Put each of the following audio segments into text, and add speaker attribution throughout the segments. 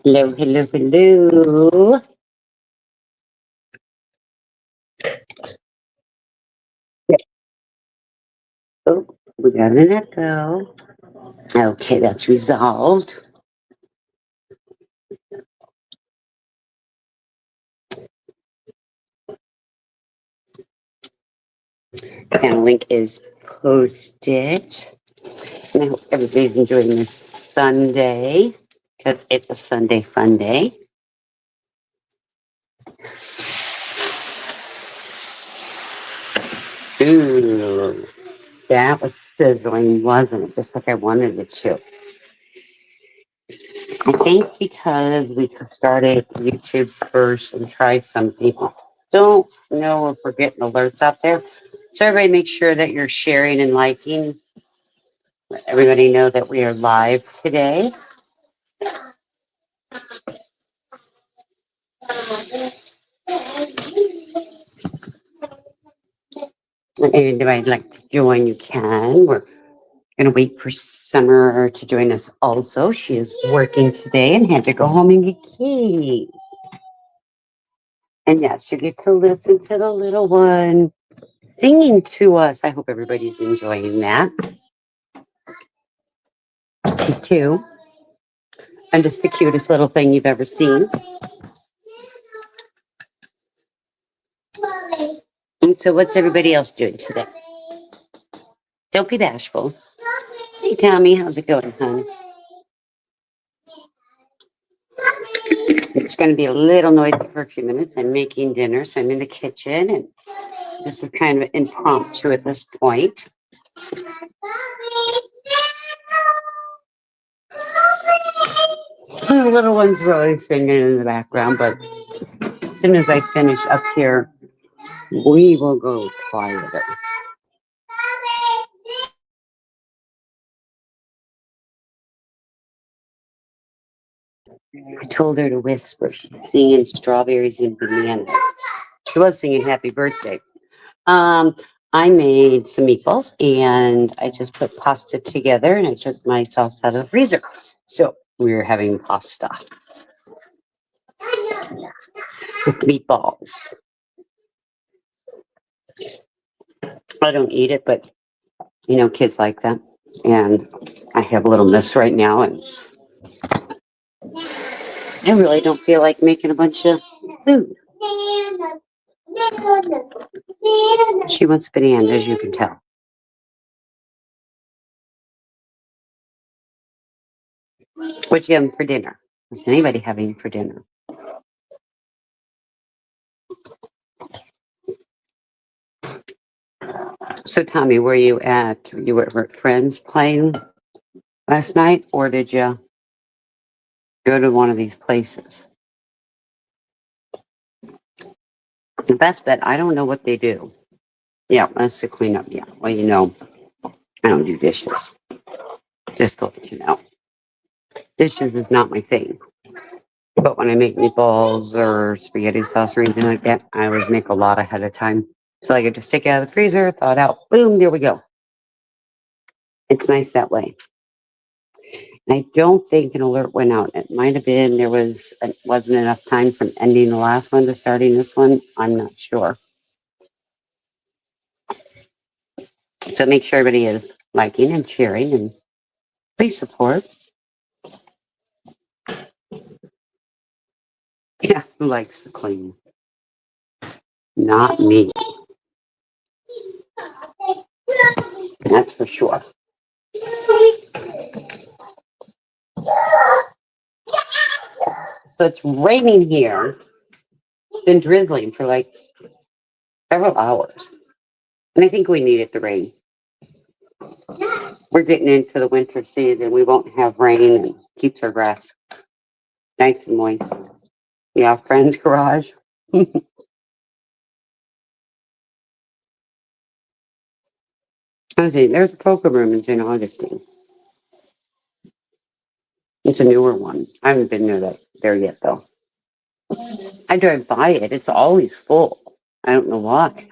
Speaker 1: Hello, hello, hello. Yeah. Oh, we got an echo. Okay, that's resolved. And link is posted. And I hope everybody's enjoying this Sunday because it's a Sunday fun day. Ooh, that was sizzling, wasn't it? Just like I wanted it to. I think because we started YouTube first and tried something, don't know if we're getting alerts out there. So everybody make sure that you're sharing and liking. Let everybody know that we are live today. And anybody like to join, you can. We're going to wait for Summer to join us also. She is working today and had to go home and get keys. And yes, you get to listen to the little one singing to us. I hope everybody's enjoying that. Me too. I'm just the cutest little thing you've ever seen. And so what's everybody else doing today? Don't be bashful. Hey, Tommy, how's it going, hon? It's going to be a little noisy for a few minutes. I'm making dinner, so I'm in the kitchen, and this is kind of impromptu at this point. The little one's really singing in the background, but as soon as I finish up here, we will go quieter. I told her to whisper. She's singing strawberries and bananas. She was singing happy birthday. Um, I made some meatballs and I just put pasta together and I took my sauce out of the freezer. So we were having pasta with meatballs. I don't eat it, but you know, kids like that. And I have a little mess right now and I really don't feel like making a bunch of food. She wants banana, as you can tell. What you having for dinner? What's anybody having for dinner? So, Tommy, were you at friends playing last night, or did you go to one of these places? The best bet, I don't know what they do. Yeah, that's the cleanup. Yeah, well, you know, I don't do dishes. Just to let you know, dishes is not my thing. But when I make meatballs or spaghetti sauce or anything like that, I always make a lot ahead of time. So I could just take it out of the freezer, thaw it out, boom, there we go. It's nice that way. And I don't think an alert went out. It might have been wasn't enough time from ending the last one to starting this one. I'm not sure. So make sure everybody is liking and sharing and please support. Yeah, who likes to clean? Not me. That's for sure. So it's raining here. It's been drizzling for like several hours. And I think we needed the rain. We're getting into the winter season. We won't have rain and keeps our grass nice and moist. Yeah, friend's garage. I see. There's a poker room in St. Augustine. It's a newer one. I haven't been there yet, though. I drive by it. It's always full. I don't know why.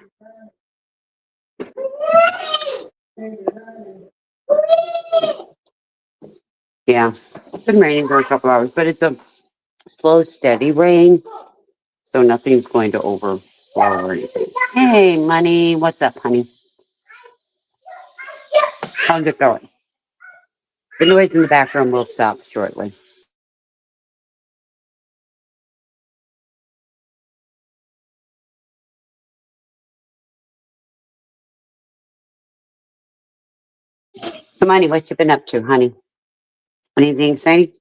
Speaker 1: Yeah, it's been raining for a couple hours, but slow, steady rain, so nothing's going to overflow or anything. Hey, Money, what's up, honey? How's it going? The noise in the background will stop shortly. So, Money, what you been up to, honey? Anything exciting?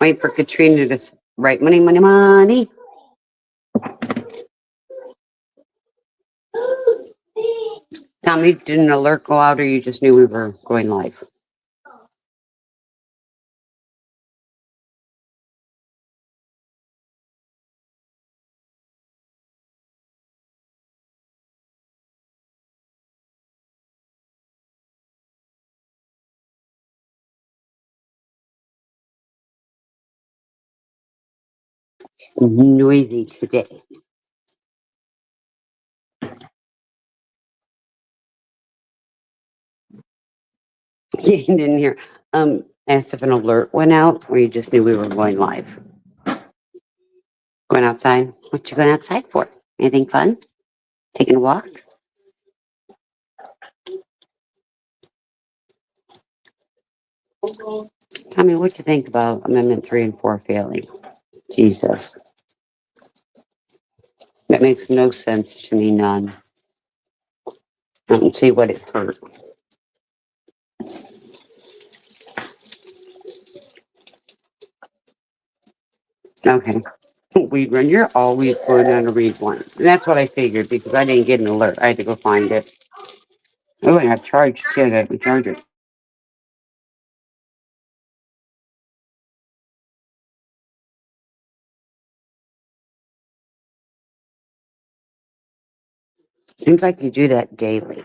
Speaker 1: Wait for Katrina to write money, money, money. Tommy, did an alert go out or you just knew we were going live? Noisy today. You didn't hear. Asked if an alert went out or you just knew we were going live. Going outside? What you going outside for? Anything fun? Taking a walk? Tell me what you think about Amendment 3 and 4 failing. Jesus. That makes no sense to me, none. I don't see what it hurt. Okay. Weed run, you're always going on a read one. And that's what I figured because I didn't get an alert. I had to go find it. Oh, and I charged too. I had to charge it. Seems like you do that daily.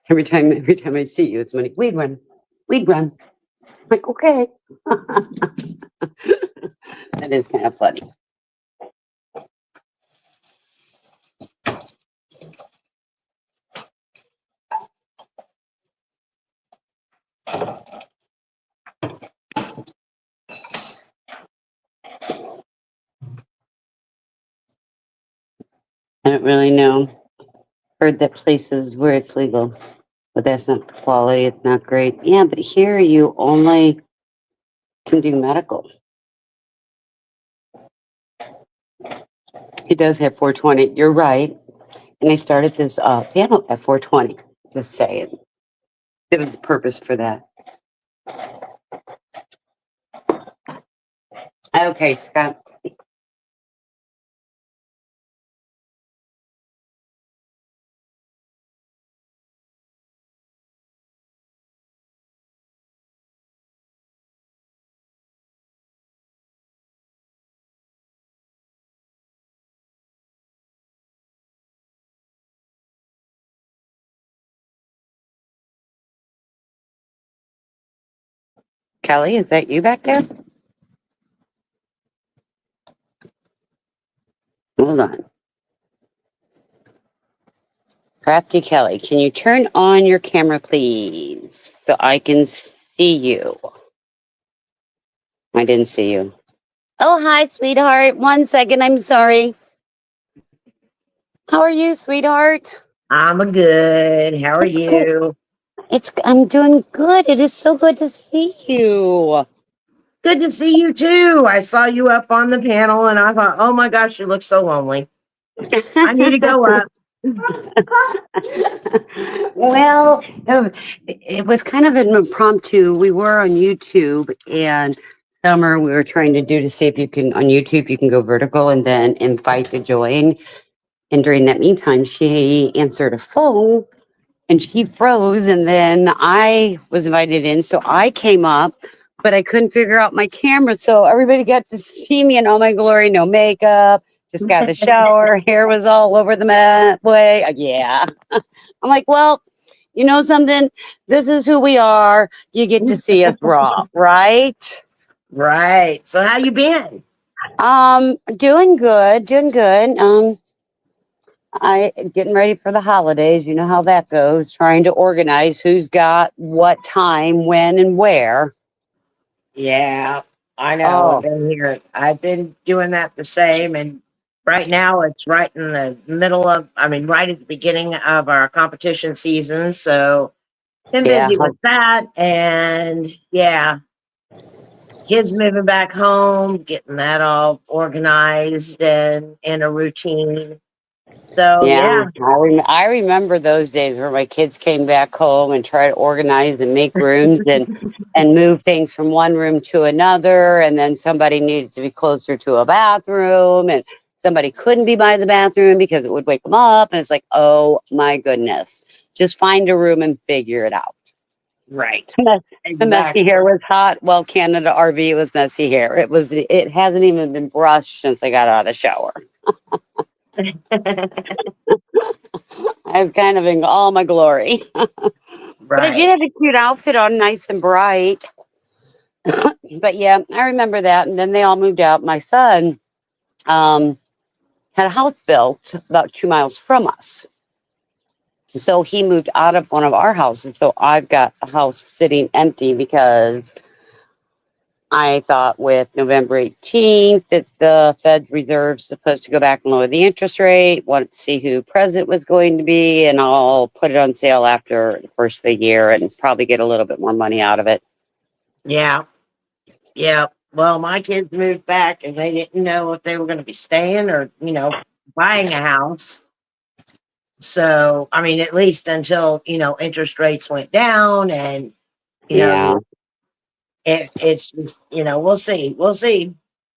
Speaker 1: Every time I see you, it's money. Weed run. Weed run. I'm like, okay. That is kind of funny. I don't really know. Heard that places where it's legal, but that's not the quality. It's not great. Yeah, but here you only can do medical. It does have 420. You're right. And I started this panel at 420. Just saying. There was a purpose for that. Okay, Scott. Kelly, is that you back there? Hold on. Crafty Kelly, can you turn on your camera, please? So I can see you. I didn't see you. Oh, hi, sweetheart. 1 second. I'm sorry. How are you, sweetheart?
Speaker 2: I'm good. How are
Speaker 1: It's good.
Speaker 2: you?
Speaker 1: I'm doing good. It is so good to see you.
Speaker 2: Good to see you too. I saw you up on the panel and I thought, oh my gosh, you look so lonely. I need to go up.
Speaker 1: Well, it was kind of an impromptu. We were on YouTube and Summer, we were trying to do to see if you can, on YouTube, you can go vertical and then invite to join. And during that meantime, she answered a phone and she froze. And then I was invited in. So I came up, but I couldn't figure out my camera. So everybody got to see me in all my glory, no makeup, just got the shower, hair was all over the way. Yeah. I'm like, well, you know something? This is who we are. You get to see us raw, right?
Speaker 2: Right. So how you been?
Speaker 1: Doing good, doing good. I getting ready for the holidays. You know how that goes. Trying to organize who's got what time, when, and where.
Speaker 2: Yeah, I know. I've
Speaker 1: Oh,
Speaker 2: been here. I've been doing that the same. And right now it's right in the middle of, I mean, right at the beginning of our competition season. So been
Speaker 1: yeah.
Speaker 2: busy with that. And yeah, kids moving back home, getting that all organized and in a routine. So
Speaker 1: Yeah,
Speaker 2: yeah,
Speaker 1: I remember those days where my kids came back home and tried to organize and make rooms and move things from one room to another, and then somebody needed to be closer to a bathroom, and somebody couldn't be by the bathroom because it would wake them up, and it's like, oh my goodness, just find a room and figure it out.
Speaker 2: right.
Speaker 1: The messy
Speaker 2: Exactly.
Speaker 1: hair was hot. Well, Canada RV was messy hair. It was. It hasn't even been brushed since I got out of the shower. I was kind of in all my glory. But I did
Speaker 2: Right.
Speaker 1: have a cute outfit on, nice and bright. But yeah, I remember that. And then they all moved out. My son um, had a house built about 2 miles from us. So he moved out of one of our houses. So I've got a house sitting empty because I thought with November 18th that the Fed Reserve's supposed to go back and lower the interest rate, wanted to see who president was going to be, and I'll put it on sale after the first of the year and probably get a little bit more money out of it.
Speaker 2: Yeah. Yeah. Well, my kids moved back and they didn't know if they were going to be staying or, buying a house. So, I mean, at least until, interest rates went down and, you know,
Speaker 1: Yeah.
Speaker 2: it's just, we'll see. We'll see.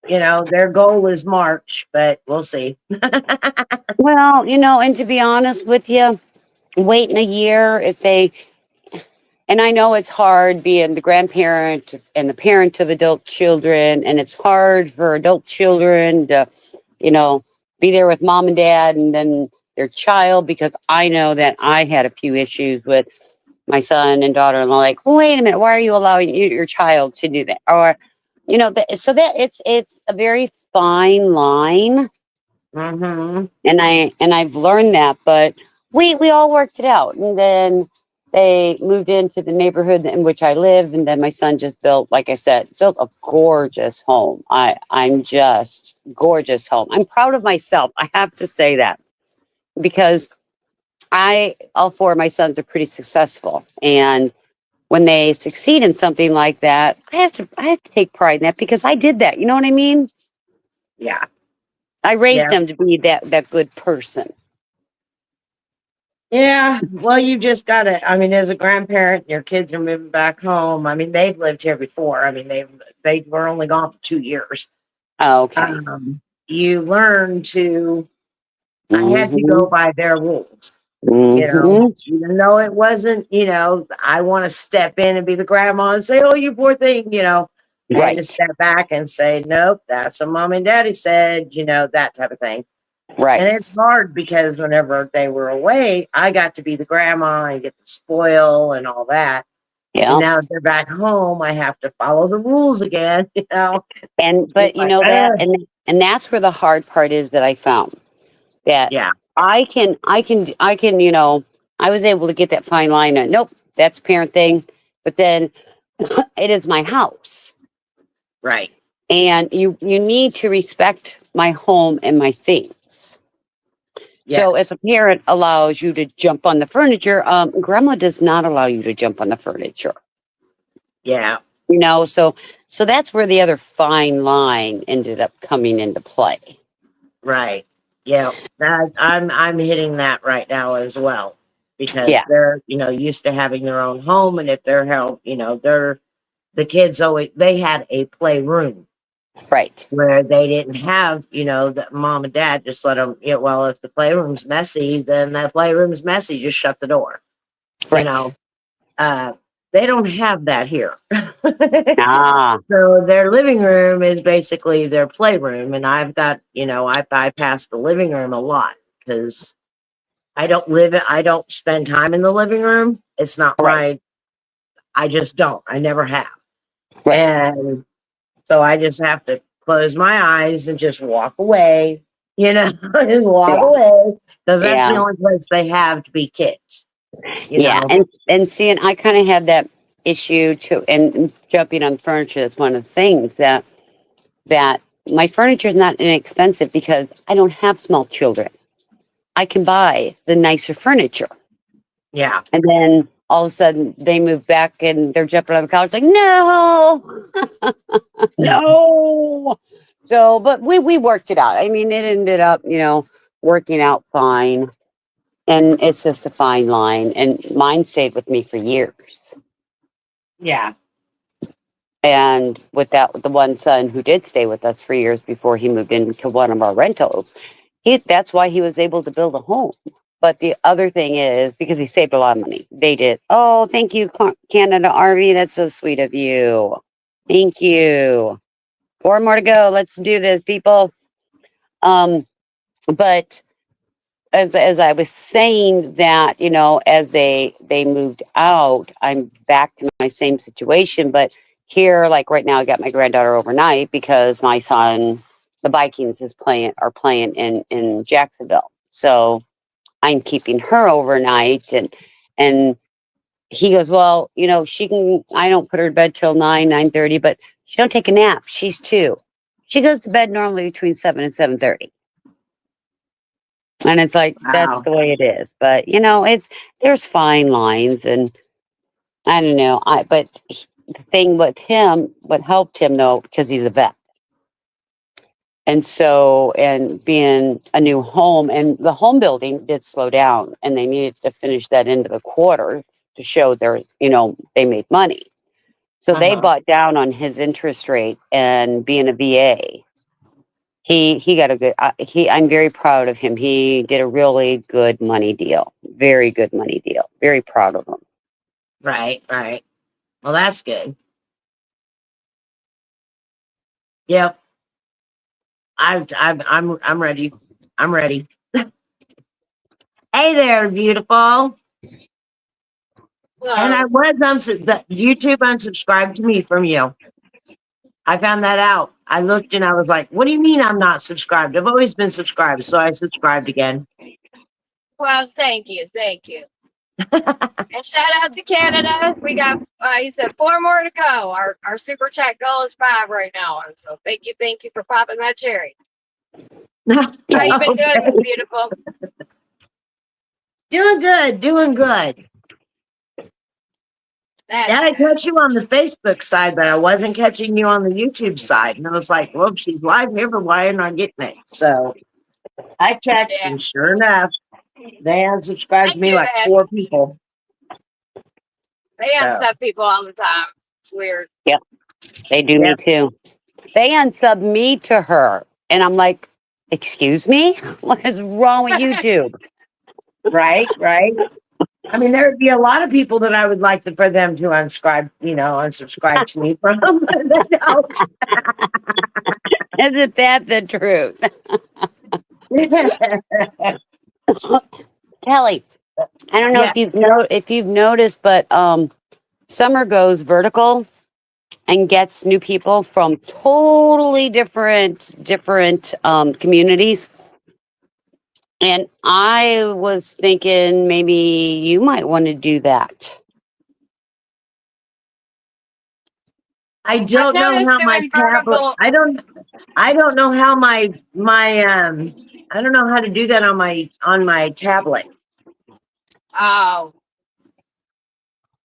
Speaker 2: Their goal is March, but we'll see.
Speaker 1: Well, and to be honest with you, waiting a year if they, and I know it's hard being the grandparent and the parent of adult children, and it's hard for adult children to, you know, be there with mom and dad and then their child, because I know that I had a few issues with my son and daughter-in-law. Like, wait a minute, why are you allowing your child to do that? Or, so that it's a very fine line,
Speaker 2: Hmm.
Speaker 1: and I've learned that, but we all worked it out, and then they moved into the neighborhood in which I live, and then my son just built, like I said, built a gorgeous home. I'm just gorgeous home. I'm proud of myself. I have to say that because all four of my sons are pretty successful, and when they succeed in something like that, I have to take pride in that because I did that. You know what I mean?
Speaker 2: Yeah.
Speaker 1: I raised
Speaker 2: Yeah.
Speaker 1: them to be that good person.
Speaker 2: Yeah. Well, you just got to, I mean, as a grandparent, your kids are moving back home. I mean, they've lived here before. I mean, they were only gone for 2 years.
Speaker 1: Oh, okay.
Speaker 2: You learn to, I had to
Speaker 1: Mhm.
Speaker 2: go by their rules,
Speaker 1: Mhm.
Speaker 2: even though it wasn't, I want to step in and be the grandma and say, oh, you poor thing, I had to
Speaker 1: Right.
Speaker 2: step back and say, nope, that's what mom and daddy said, that type of thing. And it's
Speaker 1: Right.
Speaker 2: hard because whenever they were away, I got to be the grandma and get the spoil and all that. And
Speaker 1: Yeah.
Speaker 2: now that they're back home, I have to follow the rules again,
Speaker 1: And
Speaker 2: It's
Speaker 1: but you
Speaker 2: like,
Speaker 1: know that, and that's where the hard part is that I found that
Speaker 2: yeah,
Speaker 1: I can I was able to get that fine line. Nope, that's a parent thing. But then it is my house,
Speaker 2: right.
Speaker 1: and you need to respect my home and my things. So if
Speaker 2: Yes.
Speaker 1: a parent allows you to jump on the furniture, grandma does not allow you to jump on the furniture.
Speaker 2: Yeah.
Speaker 1: So that's where the other fine line ended up coming into play.
Speaker 2: Right. Yeah. I'm hitting that right now as well because
Speaker 1: Yeah,
Speaker 2: they're, used to having their own home and if they're held, they're the kids always they had a playroom
Speaker 1: right,
Speaker 2: where they didn't have, the mom and dad just let them, well, if the playroom's messy, then that playroom's messy, just shut the door, you
Speaker 1: right.
Speaker 2: know. Uh they don't have that here.
Speaker 1: Ah,
Speaker 2: So their living room is basically their playroom, and I've got, I bypass the living room a lot because I don't spend time in the living room. It's not
Speaker 1: right,
Speaker 2: I just don't. I never have.
Speaker 1: right.
Speaker 2: And so I just have to close my eyes and just walk away. you know, just walk
Speaker 1: Yeah.
Speaker 2: away because that's the
Speaker 1: Yeah.
Speaker 2: only place they have to be kids, you
Speaker 1: Yeah.
Speaker 2: know.
Speaker 1: And seeing, I kind of had that issue too. And jumping on furniture, that's one of the things that my furniture is not inexpensive because I don't have small children. I can buy the nicer furniture.
Speaker 2: Yeah.
Speaker 1: And then all of a sudden they move back and they're jumping on the couch like, no, no. So, but we worked it out. I mean, it ended up, working out fine. And it's just a fine line. And mine stayed with me for years.
Speaker 2: Yeah.
Speaker 1: And with the one son who did stay with us for years before he moved into one of our rentals, that's why he was able to build a home. But the other thing is because he saved a lot of money. They did. Oh, thank you, Canada RV. That's so sweet of you. Thank you. 4 more to go. Let's do this, people. But as I was saying that, as they moved out, I'm back to my same situation. But here, like right now, I got my granddaughter overnight because my son, the Vikings, are playing in Jacksonville. So I'm keeping her overnight, and he goes, well, she can. I don't put her to bed till 9:30, but she don't take a nap. She's 2. She goes to bed normally between 7 and 7:30. And it's like, that's
Speaker 2: Wow.
Speaker 1: the way it is. But, there's fine lines. And I don't know. The thing with him, what helped him though, because he's a vet. And so, and being a new home, and the home building did slow down, and they needed to finish that into the quarter to show they made money. So they
Speaker 2: Uh-huh.
Speaker 1: bought down on his interest rate, and being a VA. He got a good. I'm very proud of him. He did a really good money deal. Very good money deal. Very proud of him.
Speaker 2: Right. Right. Well, that's good. Yep. I'm ready. I'm ready. Hey there, beautiful. And I
Speaker 3: Hello.
Speaker 2: was the YouTube unsubscribed to me from you. I found that out. I looked and I was like, what do you mean I'm not subscribed? I've always been subscribed. So I subscribed again.
Speaker 3: Well, thank you, thank you. And shout out to Canada. We got, he said 4 more to go. Our super chat goal is 5 right now. And so thank you for popping that cherry. How you been doing, Miss
Speaker 2: Okay.
Speaker 3: Beautiful?
Speaker 2: Doing good, doing good.
Speaker 3: That's
Speaker 2: Yeah, I
Speaker 3: good.
Speaker 2: catch you on the Facebook side, but I wasn't catching you on the YouTube side. And I was like, well, she's live here, but why am I getting it? So I checked,
Speaker 3: Yeah,
Speaker 2: and sure enough, they unsubscribed to
Speaker 3: they
Speaker 2: me
Speaker 3: do
Speaker 2: like
Speaker 3: that.
Speaker 2: 4 people.
Speaker 3: They
Speaker 2: So,
Speaker 3: unsub people all the time. It's weird.
Speaker 1: Yep, they do me
Speaker 2: yep,
Speaker 1: too. They unsub me to her, and I'm like, excuse me, what is wrong with YouTube?
Speaker 2: right, right. I mean, there would be a lot of people that I would like for them to unsubscribe to me from, but they don't.
Speaker 1: Isn't that the truth? Kelly, I don't know
Speaker 2: Yeah.
Speaker 1: if you've noticed, but Summer goes vertical and gets new people from totally different communities. And I was thinking maybe you might want to do that.
Speaker 2: I
Speaker 3: I've
Speaker 2: don't know
Speaker 3: noticed
Speaker 2: how my
Speaker 3: doing
Speaker 2: tablet.
Speaker 3: vertical.
Speaker 2: I don't know how my. I don't know how to do that on my tablet
Speaker 3: Oh,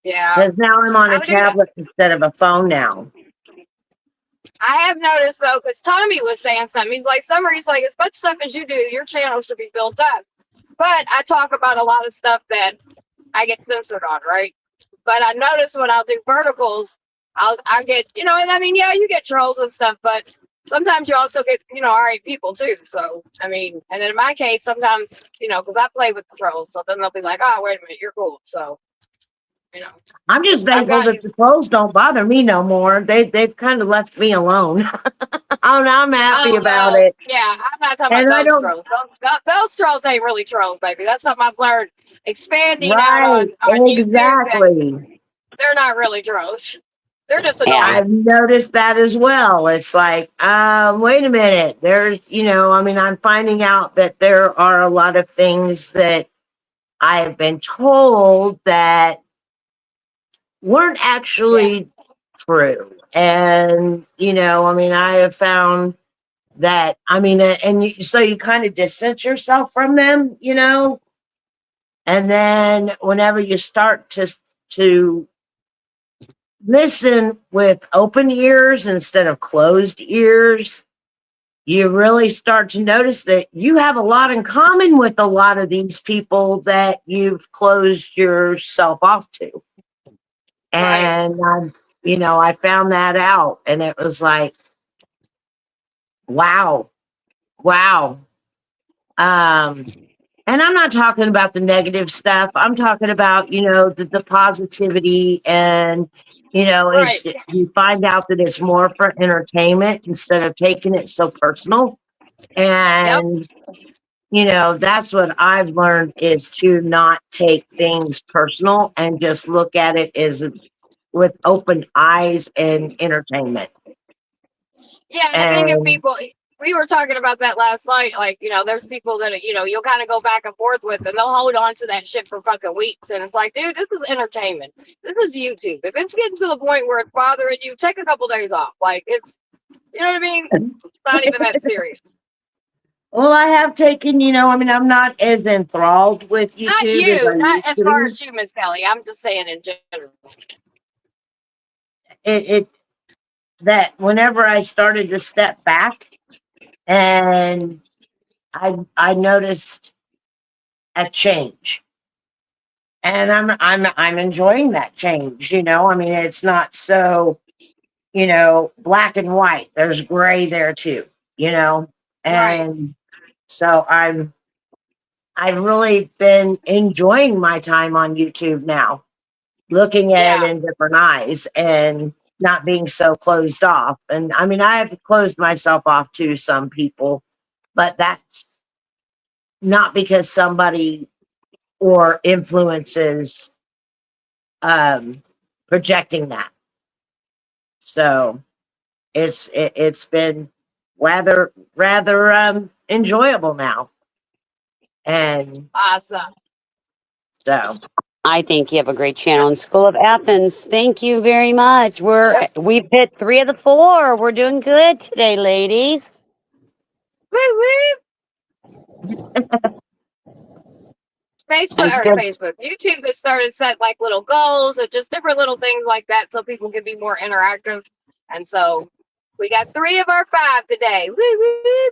Speaker 3: yeah.
Speaker 2: because now I'm on a
Speaker 3: I would do that.
Speaker 2: tablet instead of a phone now.
Speaker 3: I have noticed though, because Tommy was saying something. He's like, Summer, he's like, as much stuff as you do, your channel should be built up. But I talk about a lot of stuff that I get censored on, right? But I notice when I'll do verticals, I get, and I mean, yeah, you get trolls and stuff, but sometimes you also get, all right people too. So I mean, and in my case, sometimes, because I play with the trolls, so then they'll be like, oh, wait a minute, you're cool. So, you know,
Speaker 2: I'm just
Speaker 3: I've
Speaker 2: thankful that
Speaker 3: gotten
Speaker 2: the trolls don't bother me no more. They've kind of left me alone. I'm happy
Speaker 3: oh
Speaker 2: about
Speaker 3: well,
Speaker 2: it,
Speaker 3: yeah, I'm not talking about
Speaker 2: and I
Speaker 3: those
Speaker 2: don't.
Speaker 3: trolls. Those trolls ain't really trolls, baby. That's something I've learned expanding out
Speaker 2: Right,
Speaker 3: on YouTube that
Speaker 2: exactly.
Speaker 3: they're not really trolls. They're just
Speaker 1: Yeah.
Speaker 3: annoying.
Speaker 2: I've noticed that as well. It's like, wait a minute. There's, I mean, I'm finding out that there are a lot of things that I have been told that weren't actually true. And, I mean, I have found that, I mean, so you kind of distance yourself from them, and then whenever you start to listen with open ears instead of closed ears, you really start to notice that you have a lot in common with a lot of these people that you've closed yourself off to.
Speaker 3: Right.
Speaker 2: And, I found that out, and it was like, wow, wow. Um, and I'm not talking about the negative stuff. I'm talking about, the positivity, and,
Speaker 3: Right.
Speaker 2: you find out that it's more for entertainment instead of taking it so personal.
Speaker 3: Yep.
Speaker 2: And, that's what I've learned, is to not take things personal and just look at it as with open eyes and entertainment.
Speaker 3: Yeah, and I think if
Speaker 2: And
Speaker 3: people, we were talking about that last night, like, there's people that, you'll kind of go back and forth with, and they'll hold on to that shit for fucking weeks. And it's like, dude, this is entertainment. This is YouTube. If it's getting to the point where it's bothering you, take a couple days off. Like, it's, you know what I mean? It's not even that serious.
Speaker 2: well, I have taken, I mean, I'm not as enthralled with
Speaker 3: Not
Speaker 2: YouTube as
Speaker 3: you,
Speaker 2: I
Speaker 3: not
Speaker 2: used
Speaker 3: as
Speaker 2: to
Speaker 3: far
Speaker 2: be.
Speaker 3: as you, Miss Kelly. I'm just saying in general.
Speaker 2: It that whenever I started to step back, and I noticed a change, and I'm enjoying that change. I mean, it's not so, black and white. There's gray there too.
Speaker 3: Right.
Speaker 2: And so I've really been enjoying my time on YouTube now, looking at
Speaker 3: Yeah.
Speaker 2: it in different eyes and not being so closed off. And I mean, I have closed myself off to some people, but that's not because somebody or influences um projecting that. So it's been rather enjoyable now. And
Speaker 3: Awesome.
Speaker 2: so
Speaker 1: I think you have a great channel in School of Athens. Thank you very much. We've hit 3 of the 4. We're doing good today, ladies.
Speaker 3: Woo woo.
Speaker 1: That's good.
Speaker 3: YouTube has started set like little goals or just different little things like that so people can be more interactive. And so we got 3 of our 5 today. Woo woo.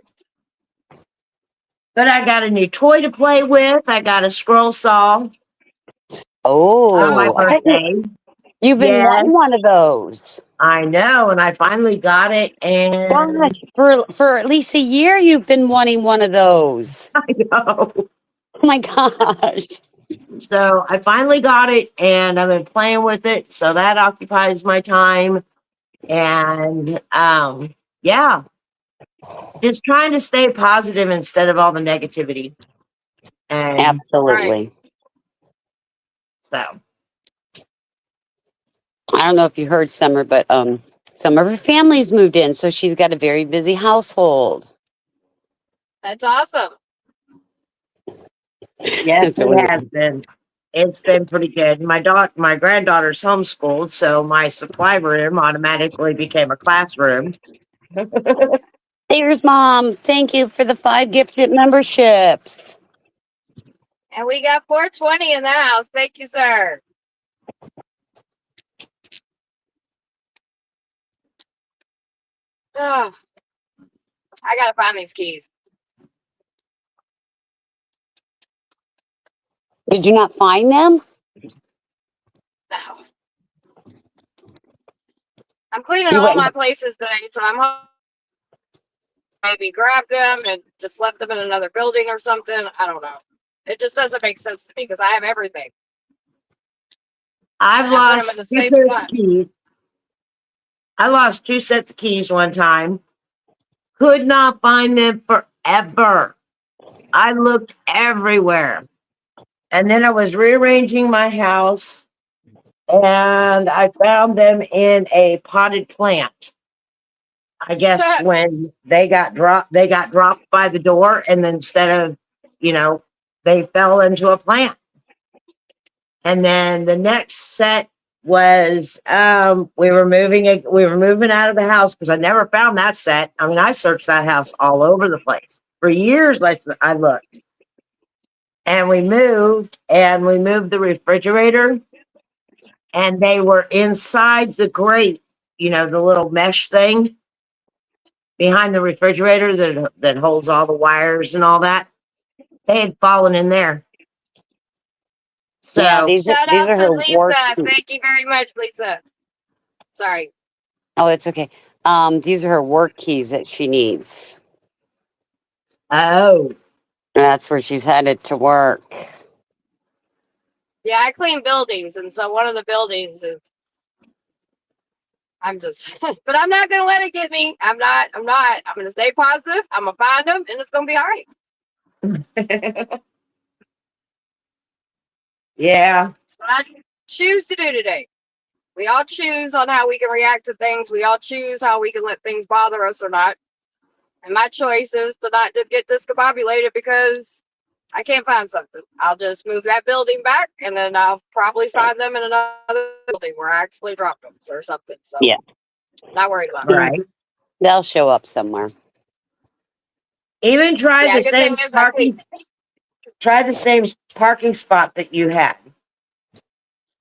Speaker 2: but I got a new toy to play with. I got a scroll saw for my
Speaker 1: Oh,
Speaker 3: Oh,
Speaker 2: birthday.
Speaker 1: you've been
Speaker 2: Yes,
Speaker 1: wanting one of those.
Speaker 2: I know, and I finally got it, and
Speaker 1: Gosh, for at least a year, you've been wanting one of those.
Speaker 2: I know.
Speaker 1: Oh my gosh.
Speaker 2: So I finally got it, and I've been playing with it. So that occupies my time, and yeah, just trying to stay positive instead of all the negativity. And
Speaker 3: right.
Speaker 1: Absolutely.
Speaker 2: so
Speaker 1: I don't know if you heard Summer, but some of her family's moved in, so she's got a very busy household.
Speaker 3: That's awesome.
Speaker 2: yes,
Speaker 1: It's
Speaker 2: it
Speaker 1: always
Speaker 2: has been. It's been pretty good. My granddaughter's homeschooled, so my supply room automatically became a classroom.
Speaker 1: There's Mom. Thank you for the 5 gifted memberships.
Speaker 3: And we got 420 in the house. Thank you, sir. Oh, I gotta find these keys.
Speaker 1: Did you not find them?
Speaker 3: No. I'm cleaning
Speaker 1: You
Speaker 3: all
Speaker 1: went.
Speaker 3: my places today, so I'm hoping maybe grab them and just left them in another building or something. I don't know. It just doesn't make sense to me because I have everything.
Speaker 2: I've
Speaker 3: And I put them in
Speaker 2: lost
Speaker 3: the
Speaker 2: two
Speaker 3: safe
Speaker 2: sets of
Speaker 3: spot.
Speaker 2: keys. I lost 2 sets of keys one time. Could not find them forever. I looked everywhere. And then I was rearranging my house, and I found them in a potted plant. I guess when they got dropped by the door, and then instead of, they fell into a plant. And then the next set was we were moving out of the house because I never found that set. I mean, I searched that house all over the place for years. I looked, and we moved the refrigerator, and they were inside the grate, the little mesh thing behind the refrigerator that holds all the wires and all that. They had fallen in there.
Speaker 1: Yeah,
Speaker 2: So
Speaker 3: Shout
Speaker 1: these
Speaker 3: out
Speaker 1: are
Speaker 3: to
Speaker 1: her work.
Speaker 3: Lisa. Thank you very much, Lisa. Sorry.
Speaker 1: Oh, it's okay. These are her work keys that she needs.
Speaker 2: oh,
Speaker 1: That's where she's headed to work.
Speaker 3: Yeah, I clean buildings, and so one of the buildings is. I'm just, but I'm not gonna let it get me. I'm not. I'm gonna stay positive. I'm gonna find them, and it's gonna be all right.
Speaker 2: yeah.
Speaker 3: That's what I choose to do today. We all choose on how we can react to things. We all choose how we can let things bother us or not. And my choice is to not to get discombobulated because I can't find something. I'll just move that building back, and then I'll probably find them in another building where I actually dropped them or something. So
Speaker 1: Yeah.
Speaker 3: not worried about it.
Speaker 2: Right.
Speaker 1: They'll show up somewhere.
Speaker 2: Even try
Speaker 3: Yeah,
Speaker 2: the
Speaker 3: good thing
Speaker 2: same
Speaker 3: is I clean.
Speaker 2: parking spot that you had.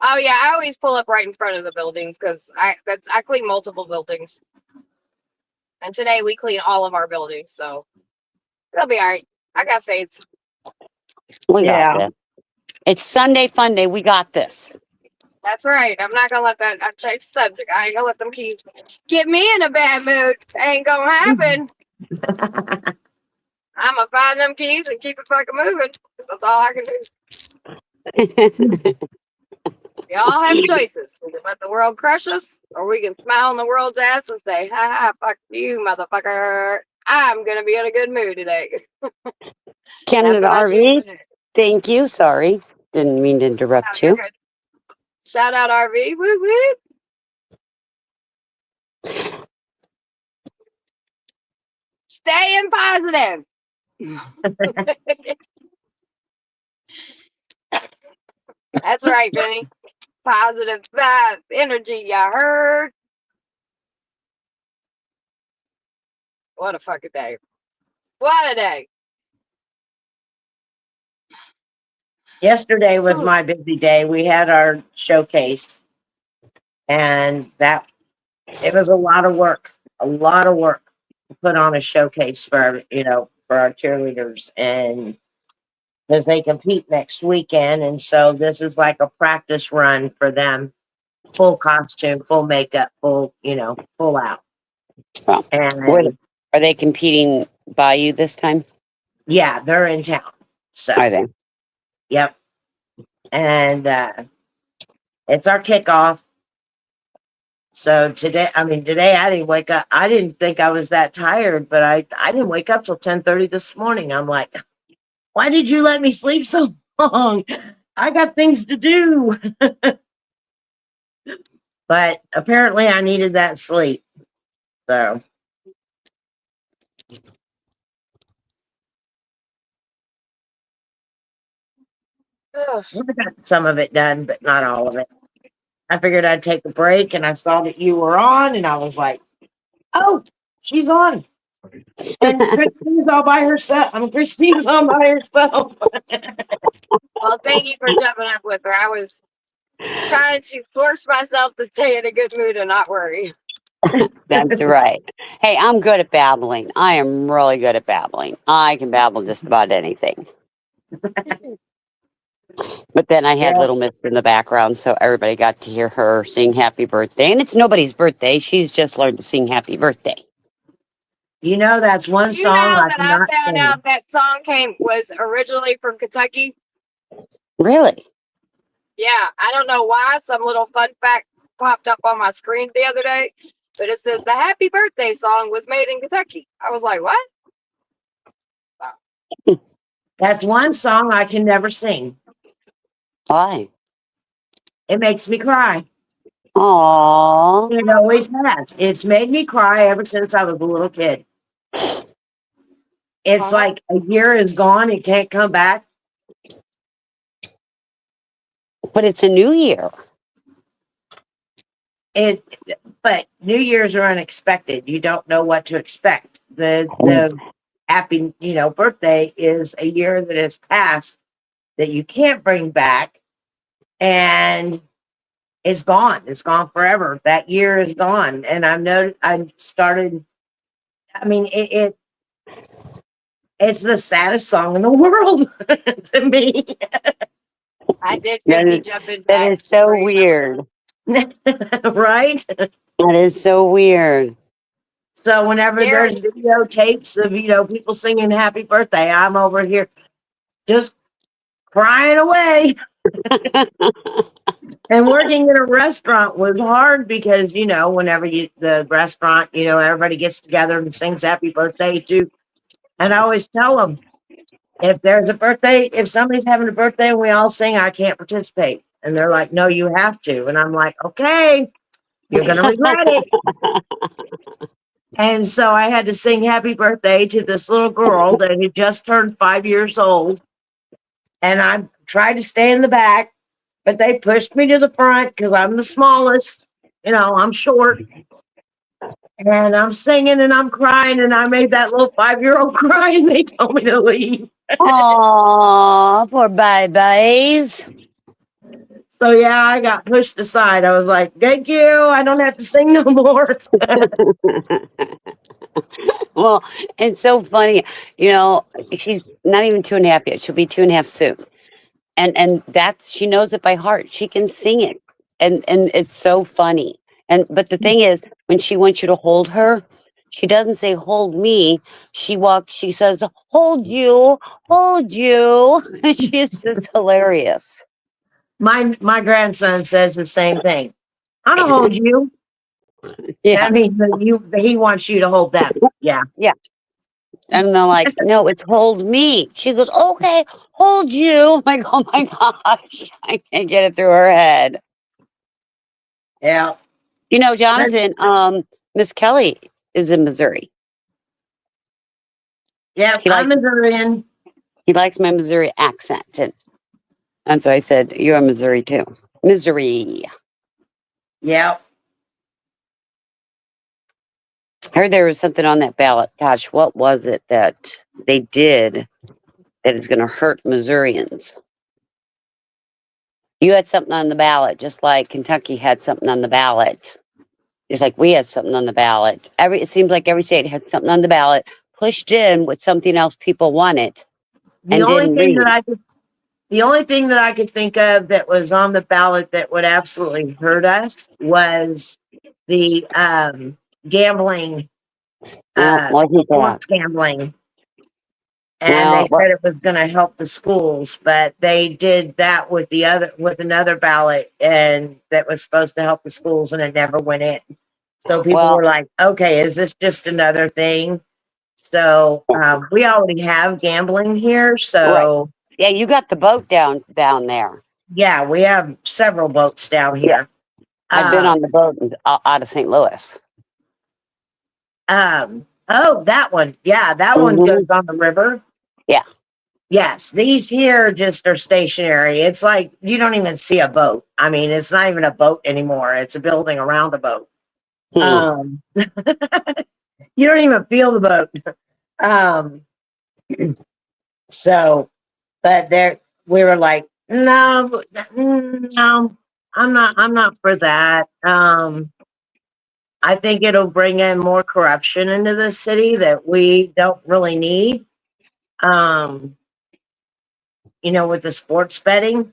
Speaker 3: Oh yeah, I always pull up right in front of the buildings because I clean multiple buildings. And today we clean all of our buildings, so it'll be all right. I got faith.
Speaker 1: We got
Speaker 2: Yeah.
Speaker 1: this. It's Sunday Funday. We got this.
Speaker 3: That's right. I'm not gonna let that. I change the subject. I ain't gonna let them keys get me in a bad mood. Ain't gonna happen. I'm gonna find them keys and keep it fucking moving. That's all I can do. We all have choices. We can let the world crush us, or we can smile in the world's ass and say, "Ha ha, fuck you, motherfucker. I'm gonna be in a good mood today." That's
Speaker 1: Canada
Speaker 3: what I choose
Speaker 1: RV,
Speaker 3: to do.
Speaker 1: thank you. Sorry. Didn't mean to
Speaker 3: Oh,
Speaker 1: interrupt
Speaker 3: you're
Speaker 1: you.
Speaker 3: good. Shout out RV. Woo woo. Staying positive. That's right, Benny. Positive vibe, energy. You heard? What a fucking day. What a day.
Speaker 2: Yesterday was my busy day. We had our showcase, and it was a lot of work. A lot of work to put on a showcase for our cheerleaders, and because they compete next weekend, and so this is like a practice run for them. Full costume, full makeup, full out.
Speaker 1: Well,
Speaker 2: And
Speaker 1: are they competing by you this time?
Speaker 2: yeah, they're in town. So,
Speaker 1: Are they?
Speaker 2: yep. And it's our kickoff. So today I didn't wake up. I didn't think I was that tired, but I didn't wake up till 10:30 this morning. I'm like, why did you let me sleep so long? I got things to do. But apparently I needed that sleep. So
Speaker 3: Ugh.
Speaker 2: I got some of it done, but not all of it. I figured I'd take a break, and I saw that you were on, and I was like, oh, she's on. And Christine's all by herself. Christine's all by herself.
Speaker 3: Well, thank you for jumping up with her. I was trying to force myself to stay in a good mood and not worry.
Speaker 1: That's right. Hey, I'm good at babbling. I am really good at babbling. I can babble just about anything. But then I had
Speaker 2: Yeah.
Speaker 1: Little Miss in the background, so everybody got to hear her sing happy birthday. And it's nobody's birthday. She's just learned to sing happy birthday.
Speaker 2: That's one
Speaker 3: You
Speaker 2: song
Speaker 3: know
Speaker 2: I
Speaker 3: that I
Speaker 2: cannot
Speaker 3: found
Speaker 2: sing.
Speaker 3: out that song was originally from Kentucky?
Speaker 1: Really?
Speaker 3: Yeah, I don't know why. Some little fun fact popped up on my screen the other day, but it says the Happy Birthday song was made in Kentucky. I was like, what?
Speaker 2: That's one song I can never sing.
Speaker 1: Why?
Speaker 2: It makes me cry.
Speaker 1: Aww.
Speaker 2: It always has. It's made me cry ever since I was a little kid. It's like a year is gone, it can't come back.
Speaker 1: But it's a new year.
Speaker 2: It, but New Year's are unexpected. You don't know what to expect. The happy, birthday is a year that has passed that you can't bring back, and it's gone. It's gone forever. That year is gone, and I started. I mean, it's the saddest song in the world to me.
Speaker 3: I did
Speaker 1: That
Speaker 3: 50
Speaker 1: is,
Speaker 3: jumping
Speaker 1: that
Speaker 3: jacks
Speaker 1: is so
Speaker 3: for you.
Speaker 1: weird.
Speaker 2: Right?
Speaker 1: That is so weird.
Speaker 2: So whenever there's
Speaker 3: Gary,
Speaker 2: videotapes of people singing happy birthday, I'm over here just crying away. And working in a restaurant was hard because whenever the restaurant, everybody gets together and sings happy birthday to. And I always tell them, if somebody's having a birthday and we all sing, I can't participate. And they're like, no, you have to. And I'm like, okay, you're gonna regret it. And so I had to sing happy birthday to this little girl that had just turned 5 years old. And I tried to stay in the back, but they pushed me to the front because I'm the smallest. I'm short. And I'm singing and I'm crying, and I made that little 5-year-old cry, and they told me to leave.
Speaker 1: Aw, poor bye-byes.
Speaker 2: So yeah, I got pushed aside. I was like, thank you. I don't have to sing no more.
Speaker 1: Well, it's so funny. She's not even 2.5 yet. She'll be 2.5 soon. And she knows it by heart. She can sing it. And it's so funny. But the thing is, when she wants you to hold her, she doesn't say hold me. She says, hold you, hold you. She's just hilarious.
Speaker 2: My grandson says the same thing. I'm gonna hold you.
Speaker 1: Yeah.
Speaker 2: That means that he wants you to hold them. Yeah.
Speaker 1: Yeah. And they're like, no, it's hold me. She goes, okay, hold you. I'm like, oh my gosh, I can't get it through her head.
Speaker 2: Yeah.
Speaker 1: Jonathan, Miss Kelly is in Missouri.
Speaker 2: Yeah.
Speaker 1: He
Speaker 2: I'm
Speaker 1: likes
Speaker 2: Missourian.
Speaker 1: he likes my Missouri accent. And so I said, you're in Missouri too. Missouri.
Speaker 2: Yeah.
Speaker 1: I heard there was something on that ballot. Gosh, what was it that they did that is going to hurt Missourians? You had something on the ballot, just like Kentucky had something on the ballot. Just like we had something on the ballot. It seems like every state had something on the ballot, pushed in with something else people wanted
Speaker 2: The
Speaker 1: and
Speaker 2: only
Speaker 1: didn't
Speaker 2: thing
Speaker 1: read.
Speaker 2: that I could the only thing that I could think of that was on the ballot that would absolutely hurt us was the gambling,
Speaker 1: Well, wasn't that?
Speaker 2: sports gambling. And they
Speaker 1: Well,
Speaker 2: said it was going to help the schools, but they did that with another ballot, and that was supposed to help the schools, and it never went in. So people
Speaker 1: well,
Speaker 2: were like, "Okay, is this just another thing?" So we already have gambling here,
Speaker 1: right.
Speaker 2: so
Speaker 1: Yeah, you got the boat down there.
Speaker 2: yeah, we have several boats down
Speaker 1: Yeah,
Speaker 2: here.
Speaker 1: I've been
Speaker 2: Um,
Speaker 1: on the boat out of St. Louis.
Speaker 2: oh, that one, yeah, that one
Speaker 1: Hmm.
Speaker 2: goes on the river.
Speaker 1: Yeah.
Speaker 2: Yes, these here just are stationary. It's like you don't even see a boat. I mean, it's not even a boat anymore. It's a building around a boat.
Speaker 1: Hmm.
Speaker 2: You don't even feel the boat. Um, so, but there we were like, no, no, I'm not for that. I think it'll bring in more corruption into the city that we don't really need. Um, with the sports betting,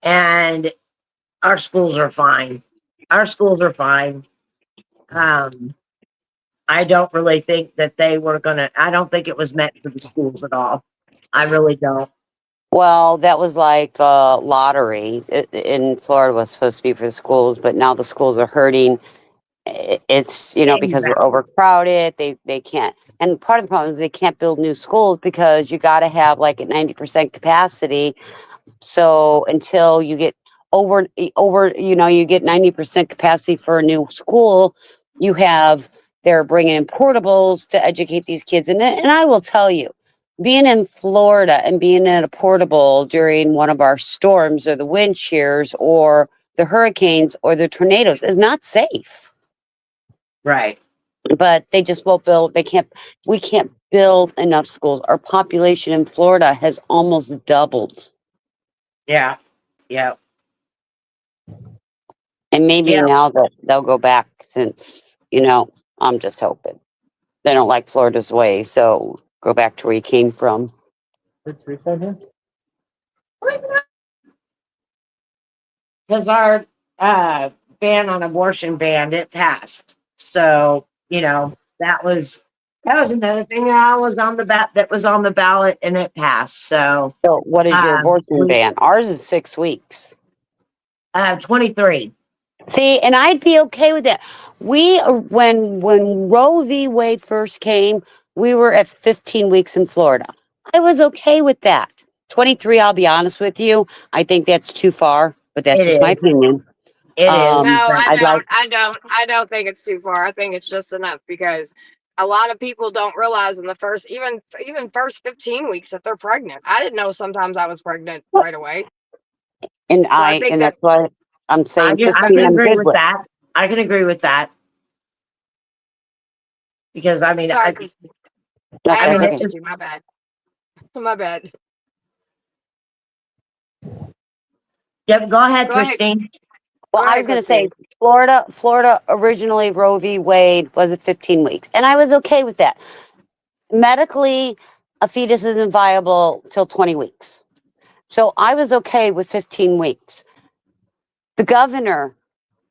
Speaker 2: and our schools are fine. Our schools are fine. Um, I don't really think that I don't think it was meant for the schools at all. I really don't.
Speaker 1: Well, that was like lottery in Florida was supposed to be for the schools, but now the schools are hurting. It's because we're
Speaker 2: Exactly.
Speaker 1: overcrowded. They can't, and part of the problem is they can't build new schools because you got to have like at 90% capacity. So until you get over, you get 90% capacity for a new school. They're bringing in portables to educate these kids. And I will tell you, being in Florida and being in a portable during one of our storms or the wind shears or the hurricanes or the tornadoes is not safe.
Speaker 2: Right.
Speaker 1: But they just won't build. We can't build enough schools. Our population in Florida has almost doubled.
Speaker 2: Yeah. Yeah.
Speaker 1: And maybe
Speaker 2: Yeah.
Speaker 1: now that they'll go back since, I'm just hoping. They don't like Florida's way, so go back to where you came from.
Speaker 2: Because our ban on abortion ban, it passed. So, that was another thing that was on the ballot and it passed. So
Speaker 1: So what is your abortion
Speaker 2: we
Speaker 1: ban? Ours is 6 weeks.
Speaker 2: 23.
Speaker 1: See, and I'd be okay with that. When Roe v. Wade first came, we were at 15 weeks in Florida. I was okay with that. 23, I'll be honest with you. I think that's too far, but that's
Speaker 2: It
Speaker 1: just my
Speaker 2: is.
Speaker 1: opinion.
Speaker 2: It is.
Speaker 3: No,
Speaker 1: Um,
Speaker 3: I
Speaker 1: I'd like,
Speaker 3: don't. I don't think it's too far. I think it's just enough because a lot of people don't realize in the first, even first 15 weeks that they're pregnant. I didn't know sometimes I was pregnant right away. So I think
Speaker 1: and
Speaker 3: that
Speaker 1: that's why I'm saying
Speaker 2: I
Speaker 1: 15,
Speaker 2: can
Speaker 1: I'm
Speaker 2: agree
Speaker 1: good
Speaker 2: with
Speaker 1: with.
Speaker 2: that. I can agree with that because
Speaker 3: sorry, Christine.
Speaker 1: No,
Speaker 3: I
Speaker 2: I mean,
Speaker 1: that's okay.
Speaker 3: interrupted you. My bad. My bad.
Speaker 2: yep. Go ahead,
Speaker 3: Go ahead.
Speaker 2: Christine.
Speaker 1: Well,
Speaker 3: Go
Speaker 1: I
Speaker 3: ahead,
Speaker 1: was going to say
Speaker 3: Christine.
Speaker 1: Florida originally Roe v. Wade was at 15 weeks, and I was okay with that. Medically, a fetus isn't viable till 20 weeks. So I was okay with 15 weeks. The governor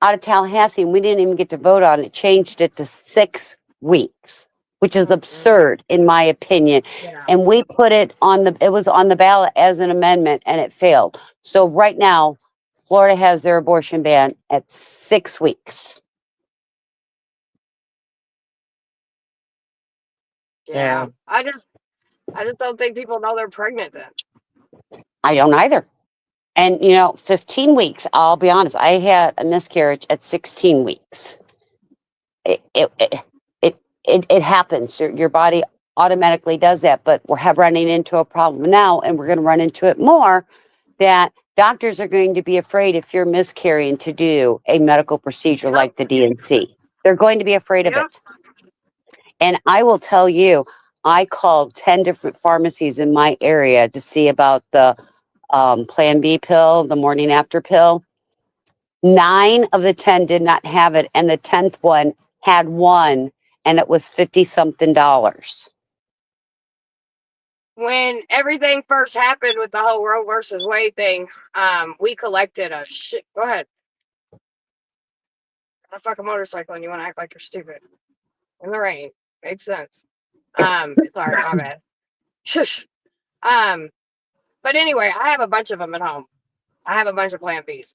Speaker 1: out of Tallahassee, and we didn't even get to vote on it, changed it to 6 weeks, which is
Speaker 3: Mm-mm.
Speaker 1: absurd in my opinion.
Speaker 3: Yeah.
Speaker 1: And we put it was on the ballot as an amendment and it failed. So right now, Florida has their abortion ban at 6 weeks.
Speaker 3: Yeah. I just don't think people know they're pregnant then.
Speaker 1: I don't either. And 15 weeks, I'll be honest, I had a miscarriage at 16 weeks. It it it it happens. Your body automatically does that, but we're running into a problem now, and we're going to run into it more. That doctors are going to be afraid if you're miscarrying to do a medical procedure
Speaker 3: Yep.
Speaker 1: like the DNC. They're going to be afraid of
Speaker 3: Yep.
Speaker 1: it. And I will tell you, I called 10 different pharmacies in my area to see about the Plan B pill, the morning after pill. 9 of the 10 did not have it, and the 10th one had one, and it was 50 something dollars.
Speaker 3: When everything first happened with the whole Roe versus Wade thing, we collected a shit. Go ahead. A fucking motorcycle and you want to act like you're stupid in the rain. Makes sense. Sorry, my bad. Shush. Um, but anyway, I have a bunch of them at home. I have a bunch of Plan Bs.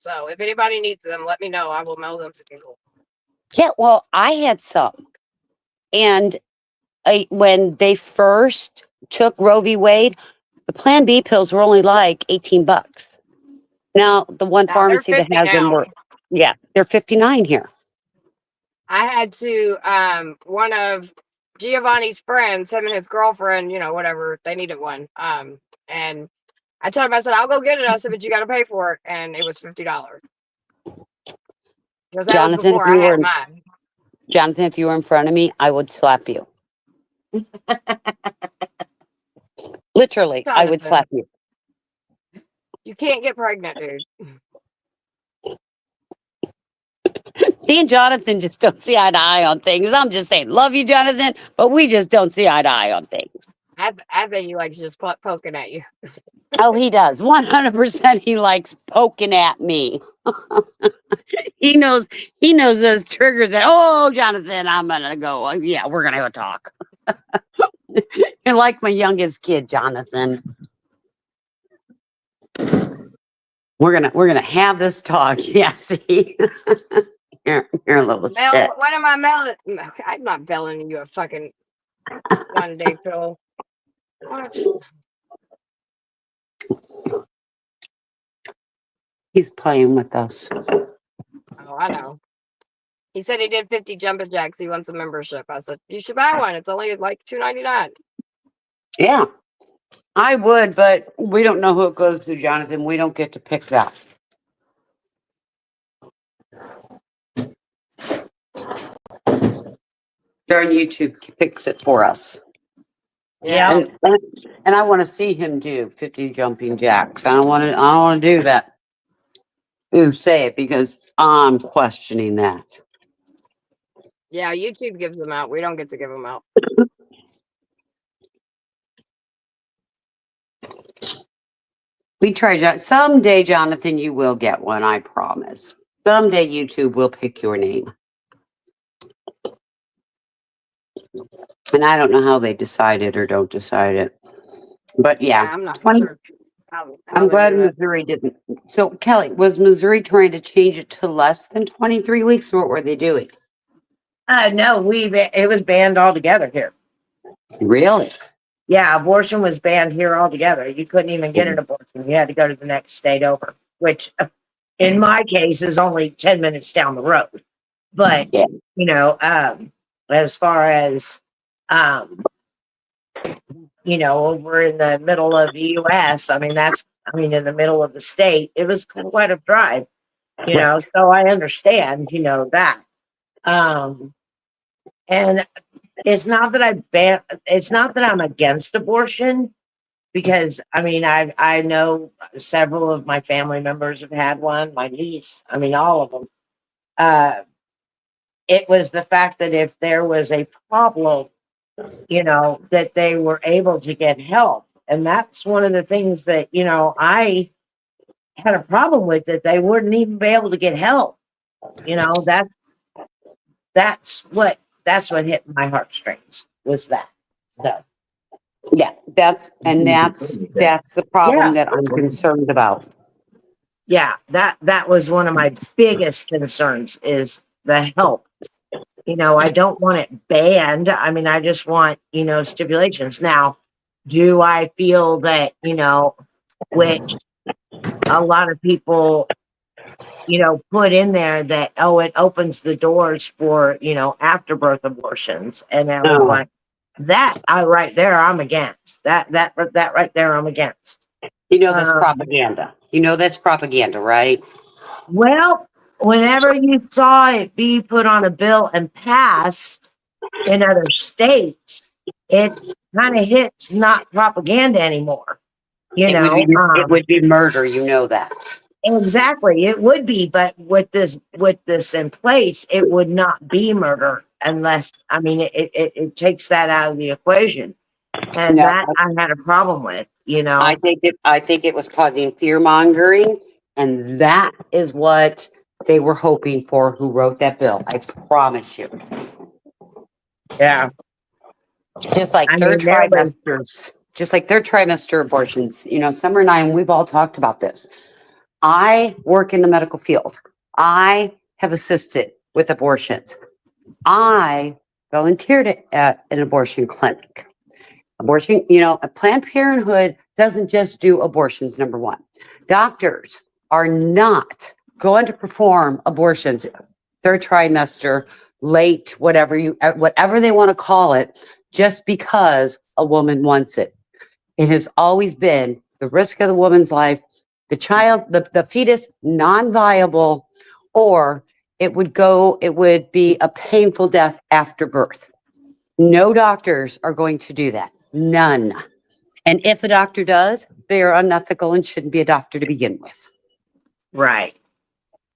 Speaker 3: So if anybody needs them, let me know. I will mail them to people.
Speaker 1: Yeah, well, I had some. And when they first took Roe v. Wade, the Plan B pills were only like 18 bucks. Now, the one
Speaker 3: Now they're
Speaker 1: pharmacy that
Speaker 3: 50
Speaker 1: has them
Speaker 3: now.
Speaker 1: yeah, they're 59 here.
Speaker 3: I had to one of Giovanni's friends, him and his girlfriend, whatever, they needed one. And I told him, I said, I'll go get it. I said, but you gotta pay for it. And it was $50. Because that was
Speaker 1: Jonathan, if
Speaker 3: before I
Speaker 1: you
Speaker 3: had
Speaker 1: were
Speaker 3: mine.
Speaker 1: Jonathan, if you were in front of me, I would slap you. Literally, I would
Speaker 3: Jonathan,
Speaker 1: slap you.
Speaker 3: you can't get pregnant, dude.
Speaker 1: Me and Jonathan just don't see eye to eye on things. I'm just saying, love you, Jonathan, but we just don't see eye to eye on things.
Speaker 3: I think he likes just poking at you.
Speaker 1: Oh, he does. 100% he likes poking at me. He knows those triggers that, oh, Jonathan, I'm gonna go. Yeah, we're gonna go talk. You're like my youngest kid, Jonathan. We're gonna have this talk. Yeah, see? You're a little
Speaker 3: Mel,
Speaker 1: shit.
Speaker 3: what am I mailing? I'm not mailing you a fucking one day pill. What?
Speaker 1: He's playing with us.
Speaker 3: Oh, I know. He said he did 50 jumping jacks. He wants a membership. I said, you should buy one. It's only like $2.99.
Speaker 1: Yeah, I would, but we don't know who it goes to, Jonathan. We don't get to pick that. Darn YouTube picks it for us.
Speaker 2: Yeah.
Speaker 1: And I want to see him do 50 jumping jacks. I don't want to do that. Ooh, say it because I'm questioning that.
Speaker 3: Yeah, YouTube gives them out. We don't get to give them out.
Speaker 1: We try that. Someday, Jonathan, you will get one, I promise. Someday YouTube will pick your name. And I don't know how they decide it or don't decide it. But
Speaker 3: Yeah,
Speaker 1: yeah,
Speaker 3: I'm not
Speaker 1: 20,
Speaker 3: sure how
Speaker 1: I'm
Speaker 3: they
Speaker 1: glad
Speaker 3: do it.
Speaker 1: Missouri didn't. So, Kelly, was Missouri trying to change it to less than 23 weeks, or what were they doing?
Speaker 2: No, it was banned altogether here.
Speaker 1: Really?
Speaker 2: Yeah, abortion was banned here altogether. You couldn't even get an abortion. You had to go to the next state over, which in my case is only 10 minutes down the road. But,
Speaker 1: Yeah.
Speaker 2: as far as, over in the middle of the US, in the middle of the state, it was quite a drive, so I understand, that. And it's not that I'm against abortion, because I know several of my family members have had one, my niece, all of them. It was the fact that if there was a problem, that they were able to get help. And that's one of the things that, I had a problem with, that they wouldn't even be able to get help. That's what hit my heartstrings, was that. So
Speaker 1: Yeah, that's the problem
Speaker 2: yeah.
Speaker 1: that I'm concerned about.
Speaker 2: Yeah, that was one of my biggest concerns, is the help. I don't want it banned. I just want, stipulations. Now, do I feel that, which a lot of people, put in there, that, oh, it opens the doors for, afterbirth abortions. And I was
Speaker 1: Oh,
Speaker 2: like, that right there, I'm against. That right there, I'm against.
Speaker 1: that's propaganda. That's propaganda, right?
Speaker 2: Well, whenever you saw it be put on a bill and passed in other states, it kind of hits not propaganda anymore.
Speaker 1: It would be murder. You know that.
Speaker 2: Exactly, it would be, but with this in place, it would not be murder, unless it takes that out of the equation, and
Speaker 1: No,
Speaker 2: that I had a problem with.
Speaker 1: I think it was causing fear mongering, and that is what they were hoping for. Who wrote that bill? I promise you.
Speaker 2: Yeah,
Speaker 1: Just like third
Speaker 2: there was.
Speaker 1: trimesters, just like third trimester abortions. Summer and I, and we've all talked about this. I work in the medical field. I have assisted with abortions. I volunteered at an abortion clinic. Abortion, Planned Parenthood doesn't just do abortions, number one. Doctors are not going to perform abortions third trimester, late, whatever they want to call it, just because a woman wants it. It has always been the risk of the woman's life, the child, the fetus non-viable, or it would be a painful death after birth. No doctors are going to do that. None. And if a doctor does, they are unethical and shouldn't be a doctor to begin with.
Speaker 2: Right.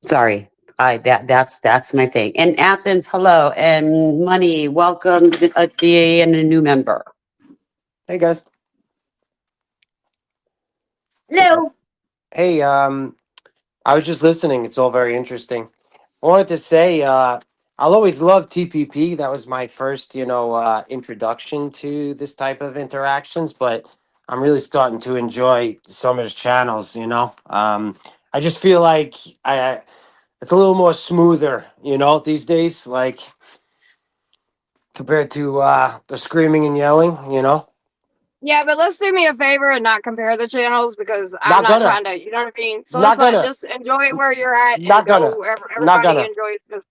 Speaker 1: Sorry. That's my thing. And Athens, hello. And Money, welcome to being a new member.
Speaker 4: Hey guys.
Speaker 2: No.
Speaker 4: Hey, I was just listening. It's all very interesting. I wanted to say, I'll always love TPP. That was my first, introduction to this type of interactions. But I'm really starting to enjoy Summer's channels. I just feel like it's a little more smoother, these days, like compared to the screaming and yelling.
Speaker 3: Yeah, but let's do me a favor and not compare the channels because I'm
Speaker 4: Not
Speaker 3: not
Speaker 4: gonna.
Speaker 3: trying to, you know what I mean? So let's
Speaker 4: Not
Speaker 3: not
Speaker 4: gonna.
Speaker 3: just enjoy where you're at and
Speaker 4: Not
Speaker 3: go
Speaker 4: gonna.
Speaker 3: wherever
Speaker 4: Not
Speaker 3: everybody
Speaker 4: gonna.
Speaker 3: enjoys. 'Cause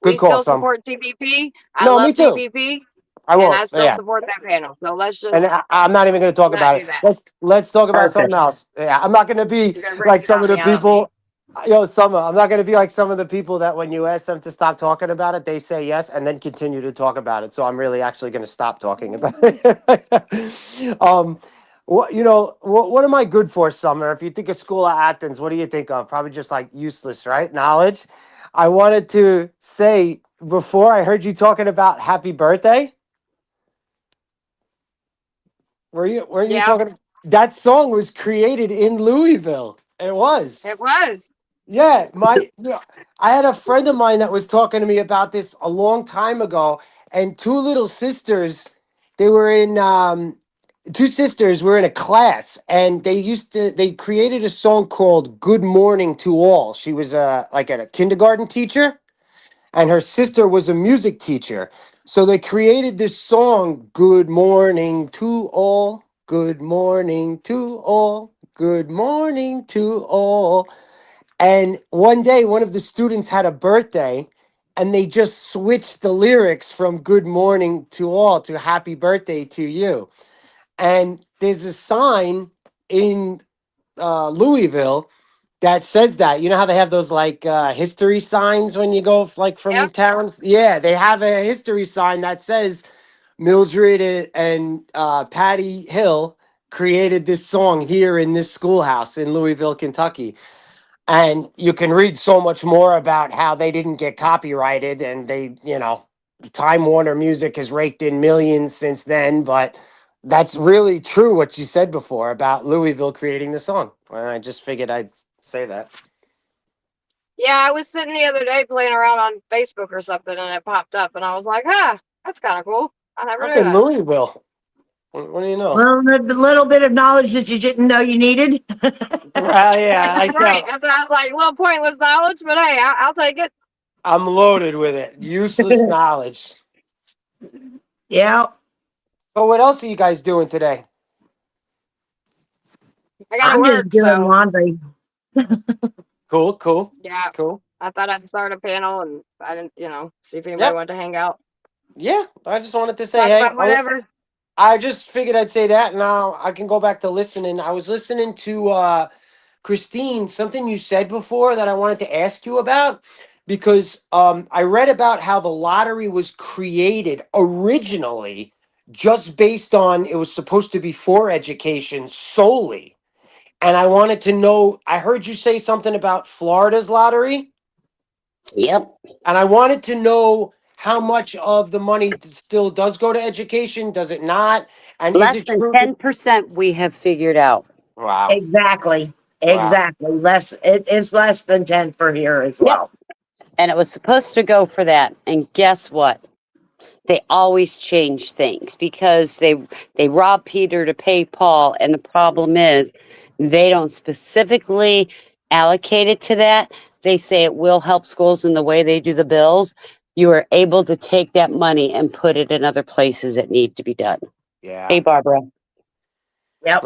Speaker 4: Good
Speaker 3: we
Speaker 4: call,
Speaker 3: still
Speaker 4: some.
Speaker 3: support TPP. I
Speaker 4: No, me
Speaker 3: love
Speaker 4: too.
Speaker 3: TPP
Speaker 4: I
Speaker 3: and I
Speaker 4: won't.
Speaker 3: still
Speaker 4: Yeah.
Speaker 3: support that panel. So let's
Speaker 4: And
Speaker 3: just
Speaker 4: I'm not even going to talk
Speaker 3: not
Speaker 4: about
Speaker 3: do
Speaker 4: it.
Speaker 3: that.
Speaker 4: Let's talk about something
Speaker 2: Perfect.
Speaker 4: else. Yeah, I'm not going to be
Speaker 3: You're going to bring
Speaker 4: like some of the
Speaker 3: Tommy up.
Speaker 4: people. Yo, Summer, I'm not going to be like some of the people that when you ask them to stop talking about it, they say yes and then continue to talk about it. So I'm really actually going to stop talking about it. What am I good for, Summer? If you think of School of Athens, what do you think of? Probably just like useless, right? Knowledge. I wanted to say before I heard you talking about happy birthday. Weren't you
Speaker 3: Yeah,
Speaker 4: talking? That song was created in Louisville. It was.
Speaker 3: it was.
Speaker 4: Yeah, I had a friend of mine that was talking to me about this a long time ago, and two little sisters, they were in two sisters were in a class, and they created a song called "Good Morning to All." She was like a kindergarten teacher, and her sister was a music teacher. So they created this song, Good Morning to All, Good Morning to All, Good Morning to All. And one day, one of the students had a birthday, and they just switched the lyrics from Good Morning to All to Happy Birthday to You. And there's a sign in Louisville that says that. You know how they have those like history signs when you go like from
Speaker 3: Yep.
Speaker 4: towns? Yeah, they have a history sign that says Mildred and Patty Hill created this song here in this schoolhouse in Louisville, Kentucky. And you can read so much more about how they didn't get copyrighted and Time Warner Music has raked in millions since then, but that's really true what you said before about Louisville creating the song. Well, I just figured I'd say that.
Speaker 3: Yeah, I was sitting the other day playing around on Facebook or something and it popped up and I was like, huh, that's kind of cool. I never knew
Speaker 4: Fucking
Speaker 3: that.
Speaker 4: Louisville. What do you know?
Speaker 2: Well, the little bit of knowledge that you didn't know you needed.
Speaker 4: Well, yeah,
Speaker 3: Right. That's what I was like, a little pointless knowledge, but hey, I'll take it.
Speaker 4: I'm loaded with it. Useless knowledge.
Speaker 2: Yeah.
Speaker 4: So what else are you guys doing today?
Speaker 3: I got to
Speaker 2: I'm just
Speaker 3: work.
Speaker 2: doing
Speaker 3: So,
Speaker 2: laundry.
Speaker 4: Cool, cool,
Speaker 3: yeah,
Speaker 4: cool.
Speaker 3: I thought I'd start a panel and I didn't, see if anybody
Speaker 4: Yep.
Speaker 3: wanted to hang out,
Speaker 4: Yeah. I just wanted to say,
Speaker 3: talk
Speaker 4: hey,
Speaker 3: about whatever.
Speaker 4: I just figured I'd say that. Now I can go back to listening. I was listening to Christine, something you said before that I wanted to ask you about because I read about how the lottery was created originally just based on it was supposed to be for education solely. And I wanted to know, I heard you say something about Florida's lottery,
Speaker 1: Yep.
Speaker 4: and I wanted to know how much of the money still does go to education, does it not? And is
Speaker 1: Less
Speaker 4: it
Speaker 1: than
Speaker 4: true?
Speaker 1: 10% we have figured out.
Speaker 4: Wow.
Speaker 2: Exactly.
Speaker 4: Wow.
Speaker 2: Exactly. It is less than 10 for here as
Speaker 1: Yep.
Speaker 2: well.
Speaker 1: And it was supposed to go for that. And guess what? They always change things because they rob Peter to pay Paul. And the problem is they don't specifically allocate it to that. They say it will help schools in the way they do the bills. You are able to take that money and put it in other places that need to be done.
Speaker 4: Yeah.
Speaker 1: Hey, Barbara.
Speaker 2: Yep.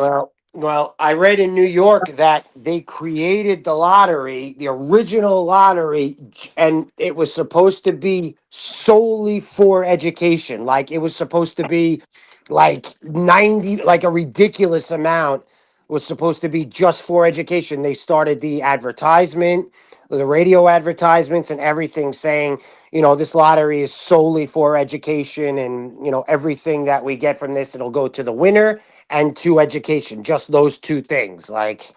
Speaker 4: Well, I read in New York that they created the lottery, the original lottery, and it was supposed to be solely for education. Like it was supposed to be like 90, like a ridiculous amount was supposed to be just for education. They started the advertisement, the radio advertisements and everything saying, this lottery is solely for education and, everything that we get from this, it'll go to the winner and to education, just those two things. Like,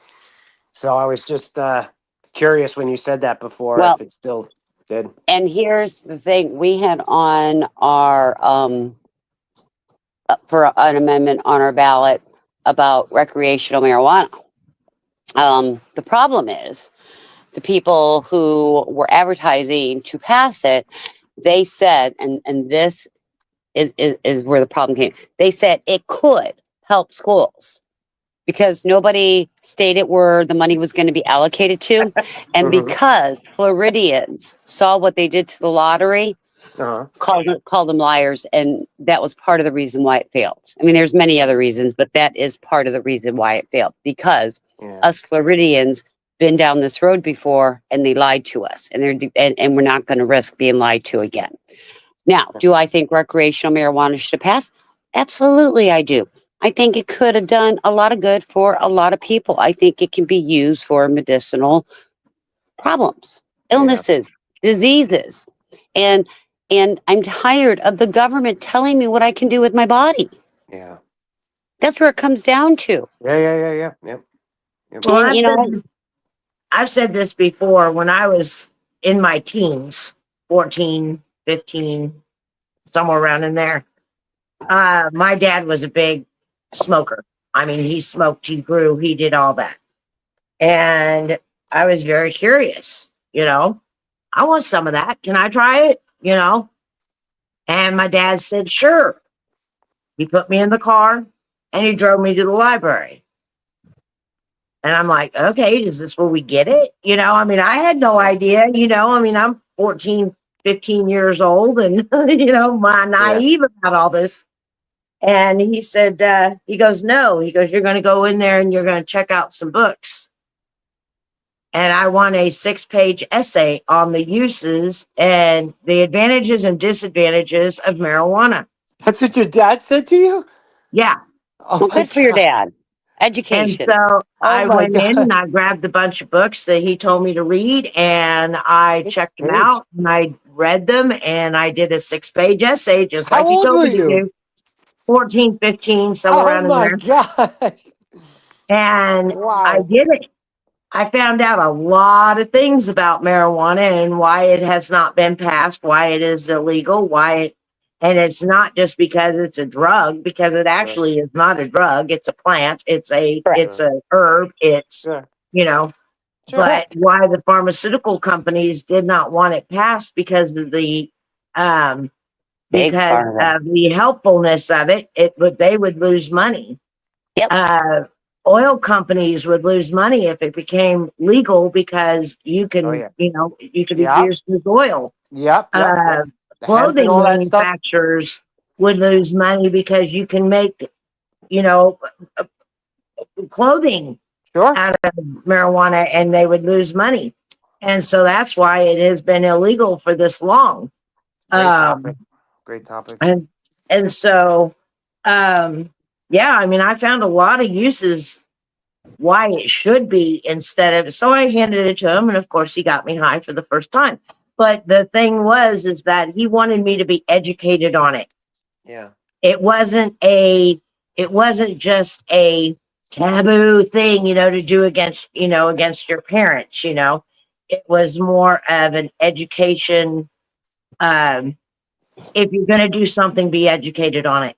Speaker 4: so I was just curious when you said that before,
Speaker 1: Well,
Speaker 4: if it still did.
Speaker 1: and here's the thing we had on our, for an amendment on our ballot about recreational marijuana. The problem is the people who were advertising to pass it, they said, and this is where the problem came. They said it could help schools because nobody stated where the money was going to be allocated to. And
Speaker 4: Mhm.
Speaker 1: because Floridians saw what they did to the lottery,
Speaker 4: Uh-huh.
Speaker 1: called them liars, and that was part of the reason why it failed. I mean, there's many other reasons, but that is part of the reason why it failed, because
Speaker 4: Yeah.
Speaker 1: us Floridians been down this road before and they lied to us, and and we're not going to risk being lied to again. Now, do I think recreational marijuana should pass? Absolutely, I do. I think it could have done a lot of good for a lot of people. I think it can be used for medicinal problems,
Speaker 4: Yeah.
Speaker 1: illnesses, diseases. And I'm tired of the government telling me what I can do with my body.
Speaker 4: Yeah.
Speaker 1: That's where it comes down to.
Speaker 4: Yeah. Yep.
Speaker 2: Well,
Speaker 1: And you know,
Speaker 2: I've said this before when I was in my teens, 14, 15, somewhere around in there. My dad was a big smoker. I mean, he smoked, he grew, he did all that. And I was very curious, I want some of that. Can I try it? And my dad said, sure. He put me in the car and he drove me to the library. And I'm like, okay, is this where we get it? I mean, I had no idea, I mean, I'm 14, 15 years old and, my naive about all this. And he said, he goes, no, he goes, you're going to go in there and you're going to check out some books. And I want a 6-page essay on the uses and the advantages and disadvantages of marijuana.
Speaker 4: That's what your dad said to you?
Speaker 2: Yeah.
Speaker 4: Oh
Speaker 1: well,
Speaker 4: my
Speaker 1: good for your
Speaker 4: God.
Speaker 1: dad.
Speaker 2: And
Speaker 1: Education.
Speaker 2: so
Speaker 4: Oh
Speaker 2: I
Speaker 4: my
Speaker 2: went in
Speaker 4: God.
Speaker 2: and I grabbed a bunch of books that he told me to read and I
Speaker 4: 6
Speaker 2: checked them
Speaker 4: page.
Speaker 2: out and I read them and I did a 6-page essay just
Speaker 4: How
Speaker 2: like he
Speaker 4: old
Speaker 2: told
Speaker 4: were
Speaker 2: me to
Speaker 4: you?
Speaker 2: do. 14, 15, somewhere
Speaker 4: Oh
Speaker 2: around in
Speaker 4: my
Speaker 2: there.
Speaker 4: God.
Speaker 2: And I
Speaker 4: Wow.
Speaker 2: did it. I found out a lot of things about marijuana and why it has not been passed, why it is illegal, and it's not just because it's a drug, because it
Speaker 4: Sure.
Speaker 2: actually is not a drug. It's a plant. It's
Speaker 4: Sure.
Speaker 2: a herb. It's,
Speaker 4: Sure.
Speaker 2: you know,
Speaker 4: Sure.
Speaker 2: but why the pharmaceutical companies did not want it passed because of um,
Speaker 1: Big
Speaker 2: because
Speaker 1: pharma.
Speaker 2: of the helpfulness of it, they would lose money.
Speaker 1: Yep.
Speaker 2: Oil companies would lose money if it became legal because you
Speaker 4: Oh
Speaker 2: can,
Speaker 4: yeah.
Speaker 2: you can be
Speaker 4: Yep.
Speaker 2: used as oil.
Speaker 4: Yep. The hemp and
Speaker 2: Clothing
Speaker 4: all that stuff.
Speaker 2: manufacturers would lose money because you can make, you know, clothing
Speaker 4: Sure.
Speaker 2: out of marijuana and they would lose money. And so that's why it has been illegal for this long.
Speaker 4: Great topic.
Speaker 2: Um,
Speaker 4: Great topic.
Speaker 2: and so, yeah, I mean, I found a lot of uses why it should be instead of, so I handed it to him. And of course he got me high for the first time. But the thing is that he wanted me to be educated on it.
Speaker 4: Yeah.
Speaker 2: It wasn't just a taboo thing, to do against your parents, it was more of an education. If you're going to do something, be educated on it.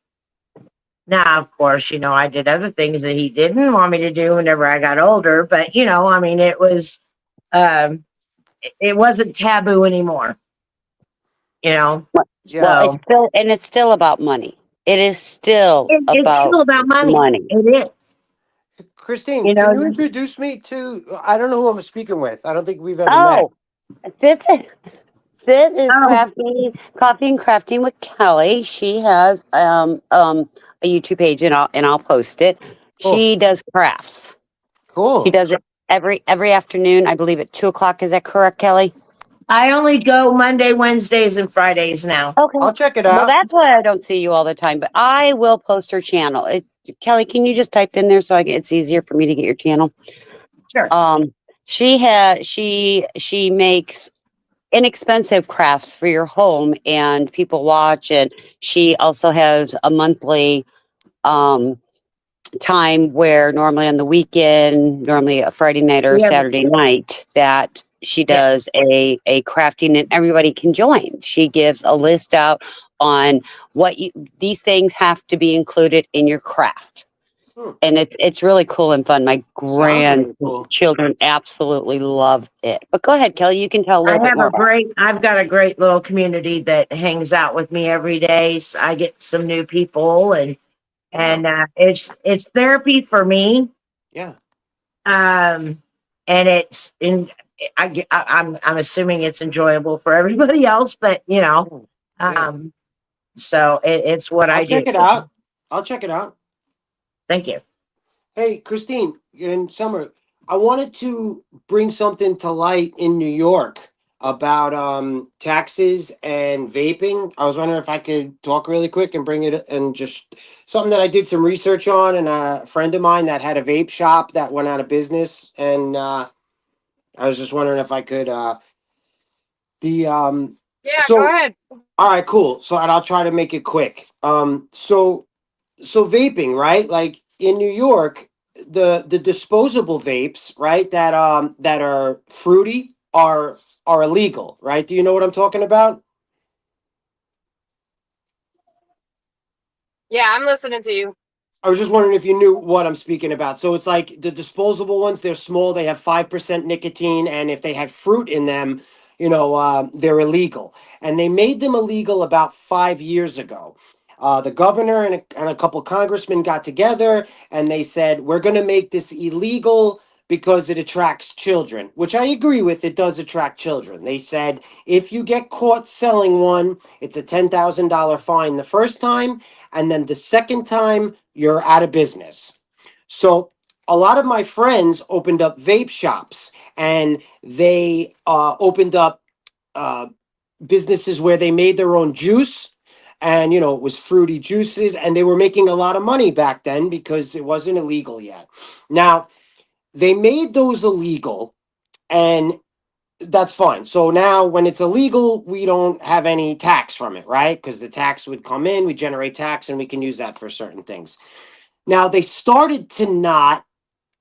Speaker 2: Now, of course, I did other things that he didn't want me to do whenever I got older, but I mean, um, it wasn't taboo anymore,
Speaker 1: Well,
Speaker 2: so
Speaker 1: it's still about money. It is still
Speaker 2: it's
Speaker 1: about
Speaker 2: still about money.
Speaker 1: money.
Speaker 2: It is,
Speaker 4: Christine,
Speaker 2: you
Speaker 4: can
Speaker 2: know,
Speaker 4: you introduce me to? I don't know who I'm speaking with. I don't think we've ever met.
Speaker 1: Oh, this is
Speaker 2: oh,
Speaker 1: coffee and crafting with Kelly. She has a YouTube page, and I'll post it.
Speaker 4: Cool.
Speaker 1: She does crafts. She
Speaker 4: Cool.
Speaker 1: does it every afternoon, I believe at 2 o'clock. Is that correct, Kelly?
Speaker 2: I only go Monday, Wednesdays, and Fridays now.
Speaker 1: Okay.
Speaker 4: I'll check it
Speaker 1: Well,
Speaker 4: out.
Speaker 1: that's why I don't see you all the time, but I will post her channel. Kelly, can you just type in there so it's easier for me to get your channel?
Speaker 2: Sure.
Speaker 1: She makes inexpensive crafts for your home and people watch, and she also has a monthly um time where normally on the weekend, normally a Friday night or a
Speaker 2: We have,
Speaker 1: Saturday night, that she
Speaker 2: yeah,
Speaker 1: does a crafting and everybody can join. She gives a list out on these things have to be included in your craft.
Speaker 4: Hmm.
Speaker 1: And it's really cool and fun. My
Speaker 4: Sounds really cool.
Speaker 1: grandchildren absolutely love it. But go ahead, Kelly, you can tell a little bit more about it.
Speaker 2: I've got a great little community that hangs out with me every day. So I get some new people and it's therapy for me.
Speaker 4: Yeah.
Speaker 2: And I'm assuming it's enjoyable for everybody else, but
Speaker 4: Hmm. Yeah.
Speaker 2: So it's what I
Speaker 4: I'll
Speaker 2: do.
Speaker 4: check it out. I'll check it out.
Speaker 2: Thank you.
Speaker 4: Hey, Christine and Summer, I wanted to bring something to light in New York about taxes and vaping. I was wondering if I could talk really quick and bring it and just something that I did some research on, and a friend of mine that had a vape shop that went out of business, and I was just wondering if I could the
Speaker 3: Yeah, go
Speaker 4: so
Speaker 3: ahead.
Speaker 4: all right, cool. So and I'll try to make it quick. So vaping, right? Like in New York, the disposable vapes, right? That are fruity are illegal, right? Do you know what I'm talking about?
Speaker 3: Yeah, I'm listening to you.
Speaker 4: I was just wondering if you knew what I'm speaking about. So it's like the disposable ones, they're small, they have 5% nicotine, and if they have fruit in them, they're illegal. And they made them illegal about 5 years ago. The governor and a couple congressmen got together and they said, we're going to make this illegal because it attracts children, which I agree with. It does attract children. They said, if you get caught selling one, it's a $10,000 fine the first time, and then the second time you're out of business. So a lot of my friends opened up vape shops, and they opened up uh, businesses where they made their own juice, and it was fruity juices, and they were making a lot of money back then because it wasn't illegal yet. Now they made those illegal, and that's fine. So now when it's illegal, we don't have any tax from it, right? Because the tax would come in, we generate tax, and we can use that for certain things. Now they started to not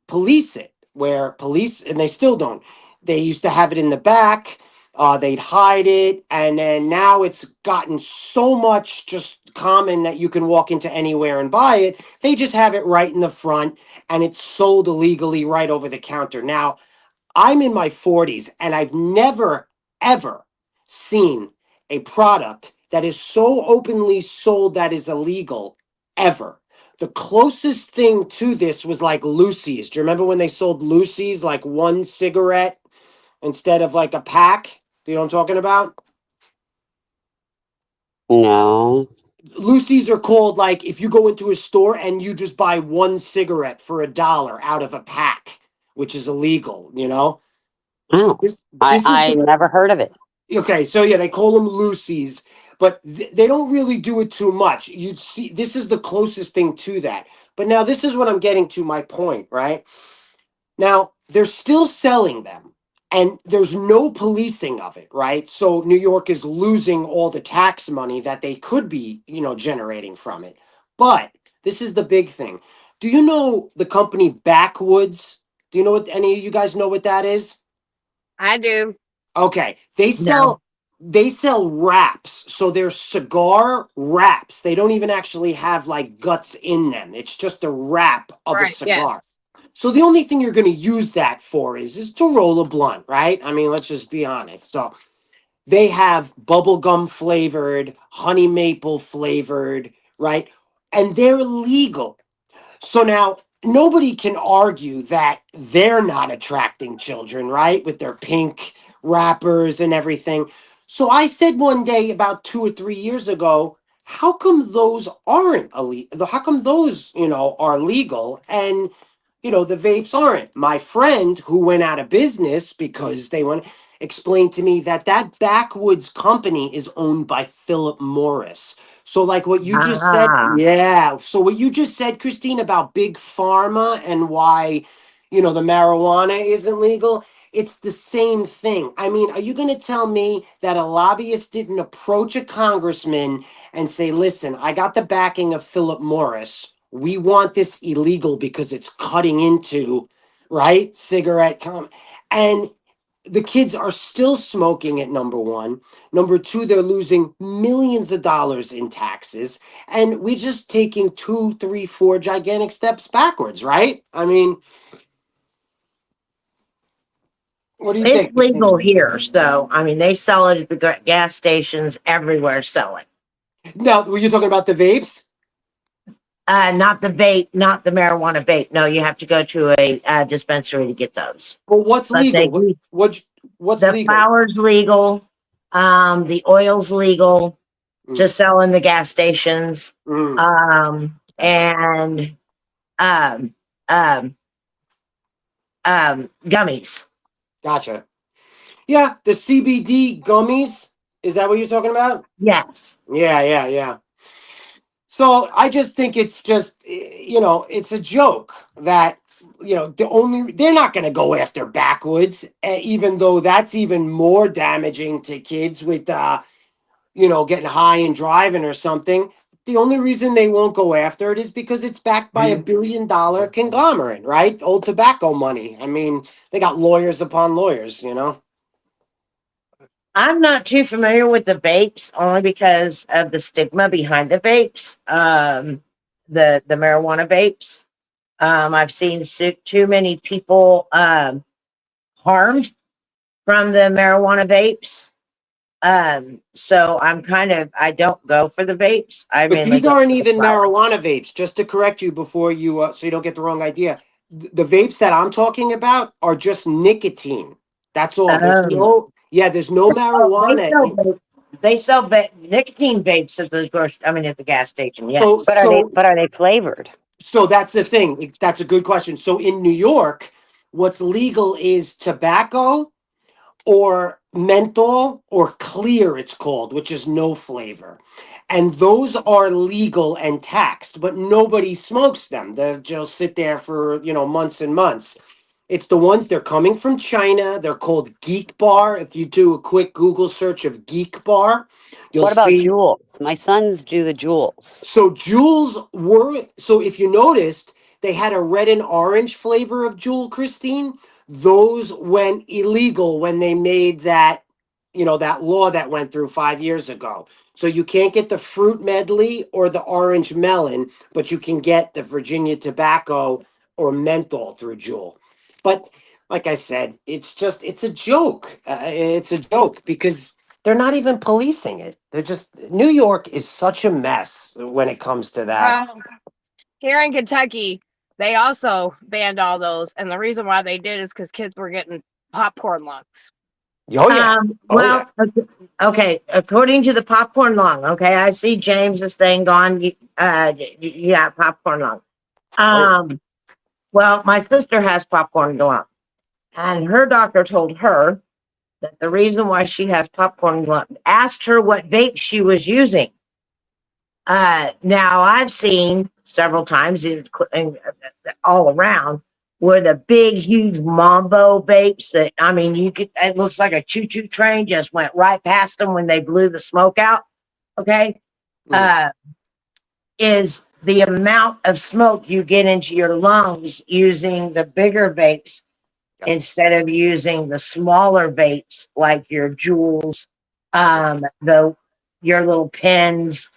Speaker 4: police it, where police, and they still don't. They used to have it in the back, they'd hide it, and then now it's gotten so much just common that you can walk into anywhere and buy it. They just have it right in the front, and it's sold illegally right over the counter. Now, I'm in my 40s and I've never, ever seen a product that is so openly sold that is illegal ever. The closest thing to this was like Lucy's. Do you remember when they sold Lucy's like one cigarette instead of like a pack? Do you know what I'm talking about?
Speaker 1: No.
Speaker 4: Lucy's are called like if you go into a store and you just buy one cigarette for $1 out of a pack, which is illegal.
Speaker 1: Oh,
Speaker 4: This is
Speaker 1: I
Speaker 4: the
Speaker 1: never heard of it.
Speaker 4: Okay, so yeah, they call them Lucy's, but they don't really do it too much. You'd see this is the closest thing to that. But now this is what I'm getting to my point, right? Now, they're still selling them and there's no policing of it, right? So New York is losing all the tax money that they could be, generating from it. But this is the big thing. Do you know the company Backwoods? Do you know what any of you guys know what that is?
Speaker 3: I do.
Speaker 4: Okay, they
Speaker 2: No.
Speaker 4: sell wraps. So they're cigar wraps. They don't even actually have like guts in them. It's just a wrap of a
Speaker 3: Right.
Speaker 4: cigar.
Speaker 3: Yes.
Speaker 4: So the only thing you're going to use that for is to roll a blunt, right? I mean, let's just be honest. So they have bubblegum flavored, honey maple flavored, right? And they're legal. So now nobody can argue that they're not attracting children, right? With their pink wrappers and everything. So I said one day about 2 or 3 years ago, how come those aren't illegal? How come those, are legal and the vapes aren't? My friend who went out of business because they went explained to me that that Backwoods company is owned by Philip Morris. So, like what you just said,
Speaker 2: Ah,
Speaker 4: yeah. So, what you just said, Christine, about big pharma and why, the marijuana isn't legal, it's the same thing. I mean, are you going to tell me that a lobbyist didn't approach a congressman and say, listen, I got the backing of Philip Morris. We want this illegal because it's cutting into, right, and the kids are still smoking at number one. Number two, they're losing millions of dollars in taxes. And we're just taking 2, 3, 4 gigantic steps backwards, right? I mean, what do you
Speaker 2: it's
Speaker 4: think,
Speaker 2: legal
Speaker 4: Christine?
Speaker 2: here. So, I mean, they sell it at the gas stations everywhere, sell it.
Speaker 4: Now, were you talking about the vapes?
Speaker 2: Not the vape, not the marijuana vape. No, you have to go to a dispensary to get those.
Speaker 4: Well, what's
Speaker 2: But they
Speaker 4: legal?
Speaker 2: do.
Speaker 4: What's
Speaker 2: The
Speaker 4: legal?
Speaker 2: flour's legal. The oil's legal. to sell in the gas stations,
Speaker 4: Mm.
Speaker 2: and um, um, gummies.
Speaker 4: Gotcha. Yeah, the CBD gummies. Is that what you're talking about?
Speaker 2: Yes.
Speaker 4: Yeah. So I just think it's just, it's a joke that, they're not going to go after backwoods, even though that's even more damaging to kids with, getting high and driving or something. The only reason they won't go after it is because it's backed by $1 billion conglomerate, right? Old tobacco money. I mean, they got lawyers upon lawyers.
Speaker 2: I'm not too familiar with the vapes only because of the stigma behind the vapes, the marijuana vapes. I've seen too many people harmed from the marijuana vapes. So I don't go for the vapes. I
Speaker 4: But
Speaker 2: mainly
Speaker 4: these
Speaker 2: go
Speaker 4: aren't
Speaker 2: for the
Speaker 4: even
Speaker 2: flower.
Speaker 4: marijuana vapes. Just to correct you before you, so you don't get the wrong idea. The vapes that I'm talking about are just nicotine. That's all. There's no
Speaker 2: Oh, they
Speaker 4: marijuana.
Speaker 2: sell vapes. They sell nicotine vapes at the at the gas station.
Speaker 4: So,
Speaker 2: Yes.
Speaker 1: But are they
Speaker 4: so,
Speaker 1: but are they flavored?
Speaker 4: so that's the thing. That's a good question. So in New York, what's legal is tobacco or menthol or clear, it's called, which is no flavor. And those are legal and taxed, but nobody smokes them. They'll just sit there for, months and months. It's the ones, they're coming from China. They're called Geek Bar. If you do a quick Google search of Geek Bar, you'll
Speaker 1: What about
Speaker 4: see.
Speaker 1: jewels? My sons do the jewels.
Speaker 4: So so if you noticed, they had a red and orange flavor of Jewel, Christine. Those went illegal when they made that law that went through 5 years ago. So you can't get the fruit medley or the orange melon, but you can get the Virginia tobacco or menthol through Jewel. But like I said, it's a joke. It's a joke because they're not even policing it. They're just New York is such a mess when it comes to that.
Speaker 3: Well, here in Kentucky, they also banned all those, and the reason why they did is because kids were getting popcorn lungs.
Speaker 4: Oh yeah. Oh yeah.
Speaker 2: Okay. According to the popcorn lung, okay, I see James's thing gone. Yeah, popcorn lung.
Speaker 4: Oh yeah.
Speaker 2: Um, well, my sister has popcorn lung, and her doctor told her that the reason why she has popcorn lung, asked her what vape she was using. Now I've seen several times all around where the big, huge Mambo vapes that, I mean, it looks like a choo choo train just went right past them when they blew the smoke out. Okay.
Speaker 4: Mm,
Speaker 2: Uh, is the amount of smoke you get into your lungs using the bigger vapes
Speaker 4: yeah,
Speaker 2: instead of using the smaller vapes like your jewels,
Speaker 4: sure.
Speaker 2: the your little pens,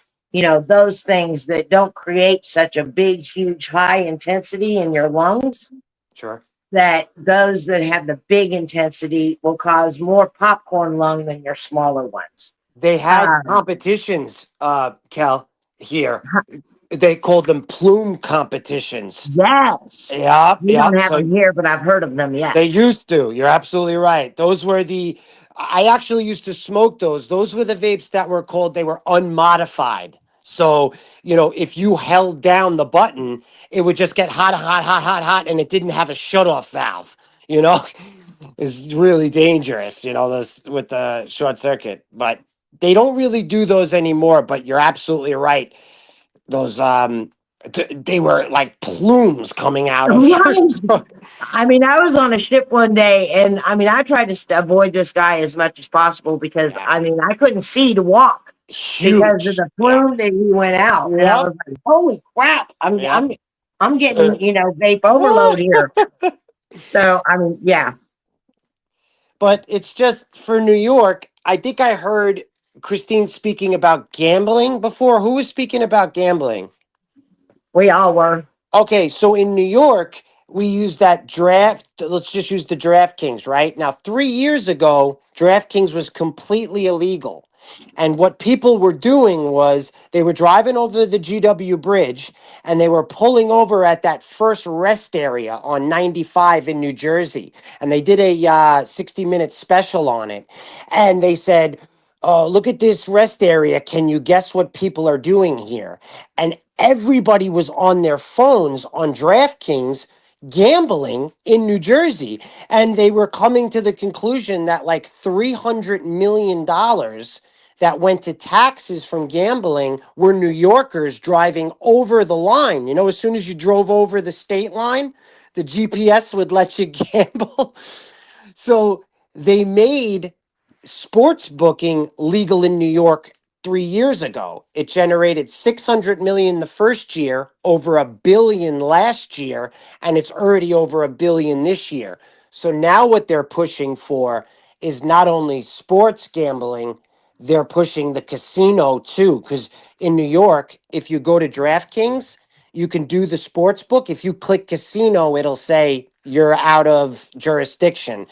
Speaker 2: those things that don't create such a big, huge, high intensity in your lungs.
Speaker 4: Sure.
Speaker 2: That those that have the big intensity will cause more popcorn lung than your smaller ones.
Speaker 4: They had
Speaker 2: Um,
Speaker 4: competitions, Kel, here. They called them plume competitions.
Speaker 2: yes,
Speaker 4: Yep,
Speaker 2: we
Speaker 4: yep.
Speaker 2: don't have
Speaker 4: So
Speaker 2: them here, but I've heard of them.
Speaker 4: they
Speaker 2: Yes.
Speaker 4: used to. You're absolutely right. I actually used to smoke those. Those were the vapes that were called, they were unmodified. So, if you held down the button, it would just get hot, hot, hot, hot, hot, and it didn't have a shut off valve. You know, it's really dangerous, those with the short circuit. But they don't really do those anymore. But you're absolutely right. Those, they were like plumes coming out of your
Speaker 2: Right.
Speaker 4: throat.
Speaker 2: I mean, I was on a ship one day, and I mean, I tried to avoid this guy as much as possible because
Speaker 4: Yeah.
Speaker 2: I mean, I couldn't see to walk because of
Speaker 4: Huge.
Speaker 2: the
Speaker 4: Yeah.
Speaker 2: plume that he went out, and I
Speaker 4: Yep.
Speaker 2: was like, "Holy crap!
Speaker 4: Yep.
Speaker 2: I'm
Speaker 4: Uh,
Speaker 2: getting vape overload here." So I mean, yeah,
Speaker 4: but it's just for New York. I think I heard Christine speaking about gambling before. Who was speaking about gambling?
Speaker 2: we all were.
Speaker 4: Okay, so in New York, we use that draft. Let's just use the DraftKings, right? Now, 3 years ago, DraftKings was completely illegal. And what people were doing was they were driving over the GW Bridge and they were pulling over at that first rest area on 95 in New Jersey. And they did a 60-minute special on it. And they said, oh, look at this rest area. Can you guess what people are doing here? And everybody was on their phones on DraftKings gambling in New Jersey. And they were coming to the conclusion that like $300 million that went to taxes from gambling were New Yorkers driving over the line. You know, as soon as you drove over the state line, the GPS would let you gamble. So they made sports booking legal in New York 3 years ago. It generated 600 million the first year, over a billion last year, and it's already over a billion this year. So now what they're pushing for is not only sports gambling, they're pushing the casino too. Because in New York, if you go to DraftKings, you can do the sports book. If you click casino, it'll say you're out of jurisdiction.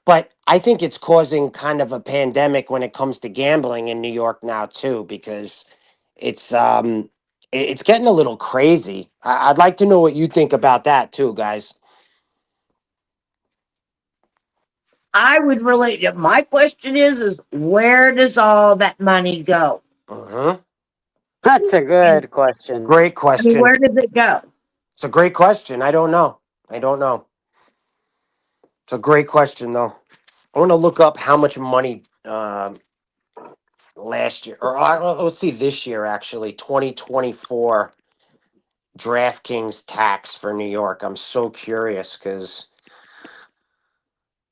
Speaker 4: But I think it's causing kind of a pandemic when it comes to gambling in New York now too, because it's it's getting a little crazy. I'd like to know what you think about that too, guys.
Speaker 2: I would really, my question is where does all that money go?
Speaker 4: Uh-huh.
Speaker 1: That's a good question.
Speaker 4: Great
Speaker 2: I mean,
Speaker 4: question.
Speaker 2: where does it go?
Speaker 4: It's a great question. I don't know. I don't know. It's a great question though. I want to look up how much money last year, or let's see, this year actually, 2024 DraftKings tax for New York. I'm so curious because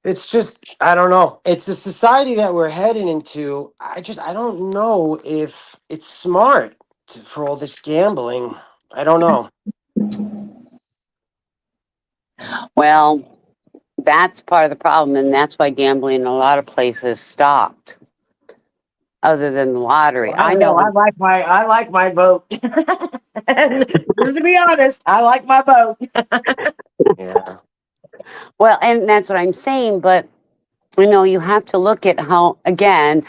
Speaker 4: it's just, I don't know. It's the society that we're heading into. I don't know if it's smart for all this gambling. I don't know.
Speaker 1: Well, that's part of the problem, and that's why gambling in a lot of places stopped, other than the lottery.
Speaker 2: Well, I
Speaker 1: I
Speaker 2: don't
Speaker 1: know
Speaker 2: know. I like my vote. And just to be honest, I like my vote.
Speaker 4: Yeah.
Speaker 1: well, and that's what I'm saying, but you know, you have to look at how, again,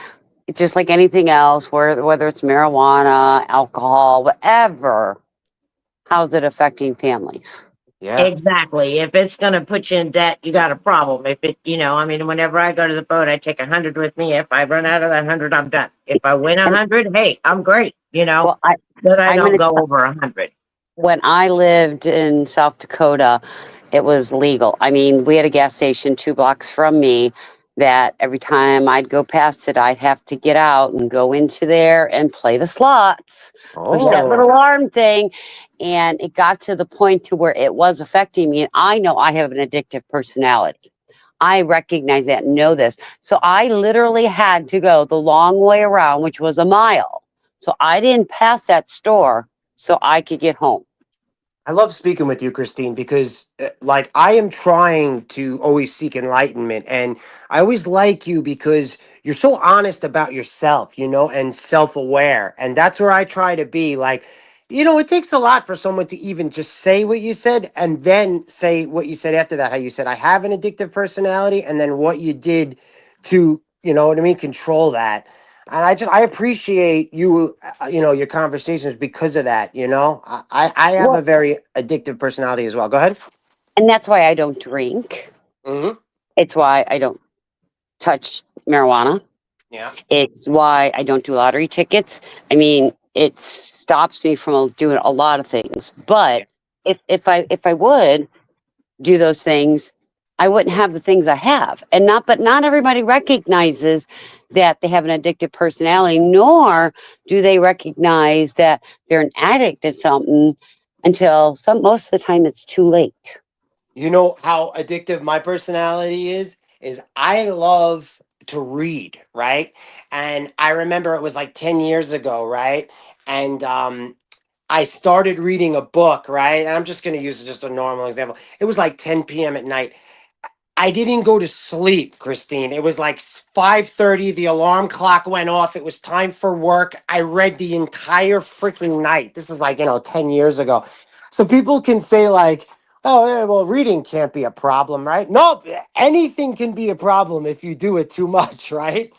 Speaker 1: just like anything else, whether it's marijuana, alcohol, whatever, how's it affecting families?
Speaker 4: Yeah.
Speaker 2: Exactly. If it's going to put you in debt, you got a problem. If it, I mean, whenever I go to the boat, I take 100 with me. If I run out of that 100, I'm done. If I win
Speaker 1: And
Speaker 2: 100, hey, I'm great.
Speaker 1: well,
Speaker 2: But I
Speaker 1: I'm
Speaker 2: don't
Speaker 1: going
Speaker 2: go
Speaker 1: to
Speaker 2: over 100.
Speaker 1: when I lived in South Dakota, it was legal. I mean, we had a gas station 2 blocks from me that every time I'd go past it, I'd have to get out and go into there and play the slots, push that
Speaker 4: Oh,
Speaker 1: little arm thing. And it got to the point to where it was affecting me. And I know I have an addictive personality. I recognize that and know this. So I literally had to go the long way around, which was a mile. So I didn't pass that store so I could get home.
Speaker 4: I love speaking with you, Christine, because like I am trying to always seek enlightenment, and I always like you because you're so honest about yourself, and self-aware, and that's where I try to be. Like, it takes a lot for someone to even just say what you said, and then say what you said after that. How you said I have an addictive personality, and then what you did to, you know what I mean, control that. And I appreciate you, your conversations because of that. I have a
Speaker 1: Well,
Speaker 4: very addictive personality as well. Go ahead.
Speaker 1: and that's why I don't drink.
Speaker 4: Hmm.
Speaker 1: It's why I don't touch marijuana.
Speaker 4: Yeah.
Speaker 1: It's why I don't do lottery tickets. I mean, it stops me from doing a lot of things.
Speaker 4: Yeah.
Speaker 1: But if I would do those things, I wouldn't have the things I have. But not everybody recognizes that they have an addictive personality, nor do they recognize that they're an addict at something until most of the time it's too late.
Speaker 4: You know how addictive my personality is I love to read, right? And I remember it was like 10 years ago, right? And I started reading a book, right? And I'm just going to use just a normal example. It was like 10 p.m. at night. I didn't go to sleep, Christine. It was like 5:30. The alarm clock went off. It was time for work. I read the entire freaking night. This was like, 10 years ago. So people can say like, "Oh, yeah, well, reading can't be a problem, right?" No, anything can be a problem if you do it too much, right?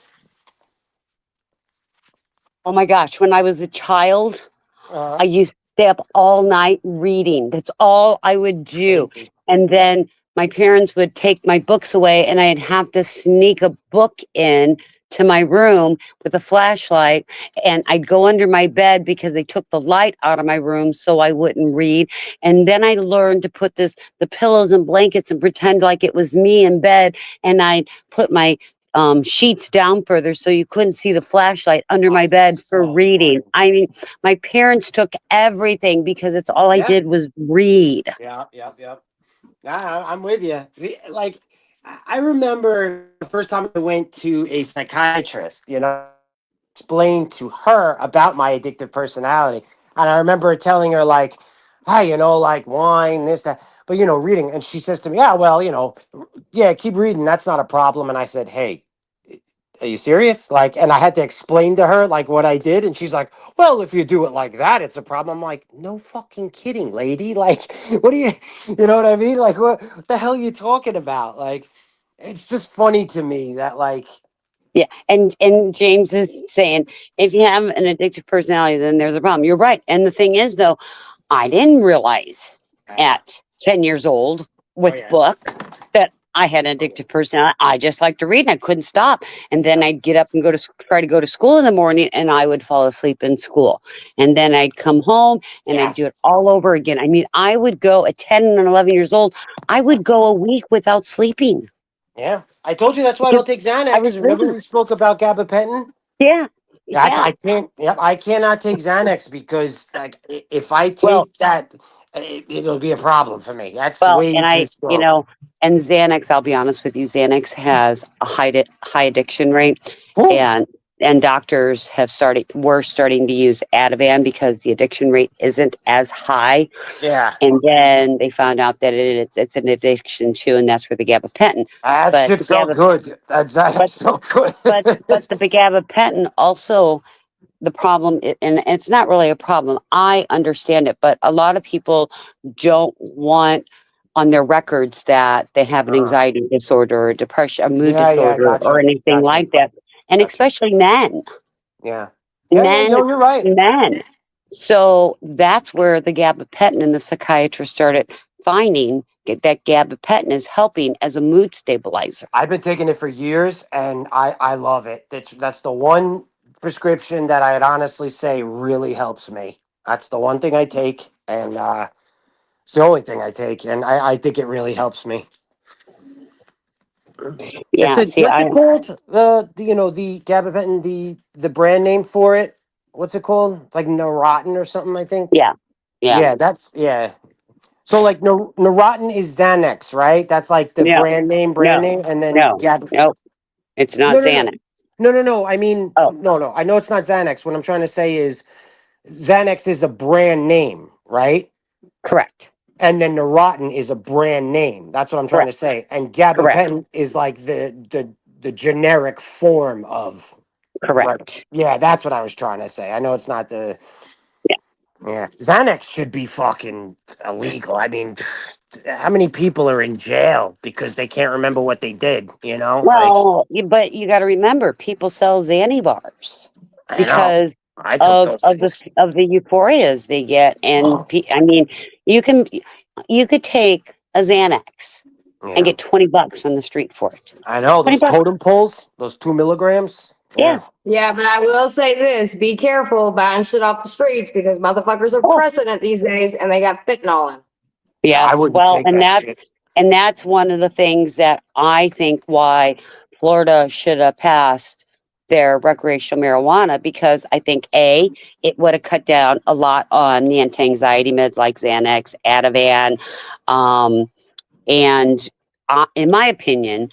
Speaker 1: Oh my gosh, when I was a child,
Speaker 4: Uh,
Speaker 1: I used to stay up all night reading. That's all I would do.
Speaker 4: crazy.
Speaker 1: And then my parents would take my books away, and I'd have to sneak a book in to my room with a flashlight, and I'd go under my bed because they took the light out of my room so I wouldn't read. And then I learned to put the pillows and blankets and pretend like it was me in bed, and I'd put my sheets down further so you couldn't see the flashlight under my bed
Speaker 4: That's
Speaker 1: for
Speaker 4: so
Speaker 1: reading.
Speaker 4: funny.
Speaker 1: I mean, my parents took everything because it's all I
Speaker 4: Yeah.
Speaker 1: did was read.
Speaker 4: Yeah. I'm with you. Like, I remember the first time I went to a psychiatrist, explained to her about my addictive personality. And I remember telling her, like, hey, like wine, this, that, but, reading. And she says to me, yeah, well, yeah, keep reading. That's not a problem. And I said, hey, are you serious? Like, and I had to explain to her like what I did, and she's like, "Well, if you do it like that, it's a problem." I'm like, "No fucking kidding, lady. Like, what do you know what I mean? Like, what the hell are you talking about? Like, it's just funny to me that like,
Speaker 1: Yeah, and James is saying if you have an addictive personality, then there's a problem. You're right. And the thing is, though, I didn't realize
Speaker 4: yeah,
Speaker 1: at 10 years old
Speaker 4: oh
Speaker 1: with
Speaker 4: yeah,
Speaker 1: books that I had an addictive personality. I just like to read and I couldn't stop. And then
Speaker 4: yeah,
Speaker 1: I'd get up and try to go to school in the morning, and I would fall asleep in school. And then I'd come home and I'd do
Speaker 4: yes,
Speaker 1: it all over again. I mean, I would go at 10 and 11 years old, I would go a week without sleeping
Speaker 4: yeah. I told you that's why I
Speaker 1: because
Speaker 4: don't take
Speaker 1: I was
Speaker 4: Xanax. Remember
Speaker 1: reading.
Speaker 4: we spoke about gabapentin?
Speaker 1: Yeah.
Speaker 4: That's
Speaker 1: Yeah.
Speaker 4: I can't. Yep, I cannot take Xanax because like if I
Speaker 1: Well,
Speaker 4: take that, it'll be a problem for me. That's
Speaker 1: Well,
Speaker 4: way
Speaker 1: and
Speaker 4: too
Speaker 1: I,
Speaker 4: strong.
Speaker 1: and Xanax, I'll be honest with you, Xanax has a high addiction rate,
Speaker 4: Whew.
Speaker 1: and doctors were starting to use Ativan because the addiction rate isn't as high.
Speaker 4: Yeah.
Speaker 1: And then they found out that it's an addiction too, and that's where the gabapentin.
Speaker 4: That
Speaker 1: But
Speaker 4: shit
Speaker 1: the
Speaker 4: felt
Speaker 1: gaba,
Speaker 4: good. That
Speaker 1: but
Speaker 4: felt good.
Speaker 1: but the gabapentin also, the problem, and it's not really a problem. I understand it, but a lot of people don't want on their records that they have an
Speaker 4: Uh,
Speaker 1: anxiety disorder or depression, a mood
Speaker 4: yeah,
Speaker 1: disorder, or anything
Speaker 4: gotcha,
Speaker 1: like that. And
Speaker 4: gotcha.
Speaker 1: especially men,
Speaker 4: Yeah,
Speaker 1: men,
Speaker 4: no, you're right.
Speaker 1: men. So that's where the gabapentin and the psychiatrist started finding that gabapentin is helping as a mood stabilizer.
Speaker 4: I've been taking it for years, and I love it. That's the one prescription that I'd honestly say really helps me. That's the one thing I take, and it's the only thing I take, and I think it really helps me. It's
Speaker 1: Yeah,
Speaker 4: a
Speaker 1: see,
Speaker 4: what's it called? The gabapentin, the brand name for it. What's it called? It's like Neurontin or something, I think.
Speaker 1: yeah, yeah,
Speaker 4: Yeah, that's yeah. So like Neurontin is Xanax, right? That's like the
Speaker 1: no,
Speaker 4: brand
Speaker 1: no,
Speaker 4: name, and then
Speaker 1: no, no, it's not
Speaker 4: no, no, no,
Speaker 1: Xanax.
Speaker 4: no. I mean,
Speaker 1: Oh,
Speaker 4: no. I know it's not Xanax. What I'm trying to say is Xanax is a brand name, right?
Speaker 1: correct,
Speaker 4: And then Neurontin is a brand name. That's what I'm trying to
Speaker 1: correct,
Speaker 4: say. And
Speaker 1: correct,
Speaker 4: gabapentin is like the generic form of right.
Speaker 1: correct.
Speaker 4: Yeah, that's what I was trying to say. I know it's not the
Speaker 1: Yeah.
Speaker 4: yeah. Xanax should be fucking illegal. I mean, how many people are in jail because they can't remember what they did? Like
Speaker 1: Well, but you got to remember, people sell Xanny bars
Speaker 4: I know.
Speaker 1: because
Speaker 4: I took those things.
Speaker 1: of the euphorias they get, and I mean, you can you could take a Xanax and
Speaker 4: Yeah.
Speaker 1: get $20 on the street for it.
Speaker 4: I know
Speaker 1: Twenty
Speaker 4: those totem
Speaker 1: bucks.
Speaker 4: poles, those 2 milligrams.
Speaker 1: Yeah.
Speaker 4: Yeah.
Speaker 3: Yeah, but I will say this: be careful buying shit off the streets because motherfuckers are
Speaker 1: Oh,
Speaker 3: pressing it these days, and they got fentanyl in.
Speaker 4: I
Speaker 1: yes.
Speaker 4: wouldn't
Speaker 1: Well,
Speaker 4: take that shit.
Speaker 1: and that's one of the things that I think why Florida should have passed their recreational marijuana, because I think it would have cut down a lot on the anti-anxiety meds like Xanax, Ativan, um, and in my opinion,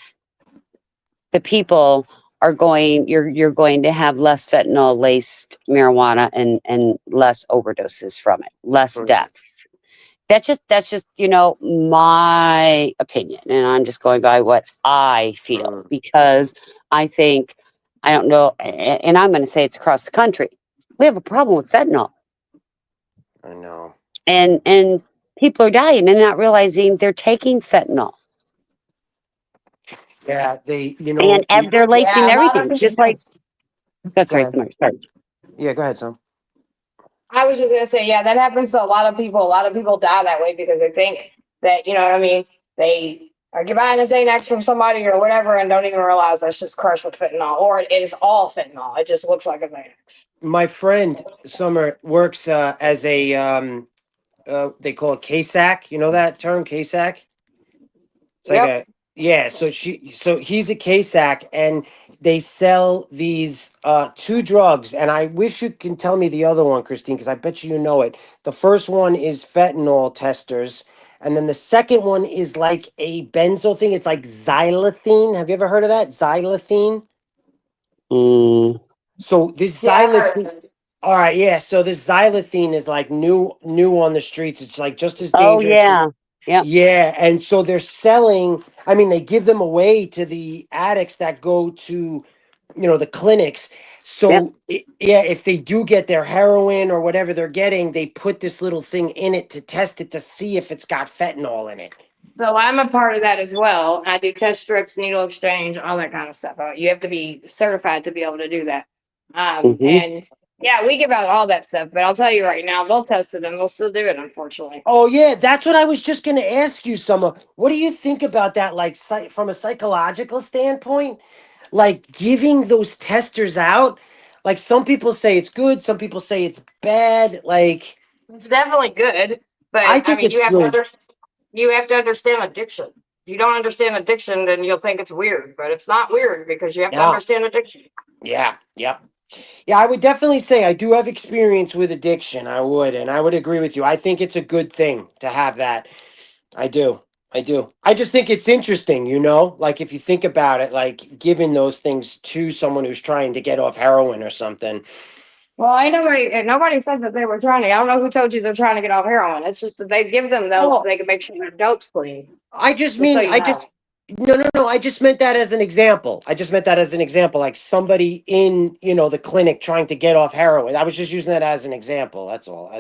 Speaker 1: the people are going. You're going to have less fentanyl laced marijuana and less overdoses from it, less
Speaker 4: Mm,
Speaker 1: deaths. That's just my opinion, and I'm just going by what I feel,
Speaker 4: mm,
Speaker 1: because I think, I don't know, and I'm going to say it's across the country, we have a problem with fentanyl,
Speaker 4: I know.
Speaker 1: and people are dying and not realizing they're taking fentanyl,
Speaker 4: Yeah, they,
Speaker 1: and they're lacing
Speaker 3: Yeah, a lot
Speaker 1: everything,
Speaker 3: of.
Speaker 1: just like that's
Speaker 4: go
Speaker 1: right.
Speaker 4: ahead.
Speaker 1: Sorry.
Speaker 4: Yeah, go ahead, son.
Speaker 3: I was just gonna say, yeah, that happens to a lot of people. A lot of people die that way because they think that, you know what I mean? They Like you're buying a Xanax from somebody or whatever and don't even realize that's just crushed with fentanyl, or it is all fentanyl. It just looks like a Xanax.
Speaker 4: My friend Summer works as a they call it KSAC. You know that term, KSAC? It's like
Speaker 3: Yep.
Speaker 4: a yeah. So he's a KSAC, and they sell these two drugs. And I wish you can tell me the other one, Christine, because I bet you know it. The first one is fentanyl testers, and then the second one is like a benzo thing. It's like xylazine. Have you ever heard of that? Xylazine.
Speaker 1: Mm.
Speaker 4: So this
Speaker 3: Yeah, I've heard of
Speaker 4: xylazine.
Speaker 3: it.
Speaker 4: All right, yeah. So this xylazine is like new on the streets. It's like just as
Speaker 1: Oh
Speaker 4: dangerous as
Speaker 1: yeah. Yep.
Speaker 4: yeah, and so they're selling. I mean, they give them away to the addicts that go to, the clinics.
Speaker 1: Yep.
Speaker 4: So yeah, if they do get their heroin or whatever they're getting, they put this little thing in it to test it to see if it's got fentanyl in it.
Speaker 3: So I'm a part of that as well. I do test strips, needle exchange, all that kind of stuff. You have to be certified to be able to do that.
Speaker 1: Hmm.
Speaker 3: And yeah, we give out all that stuff, but I'll tell you right now, they'll test it and they'll still do it, unfortunately.
Speaker 4: Oh yeah, that's what I was just going to ask you, Summer. What do you think about that? Like, from a psychological standpoint, like giving those testers out. Like some people say it's good, some people say it's bad. Like
Speaker 3: It's definitely good, but
Speaker 4: I
Speaker 3: I
Speaker 4: think
Speaker 3: mean,
Speaker 4: it's good.
Speaker 3: you have to understand addiction. If you don't understand addiction, then you'll think it's weird, but it's not weird because you have to
Speaker 4: No,
Speaker 3: understand addiction.
Speaker 4: yeah, yeah, yeah. I would definitely say I do have experience with addiction. I would, and I would agree with you. I think it's a good thing to have that. I do. I do. I just think it's interesting, like if you think about it, like giving those things to someone who's trying to get off heroin or something.
Speaker 3: Well, ain't nobody said that they were trying to. I don't know who told you they're trying to get off heroin. It's just that they give them those so
Speaker 4: Well,
Speaker 3: they can make sure their dope's clean.
Speaker 4: I just
Speaker 3: Just so
Speaker 4: mean,
Speaker 3: you know.
Speaker 4: no, no, no. I just meant that as an example. I just meant that as an example, like somebody in, the clinic trying to get off heroin. I was just using that as an example. That's all.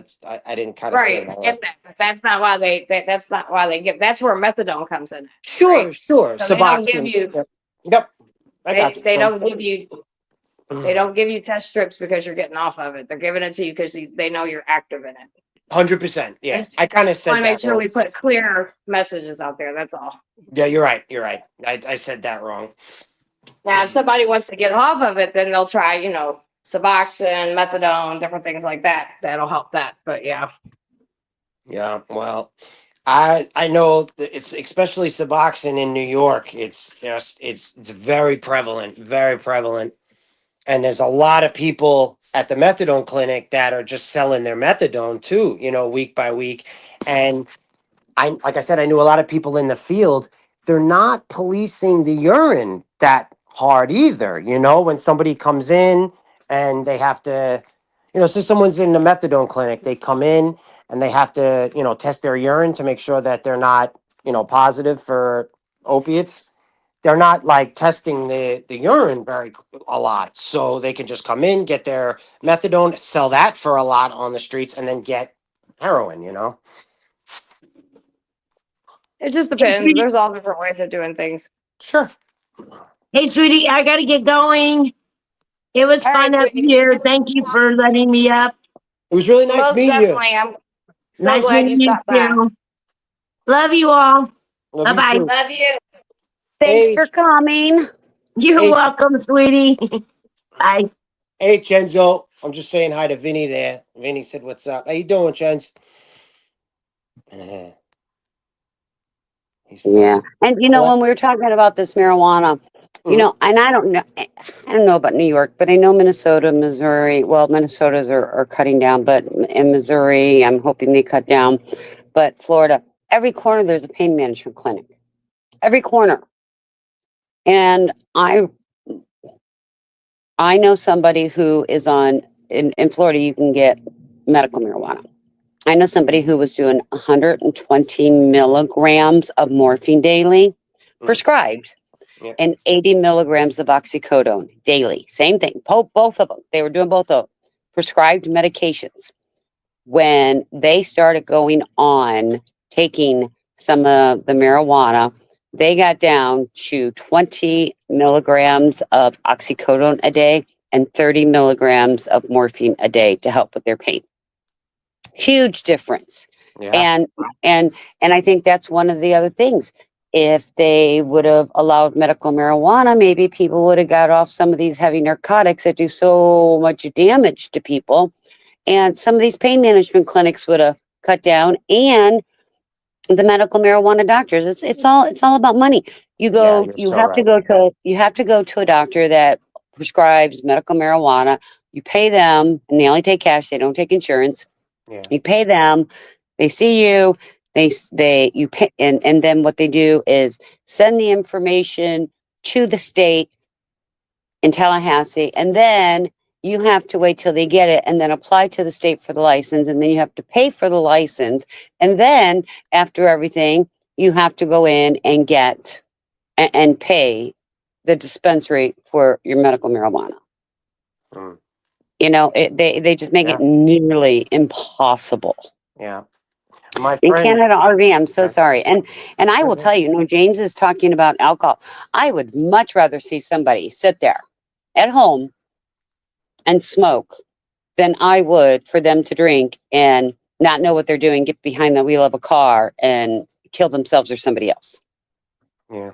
Speaker 4: I didn't kind of say
Speaker 3: Right,
Speaker 4: it
Speaker 3: I
Speaker 4: all.
Speaker 3: get that, but that's not why they give. That's where methadone comes in,
Speaker 4: Sure,
Speaker 3: right?
Speaker 4: sure.
Speaker 3: So they don't give
Speaker 4: Suboxone.
Speaker 3: you
Speaker 4: Yep. Yep. I got
Speaker 3: they
Speaker 4: you.
Speaker 3: don't give you they don't give you test strips because you're getting off of it. They're giving it to you because they know you're active in it.
Speaker 4: 100%.
Speaker 3: They
Speaker 4: Yeah.
Speaker 3: just
Speaker 4: I kind of
Speaker 3: want
Speaker 4: said
Speaker 3: to make
Speaker 4: that
Speaker 3: sure
Speaker 4: wrong.
Speaker 3: we put clear messages out there. That's all.
Speaker 4: Yeah, you're right. You're right. I said that wrong.
Speaker 3: Now, if somebody wants to get off of it, then they'll try, Suboxone, methadone, different things like that. That'll help that. But yeah.
Speaker 4: Yeah. Well, I know that it's especially Suboxone in New York. It's just it's very prevalent, very prevalent. And there's a lot of people at the methadone clinic that are just selling their methadone too, week by week. And like I said, I knew a lot of people in the field. They're not policing the urine that hard either. When somebody comes in and they have to, so someone's in the methadone clinic, they come in and they have to, test their urine to make sure that they're not, positive for opiates. They're not like testing the urine a lot, so they can just come in, get their methadone, sell that for a lot on the streets, and then get heroin.
Speaker 3: It just
Speaker 2: Hey,
Speaker 3: depends.
Speaker 2: sweetie,
Speaker 3: There's all different ways of doing things.
Speaker 4: Sure.
Speaker 2: hey, sweetie, I gotta get going. It was
Speaker 3: All
Speaker 2: fun
Speaker 3: right,
Speaker 2: up
Speaker 3: sweetie.
Speaker 2: here. Thank you for letting me up.
Speaker 4: It was really nice
Speaker 3: Most
Speaker 4: meeting you.
Speaker 3: definitely. I'm so
Speaker 2: Nice
Speaker 3: glad you
Speaker 2: meeting you
Speaker 3: stopped by.
Speaker 2: too. Love you all.
Speaker 4: Love
Speaker 2: Bye
Speaker 4: you
Speaker 2: bye.
Speaker 4: too.
Speaker 3: Love you.
Speaker 1: Thanks
Speaker 4: Hey,
Speaker 1: for coming.
Speaker 2: You're
Speaker 4: hey,
Speaker 2: welcome, sweetie. Bye.
Speaker 4: hey, Chenzo. I'm just saying hi to Vinny there. Vinny said, "What's up? How you doing, Chenz?" He's
Speaker 1: Yeah.
Speaker 4: funny.
Speaker 1: And
Speaker 4: Well,
Speaker 1: when we were talking about this marijuana,
Speaker 4: mhm.
Speaker 1: and I don't know about New York, but I know Minnesota, Missouri, well, Minnesota's are cutting down, but in Missouri, I'm hoping they cut down. But Florida, every corner there's a pain management clinic. Every corner. And I know somebody who is in Florida, you can get medical marijuana. I know somebody who was doing 120 milligrams of morphine daily,
Speaker 4: Mm,
Speaker 1: prescribed,
Speaker 4: yeah.
Speaker 1: and 80 milligrams of oxycodone daily. Same thing. Both of them. They were doing both of them. Prescribed medications. When they started going on taking some of the marijuana, they got down to 20 milligrams of oxycodone a day and 30 milligrams of morphine a day to help with their pain. Huge difference.
Speaker 4: Yeah.
Speaker 1: And and I think that's one of the other things. if they would have allowed medical marijuana, maybe people would have got off some of these heavy narcotics that do so much damage to people. And some of these pain management clinics would have cut down, and the medical marijuana doctors. It's all about money.
Speaker 4: Yeah, you're so right.
Speaker 1: You have to go to a doctor that prescribes medical marijuana. You pay them, and they only take cash. They don't take insurance.
Speaker 4: Yeah.
Speaker 1: You pay them. They see you. You pay, and then what they do is send the information to the state in Tallahassee, and then you have to wait till they get it and then apply to the state for the license, and then you have to pay for the license, and then after everything, you have to go in and get and pay the dispensary for your medical marijuana.
Speaker 4: Mm.
Speaker 1: They just make
Speaker 4: Yeah.
Speaker 1: it nearly impossible.
Speaker 4: Yeah. My
Speaker 1: In
Speaker 4: friend.
Speaker 1: Canada, RV, I'm so
Speaker 4: Okay.
Speaker 1: sorry. And I will
Speaker 4: Okay.
Speaker 1: tell you, James is talking about alcohol. I would much rather see somebody sit there at home and smoke than I would for them to drink and not know what they're doing, get behind the wheel of a car and kill themselves or somebody else.
Speaker 4: Yeah.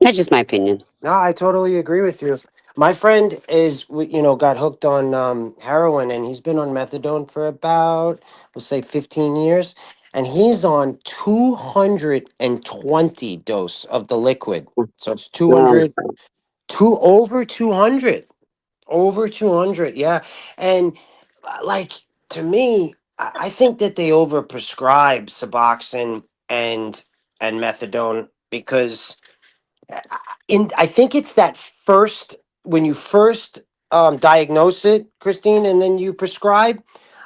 Speaker 1: That's just my opinion.
Speaker 4: No, I totally agree with you. My friend got hooked on heroin, and he's been on methadone for about, we'll say, 15 years. And he's on 220 dose of the liquid. So it's
Speaker 1: Um,
Speaker 4: 200, over 200. Over 200, yeah. And like, to me, I think that they overprescribe Suboxone and methadone because I think it's that first, when you first diagnose it, Christine, and then you prescribe.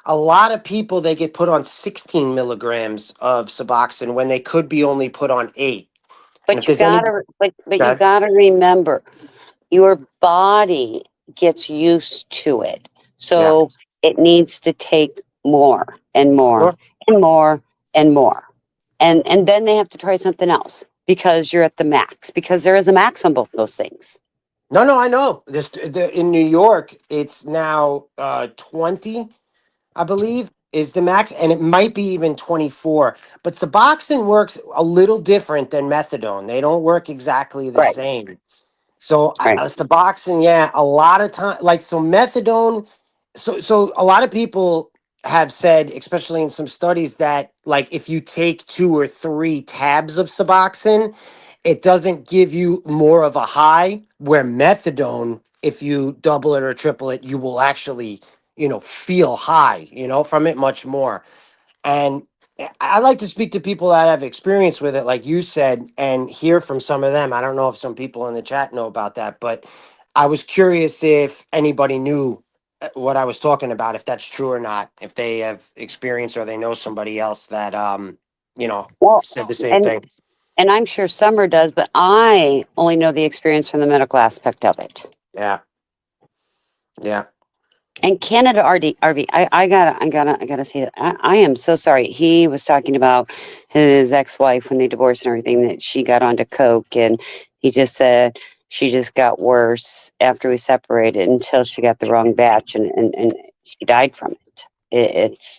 Speaker 4: A lot of people, they get put on 16 milligrams of Suboxone when they could be only put on 8. And if
Speaker 1: but you
Speaker 4: there's any,
Speaker 1: but you
Speaker 4: that,
Speaker 1: gotta remember, your body gets used to it,
Speaker 4: yeah,
Speaker 1: so it needs to take more and more
Speaker 4: sure.
Speaker 1: and more and more, and then they have to try something else because you're at the max. Because there is a max on both those things.
Speaker 4: No, I know. In New York, it's now 20, I believe, is the max, and it might be even 24. But Suboxone works a little different than methadone. They don't work exactly the
Speaker 1: Right.
Speaker 4: same. So
Speaker 1: Right.
Speaker 4: Suboxone, yeah, a lot of time, like, so methadone. So a lot of people have said, especially in some studies, that like if you take 2 or 3 tabs of Suboxone, it doesn't give you more of a high. Where methadone, if you double it or triple it, you will actually, feel high, from it much more. And I like to speak to people that have experience with it, like you said, and hear from some of them. I don't know if some people in the chat know about that, but I was curious if anybody knew what I was talking about, if that's true or not, if they have experience or they know somebody else that,
Speaker 1: Well,
Speaker 4: said the same
Speaker 1: and
Speaker 4: thing.
Speaker 1: and I'm sure Summer does, but I only know the experience from the medical aspect of it.
Speaker 4: Yeah. Yeah.
Speaker 1: And Canada RV, I gotta say that I am so sorry. He was talking about his ex-wife when they divorced and everything, that she got onto coke, and he just said she just got worse after we separated until she got the wrong batch, and she died from it.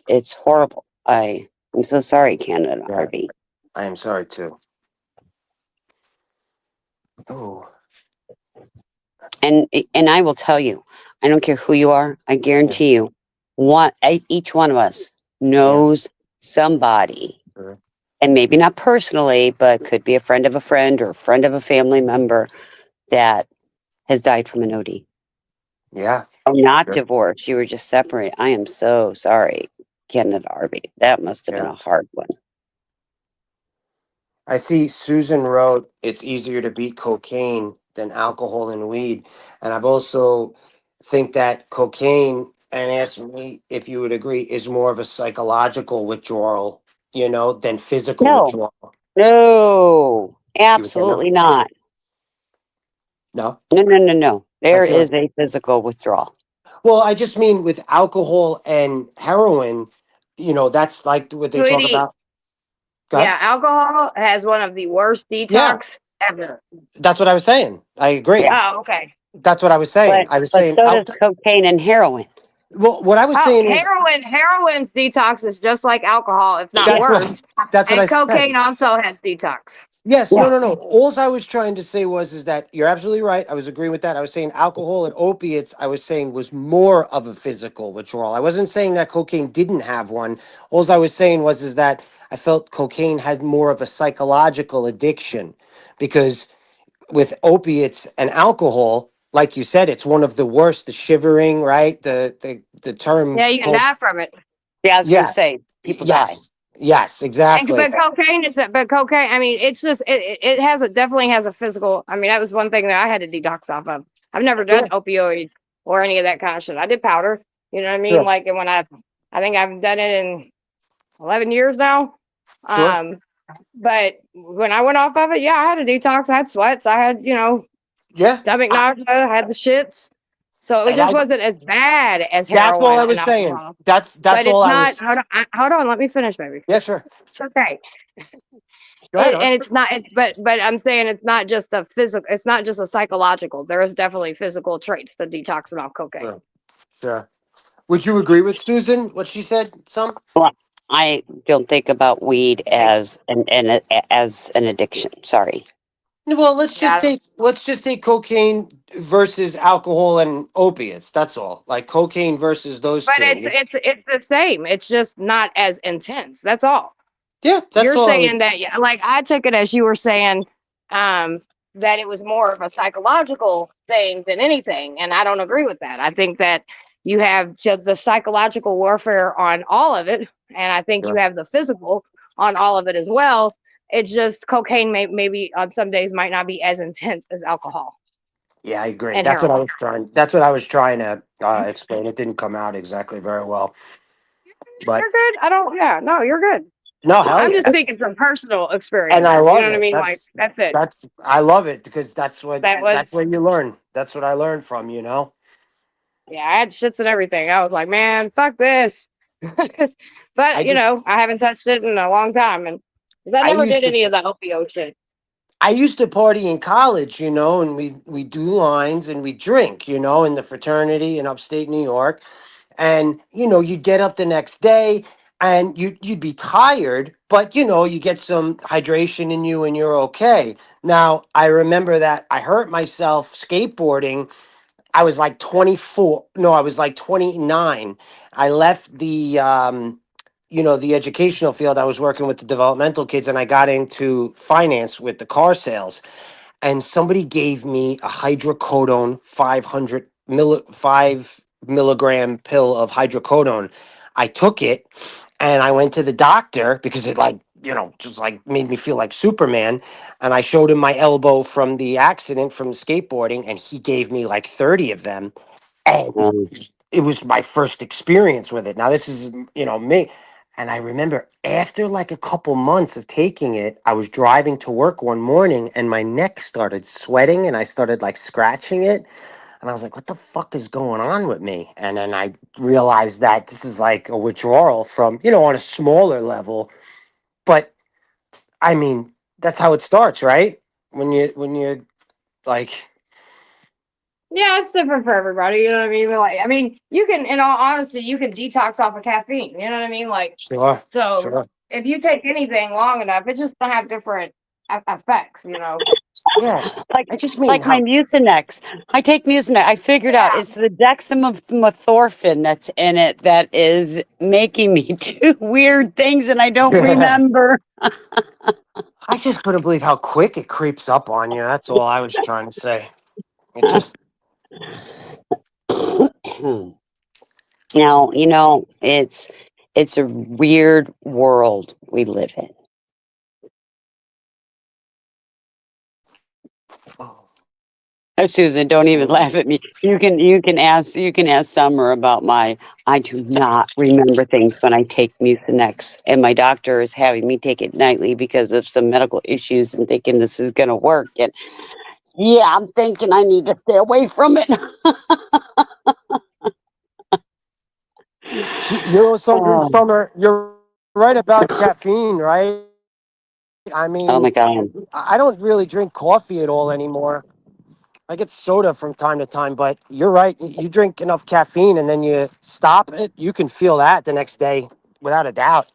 Speaker 1: It's horrible. I'm so sorry, Canada
Speaker 4: Yeah.
Speaker 1: RV.
Speaker 4: I am sorry too. Oh,
Speaker 1: And I will tell you, I don't care who you are. I
Speaker 4: yeah.
Speaker 1: guarantee you, each one of us
Speaker 4: Yeah.
Speaker 1: knows somebody,
Speaker 4: Sure.
Speaker 1: and maybe not personally, but could be a friend of a friend or a friend of a family member that has died from an OD.
Speaker 4: Yeah.
Speaker 1: Oh, not
Speaker 4: Sure.
Speaker 1: divorced. You were just separated. I am so sorry, Kenneth Arby. That must have been
Speaker 4: Yeah.
Speaker 1: a hard one.
Speaker 4: I see Susan wrote it's easier to beat cocaine than alcohol and weed. And I've also think that cocaine, and ask me if you would agree, is more of a psychological withdrawal, than physical
Speaker 1: No,
Speaker 4: withdrawal.
Speaker 1: no,
Speaker 4: You would say no?
Speaker 1: absolutely not.
Speaker 4: No?
Speaker 1: No, no, no, no.
Speaker 4: I
Speaker 1: There
Speaker 4: feel like,
Speaker 1: is a physical withdrawal.
Speaker 4: well, I just mean with alcohol and heroin, that's like what they talk
Speaker 3: Sweetie,
Speaker 4: about. Go ahead.
Speaker 3: yeah, alcohol has one of the worst
Speaker 4: Yeah,
Speaker 3: detox ever.
Speaker 4: that's what I was saying. I
Speaker 1: Yeah,
Speaker 4: agree.
Speaker 3: Oh, okay.
Speaker 4: That's what I was saying. I was
Speaker 1: but
Speaker 4: saying
Speaker 1: so does cocaine and heroin.
Speaker 4: well, what I was
Speaker 3: Oh,
Speaker 4: saying is
Speaker 3: heroin's detox is just like alcohol, if not
Speaker 1: Yeah,
Speaker 4: that's what
Speaker 3: worse.
Speaker 4: that's what I
Speaker 3: And
Speaker 4: said.
Speaker 3: cocaine also has detox.
Speaker 4: Yes,
Speaker 1: Yeah.
Speaker 4: no. All I was trying to say was is that you're absolutely right. I was agreeing with that. I was saying alcohol and opiates, I was saying was more of a physical withdrawal. I wasn't saying that cocaine didn't have one. All I was saying was is that I felt cocaine had more of a psychological addiction because with opiates and alcohol, like you said, it's one of the worst, the shivering, right? The term
Speaker 3: Yeah, you can die from it.
Speaker 1: Yeah, I was gonna
Speaker 4: yes.
Speaker 1: say people die.
Speaker 4: Yes,
Speaker 3: And
Speaker 4: exactly.
Speaker 3: but cocaine, but cocaine. I mean, it's just it has a definitely has a physical. I mean, that was one thing that I had to detox off of. I've never done
Speaker 4: Sure,
Speaker 3: opioids or any of that kind of shit. I did powder. You know what I mean?
Speaker 4: sure,
Speaker 3: Like, and when I think I've done it in 11 years now.
Speaker 4: sure.
Speaker 3: Um, but when I went off of it, yeah, I had a detox. I had sweats. I had,
Speaker 4: Yeah.
Speaker 3: stomach nausea. I had the shits. So it
Speaker 4: And
Speaker 3: just
Speaker 4: I
Speaker 3: wasn't as bad as
Speaker 4: That's all
Speaker 3: heroin
Speaker 4: I
Speaker 3: and
Speaker 4: was saying.
Speaker 3: alcohol.
Speaker 4: That's
Speaker 3: But
Speaker 4: all
Speaker 3: it's
Speaker 4: I
Speaker 3: not.
Speaker 4: was.
Speaker 3: Hold on. Let me finish, baby.
Speaker 4: Yeah, sure.
Speaker 3: It's okay.
Speaker 4: Go ahead, on.
Speaker 3: And it's not. But I'm saying it's not just a physical. It's not just a psychological. There is definitely physical traits to detoxing off cocaine.
Speaker 4: Sure, sure. Would you agree with Susan? What she said? Some.
Speaker 1: Well, I don't think about weed as an addiction. Sorry.
Speaker 4: Well,
Speaker 3: Yeah.
Speaker 4: let's just take cocaine versus alcohol and opiates. That's all. Like cocaine versus those
Speaker 3: But
Speaker 4: two.
Speaker 3: it's the same. It's just not as intense. That's all.
Speaker 4: Yeah, that's
Speaker 3: You're
Speaker 4: all I would.
Speaker 3: saying that, yeah, like I took it as you were saying, um, that it was more of a psychological thing than anything, and I don't agree with that. I think that you have just the psychological warfare on all of it, and I think you
Speaker 4: Yeah,
Speaker 3: have the physical on all of it as well. It's just cocaine maybe on some days might not be as intense as alcohol
Speaker 4: yeah, I agree.
Speaker 3: and
Speaker 4: That's what I
Speaker 3: heroin.
Speaker 4: was trying. That's what I was trying to explain. It didn't come out exactly very well, but
Speaker 3: You're good. I don't. Yeah, no, you're good.
Speaker 4: no, hell
Speaker 3: I'm just
Speaker 4: yeah.
Speaker 3: speaking from personal
Speaker 4: And I
Speaker 3: experiences. You know
Speaker 4: love
Speaker 3: what I
Speaker 4: it.
Speaker 3: mean? Like that's it.
Speaker 4: I love it because
Speaker 3: That
Speaker 4: that's
Speaker 3: was
Speaker 4: what you learn. That's what I learned from, you know.
Speaker 3: Yeah, I had shits and everything. I was like, man, fuck this.
Speaker 4: I
Speaker 3: But
Speaker 4: just
Speaker 3: I haven't touched it in a long time, and because I
Speaker 4: I
Speaker 3: never
Speaker 4: used
Speaker 3: did
Speaker 4: to
Speaker 3: any of the opioid shit.
Speaker 4: I used to party in college, you know, and we do lines and we drink, you know, in the fraternity in upstate New York. And you know, you'd get up the next day and you'd be tired, but you know, you get some hydration in you and you're okay. Now, I remember that I hurt myself skateboarding. I was like 24. No, I was like 29. I left the you know, the educational field. I was working with the developmental kids and I got into finance with the car sales. And somebody gave me a hydrocodone 5 milligram pill of hydrocodone. I took it and I went to the doctor because it like, you know, just like made me feel like Superman. And I showed him my elbow from the accident from skateboarding and he gave me like 30 of them. And
Speaker 1: Um,
Speaker 4: it was my first experience with it. Now this is, you know, me. And I remember after like a couple months of taking it, I was driving to work one morning and my neck started sweating and I started like scratching it. And I was like, what the fuck is going on with me? And then I realized that this is like a withdrawal from, you know, on a smaller level. But I mean, that's how it starts, right? When you're like,
Speaker 3: Yeah, it's different for everybody. You know what I mean? But like, I mean, you can, in all honesty, you can detox off of caffeine. You know what I mean? Like,
Speaker 4: sure,
Speaker 3: so
Speaker 4: sure.
Speaker 3: if you take anything long enough, it's just gonna have different effects.
Speaker 4: Yeah.
Speaker 1: like
Speaker 4: I just mean
Speaker 1: like my
Speaker 4: how
Speaker 1: Mucinex. I take Mucinex. I figured out
Speaker 3: Yeah.
Speaker 1: it's the dexamethorphan that's in it that is making me do weird things, and I don't remember.
Speaker 4: I just couldn't believe how quick it creeps up on you. That's all I was trying to say. It just
Speaker 1: Now, it's a weird world we live in.
Speaker 4: oh,
Speaker 1: Oh, Susan, don't even
Speaker 4: absolutely.
Speaker 1: laugh at me. You can ask Summer about my. I do not remember things when I take Mucinex, and my doctor is having me take it nightly because of some medical issues, and thinking this is going to work. And yeah, I'm thinking I need to stay away from it.
Speaker 4: You know something,
Speaker 1: Oh,
Speaker 4: Summer? You're right about caffeine, right? I
Speaker 1: oh
Speaker 4: mean,
Speaker 1: my God.
Speaker 4: I don't really drink coffee at all anymore. I get soda from time to time, but you're right. You drink enough caffeine and then you stop it, you can feel that the next day without a doubt.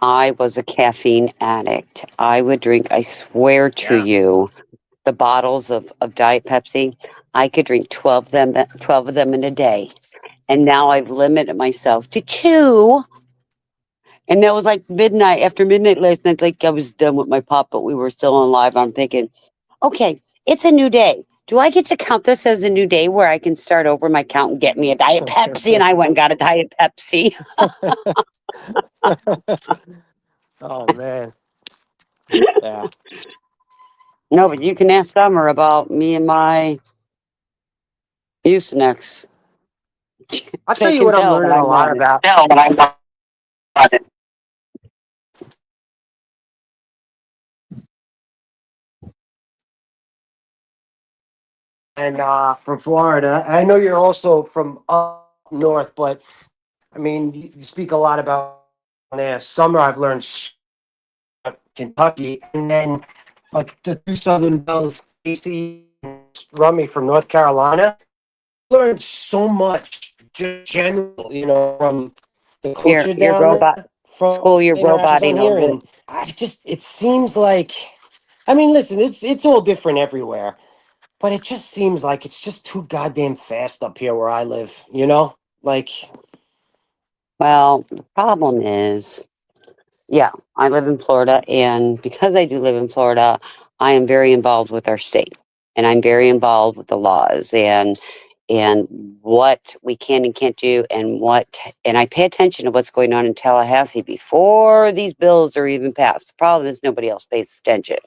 Speaker 1: I was a caffeine addict. I would drink, I swear to
Speaker 2: Yeah.
Speaker 1: you, the bottles of Diet Pepsi. I could drink 12 of them in a day. And now I've limited myself to two. And that was like midnight, after midnight last night, like I was done with my pop, but we were still on live. I'm thinking, okay, it's a new day. Do I get to count this as a new day where I can start over my count and get me a Diet Pepsi? And I went and got a Diet Pepsi.
Speaker 4: Oh man. Yeah.
Speaker 1: No, but you can ask Summer about me and my Mucinex.
Speaker 4: I'll tell
Speaker 1: They
Speaker 4: you
Speaker 1: can
Speaker 4: what I'm
Speaker 1: tell that
Speaker 4: learning
Speaker 1: I
Speaker 4: a lot
Speaker 1: want it.
Speaker 4: about. And from Florida. And I know you're also from up north, but I mean, you speak a lot about there. Summer, I've learned about Kentucky, and then like the two Southern Bells, Casey and Rummy from North Carolina. Learned so much, just general, from the culture
Speaker 1: Your
Speaker 4: down
Speaker 1: robot
Speaker 4: there, from
Speaker 1: school, your
Speaker 4: the interactions
Speaker 1: roboting
Speaker 4: on
Speaker 1: knows
Speaker 4: here,
Speaker 1: it.
Speaker 4: and it seems like, I mean, listen, it's all different everywhere. But it just seems like it's just too goddamn fast up here where I live, Like,
Speaker 1: Well, the problem is, yeah, I live in Florida, and because I do live in Florida, I am very involved with our state, and I'm very involved with the laws and what we can and can't do, and I pay attention to what's going on in Tallahassee before these bills are even passed. The problem is nobody else pays attention.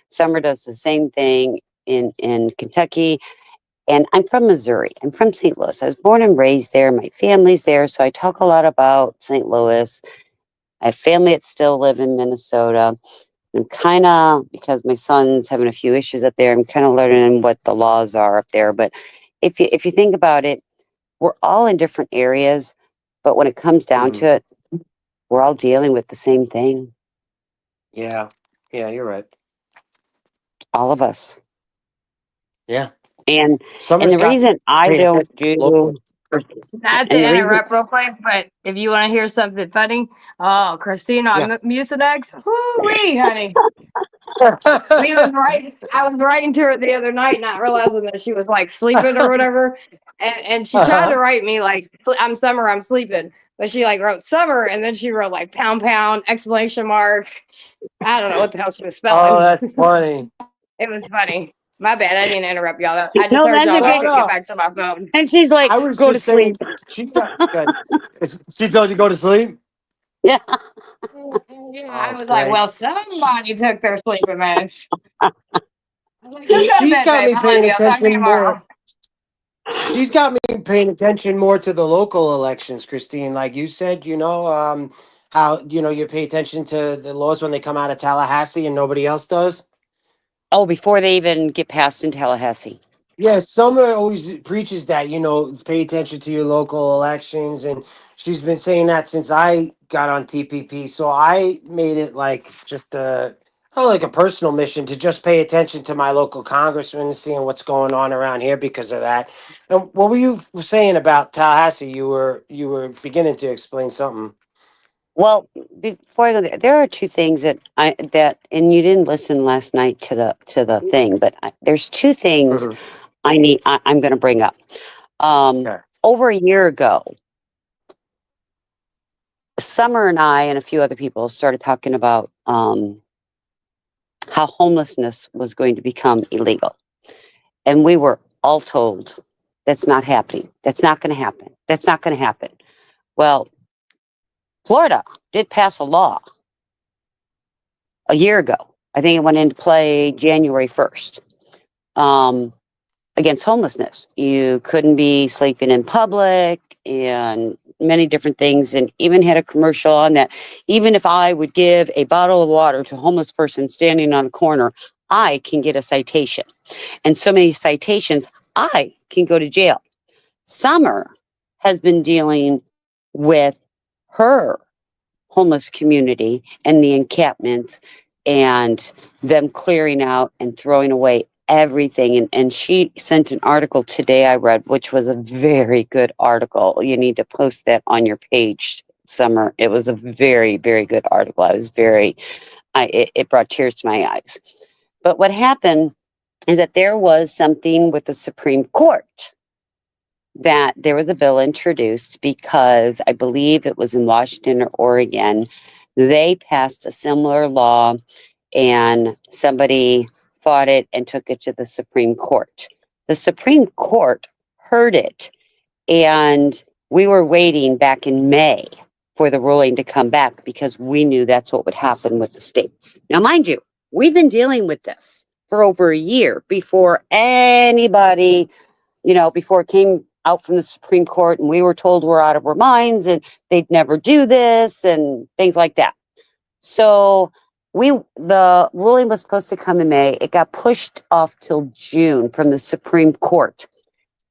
Speaker 1: Summer does the same thing in Kentucky. And I'm from Missouri. I'm from St. Louis. I was born and raised there. My family's there. So I talk a lot about St. Louis. I have family that still live in Minnesota. I'm kind of, because my son's having a few issues up there, I'm kind of learning what the laws are up there. But if you think about it, we're all in different areas. But when it comes down to
Speaker 4: mhm.
Speaker 1: it, we're all dealing with the same thing.
Speaker 4: Yeah, yeah, you're right.
Speaker 1: All of us.
Speaker 4: Yeah,
Speaker 1: And and
Speaker 4: summer's
Speaker 1: the
Speaker 4: got
Speaker 1: reason I
Speaker 4: paying
Speaker 1: don't
Speaker 4: attention locally.
Speaker 1: do,
Speaker 3: Not to
Speaker 1: and the reason,
Speaker 3: interrupt real quick, but if you want to hear something funny, oh, Christina on
Speaker 4: Yeah.
Speaker 3: Mucinex, whoo-wee, honey. I was writing to her the other night, not realizing that she was like sleeping or whatever. And she tried to
Speaker 4: Uh-huh.
Speaker 3: write me like, I'm Summer, I'm sleeping. But she like wrote Summer and then she wrote like pound pound, exclamation mark. I don't know what the hell she was
Speaker 4: Oh,
Speaker 3: spelling.
Speaker 4: that's funny.
Speaker 3: It was funny. My bad. I didn't interrupt y'all. I just
Speaker 1: no,
Speaker 3: heard
Speaker 1: that's
Speaker 3: y'all. I
Speaker 1: okay.
Speaker 4: No,
Speaker 3: had to get
Speaker 4: no.
Speaker 3: back to my phone.
Speaker 1: And she's like,
Speaker 4: I was
Speaker 1: go to
Speaker 4: just
Speaker 1: sleep.
Speaker 4: saying, she got good. She told you to go to sleep?
Speaker 1: Yeah.
Speaker 3: Yeah,
Speaker 4: Oh,
Speaker 3: I
Speaker 4: that's
Speaker 3: was like,
Speaker 4: great.
Speaker 3: well, somebody took their sleeping meds. I was like, just go to
Speaker 4: She's
Speaker 3: bed,
Speaker 4: got
Speaker 3: babe.
Speaker 4: me
Speaker 3: I love
Speaker 4: paying
Speaker 3: you. I'll talk to you
Speaker 4: attention more.
Speaker 3: tomorrow.
Speaker 4: She's got me paying attention more to the local elections, Christine. Like you said, how, you pay attention to the laws when they come out of Tallahassee and nobody else does.
Speaker 1: Oh, before they even get passed in Tallahassee.
Speaker 4: Yeah, Summer always preaches that, pay attention to your local elections. And she's been saying that since I got on TPP. So I made it like just kind of like a personal mission to just pay attention to my local congressman and seeing what's going on around here because of that. And what were you saying about Tallahassee? You were beginning to explain something.
Speaker 1: Well, before I go there are two things and you didn't listen last night to the thing, but there's two things
Speaker 4: Mhm.
Speaker 1: I'm going to bring up.
Speaker 4: Okay.
Speaker 1: Over a year ago, Summer and I and a few other people started talking about how homelessness was going to become illegal. And we were all told that's not happening. That's not going to happen. That's not going to happen. Well, Florida did pass a law a year ago. I think it went into play January 1st against homelessness. You couldn't be sleeping in public and many different things, and even had a commercial on that. Even if I would give a bottle of water to a homeless person standing on a corner, I can get a citation. And so many citations, I can go to jail. Summer has been dealing with her homeless community and the encampments and them clearing out and throwing away everything. And she sent an article today I read, which was a very good article. You need to post that on your page, Summer. It was a very, very good article. I was very, it brought tears to my eyes. But what happened is that there was something with the Supreme Court, that there was a bill introduced because I believe it was in Washington or Oregon. They passed a similar law and somebody fought it and took it to the Supreme Court. The Supreme Court heard it, and we were waiting back in May for the ruling to come back because we knew that's what would happen with the states. Now, mind you, we've been dealing with this for over a year before anybody, before it came out from the Supreme Court and we were told we're out of our minds and they'd never do this and things like that. So the ruling was supposed to come in May. It got pushed off till June from the Supreme Court.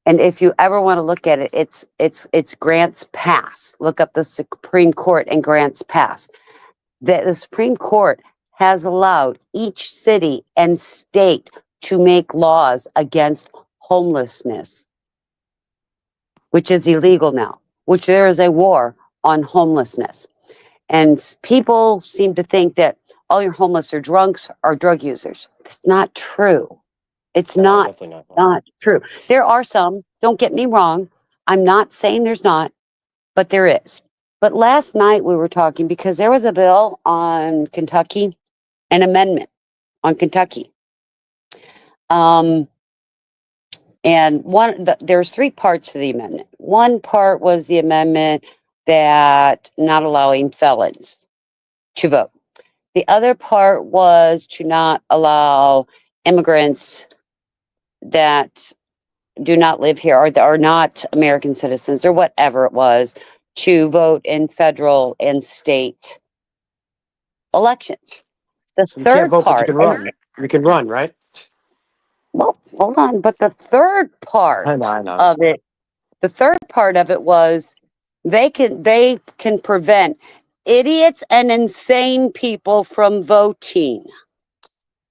Speaker 1: And if you ever want to look at it, it's Grants Pass. Look up the Supreme Court and Grants Pass. The Supreme Court has allowed each city and state to make laws against homelessness, which is illegal now, which there is a war on homelessness. And people seem to think that all your homeless are drunks or drug users. It's not true. It's
Speaker 4: No,
Speaker 1: not
Speaker 4: definitely not.
Speaker 1: not true. There are some, don't get me wrong. I'm not saying there's not, but there is. But last night we were talking because there was a bill on Kentucky, an amendment on Kentucky. And there's three parts to the amendment. One part was the amendment that not allowing felons to vote. The other part was to not allow immigrants that do not live here or that are not American citizens or whatever it was to vote in federal and state elections. The
Speaker 4: So you can't
Speaker 1: third
Speaker 4: vote, but you
Speaker 1: part,
Speaker 4: can run. You can run, right?
Speaker 1: well, hold on, but the third part
Speaker 4: I know.
Speaker 1: of it, the third part of it was they can prevent idiots and insane people from voting.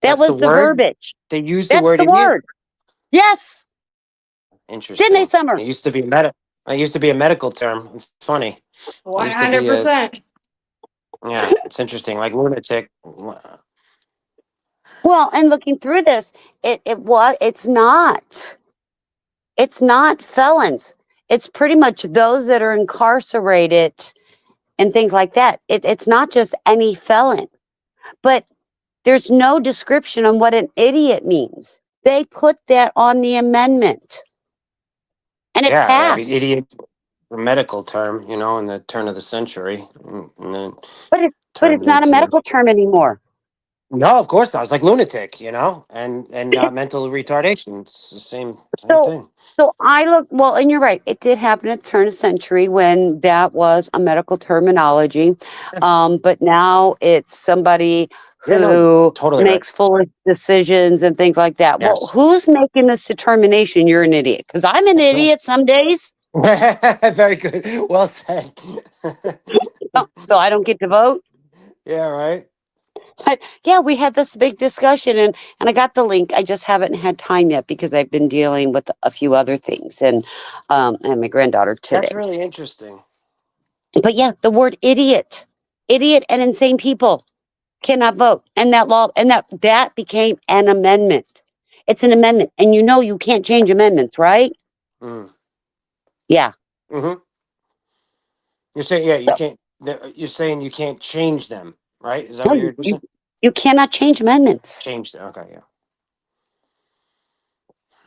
Speaker 1: That
Speaker 4: That's the
Speaker 1: was the
Speaker 4: word.
Speaker 1: verbiage.
Speaker 4: They use the
Speaker 1: That's
Speaker 4: word
Speaker 1: the
Speaker 4: idiot.
Speaker 1: word. Yes. Didn't they,
Speaker 4: Interesting.
Speaker 1: Summer?
Speaker 4: It used to be It used to be a medical term. It's funny. It used to be a
Speaker 3: 100%.
Speaker 4: Yeah. It's interesting. Like lunatic.
Speaker 1: Well, and looking through this, it's not felons. It's pretty much those that are incarcerated and things like that. It's not just any felon, but there's no description on what an idiot means. They put that on the amendment and it
Speaker 4: Yeah. I mean,
Speaker 1: passed.
Speaker 4: idiot, a medical term. In the turn of the century, and then
Speaker 1: But
Speaker 4: turned
Speaker 1: it's not a
Speaker 4: into.
Speaker 1: medical term anymore.
Speaker 4: No, of course not. It's like lunatic, and mental retardation. It's the same
Speaker 1: So,
Speaker 4: thing.
Speaker 1: so I look, well, and you're right. It did happen at the turn of the century when that was a medical terminology. But now it's somebody
Speaker 4: Yeah, no,
Speaker 1: who
Speaker 4: totally right.
Speaker 1: makes foolish decisions and things like that. Well,
Speaker 4: Yes,
Speaker 1: who's making this determination you're an idiot? Because I'm an
Speaker 4: that's right.
Speaker 1: idiot some days.
Speaker 4: Very good. Well said.
Speaker 1: Oh, so I don't get to vote.
Speaker 4: Yeah, right.
Speaker 1: But yeah, we had this big discussion and I got the link. I just haven't had time yet because I've been dealing with a few other things and my granddaughter
Speaker 4: That's
Speaker 1: today.
Speaker 4: really interesting.
Speaker 1: But yeah, the word idiot and insane people cannot vote. And that law, and that became an amendment. It's an amendment. And you can't change amendments, right?
Speaker 4: Mm.
Speaker 1: Yeah.
Speaker 4: Mm-hmm. You're saying, yeah, you
Speaker 1: So,
Speaker 4: can't. You're saying you can't change them, right? Is that
Speaker 1: no,
Speaker 4: what you're saying?
Speaker 1: you cannot change amendments.
Speaker 4: Change them. Okay, yeah.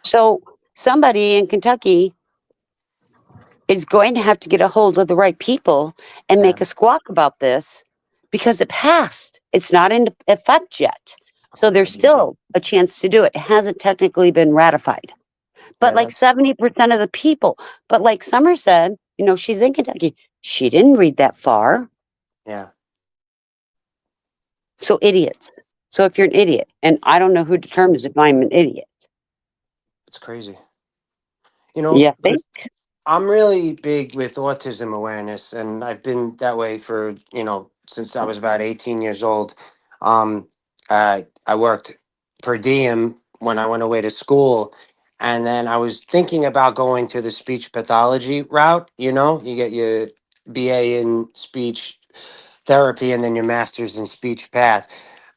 Speaker 1: So somebody in Kentucky is going to have to get a hold of the right people and
Speaker 4: Yeah.
Speaker 1: make a squawk about this because it passed. It's not in effect yet. So there's still a chance to do it. It hasn't technically been ratified. But
Speaker 4: Yeah,
Speaker 1: like
Speaker 4: that's
Speaker 1: 70% of the people, but like Summer said, she's in Kentucky. She didn't read that far.
Speaker 4: yeah.
Speaker 1: So idiots. So if you're an idiot, and I don't know who determines if I'm an idiot.
Speaker 4: It's crazy.
Speaker 1: Yeah,
Speaker 4: Because I'm really big with autism awareness, and I've been that way for since I was about 18 years old. Um, I worked per diem when I went away to school, and then I was thinking about going to the speech pathology route. You get BA in speech therapy and then your master's in speech path.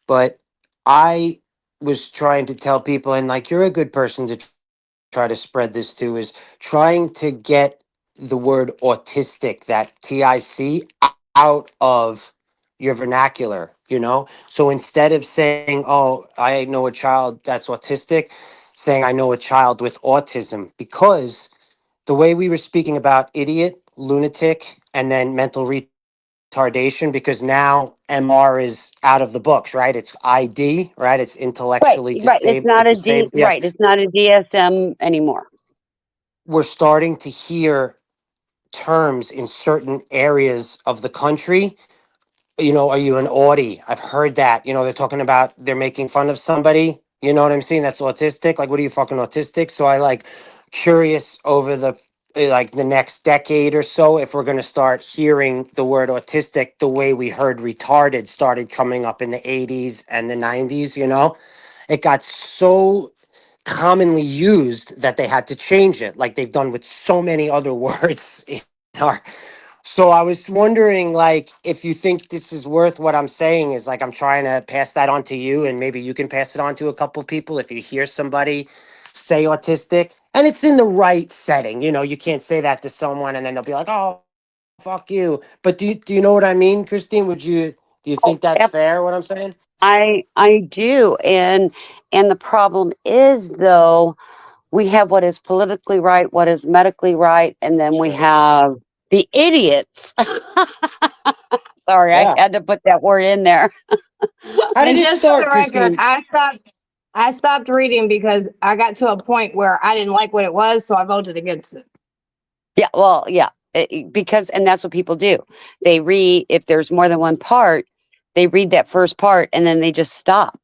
Speaker 4: But I was trying to tell people, and like you're a good person to try to spread this to, is trying to get the word autistic, that TIC, out of your vernacular, you know? So instead of saying, oh, I know a child that's autistic, saying I know a child with autism, because the way we were speaking about idiot, lunatic, and then mental retardation, because now MR is out of the books, right? It's ID, right? It's
Speaker 1: Right,
Speaker 4: intellectually
Speaker 1: right. It's
Speaker 4: disabled.
Speaker 1: not a D.
Speaker 4: Disabled. Yeah,
Speaker 1: Right. It's not a DSM anymore.
Speaker 4: we're starting to hear terms in certain areas of the country. You know, are you an Audi? I've heard that. You know, they're talking about they're making fun of somebody. You know what I'm saying? That's autistic. Like, what are you fucking autistic? So I like curious over the like the next decade or so if we're going to start hearing the word autistic the way we heard retarded started coming up in the 80s and the 90s. You know, it got so commonly used that they had to change it, like they've done with so many other words in our. So I was wondering, like, if you think this is worth what I'm saying, is like I'm trying to pass that on to you, and maybe you can pass it on to a couple people if you hear somebody say autistic, and it's in the right setting. You know, you can't say that to someone and then they'll be like, "Oh, fuck you." But do you know what I mean, Christine? Do you
Speaker 1: Oh,
Speaker 4: think that's fair? What I'm saying?
Speaker 1: I do, and the problem is though we have what is politically right, what is medically right, and then we
Speaker 4: Sure.
Speaker 1: have the idiots. Sorry, I
Speaker 4: Yeah.
Speaker 1: had to put that word in there.
Speaker 4: How did
Speaker 3: And
Speaker 4: it
Speaker 3: just for the
Speaker 4: start,
Speaker 3: record,
Speaker 4: Christine?
Speaker 3: I stopped reading because I got to a point where I didn't like what it was, so I voted against it.
Speaker 1: Yeah, well, yeah, because and that's what people do. They read if there's more than one part, they read that first part and then they just stop.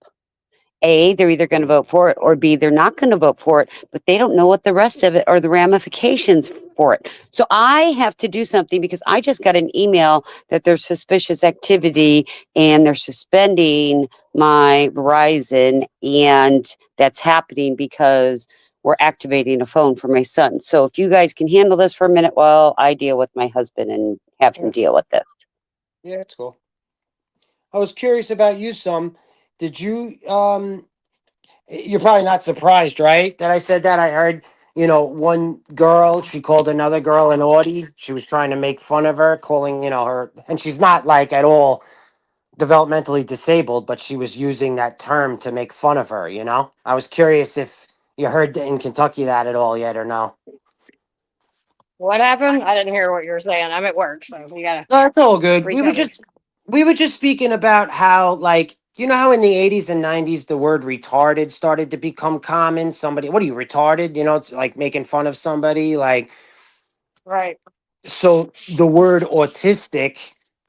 Speaker 1: A, they're either going to vote for it, or B, they're not going to vote for it, but they don't know what the rest of it or the ramifications for it. So I have to do something because I just got an email that there's suspicious activity and they're suspending my Verizon, and that's happening because we're activating a phone for my son. So if you guys can handle this for a minute while I deal with my husband and have him
Speaker 4: Yeah,
Speaker 1: deal with this.
Speaker 4: yeah, it's cool. I was curious about you some. Did you you're probably not surprised, right? That I said that. I heard, one girl, she called another girl an Audi. She was trying to make fun of her, calling, her, and she's not like at all developmentally disabled, but she was using that term to make fun of her, you know? I was curious if you heard in Kentucky that at all yet or no.
Speaker 3: What happened? I didn't hear what you were saying. I'm at work, so you gotta
Speaker 4: No, it's all good. We were
Speaker 3: retell me.
Speaker 4: just we were just speaking about how, like, you know how in the 80s and 90s the word retarded started to become common. Somebody, what are you, retarded? You know, it's like making fun of somebody. Like,
Speaker 3: Right.
Speaker 4: so the word autistic,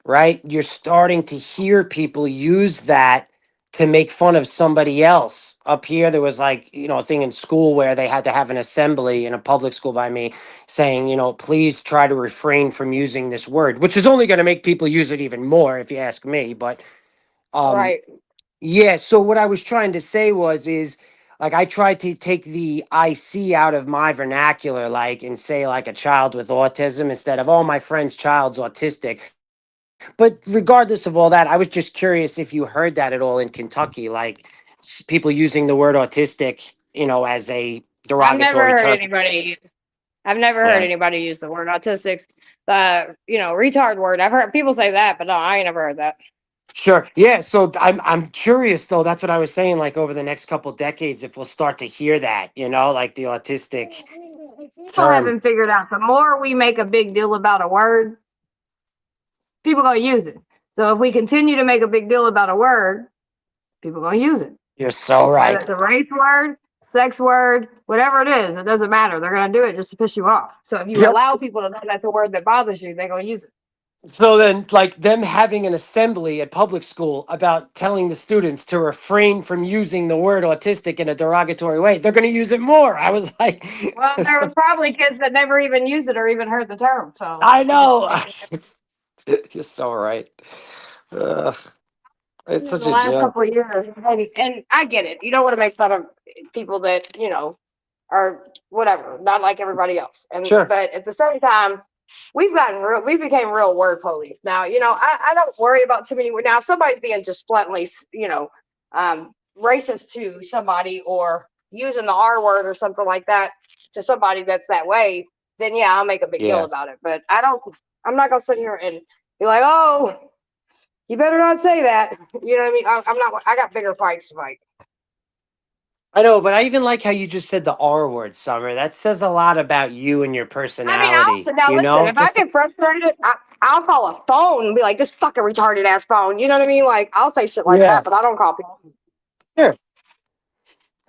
Speaker 4: right? You're starting to hear people use that to make fun of somebody else. Up here, there was like, a thing in school where they had to have an assembly in a public school by me saying, please try to refrain from using this word, which is only going to make people use it even more if you ask me. But um,
Speaker 3: Right.
Speaker 4: yeah, so what I was trying to say is like I tried to take the IC out of my vernacular, like, and say like a child with autism instead of, oh, my friend's child's autistic. But regardless of all that, I was just curious if you heard that at all in Kentucky, like people using the word autistic, as a
Speaker 3: I've never
Speaker 4: derogatory
Speaker 3: heard
Speaker 4: term.
Speaker 3: anybody. I've never heard
Speaker 4: Yeah.
Speaker 3: anybody use the word autistics. The retard word. I've heard people say that, but no, I ain't never heard that.
Speaker 4: Sure. Yeah. So I'm curious though. That's what I was saying. Like over the next couple decades, if we'll start to hear that, like the autistic
Speaker 3: People
Speaker 4: term.
Speaker 3: haven't figured out the more we make a big deal about a word, people gonna use it. So if we continue to make a big deal about a word, people gonna use it.
Speaker 4: You're so
Speaker 3: Whether
Speaker 4: right.
Speaker 3: it's a race word, sex word, whatever it is, it doesn't matter. They're gonna do it just to piss you off. So if you
Speaker 4: Yep.
Speaker 3: allow people to know that's a word that bothers you, they're gonna use it.
Speaker 4: So then, like them having an assembly at public school about telling the students to refrain from using the word autistic in a derogatory way, they're going to use it more. I was like,
Speaker 3: Well, there was probably kids that never even used it or even heard the term. So
Speaker 4: I
Speaker 3: they just
Speaker 4: know.
Speaker 3: maybe
Speaker 4: You're so right. Ugh, it's
Speaker 3: in
Speaker 4: such
Speaker 3: the
Speaker 4: a
Speaker 3: last
Speaker 4: joke.
Speaker 3: couple of years, and I get it. You don't want to make fun of people that are whatever, not like everybody else. And
Speaker 4: Sure.
Speaker 3: but at the same time, we became real word police. Now, I don't worry about too many. Now, if somebody's being just bluntly, racist to somebody or using the R word or something like that to somebody that's that way, then yeah, I'll make a big deal
Speaker 4: Yes.
Speaker 3: about it. But I'm not gonna sit here and be like, oh, you better not say that. You know what I mean? I'm not. I got bigger fights to fight.
Speaker 4: I know, but I even like how you just said the R word, Summer. That says a lot about you and your
Speaker 3: I mean, I'll
Speaker 4: personality.
Speaker 3: sit now.
Speaker 4: You
Speaker 3: Listen,
Speaker 4: know,
Speaker 3: if I
Speaker 4: just
Speaker 3: get frustrated, I'll call a phone and be like, "This fucking retarded ass phone." You know what I mean? Like, I'll say shit like
Speaker 4: yeah,
Speaker 3: that, but I don't call people.
Speaker 4: sure.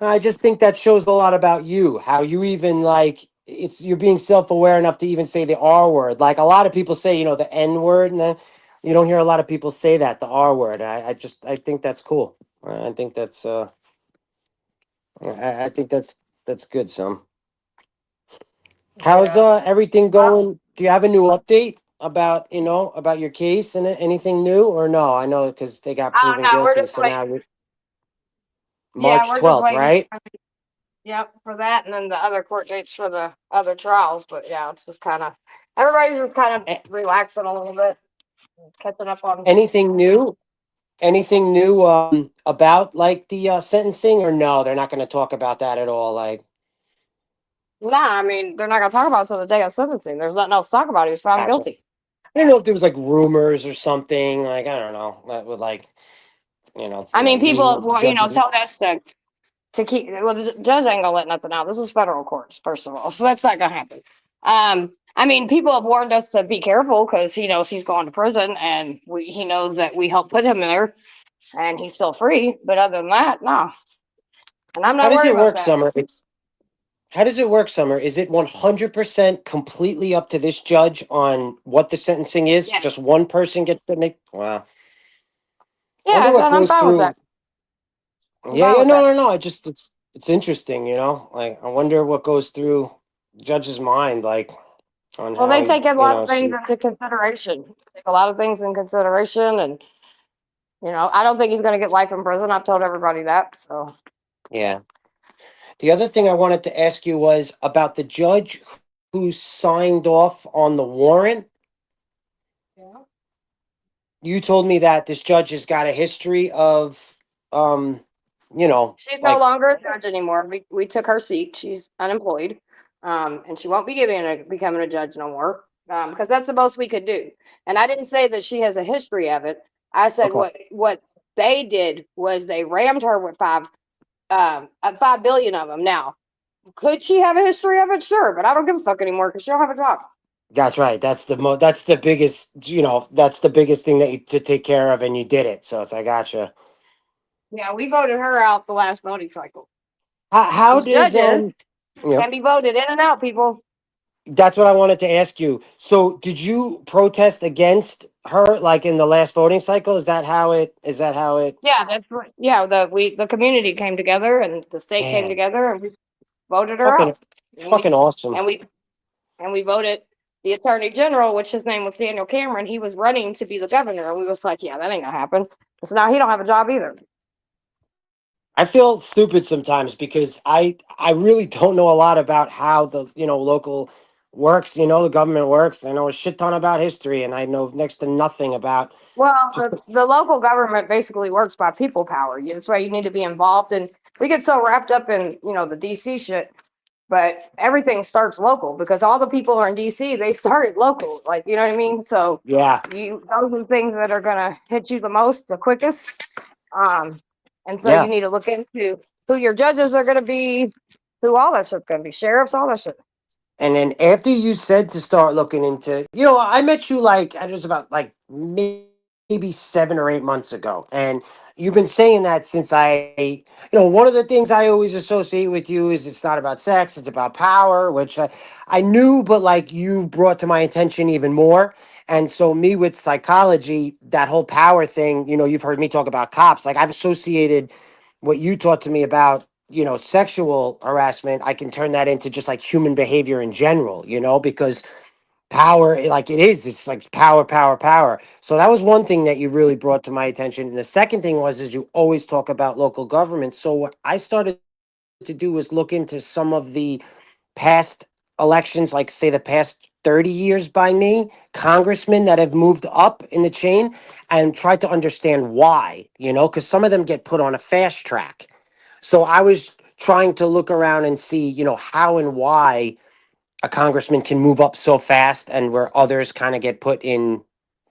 Speaker 4: I just think that shows a lot about you. How you even like you're being self-aware enough to even say the R word. Like a lot of people say, the N word, and then you don't hear a lot of people say that, the R word. I think that's cool. I think that's good, Some. How's
Speaker 3: Yeah.
Speaker 4: everything going? Do you have a new update about, about your case and anything new or no? I know because they got
Speaker 3: Oh
Speaker 4: proven
Speaker 3: no, we're
Speaker 4: guilty,
Speaker 3: just
Speaker 4: so
Speaker 3: waiting.
Speaker 4: now you're
Speaker 3: Yeah,
Speaker 4: March
Speaker 3: we're just
Speaker 4: 12th,
Speaker 3: waiting.
Speaker 4: right?
Speaker 3: Yep, for that, and then the other court dates for the other trials. But yeah, it's just kind of everybody's just kind of
Speaker 4: A-
Speaker 3: relaxing a little bit, catching up on.
Speaker 4: anything new? Anything new about like the sentencing or no? They're not going to talk about that at all. Like,
Speaker 3: Nah, I mean they're not gonna talk about it until the day of sentencing. There's nothing else to talk about. He was found
Speaker 4: gotcha.
Speaker 3: guilty.
Speaker 4: I don't know if there was like rumors or something. Like, I don't know. That would like,
Speaker 3: I mean, people have
Speaker 4: leading judges.
Speaker 3: told us to keep. Well, the judge ain't gonna let nothing out. This is federal courts, first of all, so that's not gonna happen. I mean, people have warned us to be careful because he knows he's going to prison, and he knows that we helped put him there, and he's still free. But other than that, no, and I'm
Speaker 4: How
Speaker 3: not
Speaker 4: does
Speaker 3: worried
Speaker 4: it
Speaker 3: about
Speaker 4: work,
Speaker 3: that.
Speaker 4: Summer? How does it work, Summer? Is it 100% completely up to this judge on what the sentencing is?
Speaker 3: Yeah,
Speaker 4: Just one person gets to make. Wow. Wonder
Speaker 3: yeah,
Speaker 4: what
Speaker 3: and I'm
Speaker 4: goes
Speaker 3: fine with
Speaker 4: through.
Speaker 3: that. I'm
Speaker 4: Yeah,
Speaker 3: fine
Speaker 4: yeah,
Speaker 3: with
Speaker 4: no,
Speaker 3: that.
Speaker 4: no, no. It's interesting, Like I wonder what goes through judge's mind, like on
Speaker 3: Well,
Speaker 4: how
Speaker 3: they
Speaker 4: he's,
Speaker 3: take a lot of things
Speaker 4: she.
Speaker 3: into consideration. Take a lot of things in consideration, and I don't think he's going to get life in prison. I've told everybody that. So
Speaker 4: Yeah. The other thing I wanted to ask you was about the judge who signed off on the warrant.
Speaker 3: yeah.
Speaker 4: You told me that this judge has got a history of, um,
Speaker 3: She's no
Speaker 4: like,
Speaker 3: longer a judge anymore. We took her seat. She's unemployed, and she won't be becoming a judge no more, because that's the most we could do. And I didn't say that she has a history of it. I said
Speaker 4: okay,
Speaker 3: what they did was they rammed her with 5 billion of them. Now, could she have a history of it? Sure, but I don't give a fuck anymore because she don't have a job.
Speaker 4: that's right. That's the biggest, that's the biggest thing that you to take care of, and you did it. So I gotcha.
Speaker 3: Yeah, we voted her out the last voting cycle
Speaker 4: How
Speaker 3: because
Speaker 4: does
Speaker 3: judges
Speaker 4: yeah,
Speaker 3: can be voted in and out. People.
Speaker 4: that's what I wanted to ask you. So did you protest against her like in the last voting cycle? Is that how it
Speaker 3: Yeah, that's right. Yeah, the community came together and the state came
Speaker 4: damn
Speaker 3: together and we voted her
Speaker 4: fucking
Speaker 3: out.
Speaker 4: it's
Speaker 3: And
Speaker 4: fucking
Speaker 3: we
Speaker 4: awesome.
Speaker 3: and we and we voted the attorney general, which his name was Daniel Cameron. He was running to be the governor, and we was like, yeah, that ain't gonna happen. So now he don't have a job either.
Speaker 4: I feel stupid sometimes because I really don't know a lot about how the local works, the government works. I know a shit ton about history and I know next to nothing about
Speaker 3: Well,
Speaker 4: just
Speaker 3: the local government basically works by people power. That's why you need to be involved. And we get so wrapped up in the DC shit, but everything starts local because all the people are in DC. They started local, like you know what I mean. So
Speaker 4: yeah,
Speaker 3: those are the things that are gonna hit you the most, the quickest. Um, and so you
Speaker 4: yeah.
Speaker 3: need to look into who your judges are gonna be, who all that shit's gonna be, sheriffs, all that shit.
Speaker 4: And then after you said to start looking into, I met you like it was about like maybe 7 or 8 months ago, and you've been saying that since one of the things I always associate with you is it's not about sex, it's about power, which I knew, but like you brought to my attention even more. And so me with psychology, that whole power thing, you've heard me talk about cops, like I've associated what you taught to me about sexual harassment. I can turn that into just like human behavior in general, because power, like it's like power, power, power. So that was one thing that you really brought to my attention. And the second thing is you always talk about local government. So what I started to do was look into some of the past elections, like say the past 30 years by me, congressmen that have moved up in the chain, and tried to understand why, because some of them get put on a fast track. So I was trying to look around and see, how and why a congressman can move up so fast and where others kind of get put in,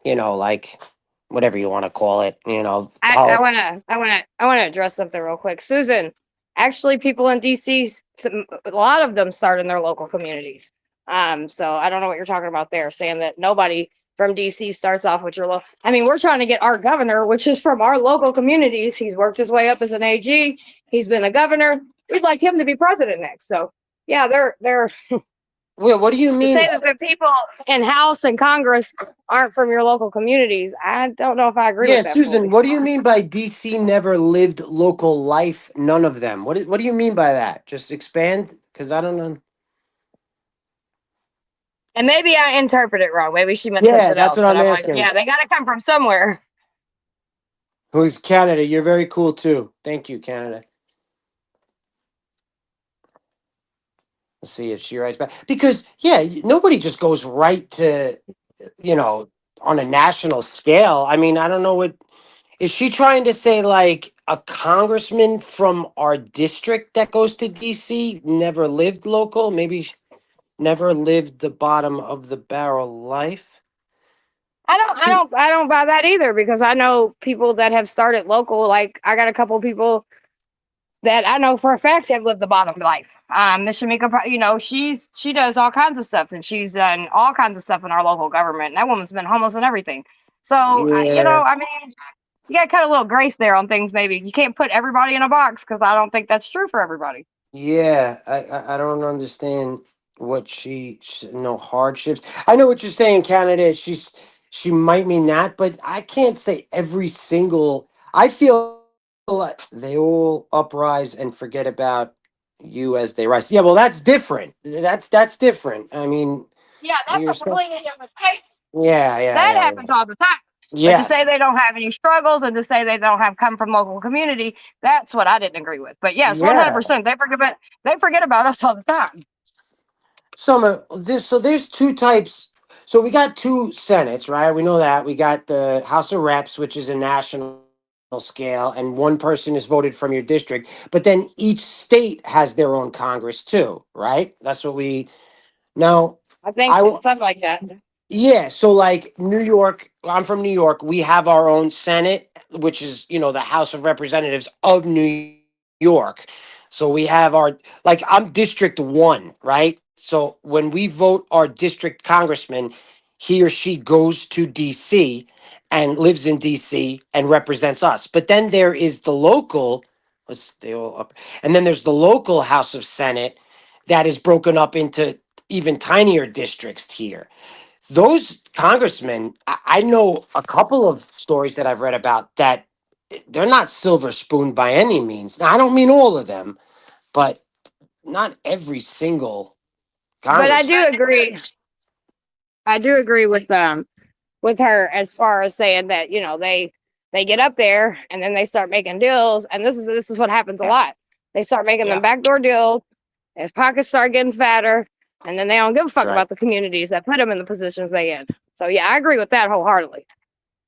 Speaker 4: like whatever you want to call it,
Speaker 5: I wanna address something real quick. Susan, actually people in DC, a lot of them start in their local communities. So I don't know what you're talking about there, saying that nobody from DC starts off with your local. I mean, we're trying to get our governor, which is from our local communities. He's worked his way up as an AG. He's been a governor. We'd like him to be president next. So yeah, they're
Speaker 4: well, what do you
Speaker 5: to
Speaker 4: mean?
Speaker 5: say that the people in House and Congress aren't from your local communities. I don't know if I agree
Speaker 4: Yeah,
Speaker 5: with that
Speaker 4: Susan,
Speaker 5: fully.
Speaker 4: what do you mean by DC never lived local life? None of them. What do you mean by that? Just expand, because I don't know.
Speaker 5: And maybe I interpret it wrong. Maybe she meant
Speaker 4: Yeah,
Speaker 5: something
Speaker 4: that's
Speaker 5: else.
Speaker 4: what
Speaker 5: But
Speaker 4: I'm
Speaker 5: I'm like,
Speaker 4: asking.
Speaker 5: yeah, they got to come from somewhere.
Speaker 4: Who's Canada? You're very cool too. Thank you, Canada. Let's see if she writes back. Because yeah, nobody just goes right to, you know, on a national scale. I mean, I don't know what is she trying to say, like a congressman from our district that goes to DC never lived local, maybe never lived the bottom of the barrel life.
Speaker 5: I don't buy that either because I know people that have started local. Like I got a couple people that I know for a fact have lived the bottom life. Miss Shamika, she does all kinds of stuff, and she's done all kinds of stuff in our local government. And that woman's been homeless and everything. So
Speaker 4: Yeah.
Speaker 5: I mean, you got to cut a little grace there on things. Maybe you can't put everybody in a box because I don't think that's true for everybody.
Speaker 4: Yeah, I don't understand what no hardships. I know what you're saying, Canada. She might mean that, but I can't say every single. I feel like they all uprise and forget about you as they rise. Yeah, well, that's different. That's different. I mean,
Speaker 5: Yeah, that's
Speaker 4: you're
Speaker 5: a
Speaker 4: still.
Speaker 5: completely different thing.
Speaker 4: Yeah, yeah,
Speaker 5: That
Speaker 4: yeah, yeah.
Speaker 5: happens all the time. But to say
Speaker 4: Yes.
Speaker 5: they don't have any struggles and to say they don't have come from local community, that's what I didn't agree with. But yes,
Speaker 4: Yeah.
Speaker 5: 100%. They forget about us all the time.
Speaker 4: So there's two types. So we got two senates, right? We know that. We got the House of Reps, which is a national scale, and one person is voted from your district. But then each state has their own Congress too, right? That's what we now.
Speaker 5: I think
Speaker 4: I
Speaker 5: that
Speaker 4: w-
Speaker 5: something like that.
Speaker 4: yeah. So like New York, I'm from New York. We have our own Senate, which is the House of Representatives of New York. So we have like I'm District 1, right? So when we vote our district congressman, he or she goes to DC and lives in DC and represents us. But then there is the local, let's stay all up. And then there's the local House of Senate that is broken up into even tinier districts here. Those congressmen, I know a couple of stories that I've read about that they're not silver spoon by any means. Now, I don't mean all of them, but not every single
Speaker 5: But I
Speaker 4: congressman.
Speaker 5: do agree. I do agree with her as far as saying that they get up there and then they start making deals, and this is what happens a lot. They start making them
Speaker 4: Yeah,
Speaker 5: backdoor deals. His pockets start getting fatter, and then they don't give a
Speaker 4: that's
Speaker 5: fuck
Speaker 4: right.
Speaker 5: about the communities that put them in the positions they in. So yeah, I agree with that wholeheartedly.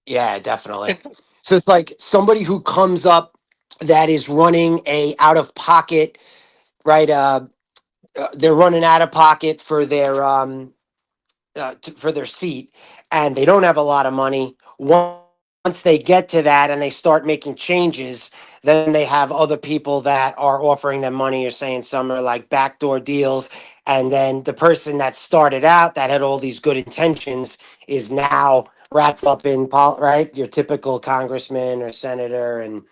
Speaker 4: Yeah, definitely. So it's like somebody who comes up that is running a out of pocket, right? They're running out of pocket for their for their seat, and they don't have a lot of money. Once they get to that and they start making changes, then they have other people that are offering them money or saying some are like backdoor deals. And then the person that started out that had all these good intentions is now wrapped up in right? Your typical congressman or senator. And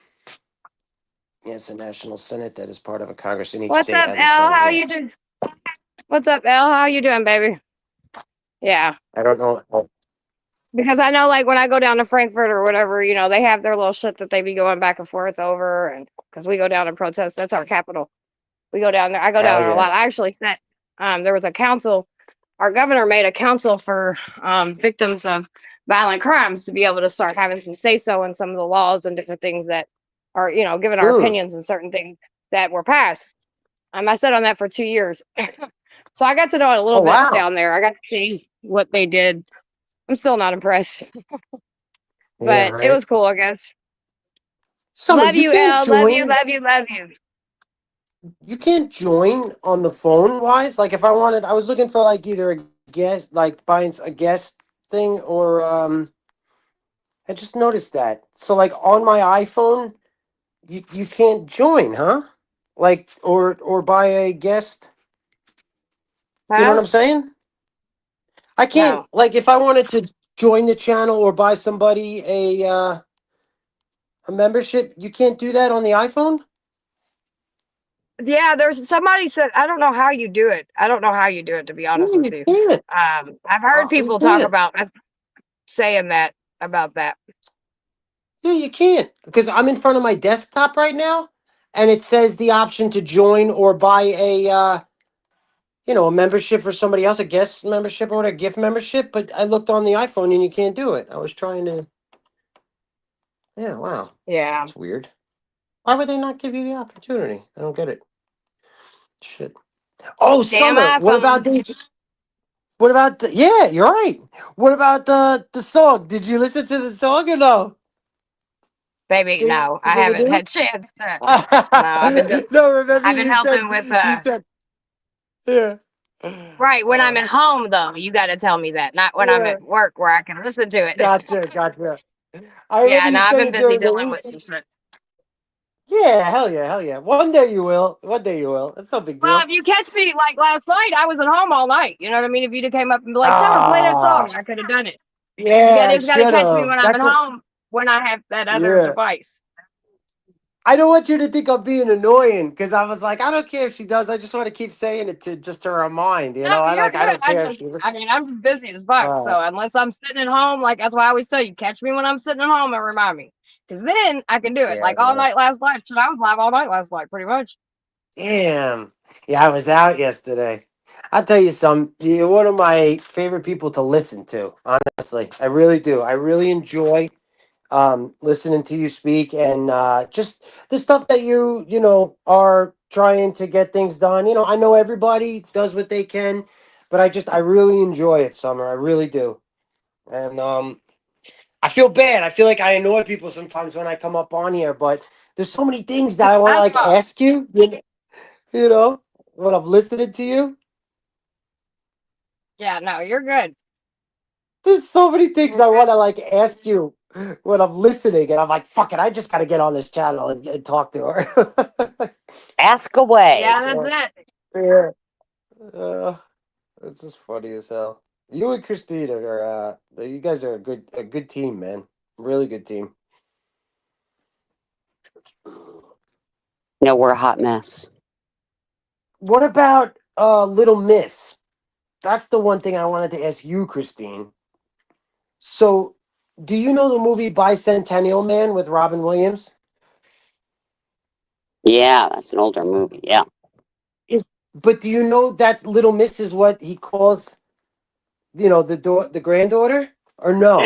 Speaker 4: yes, a national senate that is part of a congress in each
Speaker 5: What's
Speaker 4: state
Speaker 5: up,
Speaker 4: has a
Speaker 5: Al?
Speaker 4: senate.
Speaker 5: How
Speaker 4: Yes.
Speaker 5: you doing? What's up, Al? How you doing, baby? Yeah,
Speaker 4: I don't know. Oh,
Speaker 5: because I know, like, when I go down to Frankfurt or whatever, they have their little shit that they be going back and forth over, and because we go down and protest, that's our capital. We go down there. I go down
Speaker 4: hell
Speaker 5: there a
Speaker 4: yeah.
Speaker 5: lot. I actually sent. There was a council. Our governor made a council for victims of violent crimes to be able to start having some say so in some of the laws and different things that are, giving our
Speaker 4: Hmm.
Speaker 5: opinions and certain things that were passed. I sat on that for 2 years. So I got to know it a little
Speaker 4: Oh
Speaker 5: bit
Speaker 4: wow.
Speaker 5: down there. I got to see what they did. I'm still not impressed,
Speaker 4: Yeah,
Speaker 5: but it
Speaker 4: right.
Speaker 5: was cool, I guess.
Speaker 4: Summer,
Speaker 5: Love
Speaker 4: you
Speaker 5: you,
Speaker 4: can't
Speaker 5: Elle. Love you,
Speaker 4: join.
Speaker 5: love you, love you.
Speaker 4: You can't join on the phone wise. Like if I wanted, I was looking for like either a guest, like buying a guest thing, or I just noticed that. So like on my iPhone, you can't join, huh? Like or buy a guest. Do you know what
Speaker 5: Huh?
Speaker 4: I'm saying? I can't
Speaker 5: No.
Speaker 4: like if I wanted to join the channel or buy somebody a membership, you can't do that on the iPhone.
Speaker 5: Yeah, there's somebody said I don't know how you do it. I don't know how you do it, to be
Speaker 4: No,
Speaker 5: honest with
Speaker 4: you
Speaker 5: you.
Speaker 4: can't.
Speaker 5: I've heard
Speaker 4: You
Speaker 5: people talk
Speaker 4: can't.
Speaker 5: about saying that about that.
Speaker 4: Yeah, you can't because I'm in front of my desktop right now, and it says the option to join or buy a a membership for somebody else, a guest membership or a gift membership. But I looked on the iPhone and you can't do it. I was trying to. Yeah, wow,
Speaker 5: Yeah.
Speaker 4: that's weird. Why would they not give you the opportunity? I don't get it. Shit. Oh,
Speaker 5: Damn
Speaker 4: Summer. What about
Speaker 5: iPhone.
Speaker 4: these? What about the? Yeah, you're right. What about the song? Did you listen to the song or no?
Speaker 5: Baby,
Speaker 4: Days
Speaker 5: no, I
Speaker 4: of the
Speaker 5: haven't
Speaker 4: New?
Speaker 5: had chance. No,
Speaker 4: No, remember
Speaker 5: I've been
Speaker 4: you said
Speaker 5: helping with
Speaker 4: you said yeah.
Speaker 5: right when I'm
Speaker 4: Uh,
Speaker 5: at home though. You got to tell me that, not when I'm
Speaker 4: yeah,
Speaker 5: at work where I can listen to it.
Speaker 4: gotcha. I remember
Speaker 5: Yeah, no,
Speaker 4: you
Speaker 5: I've been
Speaker 4: saying
Speaker 5: busy
Speaker 4: during the
Speaker 5: dealing
Speaker 4: week.
Speaker 5: with some shit.
Speaker 4: Yeah, hell yeah. One day you will. One day you will. It's no big
Speaker 5: Well,
Speaker 4: deal.
Speaker 5: if you catch me like last night, I was at home all night. You know what I mean? If you'd have came up and be like, "Summer, play that
Speaker 4: Ah,
Speaker 5: song," I could have done it.
Speaker 4: yeah, I
Speaker 5: Just got to
Speaker 4: should
Speaker 5: catch me
Speaker 4: have.
Speaker 5: when I'm at
Speaker 4: That's what.
Speaker 5: home when I have that other
Speaker 4: Yeah.
Speaker 5: device.
Speaker 4: I don't want you to think I'm being annoying because I was like, I don't care if she does. I just want to keep saying it to just to remind.
Speaker 5: No,
Speaker 4: I
Speaker 5: you're
Speaker 4: like. I
Speaker 5: good.
Speaker 4: don't care if she
Speaker 5: I
Speaker 4: listens.
Speaker 5: mean, I'm just busy as fuck. So unless I'm sitting at home, like that's why I always tell you, catch me when I'm sitting at home and remind me, because then I can do it.
Speaker 4: Yeah.
Speaker 5: Like all night last night, shit, I was live all night last night, pretty much.
Speaker 4: Damn. Yeah, I was out yesterday. I'll tell you some. You're one of my favorite people to listen to. Honestly, I really do. I really enjoy listening to you speak and just the stuff that you are trying to get things done. I know everybody does what they can, but I really enjoy it, Summer. I really do. And I feel bad. I feel like I annoy people sometimes when I come up on here, but there's so many things that I want to
Speaker 5: I
Speaker 4: like
Speaker 5: thought,
Speaker 4: ask you. You know, when I'm listening to you.
Speaker 5: yeah, no, you're good.
Speaker 4: There's so many things
Speaker 5: You're
Speaker 4: I want
Speaker 5: good.
Speaker 4: to like ask you when I'm listening, and I'm like, fuck it, I just got to get on this channel and talk to her.
Speaker 1: Ask away.
Speaker 5: Yeah,
Speaker 4: Yeah,
Speaker 5: that's it.
Speaker 4: yeah. Uh, it's just funny as hell. You and Christina are you guys are a good team, man. Really good team.
Speaker 1: No, we're a hot mess.
Speaker 4: What about Little Miss? That's the one thing I wanted to ask you, Christine. So, do you know the movie Bicentennial Man with Robin Williams?
Speaker 1: Yeah, that's an older movie. Yeah.
Speaker 4: But do you know that Little Miss is what he calls, the granddaughter? Or no?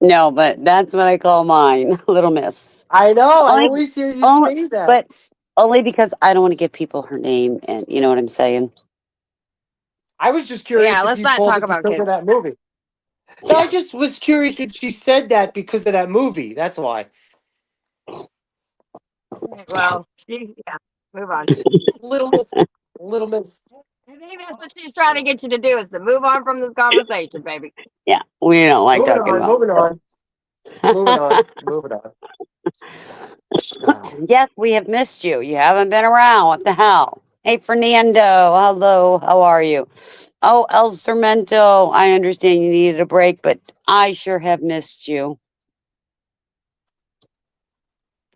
Speaker 1: No, but that's what I call mine, Little Miss.
Speaker 4: I know. I
Speaker 1: Only,
Speaker 4: always hear you
Speaker 1: only,
Speaker 4: say that.
Speaker 1: but only because I don't want to give people her name, and you know what I'm saying.
Speaker 4: I was just
Speaker 5: Yeah,
Speaker 4: curious if
Speaker 5: let's
Speaker 4: you
Speaker 5: not
Speaker 4: called
Speaker 5: talk
Speaker 4: it
Speaker 5: about
Speaker 4: because of
Speaker 5: kids.
Speaker 4: that movie. No, I just was curious if she said that because of that movie. That's why.
Speaker 5: Well, yeah, move on.
Speaker 4: Little Miss. Little Miss.
Speaker 5: I think that's what she's trying to get you to do is to move on from this conversation, baby.
Speaker 1: Yeah, we don't like
Speaker 4: Moving
Speaker 1: talking
Speaker 4: on.
Speaker 1: about.
Speaker 4: Moving on. Moving on. Moving on. Ah.
Speaker 1: Yes, we have missed you. You haven't been around. What the hell? Hey, Fernando. Hello. How are you? Oh, El Sermento. I understand you needed a break, but I sure have missed you.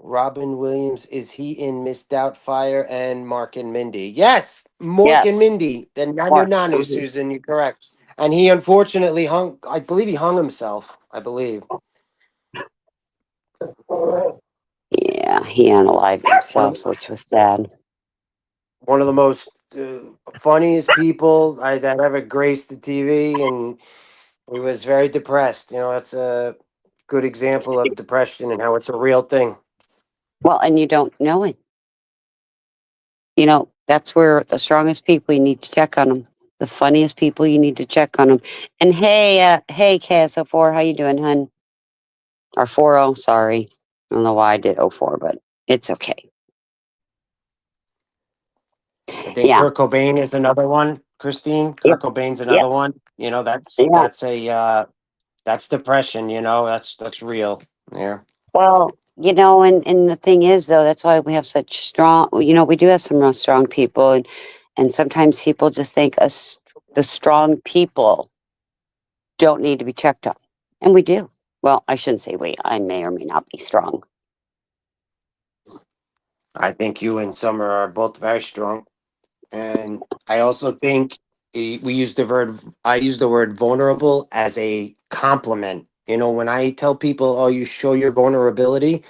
Speaker 4: Robin Williams, is he in Miss Doubtfire and Mark and Mindy? Yes, Mork and
Speaker 1: Yes,
Speaker 4: Mindy. The Nanu
Speaker 1: Mark.
Speaker 4: Nanu,
Speaker 1: Mhm.
Speaker 4: Susan, you're correct. And he unfortunately I believe he hung himself, I believe.
Speaker 1: Yeah, he unalived
Speaker 4: One of,
Speaker 1: himself, which was sad.
Speaker 4: one of the most funniest people that ever graced the TV, and he was very depressed. That's a good example of depression and how it's a real thing.
Speaker 1: Well, and you don't know it. That's where the strongest people, you need to check on them. The funniest people, you need to check on them. And hey, KS04, how you doing, hun? Or 40, sorry. I don't know why I did 04, but it's okay.
Speaker 4: I think
Speaker 1: Yeah,
Speaker 4: Kurt Cobain is another one. Christine,
Speaker 1: yep,
Speaker 4: Kurt Cobain's
Speaker 1: yep,
Speaker 4: another one. You know,
Speaker 1: yeah.
Speaker 4: that's depression. You know, that's real. Yeah.
Speaker 1: Well, and the thing is, though, that's why we have such strong, we do have some real strong people. And sometimes people just think us, the strong people, don't need to be checked on. And we do. Well, I shouldn't say we. I may or may not be strong.
Speaker 4: I think you and Summer are both very strong. And I also think I use the word vulnerable as a compliment. You know, when I tell people, oh, you show your vulnerability,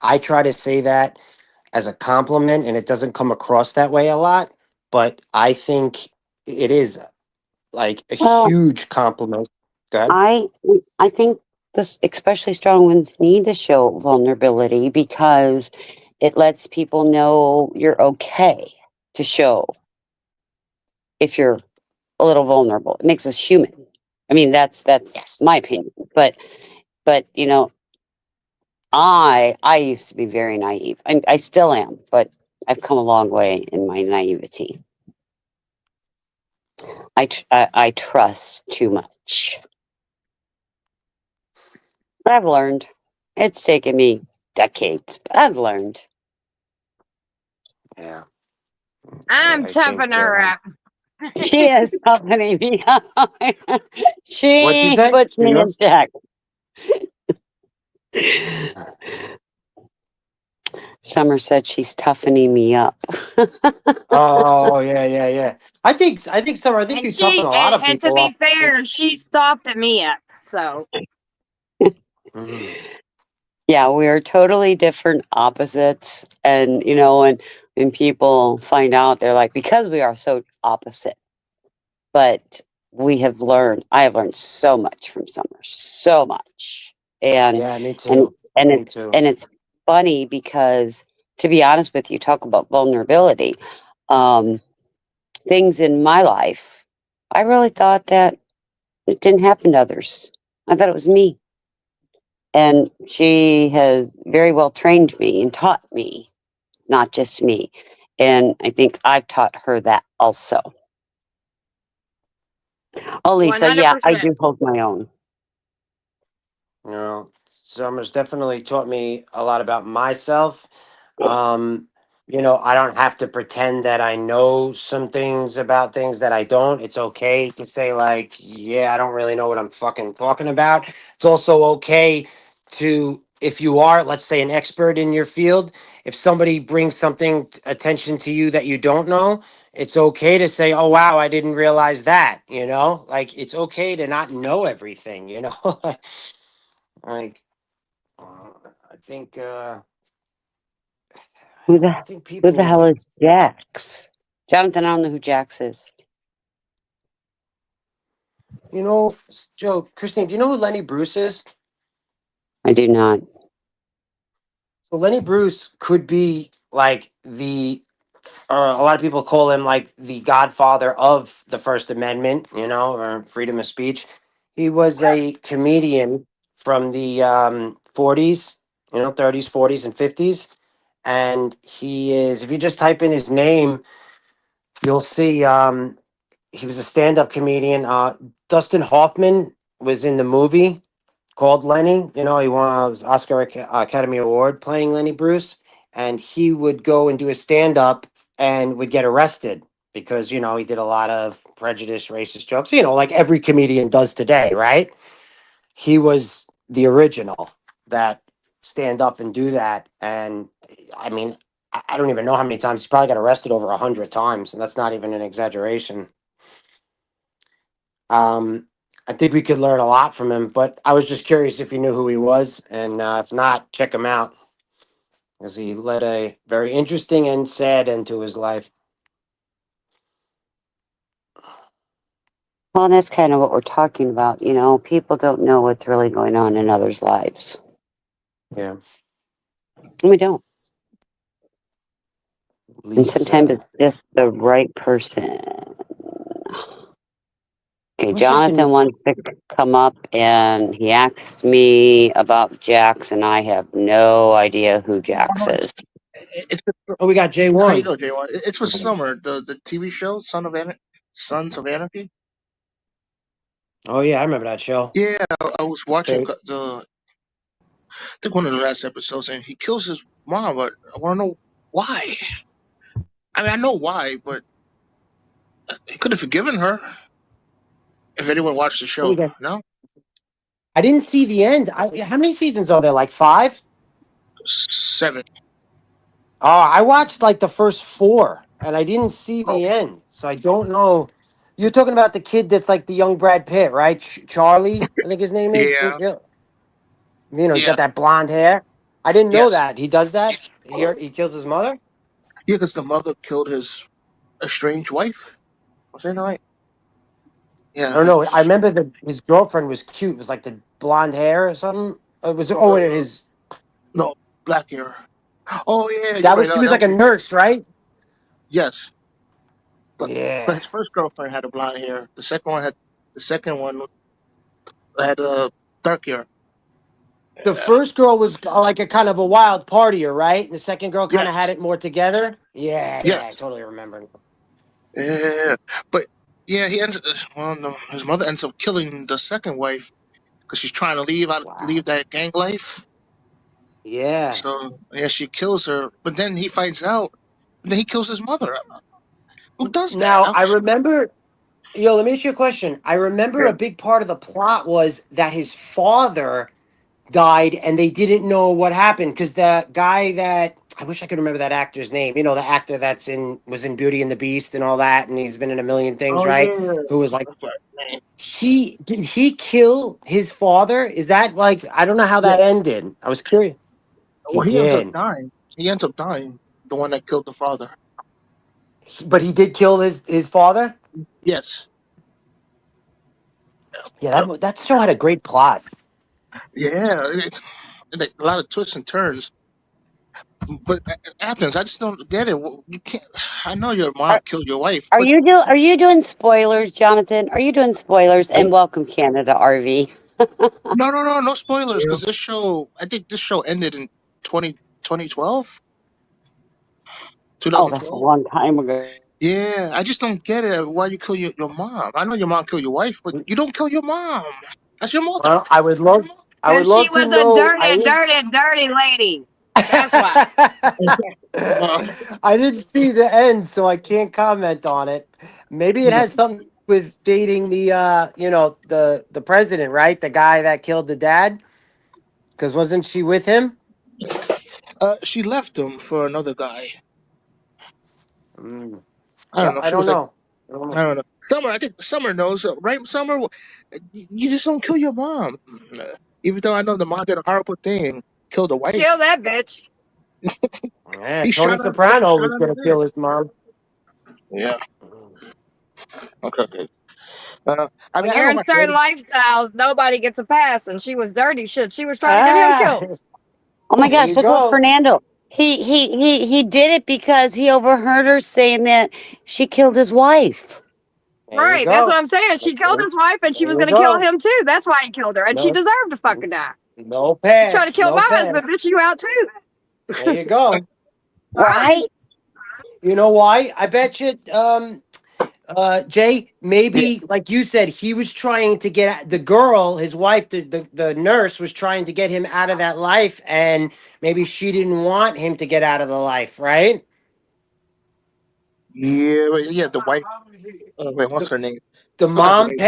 Speaker 4: I try to say that as a compliment, and it doesn't come across that way a lot. But I think it is like a
Speaker 1: Well,
Speaker 4: huge compliment. Go ahead.
Speaker 1: I I think this especially strong ones need to show vulnerability because it lets people know you're okay to show if you're a little vulnerable. It makes us human. I mean, that's
Speaker 4: Yes.
Speaker 1: my opinion. But I used to be very naive. I still am, but I've come a long way in my naivety. I trust too much. But I've learned. It's taken me decades, but I've learned.
Speaker 4: Yeah.
Speaker 5: I'm
Speaker 4: I think.
Speaker 5: toughing her up.
Speaker 1: She is helping me.
Speaker 4: What'd you
Speaker 1: She
Speaker 4: say?
Speaker 1: puts me in check. Summer said she's toughening me up.
Speaker 4: Oh yeah, yeah, yeah. I think Summer. I think
Speaker 5: And
Speaker 4: you toughen
Speaker 5: she
Speaker 4: a lot
Speaker 5: and,
Speaker 4: of
Speaker 5: and to
Speaker 4: people
Speaker 5: be
Speaker 4: off.
Speaker 5: fair, she softened me up. So
Speaker 4: Mhm.
Speaker 1: Yeah, we are totally different opposites. And, and when people find out, they're like, because we are so opposite. But I have learned so much from Summer, so much. And
Speaker 4: Yeah, me
Speaker 1: and
Speaker 4: too.
Speaker 1: it's and
Speaker 4: Me
Speaker 1: it's
Speaker 4: too.
Speaker 1: and it's funny because, to be honest with you, talk about vulnerability. Um, Things in my life, I really thought that it didn't happen to others. I thought it was me. And she has very well trained me and taught me, not just me. And I think I've taught her that also. Oh, Lisa, yeah, I
Speaker 5: 100%.
Speaker 1: do hold my own.
Speaker 4: You know, Summer's definitely taught me a lot about myself. Um, you know, I don't have to pretend that I know some things about things that I don't. It's okay to say like, yeah, I don't really know what I'm fucking talking about. It's also okay to, if you are, let's say, an expert in your field, if somebody brings something attention to you that you don't know, it's okay to say, oh wow, I didn't realize that, you know? Like it's okay to not know everything, you know? Like, I think
Speaker 1: Who the
Speaker 4: I think
Speaker 1: who the hell
Speaker 4: people,
Speaker 1: is Jax? Jonathan, I don't know who Jax is.
Speaker 4: you know, Joe, Christine, do you know who Lenny Bruce is?
Speaker 1: I do not.
Speaker 4: So Lenny Bruce could be like a lot of people call him like the godfather of the First Amendment, you know, or freedom of speech. He was a comedian from the 40s, you know, 30s, 40s, and 50s. And he is, if you just type in his name, you'll see he was a stand-up comedian. Dustin Hoffman was in the movie called Lenny. You know, he won his Oscar Academy Award playing Lenny Bruce, and he would go and do a stand-up and would get arrested because you know he did a lot of prejudice, racist jokes. You know, like every comedian does today, right? He was the original that stand up and do that, and I mean. I don't even know how many times he's probably got arrested over 100 times, and that's not even an exaggeration. Um, I think we could learn a lot from him, but I was just curious if you knew who he was, and if not, check him out because he led a very interesting and sad end to his life.
Speaker 1: Well, that's kind of what we're talking about. People don't know what's really going on in others' lives.
Speaker 4: Yeah,
Speaker 1: And we don't. And sometimes
Speaker 4: Lisa.
Speaker 1: it's just the right person. Okay,
Speaker 4: Wish I
Speaker 1: Jonathan
Speaker 4: can.
Speaker 1: wants to come up and he asks me about Jax, and I have no idea who Jax
Speaker 6: Oh,
Speaker 1: is.
Speaker 6: it's
Speaker 4: Oh, we got
Speaker 6: how you
Speaker 4: J1.
Speaker 6: doing, J1? It's for summer. The TV show Sons of Anarchy.
Speaker 4: Oh yeah, I remember that show.
Speaker 6: Yeah, I was watching
Speaker 4: Okay.
Speaker 6: I think one of the last episodes, and he kills his mom. But I want to know why. I mean, I know why, but he could have forgiven her if anyone watched the
Speaker 4: What we
Speaker 6: show.
Speaker 4: got?
Speaker 6: No,
Speaker 4: I didn't see the end. How many seasons are there? Like 5?
Speaker 6: 7.
Speaker 4: Oh, I watched like the first 4, and I didn't see
Speaker 6: Oh,
Speaker 4: the end, so I don't know. You're talking about the kid that's like the young Brad Pitt, right? Charlie, I think his name is.
Speaker 6: yeah,
Speaker 4: He's
Speaker 6: yeah,
Speaker 4: got that blonde hair. I didn't know
Speaker 6: yes,
Speaker 4: that he does that. He kills his mother.
Speaker 6: yeah, because the mother killed his estranged wife. Was that right?
Speaker 4: I
Speaker 6: Yeah.
Speaker 4: don't know. I remember that his girlfriend was cute. It was like the blonde hair or something. It was and
Speaker 6: Uh,
Speaker 4: his
Speaker 6: no, black hair. Oh yeah, you're
Speaker 4: that
Speaker 6: right.
Speaker 4: was she was like
Speaker 6: That
Speaker 4: a
Speaker 6: was
Speaker 4: nurse, right?
Speaker 6: yes. But
Speaker 4: Yeah.
Speaker 6: his first girlfriend had a blonde hair. The second one had dark hair.
Speaker 4: The first girl was like a kind of a wild partier, right? And the second girl kind of had
Speaker 6: Yes,
Speaker 4: it more together. Yeah,
Speaker 6: yes,
Speaker 4: yeah, I totally remember.
Speaker 6: yeah. But yeah, he ends. Well, no, his mother ends up killing the second wife because she's trying to
Speaker 4: Wow.
Speaker 6: leave that gang life.
Speaker 4: Yeah.
Speaker 6: So yeah, she kills her. But then he finds out. And then he kills his mother. Who does that?
Speaker 4: Now I remember. Yo, let me ask you a question. I remember
Speaker 6: Okay.
Speaker 4: a big part of the plot was that his father died and they didn't know what happened because the guy that I wish I could remember that actor's name. You know, the actor was in Beauty and the Beast and all that, and he's been in a million things,
Speaker 6: Oh
Speaker 4: right?
Speaker 6: yeah.
Speaker 4: Who was like
Speaker 6: That's right, man.
Speaker 4: he kill his father? Is that like I don't know how
Speaker 6: Yeah.
Speaker 4: that ended. I was curious. He
Speaker 6: Well, he ends up
Speaker 4: did.
Speaker 6: dying. He ends up dying. The one that killed the father.
Speaker 4: But he did kill his father?
Speaker 6: Yes.
Speaker 4: Yeah,
Speaker 6: Yep.
Speaker 4: that show had a great plot.
Speaker 6: Yeah. A lot of twists and turns. But Athens, I just don't get it. You can't. I know your mom
Speaker 1: Are,
Speaker 6: killed your wife,
Speaker 1: are
Speaker 6: but
Speaker 1: you are you doing spoilers, Jonathan? Are you doing spoilers? And welcome, Canada RV.
Speaker 6: no, no, no, no spoilers.
Speaker 4: Yeah.
Speaker 6: Because I think this show ended in 2012,
Speaker 1: Oh, that's a
Speaker 6: 2012.
Speaker 1: long time ago.
Speaker 6: Yeah, I just don't get it. Why you kill your mom? I know your mom killed your wife, but you don't kill your mom. That's your mother.
Speaker 4: Well, I would
Speaker 3: Because she
Speaker 4: love to
Speaker 3: was a
Speaker 4: know.
Speaker 3: dirty, dirty, dirty lady. That's why.
Speaker 6: Uh,
Speaker 4: I didn't see the end, so I can't comment on it. Maybe it has something with dating the president, right? The guy that killed the dad. Because wasn't she with him?
Speaker 6: she left him for another guy.
Speaker 4: Mm.
Speaker 6: I don't
Speaker 4: Yeah,
Speaker 6: know.
Speaker 4: I
Speaker 6: She
Speaker 4: don't
Speaker 6: was like,
Speaker 4: know. I don't
Speaker 6: I
Speaker 4: know.
Speaker 6: don't know. Summer, I think Summer knows, right? Summer, you just don't kill your mom. Even though I know the mom did a horrible thing, killed the
Speaker 3: Kill
Speaker 6: wife.
Speaker 3: that bitch.
Speaker 4: Yeah,
Speaker 6: He
Speaker 4: Tony
Speaker 6: shot her.
Speaker 4: Soprano
Speaker 6: Shot
Speaker 4: was
Speaker 6: her in
Speaker 4: gonna
Speaker 6: the leg.
Speaker 4: kill his mom.
Speaker 6: Yeah. Okay. Okay. I
Speaker 3: When
Speaker 6: mean, I
Speaker 3: you're
Speaker 6: don't
Speaker 3: in
Speaker 6: watch
Speaker 3: certain
Speaker 6: radio.
Speaker 3: lifestyles, nobody gets a pass, and she was dirty shit. She was trying to get him
Speaker 4: Ah,
Speaker 3: killed.
Speaker 1: Oh my
Speaker 4: there
Speaker 1: gosh,
Speaker 4: you
Speaker 1: look what
Speaker 4: go.
Speaker 1: Fernando. He did it because he overheard her saying that she killed his wife.
Speaker 4: There you
Speaker 3: Right, that's what
Speaker 4: go.
Speaker 3: I'm saying. She killed his wife, and she
Speaker 4: There
Speaker 3: was
Speaker 4: you
Speaker 3: going to kill
Speaker 4: go.
Speaker 3: him too. That's why he killed her, and she
Speaker 4: No,
Speaker 3: deserved to fucking die.
Speaker 4: no
Speaker 3: You try to
Speaker 4: pass.
Speaker 3: kill
Speaker 4: No
Speaker 3: my husband,
Speaker 4: pass.
Speaker 3: bitch, you out too.
Speaker 4: There you go.
Speaker 3: All right.
Speaker 1: Right?
Speaker 4: You know why? I bet you, Jay,
Speaker 6: Yeah.
Speaker 4: maybe like you said, he was trying to get the girl, his wife, the nurse was trying to get him out of that life, and maybe she didn't want him to get out of the life, right?
Speaker 6: Yeah. Yeah. The wife. Wait, what's
Speaker 4: The,
Speaker 6: her name?
Speaker 4: the
Speaker 6: I forgot her
Speaker 4: mom,
Speaker 6: name.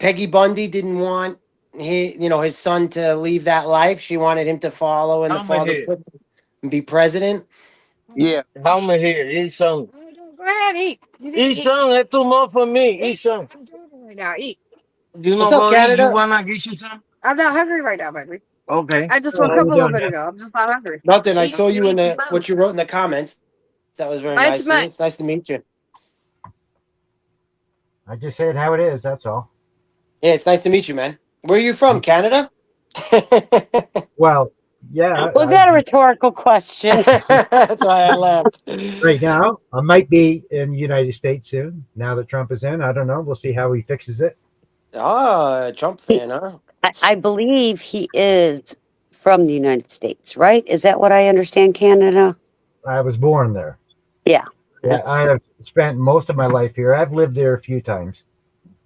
Speaker 4: Peggy Bundy, didn't want his son to leave that life. She wanted him to follow in the
Speaker 7: Helmet
Speaker 4: father's
Speaker 7: here.
Speaker 4: footsteps and be president.
Speaker 6: Yeah.
Speaker 7: Helmet here. Eat some.
Speaker 3: Go ahead, eat. You need
Speaker 7: Eat
Speaker 3: to eat.
Speaker 7: some. That's too much for me. Eat some.
Speaker 3: I'm starving right now. Eat.
Speaker 7: You
Speaker 4: What's
Speaker 7: not
Speaker 4: up,
Speaker 7: gonna eat? You
Speaker 4: Canada?
Speaker 7: wanna get you some?
Speaker 3: I'm not hungry right now, baby.
Speaker 7: Okay.
Speaker 3: I just
Speaker 4: Oh,
Speaker 3: woke
Speaker 4: how
Speaker 3: up
Speaker 4: you
Speaker 3: a little
Speaker 4: doing?
Speaker 3: bit ago. I'm just not hungry.
Speaker 4: Nothing. I
Speaker 3: Eat.
Speaker 4: saw
Speaker 3: You
Speaker 4: you in
Speaker 3: eat some
Speaker 4: the
Speaker 3: food.
Speaker 4: what you wrote in the comments. That was very
Speaker 3: Much,
Speaker 4: nice of you.
Speaker 3: much.
Speaker 4: It's nice to meet you.
Speaker 8: I just said how it is. That's all.
Speaker 4: Yeah, it's nice to meet you, man. Where are you from? Canada?
Speaker 8: Well, Yeah,
Speaker 2: Was that a rhetorical question?
Speaker 4: That's why I laughed.
Speaker 8: right now I might be in the United States soon. Now that Trump is in, I don't know. We'll see how he fixes it.
Speaker 4: Oh, Trump fan, huh?
Speaker 1: I believe he is from the United States, right? Is that what I understand, Canada?
Speaker 8: I was born there.
Speaker 1: Yeah,
Speaker 8: Yeah, I
Speaker 1: that's
Speaker 8: have spent most of my life here. I've lived there a few times,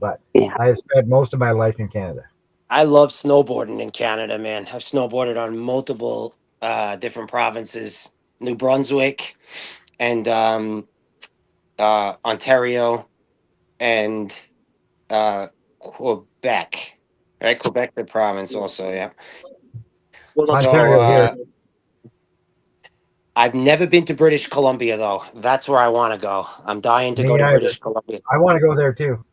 Speaker 8: but
Speaker 1: yeah.
Speaker 8: I have spent most of my life in Canada.
Speaker 4: I love snowboarding in Canada, man. I've snowboarded on multiple different provinces, New Brunswick and Ontario and Quebec. Right, Quebec, the province, also. Yeah.
Speaker 6: What about
Speaker 4: So
Speaker 8: Ontario here.
Speaker 4: I've never been to British Columbia though. That's where I want to go. I'm dying to go
Speaker 8: Me
Speaker 4: to
Speaker 8: either.
Speaker 4: British Columbia.
Speaker 8: I want to go there too.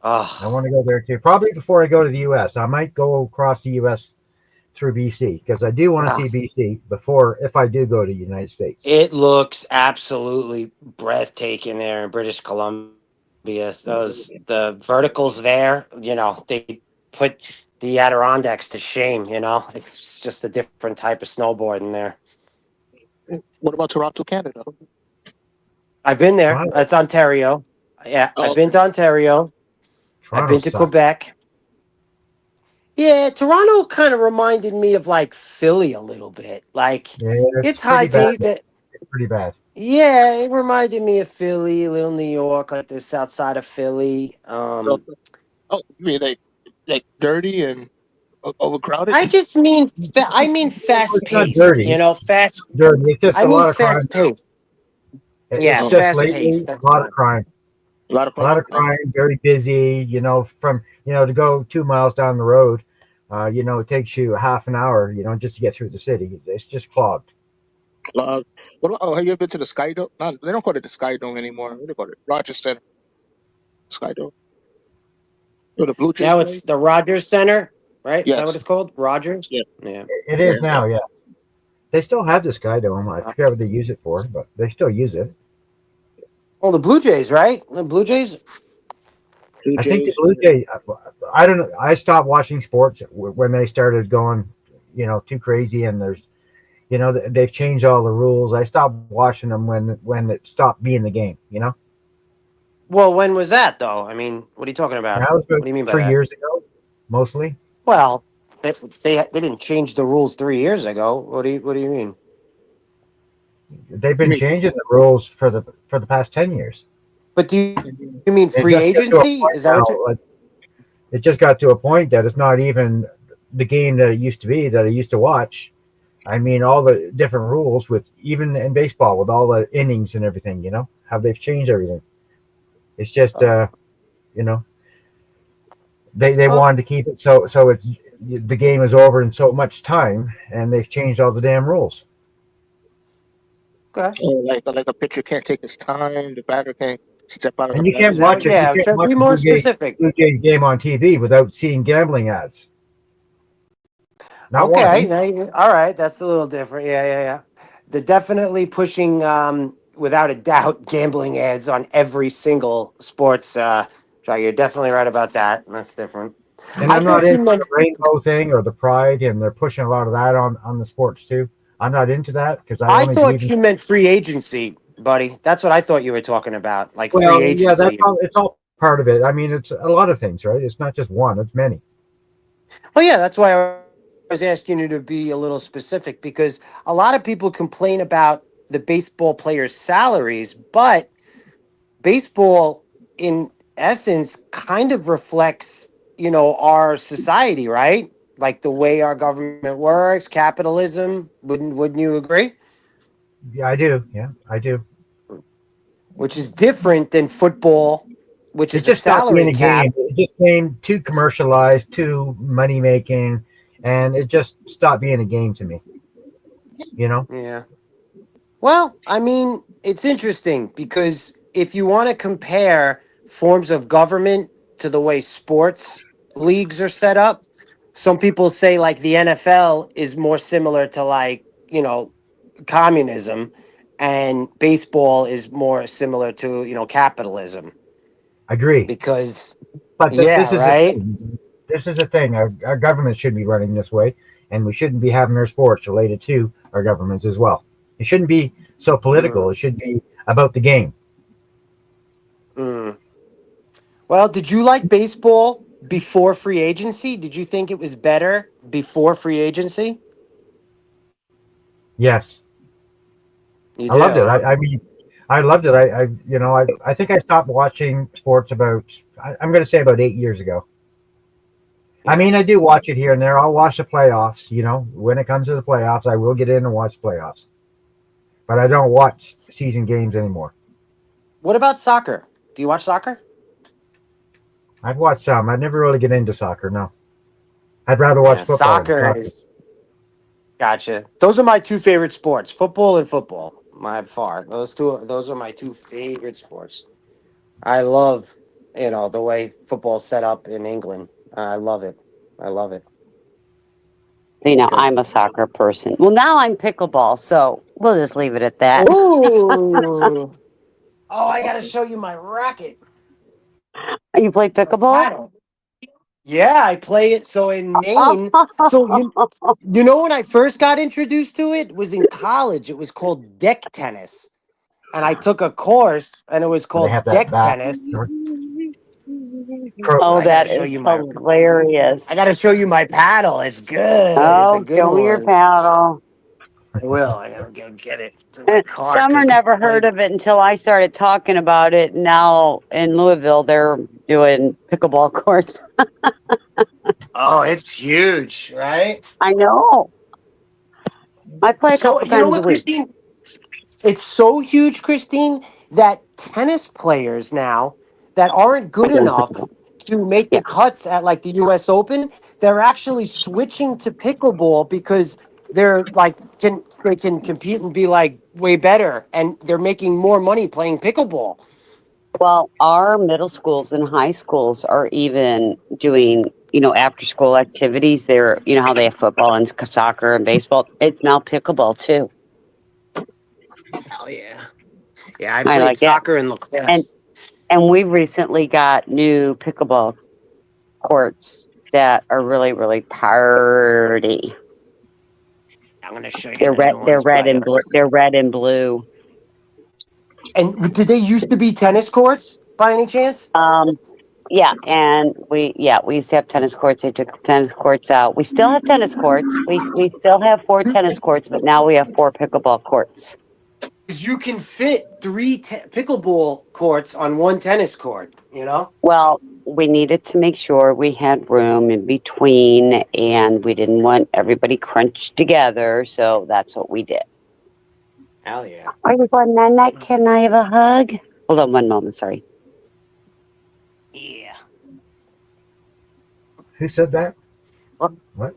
Speaker 8: I
Speaker 4: Oh,
Speaker 8: want to go there too. Probably before I go to the U.S. I might go across the U.S. through BC because I do want to
Speaker 4: wow.
Speaker 8: see BC before if I do go to the United States.
Speaker 4: It looks absolutely breathtaking there in British Columbia. Those the verticals there, they put the Adirondacks to shame. It's just a different type of snowboarding there.
Speaker 6: what about Toronto, Canada?
Speaker 4: I've been there.
Speaker 8: Toronto,
Speaker 4: It's Ontario. Yeah,
Speaker 6: Oh,
Speaker 4: I've been
Speaker 6: okay.
Speaker 4: to Ontario. I've
Speaker 8: Toronto
Speaker 4: been to
Speaker 8: sucks.
Speaker 4: Quebec. Yeah, Toronto kind of reminded me of like Philly a little bit. Like
Speaker 8: Yeah, it's
Speaker 4: it's high
Speaker 8: pretty bad.
Speaker 4: P. That
Speaker 8: It's pretty bad.
Speaker 4: Yeah, it reminded me of Philly, little New York, like the south side of Philly.
Speaker 6: So- Oh, you mean like dirty and overcrowded?
Speaker 4: I just mean I mean fast
Speaker 8: It's not
Speaker 4: paced.
Speaker 8: dirty.
Speaker 4: Fast.
Speaker 8: Dirty. It's just
Speaker 4: I
Speaker 8: a
Speaker 4: mean
Speaker 8: lot of crime.
Speaker 4: fast paced.
Speaker 8: It's
Speaker 4: Yeah,
Speaker 6: Oh,
Speaker 8: just
Speaker 4: fast
Speaker 8: lately
Speaker 4: paced. That's
Speaker 8: a lot of
Speaker 4: all.
Speaker 8: crime.
Speaker 6: a lot of
Speaker 8: A lot
Speaker 6: crime.
Speaker 8: of crime. Very busy. From to go 2 miles down the road. It takes you half an hour. Just to get through the city. It's just clogged.
Speaker 6: What about, have you ever been to the Sky Dome? No, they don't call it the Sky Dome anymore. What do they call it? Rogers Center. Sky Dome. Where the Blue Jays
Speaker 4: Now
Speaker 6: play?
Speaker 4: it's the Rogers Center, right? Is that what
Speaker 6: Yes.
Speaker 4: it's called? Rogers.
Speaker 6: Yeah.
Speaker 4: Yeah.
Speaker 8: It
Speaker 6: Yeah.
Speaker 8: is now. Yeah. They still have the Sky Dome. I forget what they use it for, but they still use it.
Speaker 4: Well, the Blue Jays, right? The Blue Jays.
Speaker 6: Blue
Speaker 8: I think the
Speaker 6: Jays.
Speaker 8: Blue Jays. I don't know. I stopped watching sports when they started going, too crazy. And they've changed all the rules. I stopped watching them when it stopped being the game.
Speaker 4: Well, when was that though? I mean, what are you talking
Speaker 8: And
Speaker 4: about?
Speaker 8: that was about
Speaker 4: What do you mean by
Speaker 8: 3
Speaker 4: that?
Speaker 8: years ago, mostly.
Speaker 4: Well, they didn't change the rules 3 years ago. What do you mean?
Speaker 8: They've
Speaker 6: I
Speaker 8: been
Speaker 6: mean,
Speaker 8: changing the rules for the past 10 years.
Speaker 4: But do you mean
Speaker 8: It
Speaker 4: free
Speaker 8: just got to a
Speaker 4: agency?
Speaker 8: point
Speaker 4: Is that
Speaker 8: now.
Speaker 4: what you're?
Speaker 8: Like, it just got to a point that it's not even the game that it used to be that I used to watch. I mean, all the different rules with even in baseball with all the innings and everything. How they've changed everything. It's just you know they
Speaker 4: Oh,
Speaker 8: wanted to keep it so it's the game is over in so much time, and they've changed all the damn rules.
Speaker 4: okay.
Speaker 6: like a pitcher can't take his time. The batter can't step out of the
Speaker 8: And you
Speaker 6: bat.
Speaker 8: can't
Speaker 4: Is that what?
Speaker 8: watch it. You
Speaker 4: Yeah.
Speaker 8: can't
Speaker 4: Should
Speaker 8: watch
Speaker 4: be
Speaker 8: a
Speaker 4: more specific.
Speaker 8: Blue Jays game on TV without seeing gambling ads. Not
Speaker 4: Okay.
Speaker 8: one.
Speaker 4: Now all right. That's a little different. Yeah. Yeah. Yeah. They're definitely pushing, without a doubt, gambling ads on every single sports track. You're definitely right about that. That's different.
Speaker 8: And
Speaker 4: I
Speaker 8: I'm not
Speaker 4: thought you
Speaker 8: into
Speaker 4: meant.
Speaker 8: the rainbow thing or the pride, and they're pushing a lot of that on the sports too. I'm not into that because I
Speaker 4: I
Speaker 8: only believe
Speaker 4: thought
Speaker 8: in.
Speaker 4: you meant free agency, buddy. That's what I thought you were talking about, like free
Speaker 8: Well, yeah,
Speaker 4: agency.
Speaker 8: it's all part of it. I mean, it's a lot of things, right? It's not just one; it's many.
Speaker 4: Well, yeah, that's why I was asking you to be a little specific because a lot of people complain about the baseball players' salaries, but baseball, in essence, kind of reflects, our society, right? Like the way our government works, capitalism. Wouldn't you agree?
Speaker 8: Yeah, I do. Yeah, I do.
Speaker 4: Which is different than football, which
Speaker 8: It
Speaker 4: is a
Speaker 8: just stopped being
Speaker 4: salary
Speaker 8: a
Speaker 4: cap.
Speaker 8: game. It just became too commercialized, too money making, and it just stopped being a game to me. You know,
Speaker 4: Yeah. Well, I mean, it's interesting because if you want to compare forms of government to the way sports leagues are set up, some people say like the NFL is more similar to like, communism and baseball is more similar to, capitalism
Speaker 8: I agree.
Speaker 4: because
Speaker 8: But
Speaker 4: yeah,
Speaker 8: this is a
Speaker 4: right?
Speaker 8: thing. This is a thing. Our government should be running this way. and we shouldn't be having our sports related to our governments as well. It shouldn't be so political.
Speaker 4: Mm,
Speaker 8: It should be about the game.
Speaker 4: mm. Well, did you like baseball before free agency? Did you think it was better before free agency?
Speaker 8: Yes,
Speaker 4: You
Speaker 8: I
Speaker 4: do,
Speaker 8: loved it.
Speaker 4: huh?
Speaker 8: I mean, I loved it. I think I stopped watching sports about, I'm going to say about 8 years ago. I
Speaker 4: Yeah.
Speaker 8: mean, I do watch it here and there. I'll watch the playoffs. When it comes to the playoffs, I will get in and watch playoffs. But I don't watch season games anymore.
Speaker 4: What about soccer? Do you watch soccer?
Speaker 8: I've watched some. I never really get into soccer. No, I'd rather watch
Speaker 4: Yeah,
Speaker 8: football than
Speaker 4: soccer
Speaker 8: soccer.
Speaker 4: is gotcha. Those are my two favorite sports, football and football. My far. Those are my two favorite sports. I love, the way football's set up in England. I love it. I love it. Good.
Speaker 1: I'm a soccer person. Well, now I'm pickleball, so we'll just leave it at that.
Speaker 4: Ooh. Oh, I gotta show you my racket.
Speaker 1: You play
Speaker 4: My
Speaker 1: pickleball?
Speaker 4: paddle. Yeah, I play it. So in Maine, so you know when I first got introduced to it was in college. It was called deck tennis, and I took a course, and it was
Speaker 8: They
Speaker 4: called
Speaker 8: have that
Speaker 4: deck
Speaker 8: back.
Speaker 4: tennis.
Speaker 1: Oh,
Speaker 4: I gotta
Speaker 1: that
Speaker 4: show
Speaker 1: is
Speaker 4: you my. I
Speaker 1: hilarious.
Speaker 4: gotta show you my paddle. It's good. It's a
Speaker 1: Oh,
Speaker 4: good
Speaker 1: show me your
Speaker 4: one.
Speaker 1: paddle.
Speaker 4: I will. I gotta go get it. It's in my car
Speaker 1: Summer
Speaker 4: because
Speaker 1: never heard
Speaker 4: like,
Speaker 1: of it until I started talking about it. Now in Louisville, they're doing pickleball courts.
Speaker 4: oh, it's huge, right?
Speaker 1: I know. I play a
Speaker 4: So
Speaker 1: couple
Speaker 4: you know
Speaker 1: times a
Speaker 4: what,
Speaker 1: week.
Speaker 4: Christine? It's so huge, Christine, that tennis players now that aren't good
Speaker 1: Doing
Speaker 4: enough
Speaker 1: pickleball.
Speaker 4: to make
Speaker 1: Yeah.
Speaker 4: the cuts at like the US Open, they're actually switching to pickleball because they're like they can compete and be like way better and they're making more money playing pickleball.
Speaker 1: Well, our middle schools and high schools are even doing, after school activities. They're, how they have football and soccer and baseball. It's now pickleball too.
Speaker 4: Hell yeah. Yeah, I
Speaker 1: I
Speaker 4: played
Speaker 1: like that.
Speaker 4: soccer in
Speaker 1: And
Speaker 4: lacrosse.
Speaker 1: and we've recently got new pickleball courts that are really, really party.
Speaker 4: I'm gonna show you
Speaker 1: They're
Speaker 4: the
Speaker 1: red.
Speaker 4: new
Speaker 1: They're
Speaker 4: ones,
Speaker 1: red and
Speaker 4: but
Speaker 1: blue. They're red and blue.
Speaker 4: and did they used to be tennis courts by any chance?
Speaker 1: Um, yeah, and we used to have tennis courts. They took the tennis courts out. We still have tennis courts. We still have 4 tennis courts, but now we have 4 pickleball courts.
Speaker 4: 'Cause you can fit three pickleball courts on one tennis court, you know?
Speaker 1: Well, we needed to make sure we had room in between, and we didn't want everybody crunched together, so that's what we did.
Speaker 4: Hell yeah.
Speaker 1: Are you going, Nana? Can I have a hug? Hold on one moment. Sorry.
Speaker 4: Yeah.
Speaker 8: Who said that?
Speaker 4: Well,
Speaker 8: What?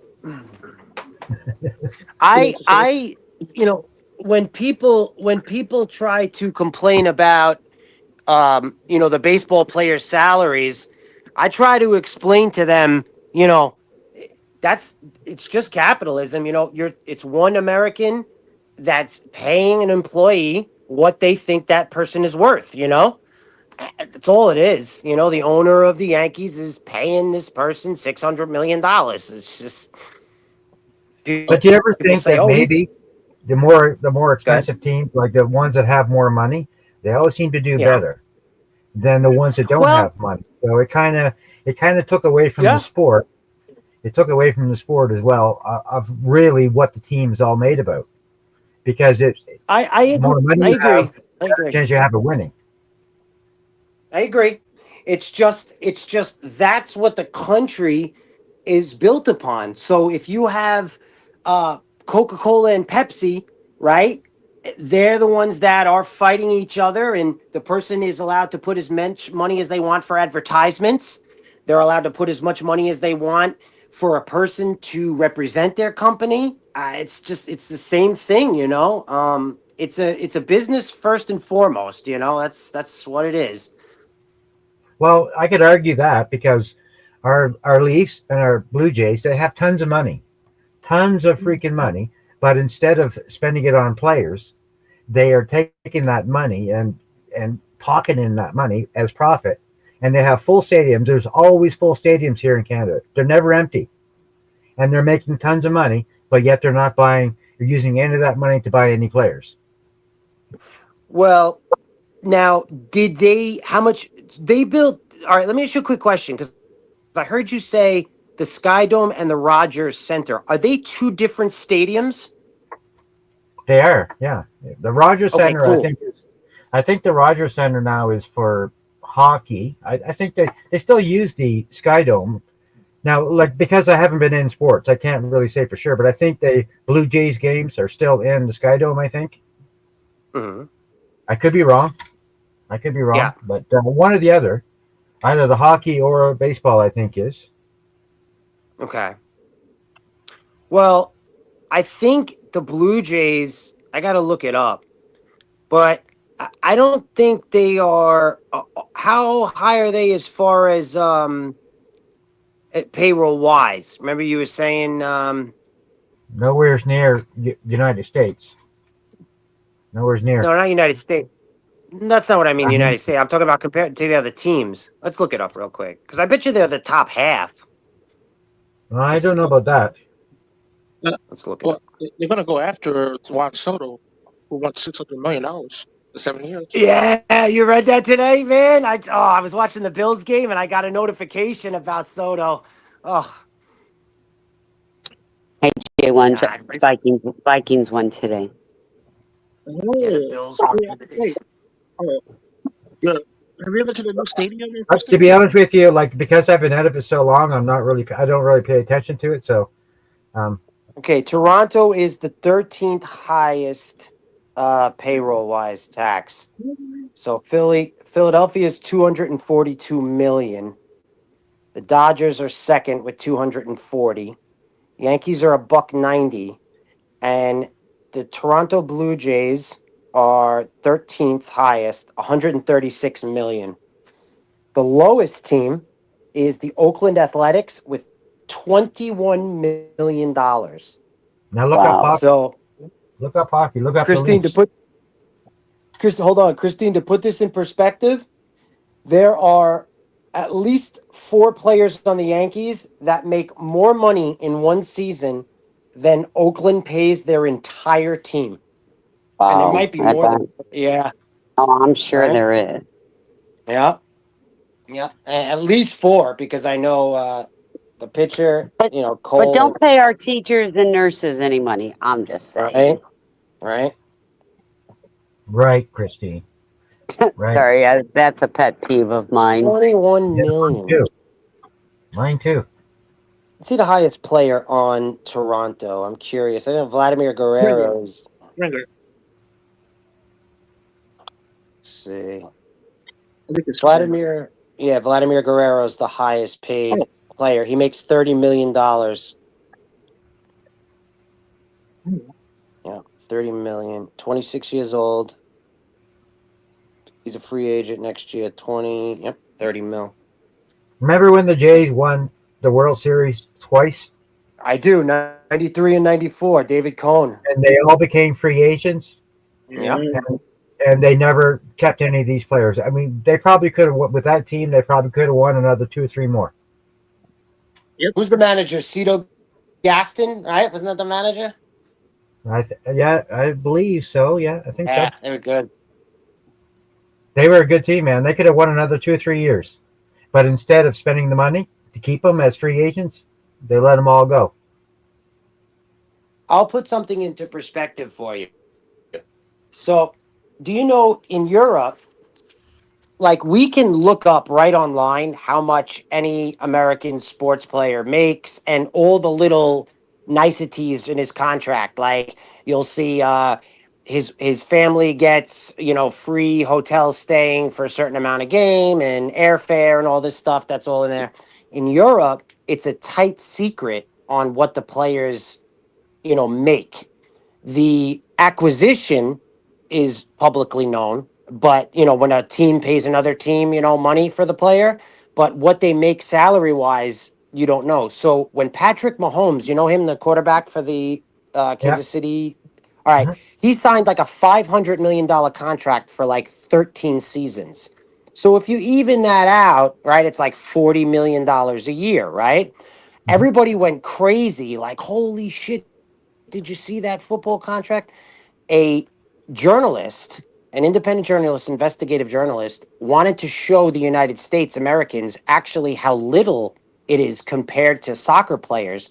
Speaker 4: I when people try to complain about the baseball players' salaries, I try to explain to them, you know, that's it's just capitalism, it's one American that's paying an employee what they think that person is worth, That's all it is. The owner of the Yankees is paying this person $600 million. It's just
Speaker 8: But do you ever
Speaker 4: people
Speaker 8: think
Speaker 4: say,
Speaker 8: that
Speaker 4: "Oh, he's
Speaker 8: maybe the more
Speaker 4: good."
Speaker 8: expensive teams, like the ones that have more money, they always seem to do
Speaker 4: Yeah.
Speaker 8: better than the ones that don't
Speaker 4: Well,
Speaker 8: have money. So it kind of took away from the
Speaker 4: yeah,
Speaker 8: sport. It took away from the sport as well of really what the team's all made about. Because
Speaker 4: I
Speaker 8: the
Speaker 4: agree.
Speaker 8: more money
Speaker 4: I
Speaker 8: you have,
Speaker 4: agree. I
Speaker 8: the better
Speaker 4: agree.
Speaker 8: chance you have of winning.
Speaker 4: I agree. It's just that's what the country is built upon. So if you have Coca-Cola and Pepsi, right? They're the ones that are fighting each other, and the person is allowed to put as much money as they want for advertisements. They're allowed to put as much money as they want for a person to represent their company. It's the same thing, it's a business first and foremost. That's what it is.
Speaker 8: Well, I could argue that because our Leafs and our Blue Jays, they have tons of freaking money, but instead of spending it on players, they are taking that money and pocketing that money as profit. And they have full stadiums. There's always full stadiums here in Canada. They're never empty. and they're making tons of money, but yet they're not buying. They're using any of that money to buy any players.
Speaker 4: Well, now, did they? How much they built? All right, let me ask you a quick question because I heard you say the Sky Dome and the Rogers Center. Are they two different stadiums?
Speaker 8: They are, yeah. The Rogers
Speaker 4: Okay,
Speaker 8: Center, I
Speaker 4: cool.
Speaker 8: think, I think the Rogers Center now is for hockey. I think they still use the Sky Dome now. Like because I haven't been in sports, I can't really say for sure. But I think the Blue Jays games are still in the Sky Dome. I think
Speaker 4: Hmm.
Speaker 8: I could be wrong. I could be
Speaker 4: Yeah.
Speaker 8: wrong, but one or the other, either the hockey or baseball, I think is.
Speaker 4: Okay. Well, I think the Blue Jays. I got to look it up, but I don't think they are. How high are they as far as payroll wise? Remember you were saying
Speaker 8: Nowhere's near United States. Nowhere's near.
Speaker 4: no, not United States. That's not what I mean.
Speaker 8: I mean,
Speaker 4: United States. I'm talking about compared to the other teams. Let's look it up real quick because I bet you they're the top half.
Speaker 8: I
Speaker 4: Let's
Speaker 8: don't
Speaker 4: see.
Speaker 8: know about that.
Speaker 6: Uh,
Speaker 4: Let's look it
Speaker 6: Well,
Speaker 4: up.
Speaker 6: they're gonna go after Juan Soto, who wants $600 million for 7 years.
Speaker 4: Yeah, you read that today, man. I was watching the Bills game and I got a notification about Soto. Oh
Speaker 1: Hey, J1,
Speaker 4: God,
Speaker 1: Vikings won today.
Speaker 4: yeah, the
Speaker 6: Oh,
Speaker 4: Bills won
Speaker 6: yeah.
Speaker 4: today.
Speaker 6: Wait. Oh, yeah. Have you ever been to the new stadium in
Speaker 8: To
Speaker 6: Houston?
Speaker 8: be honest with you, like because I've been out of it so long, I don't really pay attention to it. So, um,
Speaker 4: Okay, Toronto is the 13th highest payroll wise tax. So Philadelphia is 242 million. The Dodgers are second with 240. Yankees are a buck 90, and the Toronto Blue Jays are 13th highest, 136 million. The lowest team is the Oakland Athletics with 21 million dollars.
Speaker 8: now
Speaker 1: Wow.
Speaker 4: So,
Speaker 8: look up hockey, look up the
Speaker 4: Christine,
Speaker 8: Leafs.
Speaker 4: Hold on, Christine, to put this in perspective, there are at least four players on the Yankees that make more money in one season than Oakland pays their entire team. And there
Speaker 1: Wow.
Speaker 4: might be more than, yeah,
Speaker 1: Oh, I'm sure
Speaker 4: right?
Speaker 1: there is.
Speaker 4: Yeah, yeah. At least four because I know the pitcher,
Speaker 1: But but
Speaker 4: Cole,
Speaker 1: don't pay our teachers and nurses any money. I'm just
Speaker 4: right?
Speaker 1: saying.
Speaker 4: Right?
Speaker 8: Right, Christine. Right.
Speaker 1: Sorry, that's a pet peeve of mine.
Speaker 4: 21
Speaker 8: Yeah, mine
Speaker 4: million.
Speaker 8: too. Mine too.
Speaker 4: Let's see the highest player on Toronto. I'm curious. I think Vladimir
Speaker 6: Springer.
Speaker 4: Guerrero is,
Speaker 6: Springer.
Speaker 4: let's see.
Speaker 6: I think it's Springer.
Speaker 4: Vladimir Guerrero is the highest
Speaker 6: Oh,
Speaker 4: paid player. He makes $30 million.
Speaker 6: hmm.
Speaker 4: Yeah, 30 million. 26 years old. He's a free agent next year. 30 mil.
Speaker 8: Remember when the Jays won the World Series twice,
Speaker 4: I do. 93 and 94. David Cohn.
Speaker 8: and they all became free agents,
Speaker 4: Yep.
Speaker 6: Yeah.
Speaker 8: and they never kept any of these players. I mean, they probably could have with that team. They probably could have won another 2 or 3 more.
Speaker 6: Yep.
Speaker 4: Who's the manager? Cito Gaston, right? Wasn't that the manager?
Speaker 8: Yeah, I believe so. Yeah, I think so.
Speaker 4: Yeah, they were good.
Speaker 8: They were a good team, man. They could have won another 2 or 3 years, but instead of spending the money to keep them as free agents, they let them all go.
Speaker 4: I'll put something into perspective for you. So, do you know in Europe, like we can look up right online how much any American sports player makes and all the little niceties in his contract. Like you'll see his family gets, free hotel staying for a certain amount of game and airfare and all this stuff that's all in there. In Europe, it's a tight secret on what the players, make. The acquisition is publicly known, but when a team pays another team, money for the player, but what they make salary wise, you don't know. So when Patrick Mahomes, you know him, the quarterback for the
Speaker 8: Yeah.
Speaker 4: Kansas City, all right,
Speaker 8: Mhm.
Speaker 4: he signed like a $500 million contract for like 13 seasons. So if you even that out, right, it's like $40 million a year, right? everybody went crazy. Like, holy shit! Did you see that football contract? A journalist, an independent journalist, investigative journalist, wanted to show the United States Americans actually how little it is compared to soccer players.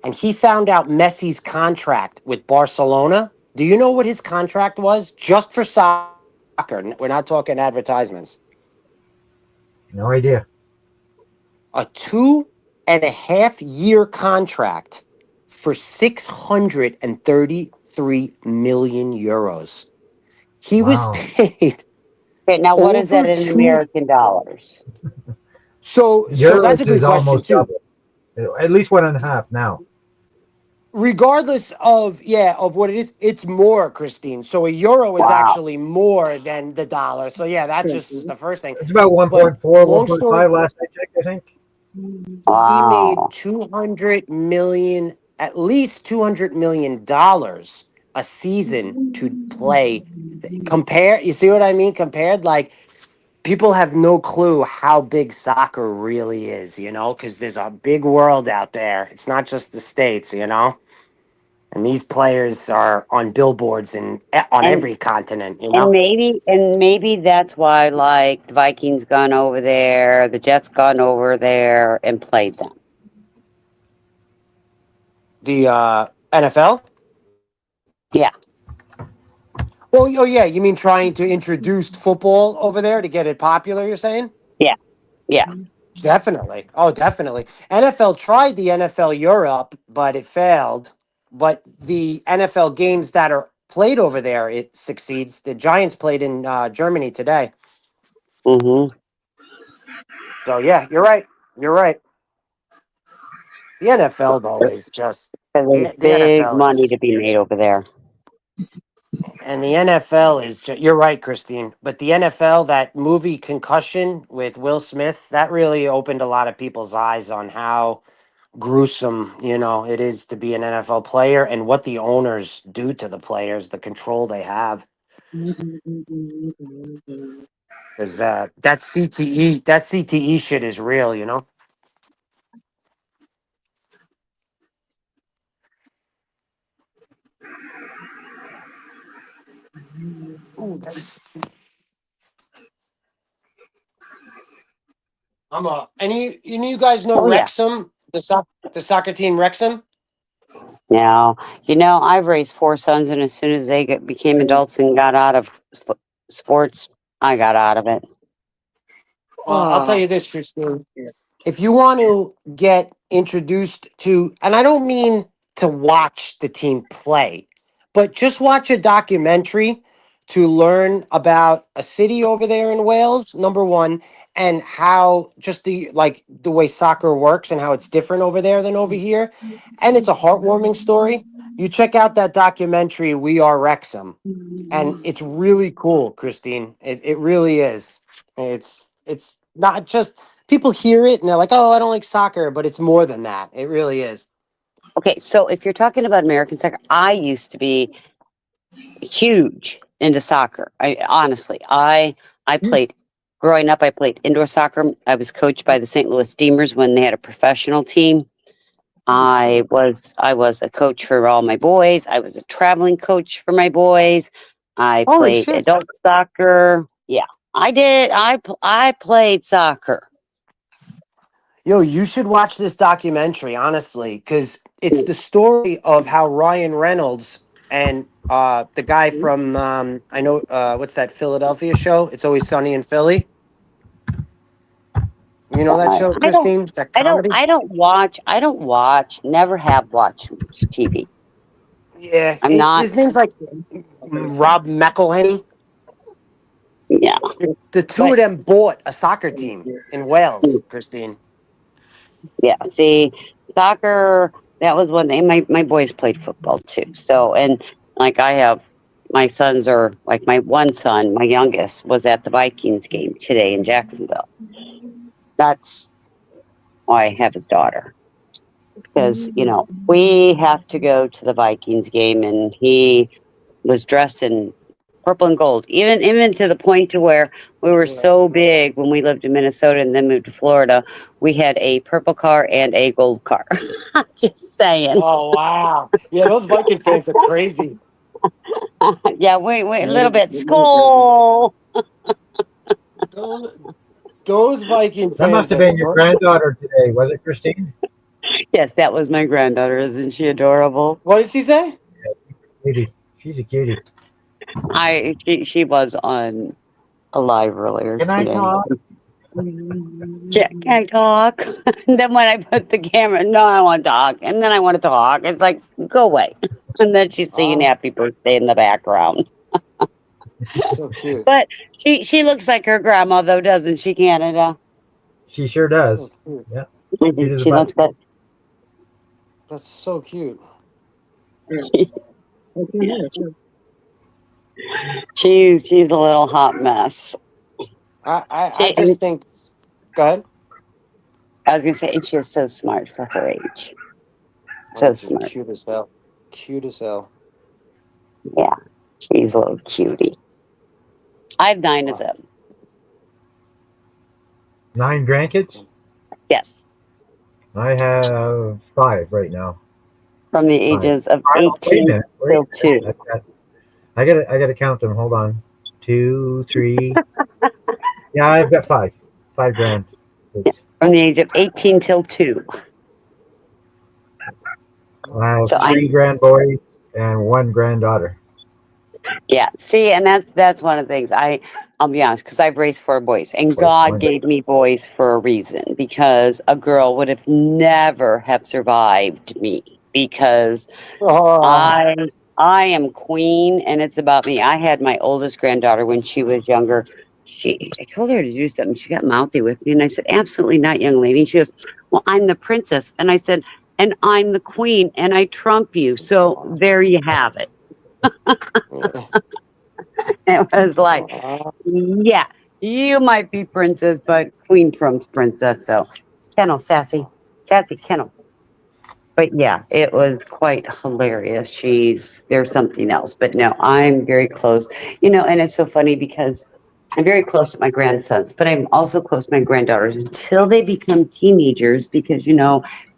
Speaker 4: And he found out Messi's contract with Barcelona. Do you know what his contract was just for soccer? We're not talking advertisements.
Speaker 8: No idea.
Speaker 4: A 2.5 year contract for 633 million euros. He was
Speaker 8: Wow.
Speaker 4: paid
Speaker 1: Okay, now what is that
Speaker 4: over
Speaker 1: in
Speaker 4: two.
Speaker 1: American dollars?
Speaker 4: So that's a
Speaker 8: Euros
Speaker 4: good
Speaker 8: is
Speaker 4: question
Speaker 8: almost
Speaker 4: too.
Speaker 8: double. At least 1.5 now.
Speaker 4: Regardless of of what it is, it's more, Christine. So a euro is
Speaker 1: Wow.
Speaker 4: actually more than the dollar. So yeah, that's just the first thing.
Speaker 8: It's about
Speaker 4: But
Speaker 8: 1.4,
Speaker 4: long story,
Speaker 8: 1.5 last I checked, I think.
Speaker 4: he made
Speaker 1: Wow.
Speaker 4: 200 million, at least $200 million a season to play. Compare, you see what I mean? Compared, like people have no clue how big soccer really is, because there's a big world out there. It's not just the States. And these players are on billboards and on
Speaker 1: And
Speaker 4: every continent.
Speaker 1: maybe that's why like the Vikings gone over there, the Jets gone over there and played them.
Speaker 4: The NFL.
Speaker 1: Yeah,
Speaker 4: Well, oh yeah, you mean trying to introduce football over there to get it popular? You're saying?
Speaker 1: yeah, yeah.
Speaker 4: Definitely. Oh, definitely. NFL tried the NFL Europe, but it failed. But the NFL games that are played over there, it succeeds. The Giants played in Germany today.
Speaker 1: Mm-hmm.
Speaker 4: So yeah, you're right. You're right. The NFL though is just
Speaker 1: Because there's
Speaker 4: the
Speaker 1: big
Speaker 4: NFL
Speaker 1: money
Speaker 4: is
Speaker 1: to be made over there.
Speaker 4: and the NFL is just, you're right, Christine. But the NFL, that movie Concussion with Will Smith, that really opened a lot of people's eyes on how gruesome, it is to be an NFL player and what the owners do to the players, the control they have. Because that CTE shit is real. Ooh, any you guys know
Speaker 1: Oh yeah.
Speaker 4: Wrexham, the soccer team Wrexham?
Speaker 1: Now, I've raised four sons, and as soon as they became adults and got out of sports, I got out of it.
Speaker 4: Well, I'll tell you this, Christine. If you want to get introduced to, and I don't mean to watch the team play, but just watch a documentary to learn about a city over there in Wales, number one, and how just the way soccer works and how it's different over there than over here. And it's a heartwarming story. You check out that documentary, We Are Wrexham. And it's really cool, Christine. It really is. It's not just people hear it and they're like, "Oh, I don't like soccer," but it's more than that. It really is.
Speaker 1: Okay, so if you're talking about American soccer, I used to be huge into soccer. I played growing up. I played indoor soccer. I was coached by the St. Louis Steamers when they had a professional team. I was a coach for all my boys. I was a traveling coach for my boys. I
Speaker 4: Holy
Speaker 1: played
Speaker 4: shit.
Speaker 1: adult soccer. Yeah, I did. I played soccer.
Speaker 4: Yo, you should watch this documentary, honestly, because it's the story of how Ryan Reynolds and the guy from I know what's that Philadelphia show? It's Always Sunny in Philly. You know that
Speaker 1: I,
Speaker 4: show,
Speaker 1: I don't.
Speaker 4: Christine? That
Speaker 1: I don't.
Speaker 4: comedy?
Speaker 1: I don't watch. I don't watch. Never have watched much TV.
Speaker 4: Yeah,
Speaker 1: I'm
Speaker 4: it's
Speaker 1: not.
Speaker 4: his name's like Rob McElhenney.
Speaker 1: Yeah,
Speaker 4: The two
Speaker 1: but
Speaker 4: of them bought a soccer team in Wales, Christine.
Speaker 1: yeah. See, soccer. That was one thing. My boys played football too. So and like I have. My sons are like my one son, my youngest, was at the Vikings game today in Jacksonville. That's why I have his daughter. Because we have to go to the Vikings game, and he was dressed in purple and gold. Even to the point to where we were so big when we lived in Minnesota and then moved to Florida, we had a purple car and a gold car. Just saying.
Speaker 4: Oh wow. Yeah, those Viking fans are crazy.
Speaker 1: Yeah, we a little bit skull.
Speaker 4: Those, those Viking
Speaker 8: That must
Speaker 4: fans
Speaker 8: have
Speaker 4: are
Speaker 8: been your
Speaker 4: crazy.
Speaker 8: granddaughter today, was it, Christine?
Speaker 1: Yes, that was my granddaughter. Isn't she adorable?
Speaker 4: What did she say?
Speaker 8: Cutie. She's a cutie.
Speaker 1: She was on a live earlier
Speaker 8: Can I
Speaker 1: today.
Speaker 8: talk?
Speaker 1: Can I talk? And then when I put the camera, no, I want to talk. And then I want to talk. It's like, go away. And then she's singing
Speaker 4: Oh,
Speaker 1: happy birthday in the background.
Speaker 4: so cute.
Speaker 1: But she looks like her grandma though, doesn't she, Canada?
Speaker 8: She sure
Speaker 4: So
Speaker 8: does.
Speaker 4: cute.
Speaker 8: Yeah,
Speaker 1: Mhm.
Speaker 8: cute as a
Speaker 1: She
Speaker 8: button.
Speaker 1: looks like
Speaker 4: That's so cute.
Speaker 1: she's a little hot mess.
Speaker 4: I
Speaker 1: And
Speaker 4: just think. Go ahead.
Speaker 1: I was gonna say, and she is so smart for her age.
Speaker 4: Oh,
Speaker 1: So
Speaker 4: she's
Speaker 1: smart.
Speaker 4: cute as hell. Cute as hell.
Speaker 1: Yeah. She's a little cutie. I have 9 of
Speaker 4: Oh,
Speaker 1: them.
Speaker 8: 9 grandkids?
Speaker 1: Yes.
Speaker 8: I have 5 right now.
Speaker 1: From the
Speaker 8: 5.
Speaker 1: ages of
Speaker 8: Oh, wait a
Speaker 1: 18
Speaker 8: minute. Wait
Speaker 1: till
Speaker 8: a minute.
Speaker 1: 2.
Speaker 8: I gotta count them. Hold on. 2, 3. Yeah, I've got 5. 5 grand.
Speaker 1: Yeah. From the age of 18 till 2.
Speaker 8: I have
Speaker 1: So I
Speaker 8: 3 grand boys and 1 granddaughter.
Speaker 1: Yeah, see, and that's one of the things I'll be honest, because I've raised 4 boys, and
Speaker 8: Boys,
Speaker 1: God
Speaker 8: 1.
Speaker 1: gave me boys for a reason, because a girl would have never have survived me, because
Speaker 4: oh,
Speaker 1: I I am queen, and it's about me. I had my oldest granddaughter when she was younger. I told her to do something. She got mouthy with me, and I said, "Absolutely not, young lady." And she goes, "Well, I'm the princess," and I said, "And I'm the queen, and I trump you." So there you have it. It was like, yeah, you might be princess, but queen trumps princess. So, Kennel, sassy Kennel. But yeah, it was quite hilarious. There's something else. But no, I'm very close. And it's so funny because I'm very close to my grandsons, but I'm also close to my granddaughters until they become teenagers because,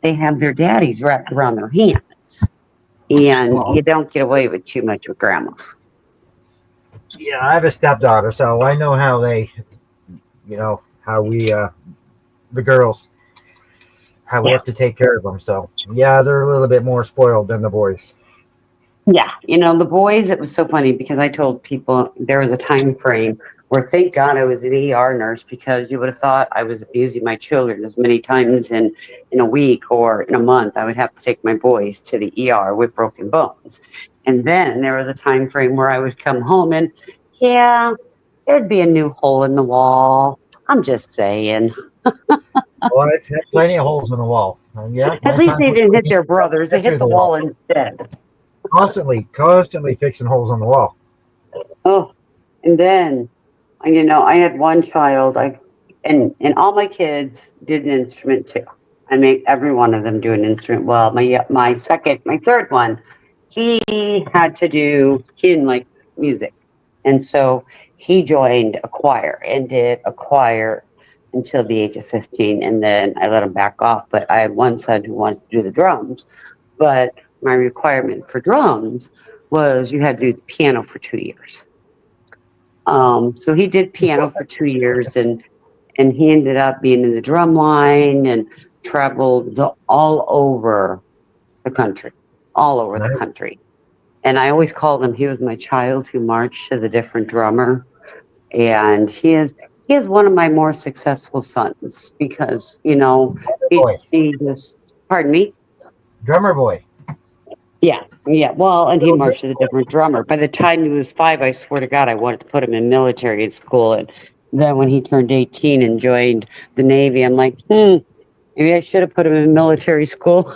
Speaker 1: they have their daddies wrapped around their hands. And
Speaker 8: Well,
Speaker 1: you don't get away with too much with grandma.
Speaker 8: yeah, I have a stepdaughter, so I know how how we, the girls, how we
Speaker 1: Yeah.
Speaker 8: have to take care of them. So, yeah, they're a little bit more spoiled than the boys.
Speaker 1: Yeah, the boys, it was so funny because I told people there was a time frame where thank God I was an ER nurse because you would have thought I was abusing my children as many times in a week or in a month. I would have to take my boys to the ER with broken bones. And then there was a time frame where I would come home and yeah, there'd be a new hole in the wall. I'm just saying.
Speaker 8: Well, I've had plenty of holes in the wall. Yeah,
Speaker 1: At
Speaker 8: my
Speaker 1: least
Speaker 8: sons
Speaker 1: they
Speaker 8: will
Speaker 1: didn't
Speaker 8: put
Speaker 1: hit
Speaker 8: me
Speaker 1: their brothers. They
Speaker 8: through
Speaker 1: hit
Speaker 8: the
Speaker 1: the
Speaker 8: wall.
Speaker 1: wall instead.
Speaker 8: Constantly fixing holes in the wall.
Speaker 1: Oh, and then I had one child. And all my kids did an instrument too. I make every one of them do an instrument. Well, my third one, he he didn't like music, and so he joined a choir and did a choir until the age of 15, and then I let him back off. But I had one son who wanted to do the drums, but my requirement for drums was you had to do the piano for 2 years. So he did piano for 2 years and he ended up being in the drum line and traveled all over the country, all over the
Speaker 8: Nice.
Speaker 1: country. And I always called him, he was my child who marched to the different drummer. And he is one of my more successful sons because,
Speaker 8: Boy,
Speaker 1: he just, pardon me.
Speaker 8: drummer boy.
Speaker 1: Yeah, yeah. Well, and he
Speaker 8: Little drummer
Speaker 1: marched with a
Speaker 8: boy.
Speaker 1: different drummer. By the time he was 5, I swear to God, I wanted to put him in military school. And then when he turned 18 and joined the Navy, I'm like, maybe I should have put him in military school.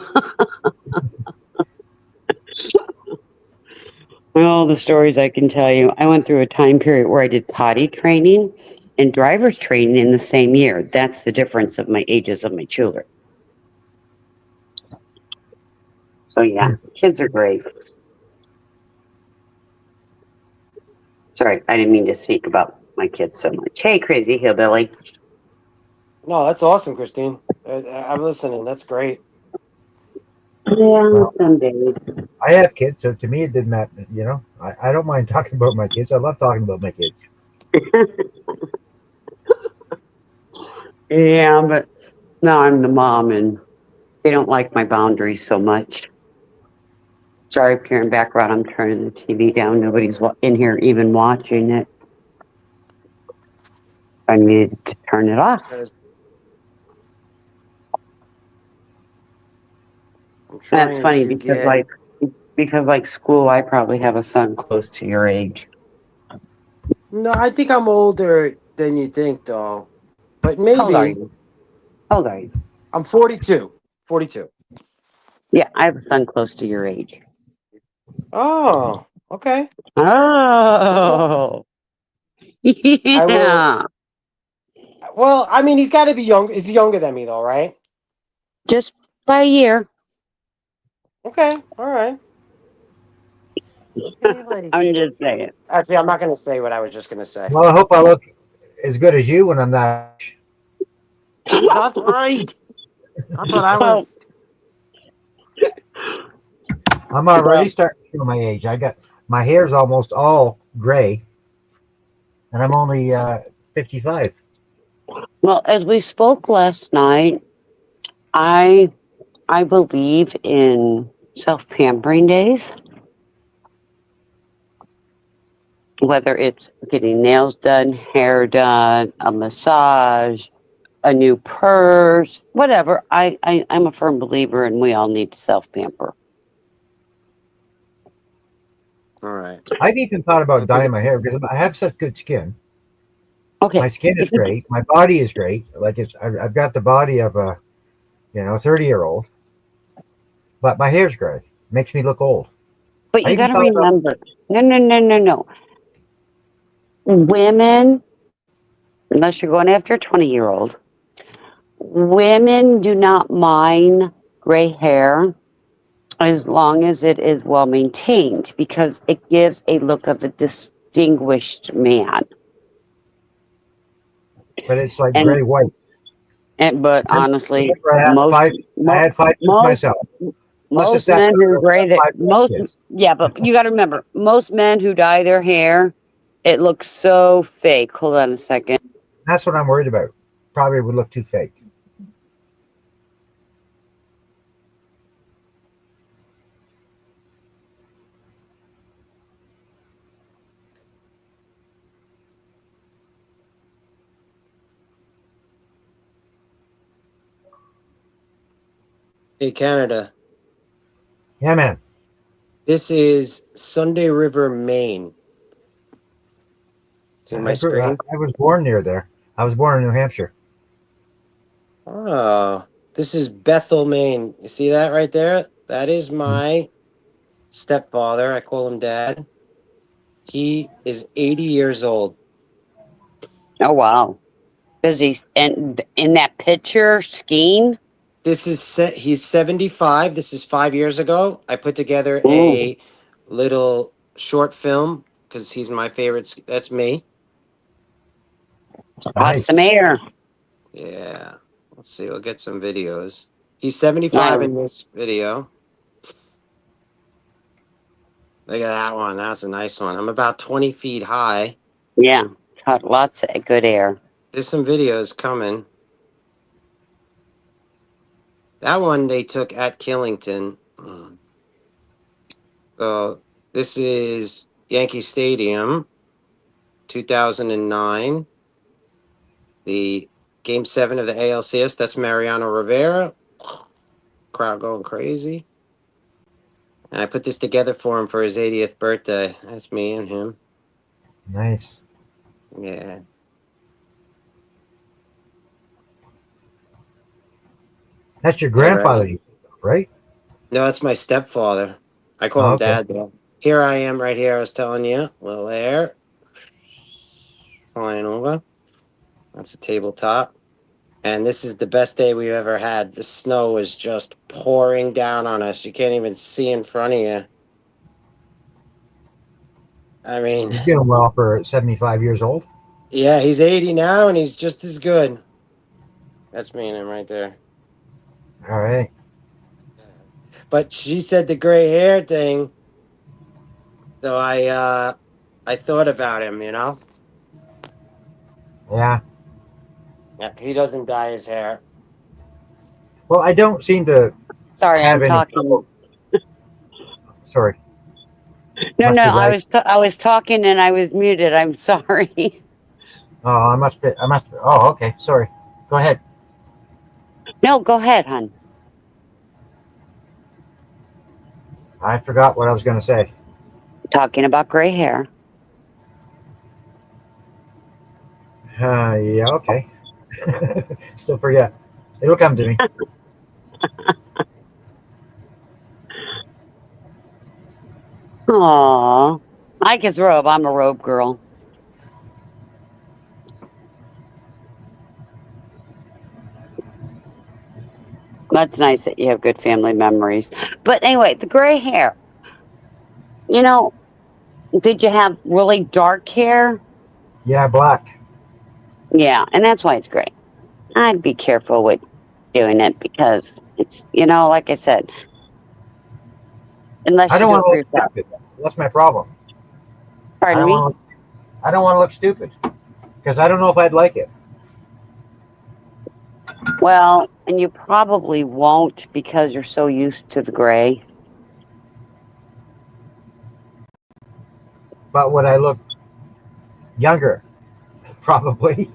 Speaker 1: All the stories I can tell you. I went through a time period where I did potty training and driver's training in the same year. That's the difference of my ages of my children. So yeah, kids are great. Sorry, I didn't mean to speak about my kids so much. Hey, crazy hillbilly.
Speaker 4: No, that's awesome, Christine. I'm listening. That's great.
Speaker 1: Yeah,
Speaker 8: Well,
Speaker 1: some days.
Speaker 8: I have kids, so to me it didn't matter. You know, I don't mind talking about my kids. I love talking about my kids.
Speaker 1: Yeah, but now I'm the mom and they don't like my boundaries so much. Sorry if you're in background. I'm turning the TV down. Nobody's in here even watching it. I needed to turn it off.
Speaker 4: I'm
Speaker 1: That's
Speaker 4: trying
Speaker 1: funny
Speaker 4: to get.
Speaker 1: because like school, I probably have a son close to your age.
Speaker 4: No, I think I'm older than you think, though. But
Speaker 1: How old are
Speaker 4: maybe
Speaker 1: you? How old are you?
Speaker 4: I'm 42. 42.
Speaker 1: Yeah, I have a son close to your age.
Speaker 4: Oh, okay. Well,
Speaker 1: Oh,
Speaker 4: I will.
Speaker 1: yeah.
Speaker 4: Well, I mean, he's got to be young. He's younger than me, though, right?
Speaker 1: Just by a year.
Speaker 4: Okay. All right. Okay,
Speaker 1: I'm just saying.
Speaker 4: actually, I'm not going to say what I was just going to say.
Speaker 8: Well, I hope I look as good as you when I'm that age.
Speaker 4: That's right. That's what I was.
Speaker 1: Well,
Speaker 8: I'm already
Speaker 1: well,
Speaker 8: starting to show my age. I got my hair's almost all gray, and I'm only 55.
Speaker 1: well. As we spoke last night, I I believe in self pampering days. Whether it's getting nails done, hair done, a massage, a new purse, whatever. I'm a firm believer, and we all need to self pamper.
Speaker 4: All right.
Speaker 8: I've even thought
Speaker 4: I'll
Speaker 8: about
Speaker 4: take
Speaker 8: dyeing
Speaker 4: it.
Speaker 8: my hair because I have such good skin. My
Speaker 1: Okay,
Speaker 8: skin is
Speaker 1: if you,
Speaker 8: great. My body is great. Like I've got the body of a 30-year-old, but my hair's gray. Makes me look old.
Speaker 1: but
Speaker 8: I
Speaker 1: you got
Speaker 8: even
Speaker 1: to
Speaker 8: thought about
Speaker 1: remember, no, no, no, no, no. Women, unless you're going after a 20-year-old, women do not mind gray hair as long as it is well maintained because it gives a look of a distinguished man.
Speaker 8: but it's like
Speaker 1: And
Speaker 8: gray white.
Speaker 1: but honestly,
Speaker 8: Remember,
Speaker 1: most
Speaker 8: I had five kids
Speaker 1: most
Speaker 8: myself. Plus the
Speaker 1: most
Speaker 8: step
Speaker 1: men who
Speaker 8: I
Speaker 1: gray
Speaker 8: got
Speaker 1: their
Speaker 8: five
Speaker 1: most
Speaker 8: kids.
Speaker 1: yeah, but you got to remember, most men who dye their hair, it looks so fake. Hold on a second.
Speaker 8: That's what I'm worried about. Probably would look too fake.
Speaker 4: Hey, Canada.
Speaker 8: Yeah, man.
Speaker 4: This is Sunday River, Maine. See my screen?
Speaker 8: I was born near there. I was born in New Hampshire.
Speaker 4: Oh, this is Bethel, Maine. You see that right there? That is my stepfather. I call him dad. He is 80 years old.
Speaker 1: Oh wow, busy and in that picture skiing.
Speaker 4: He's 75. This is 5 years ago. I put together
Speaker 1: Ooh,
Speaker 4: a little short film because he's my favorite. That's me.
Speaker 1: got
Speaker 8: Nice.
Speaker 1: some air.
Speaker 4: Yeah. Let's see. We'll get some videos. He's 75
Speaker 1: Wow.
Speaker 4: in this video. Look at that one. That's a nice one. I'm about 20 feet high.
Speaker 1: Yeah, got lots of good air.
Speaker 4: There's some videos coming. That one they took at Killington. So this is Yankee Stadium, 2009. The Game 7 of the ALCS. That's Mariano Rivera. Crowd going crazy. And I put this together for him for his 80th birthday. That's me and him.
Speaker 8: Nice.
Speaker 4: Yeah.
Speaker 8: That's your
Speaker 4: All right.
Speaker 8: grandfather, right?
Speaker 4: No, that's my stepfather. I call
Speaker 8: Oh,
Speaker 4: him
Speaker 8: okay.
Speaker 4: dad, though. Here I am right here. I was telling you. Little air. Flying over. That's a tabletop. And this is the best day we've ever had. The snow is just pouring down on us. You can't even see in front of you. I mean,
Speaker 8: He's doing well for 75 years old.
Speaker 4: yeah, he's 80 now, and he's just as good. That's me and him right there.
Speaker 8: All right.
Speaker 4: But she said the gray hair thing, so I thought about him.
Speaker 8: Yeah.
Speaker 4: Yeah, he doesn't dye his hair.
Speaker 8: Well, I don't seem to
Speaker 1: Sorry, I'm
Speaker 8: have any
Speaker 1: talking.
Speaker 8: trouble. Sorry.
Speaker 1: No,
Speaker 8: Must
Speaker 1: no,
Speaker 8: be
Speaker 1: I
Speaker 8: lag.
Speaker 1: was I was talking and I was muted. I'm sorry.
Speaker 8: Oh, I must be. Oh, okay. Sorry. Go ahead.
Speaker 1: No, go ahead, hon.
Speaker 8: I forgot what I was going to say.
Speaker 1: Talking about gray hair.
Speaker 8: Yeah, okay. Still forget. It'll come to me.
Speaker 1: Aw. I guess robe. I'm a robe girl. That's nice that you have good family memories. But anyway, the gray hair. You know, did you have really dark hair?
Speaker 8: Yeah, black.
Speaker 1: Yeah, and that's why it's gray. I'd be careful with doing it because it's, like I said,
Speaker 8: I
Speaker 1: unless you
Speaker 8: don't
Speaker 1: do
Speaker 8: want
Speaker 1: it
Speaker 8: to
Speaker 1: for
Speaker 8: look
Speaker 1: yourself.
Speaker 8: stupid. That's my problem. I
Speaker 1: Pardon
Speaker 8: don't
Speaker 1: me?
Speaker 8: want to. I don't want to look stupid because I don't know if I'd like it.
Speaker 1: Well, and you probably won't because you're so used to the gray.
Speaker 8: But would I look younger? Probably.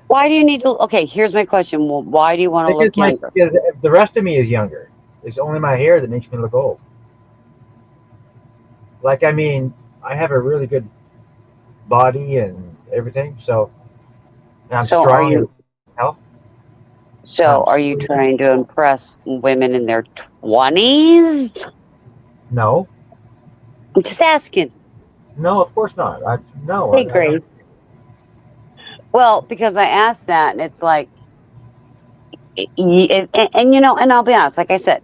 Speaker 1: Why do you need to? Okay, here's my question. Well, why do you want to look younger?
Speaker 8: Because the rest of me is younger. It's only my hair that makes me look old. Like, I mean, I have a really good body and everything, so and I'm
Speaker 1: So are
Speaker 8: strong as
Speaker 1: you?
Speaker 8: hell.
Speaker 1: So are you trying to impress women in their 20s?
Speaker 8: No,
Speaker 1: I'm just asking.
Speaker 8: no, of course not. No,
Speaker 1: Hey,
Speaker 8: I don't.
Speaker 1: Grace. Well, because I asked that, and it's like, and I'll be honest. Like I said,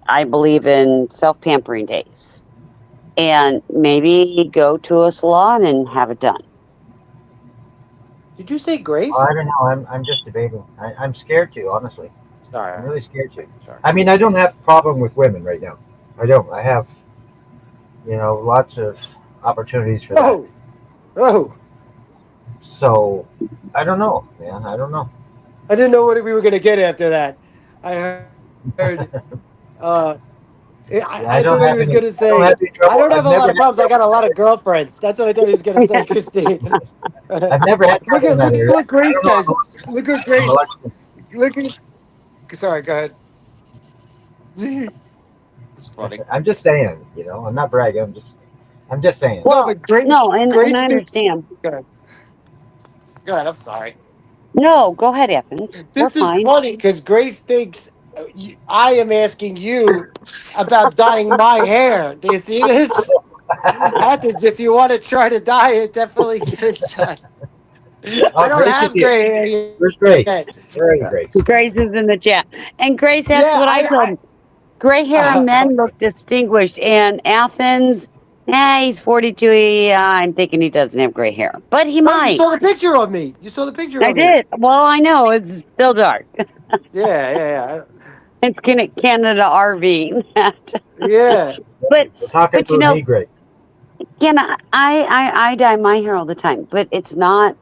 Speaker 1: I believe in self pampering days, and maybe go to a salon and have it done.
Speaker 4: Did you say
Speaker 8: I
Speaker 4: Grace?
Speaker 8: don't know. I'm just debating. I'm scared to, honestly. I'm
Speaker 4: Sorry.
Speaker 8: really scared to.
Speaker 4: Sorry.
Speaker 8: I mean, I don't have a problem with women right now. I don't. I have, lots of opportunities for that.
Speaker 4: Whoa! Whoa!
Speaker 8: So, I don't know, man. I don't know.
Speaker 4: I didn't know what we were gonna get after that. I heard. Uh,
Speaker 8: Yeah,
Speaker 4: I thought he was gonna
Speaker 8: I don't
Speaker 4: say,
Speaker 8: have any
Speaker 4: "I
Speaker 8: trouble.
Speaker 4: don't have
Speaker 8: I've
Speaker 4: a lot
Speaker 8: never
Speaker 4: of
Speaker 8: had
Speaker 4: problems. I got
Speaker 8: trouble
Speaker 4: a
Speaker 8: with
Speaker 4: lot of
Speaker 8: women.
Speaker 4: girlfriends." That's what I thought he was gonna say, Christine.
Speaker 8: I've never had
Speaker 4: Look
Speaker 8: trouble
Speaker 4: at
Speaker 8: in that area.
Speaker 4: what
Speaker 8: I
Speaker 4: Grace
Speaker 8: don't know.
Speaker 4: says. Look what
Speaker 8: I'm
Speaker 4: Grace.
Speaker 8: electrical.
Speaker 4: Look at. Sorry, go ahead. It's funny.
Speaker 8: I'm just saying, I'm not bragging. I'm just saying.
Speaker 4: No,
Speaker 1: Well,
Speaker 4: but Grace.
Speaker 1: no, and
Speaker 4: Grace
Speaker 1: I
Speaker 4: thinks.
Speaker 1: understand.
Speaker 4: Go ahead. Go ahead. I'm sorry.
Speaker 1: No, go ahead, Evans. We're
Speaker 4: This is
Speaker 1: fine.
Speaker 4: funny because Grace thinks I am asking you about dyeing my hair. Do you see this? Athens, if you want to try to dye it, definitely get it done. I
Speaker 8: Oh,
Speaker 4: don't
Speaker 8: Grace is
Speaker 4: have
Speaker 8: here.
Speaker 4: gray hair
Speaker 8: Where's Grace?
Speaker 4: yet.
Speaker 8: Where are you, Grace?
Speaker 1: Grace is in the chat, and Grace, that's
Speaker 4: Yeah,
Speaker 1: what I told him. Gray hair on men look distinguished, and Athens, he's 42. I'm thinking he doesn't have gray hair, but he
Speaker 4: oh, you
Speaker 1: might.
Speaker 4: saw the picture of me. You saw the picture
Speaker 1: I
Speaker 4: of me.
Speaker 1: did. Well, I know it's still dark.
Speaker 4: Yeah.
Speaker 1: It's Canada RV.
Speaker 4: Yeah.
Speaker 1: but
Speaker 8: We're talking
Speaker 1: but
Speaker 8: about me, Grace.
Speaker 1: Ken, I dye my hair all the time, but it's not.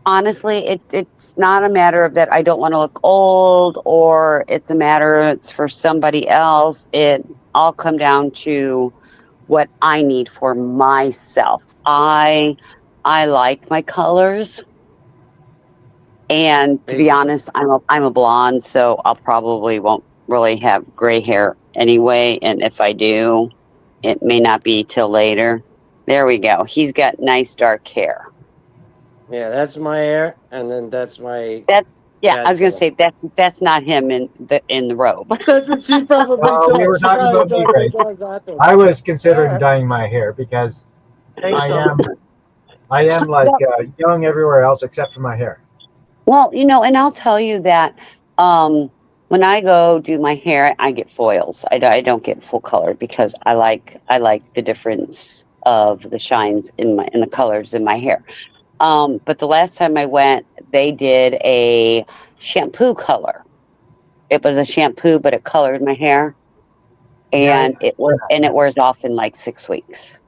Speaker 1: Honestly, it's not a matter of that I don't want to look old, or it's a matter it's for somebody else. It all come down to what I need for myself. I like my colors, and to be
Speaker 4: Amazing.
Speaker 1: honest, I'm a blonde, so I'll probably won't really have gray hair anyway. And if I do, it may not be till later. There we go. He's got nice dark hair.
Speaker 4: Yeah, that's my hair, and then that's my
Speaker 1: That's yeah. I was
Speaker 4: dad's
Speaker 1: gonna
Speaker 4: hair.
Speaker 1: say that's not him in the robe.
Speaker 4: That's what she probably
Speaker 8: Oh, we
Speaker 4: thought.
Speaker 8: were
Speaker 4: She
Speaker 8: talking
Speaker 4: probably
Speaker 8: about me,
Speaker 4: thought that
Speaker 8: Grace.
Speaker 4: was Athens.
Speaker 8: I was considering
Speaker 4: Yeah.
Speaker 8: dyeing my hair because
Speaker 4: Say
Speaker 8: I
Speaker 4: something.
Speaker 8: am I am like young everywhere else except for my hair.
Speaker 1: Well, and I'll tell you that um, when I go do my hair, I get foils. I don't get full color because I like the difference of the shines in the colors in my hair. But the last time I went, they did a shampoo color. It was a shampoo, but it colored my hair,
Speaker 8: Yeah,
Speaker 1: and it wears off in like 6 weeks.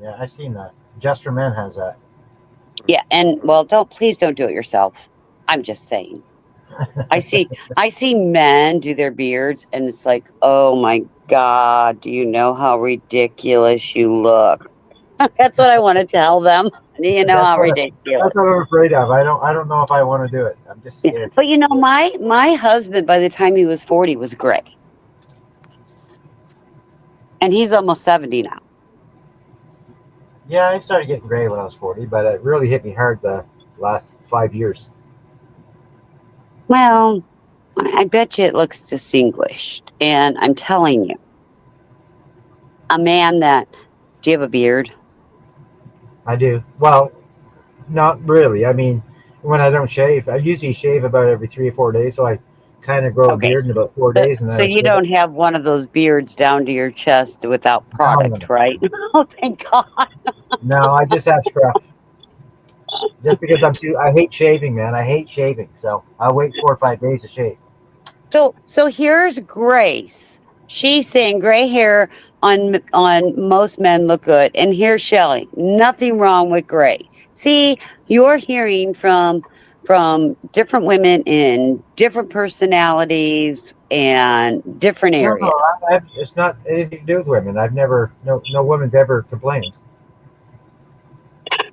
Speaker 8: yeah, I seen that. Just for Men has that.
Speaker 1: Yeah, and well, please don't do it yourself. I'm just saying. I see men do their beards, and it's like, oh my god, do you know how ridiculous you look? That's what I want to tell them. Do you know
Speaker 8: That's
Speaker 1: how
Speaker 8: what
Speaker 1: ridiculous?
Speaker 8: that's what I'm afraid of. I don't know if I want to do it. I'm just
Speaker 1: Yeah.
Speaker 8: scared.
Speaker 1: But you know, my husband by the time he was 40 was gray, and he's almost 70 now.
Speaker 8: Yeah, I started getting gray when I was 40, but it really hit me hard the last 5 years.
Speaker 1: Well, I bet you it looks distinguished, and I'm telling you, a man that do you have a beard?
Speaker 8: I do. Well, not really. I mean, when I don't shave, I usually shave about every 3 or 4 days, so I kind of grow a
Speaker 1: Okay,
Speaker 8: beard in about 4 days, and then
Speaker 1: so
Speaker 8: I
Speaker 1: you
Speaker 8: shave it.
Speaker 1: don't have one of those beards down to your chest without
Speaker 8: No, no,
Speaker 1: product,
Speaker 8: no.
Speaker 1: right? Oh, thank God.
Speaker 8: No, I just have scruff. Just because I hate shaving, man. I hate shaving, so I'll wait 4 or 5 days to shave.
Speaker 1: So here's Grace. She's saying gray hair on most men look good, and here's Shelly. Nothing wrong with gray. See, you're hearing from different women in different personalities and different
Speaker 8: No, no,
Speaker 1: areas.
Speaker 8: it's not anything to do with women. I've never, no woman's ever complained.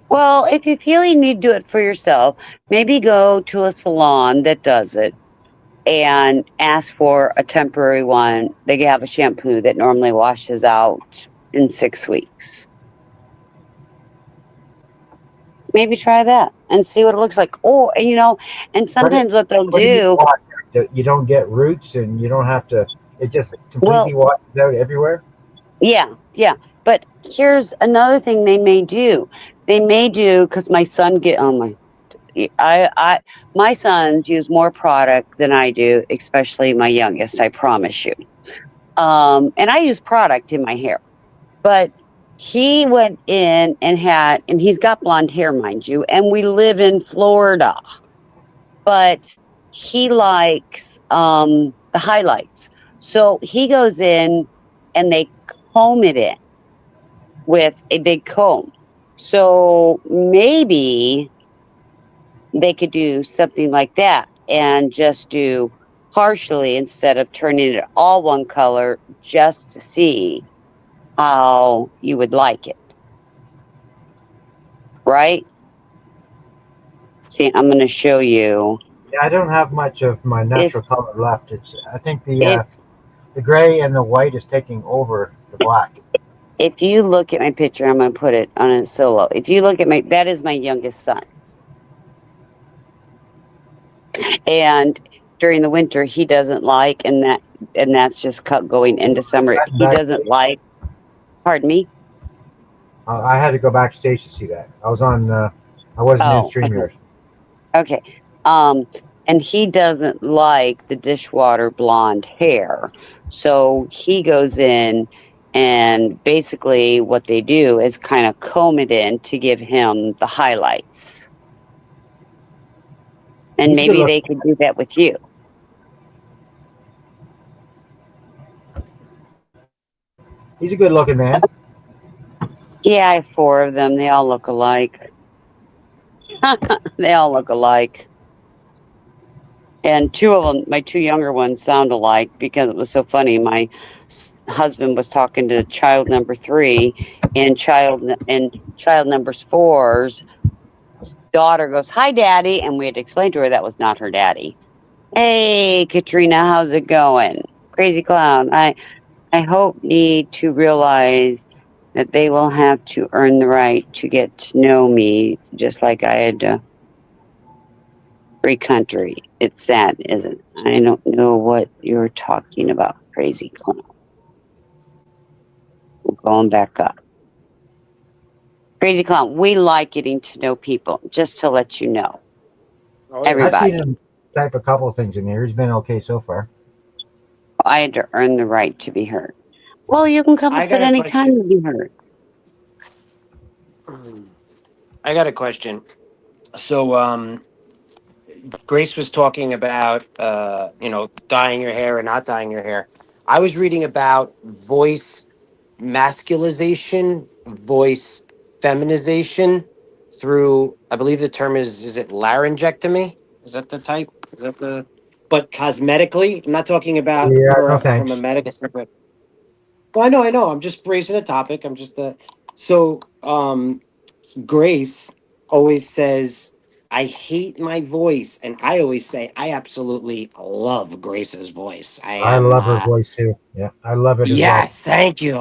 Speaker 1: Well, if you feel you need to do it for yourself, maybe go to a salon that does it and ask for a temporary one. They have a shampoo that normally washes out in 6 weeks. Maybe try that and see what it looks like. Or, and
Speaker 8: What,
Speaker 1: sometimes what they'll
Speaker 8: what do you mean
Speaker 1: do,
Speaker 8: wash? You don't get roots, and you don't have to. It just completely
Speaker 1: well,
Speaker 8: washes out everywhere.
Speaker 1: yeah, yeah. But here's another thing they may do. They may do, because my son oh my sons use more product than I do, especially my youngest, I promise you. And I use product in my hair. But he went in and he's got blonde hair, mind you, and we live in Florida. But he likes the highlights. So he goes in and they comb it in with a big comb. So maybe they could do something like that and just do partially instead of turning it all one color just to see how you would like it, right? See, I'm going to show you.
Speaker 8: Yeah, I don't have much of my
Speaker 1: If
Speaker 8: natural color left. I think
Speaker 1: if
Speaker 8: the gray and the white is taking over the black.
Speaker 1: if you look at my picture, I'm going to put it on a solo. If you look at that is my youngest son, and during the winter he doesn't like, and that's just going into summer. He doesn't
Speaker 8: Backstage.
Speaker 1: like. Pardon me.
Speaker 8: I had to go backstage to see that. I was on. I wasn't in
Speaker 1: Oh, okay.
Speaker 8: StreamYard.
Speaker 1: Okay. Um, and he doesn't like the dishwater blonde hair. So he goes in and basically what they do is kind of comb it in to give him the highlights. And
Speaker 8: He's good
Speaker 1: maybe they
Speaker 8: looking.
Speaker 1: could do that with you.
Speaker 8: He's a good looking man.
Speaker 1: Yeah, I have 4 of them. They all look alike. They all look alike. And 2 of them, my 2 younger ones, sound alike because it was so funny. My husband was talking to child number 3, and child number 4's daughter goes, "Hi, Daddy," and we had to explain to her that was not her daddy. Hey, Katrina, how's it going? Crazy clown. I hope need to realize that they will have to earn the right to get to know me, just like I had to. Free country. It's sad, isn't it? I don't know what you're talking about, crazy clown. I'm going back up. Crazy clown, we like getting to know people, just to let you know.
Speaker 6: Oh yeah.
Speaker 8: I've seen
Speaker 1: Everybody.
Speaker 8: him. type a couple of things in here. He's been okay so far.
Speaker 1: I had to earn the right to be heard. Well, you can come
Speaker 4: I
Speaker 1: up at
Speaker 4: got a
Speaker 1: any time
Speaker 4: question.
Speaker 1: to be heard.
Speaker 4: I got a question. So, Grace was talking about, dyeing your hair or not dyeing your hair. I was reading about voice masculization, voice feminization through, I believe the term is it laryngectomy? Is that the type? Is that the, but cosmetically? I'm not talking about
Speaker 8: Yeah, no
Speaker 4: from a
Speaker 8: thanks.
Speaker 4: medical standpoint. Well, I know. I'm just raising a topic. I'm just so, Grace always says, I hate my voice. And I always say, I absolutely love Grace's voice. I
Speaker 8: I
Speaker 4: am,
Speaker 8: love her voice too. Yeah, I love it as well.
Speaker 4: yes, thank you.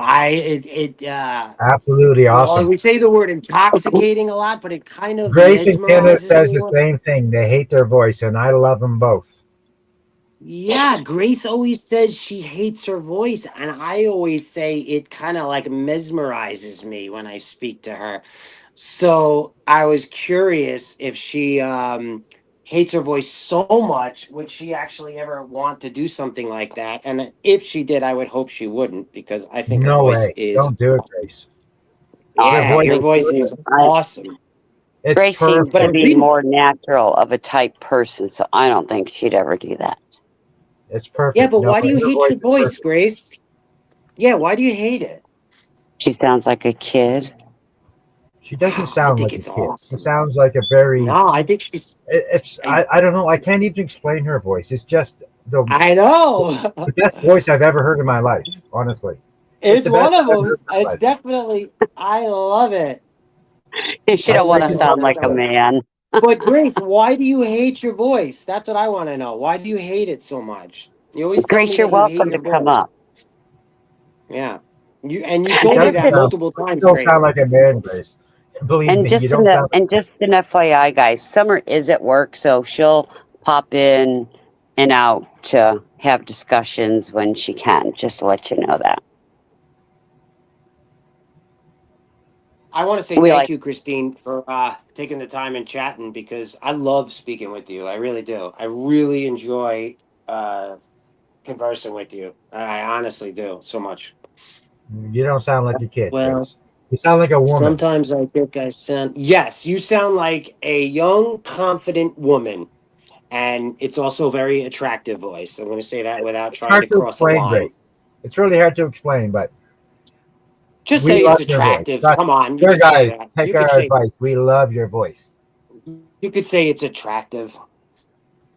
Speaker 8: Absolutely
Speaker 4: Well,
Speaker 8: awesome.
Speaker 4: we say the word intoxicating a lot, but it kind of
Speaker 8: Grace and Kenneth
Speaker 4: mesmerizes
Speaker 8: says
Speaker 4: me.
Speaker 8: the same thing. They hate their voice, and I love them both.
Speaker 4: Yeah, Grace always says she hates her voice, and I always say it kind of like mesmerizes me when I speak to her. So I was curious if she hates her voice so much, would she actually ever want to do something like that? And if she did, I would hope she wouldn't because I think her
Speaker 8: No
Speaker 4: voice
Speaker 8: way.
Speaker 4: is
Speaker 8: Don't do it,
Speaker 4: awesome.
Speaker 8: Grace.
Speaker 1: I
Speaker 8: Your
Speaker 4: Yeah,
Speaker 1: don't
Speaker 8: voice
Speaker 4: your
Speaker 8: is
Speaker 1: think
Speaker 4: voice
Speaker 1: she
Speaker 4: is
Speaker 8: perfect.
Speaker 1: is.
Speaker 4: awesome.
Speaker 8: It's
Speaker 1: Grace seems
Speaker 4: But
Speaker 1: to
Speaker 4: I'm
Speaker 8: perfect.
Speaker 1: be
Speaker 4: reading.
Speaker 1: more natural of a type person, so I don't think she'd ever do that.
Speaker 8: It's
Speaker 4: Yeah,
Speaker 8: perfect.
Speaker 4: but
Speaker 8: No,
Speaker 4: why do you
Speaker 8: her
Speaker 4: hate
Speaker 8: voice
Speaker 4: your
Speaker 8: is
Speaker 4: voice,
Speaker 8: perfect.
Speaker 4: Grace? Yeah, why do you hate it?
Speaker 1: She sounds like a kid.
Speaker 8: She doesn't
Speaker 4: Wow, I
Speaker 8: sound
Speaker 4: think
Speaker 8: like a
Speaker 4: it's
Speaker 8: kid. She
Speaker 4: awesome.
Speaker 8: sounds like a very.
Speaker 4: No, I think she's.
Speaker 8: It's.
Speaker 4: I,
Speaker 8: I don't know. I can't even explain her voice. It's just
Speaker 4: I know.
Speaker 8: the best voice I've ever heard in my life. Honestly, it's
Speaker 4: It's
Speaker 8: the
Speaker 4: one
Speaker 8: best
Speaker 4: of
Speaker 8: I've ever
Speaker 4: them.
Speaker 8: heard in my
Speaker 4: It's
Speaker 8: life.
Speaker 4: definitely. I love it.
Speaker 1: She
Speaker 8: I
Speaker 1: don't want to
Speaker 8: freaking love
Speaker 1: sound
Speaker 8: her
Speaker 1: like a
Speaker 8: for it.
Speaker 1: man.
Speaker 4: But Grace, why do you hate your voice? That's what I want to know. Why do you hate it so much? You always tell me
Speaker 1: Grace, you're
Speaker 4: that you hate
Speaker 1: welcome
Speaker 4: your
Speaker 1: to come
Speaker 4: voice.
Speaker 1: up.
Speaker 4: Yeah. You
Speaker 8: She
Speaker 4: told
Speaker 1: And
Speaker 4: me
Speaker 8: does.
Speaker 1: just
Speaker 4: that
Speaker 1: a,
Speaker 8: No,
Speaker 4: multiple
Speaker 8: you
Speaker 4: times,
Speaker 8: don't sound
Speaker 4: Grace.
Speaker 8: like a man, Grace. Believe me, you don't sound.
Speaker 1: and just an FYI, guys. Summer is at work, so she'll pop in and out to have discussions when she can. Just to let you know that
Speaker 4: I want to say
Speaker 1: we
Speaker 4: thank
Speaker 1: like.
Speaker 4: you, Christine, for taking the time and chatting because I love speaking with you. I really do. I really enjoy uh, conversing with you. I honestly do so much.
Speaker 8: You don't sound like a kid,
Speaker 4: Well,
Speaker 8: Grace. You sound like a woman.
Speaker 4: sometimes I think I sound. Yes, you sound like a young, confident woman, and it's also a very attractive voice. I'm going to say that without
Speaker 8: It's
Speaker 4: trying to
Speaker 8: hard to
Speaker 4: cross a
Speaker 8: explain,
Speaker 4: line.
Speaker 8: Grace. It's really hard to explain, but
Speaker 4: Just
Speaker 8: we
Speaker 4: say it's
Speaker 8: love your voice.
Speaker 4: attractive.
Speaker 8: Trust
Speaker 4: Come on, you
Speaker 8: your
Speaker 4: could say
Speaker 8: guys.
Speaker 4: that.
Speaker 8: Take our advice. We love your voice.
Speaker 4: You could say it's attractive.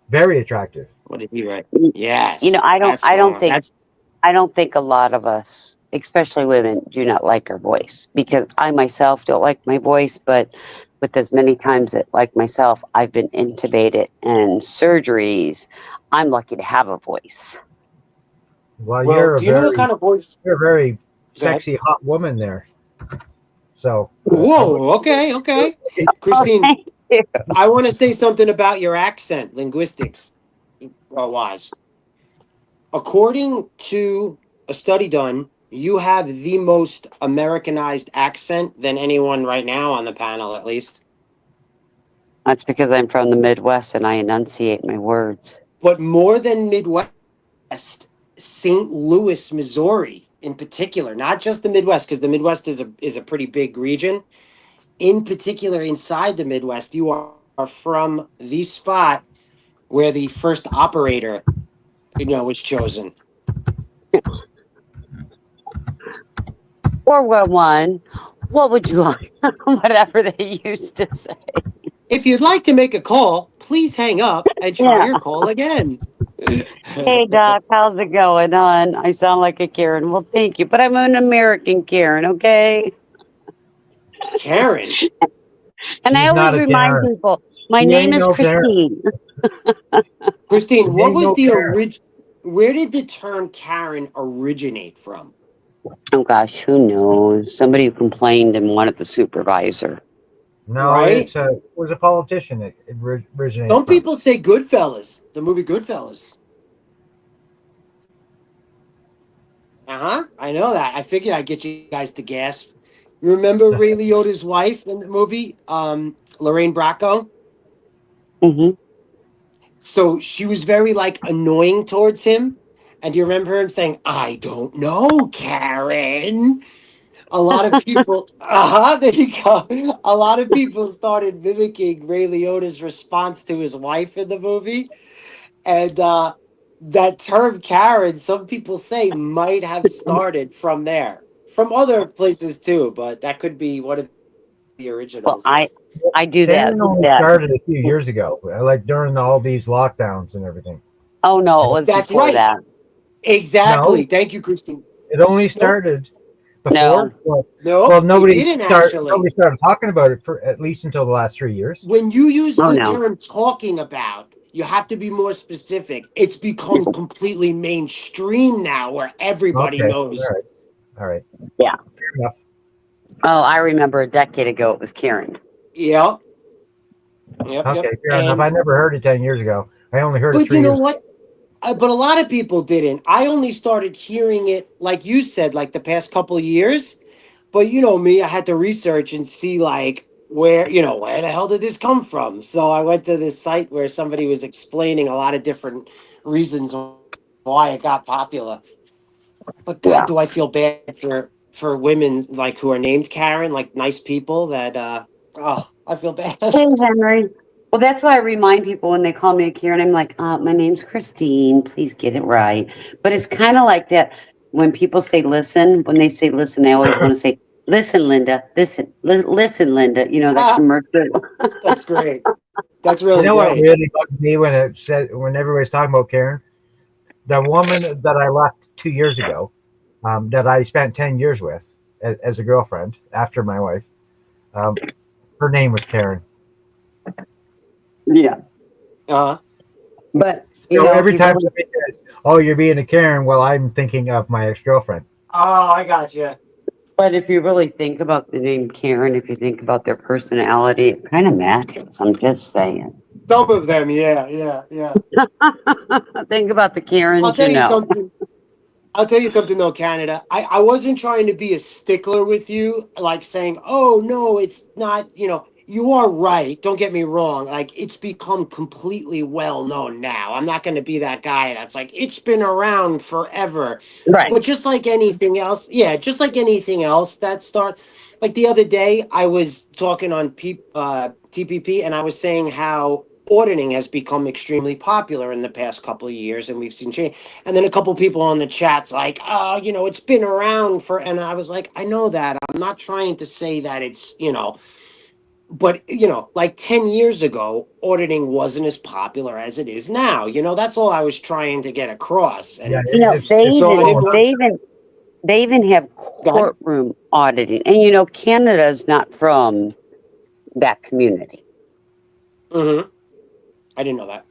Speaker 8: Very attractive.
Speaker 4: What did he write?
Speaker 1: You
Speaker 4: Yes,
Speaker 1: know,
Speaker 4: that's the one. That's
Speaker 1: I don't think a lot of us, especially women, do not like our voice because I myself don't like my voice, but with as many times that, like myself, I've been intubated and surgeries, I'm lucky to have a voice.
Speaker 8: Well,
Speaker 4: well. Do you know what kind of voice?
Speaker 8: you're a very
Speaker 4: Go ahead.
Speaker 8: sexy, hot woman there. So I would.
Speaker 4: Whoa. Okay. Okay.
Speaker 1: Oh,
Speaker 4: Christine,
Speaker 1: thank you.
Speaker 4: I want to say something about your accent, linguistics wise. According to a study done, you have the most Americanized accent than anyone right now on the panel, at least.
Speaker 1: That's because I'm from the Midwest and I enunciate my words.
Speaker 4: But more than Midwest, St. Louis, Missouri, in particular, not just the Midwest, because the Midwest is a pretty big region. In particular, inside the Midwest, you are from the spot where the first operator, was chosen.
Speaker 1: 411, what would you like? Whatever they used to say.
Speaker 4: If you'd like to make a call, please hang up and try
Speaker 1: Yeah.
Speaker 4: your call again.
Speaker 1: Hey, Doc, how's it going on? I sound like a Karen. Well, thank you, but I'm an American Karen, okay?
Speaker 4: Karen,
Speaker 1: And I
Speaker 8: She's not
Speaker 1: always
Speaker 8: a
Speaker 1: remind
Speaker 8: Karen.
Speaker 1: people my
Speaker 8: She
Speaker 1: name
Speaker 8: ain't
Speaker 1: is
Speaker 8: no Karen.
Speaker 1: Christine.
Speaker 4: Christine,
Speaker 8: She
Speaker 4: what
Speaker 8: ain't
Speaker 4: was
Speaker 8: no
Speaker 4: the
Speaker 8: Karen.
Speaker 4: where did the term Karen originate from?
Speaker 1: Oh gosh, who knows? Somebody who complained and wanted the supervisor.
Speaker 8: No,
Speaker 4: Right?
Speaker 8: it was a politician. It originated
Speaker 4: Some
Speaker 8: from.
Speaker 4: people say Goodfellas, the movie Goodfellas. Uh-huh. I know that. I figured I'd get you guys to gasp. You remember Ray Liotta's wife in the movie? Lorraine Bracco?
Speaker 1: Hmm.
Speaker 4: So she was very like annoying towards him. And do you remember him saying, "I don't know, Karen"? A lot of people, there you go. A lot of people started mimicking Ray Liotta's response to his wife in the movie. And that term Karen, some people say might have started from there, from other places too, but that could be one of the
Speaker 1: Well,
Speaker 4: originals.
Speaker 1: I do that.
Speaker 8: Karen only
Speaker 1: That.
Speaker 8: started a few years ago, like during all these lockdowns and everything.
Speaker 1: Oh no, it was
Speaker 4: That's
Speaker 1: before
Speaker 4: right.
Speaker 1: that.
Speaker 4: Exactly.
Speaker 8: No,
Speaker 4: Thank you, Christine.
Speaker 8: it only
Speaker 4: Nope.
Speaker 8: started
Speaker 1: No.
Speaker 8: before. Well,
Speaker 4: Nope. It didn't actually.
Speaker 8: nobody started talking about it for at least until the last 3 years.
Speaker 4: When you use
Speaker 1: Oh
Speaker 4: the
Speaker 1: no.
Speaker 4: term talking about, you have to be more specific. It's become completely mainstream now where everybody
Speaker 8: Okay, all
Speaker 4: knows.
Speaker 8: right, all right,
Speaker 1: Yeah.
Speaker 8: fair enough.
Speaker 1: Oh, I remember a decade ago it was Karen.
Speaker 4: Yep. Yep.
Speaker 8: Okay,
Speaker 4: Yep.
Speaker 8: fair enough. I never heard it 10 years ago. I only heard it
Speaker 4: But
Speaker 8: three
Speaker 4: you know
Speaker 8: years ago.
Speaker 4: what? But a lot of people didn't. I only started hearing it, like you said, like the past couple of years. But you know me, I had to research and see like where the hell did this come from? So I went to this site where somebody was explaining a lot of different reasons why it got popular. But God,
Speaker 1: Yeah.
Speaker 4: do I feel bad for women like who are named Karen, like nice people that I feel bad.
Speaker 1: Hey, Henry. Well, that's why I remind people when they call me a Karen, I'm like, my name's Christine. Please get it right. But it's kind of like that when people say listen, when they say listen, I always want to say, listen, Linda, listen, Linda, that commercial.
Speaker 4: That's great. That's
Speaker 8: You
Speaker 4: really
Speaker 8: know what
Speaker 4: great.
Speaker 8: really bugs me when everybody's talking about Karen? The woman that I left 2 years ago, that I spent 10 years with as a girlfriend after my wife. Um, her name was Karen.
Speaker 1: Yeah.
Speaker 4: Uh
Speaker 1: But,
Speaker 8: So every
Speaker 1: people,
Speaker 8: time somebody says, "Oh, you're being a Karen," well, I'm thinking of my ex-girlfriend.
Speaker 4: I got you.
Speaker 1: but if you really think about the name Karen, if you think about their personality, it kind of matches. I'm just saying.
Speaker 4: Some of them, yeah.
Speaker 1: Think about the
Speaker 4: I'll
Speaker 1: Karens,
Speaker 4: tell you something. I'll tell you something though, Canada. I wasn't trying to be a stickler with you, like saying, oh no, it's not, you are right. Don't get me wrong. Like it's become completely well known now. I'm not gonna be that guy that's like, it's been around forever.
Speaker 1: Right.
Speaker 4: But just like anything else, just like anything else that start like the other day, I was talking on TPP and I was saying how auditing has become extremely popular in the past couple of years and we've seen change. And then a couple people on the chat's like, oh, it's been around for, and I was like, I know that. I'm not trying to say that it's, but, like 10 years ago, auditing wasn't as popular as it is now. That's all I was trying to get across.
Speaker 8: Yeah,
Speaker 4: And
Speaker 8: it's
Speaker 4: so I
Speaker 8: slow
Speaker 4: didn't want,
Speaker 1: They even have
Speaker 4: go ahead.
Speaker 1: courtroom auditing. And Canada's not from that community.
Speaker 4: Mm-hmm. I didn't know that.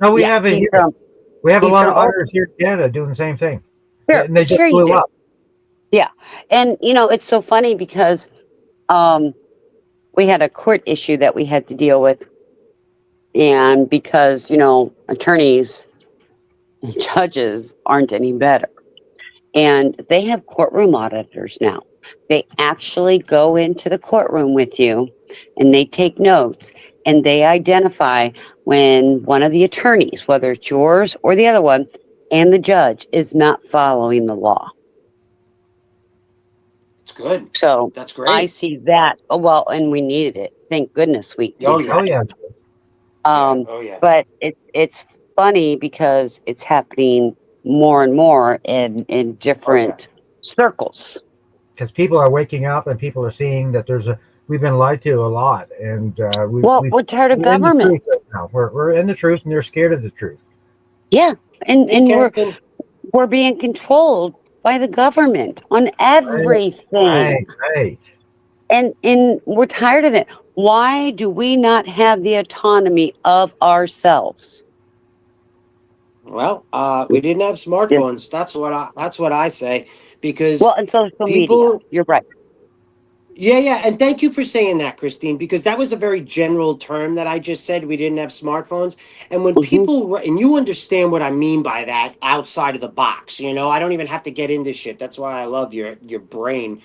Speaker 8: No, we
Speaker 1: Yeah,
Speaker 8: have it
Speaker 1: he's
Speaker 8: here.
Speaker 1: from
Speaker 8: We have a
Speaker 1: he's
Speaker 8: lot
Speaker 1: from
Speaker 8: of auditors here in Canada doing the same thing,
Speaker 1: sure,
Speaker 8: and they just
Speaker 1: sure you
Speaker 8: blew
Speaker 1: do.
Speaker 8: up.
Speaker 1: Yeah. And it's so funny because we had a court issue that we had to deal with. And because, attorneys and judges aren't any better. And they have courtroom auditors now. They actually go into the courtroom with you and they take notes and they identify when one of the attorneys, whether it's yours or the other one, and the judge is not following the law.
Speaker 4: It's good.
Speaker 1: So
Speaker 4: That's
Speaker 1: I
Speaker 4: great.
Speaker 1: see that. Oh, well, and we needed it. Thank goodness we
Speaker 4: Oh,
Speaker 1: had
Speaker 8: Oh
Speaker 4: yeah.
Speaker 8: yeah,
Speaker 1: it.
Speaker 4: Yeah. Oh, yeah.
Speaker 1: But it's funny because it's happening more and more in
Speaker 4: Oh, yeah.
Speaker 1: different circles.
Speaker 8: because people are waking up and people are seeing that we've been lied to a lot, and
Speaker 1: Well, we're tired of
Speaker 8: we're in the
Speaker 1: government.
Speaker 8: truth right now. We're in the truth, and they're scared of the truth.
Speaker 1: Yeah, and
Speaker 4: Hey, Captain.
Speaker 1: we're being controlled by the government on
Speaker 8: Right,
Speaker 1: everything,
Speaker 8: right, right.
Speaker 1: and we're tired of it. Why do we not have the autonomy of ourselves?
Speaker 4: Well, we didn't have
Speaker 1: Yeah.
Speaker 4: smartphones. That's what I say because
Speaker 1: Well, and social media.
Speaker 4: people.
Speaker 1: You're right.
Speaker 4: Yeah, and thank you for saying that, Christine, because that was a very general term that I just said. We didn't have smartphones, and when
Speaker 1: Hmm.
Speaker 4: and you understand what I mean by that outside of the box. I don't even have to get into shit. That's why I love your brain.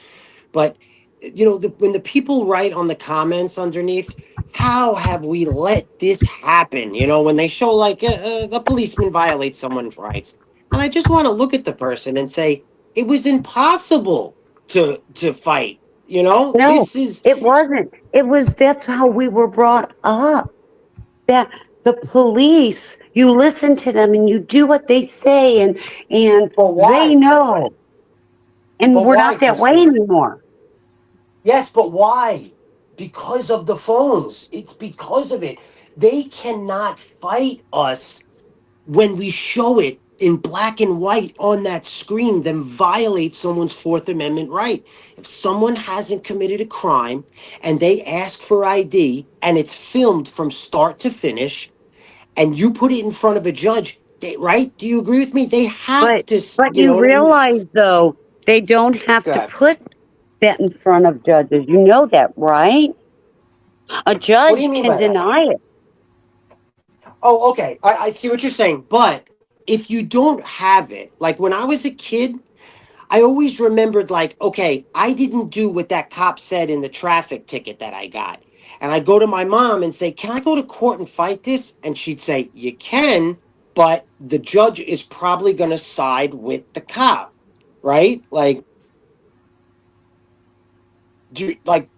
Speaker 4: But when the people write on the comments underneath, how have we let this happen? You know, when they show like the policeman violates someone's rights, and I just want to look at the person and say it was impossible to fight. You know,
Speaker 1: No,
Speaker 4: this is
Speaker 1: it wasn't. It was that's how we were brought up. That the police, you listen to them and you do what they say, and
Speaker 4: but
Speaker 1: they
Speaker 4: why?
Speaker 1: know. And
Speaker 4: But
Speaker 1: we're
Speaker 4: why,
Speaker 1: not that way
Speaker 4: Christine?
Speaker 1: anymore.
Speaker 4: Yes, but why? Because of the phones. It's because of it. They cannot fight us when we show it in black and white on that screen, then violate someone's Fourth Amendment right. If someone hasn't committed a crime and they ask for ID and it's filmed from start to finish and you put it in front of a judge, right? Do you agree with me? They have
Speaker 1: But
Speaker 4: to,
Speaker 1: but
Speaker 4: you know
Speaker 1: you
Speaker 4: what I mean?
Speaker 1: realize though, they don't have to
Speaker 4: God.
Speaker 1: put that in front of judges. You know that, right? A
Speaker 4: What do you
Speaker 1: judge
Speaker 4: mean
Speaker 1: can
Speaker 4: by that?
Speaker 1: deny it.
Speaker 4: Oh, okay. I see what you're saying. But if you don't have it, like when I was a kid, I always remembered, like, okay, I didn't do what that cop said in the traffic ticket that I got. And I'd go to my mom and say, can I go to court and fight this? And she'd say, you can, but the judge is probably going to side with the cop, right? Like, like,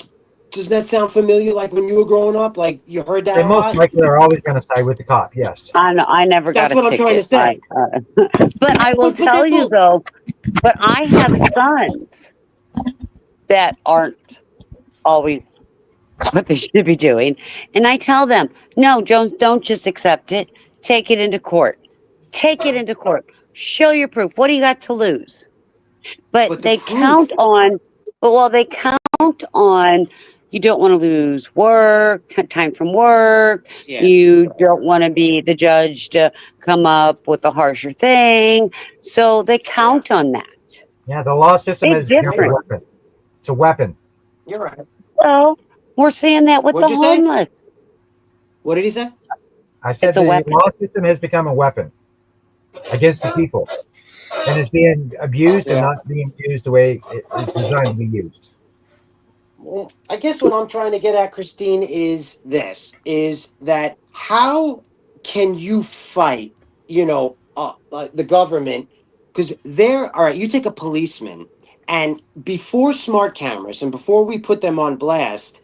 Speaker 4: doesn't that sound familiar? Like when you were growing up, like you heard that
Speaker 8: They
Speaker 4: a
Speaker 8: most
Speaker 4: lot?
Speaker 8: likely are always going to side with the cop. Yes.
Speaker 1: I know, I never got
Speaker 4: That's
Speaker 1: a
Speaker 4: what I'm trying to
Speaker 1: ticket.
Speaker 4: say.
Speaker 1: But I will
Speaker 4: But
Speaker 1: tell
Speaker 4: that's
Speaker 1: you
Speaker 4: what,
Speaker 1: though, but I have sons that aren't always what they should be doing. And I tell them, no, Jones, don't just accept it. Take it into court. Take it into court. Show your proof. What do you got to lose? But
Speaker 4: but the
Speaker 1: they count
Speaker 4: proof,
Speaker 1: on, but while they count on, you don't want to lose work, time from work.
Speaker 4: yeah,
Speaker 1: You don't want to be the judge to come up with a harsher thing. So they
Speaker 4: yeah,
Speaker 1: count on that.
Speaker 8: Yeah, the law system
Speaker 1: It's
Speaker 8: has become a
Speaker 1: different.
Speaker 8: weapon. It's a weapon.
Speaker 4: you're right.
Speaker 1: Well, we're seeing that with the
Speaker 4: What'd you say?
Speaker 1: homeless.
Speaker 4: What did he say?
Speaker 8: I
Speaker 1: It's
Speaker 8: said
Speaker 1: a
Speaker 8: the
Speaker 1: weapon.
Speaker 8: law system has become a weapon against the people and is being abused and
Speaker 4: Yeah.
Speaker 8: not being used the way it is designed to be used.
Speaker 4: Well, I guess what I'm trying to get at, Christine, is this: is that how can you fight, the government? Because they're all right. You take a policeman, and before smart cameras and before we put them on blast,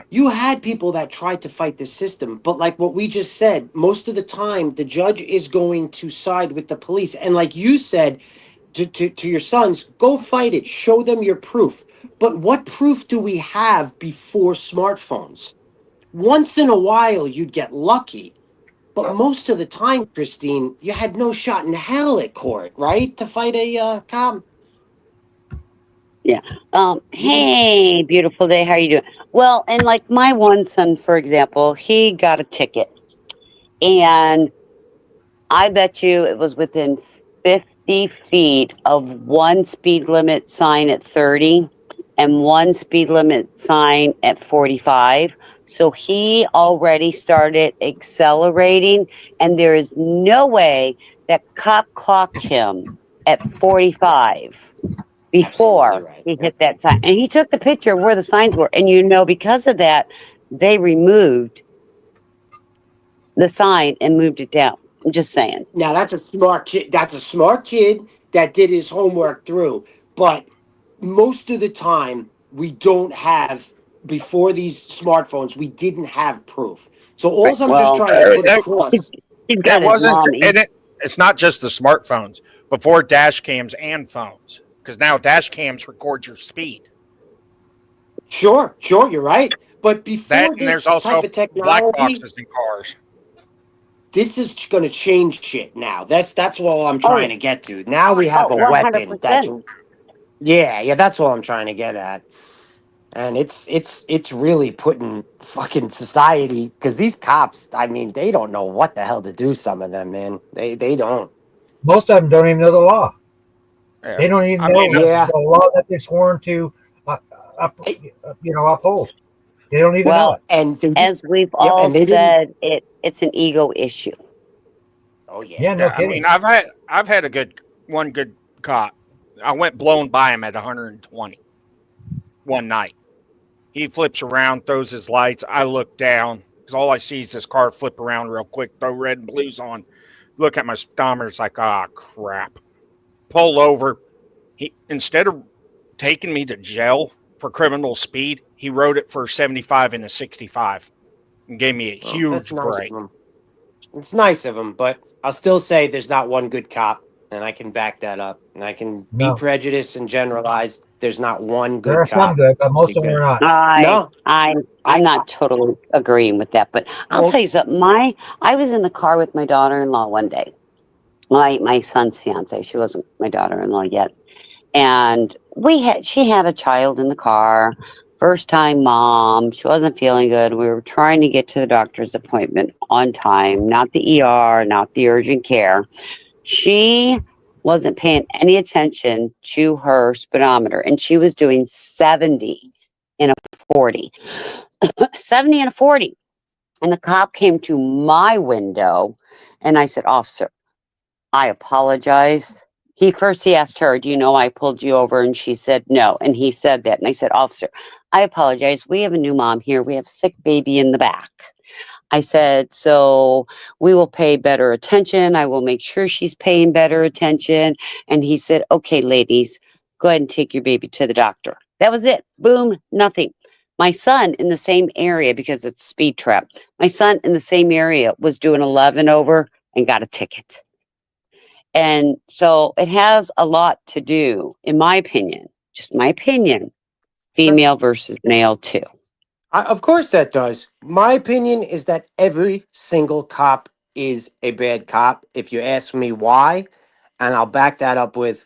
Speaker 4: you had people that tried to fight the system. But like what we just said, most of the time the judge is going to side with the police, and like you said to your sons, go fight it, show them your proof. But what proof do we have before smartphones? Once in a while you'd get lucky, but most of the time, Christine, you had no shot in hell at court, right, to fight a cop.
Speaker 1: Yeah.
Speaker 4: You didn't.
Speaker 1: Hey, beautiful day. How are you doing? Well, and like my one son, for example, he got a ticket, and I bet you it was within 50 feet of one speed limit sign at 30 and one speed limit sign at 45. So he already started accelerating, and there is no way that cop clocked him at 45
Speaker 4: Absolutely
Speaker 1: before
Speaker 4: right.
Speaker 1: he hit that sign. And he took the picture of where the signs were. And because of that, they removed the sign and moved it down. I'm just saying.
Speaker 4: Now that's a smart kid. That's a smart kid that did his homework through. But most of the time, we don't have before these smartphones. We didn't have proof. So all
Speaker 1: Right.
Speaker 4: I'm just
Speaker 1: Well,
Speaker 4: trying to put
Speaker 1: he's,
Speaker 4: across.
Speaker 1: he's
Speaker 9: It
Speaker 1: got his
Speaker 9: wasn't,
Speaker 1: mommy.
Speaker 9: and it's not just the smartphones. Before dash cams and phones, because now dash cams record your speed.
Speaker 4: Sure, you're right. But
Speaker 9: That
Speaker 4: before
Speaker 9: and there's
Speaker 4: this type
Speaker 9: also
Speaker 4: of
Speaker 9: black
Speaker 4: technology,
Speaker 9: boxes in cars.
Speaker 4: this is going to change shit. Now that's what I'm
Speaker 1: Oh,
Speaker 4: trying to get to. Now we have
Speaker 1: oh,
Speaker 4: a
Speaker 9: Yeah.
Speaker 4: weapon. That's
Speaker 1: 100%.
Speaker 4: yeah. That's what I'm trying to get at. And it's really putting fucking society because these cops, I mean, they don't know what the hell to do. Some of them, man, they don't.
Speaker 8: Most of them don't even know the law.
Speaker 9: Yeah.
Speaker 8: They don't even
Speaker 9: I
Speaker 8: know
Speaker 9: mean,
Speaker 4: Yeah,
Speaker 8: the law that they're sworn to up,
Speaker 4: Eh,
Speaker 8: uphold. They don't even know
Speaker 1: Well,
Speaker 8: it.
Speaker 4: and they did.
Speaker 1: as we've
Speaker 4: Yep,
Speaker 1: all
Speaker 4: and they didn't.
Speaker 1: said, it's an ego issue.
Speaker 4: Oh yeah,
Speaker 8: Yeah, no
Speaker 9: yeah. I mean,
Speaker 8: kidding.
Speaker 9: I've had one good cop. I went blown by him at 120 one night. He flips around, throws his lights. I look down because all I see is this car flip around real quick, throw red and blues on. Look at my speedometer. It's like, ah, crap. Pull over. He instead of taking me to jail for criminal speed, he wrote it for 75 and a 65 and gave me a
Speaker 4: Well, that's
Speaker 9: huge
Speaker 4: nice of
Speaker 9: break.
Speaker 4: him. It's nice of him, but I'll still say there's not one good cop, and I can back that up. And I can be
Speaker 8: No,
Speaker 4: prejudiced and generalize. There's not one
Speaker 8: there
Speaker 4: good
Speaker 8: are some
Speaker 4: cop.
Speaker 8: good, but most of them are
Speaker 4: Because
Speaker 8: not.
Speaker 4: no,
Speaker 1: I'm not totally agreeing with that, but I'll
Speaker 4: well,
Speaker 1: tell you something. I was in the car with my daughter-in-law one day. My son's fiance. She wasn't my daughter-in-law yet, and she had a child in the car. First time mom. She wasn't feeling good. We were trying to get to the doctor's appointment on time, not the ER, not the urgent care. She wasn't paying any attention to her speedometer, and she was doing 70 in a 40. 70 and a 40. And the cop came to my window, and I said, Officer, I apologize. He asked her, do you know I pulled you over? And she said no. And he said that. And I said, Officer, I apologize. We have a new mom here. We have a sick baby in the back. I said, so we will pay better attention. I will make sure she's paying better attention. And he said, okay, ladies, go ahead and take your baby to the doctor. That was it. Boom, nothing. My son in the same area, because it's speed trap, my son in the same area was doing 11 over and got a ticket. And so it has a lot to do, in my opinion, just my opinion, female versus male too.
Speaker 4: of course that does. My opinion is that every single cop is a bad cop. If you ask me why, and I'll back that up with,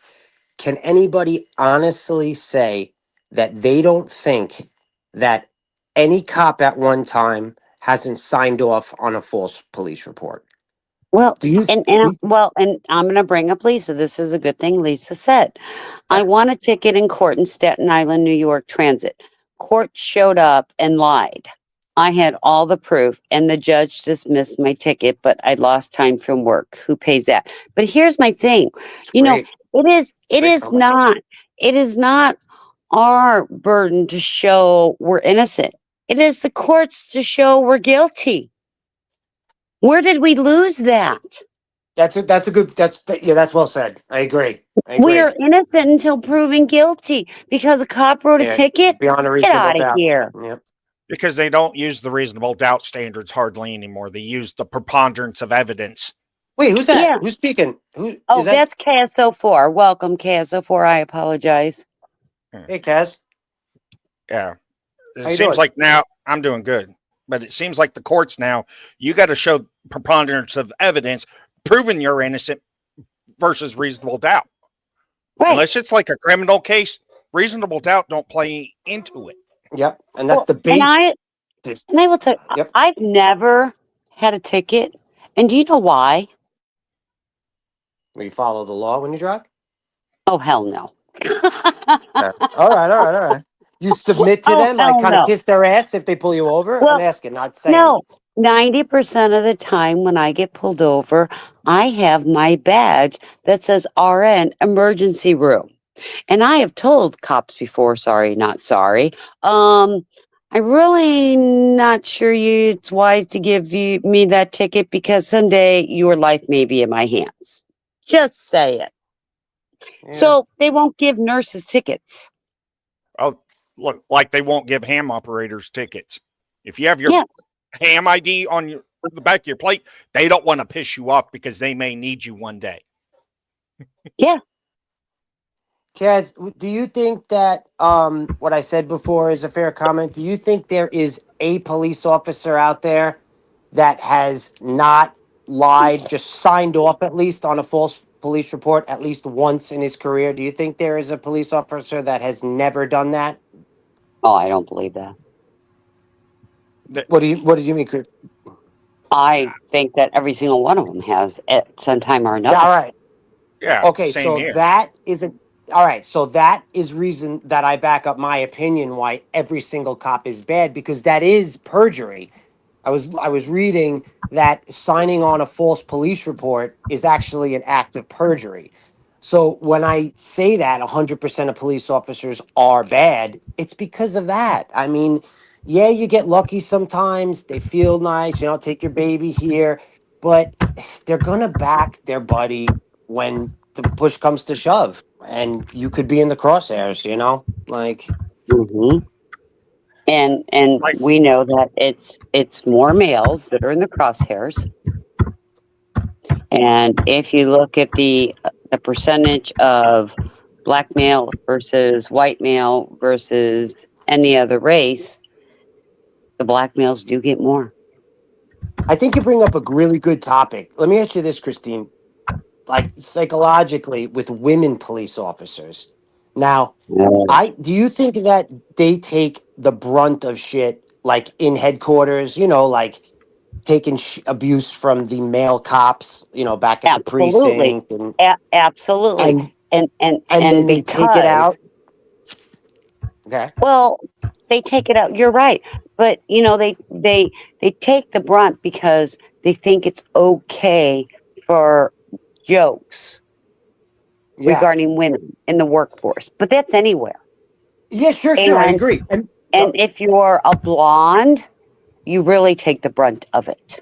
Speaker 4: can anybody honestly say that they don't think that any cop at one time hasn't signed off on a false police report?
Speaker 1: Well,
Speaker 4: Do you?
Speaker 1: and I'm going to bring up Lisa. This is a good thing Lisa said. I
Speaker 4: Uh,
Speaker 1: won a ticket in court in Staten Island, New York Transit. Court showed up and lied. I had all the proof, and the judge dismissed my ticket, but I lost time from work. Who pays that? But here's my thing.
Speaker 4: It's
Speaker 1: You know,
Speaker 4: great.
Speaker 1: it is it
Speaker 4: Great
Speaker 1: is
Speaker 4: comment.
Speaker 1: not it is not our burden to show we're innocent. It is the courts to show we're guilty. Where did we lose that?
Speaker 4: That's a good. Yeah. That's well said. I agree. I
Speaker 1: We
Speaker 4: agree.
Speaker 1: are innocent until proven guilty because a cop wrote a
Speaker 4: Yeah.
Speaker 1: ticket.
Speaker 4: Beyond a
Speaker 1: Get
Speaker 4: reasonable
Speaker 1: out of
Speaker 4: doubt.
Speaker 1: here.
Speaker 4: Yep.
Speaker 9: Because they don't use the reasonable doubt standards hardly anymore. They use the preponderance of evidence.
Speaker 4: Wait, who's that?
Speaker 1: Yeah.
Speaker 4: Who's speaking? Who is
Speaker 1: Oh,
Speaker 4: that?
Speaker 1: that's KSO4. Welcome, KSO4. I apologize.
Speaker 4: Hey, Kaz.
Speaker 9: Yeah.
Speaker 4: How
Speaker 9: It
Speaker 4: you
Speaker 9: seems
Speaker 4: doing?
Speaker 9: like now I'm doing good, but it seems like the courts now, you got to show preponderance of evidence proving you're innocent versus reasonable doubt.
Speaker 1: Right.
Speaker 9: Unless it's like a criminal case, reasonable doubt don't play into it.
Speaker 4: Yep. And that's
Speaker 1: Well,
Speaker 4: the
Speaker 1: and
Speaker 4: base.
Speaker 1: I will tell you,
Speaker 4: Yep.
Speaker 1: I've never had a ticket. And do you know why?
Speaker 4: We follow the law when you drive.
Speaker 1: Oh, hell no.
Speaker 4: Yeah. All right. All right. All right. You submit to
Speaker 1: Oh,
Speaker 4: them, like
Speaker 1: hell
Speaker 4: kind of
Speaker 1: no.
Speaker 4: kiss their ass if they pull you over. I'm
Speaker 1: Well,
Speaker 4: asking, not saying.
Speaker 1: no. 90% of the time when I get pulled over, I have my badge that says RN emergency room. And I have told cops before, sorry, not sorry. I'm really not sure it's wise to give me that ticket because someday your life may be in my hands. Just say it.
Speaker 4: Yeah.
Speaker 1: So they won't give nurses tickets.
Speaker 9: Oh, look, like they won't give ham operators tickets. If you have your
Speaker 1: Yeah,
Speaker 9: ham ID on the back of your plate, they don't want to piss you off because they may need you one day.
Speaker 1: yeah.
Speaker 4: Kaz, do you think that what I said before is a fair comment? Do you think there is a police officer out there that has not lied, just signed off at least on a false police report at least once in his career? Do you think there is a police officer that has never done that?
Speaker 1: Oh, I don't believe that.
Speaker 4: What do you mean, Chris?
Speaker 1: I think that every single one of them has at some time or
Speaker 4: Yeah,
Speaker 1: another.
Speaker 4: all right.
Speaker 9: Yeah,
Speaker 4: Okay,
Speaker 9: same
Speaker 4: so
Speaker 9: here.
Speaker 4: that is a all right. So that is reason that I back up my opinion why every single cop is bad, because that is perjury. I was reading that signing on a false police report is actually an act of perjury. So when I say that 100% of police officers are bad, it's because of that. I mean, yeah, you get lucky sometimes. They feel nice, take your baby here, but they're gonna back their buddy when the push comes to shove, and you could be in the crosshairs. Like,
Speaker 1: Hmm. And
Speaker 9: Like,
Speaker 1: we know that it's more males that are in the crosshairs. And if you look at the percentage of black male versus white male versus any other race, the black males do get more.
Speaker 4: I think you bring up a really good topic. Let me ask you this, Christine. Like psychologically, with women police officers, now,
Speaker 1: Oh,
Speaker 4: do you think that they take the brunt of shit, like in headquarters, like taking abuse from the male cops, back at the
Speaker 1: absolutely,
Speaker 4: precinct, and
Speaker 1: absolutely,
Speaker 4: and
Speaker 1: and
Speaker 4: then they take it
Speaker 1: because
Speaker 4: out? Okay.
Speaker 1: well, they take it out. You're right, but they take the brunt because they think it's okay for jokes
Speaker 4: Yeah.
Speaker 1: regarding women in the workforce, but that's anywhere.
Speaker 4: Yeah, sure, I
Speaker 1: And
Speaker 4: agree. And
Speaker 1: if you're a blonde, you really take the brunt of it.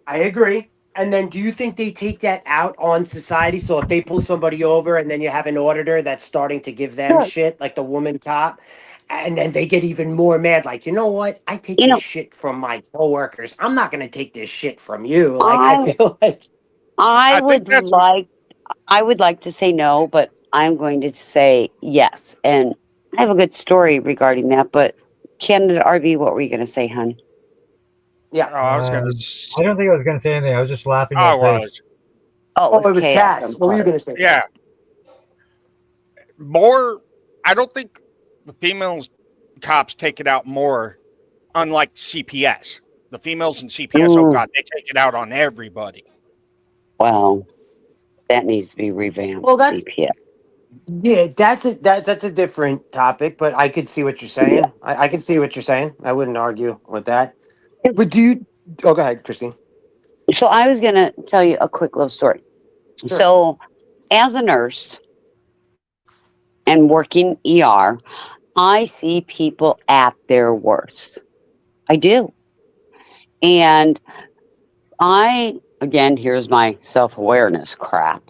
Speaker 4: I agree. And then do you think they take that out on society? So if they pull somebody over and then you have an auditor that's starting to give them
Speaker 1: Sure.
Speaker 4: shit, like the woman cop, and then they get even more mad, like, you know what? I take
Speaker 1: You
Speaker 4: this
Speaker 1: know,
Speaker 4: shit from my coworkers. I'm not gonna take this shit from you. Like I
Speaker 1: I
Speaker 4: feel like
Speaker 1: I
Speaker 9: I think
Speaker 1: would
Speaker 9: that's
Speaker 1: like I would like to say no, but I'm going to say yes. And I have a good story regarding that. But Canada RV, what were you going to say, hon?
Speaker 4: yeah.
Speaker 9: I was gonna.
Speaker 8: I don't think I was going to say anything. I was just laughing
Speaker 9: I
Speaker 8: at Grace.
Speaker 9: was.
Speaker 1: Oh, it
Speaker 4: Oh,
Speaker 1: was
Speaker 4: it was
Speaker 1: chaos.
Speaker 4: Cass.
Speaker 1: I'm
Speaker 4: What were you
Speaker 1: sorry.
Speaker 4: gonna say?
Speaker 9: Yeah, more. I don't think the females cops take it out more. Unlike CPS, the females in CPS. Oh
Speaker 1: Mm,
Speaker 9: God, they take it out on everybody.
Speaker 1: well, that needs to be revamped.
Speaker 4: Well, that's
Speaker 1: CPS.
Speaker 4: yeah, that's a different topic, but I could see what you're
Speaker 1: Yeah.
Speaker 4: saying. I can see what you're saying. I wouldn't argue with that.
Speaker 1: 'Cause-
Speaker 4: But do you? Oh, go ahead, Christine.
Speaker 1: So I was going to tell you a quick little story.
Speaker 4: Sure.
Speaker 1: So as a nurse and working ER, I see people at their worst. I do. And again, here's my self awareness crap.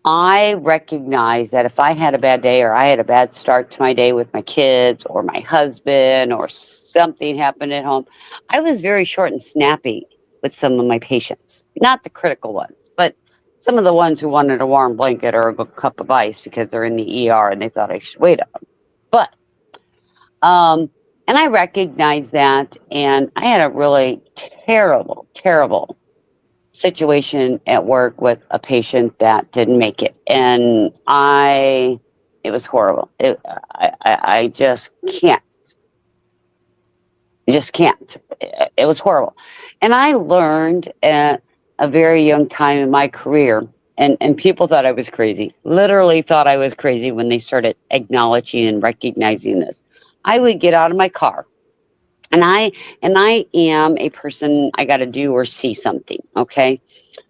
Speaker 1: I recognize that if I had a bad day or I had a bad start to my day with my kids or my husband or something happened at home, I was very short and snappy with some of my patients. Not the critical ones, but some of the ones who wanted a warm blanket or a good cup of ice because they're in the ER and they thought I should wait on them. But, and I recognized that, and I had a really terrible, terrible situation at work with a patient that didn't make it, and it was horrible. I just can't. I just can't. It was horrible, and I learned at a very young time in my career. And people thought I was crazy. Literally thought I was crazy when they started acknowledging and recognizing this. I would get out of my car, and I am a person. I got to do or see something. Okay,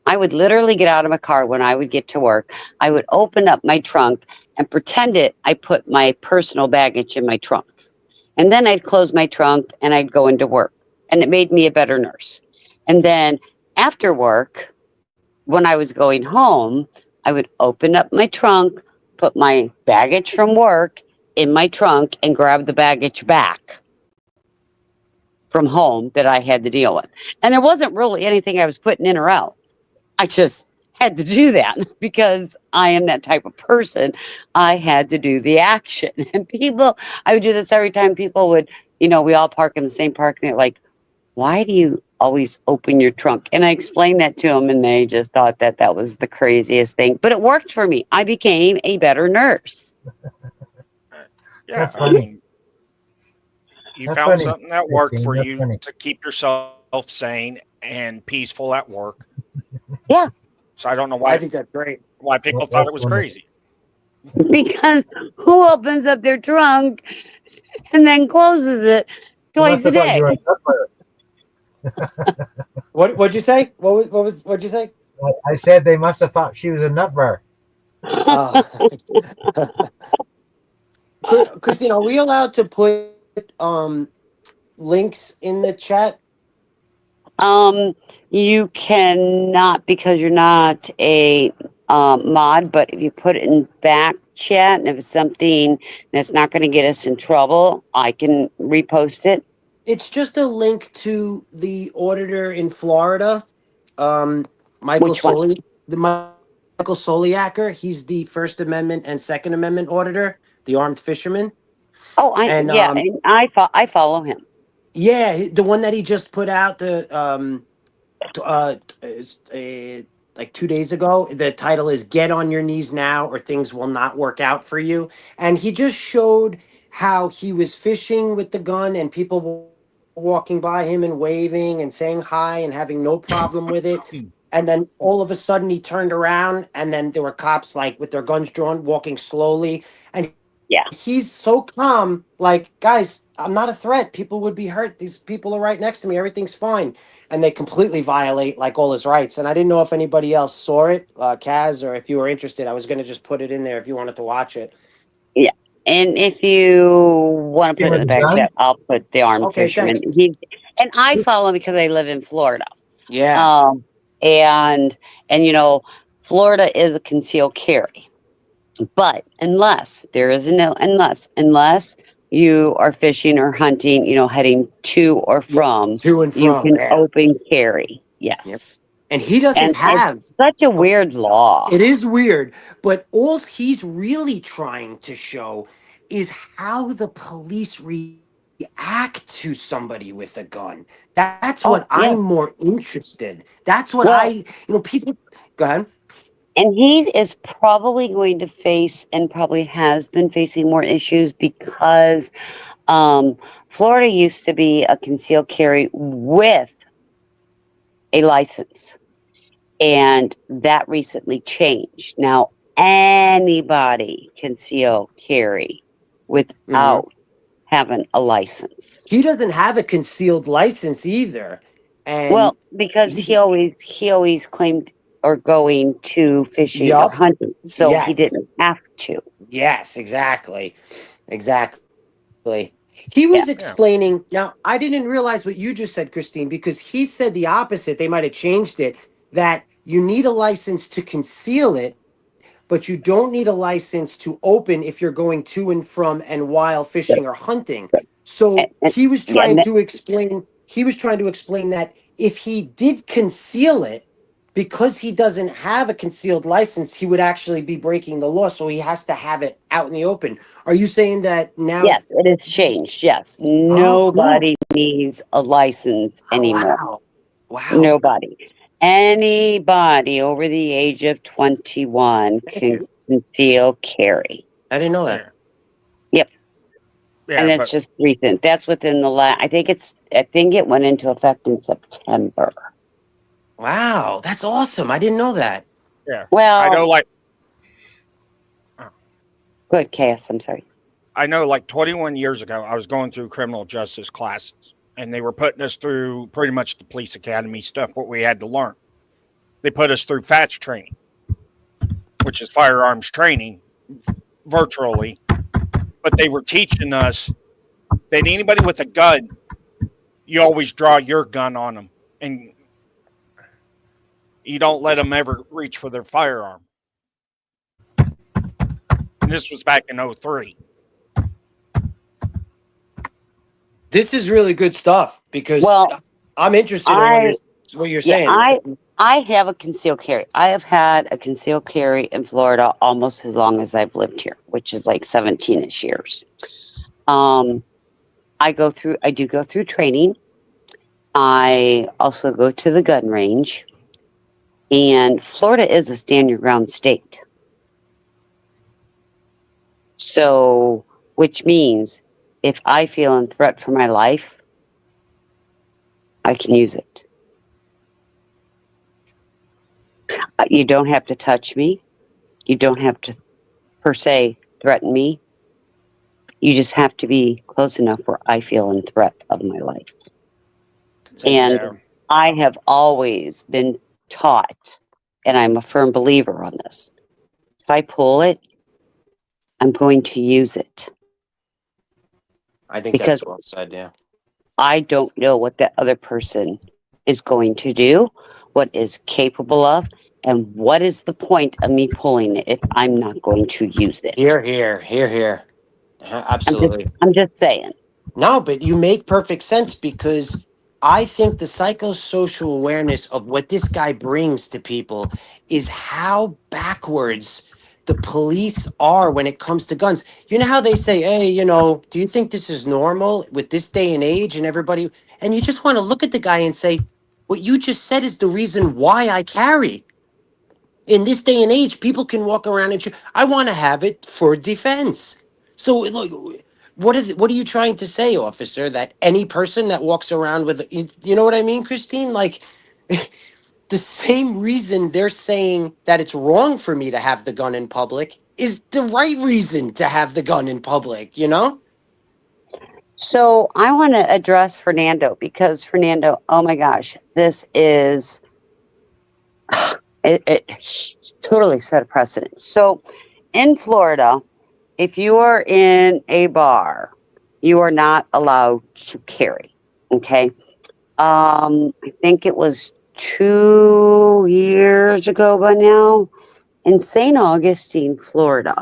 Speaker 1: I would literally get out of my car when I would get to work. I would open up my trunk and pretend I put my personal baggage in my trunk. And then I'd close my trunk and I'd go into work. And it made me a better nurse. And then after work, when I was going home, I would open up my trunk, put my baggage from work in my trunk, and grab the baggage back from home that I had to deal with. And there wasn't really anything I was putting in or out. I just had to do that because I am that type of person. I had to do the action. And I would do this every time people would, we all park in the same parking lot. Like, why do you always open your trunk? And I explained that to them, and they just thought that was the craziest thing. But it worked for me. I became a better nurse.
Speaker 9: Yeah,
Speaker 8: That's
Speaker 9: I
Speaker 8: funny.
Speaker 9: mean, you
Speaker 8: That's
Speaker 9: found
Speaker 8: funny,
Speaker 9: something that worked
Speaker 8: Christine.
Speaker 9: for
Speaker 8: That's
Speaker 9: you
Speaker 8: funny.
Speaker 9: to keep yourself sane and peaceful at work.
Speaker 1: Yeah,
Speaker 9: So I don't know
Speaker 4: I
Speaker 9: why
Speaker 4: think that's great.
Speaker 9: people thought
Speaker 8: That's
Speaker 9: it was
Speaker 8: wonderful.
Speaker 9: crazy.
Speaker 1: because who opens up their trunk and then closes it
Speaker 8: They must
Speaker 1: twice a
Speaker 8: have thought you
Speaker 1: day?
Speaker 8: were a nut butter.
Speaker 4: What'd you say? What'd you say?
Speaker 8: I said they must have thought she was a nut bar.
Speaker 4: Uh, Christine, are we allowed to put um links in the chat?
Speaker 1: Um, you cannot because you're not a mod, but if you put it in back chat and if it's something that's not going to get us in trouble, I can repost it.
Speaker 4: It's just a link to the auditor in Florida, Michael
Speaker 1: Which one?
Speaker 4: Michael Soliaker. He's the First Amendment and Second Amendment auditor, the armed fisherman,
Speaker 1: Oh,
Speaker 4: and
Speaker 1: yeah, and I follow him.
Speaker 4: yeah, the one that he just put out it's, like 2 days ago. The title is "Get on Your Knees Now, or Things Will Not Work Out for You," and he just showed how he was fishing with the gun and people walking by him and waving and saying hi and having no problem with it. And then all of a sudden he turned around and then there were cops like with their guns drawn walking slowly. And
Speaker 1: Yeah,
Speaker 4: he's so calm, like, guys, I'm not a threat. People would be hurt. These people are right next to me. Everything's fine. And they completely violate like all his rights. And I didn't know if anybody else saw it, Kaz, or if you were interested. I was going to just put it in there if you wanted to watch it.
Speaker 1: yeah. And if you want to
Speaker 8: See
Speaker 1: put it in
Speaker 8: with
Speaker 1: the
Speaker 8: the
Speaker 1: back
Speaker 8: gun?
Speaker 1: chat, I'll put the armed
Speaker 4: Okay,
Speaker 1: fisherman.
Speaker 4: thanks.
Speaker 1: And I follow him because I live in Florida.
Speaker 4: Yeah.
Speaker 1: Um, and Florida is a concealed carry. But unless there is a no, unless you are fishing or hunting, heading to or
Speaker 4: Yep.
Speaker 1: from,
Speaker 4: To and
Speaker 1: you
Speaker 4: from.
Speaker 1: can
Speaker 4: Yeah.
Speaker 1: open carry.
Speaker 4: Yep.
Speaker 1: Yes.
Speaker 4: And he doesn't
Speaker 1: And
Speaker 4: have.
Speaker 1: it's such a weird law.
Speaker 4: It is weird, but all he's really trying to show is how the police react to somebody with a gun. That's
Speaker 1: Oh,
Speaker 4: what
Speaker 1: yeah.
Speaker 4: I'm more interested. That's what
Speaker 1: Well,
Speaker 4: people. Go ahead.
Speaker 1: and he is probably going to face and probably has been facing more issues because um, Florida used to be a concealed carry with a license. And that recently changed. Now anybody can conceal carry
Speaker 4: Hmm.
Speaker 1: without having a license.
Speaker 4: He doesn't have a concealed license either, and
Speaker 1: Well, because
Speaker 4: he's.
Speaker 1: he always claimed or going to fishing or
Speaker 4: Yup.
Speaker 1: hunting, so he
Speaker 4: Yes.
Speaker 1: didn't have to.
Speaker 4: Yes. Exactly. Exactly. He
Speaker 1: Yeah.
Speaker 4: was
Speaker 9: Yeah.
Speaker 4: explaining. Now, I didn't realize what you just said, Christine, because he said the opposite. They might have changed it, that you need a license to conceal it, but you don't need a license to open if you're going to and from and while fishing or hunting.
Speaker 1: And,
Speaker 4: So
Speaker 1: and,
Speaker 4: he was
Speaker 1: yeah.
Speaker 4: trying to explain. He was trying to explain that if he did conceal it, because he doesn't have a concealed license, he would actually be breaking the law. So he has to have it out in the open. Are you saying that now?
Speaker 1: Yes, it has changed. Yes.
Speaker 4: Oh, cool.
Speaker 1: Nobody needs a license
Speaker 4: Oh,
Speaker 1: anymore.
Speaker 4: wow. Wow.
Speaker 1: Nobody. Anybody over the age of 21
Speaker 4: Thank
Speaker 1: can
Speaker 4: you.
Speaker 1: conceal carry.
Speaker 4: I didn't know that.
Speaker 9: Yeah.
Speaker 1: Yep. And
Speaker 9: Yeah.
Speaker 1: that's
Speaker 9: But
Speaker 1: just recent. That's within the last, I think it went into effect in September.
Speaker 4: Wow. That's awesome. I didn't know that.
Speaker 9: yeah. I
Speaker 1: Well,
Speaker 9: know like
Speaker 1: good, Cass. I'm sorry.
Speaker 9: I know like 21 years ago, I was going through criminal justice classes and they were putting us through pretty much the police academy stuff, what we had to learn. They put us through FATS training, which is firearms training virtually, but they were teaching us that anybody with a gun, you always draw your gun on them and you don't let them ever reach for their firearm. And this was back in 03.
Speaker 4: This is really good stuff because
Speaker 1: Well,
Speaker 4: I'm interested in
Speaker 1: I,
Speaker 4: what you're
Speaker 1: yeah,
Speaker 4: saying.
Speaker 1: I have a concealed carry. I have had a concealed carry in Florida almost as long as I've lived here, which is like 17ish years. I do go through training. I also go to the gun range. And Florida is a stand your ground state. So, which means if I feel in threat for my life, I can use it. You don't have to touch me. You don't have to, per se, threaten me. You just have to be close enough where I feel in threat of my life.
Speaker 4: It's
Speaker 1: And
Speaker 9: Yeah.
Speaker 4: interesting.
Speaker 1: I have always been taught, and I'm a firm believer on this, If I pull it, I'm going to use it
Speaker 4: I think
Speaker 1: because
Speaker 4: that's well said. Yeah.
Speaker 1: I don't know what the other person is going to do, what is capable of, and what is the point of me pulling it if I'm not going to use it.
Speaker 4: Here, here, here, here. Absolutely.
Speaker 1: I'm just saying.
Speaker 4: No, but you make perfect sense because I think the psychosocial awareness of what this guy brings to people is how backwards the police are when it comes to guns. You know how they say, hey, do you think this is normal with this day and age and everybody? And you just want to look at the guy and say, what you just said is the reason why I carry. In this day and age, people can walk around and I want to have it for defense. So, look, what are you trying to say, officer? That any person that walks around with, you know what I mean, Christine? Like, the same reason they're saying that it's wrong for me to have the gun in public is the right reason to have the gun in public, you know?
Speaker 1: So I want to address Fernando because Fernando, oh my gosh, this is it totally set a precedent. So in Florida, if you are in a bar, you are not allowed to carry. Okay. I think it was 2 years ago by now in St. Augustine, Florida,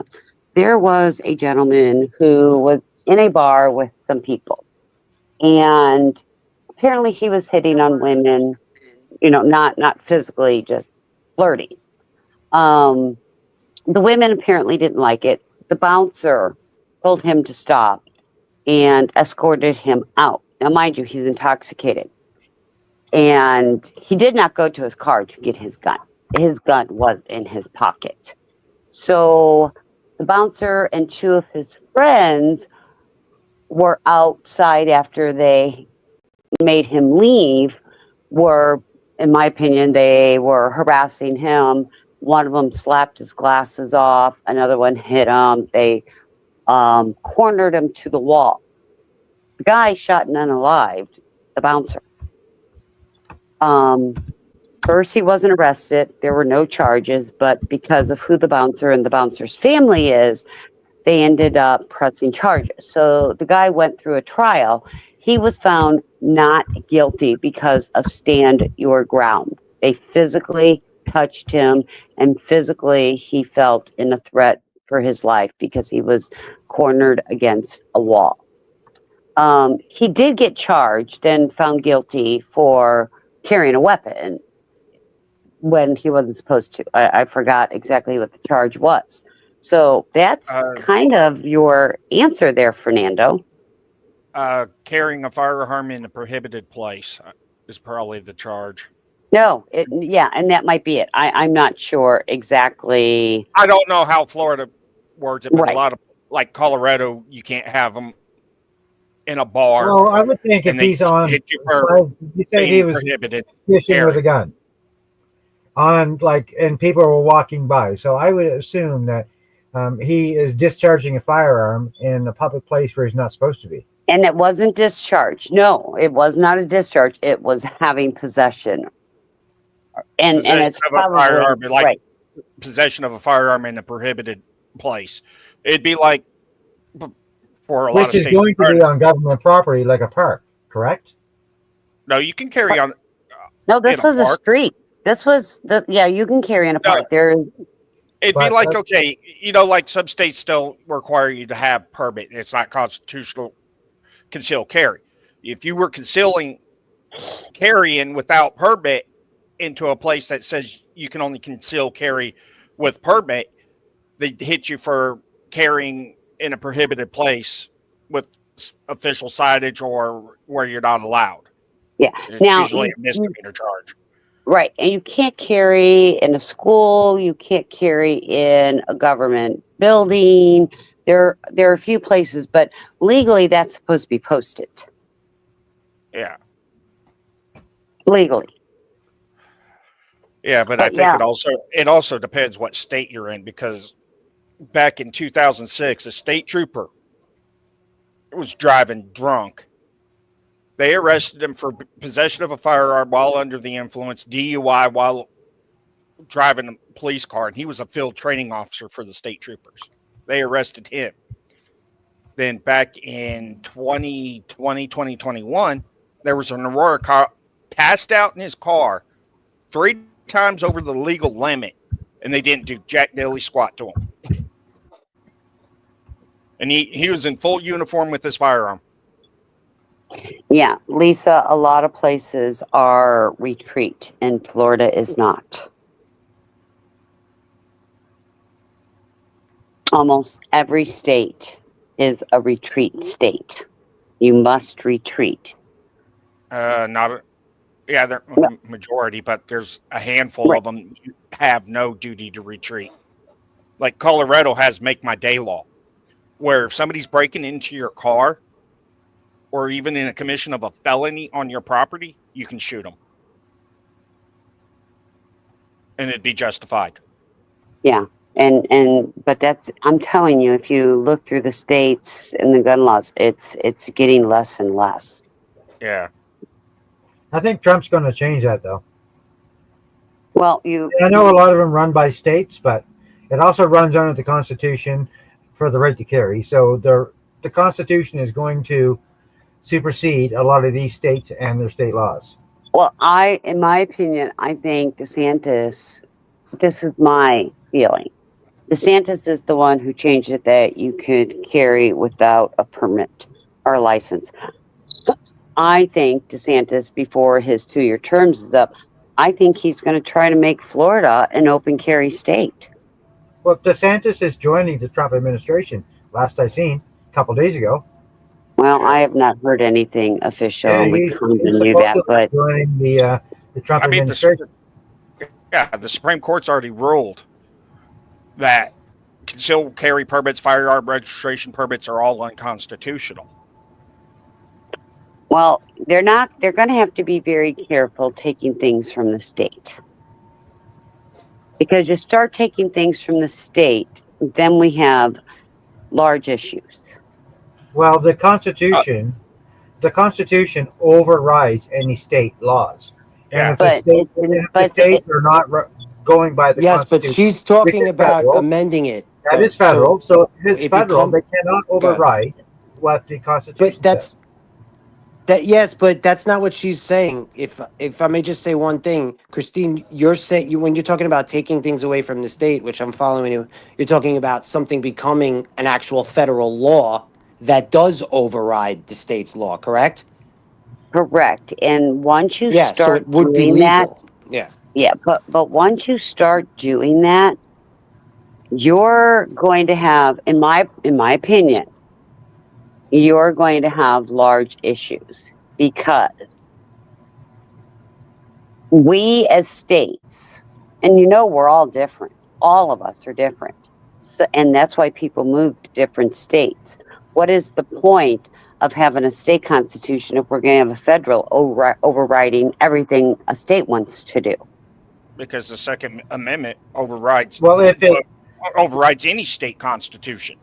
Speaker 1: there was a gentleman who was in a bar with some people. And apparently he was hitting on women, not physically, just flirting. Um, the women apparently didn't like it. The bouncer told him to stop and escorted him out. Now, mind you, he's intoxicated. And he did not go to his car to get his gun. His gun was in his pocket. So the bouncer and two of his friends were outside after they made him leave, were, in my opinion, they were harassing him. One of them slapped his glasses off. Another one hit him. They cornered him to the wall. The guy shot and unalived the bouncer. First, he wasn't arrested. There were no charges, but because of who the bouncer and the bouncer's family is, they ended up pressing charges. So the guy went through a trial. He was found not guilty because of stand your ground. They physically touched him, and physically he felt in a threat for his life because he was cornered against a wall. He did get charged and found guilty for carrying a weapon when he wasn't supposed to. I forgot exactly what the charge was. So that's kind of your answer there, Fernando.
Speaker 9: Carrying a firearm in a prohibited place is probably the charge.
Speaker 1: No, and that might be it. I'm not sure exactly.
Speaker 9: I don't know how Florida words it, but
Speaker 1: Right.
Speaker 9: a lot of, like Colorado, you can't have them in a bar.
Speaker 8: Well, I would think if
Speaker 9: and they
Speaker 8: he's on,
Speaker 9: hit you for
Speaker 8: you said he
Speaker 9: being
Speaker 8: was
Speaker 9: prohibited
Speaker 8: fishing with
Speaker 9: carry.
Speaker 8: a gun and people were walking by. So I would assume that he is discharging a firearm in a public place where he's not supposed to be.
Speaker 1: And it wasn't discharge. No, it was not a discharge. It was having possession. And it's
Speaker 9: Possession of a
Speaker 1: probably
Speaker 9: firearm, like
Speaker 1: right.
Speaker 9: possession of a firearm in a prohibited place. It'd be like for a lot
Speaker 8: Which
Speaker 9: of
Speaker 8: is
Speaker 9: states.
Speaker 8: going to be on government property like a park, correct?
Speaker 9: No, you can carry on.
Speaker 1: No, this
Speaker 9: in a
Speaker 1: was a
Speaker 9: park.
Speaker 1: street. This was you can carry in a park. There
Speaker 9: It'd be like, okay, like some states still require you to have permit. It's not constitutional concealed carry. If you were concealing carrying without permit into a place that says you can only conceal carry with permit, they hit you for carrying in a prohibited place with official signage or where you're not allowed.
Speaker 1: Yeah.
Speaker 9: It's
Speaker 1: Now,
Speaker 9: usually a misdemeanor charge.
Speaker 1: Right. And you can't carry in a school, you can't carry in a government building. There are a few places, but legally that's supposed to be posted.
Speaker 9: Yeah.
Speaker 1: Legally.
Speaker 9: Yeah, but I think it also depends what state you're in, because back in 2006, a state trooper was driving drunk. They arrested him for possession of a firearm while under the influence, DUI while driving a police car, and he was a field training officer for the state troopers. They arrested him. Then back in 2020, 2021, there was an Aurora cop passed out in his car 3 times over the legal limit, and they didn't do jack dilly squat to him. And he was in full uniform with his firearm.
Speaker 1: Yeah, Lisa, a lot of places are retreat, and Florida is not. Almost every state is a retreat state. You must retreat.
Speaker 9: Not a, yeah, they're
Speaker 1: Well,
Speaker 9: majority, but there's a handful
Speaker 1: right.
Speaker 9: of them who have no duty to retreat. Like Colorado has make my day law, where if somebody's breaking into your car or even in a commission of a felony on your property, you can shoot them. And it'd be justified.
Speaker 1: Yeah. But I'm telling you, if you look through the states and the gun laws, it's getting less and less.
Speaker 9: Yeah.
Speaker 8: I think Trump's going to change that, though.
Speaker 1: Well,
Speaker 8: I know a lot of them run by states, but it also runs under the Constitution for the right to carry. So the Constitution is going to supersede a lot of these states and their state laws.
Speaker 1: well, in my opinion, I think DeSantis, this is my feeling. DeSantis is the one who changed it that you could carry without a permit or a license. I think DeSantis, before his 2-year terms is up, I think he's going to try to make Florida an open carry state.
Speaker 8: Well, DeSantis is joining the Trump administration. Last I seen, a couple days ago.
Speaker 1: Well, I have not heard anything official, and we
Speaker 8: he's
Speaker 1: knew that,
Speaker 8: supposedly
Speaker 1: but
Speaker 8: joining the Trump
Speaker 9: I mean,
Speaker 8: administration.
Speaker 9: the Supreme Court's already ruled that concealed carry permits, firearm registration permits are all unconstitutional.
Speaker 1: well, they're not. They're going to have to be very careful taking things from the state, because you start taking things from the state, then we have large issues.
Speaker 8: Well, the Constitution overrides any state laws. And
Speaker 9: Yeah.
Speaker 8: if the states are not going by the
Speaker 4: Yes, but
Speaker 8: Constitution,
Speaker 4: she's talking
Speaker 8: which is
Speaker 4: about
Speaker 8: federal,
Speaker 4: amending it.
Speaker 8: that
Speaker 4: though.
Speaker 8: is federal. So if it's
Speaker 4: it
Speaker 8: federal,
Speaker 4: become-
Speaker 8: they cannot override what the Constitution
Speaker 4: But that's
Speaker 8: says.
Speaker 4: yes, but that's not what she's saying. If I may just say one thing, Christine, you're saying when you're talking about taking things away from the state, which I'm following you, you're talking about something becoming an actual federal law that does override the state's law, correct?
Speaker 1: Correct. And once you
Speaker 4: Yeah, so
Speaker 1: start
Speaker 4: it would be
Speaker 1: doing that,
Speaker 4: legal. Yeah.
Speaker 1: yeah, but once you start doing that, you're going to have, in my opinion, you're going to have large issues, because we as states, and we're all different. All of us are different. So, and that's why people move to different states. What is the point of having a state constitution if we're going to have a federal overriding everything a state wants to do?
Speaker 9: Because the Second Amendment overrides any state constitution.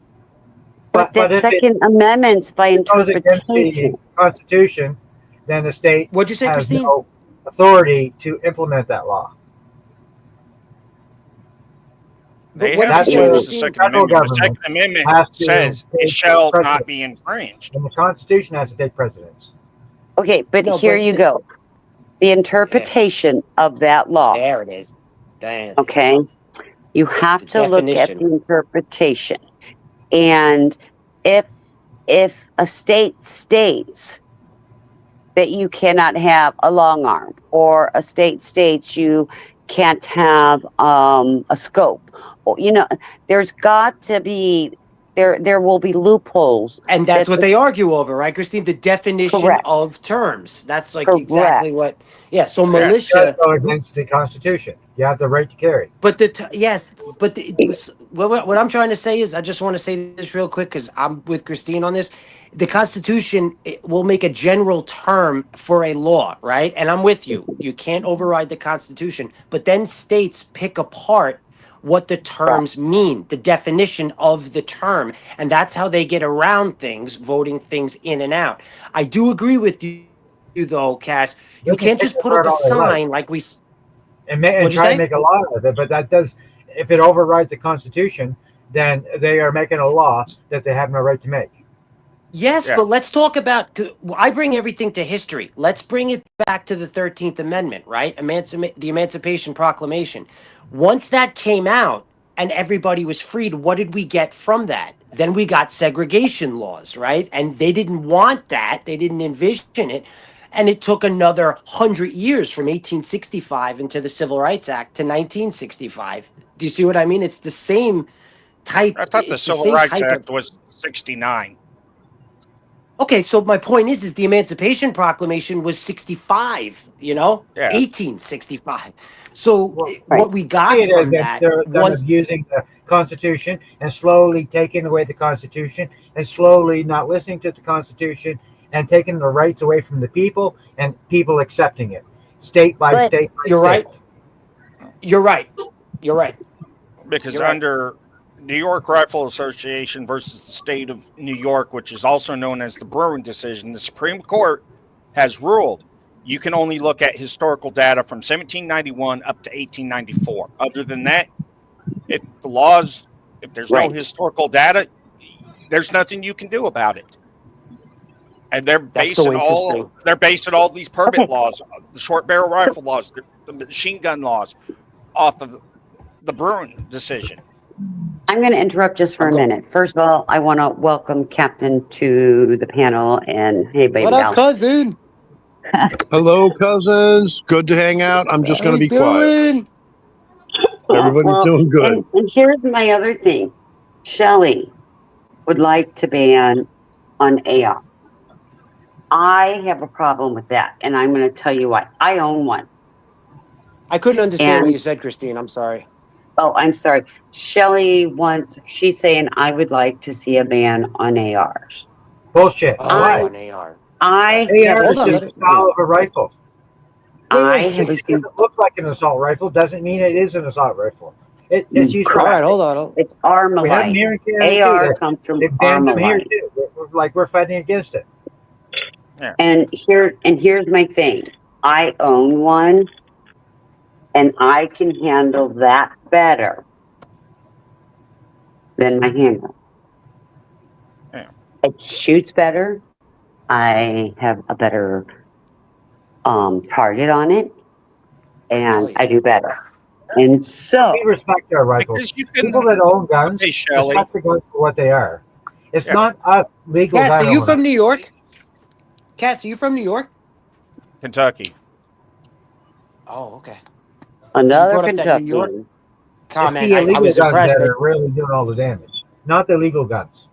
Speaker 1: But that
Speaker 8: if
Speaker 1: Second Amendment's by
Speaker 8: it goes against the
Speaker 1: interpretation.
Speaker 8: Constitution, then the state
Speaker 4: What'd you say,
Speaker 8: has
Speaker 4: Christine?
Speaker 8: no authority to implement that law.
Speaker 9: They
Speaker 4: what
Speaker 9: have to
Speaker 1: did you
Speaker 9: change
Speaker 1: say,
Speaker 9: the Second
Speaker 8: federal
Speaker 9: Amendment. The
Speaker 8: government
Speaker 9: Second Amendment
Speaker 8: has to
Speaker 9: says it
Speaker 8: take
Speaker 9: shall
Speaker 8: precedence.
Speaker 9: not be infringed.
Speaker 8: And the Constitution has to take precedence.
Speaker 1: Okay, but
Speaker 4: No,
Speaker 1: here
Speaker 4: but
Speaker 1: you go. The interpretation of that law.
Speaker 4: There it is. Damn.
Speaker 1: Okay. You have
Speaker 4: The
Speaker 1: to look at
Speaker 4: definition.
Speaker 1: the interpretation. And if a state states that you cannot have a long arm, or a state states you can't have a scope, or there's got to be there will be loopholes.
Speaker 4: And that's
Speaker 1: that
Speaker 4: what
Speaker 1: the-
Speaker 4: they argue over, right, Christine? The definition
Speaker 1: Correct.
Speaker 4: of terms. That's like
Speaker 1: Correct.
Speaker 4: exactly what. Yeah. So
Speaker 9: Yeah.
Speaker 8: It does
Speaker 4: militia.
Speaker 8: go against the Constitution. You have the right to carry.
Speaker 4: But yes, but what I'm trying to say is, I just want to say this real quick because I'm with Christine on this. The Constitution will make a general term for a law, right? And I'm with you. You can't override the Constitution, but then states pick apart what the terms mean, the definition of the term, and that's how they get around things, voting things in and out. I do agree with you though, Cass. You
Speaker 8: They can
Speaker 4: can't
Speaker 8: pick
Speaker 4: just put up
Speaker 8: apart
Speaker 4: a
Speaker 8: all they like.
Speaker 4: sign like we.
Speaker 8: and
Speaker 10: What'd you
Speaker 8: try to
Speaker 10: say?
Speaker 8: make a law of it. But that does, if it overrides the Constitution, then they are making a law that they have no right to make.
Speaker 10: Yes,
Speaker 9: Yeah.
Speaker 10: but let's talk about. I bring everything to history. Let's bring it back to the 13th Amendment, right? The Emancipation Proclamation. Once that came out and everybody was freed, what did we get from that? Then we got segregation laws, right? And they didn't want that. They didn't envision it. And it took another 100 years from 1865 into the Civil Rights Act to 1965. Do you see what I mean? It's the same type.
Speaker 9: I thought the
Speaker 10: It's the
Speaker 9: Civil
Speaker 10: same
Speaker 9: Rights
Speaker 10: type of.
Speaker 9: Act was 69.
Speaker 10: Okay, so my point is the Emancipation Proclamation was 65,
Speaker 9: Yeah.
Speaker 10: 1865. So
Speaker 8: Well,
Speaker 1: Right.
Speaker 10: what we
Speaker 8: see
Speaker 10: got
Speaker 8: it as
Speaker 10: from
Speaker 8: that
Speaker 10: that
Speaker 8: they're kind of
Speaker 10: was
Speaker 8: using the Constitution and slowly taking away the Constitution and slowly not listening to the Constitution and taking the rights away from the people and people accepting it, state by
Speaker 1: But
Speaker 8: state by
Speaker 10: you're
Speaker 8: state.
Speaker 10: right. You're right. You're right.
Speaker 9: Because
Speaker 10: You're right.
Speaker 9: under New York Rifle Association versus the state of New York, which is also known as the Bruin decision, the Supreme Court has ruled you can only look at historical data from 1791 up to 1894. Other than that, if there's no
Speaker 1: right.
Speaker 9: historical data, there's nothing you can do about it. And
Speaker 10: That's so interesting.
Speaker 9: they're basing all these permit
Speaker 1: Okay.
Speaker 9: laws, the short barrel rifle laws, the machine gun laws, off of the Bruin decision.
Speaker 1: I'm going to interrupt just for
Speaker 10: I'm
Speaker 1: a
Speaker 10: go-
Speaker 1: minute. First of all, I want to welcome Captain to the panel and hey, baby
Speaker 10: What up,
Speaker 1: doll.
Speaker 10: cousin?
Speaker 11: Hello, cousins. Good to hang out. I'm just
Speaker 10: How
Speaker 11: going to
Speaker 10: we
Speaker 11: be quiet.
Speaker 10: doing?
Speaker 11: Everybody's doing good.
Speaker 1: And here's my other thing. Shelley would like to ban on AR. I have a problem with that, and I'm going to tell you why. I own one.
Speaker 10: I couldn't understand what
Speaker 1: And
Speaker 10: you said, Christine. I'm sorry.
Speaker 1: oh, I'm sorry. Shelley wants. She's saying I would like to see a ban on ARs.
Speaker 8: Bullshit.
Speaker 10: Oh,
Speaker 1: I-
Speaker 10: on AR.
Speaker 1: I
Speaker 8: AR
Speaker 1: have.
Speaker 8: is
Speaker 10: Hold on,
Speaker 8: just
Speaker 10: let
Speaker 8: a
Speaker 10: it-
Speaker 8: style of a rifle.
Speaker 1: I
Speaker 10: Wait,
Speaker 1: have.
Speaker 8: Just because it looks like an assault rifle doesn't mean it is an assault rifle. It's used for
Speaker 10: All right,
Speaker 8: hunting.
Speaker 10: hold on.
Speaker 1: It's
Speaker 8: We have them
Speaker 1: Armalite.
Speaker 8: here in Canada
Speaker 1: AR
Speaker 8: too.
Speaker 1: comes from
Speaker 8: They banned them here
Speaker 1: Armalite.
Speaker 8: too. We're fighting against it.
Speaker 1: And here's my thing. I own one, and I can handle that better than my handgun.
Speaker 9: Yeah.
Speaker 1: It shoots better. I have a better target on it, and
Speaker 10: Oh, yeah.
Speaker 1: I do better. And so,
Speaker 8: We respect our rifles.
Speaker 9: Because you can,
Speaker 8: People that own guns
Speaker 9: hey, Shelley,
Speaker 8: respect the guns for what they are. It's
Speaker 9: Yeah.
Speaker 8: not us legal
Speaker 10: Cass,
Speaker 8: gun
Speaker 10: are you
Speaker 8: owners.
Speaker 10: from New York? Cass, are you from New York?
Speaker 9: Kentucky.
Speaker 10: Oh, okay.
Speaker 1: another
Speaker 10: brought up that New York
Speaker 1: Kentuckian.
Speaker 8: It's
Speaker 10: Comment.
Speaker 8: the
Speaker 10: I
Speaker 8: illegal
Speaker 10: was
Speaker 8: guns
Speaker 10: impressed.
Speaker 8: that are really doing all the damage, not the legal guns.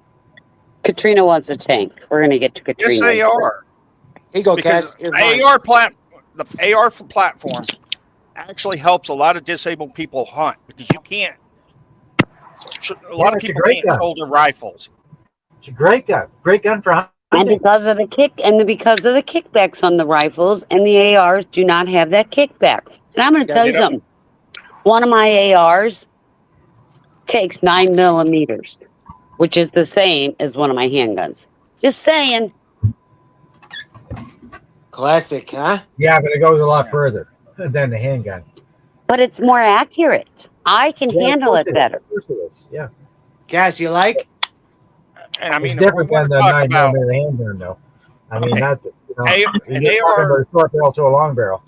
Speaker 1: Katrina wants a tank. We're going to get to Katrina.
Speaker 9: Yes, they are.
Speaker 10: Here you go,
Speaker 9: Because
Speaker 10: Cass. Here's mine.
Speaker 9: the AR platform actually helps a lot of disabled people hunt because you can't. A lot of
Speaker 8: it's a
Speaker 9: people
Speaker 8: great
Speaker 9: can't
Speaker 8: gun.
Speaker 9: shoulder rifles.
Speaker 8: It's a great gun for
Speaker 1: And
Speaker 8: hunting.
Speaker 1: because of the kickbacks on the rifles, and the ARs do not have that kickback. And I'm going to
Speaker 10: You
Speaker 1: tell you
Speaker 9: guys-
Speaker 1: something. One of my ARs takes 9 millimeters, which is the same as one of my handguns. Just saying.
Speaker 10: Classic, huh?
Speaker 8: Yeah, but it goes a lot further than the handgun.
Speaker 1: But it's more accurate. I can
Speaker 8: Yeah, of
Speaker 1: handle
Speaker 8: course
Speaker 1: it
Speaker 8: is.
Speaker 1: better.
Speaker 8: Of course it is. Yeah,
Speaker 10: Cass, you like?
Speaker 9: And I mean,
Speaker 8: it's
Speaker 9: if we
Speaker 8: different than
Speaker 9: want
Speaker 8: the
Speaker 9: to talk
Speaker 8: 9
Speaker 9: about
Speaker 8: millimeter handgun, though. I mean,
Speaker 9: Okay.
Speaker 8: not
Speaker 9: an
Speaker 8: you're talking about a short barrel to a long barrel.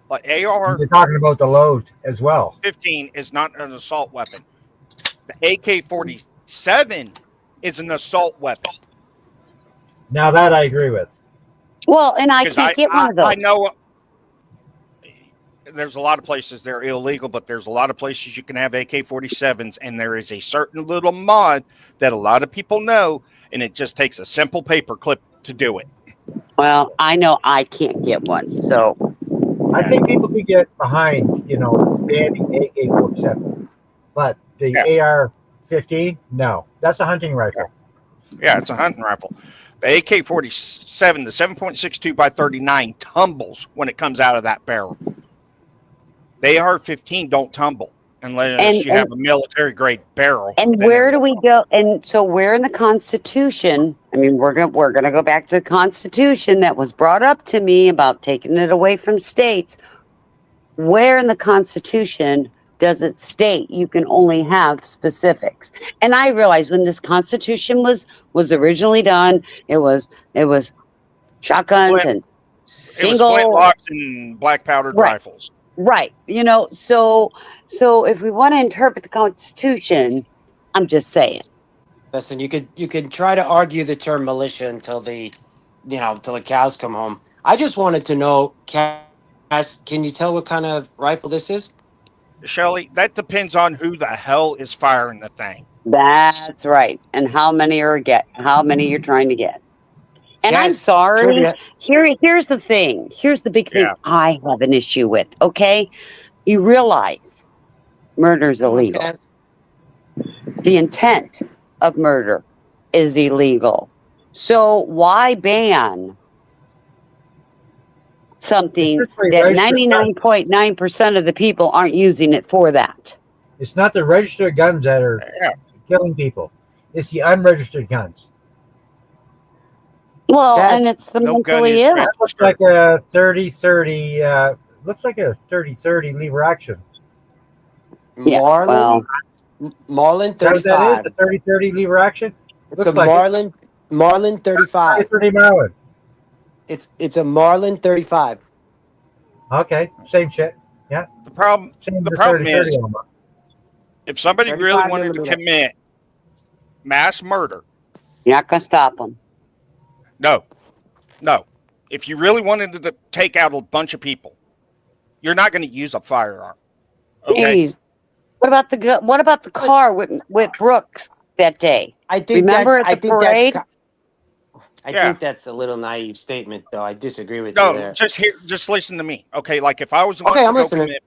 Speaker 9: like AR
Speaker 8: You're talking about the load as well.
Speaker 9: 15 is not an assault weapon. The AK-47 is an assault weapon.
Speaker 8: Now that I agree with.
Speaker 1: Well, and I
Speaker 9: 'Cause
Speaker 1: can't get one of those.
Speaker 9: I know there's a lot of places they're illegal, but there's a lot of places you can have AK-47s, and there is a certain little mod that a lot of people know, and it just takes a simple paper clip to do it.
Speaker 1: Well, I know I can't get one. So,
Speaker 8: I think people could get behind, banning AK-47, but the AR-15, no, that's a hunting rifle.
Speaker 9: Yeah, it's a hunting rifle. The AK-47, the 7.62 by 39 tumbles when it comes out of that barrel. The AR-15 don't tumble unless you have a military grade barrel.
Speaker 1: and
Speaker 9: Then
Speaker 1: where
Speaker 9: it
Speaker 1: do we
Speaker 9: will.
Speaker 1: go? And so, where in the Constitution? I mean, we're gonna go back to the Constitution that was brought up to me about taking it away from states. Where in the Constitution does it state you can only have specifics? And I realize when this Constitution was originally done, it was shotguns
Speaker 9: Flint.
Speaker 1: and
Speaker 9: It was
Speaker 1: single,
Speaker 9: flintlocks and black powdered
Speaker 1: right,
Speaker 9: rifles.
Speaker 1: right. So if we want to interpret the Constitution, I'm just saying.
Speaker 10: Listen, you can try to argue the term militia until until the cows come home. I just wanted to know, Cass, can you tell what kind of rifle this is?
Speaker 9: Shelly, that depends on who the hell is firing the thing.
Speaker 1: That's right. And how many you're trying to get. And I'm
Speaker 10: Cass,
Speaker 1: sorry.
Speaker 10: trivia.
Speaker 1: Here's the thing. Here's the big thing
Speaker 9: Yeah.
Speaker 1: I have an issue with. Okay, you realize murder's
Speaker 10: Come on,
Speaker 1: illegal.
Speaker 10: Cass.
Speaker 1: The intent of murder is illegal. So why ban something
Speaker 8: Strictly
Speaker 1: that
Speaker 8: registered guns.
Speaker 1: 99.9% of the people aren't using it for that?
Speaker 8: It's not the registered guns that are
Speaker 9: Yeah.
Speaker 8: killing people. It's the unregistered guns.
Speaker 1: Well,
Speaker 10: Cass,
Speaker 1: and it's the
Speaker 9: No gun
Speaker 1: mentally
Speaker 9: is
Speaker 1: ill.
Speaker 8: That looks
Speaker 9: registered.
Speaker 8: like a 30-30. Looks like a 30-30 lever action.
Speaker 1: Yeah, well,
Speaker 10: Marlin
Speaker 8: Is that what that is?
Speaker 10: 35.
Speaker 8: The 30-30 lever action?
Speaker 10: It's
Speaker 8: Looks
Speaker 10: a
Speaker 8: like it.
Speaker 10: Marlin 35.
Speaker 8: 30 Marlin.
Speaker 10: It's a Marlin 35.
Speaker 8: Okay, same shit.
Speaker 9: The problem
Speaker 8: Same
Speaker 9: the
Speaker 8: as
Speaker 9: problem
Speaker 8: 30-30
Speaker 9: is
Speaker 8: almost.
Speaker 9: if somebody really
Speaker 10: 35
Speaker 9: wanted to
Speaker 10: millimeter.
Speaker 9: commit mass murder,
Speaker 1: you're not gonna stop them.
Speaker 9: no. If you really wanted to take out a bunch of people, you're not going to use a firearm. Okay.
Speaker 1: Jeez. What about the car with Brooks that day?
Speaker 10: I think
Speaker 1: Remember
Speaker 10: that
Speaker 1: at the parade?
Speaker 10: I
Speaker 9: Yeah.
Speaker 10: think that's a little naive statement, though. I disagree with you
Speaker 9: No,
Speaker 10: there.
Speaker 9: just listen to me. Okay, like if I was
Speaker 10: Okay,
Speaker 9: wanting
Speaker 10: I'm
Speaker 9: to go
Speaker 10: listening.
Speaker 9: commit,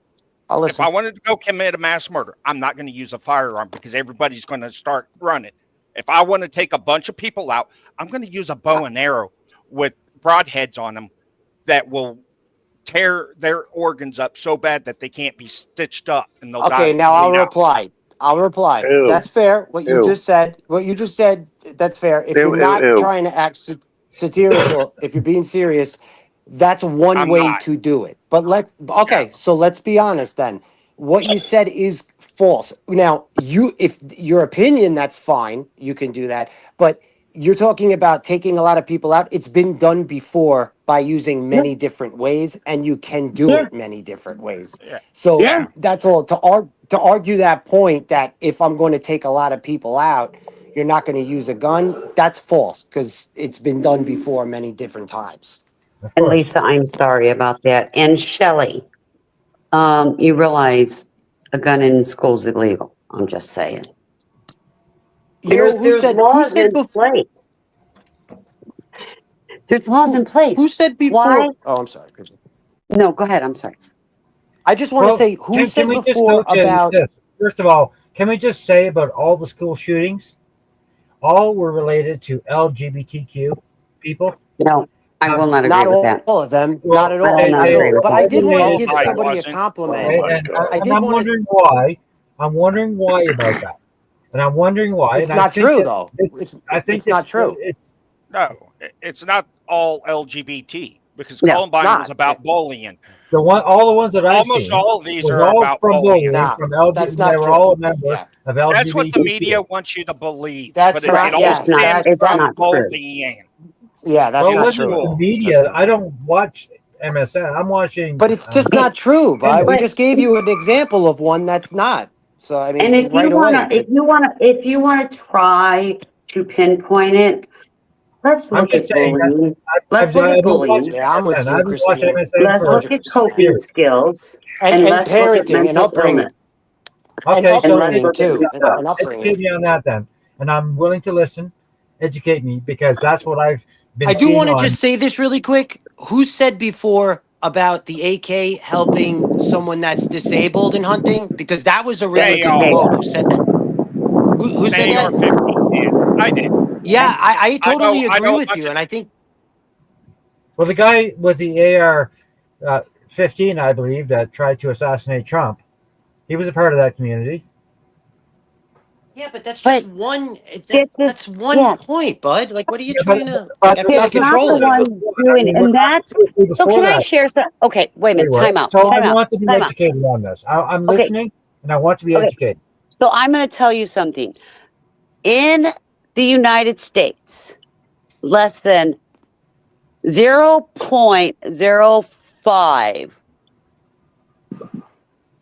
Speaker 10: I'll
Speaker 9: if
Speaker 10: listen.
Speaker 9: I wanted to go commit a mass murder, I'm not going to use a firearm because everybody's going to start running. If I want to take a bunch of people out, I'm going to use a bow and arrow with broadheads on them that will tear their organs up so bad that they can't be stitched up and they'll die.
Speaker 10: Okay, now I'll
Speaker 9: bleed out.
Speaker 10: reply.
Speaker 11: Ew.
Speaker 10: That's fair. What you
Speaker 11: Ew.
Speaker 10: just said. That's fair. If
Speaker 11: Ew,
Speaker 10: you're
Speaker 11: ew,
Speaker 10: not
Speaker 11: ew.
Speaker 10: trying to act satirical, if you're being serious, that's one
Speaker 9: I'm
Speaker 10: way
Speaker 9: not.
Speaker 10: to do it. But so let's be honest then. What you said is false. Now, if your opinion, that's fine. You can do that. But you're talking about taking a lot of people out. It's been done before by using many different ways, and you can do
Speaker 1: Yeah.
Speaker 10: it many different ways.
Speaker 9: Yeah.
Speaker 10: So
Speaker 1: Yeah.
Speaker 10: that's all. To argue that point that if I'm going to take a lot of people out, you're not going to use a gun, that's false because it's been done before many different times.
Speaker 8: Of
Speaker 1: And
Speaker 8: course.
Speaker 1: Lisa, I'm sorry about that. And Shelley, you realize a gun in school's illegal. I'm just saying. There's
Speaker 10: Who said before?
Speaker 1: place. There's laws in place.
Speaker 10: Who said before?
Speaker 1: Why?
Speaker 10: Oh, I'm sorry.
Speaker 1: No, go ahead. I'm sorry.
Speaker 10: I just want to say who said
Speaker 8: we just
Speaker 10: before
Speaker 8: note
Speaker 10: about
Speaker 8: this? First of all, can we just say about all the school shootings, all were related to LGBTQ people?
Speaker 1: No, I will not agree
Speaker 10: not
Speaker 1: with that.
Speaker 10: all of them,
Speaker 8: Well,
Speaker 10: not at all.
Speaker 1: I will not
Speaker 10: I
Speaker 1: agree
Speaker 10: know,
Speaker 1: with
Speaker 10: but
Speaker 1: that.
Speaker 10: I did want to
Speaker 8: Well,
Speaker 10: give
Speaker 9: I
Speaker 10: somebody a
Speaker 9: wasn't.
Speaker 10: compliment.
Speaker 11: Oh my
Speaker 8: And,
Speaker 11: God.
Speaker 10: I did
Speaker 8: I'm
Speaker 10: want to.
Speaker 8: wondering why. I'm wondering why about that. And I'm wondering why.
Speaker 10: It's
Speaker 8: and I
Speaker 10: not
Speaker 8: think
Speaker 10: true
Speaker 8: that
Speaker 10: though.
Speaker 8: I think
Speaker 10: It's not true.
Speaker 9: No, it's not all LGBT because
Speaker 1: No,
Speaker 9: Columbine
Speaker 10: not.
Speaker 9: was about bullying.
Speaker 8: all the ones that I've
Speaker 9: Almost
Speaker 8: seen
Speaker 9: all of these
Speaker 8: was
Speaker 9: are
Speaker 8: all
Speaker 9: about
Speaker 8: from
Speaker 9: bullying.
Speaker 8: bullying
Speaker 10: Nah,
Speaker 8: from
Speaker 10: that's
Speaker 8: LGBT.
Speaker 10: not
Speaker 8: They were
Speaker 10: true.
Speaker 8: all a member
Speaker 10: Yeah.
Speaker 8: of
Speaker 9: That's what the
Speaker 8: LGBTQ.
Speaker 9: media wants you to believe.
Speaker 10: That's
Speaker 9: but it,
Speaker 10: not-
Speaker 9: it all
Speaker 10: yes,
Speaker 1: not-
Speaker 9: stems
Speaker 1: it's
Speaker 9: from
Speaker 1: not true.
Speaker 9: bullying.
Speaker 10: Yeah, that's
Speaker 8: Well, it
Speaker 9: in
Speaker 10: not
Speaker 8: wasn't
Speaker 10: true.
Speaker 8: the
Speaker 9: school.
Speaker 8: media.
Speaker 10: That's
Speaker 8: I don't watch MSN. I'm watching.
Speaker 10: But it's just not true, but we just gave you an example of one that's not. So I mean,
Speaker 1: And if
Speaker 10: right
Speaker 1: you
Speaker 10: away.
Speaker 1: if you wanna try to pinpoint it, let's
Speaker 8: I'm
Speaker 1: look
Speaker 8: just
Speaker 1: at
Speaker 8: saying that
Speaker 1: bullying. Let's look
Speaker 8: I've
Speaker 1: at
Speaker 8: been
Speaker 1: bullying.
Speaker 8: watching
Speaker 10: Yeah, I'm with
Speaker 8: MSN.
Speaker 10: you,
Speaker 8: I've been watching
Speaker 10: Christina.
Speaker 8: MSN
Speaker 1: Let's
Speaker 8: for
Speaker 1: look at
Speaker 10: 100%.
Speaker 1: coping
Speaker 8: years.
Speaker 1: skills,
Speaker 10: And
Speaker 1: and let's look at
Speaker 10: parenting and
Speaker 1: mental
Speaker 10: upbringing.
Speaker 1: illness.
Speaker 10: And
Speaker 8: Okay, so
Speaker 10: upbringing
Speaker 1: look at
Speaker 10: too.
Speaker 1: mental
Speaker 10: And
Speaker 1: health.
Speaker 8: educate
Speaker 10: upbringing.
Speaker 8: me on that then, and I'm willing to listen. Educate me because that's what I've been
Speaker 10: I do
Speaker 8: seeing
Speaker 10: want to
Speaker 8: on.
Speaker 10: just say this really quick. Who said before about the AK helping someone that's disabled in hunting? Because that was a really good
Speaker 9: AR.
Speaker 10: quote. Who said that? Who said that?
Speaker 9: AR-15. Yeah, I did.
Speaker 10: Yeah, I totally
Speaker 9: I
Speaker 10: agree
Speaker 9: know a
Speaker 10: with
Speaker 9: bunch
Speaker 10: you,
Speaker 9: of
Speaker 10: and I think
Speaker 8: Well, the guy with the AR 15, I believe, that tried to assassinate Trump, he was a part of that community.
Speaker 10: Yeah, but that's
Speaker 1: But
Speaker 10: just one.
Speaker 1: it's just,
Speaker 10: That's one
Speaker 1: yeah,
Speaker 10: point, bud. Like, what are you
Speaker 8: Yeah,
Speaker 10: trying to?
Speaker 8: but
Speaker 10: Everyone
Speaker 1: it's
Speaker 8: that's
Speaker 1: not the
Speaker 10: control it.
Speaker 1: one
Speaker 8: I
Speaker 1: doing it.
Speaker 8: mean, we're
Speaker 1: And
Speaker 8: not
Speaker 1: that's, so
Speaker 8: before
Speaker 1: can I
Speaker 8: that.
Speaker 1: share some? Okay, wait a minute.
Speaker 8: Anyway,
Speaker 1: Time out.
Speaker 8: so I
Speaker 1: Time out.
Speaker 8: want to be
Speaker 1: Time out.
Speaker 8: educated on this. I'm
Speaker 1: Okay.
Speaker 8: listening, and I want to be
Speaker 1: Okay.
Speaker 8: educated.
Speaker 1: So I'm going to tell you something. In the United States, less than 0.05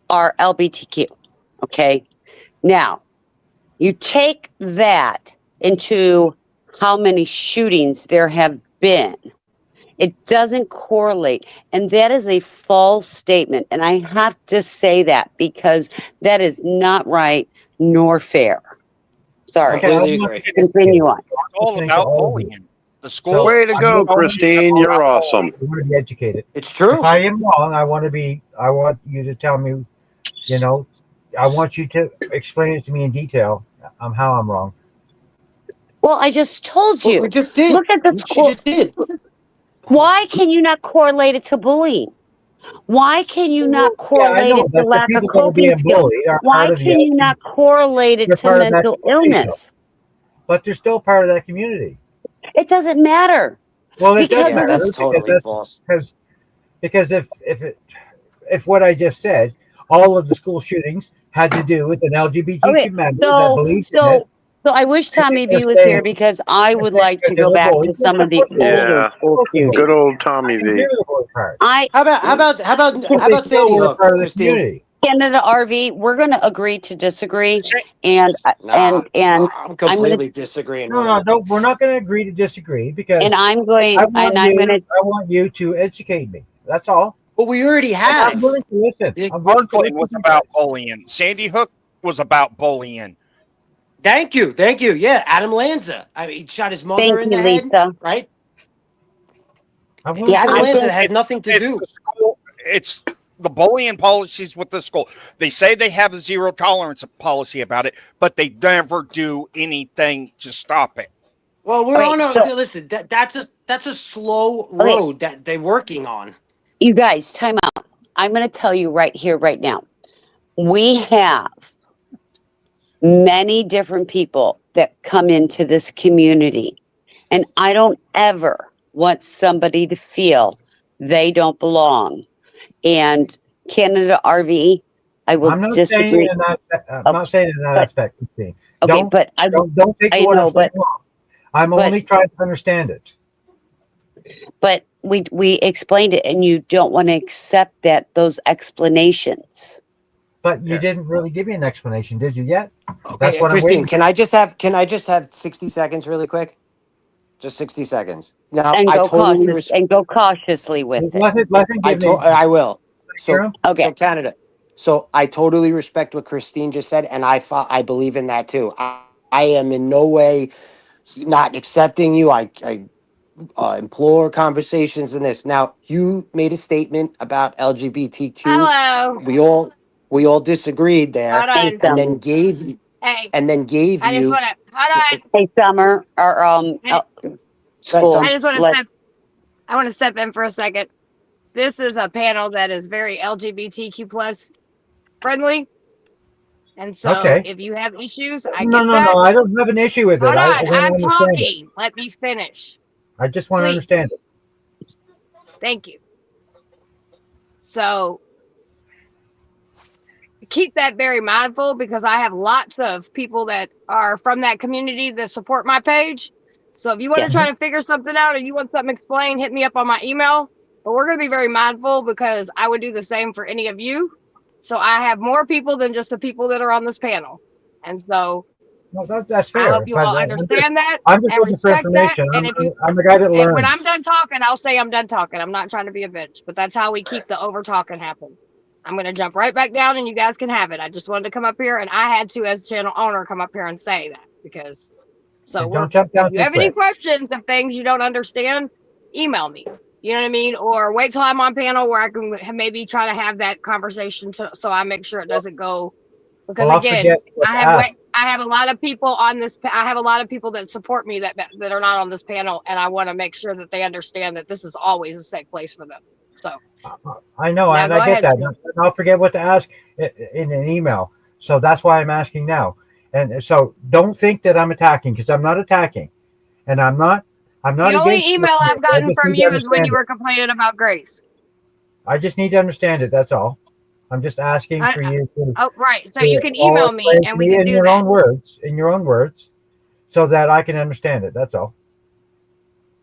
Speaker 1: are LGBTQ. Okay. Now, you take that into how many shootings there have been. It doesn't correlate. And that is a false statement. And I have to say that because that is not right nor fair. Sorry.
Speaker 8: Okay, I
Speaker 10: Completely
Speaker 8: want to
Speaker 10: agree.
Speaker 8: be
Speaker 1: Continue
Speaker 8: educated.
Speaker 1: on.
Speaker 9: It's all
Speaker 8: Listening to
Speaker 9: about
Speaker 8: all of you.
Speaker 9: bullying. The
Speaker 8: So
Speaker 9: school
Speaker 11: Way to
Speaker 8: I'm
Speaker 11: go,
Speaker 8: listening.
Speaker 11: Christine.
Speaker 9: all
Speaker 11: You're
Speaker 9: about
Speaker 11: awesome.
Speaker 8: I want to be educated.
Speaker 10: It's
Speaker 8: If
Speaker 10: true.
Speaker 8: I am wrong, I want to be. I want you to tell me. You know, I want you to explain it to me in detail. How I'm wrong.
Speaker 1: Well, I just told
Speaker 10: Well, we
Speaker 1: you.
Speaker 10: just did.
Speaker 1: Look at the
Speaker 10: She
Speaker 1: school.
Speaker 10: just did.
Speaker 1: Why can you not correlate it to bullying? Why can you not
Speaker 8: Yeah, I
Speaker 1: correlate
Speaker 8: know
Speaker 1: it to
Speaker 8: that the
Speaker 1: lack of
Speaker 8: people that are
Speaker 1: coping
Speaker 8: being
Speaker 1: skills?
Speaker 8: bullied are part
Speaker 1: Why
Speaker 8: of the.
Speaker 1: can you not correlate it
Speaker 8: They're
Speaker 1: to
Speaker 8: part of that
Speaker 1: mental
Speaker 8: community, though.
Speaker 1: illness?
Speaker 8: But they're still part of that community.
Speaker 1: It doesn't matter
Speaker 8: Well, it does
Speaker 1: because
Speaker 10: Yeah,
Speaker 1: of
Speaker 8: matter
Speaker 10: that's
Speaker 1: this.
Speaker 8: because
Speaker 10: totally false.
Speaker 8: because if what I just said, all of the school shootings had to do with an
Speaker 1: Okay,
Speaker 8: LGBTQ member that
Speaker 1: so
Speaker 8: believed in it,
Speaker 1: so so I wish
Speaker 8: and
Speaker 1: Tommy
Speaker 8: they're
Speaker 1: V was here
Speaker 8: saying
Speaker 1: because I
Speaker 8: they're
Speaker 1: would
Speaker 8: saying
Speaker 1: like
Speaker 8: because
Speaker 1: to
Speaker 8: they
Speaker 1: go
Speaker 8: were
Speaker 1: back to
Speaker 8: bullied. Yes,
Speaker 1: some
Speaker 8: of
Speaker 1: of the
Speaker 8: course they were.
Speaker 1: older
Speaker 11: Yeah.
Speaker 8: Of
Speaker 1: school
Speaker 8: course they were.
Speaker 11: Good
Speaker 1: shootings.
Speaker 11: old Tommy
Speaker 8: I can
Speaker 11: V.
Speaker 8: hear the bully part,
Speaker 1: I
Speaker 8: but
Speaker 10: How
Speaker 8: they
Speaker 10: about
Speaker 8: still
Speaker 10: Sandy
Speaker 8: were
Speaker 10: Hook,
Speaker 8: part of the
Speaker 10: Christine?
Speaker 8: community.
Speaker 1: Canada RV, we're going to agree to disagree,
Speaker 9: Sa-
Speaker 1: and
Speaker 10: Nah,
Speaker 1: and
Speaker 10: I'm
Speaker 1: I'm gonna
Speaker 10: completely disagreeing
Speaker 8: No,
Speaker 10: with
Speaker 8: no,
Speaker 10: him.
Speaker 8: don't. We're not going to agree to disagree
Speaker 1: and
Speaker 8: because
Speaker 1: I'm going and I'm going to
Speaker 8: I want you to educate me. That's all.
Speaker 10: But we already
Speaker 8: And I'm
Speaker 10: have.
Speaker 8: willing to listen.
Speaker 10: It-
Speaker 8: I'm willing to
Speaker 9: Parkland
Speaker 8: listen
Speaker 9: was
Speaker 8: to you
Speaker 9: about
Speaker 8: guys.
Speaker 9: bullying. Sandy Hook was about bullying.
Speaker 10: Thank you, thank you. Yeah, Adam Lanza. I mean, he shot his mother
Speaker 1: thank
Speaker 10: in
Speaker 1: you,
Speaker 10: the head,
Speaker 1: Lisa.
Speaker 10: right?
Speaker 8: I'm willing
Speaker 1: Yeah,
Speaker 8: to
Speaker 10: Adam
Speaker 1: I
Speaker 10: Lanza
Speaker 8: listen.
Speaker 1: think
Speaker 10: had nothing to
Speaker 9: It's
Speaker 10: do.
Speaker 9: the school. It's the bullying policies with the school. They say they have a zero tolerance policy about it, but they never do anything to stop it.
Speaker 10: Well, we're
Speaker 1: okay.
Speaker 10: on a
Speaker 1: So
Speaker 10: listen. That's a slow
Speaker 1: okay,
Speaker 10: road that they're working on.
Speaker 1: you guys, time out. I'm going to tell you right here, right now. We have many different people that come into this community. And I don't ever want somebody to feel they don't belong. And Canada RV, I will
Speaker 8: I'm not saying
Speaker 1: disagree.
Speaker 8: in that. I'm
Speaker 1: Oh,
Speaker 8: not saying in that
Speaker 1: but
Speaker 8: aspect, Christine.
Speaker 1: okay,
Speaker 8: Don't
Speaker 1: but
Speaker 8: don't take
Speaker 1: I
Speaker 8: what I'm
Speaker 1: know,
Speaker 8: saying wrong. I'm
Speaker 1: but
Speaker 8: only trying to understand it.
Speaker 1: but we explained it, and you don't want to accept those explanations.
Speaker 8: But you
Speaker 10: Here.
Speaker 8: didn't really give me an explanation, did you yet? That's
Speaker 10: Okay,
Speaker 8: what I'm
Speaker 10: Christine,
Speaker 8: waiting for.
Speaker 10: can I just have 60 seconds really quick? Just 60 seconds. Now,
Speaker 1: And
Speaker 10: I
Speaker 1: go
Speaker 10: totally
Speaker 1: cautious and go cautiously with it.
Speaker 8: Let him give me.
Speaker 10: I will.
Speaker 8: Hear
Speaker 10: So
Speaker 8: him?
Speaker 1: Okay.
Speaker 10: Canada. So I totally respect what Christine just said, and I believe in that too. I am in no way not accepting you. I implore conversations in this. Now, you made a statement about LGBTQ.
Speaker 5: Hello.
Speaker 10: We all disagreed there,
Speaker 5: Hold
Speaker 1: Hey,
Speaker 5: on.
Speaker 10: and
Speaker 1: Summer.
Speaker 5: Hey,
Speaker 10: then gave
Speaker 5: I just
Speaker 10: you.
Speaker 5: want to, hold
Speaker 1: Hey, Summer. Or
Speaker 5: on.
Speaker 10: That's
Speaker 5: I
Speaker 1: school.
Speaker 5: just want to
Speaker 1: Let
Speaker 5: I want to step in for a second. This is a panel that is very LGBTQ plus friendly. And so
Speaker 8: Okay.
Speaker 5: if you have issues, I
Speaker 8: No,
Speaker 5: get
Speaker 8: no, no.
Speaker 5: that.
Speaker 8: I don't have an issue with it.
Speaker 5: Hold
Speaker 8: I
Speaker 5: on.
Speaker 8: want to
Speaker 5: I'm
Speaker 8: understand it.
Speaker 5: talking. Let me finish.
Speaker 8: I just want to
Speaker 5: Please.
Speaker 8: understand it.
Speaker 5: Thank you. So keep that very mindful because I have lots of people that are from that community that support my page. So if you want
Speaker 1: yeah.
Speaker 5: to try to figure something out or you want something explained, hit me up on my email. But we're going to be very mindful because I would do the same for any of you. So I have more people than just the people that are on this panel. And so
Speaker 8: No, that's
Speaker 5: I hope
Speaker 8: fair.
Speaker 5: you
Speaker 8: But
Speaker 5: all understand that
Speaker 8: I'm just
Speaker 5: and
Speaker 8: looking for
Speaker 5: respect that.
Speaker 8: information.
Speaker 5: And if you
Speaker 8: I'm the guy that
Speaker 5: and when I'm
Speaker 8: learns.
Speaker 5: done talking, I'll say I'm done talking. I'm not trying to be a bitch, but that's how we keep the over talking happen. I'm gonna jump right back down and you guys can have it. I just wanted to come up here and I had to, as channel owner, come up here and say that because so
Speaker 8: And
Speaker 5: we're
Speaker 8: don't jump
Speaker 5: if
Speaker 8: down
Speaker 5: you
Speaker 8: too
Speaker 5: have any
Speaker 8: quick.
Speaker 5: questions of things you don't understand, email me. You know what I mean? Or wait till I'm on panel where I can maybe try to have that conversation so I make sure it doesn't go because
Speaker 8: Well, I'll
Speaker 5: again,
Speaker 8: forget what to ask.
Speaker 5: I have a lot of people on this. I have a lot of people that support me that are not on this panel, and I want to make sure that they understand that this is always a safe place for them. So
Speaker 8: I know,
Speaker 5: now
Speaker 8: and
Speaker 5: go
Speaker 8: I get
Speaker 5: ahead.
Speaker 8: that.
Speaker 5: Sid.
Speaker 8: And I'll forget what to ask in an email. So that's why I'm asking now. And so don't think that I'm attacking, because I'm not attacking, and I'm not
Speaker 5: The only
Speaker 8: against.
Speaker 5: email I've
Speaker 8: I
Speaker 5: gotten
Speaker 8: just
Speaker 5: from
Speaker 8: need to
Speaker 5: you is when
Speaker 8: understand
Speaker 5: you
Speaker 8: it.
Speaker 5: were complaining about Grace.
Speaker 8: I just need to understand it. That's all. I'm just asking
Speaker 5: I,
Speaker 8: for you
Speaker 5: oh, right. So you
Speaker 8: to
Speaker 5: can
Speaker 8: all
Speaker 5: email me
Speaker 8: explain to
Speaker 5: and we
Speaker 8: me
Speaker 5: can
Speaker 8: in
Speaker 5: do
Speaker 8: your
Speaker 5: that.
Speaker 8: own words, so that I can understand it. That's all.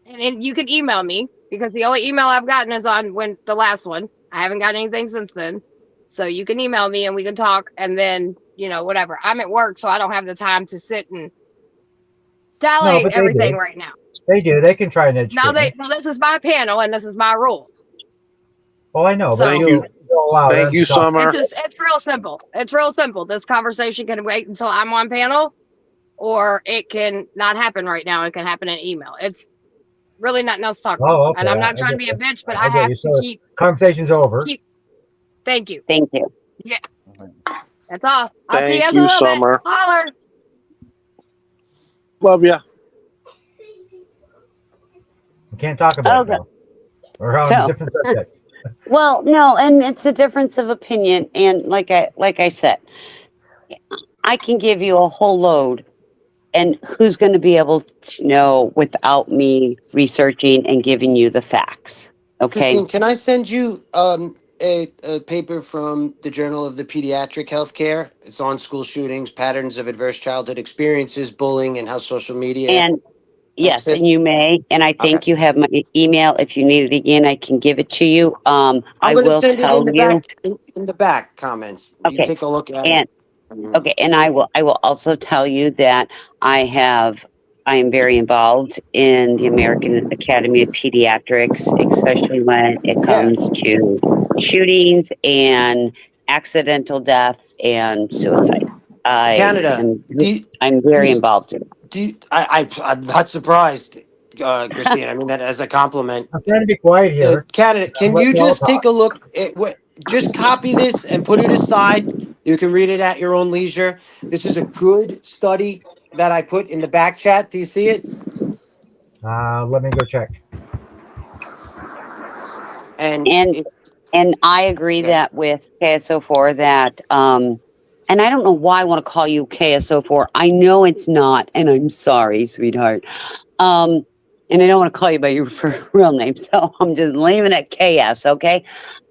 Speaker 5: And you can email me because the only email I've gotten is on when the last one. I haven't got anything since then. So you can email me and we can talk and then, whatever. I'm at work, so I don't have the time to sit and
Speaker 8: No,
Speaker 5: tally
Speaker 8: but they
Speaker 5: everything
Speaker 8: do.
Speaker 5: right now.
Speaker 8: They do. They can try and educate me.
Speaker 5: Now this is my panel and this is my rules.
Speaker 8: Well, I know, but
Speaker 5: So
Speaker 11: Thank you.
Speaker 8: you'll allow
Speaker 11: Thank
Speaker 8: them to
Speaker 11: you,
Speaker 8: talk.
Speaker 11: Summer.
Speaker 5: it's real simple. It's real simple. This conversation can wait until I'm on panel or it can not happen right now. It can happen in email. It's really nothing else to talk about.
Speaker 8: Oh,
Speaker 5: And
Speaker 8: okay.
Speaker 5: I'm not
Speaker 8: I
Speaker 5: trying to
Speaker 8: get
Speaker 5: be a
Speaker 8: you.
Speaker 5: bitch, but
Speaker 8: I
Speaker 5: I
Speaker 8: get
Speaker 5: have
Speaker 8: you.
Speaker 5: to
Speaker 8: So conversation's over.
Speaker 5: keep thank you.
Speaker 1: Thank you.
Speaker 5: Yeah. That's all. I'll see you
Speaker 11: Thank
Speaker 5: guys in a
Speaker 11: you,
Speaker 5: little bit.
Speaker 11: Summer.
Speaker 5: Holler.
Speaker 11: Love ya.
Speaker 8: We can't talk about it
Speaker 1: Okay.
Speaker 8: now. We're on a
Speaker 1: So,
Speaker 8: different subject.
Speaker 1: well, no, and it's a difference of opinion. And like I said, I can give you a whole load, and who's going to be able to know without me researching and giving you the facts? Okay.
Speaker 10: Christine, can I send you a paper from the Journal of the Pediatric Healthcare? It's on school shootings, patterns of adverse childhood experiences, bullying, and how social media
Speaker 1: And
Speaker 10: affects
Speaker 1: yes,
Speaker 10: it.
Speaker 1: and you may. And I
Speaker 10: Okay.
Speaker 1: think you have my email. If you need it again, I can give it to you.
Speaker 10: I'm
Speaker 1: I
Speaker 10: going to
Speaker 1: will
Speaker 10: send it
Speaker 1: tell
Speaker 10: in the
Speaker 1: you.
Speaker 10: back in the back comments. You
Speaker 1: Okay.
Speaker 10: take a look at it.
Speaker 1: And okay, and I will also tell you that I am very involved in the American Academy of Pediatrics, especially when it
Speaker 10: Yeah,
Speaker 1: comes to shootings and accidental deaths and suicides.
Speaker 10: Canada.
Speaker 1: I'm
Speaker 10: Do
Speaker 1: very
Speaker 10: you,
Speaker 1: involved in it.
Speaker 10: I'm not surprised, Christine. I mean that as a compliment.
Speaker 8: I'm trying to be quiet here.
Speaker 10: Canada,
Speaker 8: I'm
Speaker 10: can you
Speaker 8: letting you all
Speaker 10: just take
Speaker 8: talk.
Speaker 10: a look at what? Just copy this and put it aside. You can read it at your own leisure. This is a good study that I put in the back chat. Do you see it?
Speaker 8: Let me go check.
Speaker 10: And
Speaker 1: And
Speaker 10: it,
Speaker 1: and I agree
Speaker 10: okay.
Speaker 1: that with KSO4 that and I don't know why I want to call you KSO4. I know it's not, and I'm sorry, sweetheart. And I don't want to call you by your real name, so I'm just leaving it KS, okay?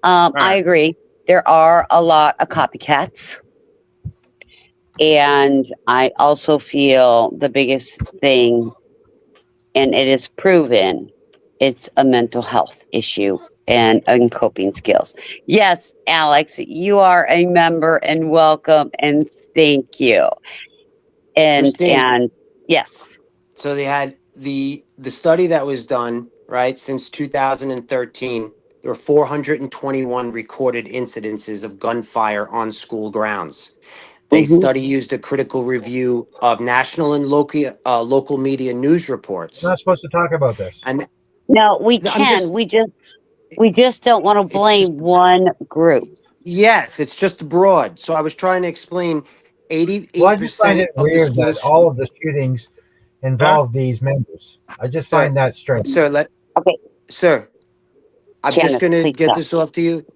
Speaker 9: All
Speaker 1: I
Speaker 9: right.
Speaker 1: agree. There are a lot of copycats. And I also feel the biggest thing, and it is proven, it's a mental health issue and coping skills. Yes, Alex, you are a member and welcome and thank you.
Speaker 10: Christine,
Speaker 1: And yes.
Speaker 10: so they had the study that was done, right, since 2013. There were 421 recorded incidences of gunfire on school grounds. They
Speaker 1: Hmm.
Speaker 10: study used a critical review of national and local media news
Speaker 8: We're
Speaker 10: reports.
Speaker 8: not supposed to talk about this.
Speaker 10: And
Speaker 1: No, we
Speaker 10: I'm
Speaker 1: can.
Speaker 10: just,
Speaker 1: We just don't want to
Speaker 10: it's just,
Speaker 1: blame one group.
Speaker 10: yes, it's just broad. So I was trying to explain
Speaker 8: Well, I just find
Speaker 10: 88%
Speaker 8: it
Speaker 10: of the
Speaker 8: weird that
Speaker 10: schools.
Speaker 8: all of the shootings
Speaker 9: Huh?
Speaker 8: involve these members. I just
Speaker 10: Sir,
Speaker 8: find that strange.
Speaker 1: Okay,
Speaker 10: sir, I'm just
Speaker 1: Janet,
Speaker 10: going to
Speaker 1: please
Speaker 10: get
Speaker 1: stop.
Speaker 10: this off to you.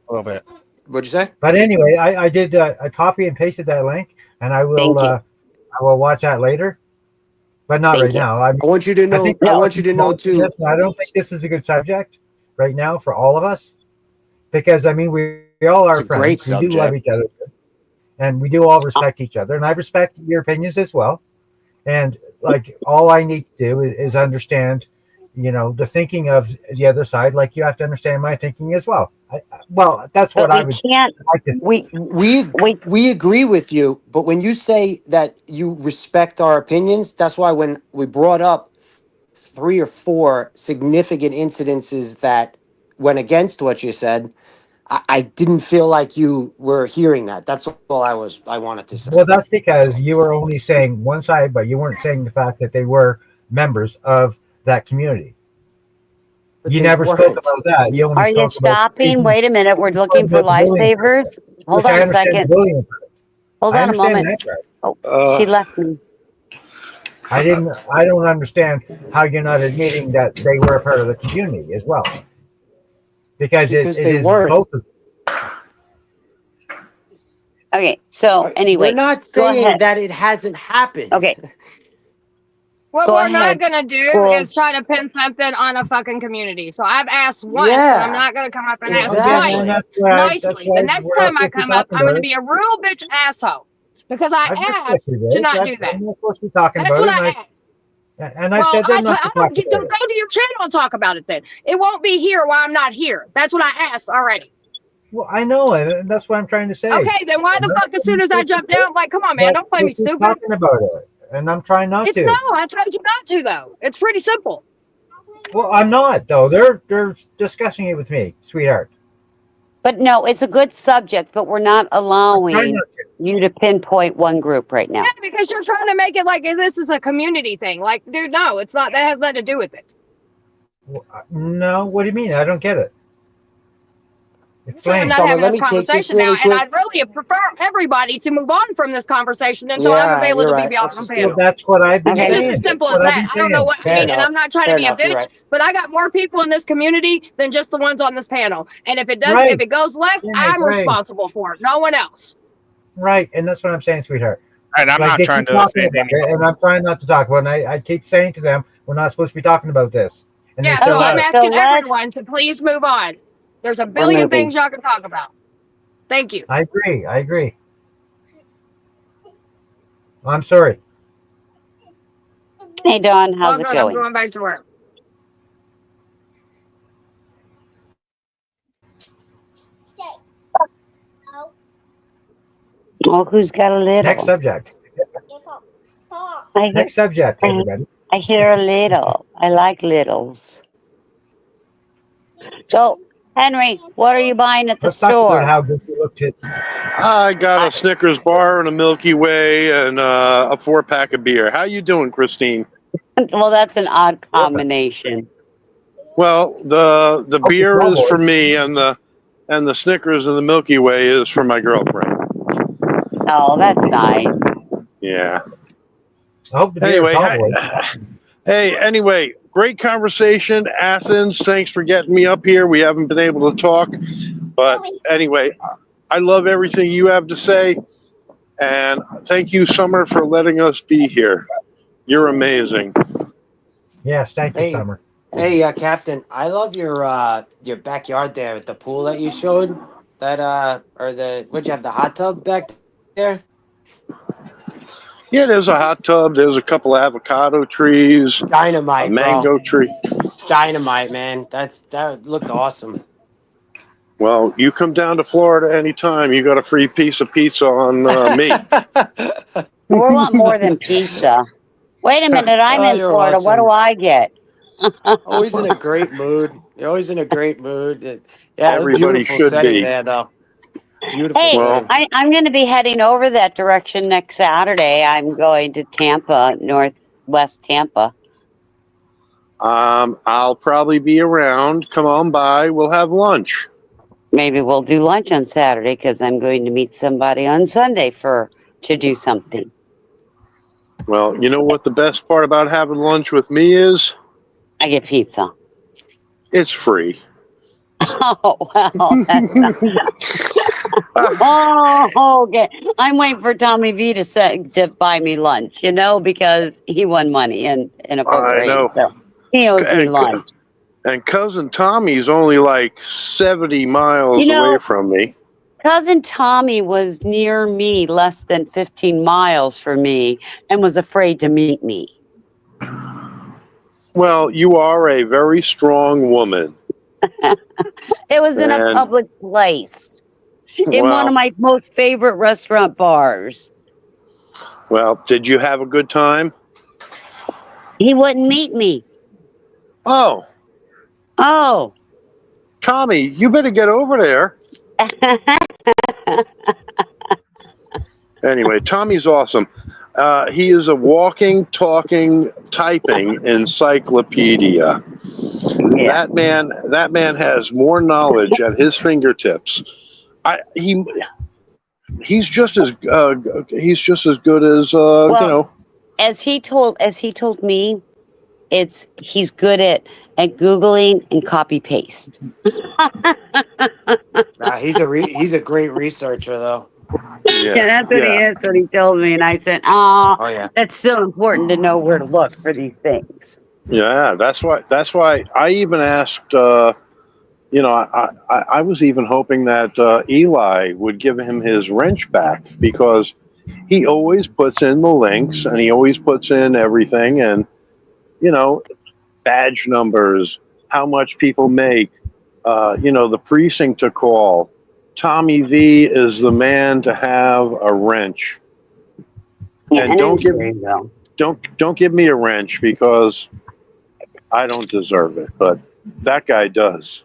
Speaker 9: A little bit.
Speaker 10: What'd you say?
Speaker 8: But anyway, I did I copy and pasted that link, and
Speaker 1: Thank you.
Speaker 8: I will watch that later, but not right
Speaker 1: Thank you.
Speaker 8: now.
Speaker 10: I want you to
Speaker 8: I think
Speaker 10: know,
Speaker 8: we're
Speaker 10: I
Speaker 1: No,
Speaker 10: want you
Speaker 8: getting
Speaker 10: to know
Speaker 8: involved in
Speaker 10: too.
Speaker 8: this, and I don't think this is a good subject right now for all of us, because I mean we all
Speaker 10: It's
Speaker 8: are
Speaker 10: a great
Speaker 8: friends. We do love
Speaker 10: subject.
Speaker 8: each other, and we do all respect each other, and I respect your opinions as well. And like all I need to do is understand, the thinking of the other side. Like you have to understand my thinking as well. Well, that's
Speaker 1: but
Speaker 8: what I
Speaker 1: we
Speaker 8: would
Speaker 1: can't.
Speaker 8: like to.
Speaker 1: We
Speaker 10: We
Speaker 1: we
Speaker 10: we agree with you, but when you say that you respect our opinions, that's why when we brought up three or four significant incidences that went against what you said, I didn't feel like you were hearing that. That's all I wanted to say.
Speaker 8: Well, that's
Speaker 10: That's
Speaker 8: because
Speaker 10: all.
Speaker 8: you were only saying one side, but you weren't saying the fact that they were members of that community.
Speaker 10: But
Speaker 8: You
Speaker 10: they
Speaker 8: never spoke
Speaker 10: weren't.
Speaker 8: about that. You only
Speaker 1: are you
Speaker 8: spoke about
Speaker 1: stopping? Wait a minute. We're
Speaker 8: talking
Speaker 1: looking for
Speaker 8: about the bullying part,
Speaker 1: lifesavers. Hold
Speaker 8: which
Speaker 1: on
Speaker 8: I
Speaker 1: a
Speaker 8: understand the
Speaker 1: second.
Speaker 8: bullying part.
Speaker 1: Hold
Speaker 8: I
Speaker 1: on a
Speaker 8: understand
Speaker 1: moment.
Speaker 8: that part.
Speaker 1: Oh, she
Speaker 11: Uh,
Speaker 1: left me.
Speaker 8: I don't understand how you're not admitting that they were a part of the community as well, because
Speaker 10: Because
Speaker 8: it
Speaker 10: they
Speaker 8: is
Speaker 10: weren't.
Speaker 8: both of them.
Speaker 1: Okay, so
Speaker 10: We're
Speaker 1: anyway,
Speaker 10: not
Speaker 1: go
Speaker 10: saying
Speaker 1: ahead.
Speaker 10: that it hasn't happened.
Speaker 1: Okay,
Speaker 5: What
Speaker 1: go
Speaker 5: we're not
Speaker 1: ahead.
Speaker 5: gonna do
Speaker 1: School.
Speaker 5: is try to pin something on a fucking community. So I've asked once, and I'm
Speaker 10: Yeah,
Speaker 5: not gonna come up and ask
Speaker 8: Well, again, and
Speaker 5: twice,
Speaker 10: exactly.
Speaker 8: that's
Speaker 5: nicely.
Speaker 8: why
Speaker 5: The next
Speaker 8: we're not
Speaker 5: time I
Speaker 8: supposed to be
Speaker 5: come up,
Speaker 8: talking
Speaker 5: I'm
Speaker 8: about
Speaker 5: gonna
Speaker 8: it.
Speaker 5: be a real bitch asshole because I
Speaker 8: I've
Speaker 5: asked
Speaker 8: respected
Speaker 5: to
Speaker 8: it.
Speaker 5: not do that.
Speaker 8: I'm not supposed to be talking
Speaker 5: That's
Speaker 8: about
Speaker 5: what
Speaker 8: it,
Speaker 5: I
Speaker 8: and
Speaker 5: asked.
Speaker 8: I've
Speaker 5: Well,
Speaker 8: said them not
Speaker 5: I
Speaker 8: to talk
Speaker 5: don't
Speaker 8: about
Speaker 5: don't
Speaker 8: it.
Speaker 5: go to your channel and talk about it then. It won't be here while I'm not here. That's what I asked already.
Speaker 8: Well, I know it, and that's what I'm trying to say.
Speaker 5: Okay, then why
Speaker 8: I'm
Speaker 5: the
Speaker 8: not
Speaker 5: fuck as soon as I jump down, like, come on, man,
Speaker 8: not
Speaker 5: don't play me
Speaker 8: supposed to be
Speaker 5: stupid.
Speaker 8: talking about it, and I'm trying not
Speaker 5: It's no,
Speaker 8: to.
Speaker 5: I told you not to though. It's pretty simple.
Speaker 8: Well, I'm not though. They're discussing it with me, sweetheart.
Speaker 1: But no, it's a good subject, but we're not
Speaker 8: I'm trying
Speaker 1: allowing
Speaker 8: not to.
Speaker 1: you to pinpoint one group right
Speaker 5: Yeah,
Speaker 1: now.
Speaker 5: because you're trying to make it like this is a community thing. Like, dude, no, it's not. That has nothing to do with it.
Speaker 8: No, what do you mean? I don't get it.
Speaker 5: You're saying I'm
Speaker 8: Explain.
Speaker 5: not
Speaker 10: Summer,
Speaker 5: having
Speaker 10: let
Speaker 5: this
Speaker 10: me take this
Speaker 5: conversation now,
Speaker 10: really
Speaker 5: and
Speaker 10: quick.
Speaker 5: I'd really prefer everybody to move on from this conversation until
Speaker 10: Yeah, all
Speaker 5: I'm
Speaker 10: right, you're
Speaker 5: available to
Speaker 10: right.
Speaker 5: be on
Speaker 10: Let's
Speaker 5: the
Speaker 10: just do
Speaker 8: Well,
Speaker 10: it.
Speaker 5: panel.
Speaker 8: that's what I've been
Speaker 1: Okay.
Speaker 5: It's just as
Speaker 8: saying. That's
Speaker 5: simple as
Speaker 8: what I've
Speaker 5: that.
Speaker 8: been
Speaker 5: I don't know
Speaker 8: saying.
Speaker 5: what I
Speaker 10: Fair
Speaker 5: mean, and
Speaker 10: enough.
Speaker 5: I'm not trying
Speaker 10: Fair
Speaker 5: to be a
Speaker 10: enough. You're
Speaker 5: bitch,
Speaker 10: right.
Speaker 5: but I got more people in this community than just the ones on this panel. And if
Speaker 8: Right.
Speaker 5: it goes left,
Speaker 8: Right.
Speaker 5: I'm
Speaker 8: Right.
Speaker 5: responsible for it. No one else.
Speaker 8: Right. And that's what I'm saying, sweetheart.
Speaker 9: And I'm
Speaker 8: Like
Speaker 9: not
Speaker 8: they
Speaker 9: trying
Speaker 8: keep
Speaker 9: to
Speaker 8: talking
Speaker 9: offend
Speaker 8: about it,
Speaker 9: anybody.
Speaker 8: and I'm trying not to talk about it. And I keep saying to them, we're not supposed to be talking about this, and they
Speaker 5: Yeah, so
Speaker 8: still
Speaker 5: I'm
Speaker 1: Okay,
Speaker 8: are.
Speaker 1: so
Speaker 5: asking
Speaker 1: let's,
Speaker 5: everyone to please move on. There's a
Speaker 1: we're
Speaker 5: billion
Speaker 1: moving.
Speaker 5: things y'all can talk about. Thank you.
Speaker 8: I agree. I agree. I'm sorry.
Speaker 1: Hey, Dawn,
Speaker 5: It's all
Speaker 1: how's it
Speaker 5: good. I'm
Speaker 1: going?
Speaker 5: going back to work.
Speaker 1: Well, who's got a
Speaker 8: Next
Speaker 1: little?
Speaker 8: subject.
Speaker 1: I hear,
Speaker 8: Next subject,
Speaker 1: I
Speaker 8: everybody.
Speaker 1: I hear a little. I like littles. So, Henry, what are you buying at the
Speaker 8: Let's talk about
Speaker 1: store?
Speaker 8: how good you look to.
Speaker 11: I got
Speaker 1: I,
Speaker 11: a Snickers bar and a Milky Way and a 4-pack of beer. How you doing, Christine?
Speaker 1: well, that's an odd
Speaker 8: Perfect.
Speaker 1: combination.
Speaker 11: Well, the
Speaker 8: Hope you're
Speaker 11: beer
Speaker 8: well,
Speaker 11: is for
Speaker 8: boys.
Speaker 11: me, and the Snickers and the Milky Way is for my girlfriend.
Speaker 1: Oh, that's nice.
Speaker 11: Yeah.
Speaker 8: I hope the beer is
Speaker 11: Anyway,
Speaker 8: tall, boys.
Speaker 11: hey, anyway, great conversation, Athens. Thanks for getting me up here. We haven't been able to talk, but anyway, I love everything you have to say, and thank you, Summer, for letting us be here. You're amazing.
Speaker 8: Yes, thank you,
Speaker 10: Hey,
Speaker 8: Summer.
Speaker 10: hey, Captain. I love your backyard there with the pool that you showed. That or the what'd you have, the hot tub back there?
Speaker 11: Yeah, there's a hot tub. There's a couple of avocado trees, a
Speaker 10: Dynamite, bro.
Speaker 11: mango tree.
Speaker 10: Dynamite, man. That looked awesome.
Speaker 11: Well, you come down to Florida anytime. You got a free piece of pizza on me.
Speaker 1: We want more than pizza. Wait a minute, I'm
Speaker 10: Oh,
Speaker 1: in
Speaker 10: you're
Speaker 1: Florida. What do
Speaker 10: awesome.
Speaker 1: I get?
Speaker 10: Always in a great mood. You're always in a great mood. Yeah, it was
Speaker 11: Everybody
Speaker 10: beautiful
Speaker 11: should
Speaker 10: setting
Speaker 11: be.
Speaker 10: there, though. Beautiful
Speaker 1: Hey,
Speaker 11: Well,
Speaker 10: setting.
Speaker 1: I'm going to be heading over that direction next Saturday. I'm going to Tampa, Northwest Tampa.
Speaker 11: I'll probably be around. Come on by. We'll have lunch.
Speaker 1: Maybe we'll do lunch on Saturday because I'm going to meet somebody on Sunday to do something.
Speaker 11: Well, you know what the best part about having lunch with me is?
Speaker 1: I get pizza.
Speaker 11: It's free.
Speaker 1: Oh, well, that's not. Oh, okay. I'm waiting for Tommy V to buy me lunch, because he won money in a boat
Speaker 11: I
Speaker 1: race.
Speaker 11: know.
Speaker 1: So he owes me
Speaker 11: And,
Speaker 1: lunch.
Speaker 11: and cousin Tommy's only like 70 miles
Speaker 1: You
Speaker 11: away
Speaker 1: know,
Speaker 11: from me.
Speaker 1: Cousin Tommy was near me, less than 15 miles from me, and was afraid to meet me.
Speaker 11: Well, you are a very strong woman.
Speaker 1: It was in a
Speaker 11: And,
Speaker 1: public place, in one of
Speaker 11: well,
Speaker 1: my most favorite restaurant bars.
Speaker 11: did you have a good time?
Speaker 1: He wouldn't meet me.
Speaker 11: Oh,
Speaker 1: Oh.
Speaker 11: Tommy, you better get over there. Anyway, Tommy's awesome. He is a walking, talking, typing encyclopedia.
Speaker 1: Yeah.
Speaker 11: That man has more knowledge at his fingertips. He's just as good as
Speaker 1: Well, as he told me, he's good at Googling and copy paste.
Speaker 10: He's a great researcher, though.
Speaker 1: Yeah,
Speaker 11: Yeah, yeah,
Speaker 1: that's what he told me. And I said, oh,
Speaker 4: Oh yeah.
Speaker 1: that's still important to know where to look for these things.
Speaker 11: yeah. That's why I even asked. I was even hoping that Eli would give him his wrench back because he always puts in the links and he always puts in everything and you know badge numbers, how much people make, the precinct to call. Tommy V is the man to have a wrench,
Speaker 1: Yeah,
Speaker 11: and
Speaker 1: and I'm sure he will.
Speaker 11: don't give me a wrench because I don't deserve it, but that guy does.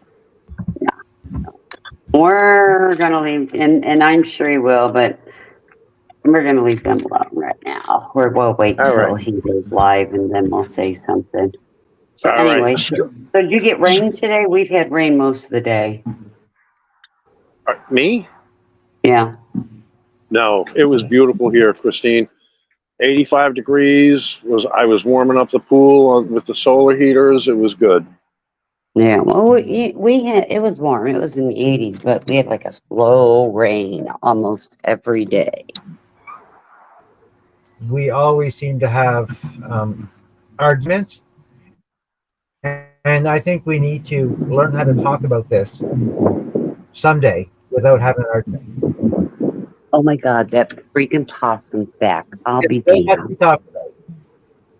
Speaker 1: We're gonna leave, and I'm sure he will, but we're gonna leave them alone right now. We'll wait
Speaker 11: All right,
Speaker 1: till he goes live, and then we'll say something. So
Speaker 11: all right.
Speaker 1: anyway, so did you get rain today? We've had rain most of the day.
Speaker 11: Me?
Speaker 1: Yeah.
Speaker 11: No, it was beautiful here, Christine. 85 degrees. I was warming up the pool with the solar heaters. It was good.
Speaker 1: Yeah, well, we had, it was warm. It was in the 80s, but we had like a slow rain almost every day.
Speaker 8: We always seem to have arguments, and I think we need to learn how to talk about this someday without having an argument.
Speaker 1: Oh my God, that freaking possum's back. I'll be
Speaker 8: This has to be
Speaker 1: damned.
Speaker 8: talked about.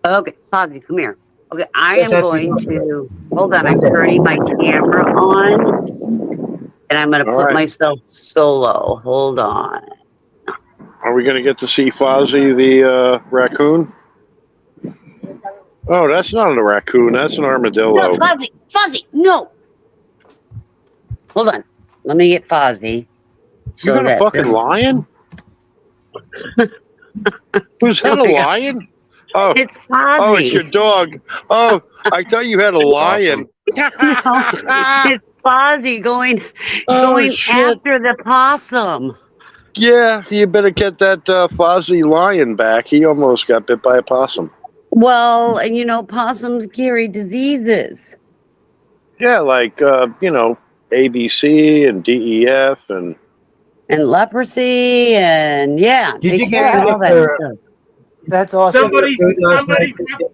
Speaker 1: Okay, Fozzie, come here. Okay, I
Speaker 8: This
Speaker 1: am
Speaker 8: has to be
Speaker 1: going
Speaker 8: talked about
Speaker 1: to, hold on,
Speaker 8: one
Speaker 1: I'm turning my
Speaker 8: day.
Speaker 1: camera on, and I'm going to
Speaker 11: All
Speaker 1: put
Speaker 11: right.
Speaker 1: myself solo. Hold on.
Speaker 11: Are we going to get to see Fozzie the raccoon? Oh, that's not a raccoon. That's an
Speaker 1: No,
Speaker 11: armadillo.
Speaker 1: Fozzie, no. Hold on. Let me get Fozzie
Speaker 11: You
Speaker 1: so
Speaker 11: got a
Speaker 1: that
Speaker 11: fucking
Speaker 1: this,
Speaker 11: lion? Was
Speaker 1: oh
Speaker 11: that a
Speaker 1: my God,
Speaker 11: lion? Oh,
Speaker 1: it's
Speaker 11: oh, it's your
Speaker 1: Fozzie.
Speaker 11: dog. Oh, I thought you had a
Speaker 4: That's
Speaker 11: lion.
Speaker 4: awesome.
Speaker 1: No, it's Fozzie
Speaker 11: Oh
Speaker 1: going
Speaker 11: shit!
Speaker 1: after the possum.
Speaker 11: Yeah, you better get that Fozzie lion back. He almost got bit by a possum.
Speaker 1: Well, and possums carry diseases
Speaker 11: Yeah, like ABC and DEF and
Speaker 1: and leprosy, and yeah,
Speaker 8: Did
Speaker 1: they
Speaker 8: you
Speaker 1: carry
Speaker 8: guys
Speaker 1: all
Speaker 8: get
Speaker 1: that stuff.
Speaker 4: That's awesome.
Speaker 7: Somebody,
Speaker 8: food last
Speaker 7: somebody,
Speaker 8: night?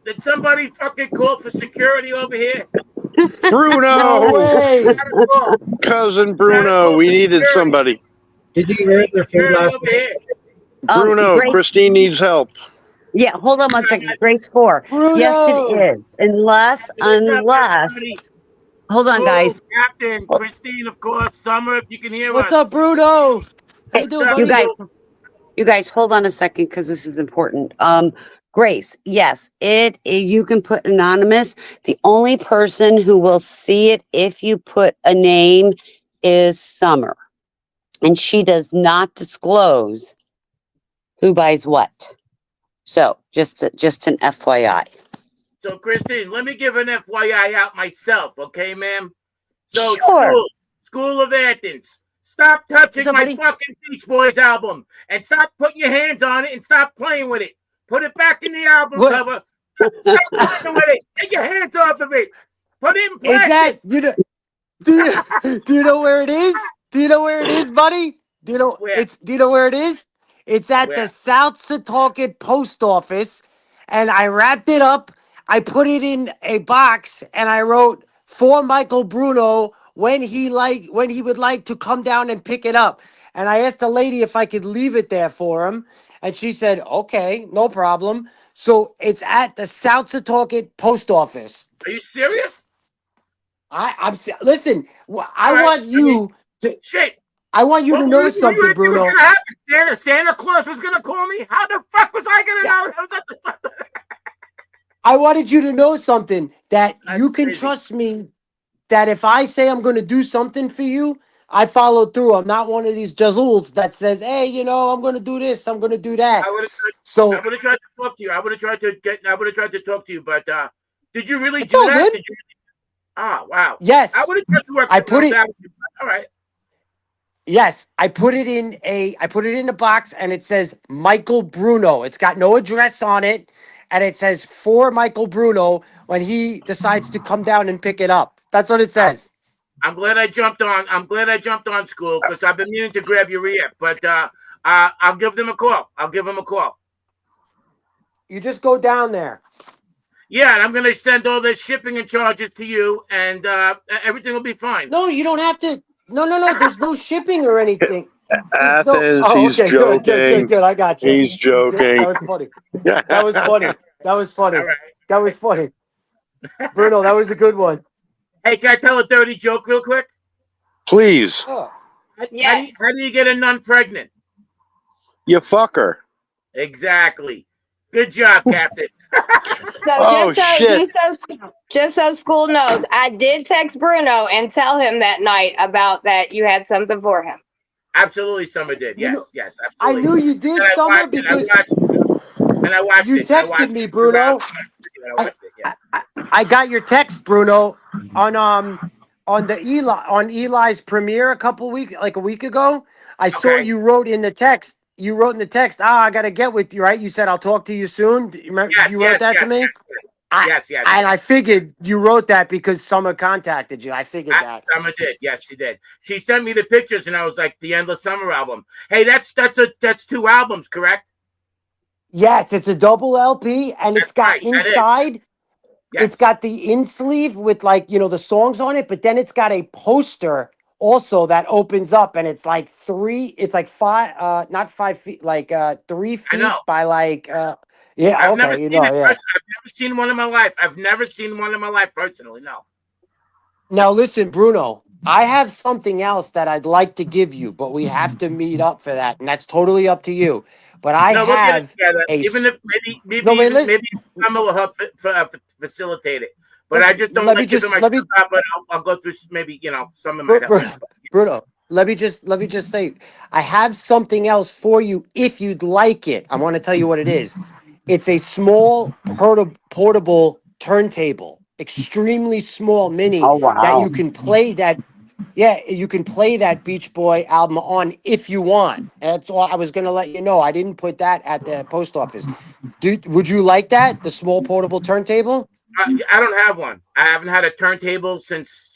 Speaker 7: did somebody fucking call for security over here?
Speaker 4: No
Speaker 11: Bruno,
Speaker 4: way.
Speaker 7: Got a call.
Speaker 11: cousin
Speaker 7: Got a
Speaker 11: Bruno.
Speaker 7: call
Speaker 11: We
Speaker 7: for
Speaker 11: needed
Speaker 7: security.
Speaker 11: somebody.
Speaker 8: Did you
Speaker 7: I
Speaker 8: get
Speaker 7: need
Speaker 8: their food
Speaker 7: security
Speaker 8: last
Speaker 7: over
Speaker 8: night?
Speaker 7: here.
Speaker 11: Bruno,
Speaker 1: Grace,
Speaker 11: Christine needs help.
Speaker 1: yeah, hold on one
Speaker 7: I
Speaker 1: second. Grace 4. Yes, it
Speaker 4: Bruno.
Speaker 1: is. Unless,
Speaker 7: What's up,
Speaker 1: unless,
Speaker 7: everybody?
Speaker 1: hold on,
Speaker 7: Oh,
Speaker 1: guys.
Speaker 7: Captain, Christine, of course, Summer, if you can hear
Speaker 4: What's
Speaker 7: us.
Speaker 4: up, Bruno? How you
Speaker 1: Hey,
Speaker 7: What's
Speaker 4: doing,
Speaker 7: up,
Speaker 1: you
Speaker 4: buddy?
Speaker 1: guys,
Speaker 7: Stu?
Speaker 1: hold on a second because this is important. Grace, yes, you can put anonymous. The only person who will see it if you put a name is Summer, and she does not disclose who buys what. So just an FYI.
Speaker 7: So, Christine, let me give an FYI out myself, okay, ma'am? So,
Speaker 1: Sure.
Speaker 7: School of Athens, stop
Speaker 4: What's
Speaker 7: touching
Speaker 4: up,
Speaker 7: my
Speaker 4: buddy?
Speaker 7: fucking Beach Boys album and stop putting your hands on it and stop playing with it. Put it back in the album
Speaker 4: What?
Speaker 7: cover. Stop playing with it. Get your hands off of it. Put it in
Speaker 4: Is
Speaker 7: plastic.
Speaker 4: that do you know where it is? Do you know where it is, buddy?
Speaker 7: Where?
Speaker 4: Do you know where it is? It's at the
Speaker 7: Where?
Speaker 4: South Setauket post office, and I wrapped it up. I put it in a box, and I wrote for Michael Bruno when he would like to come down and pick it up. And I asked the lady if I could leave it there for him, and she said, "Okay, no problem." So it's at the South Setauket post office.
Speaker 7: Are you serious?
Speaker 4: Listen. I
Speaker 7: All right.
Speaker 4: want you to.
Speaker 7: Shit.
Speaker 4: I want you to
Speaker 7: What
Speaker 4: know
Speaker 7: do you
Speaker 4: something,
Speaker 7: think was
Speaker 4: Bruno.
Speaker 7: gonna happen? Santa Claus was gonna call me? How the fuck was I gonna
Speaker 4: Yeah,
Speaker 7: know? That was at the
Speaker 4: I wanted you to know something that
Speaker 7: That's
Speaker 4: you can
Speaker 7: crazy.
Speaker 4: trust me. That if I say I'm going to do something for you, I follow through. I'm not one of these jazools that says, "Hey, I'm going to do this. I'm going to do that."
Speaker 7: I would have I
Speaker 4: So
Speaker 7: would have tried to talk to you. I would have tried to talk to you, but did you really
Speaker 4: it's
Speaker 7: do
Speaker 4: all
Speaker 7: that?
Speaker 4: good.
Speaker 7: Did you? Oh wow. I
Speaker 4: Yes,
Speaker 7: would have tried to work
Speaker 4: I
Speaker 7: something
Speaker 4: put
Speaker 7: else
Speaker 4: it.
Speaker 7: out. All right.
Speaker 4: Yes, I put it in a box, and it says Michael Bruno. It's got no address on it, and it says for Michael Bruno when he decides to come down and pick it up. That's what it
Speaker 7: I,
Speaker 4: says.
Speaker 7: I'm glad I jumped on. I'm glad I jumped on school because I've been meaning to grab your ear. But I'll give them a call. I'll give them a call.
Speaker 10: You just go down there.
Speaker 7: Yeah, and I'm gonna send all the shipping and charges to you, and everything will be fine.
Speaker 10: No, you don't have to. No. There's no shipping or anything. There's no.
Speaker 11: Athens,
Speaker 10: Oh,
Speaker 11: he's
Speaker 10: okay. Good.
Speaker 11: joking.
Speaker 10: I got you.
Speaker 11: He's joking.
Speaker 10: That was funny. That was funny.
Speaker 7: All right.
Speaker 10: That was funny. Bruno, that was a good one.
Speaker 7: Hey, can I tell a dirty joke real quick?
Speaker 11: Please,
Speaker 10: Oh.
Speaker 5: Yes.
Speaker 7: How do you get a nun pregnant?
Speaker 11: you fucker.
Speaker 7: Exactly. Good job, Captain.
Speaker 5: So
Speaker 11: Oh, shit.
Speaker 5: just so school knows, I did text Bruno and tell him that night about that you had something for him.
Speaker 7: Absolutely, Summer did.
Speaker 10: You
Speaker 7: Yes,
Speaker 10: know,
Speaker 7: yes,
Speaker 10: I
Speaker 7: absolutely.
Speaker 10: knew you did,
Speaker 7: And I
Speaker 10: Summer,
Speaker 7: watched it.
Speaker 10: because
Speaker 7: I watched
Speaker 10: you
Speaker 7: it. I
Speaker 10: texted
Speaker 7: watched
Speaker 10: me,
Speaker 7: it.
Speaker 10: Bruno.
Speaker 7: I watched it. Yeah.
Speaker 10: I got your text, Bruno, on Eli's premiere a week ago. I saw
Speaker 7: Okay.
Speaker 10: you wrote in the text. I got to get with you, right? You said I'll talk to you soon. Do you remember?
Speaker 7: Yes,
Speaker 10: You wrote that to me.
Speaker 7: yes.
Speaker 10: And I figured you wrote that because Summer contacted you. I figured that.
Speaker 7: Summer did. Yes, she did. She sent me the pictures, and I was like, the Endless Summer album. Hey, that's 2 albums, correct?
Speaker 10: Yes, it's a double LP, and it's
Speaker 7: That's
Speaker 10: got
Speaker 7: right. That is.
Speaker 10: inside.
Speaker 7: Yes.
Speaker 10: It's got the in sleeve with the songs on it, but then it's got a poster also that opens up, and it's like not 5 feet, 3
Speaker 7: I
Speaker 10: feet
Speaker 7: know.
Speaker 10: by yeah,
Speaker 7: I've
Speaker 10: okay,
Speaker 7: never seen it.
Speaker 10: yeah.
Speaker 7: I've never seen one in my life. I've never seen one in my life personally. No.
Speaker 10: Now listen, Bruno, I have something else that I'd like to give you, but we have to meet up for that, and that's totally up to you. But I
Speaker 7: No, we'll get it
Speaker 10: have
Speaker 7: together.
Speaker 10: a
Speaker 7: Even
Speaker 10: s-
Speaker 7: if maybe
Speaker 10: no, wait, listen.
Speaker 7: maybe Summer will help facilitate it. But I just don't
Speaker 10: Let me
Speaker 7: like giving
Speaker 10: just
Speaker 7: myself out. But I'll go through maybe some of my help.
Speaker 10: Bruno, let me just say, I have something else for you if you'd like it. I want to tell you what it is. It's a small portable turntable, extremely small mini
Speaker 1: Oh,
Speaker 10: that
Speaker 1: wow.
Speaker 10: you can play that. Yeah, you can play that Beach Boy album on if you want. That's all I was going to let you know. I didn't put that at the post office. Would you like that? The small portable turntable?
Speaker 7: I don't have one. I haven't had a turntable since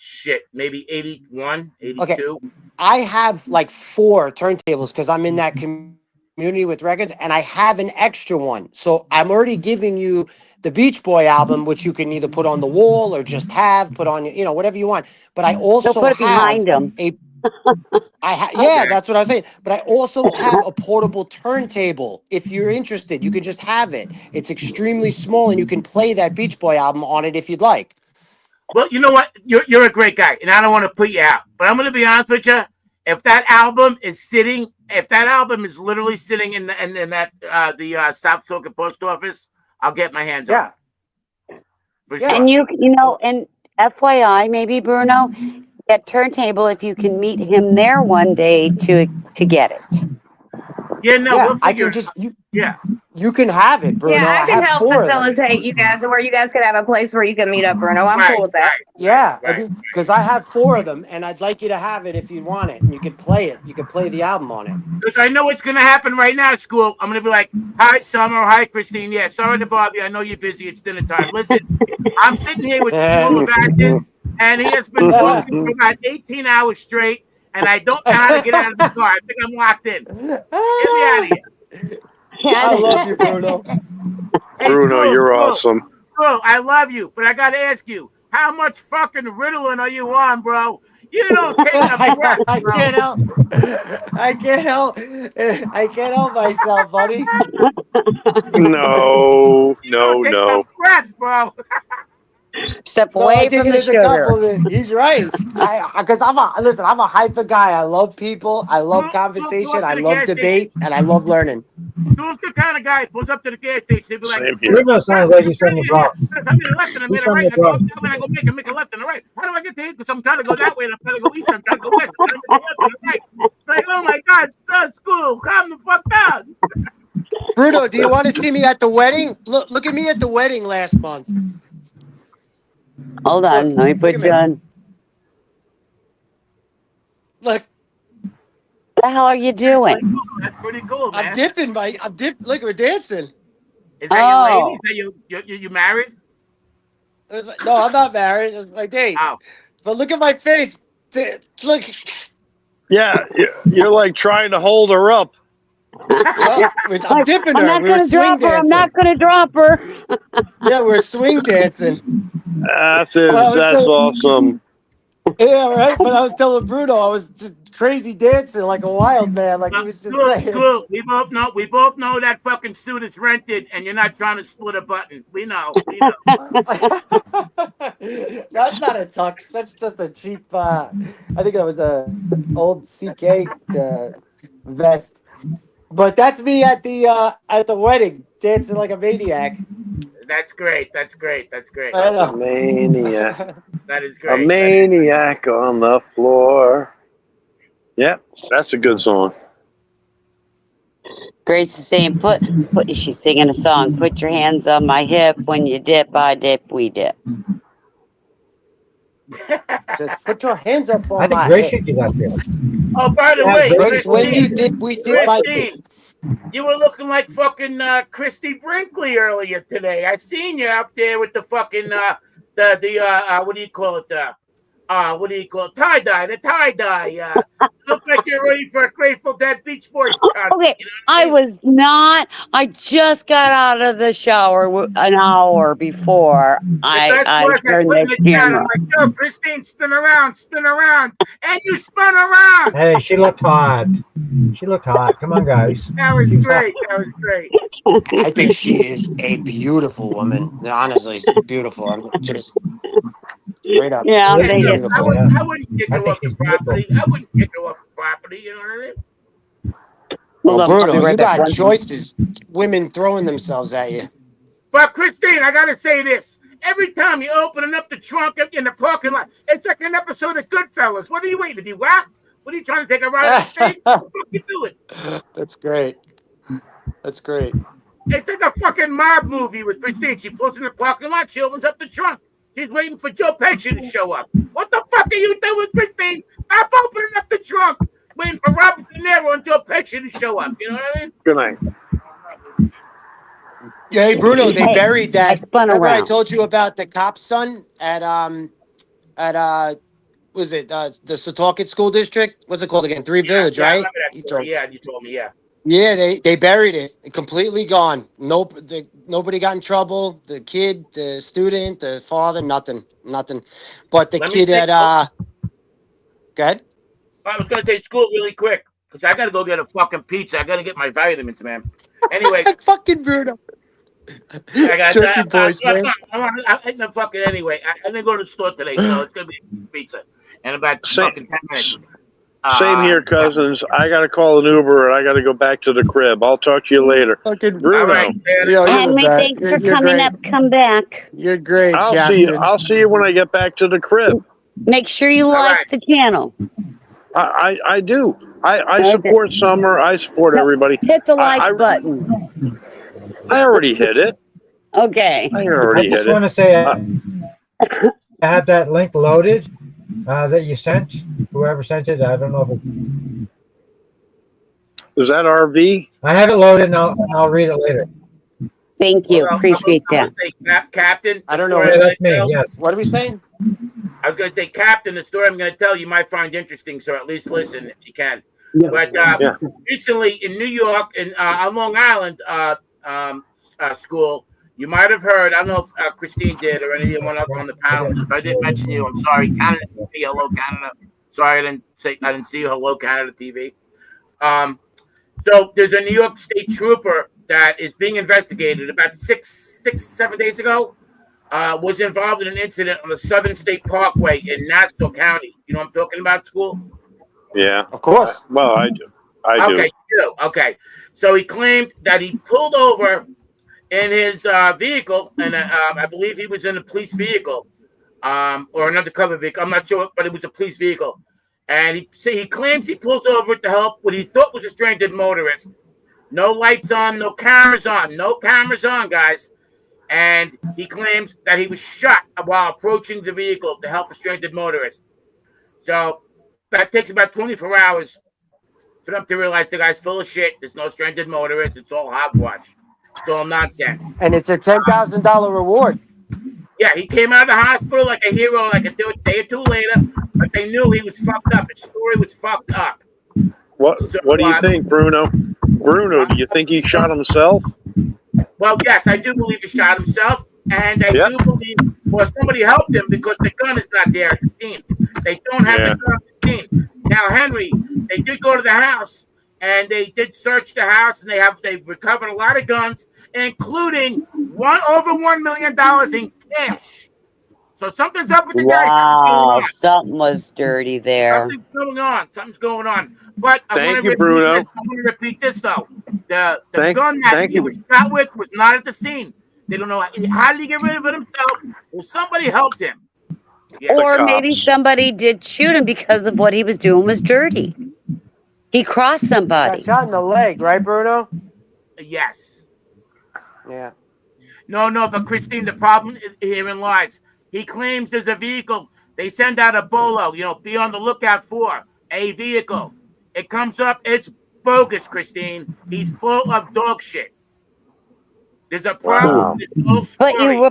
Speaker 7: maybe 81,
Speaker 10: Okay.
Speaker 7: 82.
Speaker 10: I have like 4 turntables because I'm in that community with records, and I have an extra one. So I'm already giving you the Beach Boy album, which you can either put on the wall or just put on, whatever you want. But I
Speaker 1: He'll
Speaker 10: also
Speaker 1: put it
Speaker 10: have
Speaker 1: behind him.
Speaker 10: yeah,
Speaker 7: Okay.
Speaker 10: that's what I was saying. But I also have a portable turntable. If you're interested, you can just have it. It's extremely small, and you can play that Beach Boy album on it if you'd like.
Speaker 7: Well, you know what? You're a great guy, and I don't want to put you out. But I'm going to be honest with you. If that album is literally sitting in the South Talking Post Office, I'll get my hands on it. For
Speaker 10: Yeah.
Speaker 7: sure.
Speaker 1: And and FYI, maybe Bruno, that turntable, if you can meet him there one day to get it.
Speaker 7: Yeah, no,
Speaker 10: Yeah,
Speaker 7: we'll
Speaker 10: I
Speaker 7: figure
Speaker 10: can
Speaker 7: it out.
Speaker 10: just
Speaker 7: Yeah.
Speaker 10: you can have it, Bruno.
Speaker 5: Yeah, I
Speaker 10: I
Speaker 5: can
Speaker 10: have
Speaker 5: help
Speaker 10: 4 of them.
Speaker 5: facilitate you guys where you guys could have a place where you can meet up, Bruno. I'm cool with that.
Speaker 10: Yeah,
Speaker 7: Right.
Speaker 10: because I have 4 of them, and I'd like you to have it if you want it, and you could play it. You could play the album on it.
Speaker 7: Because I know what's going to happen right now, school. I'm going to be like, hi, Summer. Hi, Christine. Yeah, sorry to bother you. I know you're busy. It's dinner time. Listen, I'm sitting here with School of Athens, and he has been talking for about 18 hours straight, and I don't know how to get out of the car. I think I'm locked in. Get me out of here.
Speaker 10: I love you, Bruno.
Speaker 7: Hey,
Speaker 11: Bruno,
Speaker 7: School,
Speaker 11: you're awesome.
Speaker 7: School, I love you, but I got to ask you, how much fucking Ritalin are you on, bro? You don't take a breath,
Speaker 10: I
Speaker 7: bro.
Speaker 10: can't help. I can't help myself, buddy.
Speaker 11: No,
Speaker 7: You don't take a breath, bro.
Speaker 1: Step
Speaker 10: No, I
Speaker 1: away
Speaker 10: think
Speaker 1: from
Speaker 10: it
Speaker 1: the
Speaker 10: is a
Speaker 1: sugar.
Speaker 10: compliment. He's right. Because I'm a hyper guy. I love people. I love conversation. I love debate, and I love learning.
Speaker 7: Who's the kind of guy who pulls up to the gas station? He'll be like,
Speaker 11: Same here.
Speaker 8: Bruno sounds like he's from the Bronx.
Speaker 7: I made a left and I made
Speaker 8: He's
Speaker 7: a
Speaker 8: from
Speaker 7: right.
Speaker 8: the
Speaker 7: I go up
Speaker 8: Bronx.
Speaker 7: that way. I go make a left and a right. How do I get to here? Because I'm trying to go that way and I'm trying to go east. I'm trying to go west. I'm trying to make a left and a right. It's like, oh my God, so school. Calm the fuck down.
Speaker 10: Bruno, do you want to see me at the wedding? Look at me at the wedding last month.
Speaker 1: Hold on, let me
Speaker 10: Look
Speaker 1: put
Speaker 10: at
Speaker 1: you
Speaker 10: me.
Speaker 1: on.
Speaker 10: Look,
Speaker 1: What the hell are you doing?
Speaker 7: That's pretty cool, man.
Speaker 10: I'm dipping. Look, we're dancing.
Speaker 7: Is that your lady?
Speaker 1: Oh,
Speaker 7: Is that you married?
Speaker 10: No, I'm not married. It's my date.
Speaker 7: Oh,
Speaker 10: But look at my face. Look,
Speaker 11: Yeah, you're like trying to hold her up.
Speaker 10: well, I'm dipping
Speaker 1: I'm
Speaker 10: her.
Speaker 1: not
Speaker 10: We were
Speaker 1: gonna
Speaker 10: swing
Speaker 1: drop her. I'm
Speaker 10: dancing.
Speaker 1: not gonna drop her.
Speaker 10: Yeah, we're swing dancing.
Speaker 11: That's
Speaker 10: Well,
Speaker 11: that's awesome.
Speaker 10: yeah, right. But I was telling Bruno I was just crazy dancing like a wild man, like he was just saying.
Speaker 7: School. We both know that fucking suit is rented, and you're not trying to split a button. We know.
Speaker 10: That's not a tux. That's just a cheap. I think that was a old CK vest. But that's me at the wedding dancing like a maniac.
Speaker 7: That's great. That's great. That's great.
Speaker 10: I know.
Speaker 11: Maniac.
Speaker 7: That is
Speaker 11: A
Speaker 7: great.
Speaker 11: maniac on the floor. Yep, that's a good song.
Speaker 1: Grace is saying, she's singing a song. Put your hands on my hip. When you dip, I dip, we dip.
Speaker 10: Just put your hands up on
Speaker 8: I think
Speaker 10: my
Speaker 8: Grace
Speaker 10: head.
Speaker 8: should do that too.
Speaker 7: Oh, by the
Speaker 8: Yeah,
Speaker 7: way,
Speaker 10: Grace, when you
Speaker 7: Christine,
Speaker 10: dip, we dip. I dip.
Speaker 7: you were looking like fucking Christy Brinkley earlier today. I seen you up there with the fucking what do you call it? What do you call it? Tie dye. The tie dye. Look like you're ready for a Grateful Dead Beach Boys concert.
Speaker 1: Okay,
Speaker 7: You know what I
Speaker 1: I
Speaker 7: mean?
Speaker 1: was not. I just got out of the shower an hour before
Speaker 7: The best
Speaker 1: I
Speaker 7: was I
Speaker 1: turned
Speaker 7: put in
Speaker 1: the
Speaker 7: the chat. I'm
Speaker 1: camera.
Speaker 7: like, yo, Christine, spin around, and you spun around.
Speaker 8: Hey, she looked hot. She looked hot. Come on, guys.
Speaker 7: That was
Speaker 8: She was hot.
Speaker 7: great. That was great.
Speaker 10: I think she is a beautiful woman. Honestly, she's beautiful. I'm just straight up.
Speaker 1: Yeah,
Speaker 8: Look,
Speaker 1: they
Speaker 7: Yeah,
Speaker 1: get.
Speaker 8: beautiful, yeah.
Speaker 7: I wouldn't kick
Speaker 8: I
Speaker 7: her
Speaker 8: think
Speaker 7: off the
Speaker 8: she's beautiful.
Speaker 7: property. I wouldn't kick her off the property. You know what I mean?
Speaker 10: Well,
Speaker 1: Hold on, I'll be
Speaker 10: Bruno,
Speaker 1: right
Speaker 10: you
Speaker 1: back.
Speaker 10: got choices. Women throwing themselves at you.
Speaker 7: But Christine, I gotta say this: every time you opening up the trunk in the parking lot, it's like an episode of Goodfellas. What are you waiting to be whacked? What are you trying to take a ride on stage? What the fuck you doing?
Speaker 10: That's great. That's great.
Speaker 7: It's like a fucking mob movie with Christine. She pulls in the parking lot. She opens up the trunk. She's waiting for Joe Pesci to show up. What the fuck are you doing, Christine? Stop opening up the trunk. Waiting for Robert De Niro and Joe Pesci to show up. You know what I mean?
Speaker 11: Good night.
Speaker 10: Yeah, hey, Bruno, they
Speaker 1: Hey,
Speaker 10: buried that.
Speaker 1: I spun
Speaker 10: Remember I
Speaker 1: around.
Speaker 10: told you about the cop's son at was it the Setauket School District? What's it called again? Three Village,
Speaker 7: I
Speaker 10: right?
Speaker 7: remember that story. Yeah, you told me. Yeah.
Speaker 10: Yeah, they buried it. Completely gone. Nope. Nobody got in trouble. The kid, the student, the father, nothing. But the
Speaker 7: Let me
Speaker 10: kid
Speaker 7: say-
Speaker 10: at go ahead.
Speaker 7: I was gonna say school really quick because I gotta go get a fucking pizza. I gotta get my vitamins, man. Anyway,
Speaker 10: Fucking Bruno.
Speaker 7: I got
Speaker 10: Turkey boys, man.
Speaker 7: I'm fucking anyway. I'm gonna go to the store today, so it's gonna be pizza in about fucking 10 minutes.
Speaker 11: Same here, cousins. I got to call an Uber and I got to go back to the crib. I'll talk to you later.
Speaker 10: Fucking
Speaker 11: Bruno.
Speaker 7: All right,
Speaker 10: Yo, you're the
Speaker 1: Henry,
Speaker 10: best.
Speaker 1: thanks for
Speaker 10: You're
Speaker 1: coming
Speaker 10: great.
Speaker 1: up. Come back.
Speaker 10: You're great,
Speaker 11: I'll
Speaker 10: Captain.
Speaker 11: see you. I'll see you when I get back to the crib.
Speaker 1: Make sure you
Speaker 7: right.
Speaker 1: like the channel.
Speaker 11: I do. I support Summer. I support everybody.
Speaker 1: Hit the like
Speaker 11: I
Speaker 1: button.
Speaker 11: already hit it.
Speaker 1: Okay.
Speaker 11: I
Speaker 8: I
Speaker 11: already
Speaker 8: just
Speaker 11: hit
Speaker 8: want
Speaker 11: it.
Speaker 8: to say I have that link loaded that you sent. Whoever sent it, I don't know if it,
Speaker 11: Is that RV?
Speaker 8: I have it loaded and I'll read it later.
Speaker 1: Thank you.
Speaker 7: Well,
Speaker 1: Appreciate
Speaker 7: I'm
Speaker 1: that.
Speaker 7: gonna say, Captain.
Speaker 10: I don't
Speaker 7: the
Speaker 10: know.
Speaker 7: story
Speaker 8: Yeah,
Speaker 7: I'm
Speaker 8: that's
Speaker 7: gonna
Speaker 8: me.
Speaker 7: tell-
Speaker 8: Yes.
Speaker 10: What are we saying?
Speaker 7: I was gonna say, Captain, the story I'm gonna tell you might find interesting, so at least listen if you can.
Speaker 1: Yeah.
Speaker 7: But
Speaker 11: Yeah.
Speaker 7: recently in New York and on Long Island school, you might have heard. I don't know if Christine did or anyone else on the panel. If I didn't mention you, I'm sorry. Canada TV, hello Canada. Sorry, I didn't see you. Hello Canada TV. So there's a New York State trooper that is being investigated. About 7 days ago, was involved in an incident on the Southern State Parkway in Nassau County. You know what I'm talking about, school?
Speaker 11: Yeah.
Speaker 10: Of course.
Speaker 11: Well, I do. I do.
Speaker 7: Okay, you do. Okay. So he claimed that he pulled over in his vehicle, and I believe he was in a police vehicle or an undercover vehicle. I'm not sure, but it was a police vehicle. And he claims he pulls over to help what he thought was a stranded motorist. No lights on, no cameras on. No cameras on, guys. And he claims that he was shot while approaching the vehicle to help a stranded motorist. So that takes about 24 hours for them to realize the guy's full of shit. There's no stranded motorist. It's all hogwash. It's all nonsense.
Speaker 10: And it's a $10,000 reward.
Speaker 7: Yeah, he came out of the hospital like a hero, like a day or two later. but they knew he was fucked up. His story was fucked up.
Speaker 11: What do you think, Bruno? Bruno, do you think he shot himself?
Speaker 7: Well, yes, I do believe he shot himself, and I do believe, well, somebody helped him because the gun is not there at the scene. They don't have the gun at the scene. Now, Henry, they did go to the house, and they did search the house, and they've recovered a lot of guns, including over $1 million in cash. So something's up with the guy.
Speaker 1: Wow, something was dirty there.
Speaker 7: Something's going on. Something's going on. But I
Speaker 11: Thank
Speaker 7: want
Speaker 11: you,
Speaker 7: to
Speaker 11: Bruno.
Speaker 7: repeat this though. The gun that he was shot with was not at the scene. They don't know how did he get rid of it himself. Well, somebody helped him. Yeah.
Speaker 1: Or maybe somebody did shoot him because of what he was doing was dirty. He crossed somebody.
Speaker 4: Got shot in the leg, right, Bruno?
Speaker 7: Yes.
Speaker 4: Yeah.
Speaker 7: No, but Christine, the problem herein lies. He claims there's a vehicle. They send out a bolo, be on the lookout for a vehicle. It comes up, it's bogus, Christine. He's full of dog shit. There's a problem. There's no story.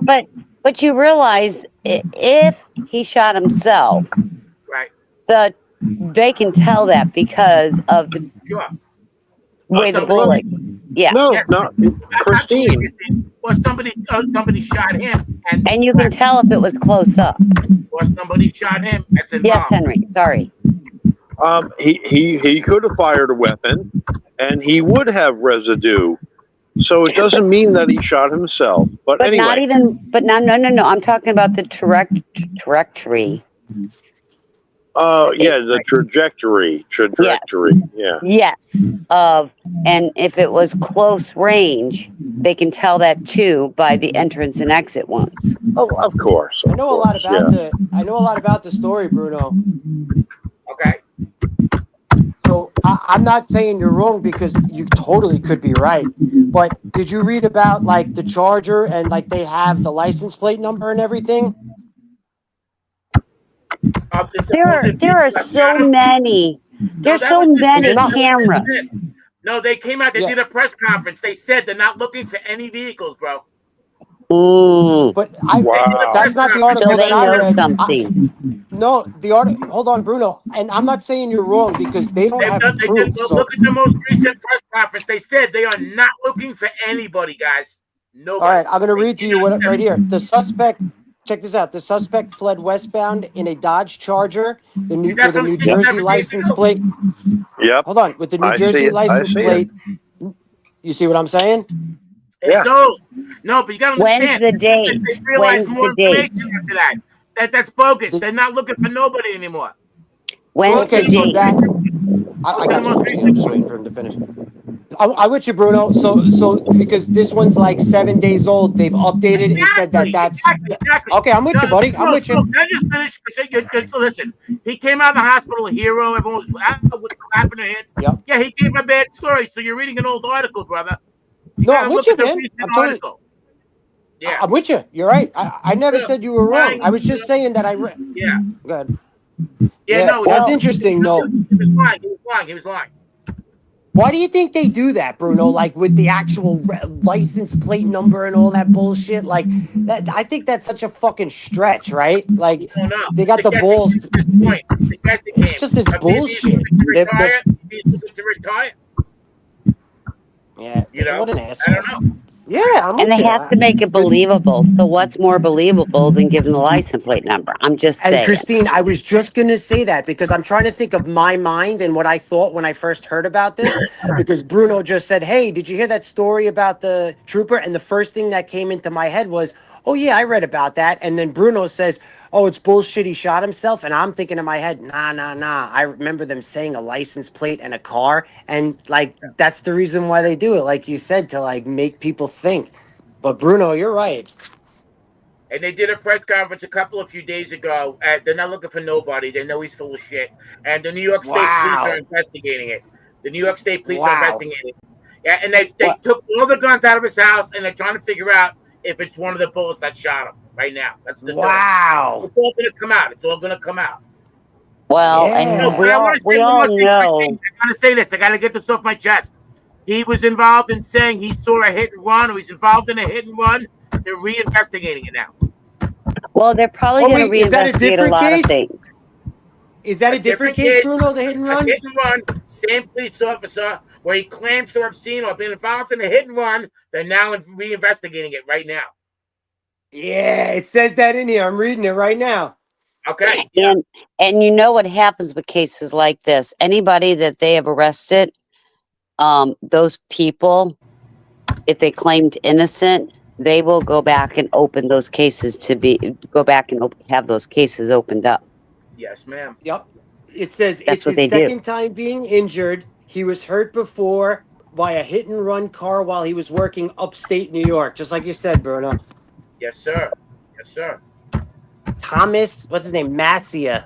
Speaker 1: But you realize if he shot himself,
Speaker 7: right?
Speaker 1: They can tell that because of the way the bullet. Yeah.
Speaker 11: No,
Speaker 7: Yes.
Speaker 11: not Christine.
Speaker 7: Or somebody shot him,
Speaker 1: and you can tell if it was close up.
Speaker 7: Or somebody shot him. That's involved.
Speaker 1: Yes, Henry. Sorry.
Speaker 11: He could have fired a weapon, and he would have residue. So it doesn't mean that he shot himself. But anyway.
Speaker 1: Not even. But no. I'm talking about the trajectory.
Speaker 11: Oh, yeah, the trajectory. Yeah.
Speaker 1: Yes. And if it was close range, they can tell that too by the entrance and exit ones.
Speaker 11: Oh, of course.
Speaker 4: I know a lot about the story, Bruno.
Speaker 7: Okay.
Speaker 4: So I'm not saying you're wrong because you totally could be right. But did you read about like the Charger and like they have the license plate number and everything?
Speaker 1: There are so many. There's so many cameras.
Speaker 7: No, they came out. They did a press conference. They said they're not looking for any vehicles, bro.
Speaker 4: But that's not the article that I read. No, the article. Hold on, Bruno. And I'm not saying you're wrong because they don't have proof.
Speaker 7: Look at the most recent press conference. They said they are not looking for anybody, guys. Nobody.
Speaker 4: All right, I'm going to read to you what right here. The suspect. Check this out. The suspect fled westbound in a Dodge Charger, with a New Jersey license plate.
Speaker 11: Yep.
Speaker 4: Hold on, with the New Jersey license plate. You see what I'm saying?
Speaker 7: It's old. No, but you got to understand.
Speaker 1: When's the date? When's the date?
Speaker 7: That's bogus. They're not looking for nobody anymore.
Speaker 1: When's the date?
Speaker 4: I got you. I'm just waiting for him to finish. I'm with you, Bruno. So because this one's like 7 days old, they've updated and said that that's
Speaker 7: exactly.
Speaker 4: Okay. I'm with you, buddy. I'm with you.
Speaker 7: Can I just finish? Listen, he came out of the hospital a hero. Everyone was clapping their hands.
Speaker 4: Yep.
Speaker 7: Yeah, he gave a bad story. So you're reading an old article, brother.
Speaker 4: No, I'm with you, man.
Speaker 7: Yeah,
Speaker 4: I'm with you. You're right. I never said you were wrong. I was just saying that I read.
Speaker 7: Yeah.
Speaker 4: Good.
Speaker 7: Yeah, no,
Speaker 4: that's interesting, though.
Speaker 7: He was lying.
Speaker 4: Why do you think they do that, Bruno? Like with the actual license plate number and all that bullshit? Like that, I think that's such a fucking stretch, right? Like they got the balls. It's just this bullshit.
Speaker 7: To retire.
Speaker 4: Yeah, what an asshole.
Speaker 7: I don't know.
Speaker 4: Yeah,
Speaker 1: and they have to make it believable. So what's more believable than giving the license plate number? I'm just saying.
Speaker 10: And Christine, I was just going to say that because I'm trying to think of my mind and what I thought when I first heard about this. Because Bruno just said, "Hey, did you hear that story about the trooper?" And the first thing that came into my head was, "Oh yeah, I read about that." And then Bruno says, "Oh, it's bullshit. He shot himself." And I'm thinking in my head, nah. I remember them saying a license plate and a car, and like that's the reason why they do it, like you said, to like make people think. But Bruno, you're right.
Speaker 7: And they did a press conference a few days ago. They're not looking for nobody. They know he's full of shit. And the New York State police are investigating it. The New York State police are investigating it. Yeah, and they took all the guns out of his house, and they're trying to figure out if it's one of the bullets that shot him right now. That's the
Speaker 10: wow.
Speaker 7: It's all going to come out. It's all going to come out.
Speaker 1: Well, and we all know.
Speaker 7: I got to say this. I got to get this off my chest. He was involved in saying he saw a hit and run, or he's involved in a hit and run. They're reinvestigating it now.
Speaker 1: Well, they're probably going to reinvestigate a lot of things.
Speaker 10: Is that a different case,
Speaker 7: case,
Speaker 10: Bruno? The hit and
Speaker 7: a
Speaker 10: run?
Speaker 7: hit and run, same police officer, where he claims to have seen or been involved in a hit and run. They're now reinvestigating it right now.
Speaker 10: Yeah, it says that in here. I'm reading it right now.
Speaker 7: Okay. Yeah.
Speaker 1: And you know what happens with cases like this? Anybody that they have arrested, those people, if they claimed innocent, they will go back and open those cases have those cases opened up.
Speaker 7: Yes, ma'am.
Speaker 10: Yep. It says
Speaker 1: That's
Speaker 10: it's
Speaker 1: what
Speaker 10: his
Speaker 1: they do.
Speaker 10: second time being injured. He was hurt before by a hit and run car while he was working upstate New York, just like you said, Bruno.
Speaker 7: Yes, sir. Yes, sir.
Speaker 10: Thomas, what's his name? Massia.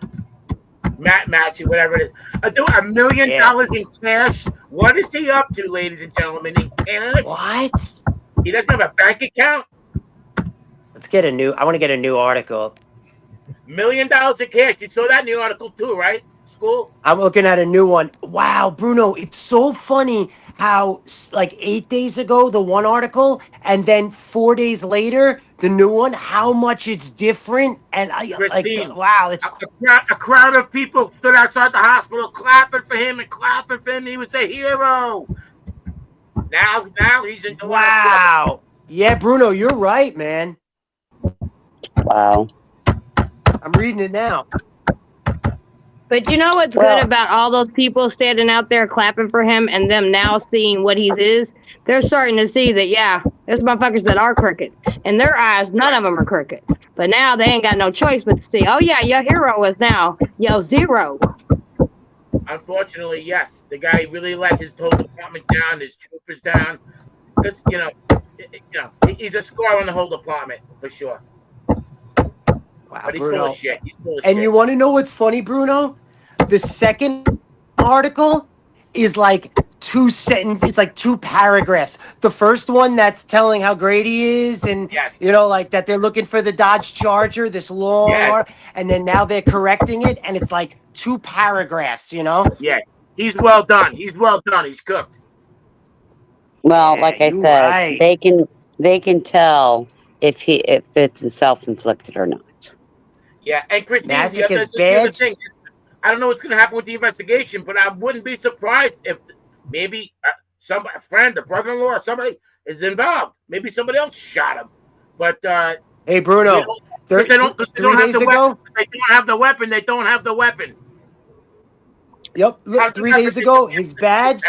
Speaker 7: Matt Matthew, whatever it is. $1 million in cash. What is he up to, ladies and gentlemen? In cash?
Speaker 10: What?
Speaker 7: He doesn't have a bank account?
Speaker 10: I want to get a new article.
Speaker 7: $1 million in cash. You saw that in the article too, right? School?
Speaker 10: I'm looking at a new one. Wow, Bruno, it's so funny how like 8 days ago, the one article, and then 4 days later, the new one, how much it's different. And
Speaker 7: Christine,
Speaker 10: wow, it's
Speaker 7: a crowd of people stood outside the hospital clapping for him and clapping for him. He was a hero. Now he's in
Speaker 10: wow. Yeah, Bruno, you're right, man.
Speaker 1: Wow.
Speaker 10: I'm reading it now.
Speaker 5: But you know what's good about all those people standing out there clapping for him and them now seeing what he is? They're starting to see that, yeah, there's motherfuckers that are crooked. In their eyes, none of them are crooked. But now they ain't got no choice but to see, oh, yeah, your hero is now, zero.
Speaker 7: Unfortunately, yes. The guy really let his whole department down, his troopers down. Because, he's a score on the whole department, for sure.
Speaker 10: Wow,
Speaker 7: but he's
Speaker 10: Bruno.
Speaker 7: full of shit. He's full of
Speaker 10: and
Speaker 7: shit.
Speaker 10: You want to know what's funny, Bruno? The second article is like it's like 2 paragraphs. The first one that's telling how great he is and, like that they're looking for the Dodge Charger, this long, and then now they're correcting it, and it's like 2 paragraphs,
Speaker 7: Yeah, he's well done. He's well done. He's cooked.
Speaker 1: Well, like I said, they can tell if it's self-inflicted or not.
Speaker 7: Yeah, and Christine, the
Speaker 10: Masochist
Speaker 7: other thing, I don't know what's going to happen with the investigation, but I wouldn't be surprised if maybe a friend, a brother-in-law, or somebody is involved. Maybe somebody else shot him. But
Speaker 10: hey, Bruno,
Speaker 7: they don't have the weapon. They don't have the weapon. They don't have the weapon.
Speaker 10: Yep. Look, 3 days ago, his badge,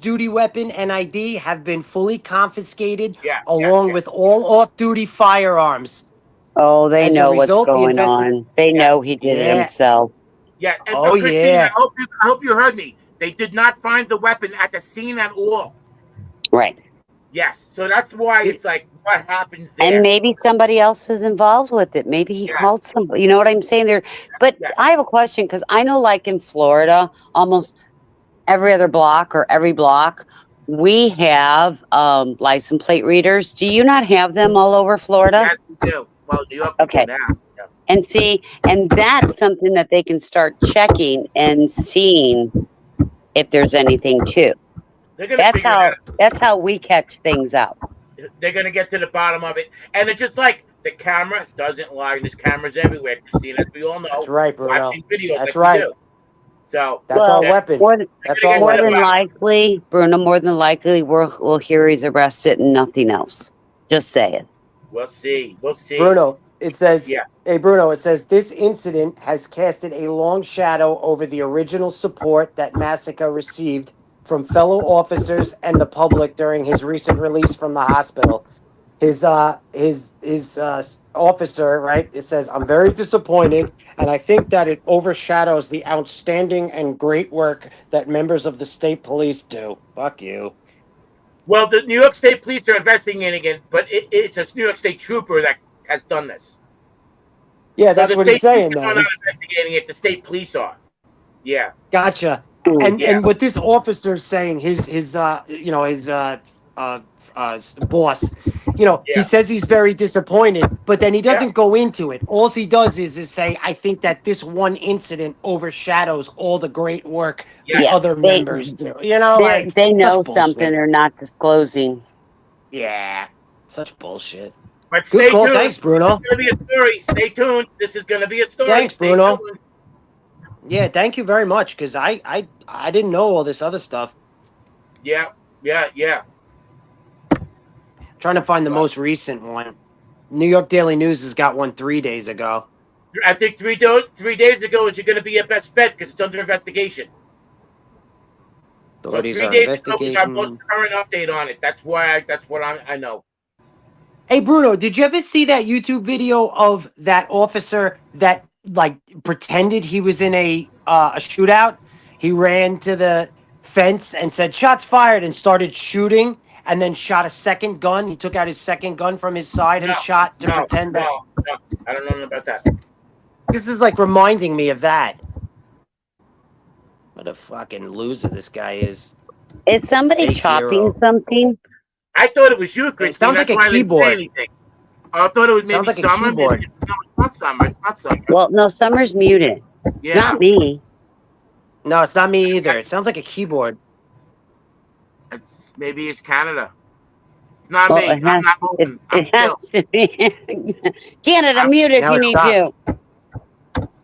Speaker 10: duty weapon, and ID have been fully confiscated, along with all off-duty firearms.
Speaker 1: Oh, they know what's going on. They know he did it himself.
Speaker 7: Yeah. And, Christine, I hope you heard me. They did not find the weapon at the scene at all.
Speaker 1: Right.
Speaker 7: Yes. So that's why it's like, what happens there?
Speaker 1: And maybe somebody else is involved with it. Maybe he called somebody. You know what I'm saying there? But I have a question, because I know, like in Florida, almost every other block or every block, we have license plate readers. Do you not have them all over Florida?
Speaker 7: Yes, we do. Well, New York,
Speaker 1: okay.
Speaker 7: Now. Yeah.
Speaker 1: And that's something that they can start checking and seeing if there's anything too. That's how we catch things out.
Speaker 7: They're gonna get to the bottom of it, and it's just like the camera doesn't lie, and there's cameras everywhere, Christine, as we all know.
Speaker 10: That's right, Bruno.
Speaker 7: Watching videos,
Speaker 10: that's
Speaker 7: like
Speaker 10: right.
Speaker 7: We do. So
Speaker 10: that's our weapon.
Speaker 1: More than likely, Bruno. More than likely, we'll hear he's arrested and nothing else. Just say it.
Speaker 7: We'll see. We'll see.
Speaker 10: Bruno, it says, hey, Bruno, it says, this incident has casted a long shadow over the original support that Massacre received from fellow officers and the public during his recent release from the hospital. His officer, right, it says, I'm very disappointed, and I think that it overshadows the outstanding and great work that members of the state police do. Fuck you.
Speaker 7: Well, the New York State Police are investigating it, but it's a New York State trooper that has done this.
Speaker 10: Yeah, so that's what he's saying.
Speaker 7: They're not investigating it. The state police are. Yeah.
Speaker 10: Gotcha. And what this officer's saying, his boss, he says he's very disappointed, but then he doesn't go into it. All he does is say, I think that this one incident overshadows all the great work the other members do.
Speaker 1: They know something they're not disclosing.
Speaker 10: Yeah, such bullshit.
Speaker 7: But
Speaker 10: Good
Speaker 7: stay
Speaker 10: call.
Speaker 7: tuned.
Speaker 10: Thanks, Bruno.
Speaker 7: It's gonna be a story. Stay tuned. This is gonna be a story.
Speaker 10: Thanks,
Speaker 7: Stay
Speaker 10: Bruno.
Speaker 7: tuned.
Speaker 10: Yeah, thank you very much. Because I didn't know all this other stuff.
Speaker 7: Yeah.
Speaker 10: Trying to find the most recent one. New York Daily News has got one 3 days ago.
Speaker 7: I think 3 days ago is going to be your best bet because it's under investigation. So
Speaker 10: Authorities
Speaker 7: 3
Speaker 10: are
Speaker 7: days ago was our most
Speaker 10: investigating.
Speaker 7: current update on it. That's why. That's what I know.
Speaker 10: Hey, Bruno, did you ever see that YouTube video of that officer that like pretended he was in a shootout? He ran to the fence and said shots fired and started shooting and then shot a second gun. He took out his second gun from his side and shot to pretend that.
Speaker 7: No, I don't know about that.
Speaker 10: This is like reminding me of that. What a fucking loser this guy is.
Speaker 1: Is somebody
Speaker 10: Fake
Speaker 1: chopping
Speaker 10: hero.
Speaker 1: something?
Speaker 7: I thought it was you, Christine.
Speaker 10: It sounds
Speaker 7: That's
Speaker 10: like a
Speaker 7: why I didn't say
Speaker 10: keyboard.
Speaker 7: anything. I thought it was maybe
Speaker 10: Sounds like a
Speaker 7: Summer.
Speaker 10: keyboard.
Speaker 7: Maybe, no, it's not Summer. It's not Summer.
Speaker 1: Well, no, Summer's muted. It's
Speaker 7: Yeah.
Speaker 1: not me.
Speaker 10: No, it's not me either. It sounds like a keyboard.
Speaker 7: Maybe it's Canada. It's not
Speaker 1: Well,
Speaker 7: me.
Speaker 1: it
Speaker 7: I'm
Speaker 1: has,
Speaker 7: not moving. I'm
Speaker 1: it
Speaker 7: still.
Speaker 1: has to be. Canada, mute if
Speaker 10: Now
Speaker 1: you
Speaker 10: it
Speaker 1: need
Speaker 10: stopped.
Speaker 1: to.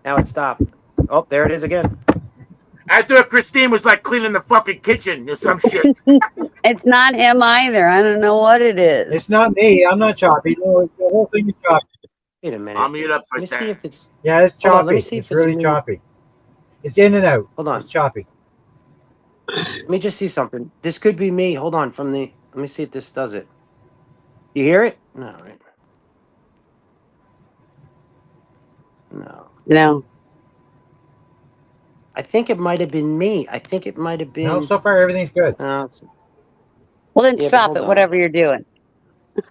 Speaker 10: Now it stopped. Oh, there it is again.
Speaker 7: I thought Christine was like cleaning the fucking kitchen or some shit.
Speaker 1: It's not him either. I don't know what it is.
Speaker 8: It's not me. I'm not choppy. No, the whole thing is choppy.
Speaker 10: Wait a minute.
Speaker 7: I'll mute up for
Speaker 10: Let me
Speaker 7: a
Speaker 10: see
Speaker 7: second.
Speaker 10: if it's.
Speaker 8: Yeah, it's choppy.
Speaker 10: Hold on, let me see
Speaker 8: it's
Speaker 10: if it's
Speaker 8: really
Speaker 10: me.
Speaker 8: choppy. It's in and out.
Speaker 10: Hold on.
Speaker 8: It's choppy.
Speaker 10: Let me just see something. This could be me. Hold on. From the. Let me see if this does it. You hear it? No, right? No.
Speaker 1: No.
Speaker 10: I think it might have been me. I think it might have been.
Speaker 8: No, so far everything's good.
Speaker 10: No, it's,
Speaker 1: Well, then
Speaker 10: Yeah, but
Speaker 1: stop
Speaker 10: hold
Speaker 1: it,
Speaker 10: on.
Speaker 1: whatever you're doing.
Speaker 8: now.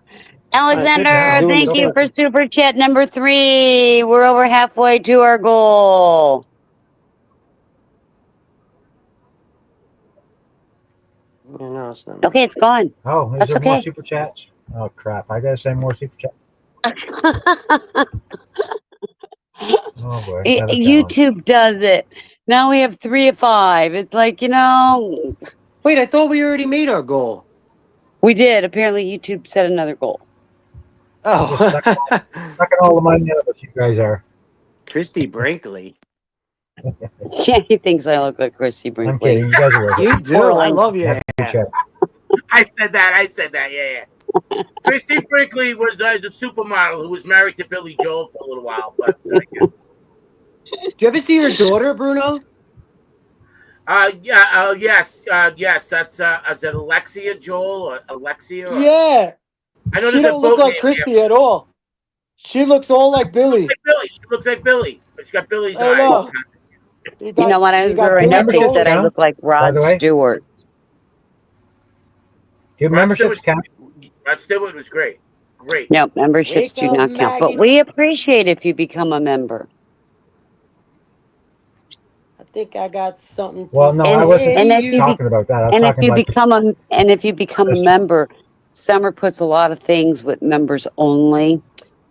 Speaker 1: Alexander,
Speaker 10: Doing
Speaker 1: thank
Speaker 10: the
Speaker 1: you
Speaker 10: same.
Speaker 1: for Super Chat number 3. We're over halfway to our goal.
Speaker 10: yeah, no, it's not.
Speaker 1: Okay, it's gone.
Speaker 8: Oh, is
Speaker 1: That's
Speaker 8: there more
Speaker 1: okay.
Speaker 8: super chats? Oh crap! I gotta send more super chats. Oh boy, another challenge.
Speaker 1: YouTube does it. Now we have 3 of 5. It's like,
Speaker 10: Wait, I thought we already made our goal.
Speaker 1: we did. Apparently, YouTube set another goal.
Speaker 10: Oh,
Speaker 8: Sucking all the money out of us, you guys are.
Speaker 10: Christy Brinkley.
Speaker 1: Yeah, he thinks I look like Chrissy
Speaker 8: I'm
Speaker 1: Brinkley.
Speaker 8: kidding. You guys are worth it.
Speaker 10: You do. I love you.
Speaker 8: Happy chat.
Speaker 7: I said that. Yeah. Christine Brinkley was the supermodel who was married to Billy Joel for a little while. But
Speaker 10: Do you ever see your daughter, Bruno?
Speaker 7: yes. That's is it Alexia Joel or Alexia? Or,
Speaker 10: Yeah.
Speaker 7: I know
Speaker 10: She
Speaker 7: there's a
Speaker 10: don't look
Speaker 7: boat
Speaker 10: like
Speaker 7: name
Speaker 10: Christy at all. She looks all like Billy.
Speaker 7: She looks like Billy, but she's got Billy's
Speaker 10: I
Speaker 7: eyes.
Speaker 10: know.
Speaker 1: You know, when I was
Speaker 10: You got
Speaker 1: growing up, they
Speaker 8: memberships
Speaker 1: said I
Speaker 8: count,
Speaker 1: look like
Speaker 8: by
Speaker 1: Rod
Speaker 8: the way.
Speaker 1: Stewart.
Speaker 8: Your
Speaker 7: Rod
Speaker 8: memberships
Speaker 7: Stewart-
Speaker 8: count.
Speaker 7: Rod Stewart was great. Great.
Speaker 1: No, memberships
Speaker 10: Wake
Speaker 1: do
Speaker 10: up,
Speaker 1: not count. But
Speaker 10: Maggie.
Speaker 1: we appreciate if you become a member.
Speaker 10: I think I got something.
Speaker 8: Well, no,
Speaker 1: And-
Speaker 8: I wasn't
Speaker 1: and if you
Speaker 8: talking about that. I was
Speaker 1: And if
Speaker 8: talking
Speaker 1: you
Speaker 8: like
Speaker 1: become a
Speaker 8: Christian.
Speaker 1: member, Summer puts a lot of things with members only,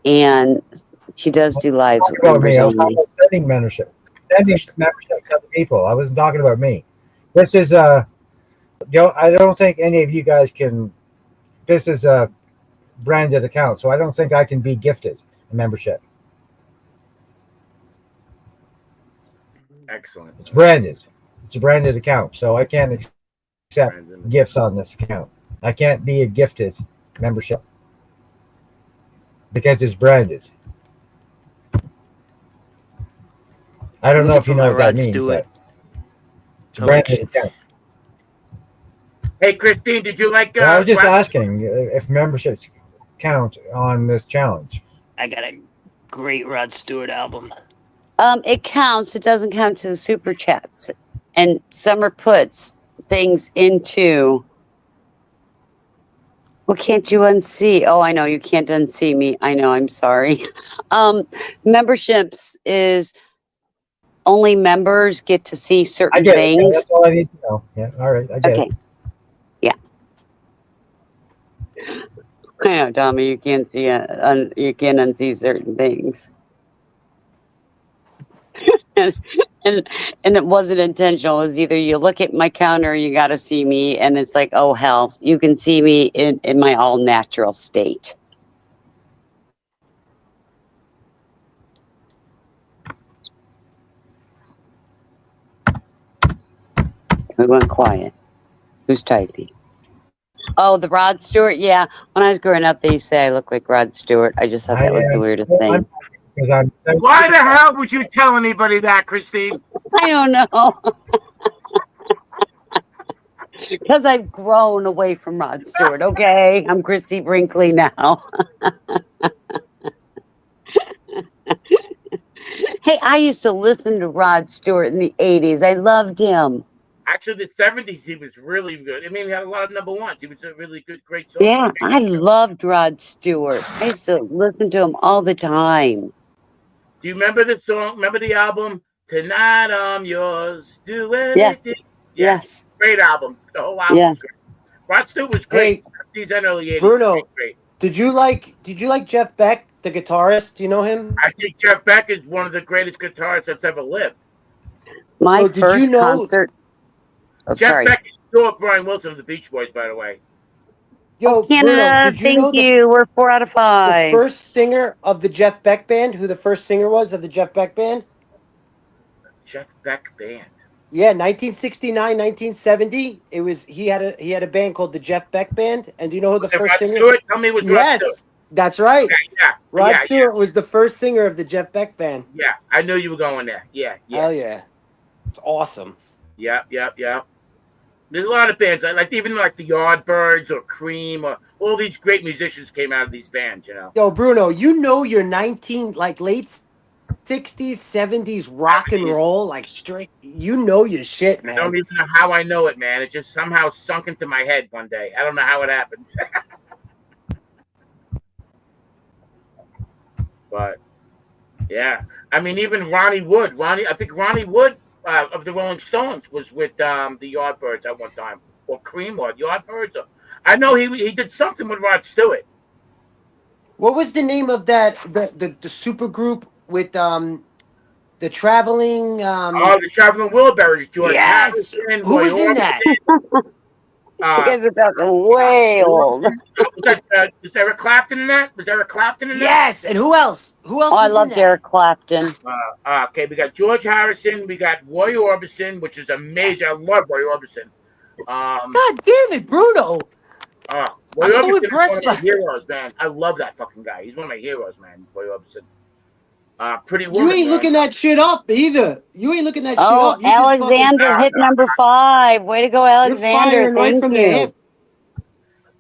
Speaker 1: and she does do lives with
Speaker 8: talking about me.
Speaker 1: members
Speaker 8: I was talking
Speaker 1: only.
Speaker 8: about sending memberships to other people. I wasn't talking about me. This is I don't think any of you guys can. This is a branded account, so I don't think I can be gifted a membership.
Speaker 7: Excellent.
Speaker 8: It's branded. It's a branded account, so I can't accept gifts on this account. I can't be a gifted membership because it's branded. I don't know if you know what that means, but it's a branded account.
Speaker 7: Hey, Christine, did you like?
Speaker 8: Well, I was just
Speaker 7: Rod-
Speaker 8: asking if memberships count on this challenge.
Speaker 10: I got a great Rod Stewart album.
Speaker 1: It counts. It doesn't count to the super chats. And Summer puts things into. Well, can't you unsee? Oh, I know you can't unsee me. I know. I'm sorry. Memberships is only members get to see
Speaker 8: I
Speaker 1: certain
Speaker 8: get it. Yeah,
Speaker 1: things.
Speaker 8: that's all I need to know. Yeah, all right. I get
Speaker 1: Okay.
Speaker 8: it.
Speaker 1: Yeah. I know, Tommy. You can't see. You can't unsee certain things. and it wasn't intentional. It was either you look at my counter, or you got to see me, and it's like, oh hell, you can see me in my all natural state. We went quiet. Who's typing? Oh, the Rod Stewart? Yeah. When I was growing up, they used to say I look like Rod Stewart. I just thought
Speaker 8: I
Speaker 1: that was the weirdest
Speaker 8: I'm
Speaker 1: thing.
Speaker 8: because I'm
Speaker 7: Why the hell would you tell anybody that, Christine?
Speaker 1: I don't know. Because I've grown away from Rod Stewart, okay? I'm Christy Brinkley now. Hey, I used to listen to Rod Stewart in the 80s. I loved him.
Speaker 7: Actually, the 70s, he was really good. I mean, he had a lot of number ones. He was a really good, great song.
Speaker 1: Yeah, I loved Rod Stewart. I used to listen to him all the time.
Speaker 7: Do you remember the song? Remember the album? Tonight I'm yours. Do
Speaker 1: Yes.
Speaker 7: anything.
Speaker 1: Yes.
Speaker 7: Great album. The whole album was
Speaker 1: Yes.
Speaker 7: great. Rod Stewart was
Speaker 10: Hey,
Speaker 7: great. 70s and early 80s.
Speaker 10: Bruno,
Speaker 7: Great.
Speaker 10: did you like Jeff Beck, the guitarist? Do you know him?
Speaker 7: I think Jeff Beck is one of the greatest guitarists that's ever lived.
Speaker 1: My
Speaker 10: Oh, did you
Speaker 1: first
Speaker 10: know-
Speaker 1: concert. Oh,
Speaker 7: Jeff
Speaker 1: sorry.
Speaker 7: Beck is still Brian Wilson of the Beach Boys, by the way.
Speaker 10: Yo,
Speaker 1: Oh, Canada,
Speaker 10: Bruno, did you know
Speaker 1: thank you. We're 4 out of
Speaker 10: the
Speaker 1: 5.
Speaker 10: first singer of the Jeff Beck band? Who the first singer was of the Jeff Beck band?
Speaker 7: Jeff Beck Band.
Speaker 10: Yeah, 1969, 1970. It was he had a band called the Jeff Beck Band. And do you know who the
Speaker 7: Was it
Speaker 10: first
Speaker 7: Rod
Speaker 10: singer?
Speaker 7: Stewart? Tell me it was Rod
Speaker 10: Yes,
Speaker 7: Stewart.
Speaker 10: that's right.
Speaker 7: Okay, yeah.
Speaker 10: Rod
Speaker 7: yeah,
Speaker 10: Stewart was the first singer of the Jeff Beck Band.
Speaker 7: Yeah, I knew you were going there. Yeah.
Speaker 10: Hell yeah, it's awesome.
Speaker 7: Yeah. There's a lot of bands, like even like the Yardbirds or Cream, or all these great musicians came out of these bands, you know.
Speaker 10: Yo, Bruno, you know your late 60s, 70s rock and
Speaker 7: 70s.
Speaker 10: roll, like straight. You know your shit,
Speaker 7: I don't
Speaker 10: man.
Speaker 7: even know how I know it, man. It just somehow sunk into my head one day. I don't know how it happened. But yeah, I mean, even Ronnie Wood. I think Ronnie Wood of the Rolling Stones was with the Yardbirds at one time, or Cream, or Yardbirds. I know he did something with Rod Stewart.
Speaker 10: What was the name of that the super group with the traveling
Speaker 7: The Traveling Wilburys, George
Speaker 10: yes!
Speaker 7: Harrison,
Speaker 10: Who
Speaker 7: Roy
Speaker 10: was in that?
Speaker 7: Orbison.
Speaker 1: You guys are talking way old.
Speaker 7: Was Eric Clapton in that? Was Eric Clapton in that?
Speaker 10: Yes, and who else? Who else
Speaker 1: Oh, I
Speaker 10: was in
Speaker 1: loved
Speaker 10: that?
Speaker 1: Eric Clapton.
Speaker 7: Okay, we got George Harrison, we got Roy Orbison, which is amazing. I love Roy Orbison.
Speaker 10: God damn it, Bruno!
Speaker 7: Roy
Speaker 10: I'm so
Speaker 7: Orbison is
Speaker 10: impressed
Speaker 7: one of my
Speaker 10: by-
Speaker 7: heroes, man. I love that fucking guy. He's one of my heroes, man. Roy Orbison. Pretty
Speaker 10: You
Speaker 7: Woman.
Speaker 10: ain't
Speaker 7: man.
Speaker 10: looking that shit up either. You ain't looking that shit
Speaker 1: Oh,
Speaker 10: up. You just fucking-
Speaker 1: Alexander hit number 5. Way to go,
Speaker 10: You're
Speaker 1: Alexander.
Speaker 10: firing right
Speaker 1: Thank
Speaker 10: from the
Speaker 1: you.
Speaker 10: hip.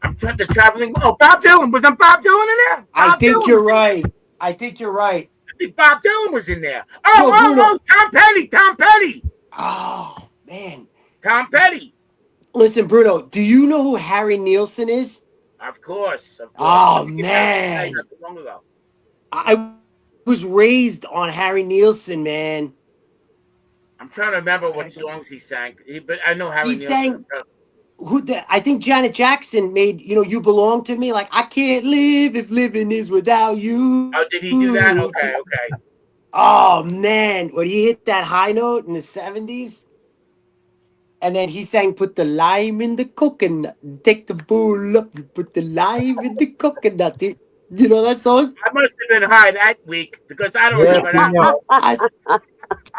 Speaker 7: I'm trying to traveling. Oh, Bob Dylan. Was Bob Dylan in there?
Speaker 10: I
Speaker 7: Bob
Speaker 10: think
Speaker 7: Dylan
Speaker 10: you're
Speaker 7: was in there.
Speaker 10: right. I think you're right.
Speaker 7: I think Bob Dylan was in there.
Speaker 10: Yo, Bruno.
Speaker 7: Tom Petty.
Speaker 10: Oh man.
Speaker 7: Tom Petty.
Speaker 10: Listen, Bruno, do you know who Harry Nielsen is?
Speaker 7: Of course.
Speaker 10: Oh,
Speaker 7: I think
Speaker 10: man.
Speaker 7: not too long ago.
Speaker 10: I was raised on Harry Nielsen, man.
Speaker 7: I'm trying to remember what songs he sang, but I know Harry
Speaker 10: He
Speaker 7: Nielsen.
Speaker 10: sang- I think Janet Jackson made, You Belong to Me. Like, I can't live if living is without you.
Speaker 7: Oh, did he do that? Okay.
Speaker 10: Oh, man. When he hit that high note in the 70s, and then he sang, put the lime in the coconut, take the bowl up, put the lime in the coconut. You know that song?
Speaker 7: I must have been high that week because I don't remember that.
Speaker 8: no.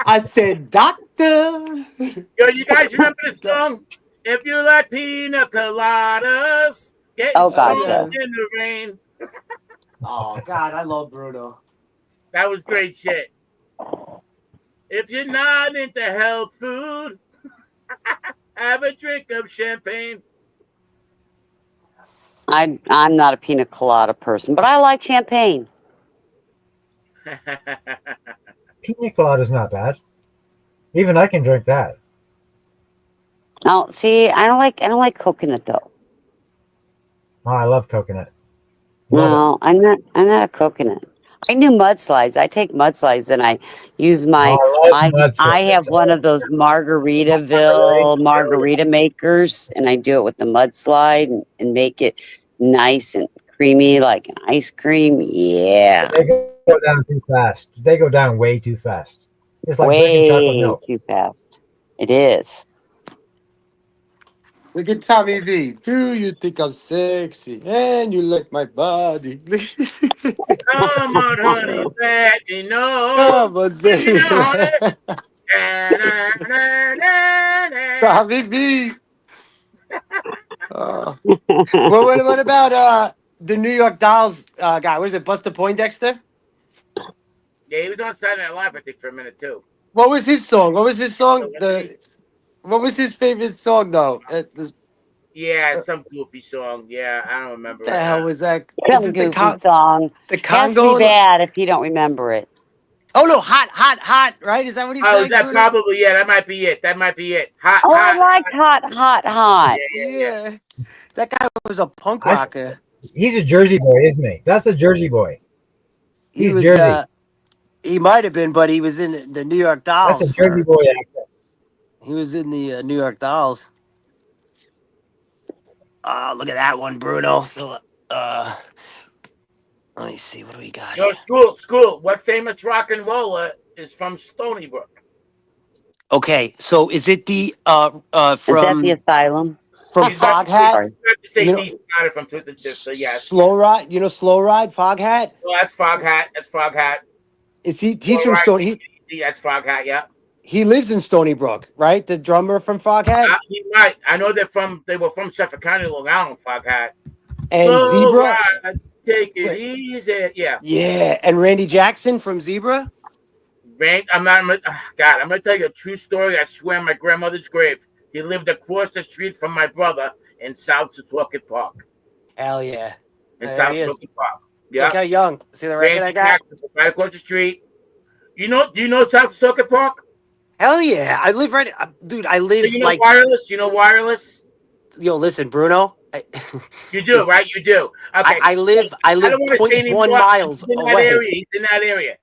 Speaker 10: I said, doctor.
Speaker 7: Yo, you guys remember the song? If you like pina coladas, get
Speaker 1: Oh,
Speaker 7: soaked
Speaker 1: gotcha.
Speaker 7: in the rain.
Speaker 10: Oh, God, I love Bruno.
Speaker 7: That was great shit. If you're not into health food, have a drink of champagne.
Speaker 1: I'm not a pina colada person, but I like champagne.
Speaker 8: Pina colada's not bad. Even I can drink that.
Speaker 1: No, see, I don't like coconut though.
Speaker 8: Oh, I love coconut.
Speaker 1: No, I'm not a coconut. I do mudslides. I take mudslides and I use my
Speaker 8: Oh, I love
Speaker 1: I
Speaker 8: mudslides.
Speaker 1: have one of those Margaritaville margarita makers, and I do it with the mudslide and make it nice and creamy like an ice cream. Yeah.
Speaker 8: They go down too fast. They go down way too fast. It's like drinking chocolate
Speaker 1: Way
Speaker 8: milk.
Speaker 1: too fast. It is.
Speaker 4: Look at Tommy V. Do you think I'm sexy? And you like my body.
Speaker 7: Come on, honey, let me know.
Speaker 4: Come on,
Speaker 7: Let me know, honey.
Speaker 4: baby.
Speaker 7: Na, na, na, na, na.
Speaker 4: me. Well, what about the New York Dolls guy? What is it, Buster Poindexter?
Speaker 7: Yeah, he was on Saturday Night Live, I think, for a minute too.
Speaker 4: What was his song? What was his song?
Speaker 7: So
Speaker 4: What was his favorite song though?
Speaker 7: yeah, some goofy song. Yeah, I don't remember
Speaker 4: The
Speaker 7: right
Speaker 4: hell
Speaker 7: now.
Speaker 4: was that? Is
Speaker 1: Some
Speaker 4: it
Speaker 1: goofy song.
Speaker 4: the
Speaker 1: Has to be
Speaker 4: Congo?
Speaker 1: bad if you don't remember it.
Speaker 4: Oh no, hot, right? Is that what he
Speaker 7: Oh, is
Speaker 4: sang?
Speaker 7: that
Speaker 4: Bruno?
Speaker 7: probably? Yeah, that might be it. That might be it. Hot,
Speaker 1: Oh, I
Speaker 7: hot.
Speaker 1: liked Hot, Hot, Hot.
Speaker 4: Yeah, that guy was a punk
Speaker 8: I,
Speaker 4: rocker.
Speaker 8: he's a Jersey boy, isn't he? That's a Jersey boy.
Speaker 4: He
Speaker 8: He's
Speaker 4: was.
Speaker 8: Jersey.
Speaker 4: He might have been, but he was in the New York
Speaker 8: That's
Speaker 4: Dolls.
Speaker 8: a Jersey boy accent.
Speaker 4: He was in the New York Dolls. Oh, look at that one, Bruno. Let me see. What do we got
Speaker 7: Yo,
Speaker 4: here?
Speaker 7: school. What famous rock and roller is from Stony Brook?
Speaker 4: Okay, so is it the
Speaker 1: Is that the
Speaker 4: from
Speaker 1: asylum?
Speaker 7: You got to
Speaker 4: Foghat?
Speaker 7: say
Speaker 4: You know,
Speaker 7: D. Snyder from Twisted Sister. Yes.
Speaker 4: Slow Ride. You know Slow Ride, Foghat.
Speaker 7: Well, that's Foghat. That's Foghat.
Speaker 4: Is he? He's
Speaker 7: All
Speaker 4: from
Speaker 7: right.
Speaker 4: Stony.
Speaker 7: That's Foghat. Yeah.
Speaker 4: He lives in Stony Brook, right? The drummer from Foghat
Speaker 7: He might. I know they were from Suffolk County, Long Island. Foghat.
Speaker 4: and
Speaker 7: Slow
Speaker 4: Zebra.
Speaker 7: ride, take it
Speaker 4: Wait,
Speaker 7: easy. Yeah.
Speaker 4: yeah, and Randy Jackson from Zebra.
Speaker 7: I'm not. God, I'm gonna tell you a true story. I swear, on my grandmother's grave. He lived across the street from my brother in South Setauket Park.
Speaker 4: Hell yeah,
Speaker 7: In
Speaker 4: there
Speaker 7: South
Speaker 4: he is.
Speaker 7: Setauket Park.
Speaker 4: Look
Speaker 7: Yeah.
Speaker 4: how young. See the record I
Speaker 7: Randy
Speaker 4: got?
Speaker 7: Jackson, right across the street. Do you know South Setauket Park?
Speaker 4: Hell yeah, I live right, dude. I
Speaker 7: So
Speaker 4: live
Speaker 7: you know
Speaker 4: like,
Speaker 7: wireless? You know wireless?
Speaker 4: yo. Listen, Bruno.
Speaker 7: You do, right? You do. Okay.
Speaker 4: I live
Speaker 7: I don't want to say
Speaker 4: point
Speaker 7: any
Speaker 4: 0.1
Speaker 7: more.
Speaker 4: miles
Speaker 7: He's in that
Speaker 4: away.
Speaker 7: area. He's in that area.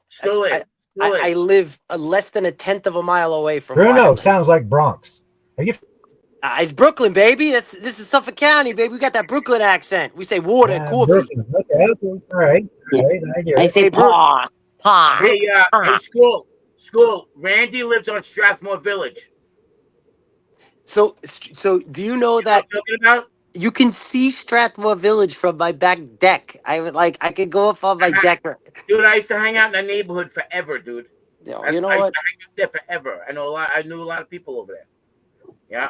Speaker 7: Still is. Still
Speaker 4: I
Speaker 7: is.
Speaker 4: live less than a tenth of a mile away from
Speaker 8: Bruno
Speaker 4: wireless.
Speaker 8: sounds like Bronx. Are you?
Speaker 4: It's Brooklyn, baby. This is Suffolk County, baby. We got that Brooklyn accent. We say water, coffee.
Speaker 8: Brooklyn. Okay, all right. I hear
Speaker 1: I
Speaker 8: it.
Speaker 1: say
Speaker 4: Hey, Bru-
Speaker 1: paw, paw.
Speaker 7: Hey, school. Randy lives on Strathmore Village.
Speaker 4: So do you know
Speaker 7: You know what
Speaker 4: that
Speaker 7: I'm talking about?
Speaker 4: you can see Strathmore Village from my back deck? I could go up on my deck.
Speaker 7: Dude, I used to hang out in that neighborhood forever, dude.
Speaker 4: You
Speaker 7: I
Speaker 4: know
Speaker 7: used
Speaker 4: what?
Speaker 7: to hang out there forever. I knew a lot of people over there. Yeah.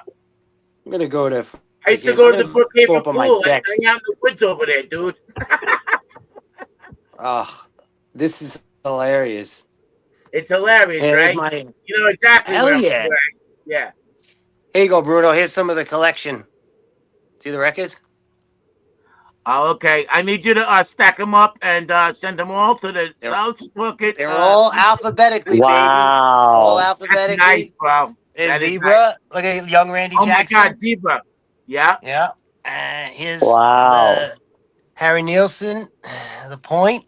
Speaker 4: I'm gonna go to.
Speaker 7: I used to go to the
Speaker 4: Go
Speaker 7: Brookhaven
Speaker 4: up on my
Speaker 7: pool. I
Speaker 4: deck.
Speaker 7: used to hang out in the woods over there, dude.
Speaker 4: Oh, this is hilarious.
Speaker 7: It's hilarious,
Speaker 4: Yeah,
Speaker 7: right? You know exactly
Speaker 4: Hell
Speaker 7: where I'm
Speaker 4: yeah.
Speaker 7: from. Yeah.
Speaker 4: Here you go, Bruno. Here's some of the collection. See the records?
Speaker 7: Oh, okay. I need you to stack them up and send them all to the South Bucket.
Speaker 4: They're all alphabetically, baby. All
Speaker 1: Wow.
Speaker 4: alphabetically.
Speaker 7: That's nice, bro.
Speaker 4: There's
Speaker 7: That is
Speaker 4: Zebra.
Speaker 7: nice.
Speaker 4: Look at young Randy
Speaker 7: Oh
Speaker 4: Jackson.
Speaker 7: my God, Zebra. Yeah.
Speaker 4: Yeah. And here's
Speaker 1: Wow.
Speaker 4: the Harry Nielsen, The Point.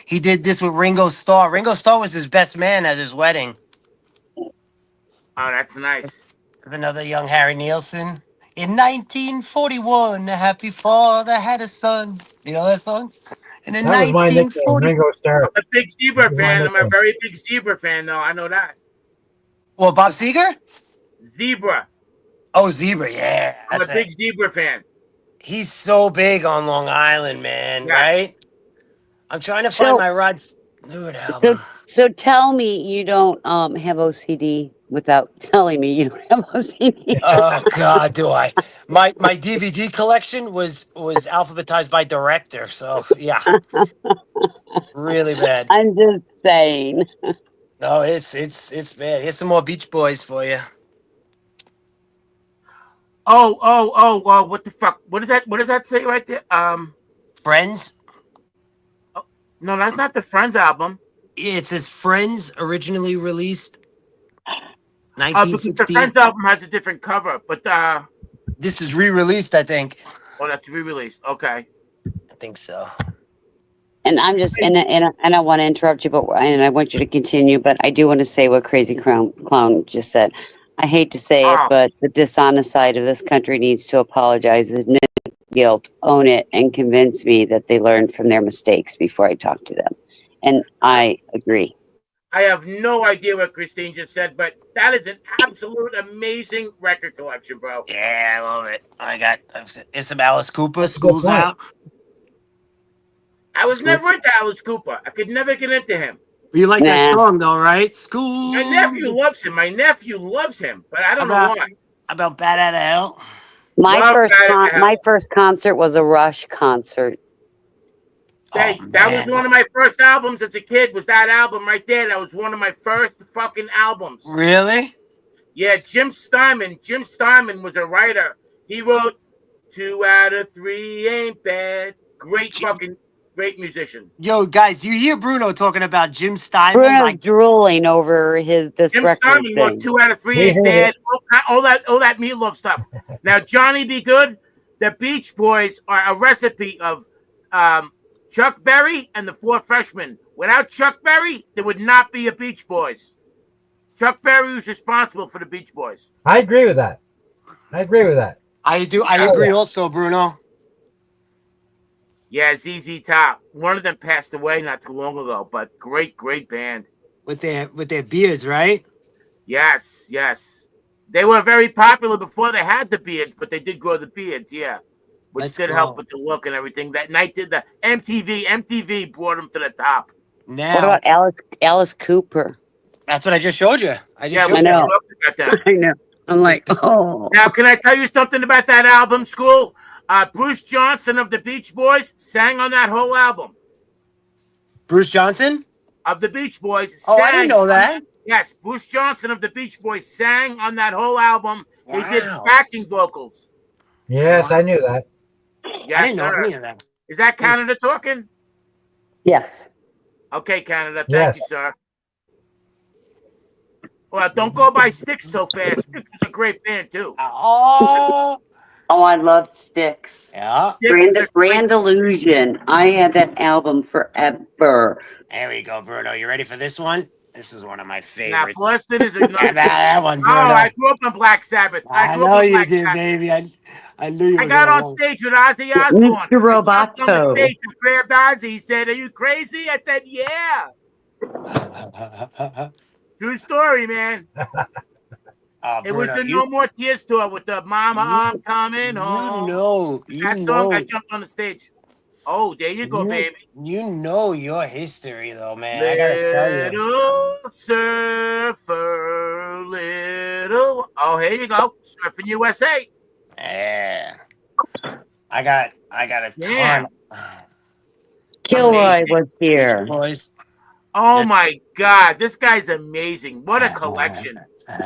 Speaker 4: He did this with Ringo Starr. Ringo Starr was his best man at his wedding.
Speaker 7: Oh, that's nice.
Speaker 4: Another young Harry Nielsen. In 1941, a happy father had a son. You know that song? And in
Speaker 8: That was my nickname,
Speaker 4: 1940.
Speaker 8: Ringo Starr.
Speaker 7: I'm a big Zebra
Speaker 8: That was my
Speaker 7: fan. I'm a
Speaker 8: nickname.
Speaker 7: very big Zebra fan, though. I know that.
Speaker 4: Well, Bob Seger?
Speaker 7: Zebra.
Speaker 4: Oh, Zebra, yeah.
Speaker 7: I'm a
Speaker 4: That's
Speaker 7: big Zebra fan.
Speaker 4: He's so big on Long Island, man,
Speaker 7: Yeah.
Speaker 4: right? I'm trying to find
Speaker 1: So,
Speaker 4: my Rod Stewart album.
Speaker 1: so tell me you don't have OCD without telling me you don't have OCD.
Speaker 4: Oh God, do I? My DVD collection was alphabetized by director, so yeah, really bad.
Speaker 1: I'm just saying.
Speaker 4: No, it's bad. Here's some more Beach Boys for you.
Speaker 7: Oh, what the fuck? What does that say right there?
Speaker 4: Friends.
Speaker 7: No, that's not the Friends album.
Speaker 4: It says Friends, originally released
Speaker 7: Because the
Speaker 4: 1960.
Speaker 7: Friends album has a different cover, but
Speaker 4: This is re-released, I think.
Speaker 7: oh, that's re-released. Okay.
Speaker 4: I think so.
Speaker 1: And I'm just and I want to interrupt you, but and I want you to continue. But I do want to say what Crazy Clown just said. I hate to say it, but the dishonest side of this country needs to apologize, admit guilt, own it, and convince me that they learned from their mistakes before I talk to them. And I agree.
Speaker 7: I have no idea what Christine just said, but that is an absolute amazing record collection, bro.
Speaker 4: Yeah, I love it. It's some Alice Cooper.
Speaker 8: That's a good
Speaker 4: School's
Speaker 8: point.
Speaker 4: Out.
Speaker 7: I was never into Alice Cooper. I could never get into him.
Speaker 10: You like that
Speaker 1: Nah.
Speaker 10: song though, right? School.
Speaker 7: My nephew loves him. My nephew loves him, but I don't know
Speaker 10: About-
Speaker 7: why.
Speaker 10: About Bat Out of Hell.
Speaker 7: Love Bat Out of Hell.
Speaker 1: My first concert was a Rush concert.
Speaker 7: Hey,
Speaker 10: Oh,
Speaker 7: that was
Speaker 10: man.
Speaker 7: one of my first albums as a kid. Was that album right there? That was one of my first fucking albums.
Speaker 10: Really?
Speaker 7: Yeah, Jim Steinman. Jim Steinman was a writer. He wrote 2 out of 3 ain't bad. Great musician.
Speaker 10: Yo, guys, you hear Bruno talking about Jim Steinman?
Speaker 1: Bruno's
Speaker 10: Like,
Speaker 1: drooling over this
Speaker 7: Jim
Speaker 1: record
Speaker 7: Steinman wrote
Speaker 1: thing.
Speaker 7: 2 out of 3 ain't bad. All that meatloaf stuff. Now Johnny Be Good, the Beach Boys are a recipe of Chuck Berry and the Four Freshmen. Without Chuck Berry, there would not be a Beach Boys. Chuck Berry was responsible for the Beach Boys.
Speaker 8: I agree with that. I do.
Speaker 10: I agree also, Bruno.
Speaker 7: Yeah, ZZ Top. One of them passed away not too long ago, but great band.
Speaker 10: With their beards, right?
Speaker 7: Yes. They were very popular before they had the beards, but they did grow the beards, yeah. Which
Speaker 10: Let's
Speaker 7: did
Speaker 10: go.
Speaker 7: help with the look and everything. That night did the MTV brought them to the top.
Speaker 10: Now,
Speaker 1: What about Alice Cooper?
Speaker 10: that's what I just showed you. I
Speaker 7: Yeah,
Speaker 10: just
Speaker 7: we
Speaker 10: showed
Speaker 1: I
Speaker 10: you.
Speaker 1: know.
Speaker 7: talked about that.
Speaker 1: I know. I'm like, oh.
Speaker 7: Now, can I tell you something about that album, School? Bruce Johnson of the Beach Boys sang on that whole album.
Speaker 10: Bruce Johnson?
Speaker 7: Of the Beach Boys.
Speaker 10: Oh, I didn't know that.
Speaker 7: Yes, Bruce Johnson of the Beach Boys sang on that whole album. He did
Speaker 10: Wow.
Speaker 7: backing vocals.
Speaker 8: Yes, I knew that.
Speaker 7: Yes,
Speaker 10: I didn't know
Speaker 7: sir.
Speaker 10: any of that.
Speaker 7: Is that Canada talking?
Speaker 1: Yes.
Speaker 7: Okay, Canada. Thank
Speaker 8: Yes.
Speaker 7: you, sir. Well, don't go by Styx so fast. Styx is a great band, too.
Speaker 10: Oh,
Speaker 1: Oh, I loved Styx.
Speaker 10: yeah.
Speaker 1: Grand Illusion. I had that album forever.
Speaker 10: There we go, Bruno. You ready for this one? This is one of my
Speaker 7: Now,
Speaker 10: favorites.
Speaker 7: Boston is a
Speaker 10: How about that one,
Speaker 7: Oh,
Speaker 10: Bruno?
Speaker 7: I grew up on Black Sabbath.
Speaker 10: I
Speaker 7: grew up
Speaker 10: know
Speaker 7: on
Speaker 10: you
Speaker 7: Black
Speaker 10: did,
Speaker 7: Sabbath.
Speaker 10: baby. I knew you
Speaker 7: I
Speaker 10: were
Speaker 7: got
Speaker 10: gonna
Speaker 7: on
Speaker 10: want-
Speaker 7: stage with Ozzy Osbourne.
Speaker 1: Mr.
Speaker 7: I jumped on the
Speaker 1: Roboto.
Speaker 7: stage and grabbed Ozzy. He said, "Are you crazy?" I said, "Yeah." True story, man. It was
Speaker 10: Bruno,
Speaker 7: the No More Tears tour with the Mama, I'm Coming
Speaker 10: you
Speaker 7: Home.
Speaker 10: know,
Speaker 7: That song, I jumped on the stage. Oh, there you go, baby.
Speaker 10: You know your history, though, man. I gotta tell you.
Speaker 7: Little surfer, little. Oh, here you go, Surfing USA.
Speaker 10: Yeah. I got a
Speaker 7: Yeah.
Speaker 10: ton.
Speaker 1: Kilroy was here.
Speaker 10: Boys.
Speaker 7: Oh
Speaker 10: Yes.
Speaker 7: my God, this guy's amazing! What a collection!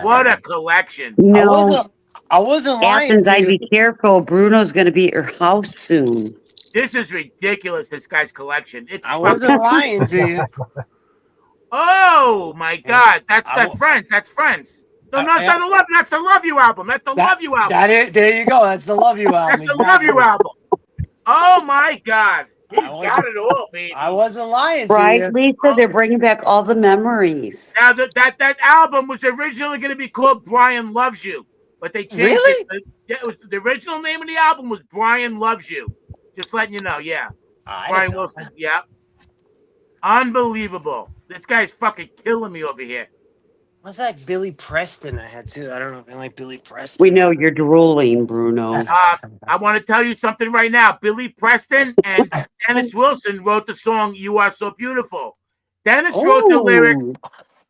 Speaker 7: What a collection!
Speaker 1: No,
Speaker 10: I wasn't lying
Speaker 1: Athens,
Speaker 10: to
Speaker 1: I'd
Speaker 10: you.
Speaker 1: be careful. Bruno's going to be at your house soon.
Speaker 7: This is ridiculous. This guy's collection. It's
Speaker 10: I wasn't lying to you.
Speaker 7: Oh my God, that's
Speaker 10: I
Speaker 7: Friends. That's Friends. No,
Speaker 10: I-
Speaker 7: not the Love. That's the Love You album. That's the Love You album.
Speaker 10: There you go. That's the Love You album.
Speaker 7: That's the Love You album. Oh my God, he's got it all, baby.
Speaker 10: I wasn't lying
Speaker 1: Right,
Speaker 10: to you.
Speaker 1: Lisa? They're bringing back all the memories.
Speaker 7: Now that album was originally going to be called Brian Loves You, but they changed
Speaker 10: Really?
Speaker 7: it. Yeah, it was the original name of the album was Brian Loves You. Just letting you know, yeah. Brian Wilson, yeah. Unbelievable. This guy's fucking killing me over here.
Speaker 10: What's that Billy Preston I had too? I don't know if I like Billy Preston.
Speaker 1: We know you're drooling, Bruno.
Speaker 7: I want to tell you something right now. Billy Preston and Dennis Wilson wrote the song "You Are So Beautiful." Dennis wrote the lyrics.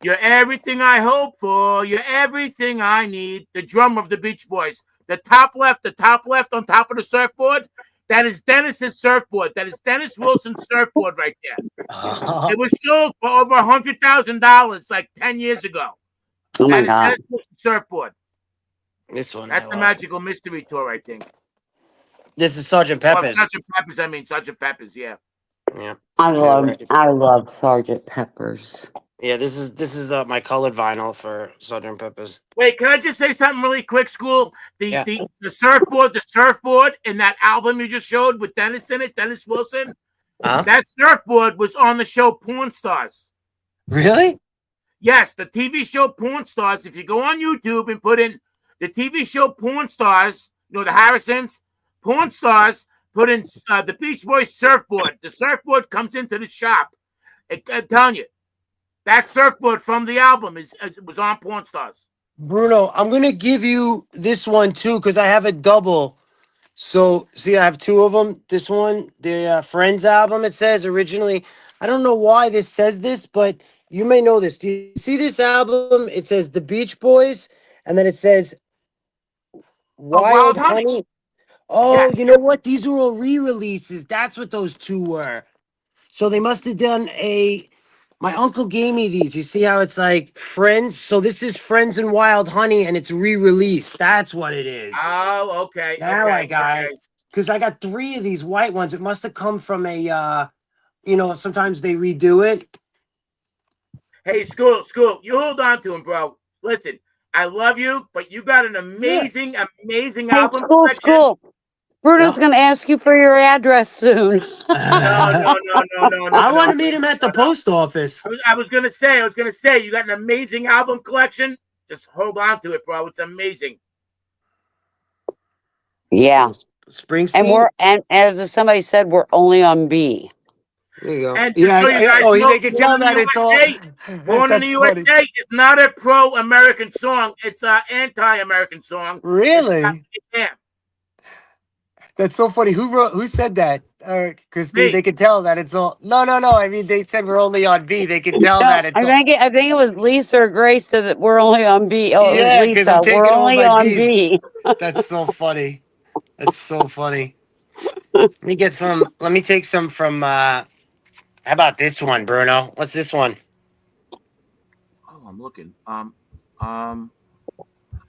Speaker 7: You're everything I hope for. You're everything I need. The drummer of the Beach Boys. The top left on top of the surfboard. That is Dennis's surfboard. That is Dennis Wilson's surfboard right there. It was sold for over $100,000 like 10 years ago.
Speaker 1: Oh my
Speaker 7: That is
Speaker 1: God.
Speaker 7: Dennis Wilson's surfboard.
Speaker 10: This one.
Speaker 7: That's the Magical Mystery Tour, I think.
Speaker 10: This is Sergeant
Speaker 7: Well,
Speaker 10: Pepper's.
Speaker 7: Sergeant Pepper's. I mean, Sergeant Pepper's. Yeah.
Speaker 10: Yeah.
Speaker 1: I love Sergeant Pepper's.
Speaker 10: Yeah. This is my colored vinyl for Sergeant Pepper's.
Speaker 7: Wait, can I just say something really quick, School? The surfboard in that album you just showed with Dennis in it, Dennis Wilson. That surfboard was on the show Porn Stars.
Speaker 10: Really?
Speaker 7: Yes, the TV show Porn Stars. If you go on YouTube and put in the TV show Porn Stars, you know, the Harrisons, Porn Stars, put in the Beach Boys surfboard. The surfboard comes into the shop. I'm telling you, that surfboard from the album was on Porn Stars.
Speaker 10: Bruno, I'm gonna give you this one too because I have a double. So see, I have two of them. This one, the Friends album. It says originally. I don't know why this says this, but You may know this. Do you see this album? It says The Beach Boys, and then it says Wild
Speaker 7: Wild Honey.
Speaker 10: Honey. Oh,
Speaker 7: Yes.
Speaker 10: you know what? These are all re-releases. That's what those two were. So they must have done a. My uncle gave me these. You see how it's like Friends? So this is Friends and Wild Honey, and it's re-released. That's what it is.
Speaker 7: Oh, okay.
Speaker 10: Now
Speaker 7: okay.
Speaker 10: I got
Speaker 7: okay.
Speaker 10: it. Because I got 3 of these white ones. It must have come from a. You know, sometimes they redo it.
Speaker 7: Hey, school, you hold on to him, bro. Listen, I love you, but you got an amazing, amazing
Speaker 1: Hey,
Speaker 7: album
Speaker 1: school,
Speaker 7: collection.
Speaker 1: school. Bruno's
Speaker 10: Yeah.
Speaker 1: going to ask you for your address soon.
Speaker 7: No.
Speaker 10: I want to meet him at the post office.
Speaker 7: I was gonna say, you got an amazing album collection. Just hold on to it, bro. It's amazing.
Speaker 1: Yeah.
Speaker 10: Springsteen.
Speaker 1: And as somebody said, we're only on B.
Speaker 10: There you go.
Speaker 7: And just so you guys know,
Speaker 10: they can tell that it's all.
Speaker 7: Born in the USA is not a pro-American song. It's an anti-American song.
Speaker 10: Really?
Speaker 7: Yeah.
Speaker 10: That's so funny. Who said that? Christine,
Speaker 7: Me.
Speaker 10: they can tell that it's all. No. I mean, they said we're only on B. They can tell
Speaker 1: No,
Speaker 10: that it's
Speaker 1: I
Speaker 10: all.
Speaker 1: think it was Lisa or Grace said that we're only on B. Oh, it was
Speaker 10: Yeah, because
Speaker 1: Lisa.
Speaker 10: I'm taking
Speaker 1: We're
Speaker 10: all
Speaker 1: only
Speaker 10: my
Speaker 1: on
Speaker 10: B's.
Speaker 1: B.
Speaker 10: That's so funny. That's so funny. Let me get some. Let me take some from. How about this one, Bruno? What's this one?
Speaker 7: Oh, I'm looking. Oh,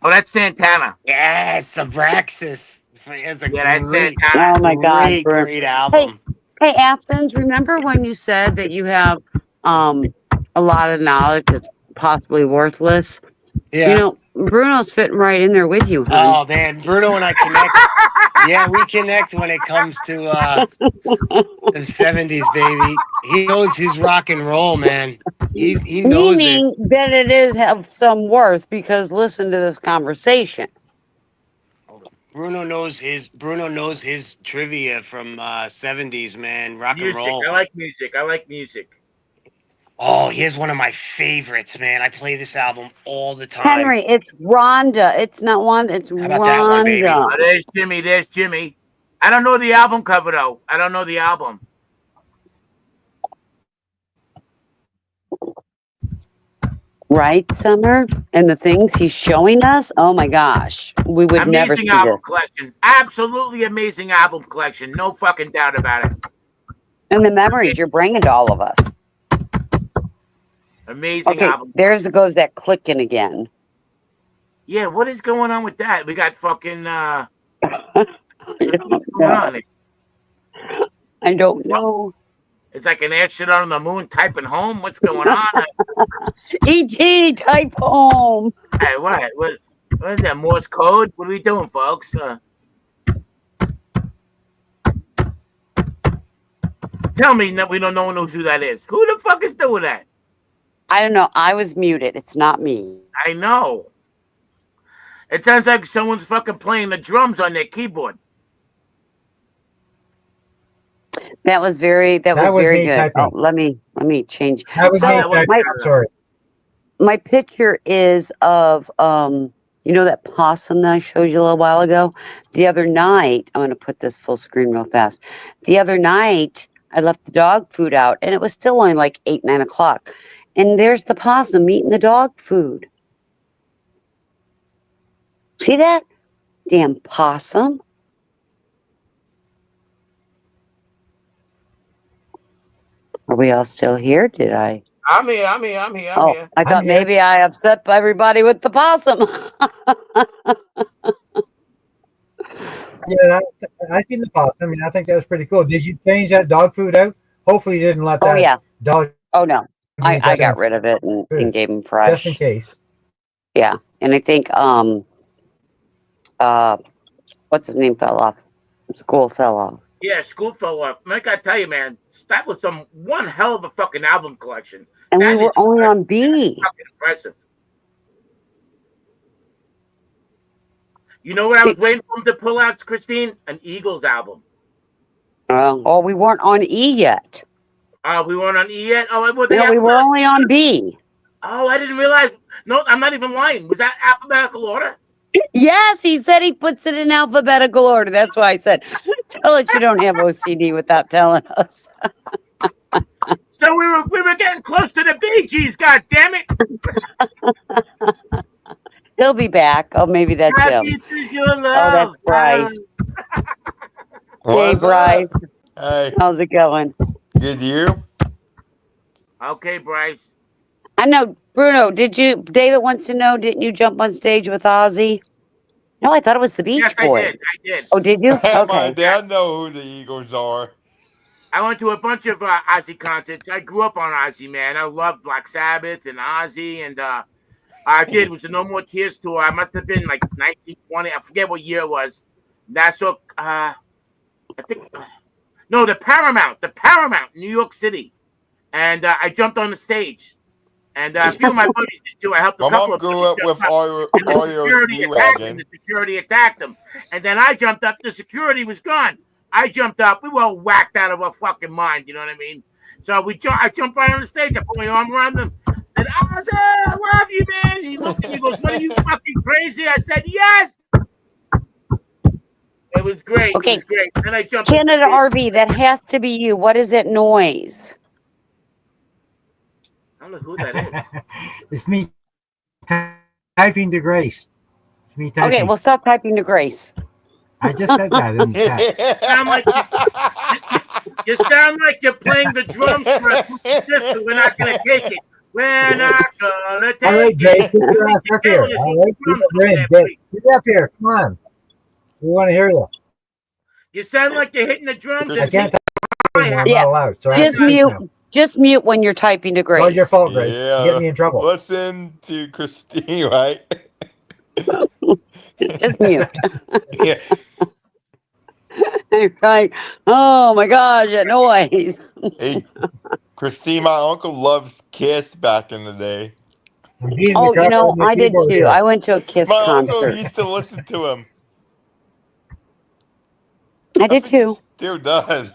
Speaker 7: that's Santana.
Speaker 10: Yes, Abraxas. It's a
Speaker 7: Yeah, that's
Speaker 10: great,
Speaker 7: Santana.
Speaker 1: Oh my God, Bruno.
Speaker 10: great album.
Speaker 1: Hey, Athens, remember when you said that you have a lot of knowledge that's possibly worthless?
Speaker 10: Yeah.
Speaker 1: You know, Bruno's fitting right in there with you, honey.
Speaker 10: Oh man, Bruno and I connect. Yeah, we connect when it comes to the 70s, baby. He knows his rock and roll, man. He knows it.
Speaker 1: Meaning that it is have some worth because listen to this conversation.
Speaker 10: Bruno knows his trivia from 70s, man. Rock and
Speaker 7: Music.
Speaker 10: roll.
Speaker 7: I like music.
Speaker 10: Oh, here's one of my favorites, man. I play this album all the time.
Speaker 1: Henry, it's Rhonda. It's not Wanda, it's
Speaker 10: How about that one, baby?
Speaker 1: Rhonda.
Speaker 7: Oh, there's Jimmy. I don't know the album cover though. I don't know the album.
Speaker 1: Right, Summer? And the things he's showing us? Oh my gosh. We would never see
Speaker 7: Amazing album
Speaker 1: this.
Speaker 7: collection. Absolutely amazing album collection. No fucking doubt about it.
Speaker 1: And the memories you're bringing to all of us.
Speaker 7: Amazing
Speaker 1: Okay,
Speaker 7: album.
Speaker 1: there's goes that clicking again.
Speaker 7: Yeah, what is going on with that? We got fucking what's going on?
Speaker 1: I don't know.
Speaker 7: It's like an air shit on the moon typing home. What's going on?
Speaker 1: E.T. type home.
Speaker 7: Hey, what is that? Morse code? What are we doing, folks? Tell me that we don't know who that is. Who the fuck is doing that?
Speaker 1: I don't know. I was muted. It's not me.
Speaker 7: I know. It sounds like someone's fucking playing the drums on their keyboard.
Speaker 1: That was very
Speaker 8: was
Speaker 1: very
Speaker 8: me
Speaker 1: good.
Speaker 8: typing.
Speaker 1: Oh, let me change.
Speaker 8: That was
Speaker 1: So,
Speaker 8: me typing.
Speaker 1: my-
Speaker 8: I'm sorry.
Speaker 1: My picture is of you know that possum that I showed you a little while ago? The other night, I'm gonna put this full screen real fast. The other night I left the dog food out and it was still only like 8, 9 o'clock. And there's the possum eating the dog food. See that? Damn possum. Are we all still here? Did I?
Speaker 7: I'm here.
Speaker 1: Oh, I thought
Speaker 8: here.
Speaker 1: maybe I upset everybody with the possum.
Speaker 8: Yeah, I seen the possum. I mean, I think that was pretty cool. Did you change that dog food out? Hopefully, you didn't let
Speaker 1: Oh
Speaker 8: that
Speaker 1: yeah.
Speaker 8: dog.
Speaker 1: Oh no. I
Speaker 8: just
Speaker 1: got
Speaker 8: in-
Speaker 1: rid of it and gave him
Speaker 8: just in
Speaker 1: fresh.
Speaker 8: case.
Speaker 1: Yeah. And I think what's his name fell off? School fell off.
Speaker 7: Yeah, school fell off. Mike, I tell you, man, that was one hell of a fucking album collection.
Speaker 1: And
Speaker 7: That
Speaker 1: we were
Speaker 7: is
Speaker 1: only on B.
Speaker 7: fucking impressive. You know what I was waiting for him to pull out, Christine? An Eagles album.
Speaker 1: Oh, we weren't on E yet.
Speaker 7: We weren't on E yet? Oh, well,
Speaker 1: No, we were only on B.
Speaker 7: Oh, I didn't realize. No, I'm not even lying. Was that alphabetical order?
Speaker 1: Yes, he said he puts it in alphabetical order. That's why I said, tell us you don't have OCD without telling us.
Speaker 7: So we were getting close to the Bee Gees. God damn it!
Speaker 1: He'll be back. Oh, maybe that's
Speaker 7: Happy
Speaker 1: him.
Speaker 7: is your
Speaker 1: Oh, that's
Speaker 7: love.
Speaker 1: Bryce. Hey,
Speaker 12: What's
Speaker 1: Bryce.
Speaker 12: up? Hey,
Speaker 1: How's it going?
Speaker 12: good you?
Speaker 7: Okay, Bryce.
Speaker 1: I know, Bruno. David wants to know. Didn't you jump on stage with Ozzy? No, I thought it was the
Speaker 7: Yes,
Speaker 1: Beach
Speaker 7: I
Speaker 1: Boys.
Speaker 7: did. I did.
Speaker 1: Oh, did you?
Speaker 12: My
Speaker 1: Okay.
Speaker 12: dad know who the Eagles are.
Speaker 7: I went to a bunch of Ozzy concerts. I grew up on Ozzy, man. I loved Black Sabbath and Ozzy, and I did. It was the No More Tears tour. I must have been like 1920. I forget what year it was. That's what I think. No, the Paramount, New York City, and I jumped on the stage, and a few of my buddies did too. I helped a
Speaker 12: My
Speaker 7: couple
Speaker 12: mom
Speaker 7: of
Speaker 12: grew
Speaker 7: buddies
Speaker 12: up
Speaker 7: jump
Speaker 12: with
Speaker 7: up, and the
Speaker 12: Oreo
Speaker 7: security
Speaker 12: ski
Speaker 7: attacked them.
Speaker 12: wagon.
Speaker 7: The security attacked them, and then I jumped up. The security was gone. I jumped up. We were all whacked out of our fucking mind. You know what I mean? So I jumped right on the stage. I put my arm around them. Said, "Ozzy, I love you, man." He looked at me. He goes, "What are you fucking crazy?" I said, "Yes." It was great.
Speaker 1: Okay.
Speaker 7: It was great. Then I jumped.
Speaker 1: Canada RV. That has to be you. What is that noise?
Speaker 7: I don't know who that is.
Speaker 8: It's me typing to Grace. It's me typing.
Speaker 1: Okay, well, stop typing to Grace.
Speaker 8: I just said that in the chat.
Speaker 7: Sound like you sound like you're playing the drums for us. Sister, we're not gonna take it. We're not gonna take
Speaker 8: All right, Grace,
Speaker 7: it.
Speaker 8: get your ass up here. All right, get up here. Come on. We want to hear you.
Speaker 7: You sound like you're hitting the drums.
Speaker 8: I can't type anymore. I'm
Speaker 1: Yeah.
Speaker 8: not allowed. So I have
Speaker 1: Just
Speaker 8: to speak
Speaker 1: mute.
Speaker 8: now.
Speaker 1: Just mute when you're typing to
Speaker 8: It's all
Speaker 1: Grace.
Speaker 8: your fault, Grace. You
Speaker 12: Yeah.
Speaker 8: get me in trouble.
Speaker 12: Listen to Christine, right?
Speaker 1: Just mute.
Speaker 12: Yeah.
Speaker 1: Right. Oh my gosh, that noise.
Speaker 12: Hey, Christine, my uncle loves Kiss back in the day.
Speaker 8: I'm beating
Speaker 1: Oh,
Speaker 8: the crap out of my
Speaker 1: I did
Speaker 8: keyboard
Speaker 1: too.
Speaker 8: here.
Speaker 1: I went to a Kiss
Speaker 12: My uncle
Speaker 1: concert.
Speaker 12: used to listen to him.
Speaker 1: I did too.
Speaker 12: Still does.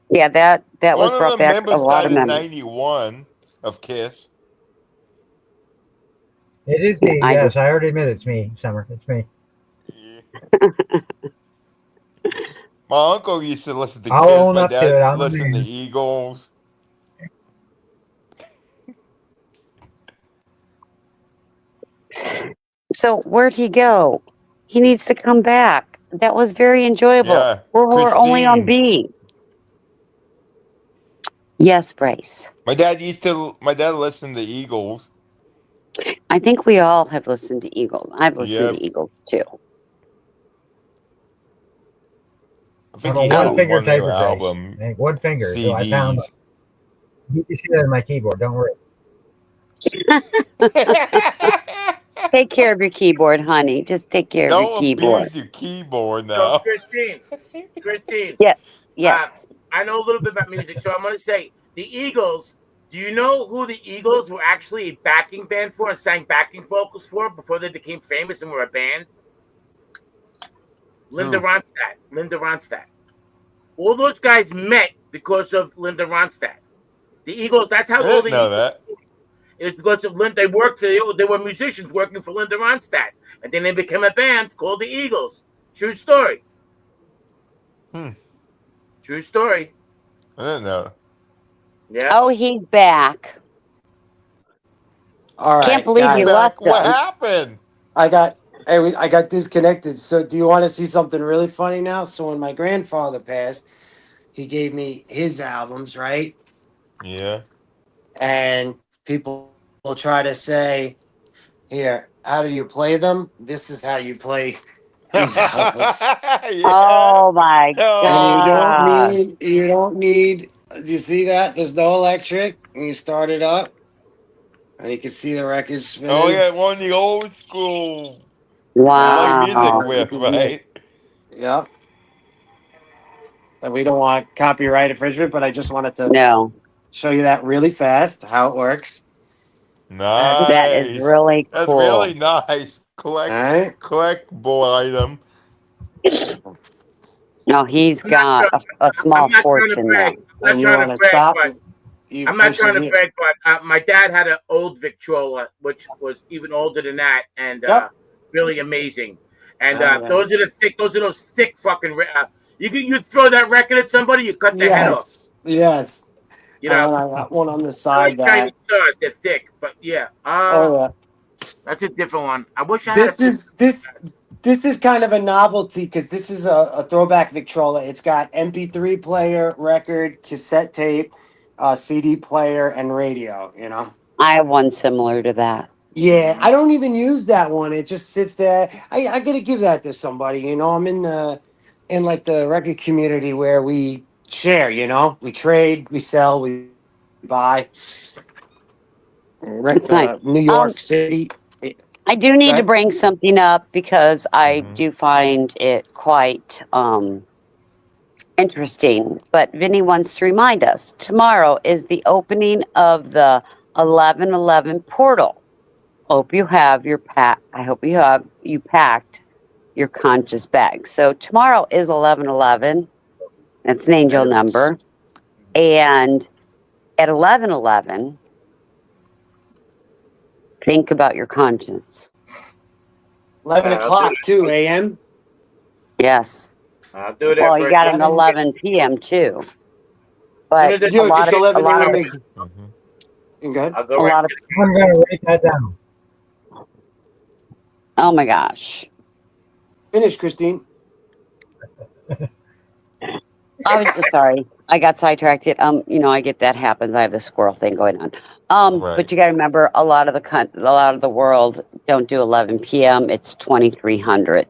Speaker 1: Yeah, that was
Speaker 12: One of
Speaker 1: brought
Speaker 12: the
Speaker 1: back a
Speaker 12: members
Speaker 1: lot
Speaker 12: died
Speaker 1: of
Speaker 12: in
Speaker 1: memories.
Speaker 12: 91 of Kiss.
Speaker 8: It is me.
Speaker 1: I
Speaker 8: Yes, I already admit it's me, Summer. It's me.
Speaker 12: Yeah. My uncle used to listen to
Speaker 8: I'll
Speaker 12: Kiss.
Speaker 8: own
Speaker 12: My
Speaker 8: up to it.
Speaker 12: dad
Speaker 8: I'm the
Speaker 12: listened to
Speaker 8: man.
Speaker 12: Eagles.
Speaker 1: So where'd he go? He needs to come back. That was very enjoyable.
Speaker 12: Yeah.
Speaker 1: We're only on
Speaker 12: Christine.
Speaker 1: B. Yes, Brace.
Speaker 12: My dad listened to Eagles.
Speaker 1: I think we all have listened to Eagles. I've listened
Speaker 12: Yep.
Speaker 1: to Eagles too.
Speaker 12: I think
Speaker 8: I'm a
Speaker 12: he had
Speaker 8: one-finger
Speaker 12: one new
Speaker 8: typer, Grace.
Speaker 12: album.
Speaker 8: Hey, one finger. So I found
Speaker 12: CDs.
Speaker 8: beat the shit out of my keyboard. Don't worry.
Speaker 1: Take care of your keyboard, honey. Just take care of your
Speaker 12: Don't
Speaker 1: keyboard.
Speaker 12: abuse your keyboard
Speaker 7: So,
Speaker 12: now.
Speaker 7: Christine,
Speaker 1: Yes.
Speaker 7: I know a little bit about music, so I'm going to say the Eagles. Do you know who the Eagles were actually a backing band for and sang backing vocals for before they became famous and were a band? Linda
Speaker 12: Who?
Speaker 7: Ronstadt. Linda Ronstadt. All those guys met because of Linda Ronstadt. The Eagles. That's how
Speaker 12: I
Speaker 7: all
Speaker 12: didn't
Speaker 7: the
Speaker 12: know
Speaker 7: Eagles.
Speaker 12: that.
Speaker 7: It was because of Linda. They worked for. They were musicians working for Linda Ronstadt, and then they became a band called the Eagles. True story. True story.
Speaker 12: I didn't know.
Speaker 7: Yeah.
Speaker 1: Oh, he's back.
Speaker 10: All right,
Speaker 1: Can't believe you
Speaker 10: guys.
Speaker 1: left
Speaker 12: What
Speaker 1: him.
Speaker 12: happened?
Speaker 10: I got disconnected. So do you want to see something really funny now? So when my grandfather passed, he gave me his albums, right?
Speaker 12: Yeah.
Speaker 10: And people will try to say, here, how do you play them? This is how you play these albums.
Speaker 12: Yeah.
Speaker 1: Oh my
Speaker 12: Oh.
Speaker 10: And
Speaker 1: god.
Speaker 10: you don't need, do you see that? There's no electric. And you start it up. And you can see the record spinning.
Speaker 12: Oh yeah, one of the old school play music
Speaker 1: Wow.
Speaker 12: with, right?
Speaker 10: Yep. And we don't want copyright infringement, but I just wanted to
Speaker 1: No,
Speaker 10: show you that really fast, how it works.
Speaker 12: Nice.
Speaker 1: that is really
Speaker 12: That's
Speaker 1: cool.
Speaker 12: really nice.
Speaker 10: All right.
Speaker 12: Collectible item.
Speaker 1: No, he's got a small
Speaker 7: I'm not trying to
Speaker 1: fortune there.
Speaker 7: brag. I'm
Speaker 10: And
Speaker 7: not
Speaker 10: you
Speaker 7: trying
Speaker 10: want
Speaker 7: to
Speaker 10: to
Speaker 7: brag,
Speaker 10: stop?
Speaker 7: but I'm not trying to brag, but my dad had an old Victrola, which was even older than that, and
Speaker 10: Yep.
Speaker 7: really amazing. And
Speaker 10: Oh, yeah.
Speaker 7: those are those thick fucking. You throw that record at somebody, you cut their head off.
Speaker 4: Yes.
Speaker 7: You know,
Speaker 4: I got one on the
Speaker 7: they're
Speaker 4: side
Speaker 7: like Chinese
Speaker 4: that.
Speaker 7: stars. They're thick, but yeah.
Speaker 4: Oh yeah.
Speaker 7: That's a different one. I wish I had a
Speaker 4: This
Speaker 7: picture.
Speaker 4: is this is kind of a novelty because this is a throwback Victrola. It's got MP3 player, record, cassette tape, CD player, and radio. You know.
Speaker 1: I have one similar to that.
Speaker 4: Yeah, I don't even use that one. It just sits there. I gotta give that to somebody. You know, I'm in like the record community where we share. You know, we trade, we sell, we buy.
Speaker 1: It's nice.
Speaker 4: New York City.
Speaker 1: I do
Speaker 4: Go
Speaker 1: need to
Speaker 4: ahead.
Speaker 1: bring something up because I
Speaker 12: Mm-hmm.
Speaker 1: do find it quite interesting. But Vinny wants to remind us tomorrow is the opening of the 1111 portal. Hope you have your pack. I hope you packed your conscious bag. So tomorrow is 1111. That's an angel
Speaker 4: That it is.
Speaker 1: number. And at 1111, think about your conscience.
Speaker 4: 11
Speaker 7: I'll do
Speaker 4: o'clock too, a.m.
Speaker 1: Yes.
Speaker 7: I'll do that
Speaker 1: Well, you
Speaker 7: first.
Speaker 1: got an
Speaker 4: 11.
Speaker 1: 11 p.m. too.
Speaker 7: As soon
Speaker 1: But
Speaker 7: as I
Speaker 1: a
Speaker 4: Yo,
Speaker 1: lot
Speaker 4: just
Speaker 1: of
Speaker 4: 11 a.m. is good.
Speaker 7: I'll go
Speaker 1: a
Speaker 7: right
Speaker 1: lot of
Speaker 7: to
Speaker 8: I'm gonna write that down.
Speaker 1: oh my gosh.
Speaker 4: Finish, Christine.
Speaker 1: I was just sorry. I got sidetracked. I get that happens. I have the squirrel thing going on.
Speaker 12: Right.
Speaker 1: But you got to remember, a lot of the world don't do 11 p.m. It's 2300.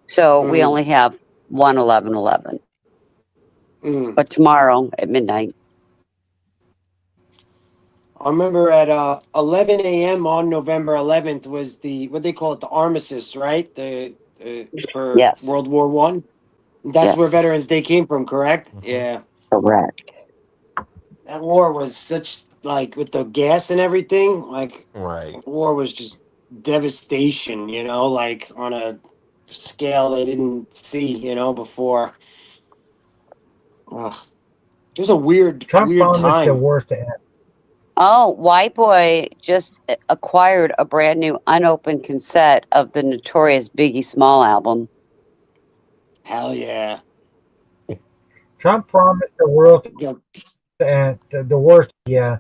Speaker 1: So we
Speaker 4: Mm,
Speaker 1: only have one 1111.
Speaker 4: mm.
Speaker 1: But tomorrow at midnight.
Speaker 4: I remember at 11 a.m. on November 11th was the what they call it, the armistice, right? The for
Speaker 1: Yes.
Speaker 4: World War One. That's where
Speaker 1: Yes.
Speaker 4: Veterans Day came from, correct?
Speaker 12: Mm-hmm.
Speaker 4: Yeah,
Speaker 1: Correct.
Speaker 4: that war was such like with the gas and everything. Like
Speaker 12: Right.
Speaker 4: war was just devastation, you know, like on a scale they didn't see, you know, before. Ugh. It was a
Speaker 8: Trump
Speaker 4: weird
Speaker 8: promised the
Speaker 4: time.
Speaker 8: worst to end.
Speaker 1: Oh, White Boy just acquired a brand new unopened cassette of the notorious Biggie Small album.
Speaker 4: Hell yeah.
Speaker 8: Trump promised the world
Speaker 4: Yeah.
Speaker 8: to end. The worst. Yeah,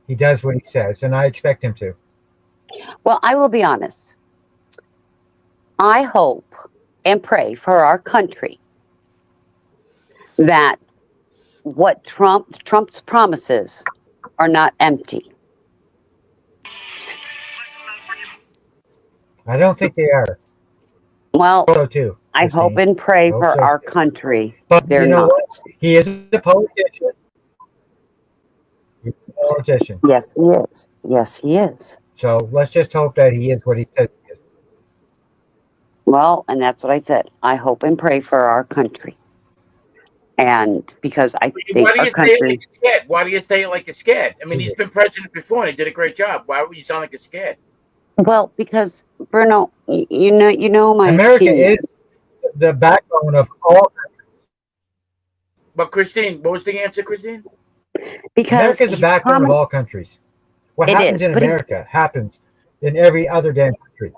Speaker 8: he does what he says, and I expect him to.
Speaker 1: Well, I will be honest. I hope and pray for our country that what Trump's promises are not empty.
Speaker 8: I don't think they are.
Speaker 1: Well,
Speaker 8: So too.
Speaker 1: I hope
Speaker 8: Christine.
Speaker 1: and pray
Speaker 8: Hope
Speaker 1: for
Speaker 8: so
Speaker 1: our
Speaker 8: too.
Speaker 1: country
Speaker 8: But
Speaker 1: they're
Speaker 8: you know
Speaker 1: not.
Speaker 8: what? He is a politician. He's a politician.
Speaker 1: Yes, he is. Yes, he is.
Speaker 8: So let's just hope that he is what he says he is.
Speaker 1: Well, and that's what I said. I hope and pray for our country. And because I think
Speaker 7: Why do
Speaker 1: our
Speaker 7: you say it like
Speaker 1: country,
Speaker 7: you're scared? Why do you say it like you're scared? I mean, he's been president before and he did a great job. Why would you sound like you're scared?
Speaker 1: well, because Bruno, you know my
Speaker 8: America
Speaker 1: opinion.
Speaker 8: is the backbone of all.
Speaker 7: But Christine, what was the answer, Christine?
Speaker 1: Because
Speaker 8: America is the
Speaker 1: he's
Speaker 8: backbone of
Speaker 1: promised
Speaker 8: all countries. What
Speaker 1: it
Speaker 8: happens
Speaker 1: is,
Speaker 8: in
Speaker 1: but
Speaker 8: America happens in every other damn country.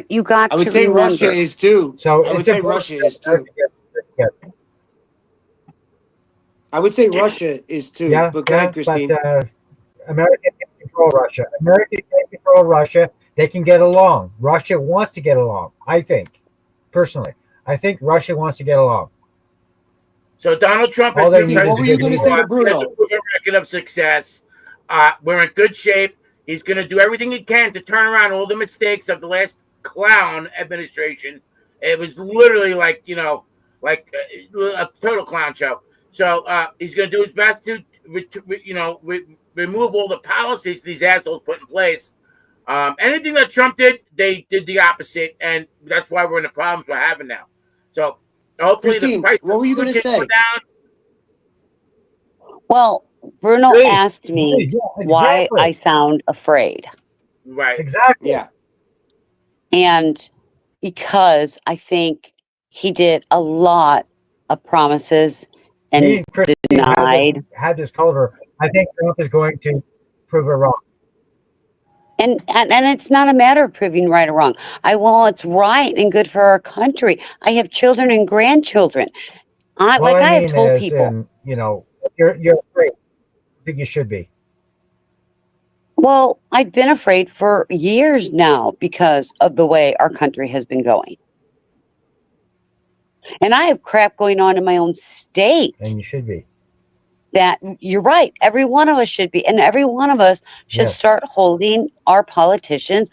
Speaker 1: you got
Speaker 4: I
Speaker 1: to
Speaker 4: would say Russia
Speaker 1: remember.
Speaker 4: is too.
Speaker 8: So
Speaker 4: I would
Speaker 8: it's
Speaker 4: say
Speaker 8: important
Speaker 4: Russia
Speaker 8: that
Speaker 4: is too.
Speaker 8: America gets it together.
Speaker 4: I would say Russia is too.
Speaker 8: Yeah,
Speaker 4: But go
Speaker 8: yeah,
Speaker 4: ahead,
Speaker 8: but
Speaker 4: Christine.
Speaker 8: America can control Russia. America can control Russia. They can get along. Russia wants to get along. I think, personally, I think Russia wants to get along.
Speaker 7: So Donald Trump
Speaker 8: All
Speaker 7: has
Speaker 8: they
Speaker 7: been
Speaker 8: need
Speaker 4: Steve, what
Speaker 8: is a
Speaker 4: were
Speaker 7: president
Speaker 4: you
Speaker 8: good
Speaker 4: going to
Speaker 8: leader.
Speaker 4: say to
Speaker 7: before. He has a
Speaker 4: Bruno?
Speaker 7: proven record of success. We're in good shape. He's going to do everything he can to turn around all the mistakes of the last clown administration. It was literally like, a total clown show. So he's going to do his best to, remove all the policies these assholes put in place. Anything that Trump did, they did the opposite, and that's why we're in the problems we're having now. So hopefully the
Speaker 4: Christine,
Speaker 7: price
Speaker 4: what were you
Speaker 7: of
Speaker 4: going
Speaker 7: food
Speaker 4: to
Speaker 7: can go
Speaker 4: say?
Speaker 7: down.
Speaker 1: Well, Bruno
Speaker 8: Please,
Speaker 1: asked me
Speaker 8: yeah,
Speaker 1: why
Speaker 8: exactly,
Speaker 1: I sound afraid.
Speaker 7: Right.
Speaker 8: exactly.
Speaker 4: Yeah.
Speaker 1: And because I think he did a lot of promises
Speaker 8: Me
Speaker 1: and
Speaker 8: and Christine
Speaker 1: denied.
Speaker 8: had this culture. I think Trump is going to prove her wrong.
Speaker 1: And it's not a matter of proving right or wrong. Well, it's right and good for our country. I have children and grandchildren.
Speaker 8: What
Speaker 1: I
Speaker 8: I
Speaker 1: have
Speaker 8: mean
Speaker 1: told
Speaker 8: is,
Speaker 1: people.
Speaker 8: you're afraid. I think you should be.
Speaker 1: Well, I've been afraid for years now because of the way our country has been going. And I have crap going on in my own state
Speaker 8: And you should be.
Speaker 1: that you're right. Every one of us should be. And every one of us should
Speaker 8: Yes.
Speaker 1: start holding our politicians,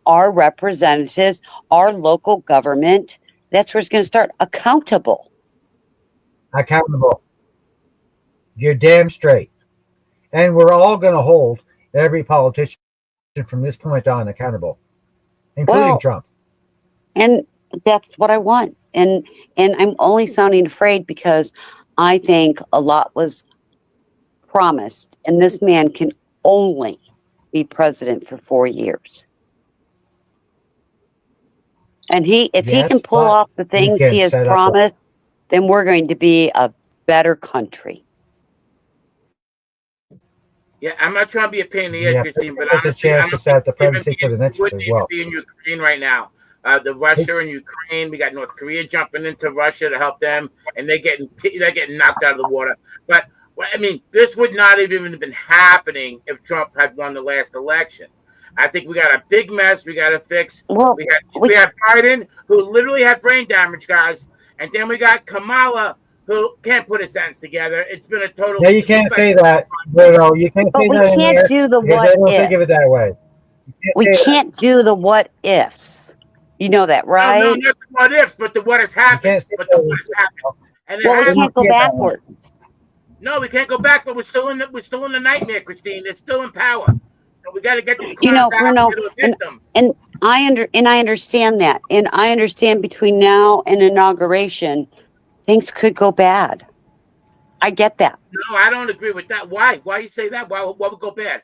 Speaker 1: our representatives, our local government. That's where it's going to start accountable.
Speaker 8: Accountable. You're damn straight. And we're all going to hold every politician from this point on accountable, including
Speaker 1: Well,
Speaker 8: Trump.
Speaker 1: and that's what I want. And I'm only sounding afraid because I think a lot was promised, and this man can only be president for 4 years. And if he
Speaker 8: Yes,
Speaker 1: can pull
Speaker 8: but
Speaker 1: off the
Speaker 8: he
Speaker 1: things
Speaker 8: can
Speaker 1: he has
Speaker 8: set up.
Speaker 1: promised, then we're going to be a better country.
Speaker 7: Yeah, I'm not trying to be a pain in the ass,
Speaker 8: Yeah,
Speaker 7: Christine, but
Speaker 8: there's a
Speaker 7: honestly,
Speaker 8: chance
Speaker 7: I'm
Speaker 8: to
Speaker 7: not
Speaker 8: set the
Speaker 7: even
Speaker 8: presidency for the next
Speaker 7: wouldn't
Speaker 8: as
Speaker 7: even
Speaker 8: well.
Speaker 7: be in Ukraine right now. The Russia and Ukraine, we got North Korea jumping into Russia to help them, and they're getting knocked out of the water. But I mean, this would not have even been happening if Trump had won the last election. I think we got a big mess we got to fix.
Speaker 1: Well,
Speaker 7: We have Biden, who literally had brain damage, guys, and then we got Kamala, who can't put a sentence together. It's been a total.
Speaker 8: No, you can't say that. No, you can't
Speaker 1: but
Speaker 8: say
Speaker 1: we
Speaker 8: that in
Speaker 1: can't
Speaker 8: here
Speaker 1: do the
Speaker 8: because
Speaker 1: what
Speaker 8: I don't
Speaker 1: if.
Speaker 8: think of it that way.
Speaker 1: We
Speaker 8: say that.
Speaker 1: can't do the what ifs. You know that,
Speaker 7: No,
Speaker 1: right?
Speaker 7: not the what ifs, but the what has happened.
Speaker 8: can't say
Speaker 7: But the
Speaker 8: that.
Speaker 7: what has happened, and it
Speaker 1: Well, we
Speaker 7: happened.
Speaker 1: can't go backwards.
Speaker 7: No, we can't go back, but we're still in the nightmare, Christine. They're still in power. So we got to get this
Speaker 1: You
Speaker 7: class
Speaker 1: know,
Speaker 7: out
Speaker 1: Bruno,
Speaker 7: and evict them.
Speaker 1: and I understand that, and I understand between now and inauguration, things could go bad. I get that.
Speaker 7: No, I don't agree with that. Why? Why you say that? Why would go bad?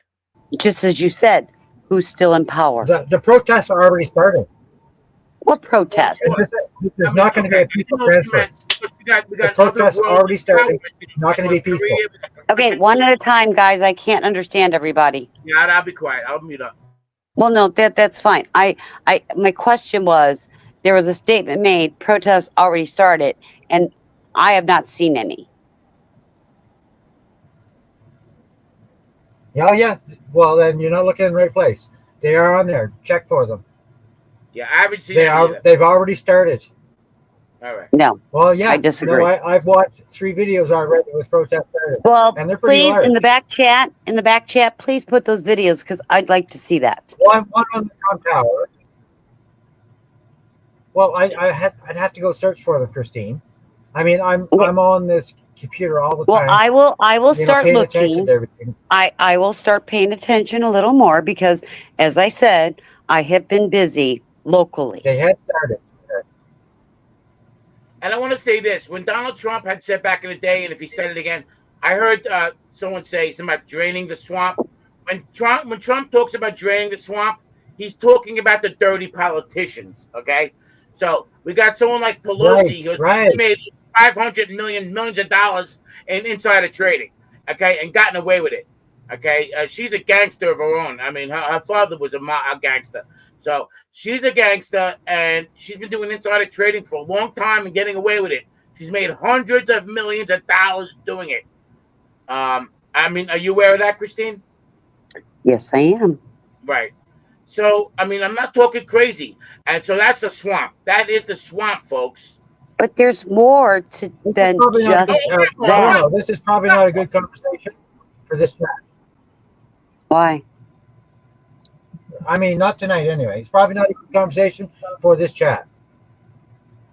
Speaker 1: Just as you said, who's still in power?
Speaker 8: The protests are already started.
Speaker 1: What protest?
Speaker 8: There's not going to be a peaceful transfer. The protests are already started. It's not going to be peaceful.
Speaker 1: Okay, one at a time, guys. I can't understand everybody.
Speaker 7: Yeah, I'll be quiet. I'll mute up.
Speaker 1: Well, no, that's fine. My question was, there was a statement made, protests already started, and I have not seen any.
Speaker 8: Yeah. Well, then you're not looking in the right place. They are on there. Check for them.
Speaker 7: Yeah, I haven't seen any of it.
Speaker 8: They've already started.
Speaker 7: All right.
Speaker 1: No.
Speaker 8: Well, yeah.
Speaker 1: I disagree.
Speaker 8: No, I've watched 3 videos already with protests started.
Speaker 1: Well,
Speaker 8: and they're pretty
Speaker 1: please,
Speaker 8: large.
Speaker 1: in the back chat, please put those videos because I'd like to see that.
Speaker 8: One on the Trump Tower. Well, I'd have to go search for them, Christine. I mean, I'm on this computer all the time.
Speaker 1: Well, I will start
Speaker 8: paying attention
Speaker 1: looking.
Speaker 8: to everything.
Speaker 1: I will start paying attention a little more because, as I said, I have been busy locally.
Speaker 8: They had started.
Speaker 7: And I want to say this: when Donald Trump had said back in the day, and if he said it again, I heard someone say something about draining the swamp. When Trump talks about draining the swamp, he's talking about the dirty politicians. Okay, so we got someone like Pelosi who made millions of dollars in insider trading. Okay, and gotten away with it. Okay, she's a gangster of her own. I mean, her father was a gangster. So she's a gangster, and she's been doing insider trading for a long time and getting away with it. She's made hundreds of millions of dollars doing it. I mean, are you aware of that, Christine?
Speaker 1: Yes, I am.
Speaker 7: Right. So, I mean, I'm not talking crazy. And so that's the swamp. That is the swamp, folks.
Speaker 1: But there's more than just that.
Speaker 8: No, this is probably not a good conversation for this chat.
Speaker 1: Why?
Speaker 8: I mean, not tonight anyway. It's probably not a good conversation for this chat.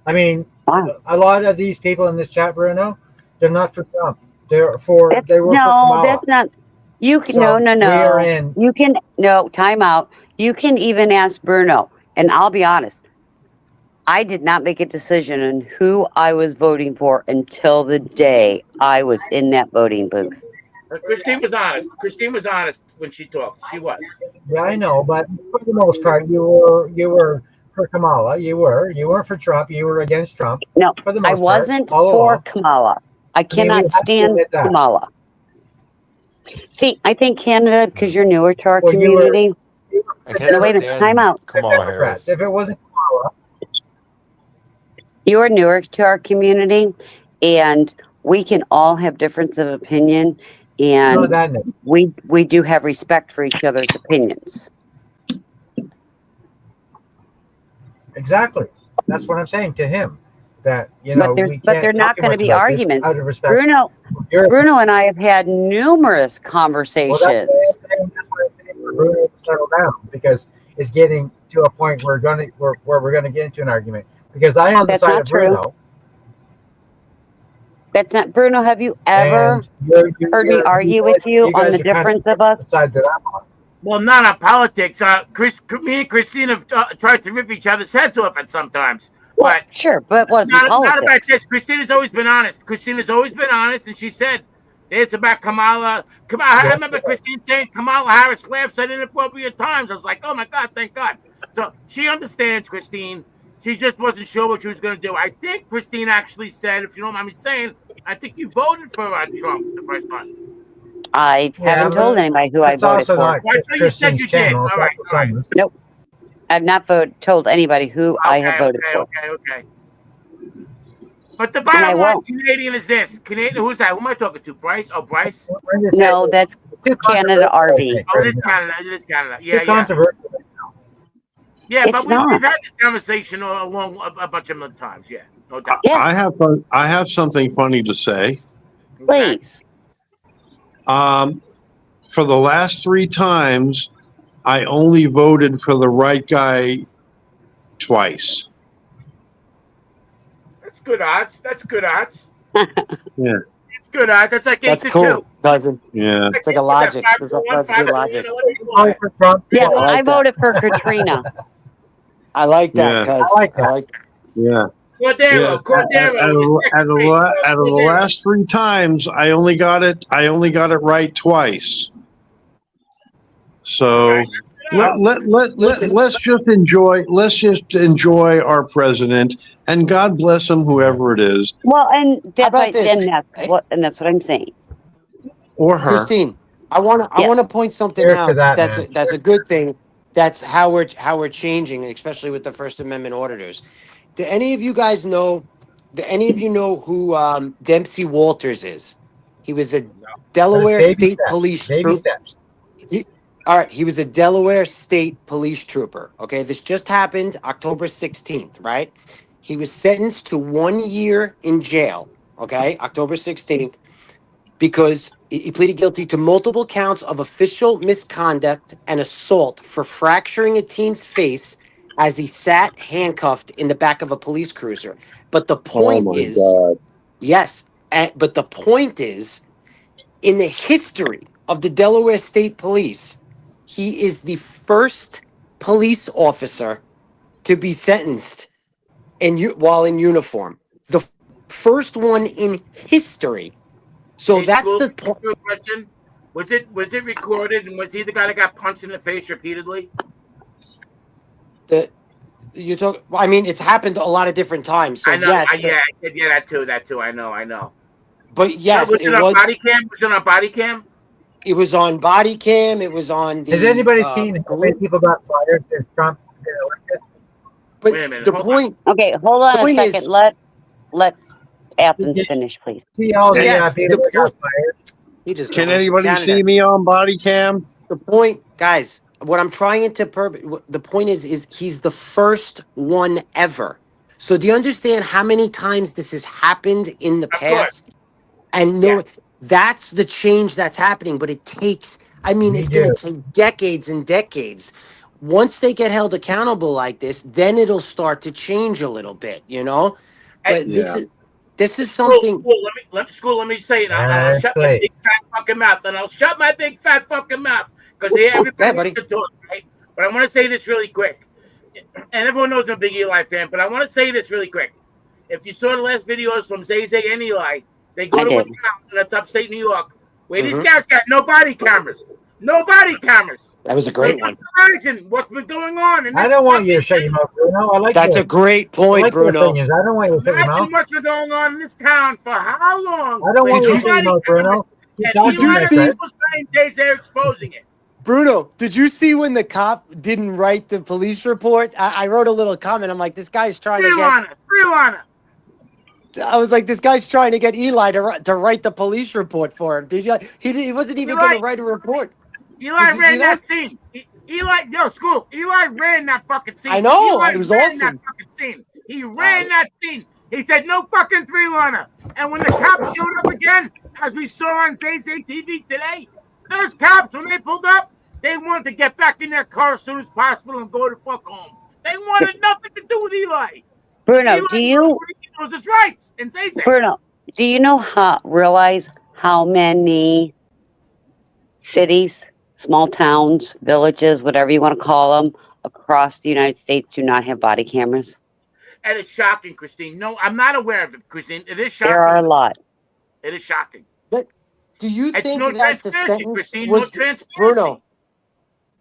Speaker 8: I mean, a lot of these people in this chat, Bruno, they're not for Trump. They were for Kamala.
Speaker 1: That's not. You can
Speaker 8: So
Speaker 1: no.
Speaker 8: we are in.
Speaker 1: You can time out. You can even ask Bruno, and I'll be honest. I did not make a decision on who I was voting for until the day I was in that voting booth.
Speaker 7: Christine was honest. Christine was honest when she talked. She was.
Speaker 8: Yeah, I know, but for the most part, you were for Kamala. You weren't for Trump. You were against Trump.
Speaker 1: No,
Speaker 8: for the most
Speaker 1: I wasn't
Speaker 8: part, all
Speaker 1: for
Speaker 8: along.
Speaker 1: Kamala. I
Speaker 8: we
Speaker 1: cannot
Speaker 8: have to
Speaker 1: stand
Speaker 8: admit that.
Speaker 1: Kamala. See, I think Canada, because you're newer to our
Speaker 8: Well,
Speaker 1: community.
Speaker 8: you were
Speaker 12: I
Speaker 8: the
Speaker 12: can't
Speaker 1: No, wait a minute. Time
Speaker 12: stand
Speaker 1: out.
Speaker 12: Kamala
Speaker 8: Democrats.
Speaker 12: Harris.
Speaker 8: If it wasn't Kamala,
Speaker 1: You're newer to our community, and we can all have difference of opinion,
Speaker 8: not
Speaker 1: and
Speaker 8: that new.
Speaker 1: we do have respect for each other's opinions.
Speaker 8: Exactly. That's what I'm saying to him. That we
Speaker 1: But they're
Speaker 8: can't talk
Speaker 1: not
Speaker 8: too
Speaker 1: going to
Speaker 8: much
Speaker 1: be
Speaker 8: about this
Speaker 1: arguments.
Speaker 8: out of respect.
Speaker 1: Bruno,
Speaker 8: for your
Speaker 1: Bruno and I have had numerous
Speaker 8: Well, that's why I'm
Speaker 1: conversations.
Speaker 8: saying, that's why I'm saying for Bruno to settle down, because it's getting to a point where we're gonna get into an argument. Because I am on the
Speaker 1: That's
Speaker 8: side
Speaker 1: not
Speaker 8: of
Speaker 1: true.
Speaker 8: Bruno,
Speaker 1: That's not Bruno. Have you ever
Speaker 8: and you
Speaker 1: heard me argue with you on the
Speaker 8: guys are kind
Speaker 1: difference
Speaker 8: of
Speaker 1: of us?
Speaker 8: the side that I'm on.
Speaker 7: Well, not on politics. Me and Christina tried to rip each other's heads off at sometimes,
Speaker 1: Well,
Speaker 7: but
Speaker 1: sure, but it wasn't
Speaker 7: not about
Speaker 1: politics.
Speaker 7: this. Christina's always been honest. Christina's always been honest, and she said this about Kamala. I
Speaker 8: Yeah,
Speaker 7: remember Christine saying Kamala Harris laughs at inappropriate times. I was like, oh my God, thank God. So she understands, Christine. She just wasn't sure what she was going to do. I think Christine actually said, if you don't mind me saying, I think you voted for Trump the first time.
Speaker 1: I
Speaker 8: yeah,
Speaker 1: haven't told anybody who I
Speaker 8: it's
Speaker 1: voted
Speaker 8: also
Speaker 1: for.
Speaker 8: not
Speaker 7: Well, I thought you said
Speaker 8: Christine's
Speaker 7: you did.
Speaker 8: channel.
Speaker 7: All right, all right.
Speaker 1: Nope. I've not told anybody who I have voted for.
Speaker 7: Okay. But the
Speaker 1: And I
Speaker 7: bottom line,
Speaker 1: won't.
Speaker 7: Canadian, is this. Canadian, who's that? Who am I talking to? Bryce? Oh, Bryce?
Speaker 1: No, that's
Speaker 8: too
Speaker 1: Canada
Speaker 8: controversial, I
Speaker 1: RV.
Speaker 8: think,
Speaker 7: Oh,
Speaker 8: right
Speaker 7: it is
Speaker 8: now.
Speaker 7: Canada. It is Canada.
Speaker 8: It's
Speaker 7: Yeah,
Speaker 8: too
Speaker 7: yeah.
Speaker 8: controversial.
Speaker 7: Yeah,
Speaker 1: It's
Speaker 7: but we've
Speaker 1: not.
Speaker 7: had this conversation along a bunch of times. Yeah, no doubt.
Speaker 1: Yeah,
Speaker 11: I have something funny to say.
Speaker 7: Okay.
Speaker 1: please.
Speaker 11: For the last 3 times, I only voted for the right guy twice.
Speaker 7: That's good odds. That's good odds.
Speaker 11: Yeah.
Speaker 7: It's good odds. That's like 8
Speaker 10: That's
Speaker 7: to
Speaker 10: cool,
Speaker 7: 2.
Speaker 10: cousin.
Speaker 11: Yeah.
Speaker 10: It's like a logic. That's good logic.
Speaker 8: Vote for Trump.
Speaker 1: Yeah,
Speaker 10: I like
Speaker 1: I
Speaker 10: that.
Speaker 1: voted for Katrina.
Speaker 10: I like that,
Speaker 11: Yeah.
Speaker 10: cuz.
Speaker 8: I like that.
Speaker 11: Yeah.
Speaker 7: Cordero.
Speaker 11: Out of the last 3 times, I only got it right twice. So let's just enjoy our president, and God bless him, whoever it is,
Speaker 1: Well, and
Speaker 10: How about
Speaker 1: that's
Speaker 10: this?
Speaker 1: what I'm saying.
Speaker 11: or her.
Speaker 10: Christine, I want to point something
Speaker 8: Cheers to
Speaker 10: out.
Speaker 8: that,
Speaker 10: That's
Speaker 8: man.
Speaker 10: a good thing. That's how we're changing, especially with the First Amendment auditors. Do any of you guys know? Do any of you know who Dempsey Walters is? He was a
Speaker 8: There's
Speaker 10: Delaware
Speaker 8: baby
Speaker 10: State
Speaker 8: steps.
Speaker 10: Police
Speaker 8: Baby
Speaker 10: trooper.
Speaker 8: steps.
Speaker 10: All right, he was a Delaware State Police trooper. Okay, this just happened October 16th, right? He was sentenced to 1 year in jail. Okay, October 16th, because he pleaded guilty to multiple counts of official misconduct and assault for fracturing a teen's face as he sat handcuffed in the back of a police cruiser. But the point is, yes, but the point is, in the history of the Delaware State Police, he is the first police officer to be sentenced while in uniform. The first one in history. So
Speaker 7: Hey,
Speaker 10: that's
Speaker 7: School,
Speaker 10: the point.
Speaker 7: question. Was it recorded, and was he the guy that got punched in the face repeatedly?
Speaker 10: You talk. Well, I mean, it's happened a lot of different times. So
Speaker 7: I know.
Speaker 10: yes,
Speaker 7: Yeah, that too. I know.
Speaker 10: but yes,
Speaker 7: Was
Speaker 10: it
Speaker 7: it on
Speaker 10: was.
Speaker 7: body cam? Was it on body cam?
Speaker 10: It was on body cam. It was on the.
Speaker 8: Has anybody seen how many people got fired since Trump got elected?
Speaker 10: But
Speaker 7: Wait a minute,
Speaker 10: the
Speaker 7: hold
Speaker 10: point.
Speaker 1: Okay, hold on a
Speaker 10: Point
Speaker 1: second.
Speaker 10: is-
Speaker 1: Let Athens
Speaker 8: Yes.
Speaker 1: finish, please.
Speaker 8: See all the
Speaker 10: Yes,
Speaker 8: people that got
Speaker 10: the-
Speaker 8: fired.
Speaker 10: He just
Speaker 11: Can
Speaker 10: got
Speaker 11: anybody
Speaker 10: Canada.
Speaker 11: see me on body cam?
Speaker 10: The point, guys. What I'm trying to the point is he's the first one ever. So do you understand how many times this has happened in the
Speaker 7: Of course.
Speaker 10: past? And that's the change that's happening. But it takes. I mean,
Speaker 8: Me
Speaker 10: it's going
Speaker 8: too.
Speaker 10: to take decades and decades. Once they get held accountable like this, then it'll start to change a little bit, you know. But
Speaker 11: Yeah.
Speaker 10: this is
Speaker 7: School,
Speaker 10: something.
Speaker 7: let me say it. I'll shut my
Speaker 8: Honestly.
Speaker 7: big fat fucking mouth, and I'll shut my big fat fucking mouth because everybody
Speaker 10: Go ahead, buddy.
Speaker 7: wants to talk, right? But I want to say this really quick, and everyone knows I'm a big Eli fan, but I want to say this really quick. If you saw the last videos from Zay Zay and Eli, they go
Speaker 1: I
Speaker 7: to a
Speaker 1: did.
Speaker 7: town that's upstate New York where these
Speaker 10: Mhm.
Speaker 7: guys got no body cameras. No body cameras.
Speaker 10: That was a
Speaker 7: So
Speaker 10: great
Speaker 7: just
Speaker 10: one.
Speaker 7: imagine what's been going on. In
Speaker 8: I
Speaker 7: this
Speaker 8: don't want you to
Speaker 7: fucking
Speaker 8: shut your mouth, Bruno. I like
Speaker 10: That's
Speaker 8: your,
Speaker 10: a great
Speaker 8: I
Speaker 10: point,
Speaker 8: like your
Speaker 10: Bruno.
Speaker 8: opinions. I don't want you to shut your
Speaker 7: Imagine
Speaker 8: mouth.
Speaker 7: what's been going on in this town for how long?
Speaker 8: I don't want
Speaker 10: Did
Speaker 8: you to
Speaker 10: you-
Speaker 8: shut your mouth, Bruno. Keep
Speaker 7: And
Speaker 8: talking,
Speaker 7: Eli
Speaker 8: my
Speaker 7: and
Speaker 8: friend.
Speaker 7: people saying they're exposing it.
Speaker 10: Bruno, did you see when the cop didn't write the police report? I wrote a little comment. I'm like, this guy's trying to get. I was like, this guy's trying to get Eli to write the police report for him. Did you? He wasn't even going to write a report.
Speaker 7: Eli
Speaker 10: Did you see
Speaker 7: ran that
Speaker 10: that?
Speaker 7: scene. Eli ran that fucking scene.
Speaker 10: I know,
Speaker 7: Eli
Speaker 10: it was
Speaker 7: ran
Speaker 10: awesome.
Speaker 7: that fucking scene. He ran that scene. He said, no fucking 3-runner. And when the cops showed up again, as we saw on Zay TV today, those cops, when they pulled up, they wanted to get back in their car as soon as possible and go to fuck home. They wanted nothing to do with Eli.
Speaker 1: Bruno,
Speaker 7: Eli knows his rights and Zay.
Speaker 1: Bruno, do you realize how many cities, small towns, villages, whatever you want to call them, across the United States do not have body cameras?
Speaker 7: And it's shocking, Christine. No, I'm not aware of it, Christine. It is shocking.
Speaker 1: There are a lot.
Speaker 7: It is shocking.
Speaker 10: But do you
Speaker 7: It's
Speaker 10: think
Speaker 7: no
Speaker 10: that the
Speaker 7: transparency,
Speaker 10: sentence
Speaker 7: Christine,
Speaker 10: was
Speaker 7: no transparency.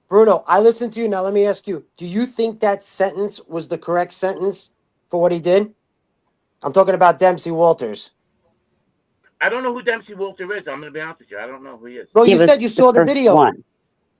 Speaker 10: Bruno, I listened to you. Now let me ask you: do you think that sentence was the correct sentence for what he did? I'm talking about Dempsey Walters.
Speaker 7: I don't know who Dempsey Walter is. I'm going to be honest with you. I don't know who he is.
Speaker 10: Well, you said you saw the video.
Speaker 1: One.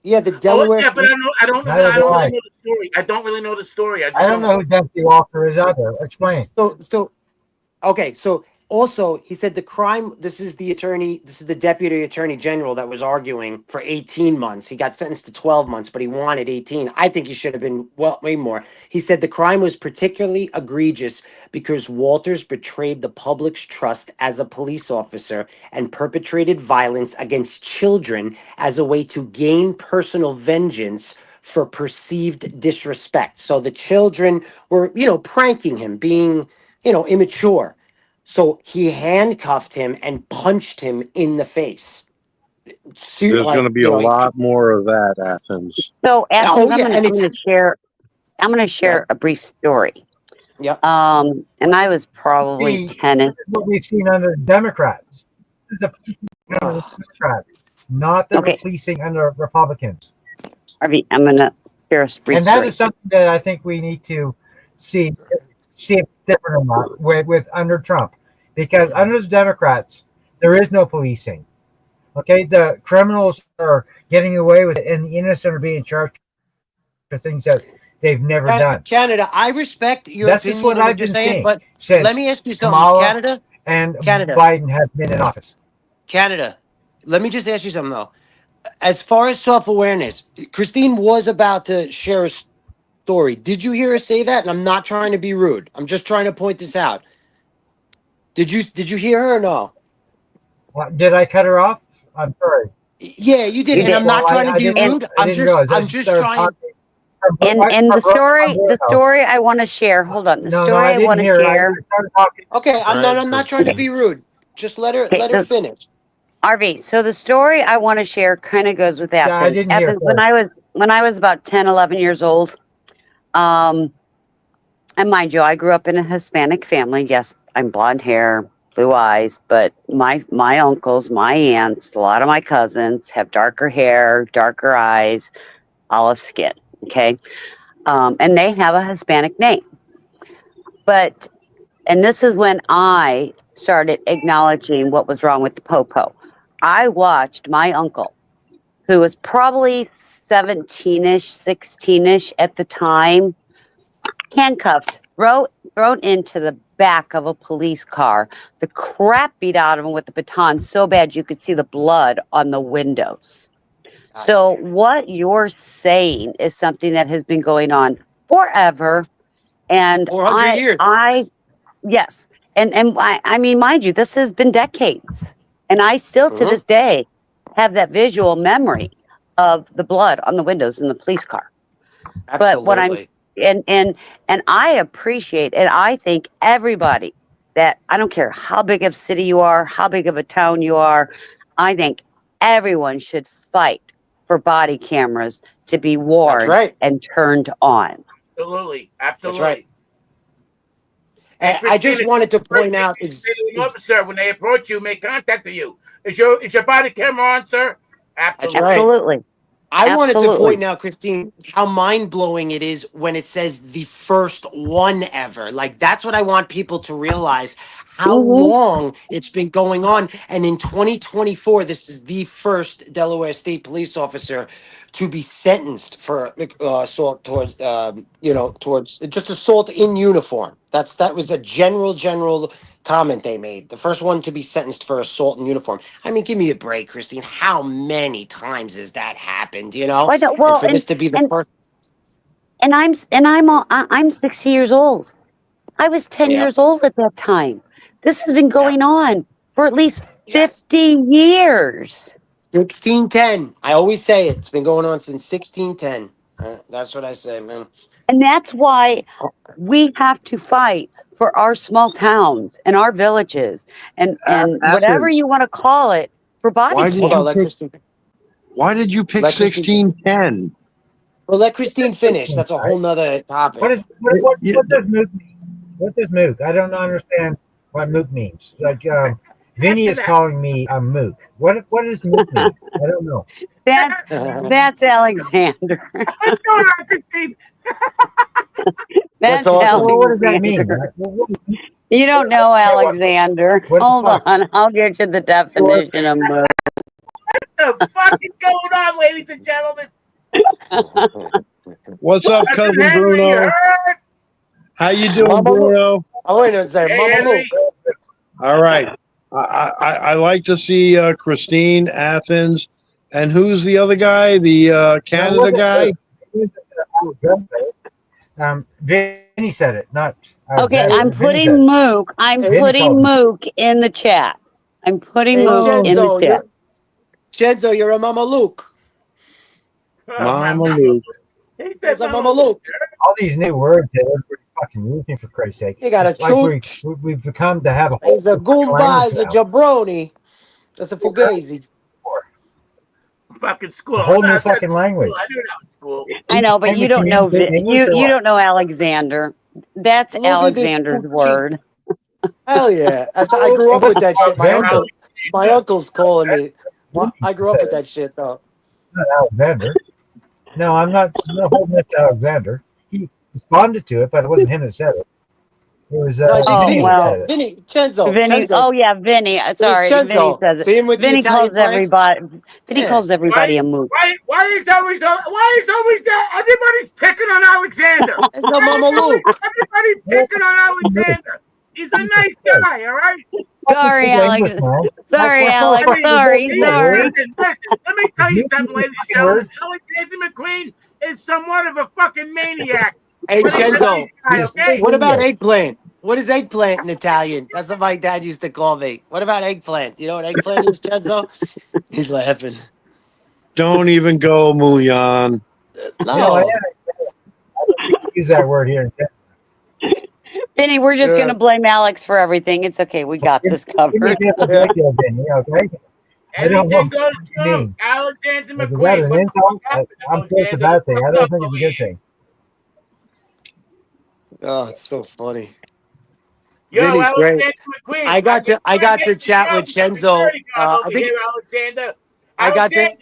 Speaker 10: Yeah, the Delaware.
Speaker 7: Yeah, but I don't really know the story. I don't really know the story.
Speaker 8: I don't know who Dempsey Walker is either. Explain.
Speaker 10: So also he said the crime. This is the attorney. This is the deputy attorney general that was arguing for 18 months. He got sentenced to 12 months, but he wanted 18. I think he should have been way more. He said the crime was particularly egregious because Walters betrayed the public's trust as a police officer and perpetrated violence against children as a way to gain personal vengeance for perceived disrespect. So the children were, pranking him, being, immature. So he handcuffed him and punched him in the face.
Speaker 11: There's going to be a lot more of that, Athens.
Speaker 1: So, Athens, I'm going to share a brief story.
Speaker 10: Yep.
Speaker 1: And I was probably 10.
Speaker 8: This is what we've seen under the Democrats. This is a policing under the Democrats, not the policing under Republicans.
Speaker 1: Harvey, I'm going to share a brief
Speaker 8: And that
Speaker 1: story.
Speaker 8: is something that I think we need to see if it's different or not with under Trump, because under the Democrats there is no policing. Okay, the criminals are getting away with it, and the innocent are being charged for things that they've never done.
Speaker 10: Canada, I respect your
Speaker 8: That's
Speaker 10: opinion.
Speaker 8: just what I've been saying.
Speaker 10: But let me ask you something.
Speaker 8: Kamala
Speaker 10: Canada,
Speaker 8: Biden have been in office.
Speaker 10: Canada, let me just ask you something though. As far as self-awareness, Christine was about to share a story. Did you hear her say that? And I'm not trying to be rude. I'm just trying to point this out. Did you hear her or no?
Speaker 8: Did I cut her off? I'm sorry.
Speaker 10: Yeah, you did. And I'm not trying to be rude. I'm just trying.
Speaker 1: And the story I want to share. Hold on. The story I want to share.
Speaker 10: Okay, I'm not trying to be rude. Just let her finish.
Speaker 1: RV, so the story I want to share kind of goes with Athens.
Speaker 8: Athens,
Speaker 1: when I was about 10, 11 years old, and mind you, I grew up in a Hispanic family. Yes, I'm blonde hair, blue eyes, but my uncles, my aunts, a lot of my cousins have darker hair, darker eyes, olive skin. Okay. And they have a Hispanic name. And this is when I started acknowledging what was wrong with the popo. I watched my uncle, who was probably 17-ish, 16-ish at the time, handcuffed, thrown into the back of a police car. The crap beat out of him with the baton so bad you could see the blood on the windows. So what you're saying is something that has been going on forever. And
Speaker 10: 400 years.
Speaker 1: Yes. And I mean, mind you, this has been decades. And I still to this day have that visual memory of the blood on the windows in the police car.
Speaker 10: Absolutely.
Speaker 1: But what and I appreciate, and I think everybody that, I don't care how big of a city you are, how big of a town you are, I think everyone should fight for body cameras to be worn and turned on.
Speaker 7: Absolutely.
Speaker 10: That's right. I just wanted to point out,
Speaker 7: officer, when they approach you, make contact with you. Is your body camera on, sir?
Speaker 1: Absolutely.
Speaker 10: I wanted to point out, Christine, how mind-blowing it is when it says the first one ever. Like, that's what I want people to realize, how long it's been going on. And in 2024, this is the first Delaware State police officer to be sentenced for assault towards, towards just assault in uniform. That was a general comment they made. The first one to be sentenced for assault in uniform. I mean, give me a break, Christine. How many times has that happened?
Speaker 1: Well,
Speaker 10: And
Speaker 1: well,
Speaker 10: for this to be the first.
Speaker 1: I'm 60 years old. I was 10
Speaker 10: Yeah.
Speaker 1: years old at that time. This has been going on for at least
Speaker 10: Yes.
Speaker 1: 50 years.
Speaker 10: 1610. I always say it. It's been going on since 1610. That's what I say, man.
Speaker 1: And that's why we have to fight for our small towns and our villages and whatever
Speaker 11: Athens,
Speaker 1: you want to call it for body
Speaker 11: why did
Speaker 10: Hold
Speaker 1: cam.
Speaker 10: on,
Speaker 11: you pick? Why did you pick
Speaker 10: let Christine
Speaker 11: 1610?
Speaker 10: well, let Christine finish. That's a whole nother
Speaker 8: What
Speaker 10: topic.
Speaker 8: is what does mook mean? What does mook? I don't understand what mook means. Like Vinny is calling me a mook. What does mook mean? I don't know.
Speaker 1: That's Alexander.
Speaker 7: What's going on, Christine?
Speaker 10: That's
Speaker 1: That's
Speaker 10: awesome.
Speaker 8: Well, what does that mean?
Speaker 1: Alexander. You don't know Alexander.
Speaker 8: What the
Speaker 1: Hold
Speaker 8: fuck?
Speaker 1: on, I'll get you the definition of mook.
Speaker 7: What the fuck is going on, ladies and gentlemen?
Speaker 11: What's up,
Speaker 7: Cousin
Speaker 11: cousin
Speaker 7: Henry, you
Speaker 11: Bruno?
Speaker 7: heard?
Speaker 11: How you doing,
Speaker 10: Mama Luke.
Speaker 11: Bruno?
Speaker 10: Oh, wait a second.
Speaker 7: Hey,
Speaker 10: Mama
Speaker 7: Henry.
Speaker 10: Luke.
Speaker 11: All right. I like to see Christine, Athens, and who's the other guy? The Canada guy?
Speaker 8: Vinny said it, not
Speaker 1: Okay,
Speaker 8: Alexander.
Speaker 1: I'm
Speaker 8: Vinny said
Speaker 1: putting
Speaker 8: it.
Speaker 1: mook. I'm
Speaker 10: Hey,
Speaker 8: Vinny
Speaker 1: putting
Speaker 8: called me.
Speaker 1: mook in the chat. I'm putting
Speaker 10: Hey,
Speaker 1: mook in the
Speaker 10: Chenzo,
Speaker 1: chat.
Speaker 10: you're a Mama Luke.
Speaker 7: Oh, my
Speaker 11: Mama
Speaker 7: Mama
Speaker 11: Luke.
Speaker 7: He said
Speaker 10: There's a
Speaker 7: Mama
Speaker 10: Mama Luke.
Speaker 8: All these new words that everybody's fucking using, for Christ's sake.
Speaker 10: You got a
Speaker 8: It's like
Speaker 10: chooch.
Speaker 8: we've become to have a whole
Speaker 10: He's a
Speaker 8: new fucking
Speaker 10: Goomba.
Speaker 8: language
Speaker 10: He's a
Speaker 8: now.
Speaker 10: jabroni. That's a fugazi.
Speaker 7: fucking school.
Speaker 8: A whole
Speaker 7: No,
Speaker 8: new
Speaker 7: that's not
Speaker 8: fucking
Speaker 7: school.
Speaker 8: language.
Speaker 7: I knew that was school.
Speaker 1: I know, but
Speaker 8: Can
Speaker 1: you
Speaker 8: we
Speaker 1: don't know
Speaker 8: communicate in English or
Speaker 1: you
Speaker 8: what?
Speaker 1: don't know Alexander. That's
Speaker 10: Look at this
Speaker 1: Alexander's
Speaker 10: fucking.
Speaker 1: word.
Speaker 10: Hell yeah. I grew up with that shit.
Speaker 8: Alexander.
Speaker 10: My uncle's calling me.
Speaker 8: Vinny
Speaker 10: I grew up with that shit, though.
Speaker 8: Not Alexander. No, I'm not holding it to Alexander. He responded to it, but it wasn't him that said it. It was
Speaker 10: No, I think
Speaker 1: Oh,
Speaker 8: Vinny
Speaker 10: Vinny
Speaker 8: that
Speaker 1: well.
Speaker 8: said
Speaker 10: said.
Speaker 8: it.
Speaker 10: Vinny, Chenzo.
Speaker 1: Vinny. Oh yeah, Vinny.
Speaker 10: It was
Speaker 1: Sorry, Vinny
Speaker 10: Chenzo.
Speaker 1: says it.
Speaker 10: See him with the
Speaker 1: Vinny
Speaker 10: Italian
Speaker 1: calls
Speaker 10: flags?
Speaker 1: everybody. Vinny
Speaker 10: Yeah.
Speaker 1: calls everybody a mook.
Speaker 7: Why is always that? Everybody's picking on Alexander.
Speaker 10: It's a Mama Luke.
Speaker 7: Everybody picking on Alexander. He's a nice guy, all right?
Speaker 1: Sorry, Alex. Sorry, Alex. Sorry.
Speaker 7: Listen. Let me tell you something, ladies and gentlemen. Alexander McQueen is somewhat of a fucking maniac.
Speaker 10: Hey,
Speaker 7: But he's a
Speaker 10: Chenzo.
Speaker 7: nice guy, okay?
Speaker 10: What about eggplant? What is eggplant in Italian? That's what my dad used to call me. What about eggplant? You know what eggplant is, Chenzo? He's laughing.
Speaker 11: Don't even go, Mulan.
Speaker 10: No.
Speaker 8: Use that word here.
Speaker 1: Vinny, we're just
Speaker 10: Yeah.
Speaker 1: gonna blame Alex for everything. It's okay. We got this
Speaker 8: Give me
Speaker 1: covered.
Speaker 8: a different radio, Vinny, okay? I don't know
Speaker 7: Everything goes
Speaker 8: what you
Speaker 7: through
Speaker 8: mean.
Speaker 7: Alexander
Speaker 8: Is that
Speaker 7: McQueen.
Speaker 8: an
Speaker 7: What the
Speaker 8: insult?
Speaker 7: fuck happened,
Speaker 8: I'm sure it's a bad thing. I don't think it's a good thing.
Speaker 10: Oh, it's so funny.
Speaker 7: Yo,
Speaker 10: Vinny's great.
Speaker 7: Alexander McQueen.
Speaker 10: I got to chat with Chenzo. I
Speaker 7: Over
Speaker 10: think
Speaker 7: here, Alexander.
Speaker 10: I got to.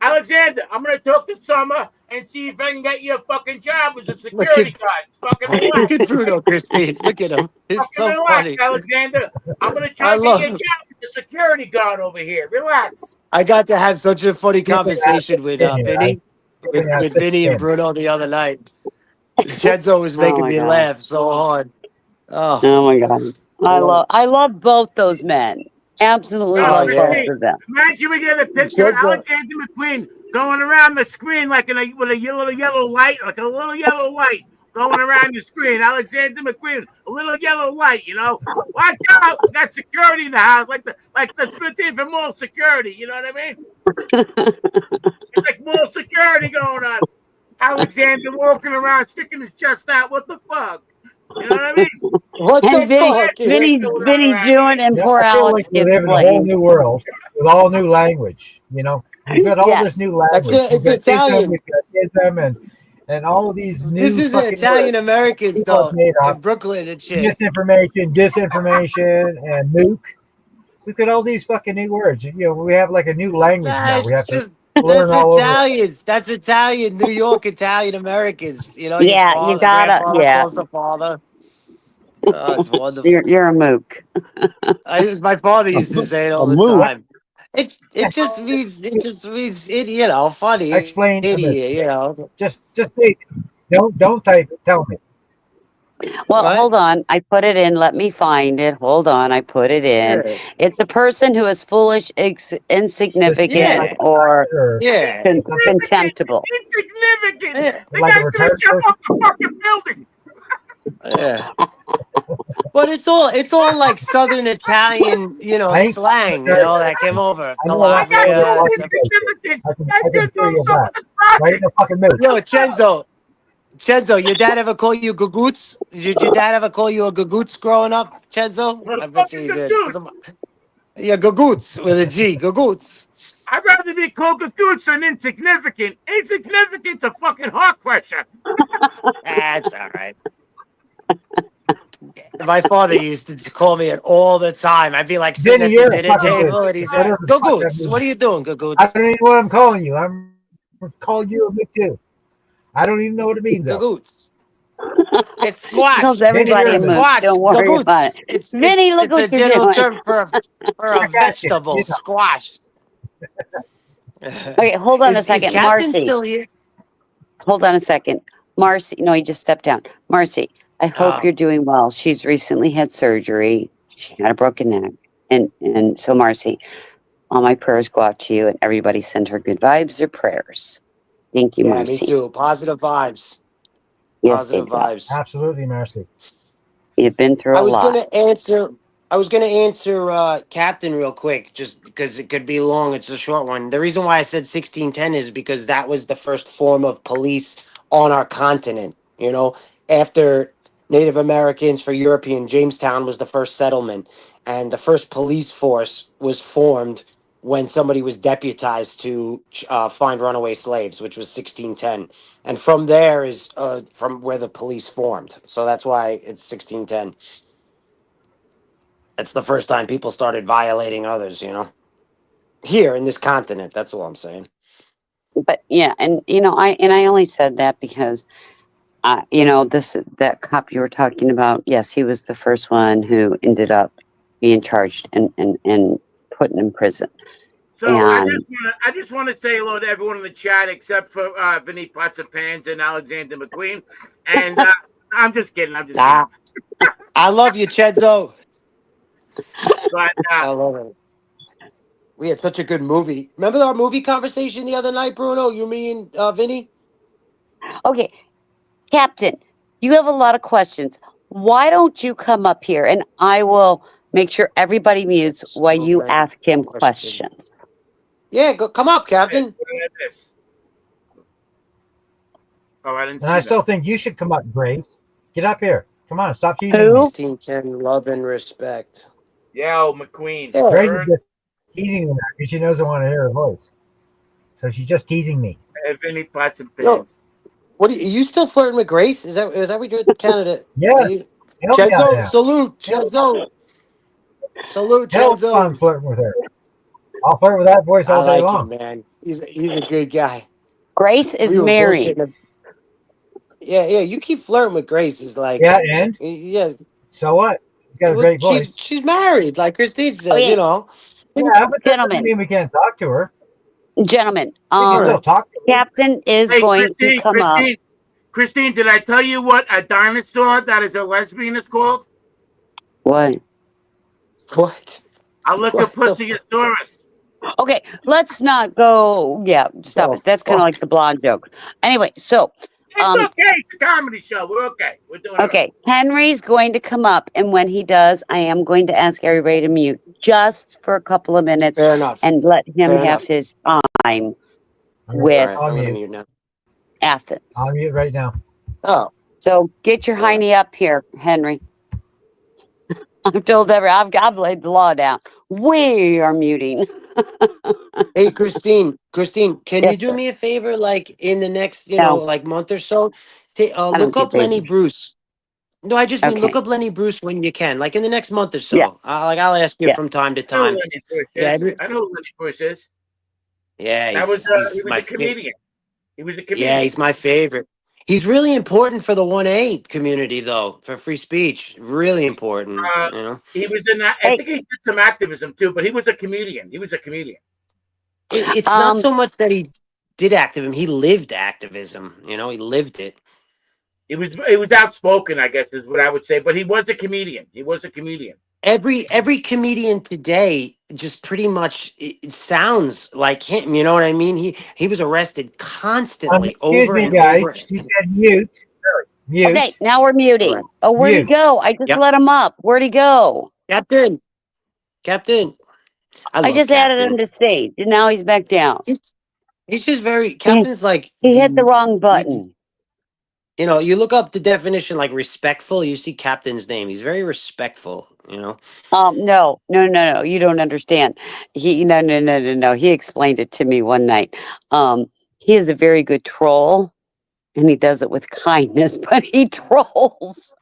Speaker 7: Alexander, I'm gonna talk to Summer and see if I can get you a fucking job as a
Speaker 10: Look
Speaker 7: security
Speaker 10: at-
Speaker 7: guard. Fucking relax.
Speaker 10: Look at Bruno, Christine. Look at him. It's
Speaker 7: Fucking
Speaker 10: so
Speaker 7: relax,
Speaker 10: funny.
Speaker 7: Alexander. I'm gonna try
Speaker 10: I
Speaker 7: to
Speaker 10: love
Speaker 7: get you a
Speaker 10: him.
Speaker 7: job as a security guard over here. Relax.
Speaker 10: I got to have such a funny conversation with Vinny, with Vinny and Bruno the other night. Chenzo was making
Speaker 1: my
Speaker 10: me
Speaker 1: God.
Speaker 10: laugh so hard. Oh,
Speaker 1: Oh my god. I love both those men. Absolutely
Speaker 10: Oh,
Speaker 1: love
Speaker 10: yeah.
Speaker 1: both of them.
Speaker 7: Imagine we get a picture of
Speaker 10: Chenzo.
Speaker 7: Alexander McQueen going around the screen like with a little yellow light, going around the screen. Alexander McQueen, a little yellow light, you know. Watch out, we got security in the house, like the Smith for mall security. You know what I mean? It's like mall security going on. Alexander walking around, sticking his chest out. What the fuck? You know what I mean?
Speaker 10: What
Speaker 1: And
Speaker 10: the fuck?
Speaker 1: Vinny's doing, and poor
Speaker 8: I feel
Speaker 1: Alex
Speaker 8: like we
Speaker 1: gets
Speaker 8: live in a whole
Speaker 1: blamed.
Speaker 8: new world with all new language. You know, we've got all
Speaker 1: Yes.
Speaker 8: this new language.
Speaker 10: That's it. It's
Speaker 8: We've got
Speaker 10: Italian.
Speaker 8: We've got ism and all these new.
Speaker 10: This is
Speaker 8: fucking
Speaker 10: Italian
Speaker 8: words
Speaker 10: Americans
Speaker 8: people have
Speaker 10: though,
Speaker 8: made up.
Speaker 10: in Brooklyn and shit.
Speaker 8: Disinformation, and nuke. We've got all these fucking new words. You know, we have like a new language now. We have
Speaker 10: That's
Speaker 8: to learn all over.
Speaker 10: Italians. That's Italian, New York Italian Americans. You know,
Speaker 1: Yeah,
Speaker 10: your
Speaker 1: you gotta-
Speaker 10: grandfather
Speaker 1: yeah.
Speaker 10: calls the father. Oh, it's wonderful.
Speaker 1: You're a mook.
Speaker 10: My father
Speaker 11: A,
Speaker 10: used to say it
Speaker 11: a
Speaker 10: all the
Speaker 11: moot.
Speaker 10: time. It just means funny,
Speaker 8: Explain a moot.
Speaker 10: idiot.
Speaker 8: Just say it. Don't type it. Tell me.
Speaker 1: Well,
Speaker 10: What?
Speaker 1: hold on. I put it in. Let me find it. Hold on. I put it in.
Speaker 10: Yeah,
Speaker 1: It's a person who is foolish,
Speaker 8: Just
Speaker 1: insignificant,
Speaker 8: like
Speaker 10: yeah,
Speaker 1: or
Speaker 8: or
Speaker 10: yeah,
Speaker 8: something
Speaker 7: Insignificant.
Speaker 1: contemptible.
Speaker 7: Insignificant.
Speaker 10: yeah,
Speaker 7: The
Speaker 8: like a
Speaker 7: guy's gonna
Speaker 8: retarded
Speaker 7: jump
Speaker 8: person.
Speaker 7: off the fucking building.
Speaker 10: yeah. But it's all like Southern Italian,
Speaker 8: I ain't
Speaker 10: slang,
Speaker 8: retarded.
Speaker 10: that came over
Speaker 8: I know a lot
Speaker 7: That
Speaker 8: of people
Speaker 7: guy's
Speaker 8: that
Speaker 10: Calabria.
Speaker 7: so
Speaker 8: call
Speaker 10: Some,
Speaker 8: you guys.
Speaker 7: insignificant.
Speaker 8: I
Speaker 7: Guy's
Speaker 8: can
Speaker 7: gonna throw
Speaker 8: assure you of
Speaker 7: himself
Speaker 8: that.
Speaker 7: into
Speaker 8: Right in
Speaker 7: traffic.
Speaker 8: the fucking moot.
Speaker 10: yo, Chenzo, your dad ever call you gagoots? Did your dad ever call you a gagoots growing up, Chenzo?
Speaker 7: What a
Speaker 10: I bet you
Speaker 7: fucking
Speaker 10: he
Speaker 7: good
Speaker 10: did.
Speaker 7: dude.
Speaker 10: Yeah, gagoots with a G, gagoots.
Speaker 7: I'd rather be called a dude than insignificant. Insignificant's a fucking heart crusher.
Speaker 10: That's all right. My father used to call me it all the time. I'd be like sitting
Speaker 8: Vinny,
Speaker 10: at the
Speaker 8: you're a
Speaker 10: dinner
Speaker 8: fucking bitch.
Speaker 10: table, and he
Speaker 8: Whatever
Speaker 10: says,
Speaker 8: the fuck that
Speaker 10: "Gagoots, what
Speaker 8: means.
Speaker 10: are you doing,
Speaker 8: I
Speaker 10: Gagoots?
Speaker 8: don't even know what I'm calling you. I'm calling you a moot too. I don't even know what it means though.
Speaker 10: Gagoots." It's
Speaker 1: He calls
Speaker 10: squash.
Speaker 8: Vinny,
Speaker 1: everybody
Speaker 8: you're
Speaker 1: a
Speaker 8: a
Speaker 10: It's
Speaker 8: moot.
Speaker 1: mook.
Speaker 10: squash.
Speaker 1: Don't worry about it.
Speaker 10: Gagoots. It's
Speaker 1: Vinny,
Speaker 10: it's
Speaker 1: look
Speaker 10: it's a
Speaker 1: what you're
Speaker 10: general
Speaker 1: doing.
Speaker 10: term for a
Speaker 8: I got you.
Speaker 10: vegetable.
Speaker 8: You know.
Speaker 10: Squash.
Speaker 1: Okay, hold on a
Speaker 10: Is
Speaker 1: second.
Speaker 10: Captain
Speaker 1: Marcy,
Speaker 10: still here?
Speaker 1: hold on a second. Marcy, no, he just stepped down. Marcy, I hope
Speaker 10: Oh,
Speaker 1: you're doing well. She's recently had surgery. She had a broken neck. And so, Marcy, all my prayers go out to you, and everybody send her good vibes or prayers. Thank you,
Speaker 10: yeah, me
Speaker 1: Marcy.
Speaker 10: too. Positive vibes.
Speaker 1: Yes,
Speaker 10: Positive
Speaker 1: baby doll.
Speaker 10: vibes.
Speaker 8: Absolutely, Mercy.
Speaker 1: You've been through
Speaker 10: I
Speaker 1: a
Speaker 10: was
Speaker 1: lot.
Speaker 10: gonna answer. I was gonna answer Captain real quick, just because it could be long. It's a short one. The reason why I said 1610 is because that was the first form of police on our continent. After Native Americans for European, Jamestown was the first settlement, and the first police force was formed when somebody was deputized to find runaway slaves, which was 1610. And from there is from where the police formed. So that's why it's 1610. That's the first time people started violating others. Here in this continent. That's all I'm saying.
Speaker 1: But yeah, and I only said that because that cop you were talking about. Yes, he was the first one who ended up being charged and put in prison.
Speaker 7: So
Speaker 1: And
Speaker 7: I just want to say hello to everyone in the chat except for Vinny Pots and Pans and Alexander McQueen. And I'm just kidding. I'm just kidding.
Speaker 10: Ah, I love you, Chedzo.
Speaker 7: But
Speaker 10: I love it. We had such a good movie. Remember our movie conversation the other night, Bruno? You, me, and Vinny?
Speaker 1: okay, Captain, you have a lot of questions. Why don't you come up here and I will make sure everybody mutes
Speaker 10: That's
Speaker 1: while
Speaker 10: so
Speaker 1: you
Speaker 10: many
Speaker 1: ask him
Speaker 10: questions.
Speaker 1: questions?
Speaker 10: Yeah, come up,
Speaker 7: okay,
Speaker 10: Captain.
Speaker 7: what is this? Oh, I didn't
Speaker 8: And I
Speaker 7: see
Speaker 8: still
Speaker 7: that.
Speaker 8: think you should come up, Grace. Get up here. Come on, stop teasing me.
Speaker 1: Who?
Speaker 10: 1610, love and respect.
Speaker 7: Yo, McQueen.
Speaker 10: Yeah.
Speaker 8: Grace is
Speaker 7: Heard
Speaker 8: just teasing me because she knows I want to hear her voice. So she's just teasing me.
Speaker 7: Vinny Pots and
Speaker 10: Yo,
Speaker 7: Pans.
Speaker 10: what are you still flirting with Grace? Is that what you're Canada?
Speaker 8: Yeah,
Speaker 10: Are you
Speaker 8: hell yeah, I
Speaker 10: Chenzo?
Speaker 8: am.
Speaker 10: Salute, Chenzo. Salute,
Speaker 8: Hell,
Speaker 10: Chenzo.
Speaker 8: I'm flirting with her. I'll flirt with that voice
Speaker 10: I
Speaker 8: all day
Speaker 10: like him,
Speaker 8: long.
Speaker 10: man. He's a good guy.
Speaker 1: Grace is
Speaker 10: We were
Speaker 1: married.
Speaker 10: bullshitting. Yeah, yeah. You keep flirting with Grace. Is like,
Speaker 8: Yeah, and
Speaker 10: yes.
Speaker 8: so what? You got a
Speaker 10: Well,
Speaker 8: great
Speaker 10: she's
Speaker 8: voice.
Speaker 10: she's married, like Christine said.
Speaker 1: Okay,
Speaker 8: Yeah, but that doesn't
Speaker 1: gentlemen,
Speaker 8: mean we can't talk to her.
Speaker 1: gentlemen,
Speaker 8: We can
Speaker 10: All
Speaker 8: still
Speaker 10: right.
Speaker 8: talk to her.
Speaker 1: Captain is
Speaker 7: Hey,
Speaker 1: going to come up.
Speaker 7: Christine, did I tell you what a dinosaur that is a lesbian is called?
Speaker 1: What?
Speaker 10: What?
Speaker 7: A lick of
Speaker 10: What the
Speaker 7: pussiosaurus.
Speaker 1: Okay, let's not go. Yeah, stop it. That's kind of like
Speaker 10: fuck?
Speaker 1: the blonde joke. Anyway, so
Speaker 7: It's okay. It's a comedy show. We're okay. We're doing it right.
Speaker 1: okay, Henry's going to come up, and when he does, I am going to ask everybody to mute just for a couple of minutes
Speaker 10: Fair enough.
Speaker 1: and let him
Speaker 10: Fair
Speaker 1: have
Speaker 10: enough.
Speaker 1: his time
Speaker 8: All right,
Speaker 10: All
Speaker 1: with
Speaker 10: right,
Speaker 8: I'll
Speaker 10: I'm gonna
Speaker 8: mute.
Speaker 10: mute now.
Speaker 1: Athens.
Speaker 8: I'll mute right now.
Speaker 10: Oh,
Speaker 1: So get your
Speaker 10: all right.
Speaker 1: hiney up here, Henry. I've told I've laid the law down. We are muting.
Speaker 10: Hey, Christine, can
Speaker 1: Yes,
Speaker 10: you do
Speaker 1: sir.
Speaker 10: me a favor? Like in the next,
Speaker 1: No,
Speaker 10: like month or so,
Speaker 1: I don't
Speaker 10: look
Speaker 1: do
Speaker 10: up Lenny
Speaker 1: favors.
Speaker 10: Bruce. No, I just mean
Speaker 1: Okay.
Speaker 10: look up Lenny Bruce when you can, like in the next month or
Speaker 1: Yeah.
Speaker 10: so. I'll ask you
Speaker 1: Yeah.
Speaker 10: from time to
Speaker 7: I know who
Speaker 10: time.
Speaker 7: Lenny Bush
Speaker 10: Yeah,
Speaker 7: is. I know who Lenny Bush is.
Speaker 10: yeah,
Speaker 7: That was
Speaker 10: he's
Speaker 7: he was
Speaker 10: my
Speaker 7: a comedian. He was a
Speaker 10: yeah,
Speaker 7: comedian.
Speaker 10: he's my favorite. He's really important for the 1A community, though, for free speech. Really important, you know.
Speaker 7: He was in that. I think he did some activism too, but he was a comedian. He was a comedian.
Speaker 10: It's not so much that he did activism; he lived activism. You know, he lived it.
Speaker 7: He was outspoken, I guess, is what I would say. But he was a comedian. He was a comedian.
Speaker 10: Every comedian today just pretty much it sounds like him. You know what I mean? He was arrested constantly,
Speaker 8: Excuse
Speaker 10: over
Speaker 8: me,
Speaker 10: and
Speaker 8: guys.
Speaker 10: over.
Speaker 8: She said mute. Mute.
Speaker 1: Okay, now we're muting.
Speaker 10: Correct.
Speaker 1: Oh, where'd he
Speaker 8: Mute.
Speaker 1: go? I just
Speaker 10: Yep.
Speaker 1: let him up. Where'd he go?
Speaker 10: Captain. I love
Speaker 1: just added him
Speaker 10: Captain.
Speaker 1: to stage, and now he's back down.
Speaker 10: He's just very Captain's like
Speaker 1: He hit the wrong button.
Speaker 10: You know, you look up the definition like respectful, you see Captain's name. He's very respectful, you know.
Speaker 1: No. You don't understand. No. He explained it to me one night. He is a very good troll, and he does it with kindness, but he trolls.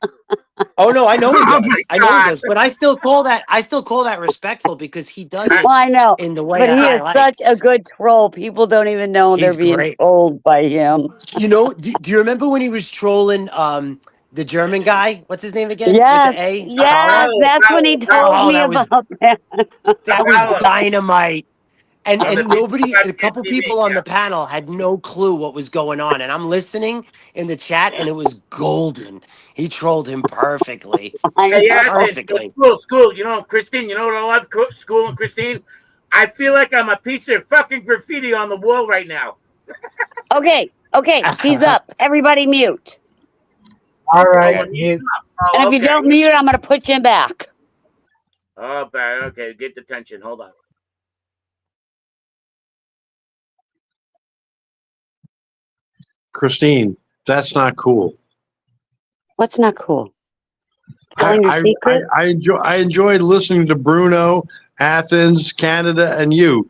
Speaker 10: Oh no, I know he
Speaker 7: Oh
Speaker 10: does.
Speaker 7: my
Speaker 10: I know he
Speaker 7: God.
Speaker 10: does. But I still call that respectful because he does it
Speaker 1: Well, I know,
Speaker 10: in the way
Speaker 1: but he
Speaker 10: that I
Speaker 1: is
Speaker 10: like.
Speaker 1: such a good troll. People don't even know they're
Speaker 10: He's
Speaker 1: being
Speaker 10: great.
Speaker 1: trolled by him.
Speaker 10: You know, do you remember when he was trolling the German guy? What's his name again? With
Speaker 1: Yes,
Speaker 10: the A?
Speaker 1: yes,
Speaker 7: Oh,
Speaker 1: that's when he told
Speaker 10: Oh,
Speaker 1: me
Speaker 10: that was
Speaker 1: about that.
Speaker 10: that was dynamite.
Speaker 7: On the
Speaker 10: And nobody, a couple
Speaker 7: TV,
Speaker 10: people on the panel had no clue what was going on. And I'm listening in the chat, and it was golden. He trolled him perfectly.
Speaker 7: Hey, yeah,
Speaker 10: Perfectly.
Speaker 7: school. You know, Christine. You know what I love? School and Christine. I feel like I'm a piece of fucking graffiti on the wall right now.
Speaker 1: Okay, he's up. Everybody mute.
Speaker 8: All
Speaker 7: Oh,
Speaker 8: right.
Speaker 7: when he's
Speaker 8: Mute.
Speaker 7: up. Oh,
Speaker 1: And if you
Speaker 7: okay.
Speaker 1: don't mute, I'm going to put you back.
Speaker 7: Oh, bad. Okay, get the tension. Hold on.
Speaker 11: Christine, that's not cool.
Speaker 1: What's not cool?
Speaker 11: I,
Speaker 1: Telling your
Speaker 11: I,
Speaker 1: secret?
Speaker 11: I enjoyed listening to Bruno, Athens, Canada, and you.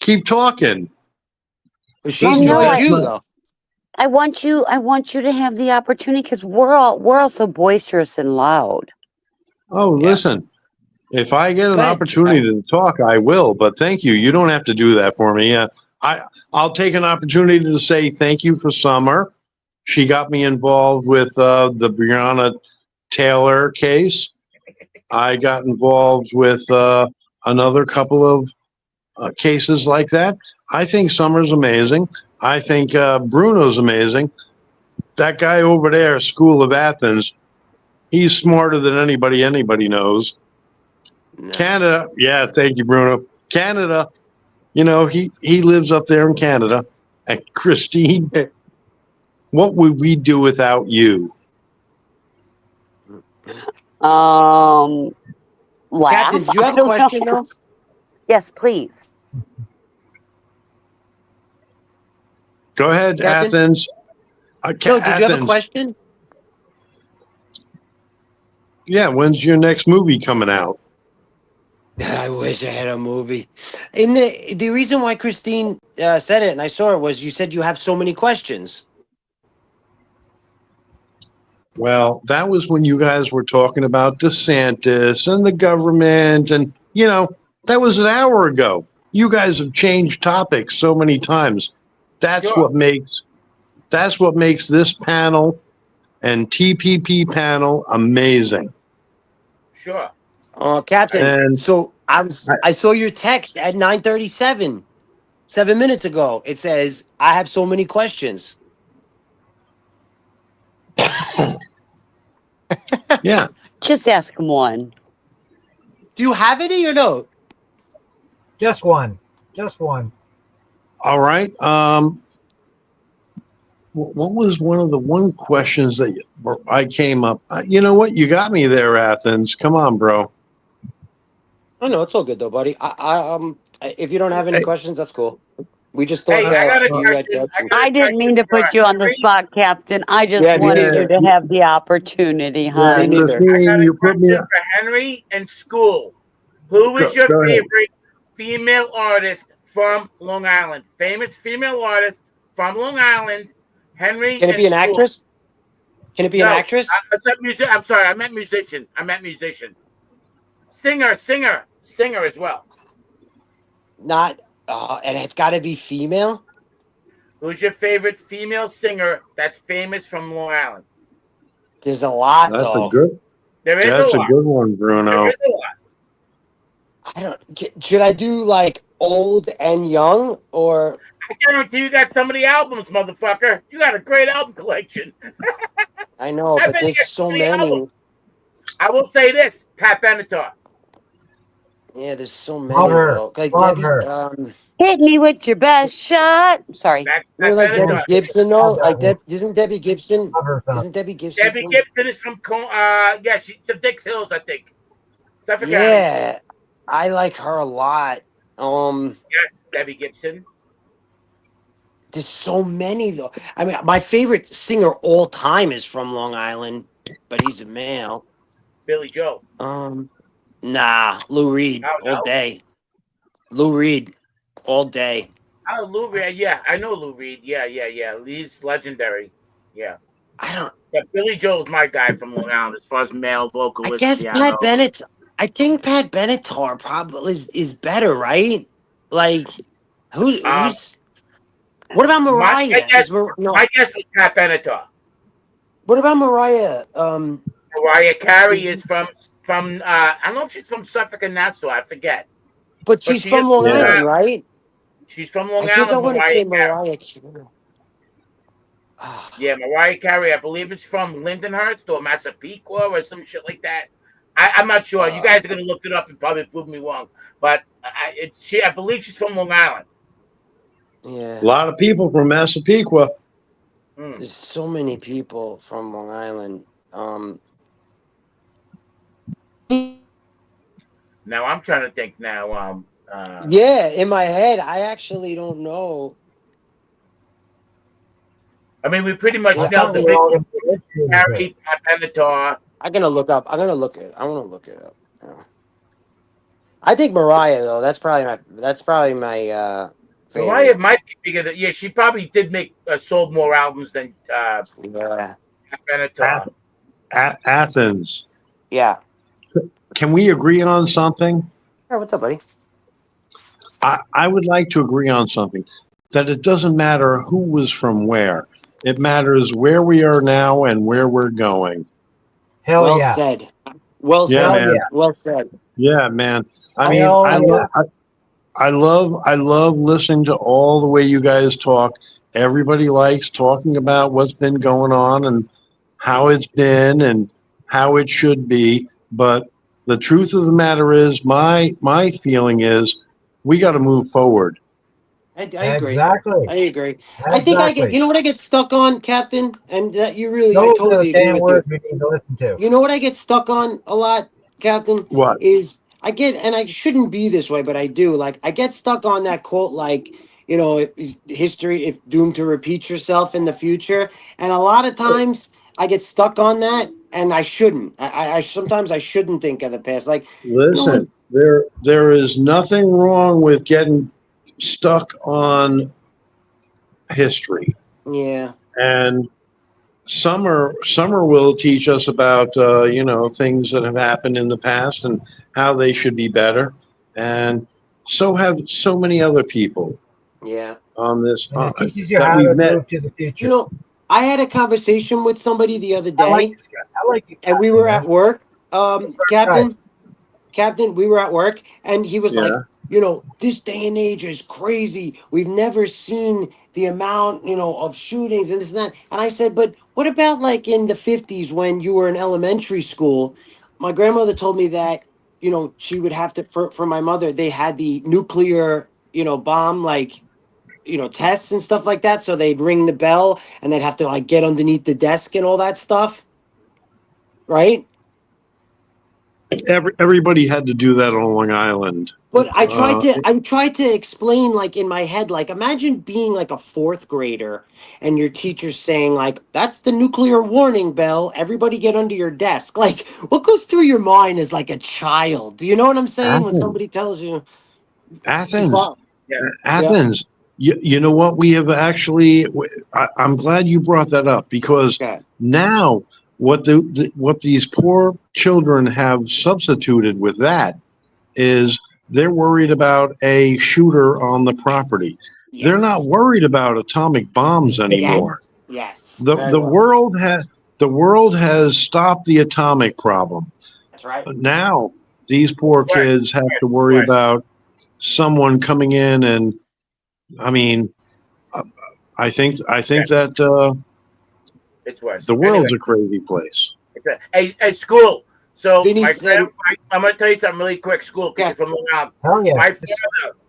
Speaker 11: Keep talking.
Speaker 10: She
Speaker 1: Well, no,
Speaker 10: enjoys
Speaker 11: That's
Speaker 10: you
Speaker 11: not.
Speaker 10: though.
Speaker 1: I want you to have the opportunity because we're all so boisterous and loud.
Speaker 11: Oh,
Speaker 10: Yeah.
Speaker 11: listen. If I get
Speaker 10: Go
Speaker 11: an
Speaker 10: ahead.
Speaker 11: opportunity to talk, I will. But thank you. You don't have to do that for me. I'll take an opportunity to say thank you for Summer. She got me involved with the Breonna Taylor case. I got involved with another couple of cases like that. I think Summer's amazing. I think Bruno's amazing. That guy over there, School of Athens, he's smarter than anybody knows.
Speaker 10: No.
Speaker 11: Canada, yeah, thank you, Bruno. Canada, you know, he lives up there in Canada. And Christine, what would we do without you?
Speaker 1: Laugh.
Speaker 10: Captain, do you
Speaker 1: I
Speaker 10: have a
Speaker 1: don't
Speaker 10: question
Speaker 1: know.
Speaker 10: though?
Speaker 1: Yes, please.
Speaker 11: Go ahead,
Speaker 10: Captain?
Speaker 11: Athens.
Speaker 10: No, did you have a
Speaker 11: Athens.
Speaker 10: question?
Speaker 11: Yeah, when's your next movie coming out?
Speaker 10: I wish I had a movie. In the reason why Christine said it and I saw it was you said you have so many questions.
Speaker 11: Well, that was when you guys were talking about DeSantis and the government, and you know, that was an hour ago. You guys have changed topics so many times. That's
Speaker 7: Sure.
Speaker 11: what makes this panel and TPP panel amazing.
Speaker 7: Sure.
Speaker 10: Captain,
Speaker 11: And
Speaker 10: so I saw your text at 9:37, 7 minutes ago. It says, I have so many questions.
Speaker 11: yeah,
Speaker 1: Just ask him one.
Speaker 10: Do you have any or no?
Speaker 8: Just one. Just one.
Speaker 11: all right. What was one questions that I came up? You know what? You got me there, Athens. Come on, bro.
Speaker 10: Oh no, it's all good though, buddy. If you don't have any
Speaker 11: Hey,
Speaker 10: questions, that's cool. We just thought
Speaker 7: Hey, I got a
Speaker 10: you had
Speaker 7: question.
Speaker 1: I didn't mean to put you on the spot, Captain. I just
Speaker 10: Yeah, me
Speaker 1: wanted
Speaker 11: yeah,
Speaker 1: you to have the opportunity,
Speaker 11: yeah,
Speaker 10: Me
Speaker 1: hon.
Speaker 10: neither.
Speaker 7: I got
Speaker 11: Christine,
Speaker 7: a
Speaker 11: you put me.
Speaker 7: question for Henry and School. Who is your
Speaker 11: Go ahead.
Speaker 7: favorite female artist from Long Island? Famous female artist from Long Island, Henry
Speaker 10: Can it
Speaker 7: and
Speaker 10: be an
Speaker 7: School.
Speaker 10: actress? Can it be an
Speaker 7: No,
Speaker 10: actress?
Speaker 7: I'm sorry, I meant musician. Singer as well.
Speaker 10: Not and it's gotta be female.
Speaker 7: Who's your favorite female singer that's famous from Long Island?
Speaker 10: There's a lot
Speaker 11: That's a
Speaker 10: though.
Speaker 11: good.
Speaker 7: There is a
Speaker 11: That's a
Speaker 7: lot.
Speaker 11: good one,
Speaker 7: There
Speaker 11: Bruno.
Speaker 7: is a lot.
Speaker 10: I don't. Should I do like old and young or?
Speaker 7: I guarantee you got some of the albums, motherfucker. You got a great album collection.
Speaker 10: I know,
Speaker 7: I
Speaker 10: but
Speaker 7: bet you
Speaker 10: there's
Speaker 7: got
Speaker 10: so
Speaker 7: many
Speaker 10: many.
Speaker 7: albums. I will say this, Pat Benatar.
Speaker 10: Yeah, there's so many
Speaker 8: Love her.
Speaker 10: though. Like
Speaker 8: Love
Speaker 10: Debbie,
Speaker 8: her.
Speaker 1: Hit me with your best shot. Sorry.
Speaker 7: That's
Speaker 10: you know,
Speaker 7: Pat
Speaker 10: like Debbie
Speaker 7: Benatar.
Speaker 10: Gibson though.
Speaker 8: Love
Speaker 10: Like
Speaker 8: that.
Speaker 10: Isn't Debbie Gibson?
Speaker 8: Love her.
Speaker 10: Isn't Debbie Gibson?
Speaker 7: Debbie
Speaker 10: From,
Speaker 7: Gibson is from yeah, she's from Dix Hills, I think. Suffolk County.
Speaker 10: yeah, I like her a lot.
Speaker 7: Yes, Debbie Gibson.
Speaker 10: There's so many though. I mean, my favorite singer all time is from Long Island, but he's a male.
Speaker 7: Billy Joe.
Speaker 10: Nah, Lou Reed
Speaker 7: Oh,
Speaker 10: all
Speaker 7: no?
Speaker 10: day. Lou Reed all day.
Speaker 7: Oh, Lou Reed. Yeah, I know Lou Reed. Yeah. He's legendary. Yeah.
Speaker 10: I don't.
Speaker 7: But Billy Joel's my guy from Long Island as far as male
Speaker 10: I
Speaker 7: vocalist.
Speaker 10: guess
Speaker 7: Yeah,
Speaker 10: Pat Bennett. I think Pat Benatar probably is better, right? Like, who's? What about Mariah?
Speaker 7: My guess
Speaker 10: No.
Speaker 7: was Pat Benatar.
Speaker 10: What about Mariah?
Speaker 7: Mariah Carey is from I don't know if she's from Suffolk or Nassau. I forget.
Speaker 10: But she's
Speaker 7: she
Speaker 10: from
Speaker 7: is
Speaker 10: Long
Speaker 7: from
Speaker 10: Island, right?
Speaker 7: She's from Long
Speaker 10: I think I
Speaker 7: Island.
Speaker 10: want to
Speaker 7: Mariah
Speaker 10: say
Speaker 7: Carey.
Speaker 10: Mariah Carey.
Speaker 7: Yeah, Mariah Carey. I believe it's from Lindenhurst or Massapequa or some shit like that. I'm not sure. You guys are gonna look it up and probably prove me wrong. But I believe she's from Long Island.
Speaker 10: Yeah.
Speaker 11: A lot of people from Massapequa.
Speaker 10: There's so many people from Long Island.
Speaker 7: Now I'm trying to think. Now,
Speaker 10: Yeah, in my head, I actually don't know.
Speaker 7: I mean, we pretty much
Speaker 10: Yeah,
Speaker 7: nailed the
Speaker 8: They're all
Speaker 7: big
Speaker 8: gonna be
Speaker 7: Carey, Pat Benatar.
Speaker 10: I'm gonna look up. I want to look it up. Yeah. I think Mariah though. That's probably my favorite.
Speaker 7: Mariah might be bigger than. Yeah, she probably did make sold more albums than
Speaker 10: Yeah.
Speaker 7: Pat Benatar.
Speaker 11: Athens.
Speaker 10: Yeah.
Speaker 11: Can we agree on something?
Speaker 10: Hey, what's up, buddy?
Speaker 11: I would like to agree on something. That it doesn't matter who was from where. It matters where we are now and where we're going.
Speaker 8: Hell
Speaker 10: Well
Speaker 8: yeah.
Speaker 10: said. Well
Speaker 11: Yeah,
Speaker 10: said.
Speaker 11: man.
Speaker 10: Well said.
Speaker 11: Yeah, man. I mean,
Speaker 8: Hell
Speaker 11: I love listening to all the way you guys talk. Everybody likes talking about what's been going on and how it's been and how it should be. But the truth of the matter is, my feeling is, we got to move forward.
Speaker 10: I agree.
Speaker 8: Exactly.
Speaker 10: I agree. I think I get. You know what I get stuck on, Captain, and that you really. I
Speaker 8: Those are
Speaker 10: totally
Speaker 8: the
Speaker 10: agree
Speaker 8: damn
Speaker 10: with
Speaker 8: words
Speaker 10: you.
Speaker 8: we need to listen to.
Speaker 10: You know what I get stuck on a lot, Captain?
Speaker 11: What?
Speaker 10: Is I get, and I shouldn't be this way, but I do. Like, I get stuck on that quote, like, you know, history, if doomed to repeat yourself in the future. And a lot of times I get stuck on that, and I shouldn't. I sometimes I shouldn't think of the past. Like,
Speaker 11: Listen, there is nothing wrong with getting stuck on history.
Speaker 10: Yeah.
Speaker 11: And summer will teach us about things that have happened in the past and how they should be better, and so have so many other people
Speaker 10: Yeah.
Speaker 11: on this
Speaker 8: And it teaches you
Speaker 11: that
Speaker 8: how
Speaker 11: we've
Speaker 8: to
Speaker 11: met.
Speaker 8: move to the future.
Speaker 10: You know, I had a conversation with somebody the other day,
Speaker 8: I like this guy. I like you.
Speaker 10: and we were at work.
Speaker 8: Captain.
Speaker 10: Captain, we were at work, and he was like,
Speaker 11: Yeah.
Speaker 10: you know, this day and age is crazy. We've never seen the amount, you know, of shootings and this and that. And I said, but what about like in the 50s when you were in elementary school? My grandmother told me that, you know, she would have to, for my mother, they had the nuclear, you know, bomb, like, you know, tests and stuff like that. So they'd ring the bell and they'd have to like get underneath the desk and all that stuff. Right?
Speaker 11: Everybody had to do that on Long Island.
Speaker 10: But I tried to explain, like, in my head, like, imagine being like a fourth grader and your teacher's saying, like, that's the nuclear warning bell. Everybody get under your desk. Like, what goes through your mind as like a child? Do you know what I'm saying? When
Speaker 11: Athens.
Speaker 10: somebody tells you
Speaker 11: Athens.
Speaker 10: Well,
Speaker 11: Athens. You know what? We have actually. I'm glad you brought that up, because
Speaker 10: Okay.
Speaker 11: now what these poor children have substituted with that is they're worried about a shooter on the property. They're not worried about atomic bombs anymore.
Speaker 10: Yes.
Speaker 11: The
Speaker 10: Very
Speaker 11: the
Speaker 10: well said.
Speaker 11: world has stopped the atomic problem.
Speaker 10: That's right.
Speaker 11: But now these poor kids have to worry about someone coming in and, I mean, I think that
Speaker 7: It's worse.
Speaker 11: the world's a crazy place.
Speaker 7: Hey, school. So
Speaker 10: Vinny
Speaker 7: my
Speaker 10: said-
Speaker 7: I'm gonna tell you something really quick, school, because you're from Long Island.
Speaker 8: Hell yeah.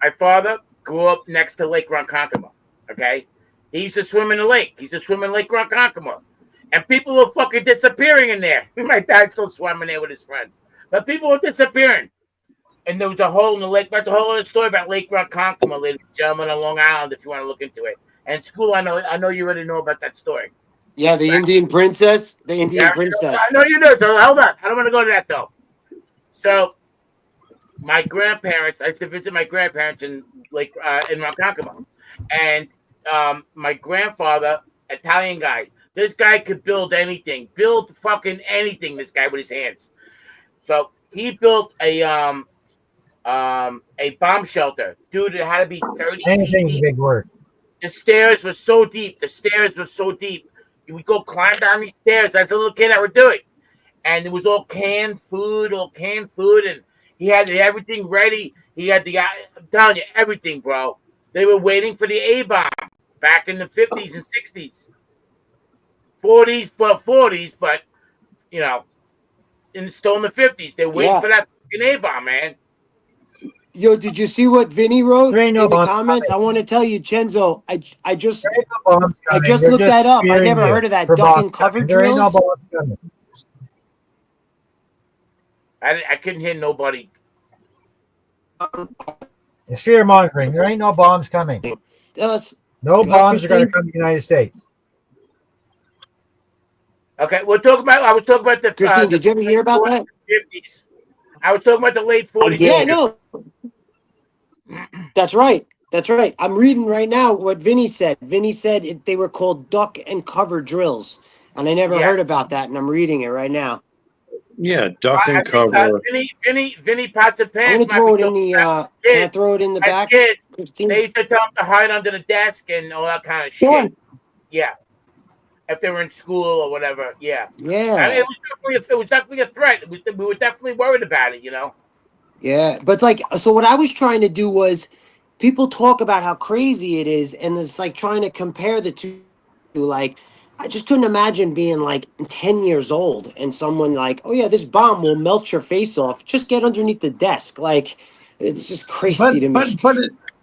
Speaker 7: My father grew up next to Lake Ronkonkoma. Okay, he used to swim in the lake. He used to swim in Lake Ronkonkoma, and people were fucking disappearing in there. My dad still swam in there with his friends, but people were disappearing. And there was a hole in the lake. That's a whole other story about Lake Ronkonkoma, ladies and gentlemen, on Long Island. If you want to look into it. And school, I know you already know about that story.
Speaker 10: Yeah, the Indian princess. The Indian princess.
Speaker 7: I know you do. So hold on. I don't want to go to that though. So, my grandparents. I used to visit my grandparents in Ronkonkoma, and my grandfather, Italian guy. This guy could build anything. Build fucking anything. This guy with his hands. So he built a bomb shelter. Dude, it had to be 30
Speaker 8: Anything's
Speaker 7: feet
Speaker 8: a
Speaker 7: deep.
Speaker 8: big word.
Speaker 7: The stairs were so deep. You would go climb down these stairs. As a little kid, I would do it. And it was all canned food. And he had everything ready. He had I'm telling you, everything, bro. They were waiting for the A-bomb back in the 50s and 60s. 40s, but, still in the 50s. They're waiting for that fucking A-bomb, man.
Speaker 10: Yo, did you see what Vinny wrote in the
Speaker 8: bombs
Speaker 10: comments? I want to tell you, Chenzo. I just
Speaker 8: bombs
Speaker 10: I
Speaker 8: coming.
Speaker 10: just
Speaker 8: They're
Speaker 10: looked that up. I
Speaker 8: fearing
Speaker 10: never
Speaker 8: you
Speaker 10: heard of that
Speaker 8: for
Speaker 10: duck and
Speaker 8: bombs
Speaker 10: cover
Speaker 8: coming. There ain't no
Speaker 10: drills.
Speaker 8: bombs coming.
Speaker 7: I couldn't hear nobody.
Speaker 8: It's fear mongering. There ain't no bombs coming. No bombs are going to come to the United States.
Speaker 7: Okay, I was talking about the
Speaker 10: Christine, did you ever hear about that?
Speaker 7: 50s. I was talking about the late 40s.
Speaker 10: Yeah, no. That's right. That's right. I'm reading right now what Vinny said. Vinny said they were called duck and cover drills, and I never heard about that, and I'm reading it right now.
Speaker 11: Yeah, duck and cover.
Speaker 7: Vinny Pots and
Speaker 10: I'm
Speaker 7: Pans.
Speaker 10: gonna throw it in the. Can I throw it in the back?
Speaker 7: Kids,
Speaker 10: Christine?
Speaker 7: they used to tell them to hide under the desk and all that kind of shit. Yeah, if they were in school or whatever. Yeah.
Speaker 10: Yeah.
Speaker 7: I mean, it was definitely a threat. We were definitely worried about it.
Speaker 10: Yeah, but so what I was trying to do was, people talk about how crazy it is, and it's like trying to compare the two. Like, I just couldn't imagine being like 10 years old and someone like, oh yeah, this bomb will melt your face off. Just get underneath the desk. Like, it's just crazy to me.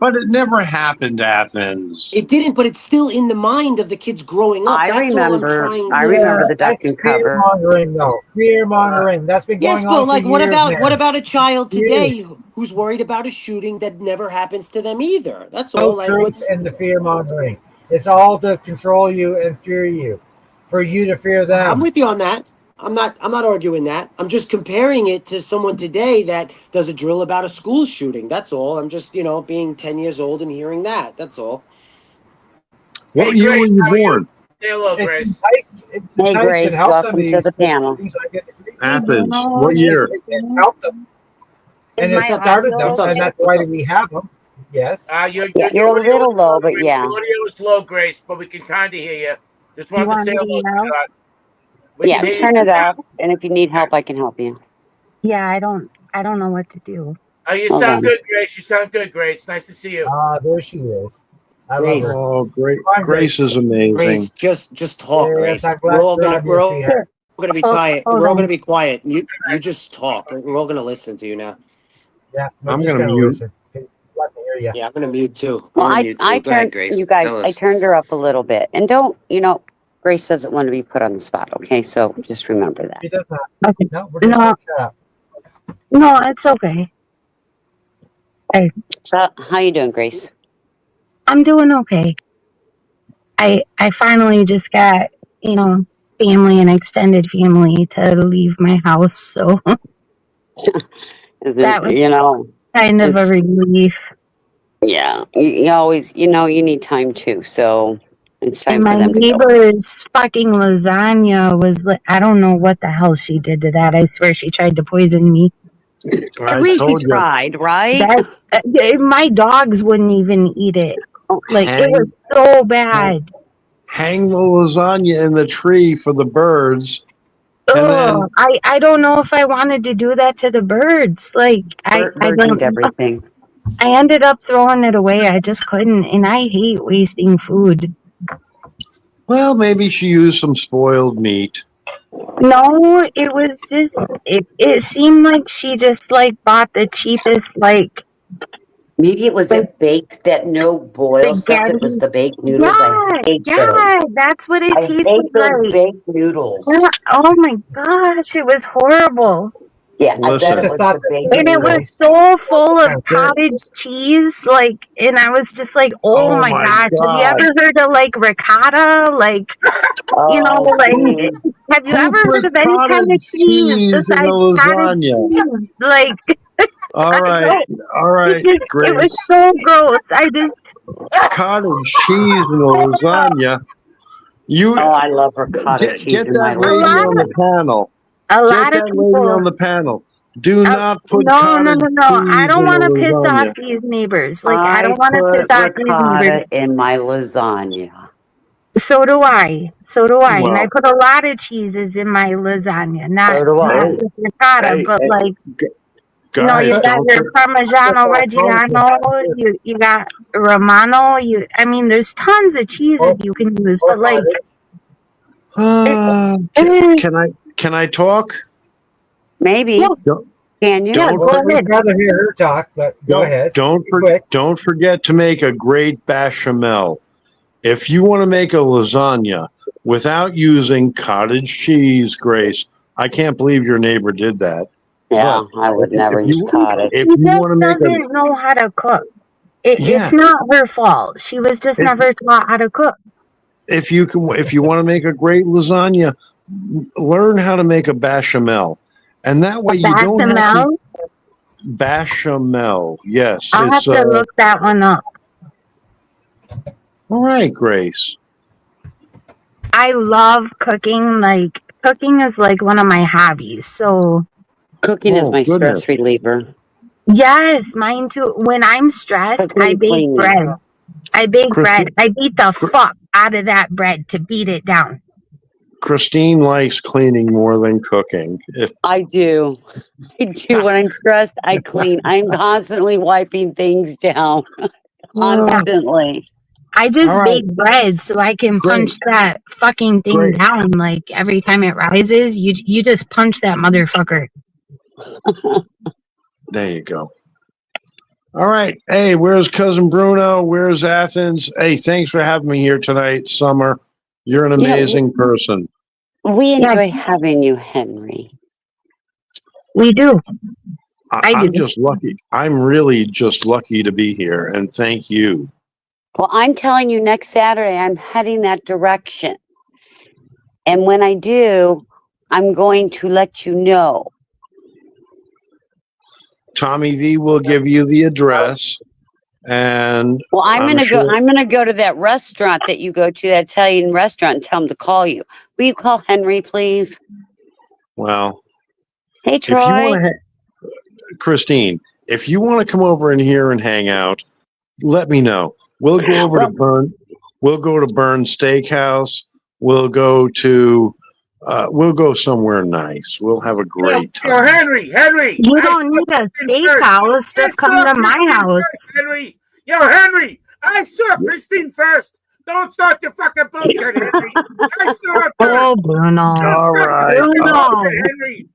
Speaker 11: But it never happened, Athens.
Speaker 10: It didn't, but it's still in the mind of the kids growing up.
Speaker 1: I
Speaker 10: That's all I'm trying.
Speaker 1: I remember the duck and cover.
Speaker 8: Fear mongering, though. Fear mongering. That's been going
Speaker 10: Yes,
Speaker 8: on
Speaker 10: but
Speaker 8: for
Speaker 10: like,
Speaker 8: years
Speaker 10: what
Speaker 8: now.
Speaker 10: about a child today who's worried about a shooting that never happens to them either? That's all. Like,
Speaker 8: Truth and the fear mongering. It's all to control you and fear you, for you to fear them.
Speaker 10: I'm with you on that. I'm not arguing that. I'm just comparing it to someone today that does a drill about a school shooting. That's all. I'm just, being 10 years old and hearing that. That's all.
Speaker 11: What year were you born?
Speaker 7: Say hello, Grace.
Speaker 1: Hey, Grace, welcome to the panel.
Speaker 11: Athens. What year?
Speaker 8: It's helped them. And it started them, and that's why we have them. Yes.
Speaker 7: You're
Speaker 1: a little low, but yeah.
Speaker 7: Your audio is low, Grace, but we can kind of hear you. Just wanted to say hello.
Speaker 1: Yeah, turn it off, and if you need help, I can help you.
Speaker 13: Yeah, I don't know what to do.
Speaker 7: Oh, you sound good, Grace. You sound good, Grace. Nice to see you.
Speaker 8: There she is. I
Speaker 10: Grace.
Speaker 8: love her.
Speaker 11: Oh, great! Grace is amazing.
Speaker 10: Grace, just talk, Grace. We're all gonna be quiet. We're all gonna be quiet. You just talk. We're all gonna listen to you now.
Speaker 8: Yeah,
Speaker 11: I'm gonna mute.
Speaker 8: listen. Let me hear you.
Speaker 10: Yeah, I'm gonna mute too.
Speaker 1: Well,
Speaker 10: I
Speaker 1: turned you guys. I turned her up a little bit, and don't Grace doesn't want to be put on the spot. Okay, so just remember that.
Speaker 8: She does not.
Speaker 13: Okay.
Speaker 8: No, we're just gonna shut up.
Speaker 13: No, it's okay. Hey.
Speaker 1: So, how you doing, Grace?
Speaker 13: I'm doing okay. I finally just got, family and extended family to leave my house, so that was kind of a relief.
Speaker 1: Yeah, you always, you need time too, so it's time for them to go.
Speaker 13: My neighbor's fucking lasagna was I don't know what the hell she did to that. I swear she tried to poison me.
Speaker 1: At least you tried, right?
Speaker 13: My dogs wouldn't even eat it. Like it was
Speaker 11: Hang,
Speaker 13: so bad.
Speaker 11: hang the lasagna in the tree for the birds, and then
Speaker 13: Oh, I don't know if I wanted to do that to the birds. Like I
Speaker 1: Birds eat
Speaker 13: don't.
Speaker 1: everything.
Speaker 13: I ended up throwing it away. I just couldn't, and I hate wasting food.
Speaker 11: well, maybe she used some spoiled meat.
Speaker 13: No, it was just it seemed like she just like bought the cheapest
Speaker 1: Maybe it was
Speaker 13: like
Speaker 1: that baked, that no boil stuff. It was
Speaker 13: spaghetti.
Speaker 1: the baked noodles. I
Speaker 13: Yeah,
Speaker 1: hate those.
Speaker 13: yeah, that's what it
Speaker 1: I
Speaker 13: tasted
Speaker 1: hate those
Speaker 13: like.
Speaker 1: baked noodles.
Speaker 13: Yeah, oh my gosh, it was horrible.
Speaker 1: Yeah, I bet
Speaker 8: I
Speaker 1: it
Speaker 11: Listen,
Speaker 8: just
Speaker 1: was
Speaker 8: thought
Speaker 1: the
Speaker 8: that
Speaker 1: baked
Speaker 13: And it
Speaker 8: the
Speaker 13: was
Speaker 1: noodles.
Speaker 13: so full of
Speaker 8: kind of good.
Speaker 13: cottage cheese, and I was just like, oh
Speaker 11: oh
Speaker 13: my
Speaker 11: my
Speaker 13: gosh, have you
Speaker 11: God,
Speaker 13: ever heard of like ricotta?
Speaker 1: Oh,
Speaker 13: Like,
Speaker 1: please.
Speaker 13: have you
Speaker 11: who
Speaker 13: ever heard
Speaker 11: puts
Speaker 13: of any kind of
Speaker 11: cottage
Speaker 13: cheese
Speaker 11: cheese in the
Speaker 13: besides cottage
Speaker 11: lasagna?
Speaker 13: cheese? Like,
Speaker 11: All
Speaker 13: I
Speaker 11: right,
Speaker 13: don't,
Speaker 11: all right,
Speaker 13: it was
Speaker 11: Grace.
Speaker 13: so gross. I just,
Speaker 11: Cottage cheese in the lasagna. You
Speaker 1: Oh, I love ricotta cheese
Speaker 11: get
Speaker 1: in my
Speaker 11: that
Speaker 13: a
Speaker 11: lady
Speaker 13: lot,
Speaker 11: on the
Speaker 1: lasagna.
Speaker 11: panel.
Speaker 13: a
Speaker 11: Get
Speaker 13: lot of
Speaker 11: that lady
Speaker 13: people,
Speaker 11: on the panel. Do not put
Speaker 13: no, no,
Speaker 11: cottage
Speaker 13: no, no. I
Speaker 11: cheese
Speaker 13: don't
Speaker 11: in the
Speaker 13: want to piss off
Speaker 11: lasagna.
Speaker 13: these neighbors. Like, I
Speaker 1: I
Speaker 13: don't want to
Speaker 1: put
Speaker 13: piss off these neighbors.
Speaker 1: ricotta in my lasagna.
Speaker 13: So do I. So do I. And I
Speaker 11: Well,
Speaker 13: put a lot of cheeses in my lasagna.
Speaker 1: So do
Speaker 13: Not
Speaker 1: I.
Speaker 11: hey,
Speaker 13: just ricotta,
Speaker 11: hey,
Speaker 13: but
Speaker 11: hey,
Speaker 13: like, you
Speaker 11: guys,
Speaker 13: got
Speaker 11: don't
Speaker 13: your Parmigiano Reggiano,
Speaker 8: Or
Speaker 13: you got Romano, I mean, there's tons of cheeses you can use, but like, it, eh,
Speaker 11: can I talk?
Speaker 13: yeah,
Speaker 1: Maybe.
Speaker 11: Don't
Speaker 1: Can you?
Speaker 13: yeah,
Speaker 11: don't
Speaker 13: go
Speaker 8: well, we'd
Speaker 13: ahead.
Speaker 8: rather hear her talk, but go ahead. Quick.
Speaker 11: don't forget to make a great bechamel. If you want to make a lasagna without using cottage cheese, Grace, I can't believe your neighbor did that.
Speaker 1: Yeah,
Speaker 11: But
Speaker 1: I would never use cottage.
Speaker 11: if
Speaker 13: She
Speaker 11: you want
Speaker 13: just
Speaker 11: to make a
Speaker 13: doesn't know how to cook.
Speaker 11: yeah,
Speaker 13: It's not her fault. She was just
Speaker 11: if
Speaker 13: never taught how to cook.
Speaker 11: if you want to make a great lasagna, learn how to make a bechamel, and that
Speaker 13: A
Speaker 11: way you don't have to
Speaker 13: bechamel,
Speaker 11: bechamel. Yes,
Speaker 13: I'll have
Speaker 11: it's
Speaker 13: to look that one up.
Speaker 11: all right, Grace.
Speaker 13: I love cooking. Like, cooking is like one of my hobbies. So,
Speaker 1: Cooking is
Speaker 11: Oh
Speaker 1: my
Speaker 11: goodness,
Speaker 1: stress reliever.
Speaker 13: yes, mine too. When I'm stressed, I
Speaker 1: Cooking,
Speaker 13: bake
Speaker 1: cleaning.
Speaker 13: bread. I bake bread.
Speaker 11: Christi-
Speaker 13: I beat the
Speaker 11: Chr-
Speaker 13: fuck out of that bread to beat it down.
Speaker 11: Christine likes cleaning more than cooking. If
Speaker 1: I do. I do. When I'm stressed, I clean. I'm constantly wiping things down.
Speaker 11: uh,
Speaker 1: Constantly.
Speaker 13: I
Speaker 11: all
Speaker 13: just
Speaker 11: right,
Speaker 13: bake bread so I can
Speaker 11: great,
Speaker 13: punch that fucking thing
Speaker 11: great.
Speaker 13: down. Like every time it rises, you just punch that motherfucker.
Speaker 11: There you go. All right. Hey, where's cousin Bruno? Where's Athens? Hey, thanks for having me here tonight, Summer. You're an
Speaker 1: You know,
Speaker 11: amazing person.
Speaker 1: we
Speaker 13: Yeah,
Speaker 1: enjoy having you, Henry.
Speaker 13: we do. I
Speaker 11: I'm
Speaker 13: do.
Speaker 11: just lucky. I'm really just lucky to be here, and thank you.
Speaker 1: Well, I'm telling you, next Saturday, I'm heading that direction. And when I do, I'm going to let you know.
Speaker 11: Tommy V will give you the address, and
Speaker 1: Well, I'm
Speaker 11: I'm
Speaker 1: gonna go.
Speaker 11: sure.
Speaker 1: I'm gonna go to that restaurant that you go to, that Italian restaurant, and tell them to call you. Will you call Henry, please?
Speaker 11: Well,
Speaker 1: Hey,
Speaker 11: if you
Speaker 1: Troy.
Speaker 11: want to, Christine, if you want to come over in here and hang out, let me know. We'll go over to
Speaker 1: Well,
Speaker 11: Burn. We'll go to Burn Steakhouse. We'll go to. We'll go somewhere nice. We'll have a great
Speaker 7: Yo,
Speaker 11: time.
Speaker 7: Henry,
Speaker 13: You
Speaker 7: I
Speaker 13: don't
Speaker 7: saw
Speaker 13: need a
Speaker 7: Christine first.
Speaker 13: steakhouse.
Speaker 7: I
Speaker 13: Just come
Speaker 7: saw
Speaker 13: to my
Speaker 7: Christine
Speaker 13: house.
Speaker 7: first, Henry. Yo, Henry, I saw Christine first. Don't start your fucking bullshit, Henry. I saw her first.
Speaker 13: Oh, Bruno.
Speaker 11: All
Speaker 7: Stop
Speaker 11: right.
Speaker 7: your fucking
Speaker 13: Bruno.
Speaker 7: bullshit, Henry.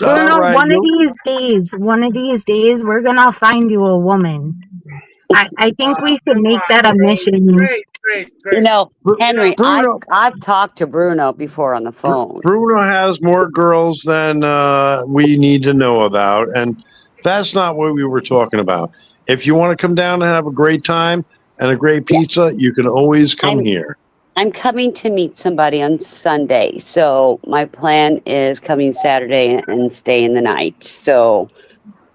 Speaker 11: All
Speaker 13: Bruno,
Speaker 11: right.
Speaker 13: one of these days, we're gonna find you a woman. I think we should
Speaker 7: Come
Speaker 13: make
Speaker 7: on,
Speaker 13: that a
Speaker 7: Grace,
Speaker 13: mission.
Speaker 7: Grace.
Speaker 1: you know, Henry,
Speaker 11: Bruno.
Speaker 1: I've talked to Bruno before on the phone.
Speaker 11: Bruno has more girls than we need to know about, and that's not what we were talking about. If you want to come down and have a great time and a great
Speaker 1: Yeah,
Speaker 11: pizza, you can always come
Speaker 1: I'm
Speaker 11: here.
Speaker 1: I'm coming to meet somebody on Sunday. So my plan is coming Saturday and staying the night. So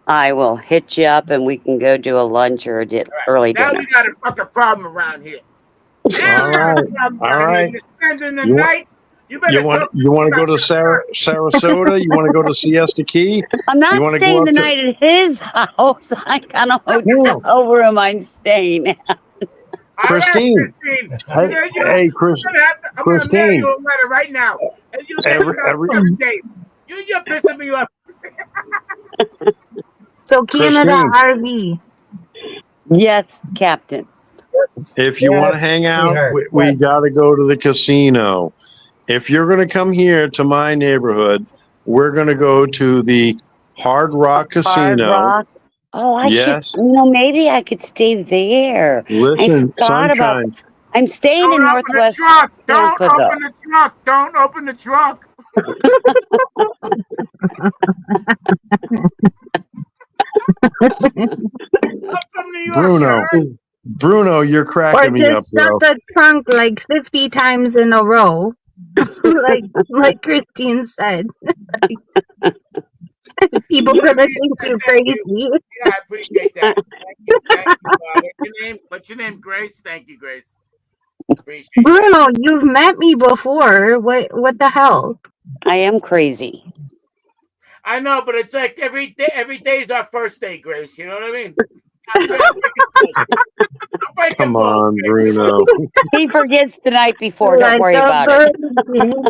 Speaker 1: I will hit you up and we can go do a lunch or early
Speaker 7: Now
Speaker 1: dinner.
Speaker 7: we got a fucking problem around here. Now
Speaker 11: All
Speaker 7: we got a
Speaker 11: right,
Speaker 7: problem
Speaker 11: all
Speaker 7: around here.
Speaker 11: right.
Speaker 7: You're spending the
Speaker 11: You want
Speaker 7: night. You better talk to
Speaker 11: you
Speaker 7: me
Speaker 11: want to go
Speaker 7: about
Speaker 11: to
Speaker 7: your
Speaker 11: Sarasota? You want to go to Siesta Key?
Speaker 1: I'm
Speaker 11: You
Speaker 1: not
Speaker 11: want to go
Speaker 1: staying
Speaker 11: up
Speaker 1: the
Speaker 11: to?
Speaker 1: night at his house. I got a
Speaker 11: No,
Speaker 1: hotel room I'm staying at.
Speaker 7: All right,
Speaker 11: Christine.
Speaker 7: Christine.
Speaker 11: Hey, Chris.
Speaker 7: I'm gonna mail
Speaker 11: Christine.
Speaker 7: you a letter right now, and you get
Speaker 11: Every,
Speaker 7: it
Speaker 11: every,
Speaker 7: every day. You're pissing me off.
Speaker 13: So Canada
Speaker 11: Christine,
Speaker 13: RV.
Speaker 1: Yes, Captain.
Speaker 11: if you want to
Speaker 8: Yes,
Speaker 11: hang out,
Speaker 8: sweetheart.
Speaker 11: we got to go to the casino. If you're going to come here to my neighborhood, we're going to go to the Hard Rock
Speaker 1: Hard
Speaker 11: Casino.
Speaker 1: Rock. Oh, I should.
Speaker 11: Yes.
Speaker 1: Maybe I could stay there. I
Speaker 11: Listen,
Speaker 1: forgot about.
Speaker 11: sunshine.
Speaker 1: I'm staying
Speaker 7: Don't
Speaker 1: in
Speaker 7: open the
Speaker 1: Northwest
Speaker 7: trunk. Don't
Speaker 1: Tampa, though.
Speaker 7: open the trunk. Don't open the trunk. I'm from New York, you
Speaker 11: Bruno.
Speaker 7: heard?
Speaker 11: Bruno, you're
Speaker 13: Or
Speaker 11: cracking me up,
Speaker 13: just shut
Speaker 11: bro.
Speaker 13: the trunk like 50 times in a row. like Christine said. People
Speaker 7: Yeah,
Speaker 13: gonna
Speaker 7: I
Speaker 13: think
Speaker 7: said
Speaker 13: you
Speaker 7: thank you.
Speaker 13: crazy.
Speaker 7: Yeah, I appreciate that. Thank you. Thank you. What's your name, Grace? Thank you, Grace. Appreciate that.
Speaker 13: Bruno, you've met me before. What the hell?
Speaker 1: I am crazy.
Speaker 7: I know, but it's like every day is our first day, Grace. You know what I mean?
Speaker 11: Come on, Bruno.
Speaker 1: He forgets the night before. Don't
Speaker 13: Like
Speaker 1: worry
Speaker 13: a
Speaker 1: about it.
Speaker 13: virgin.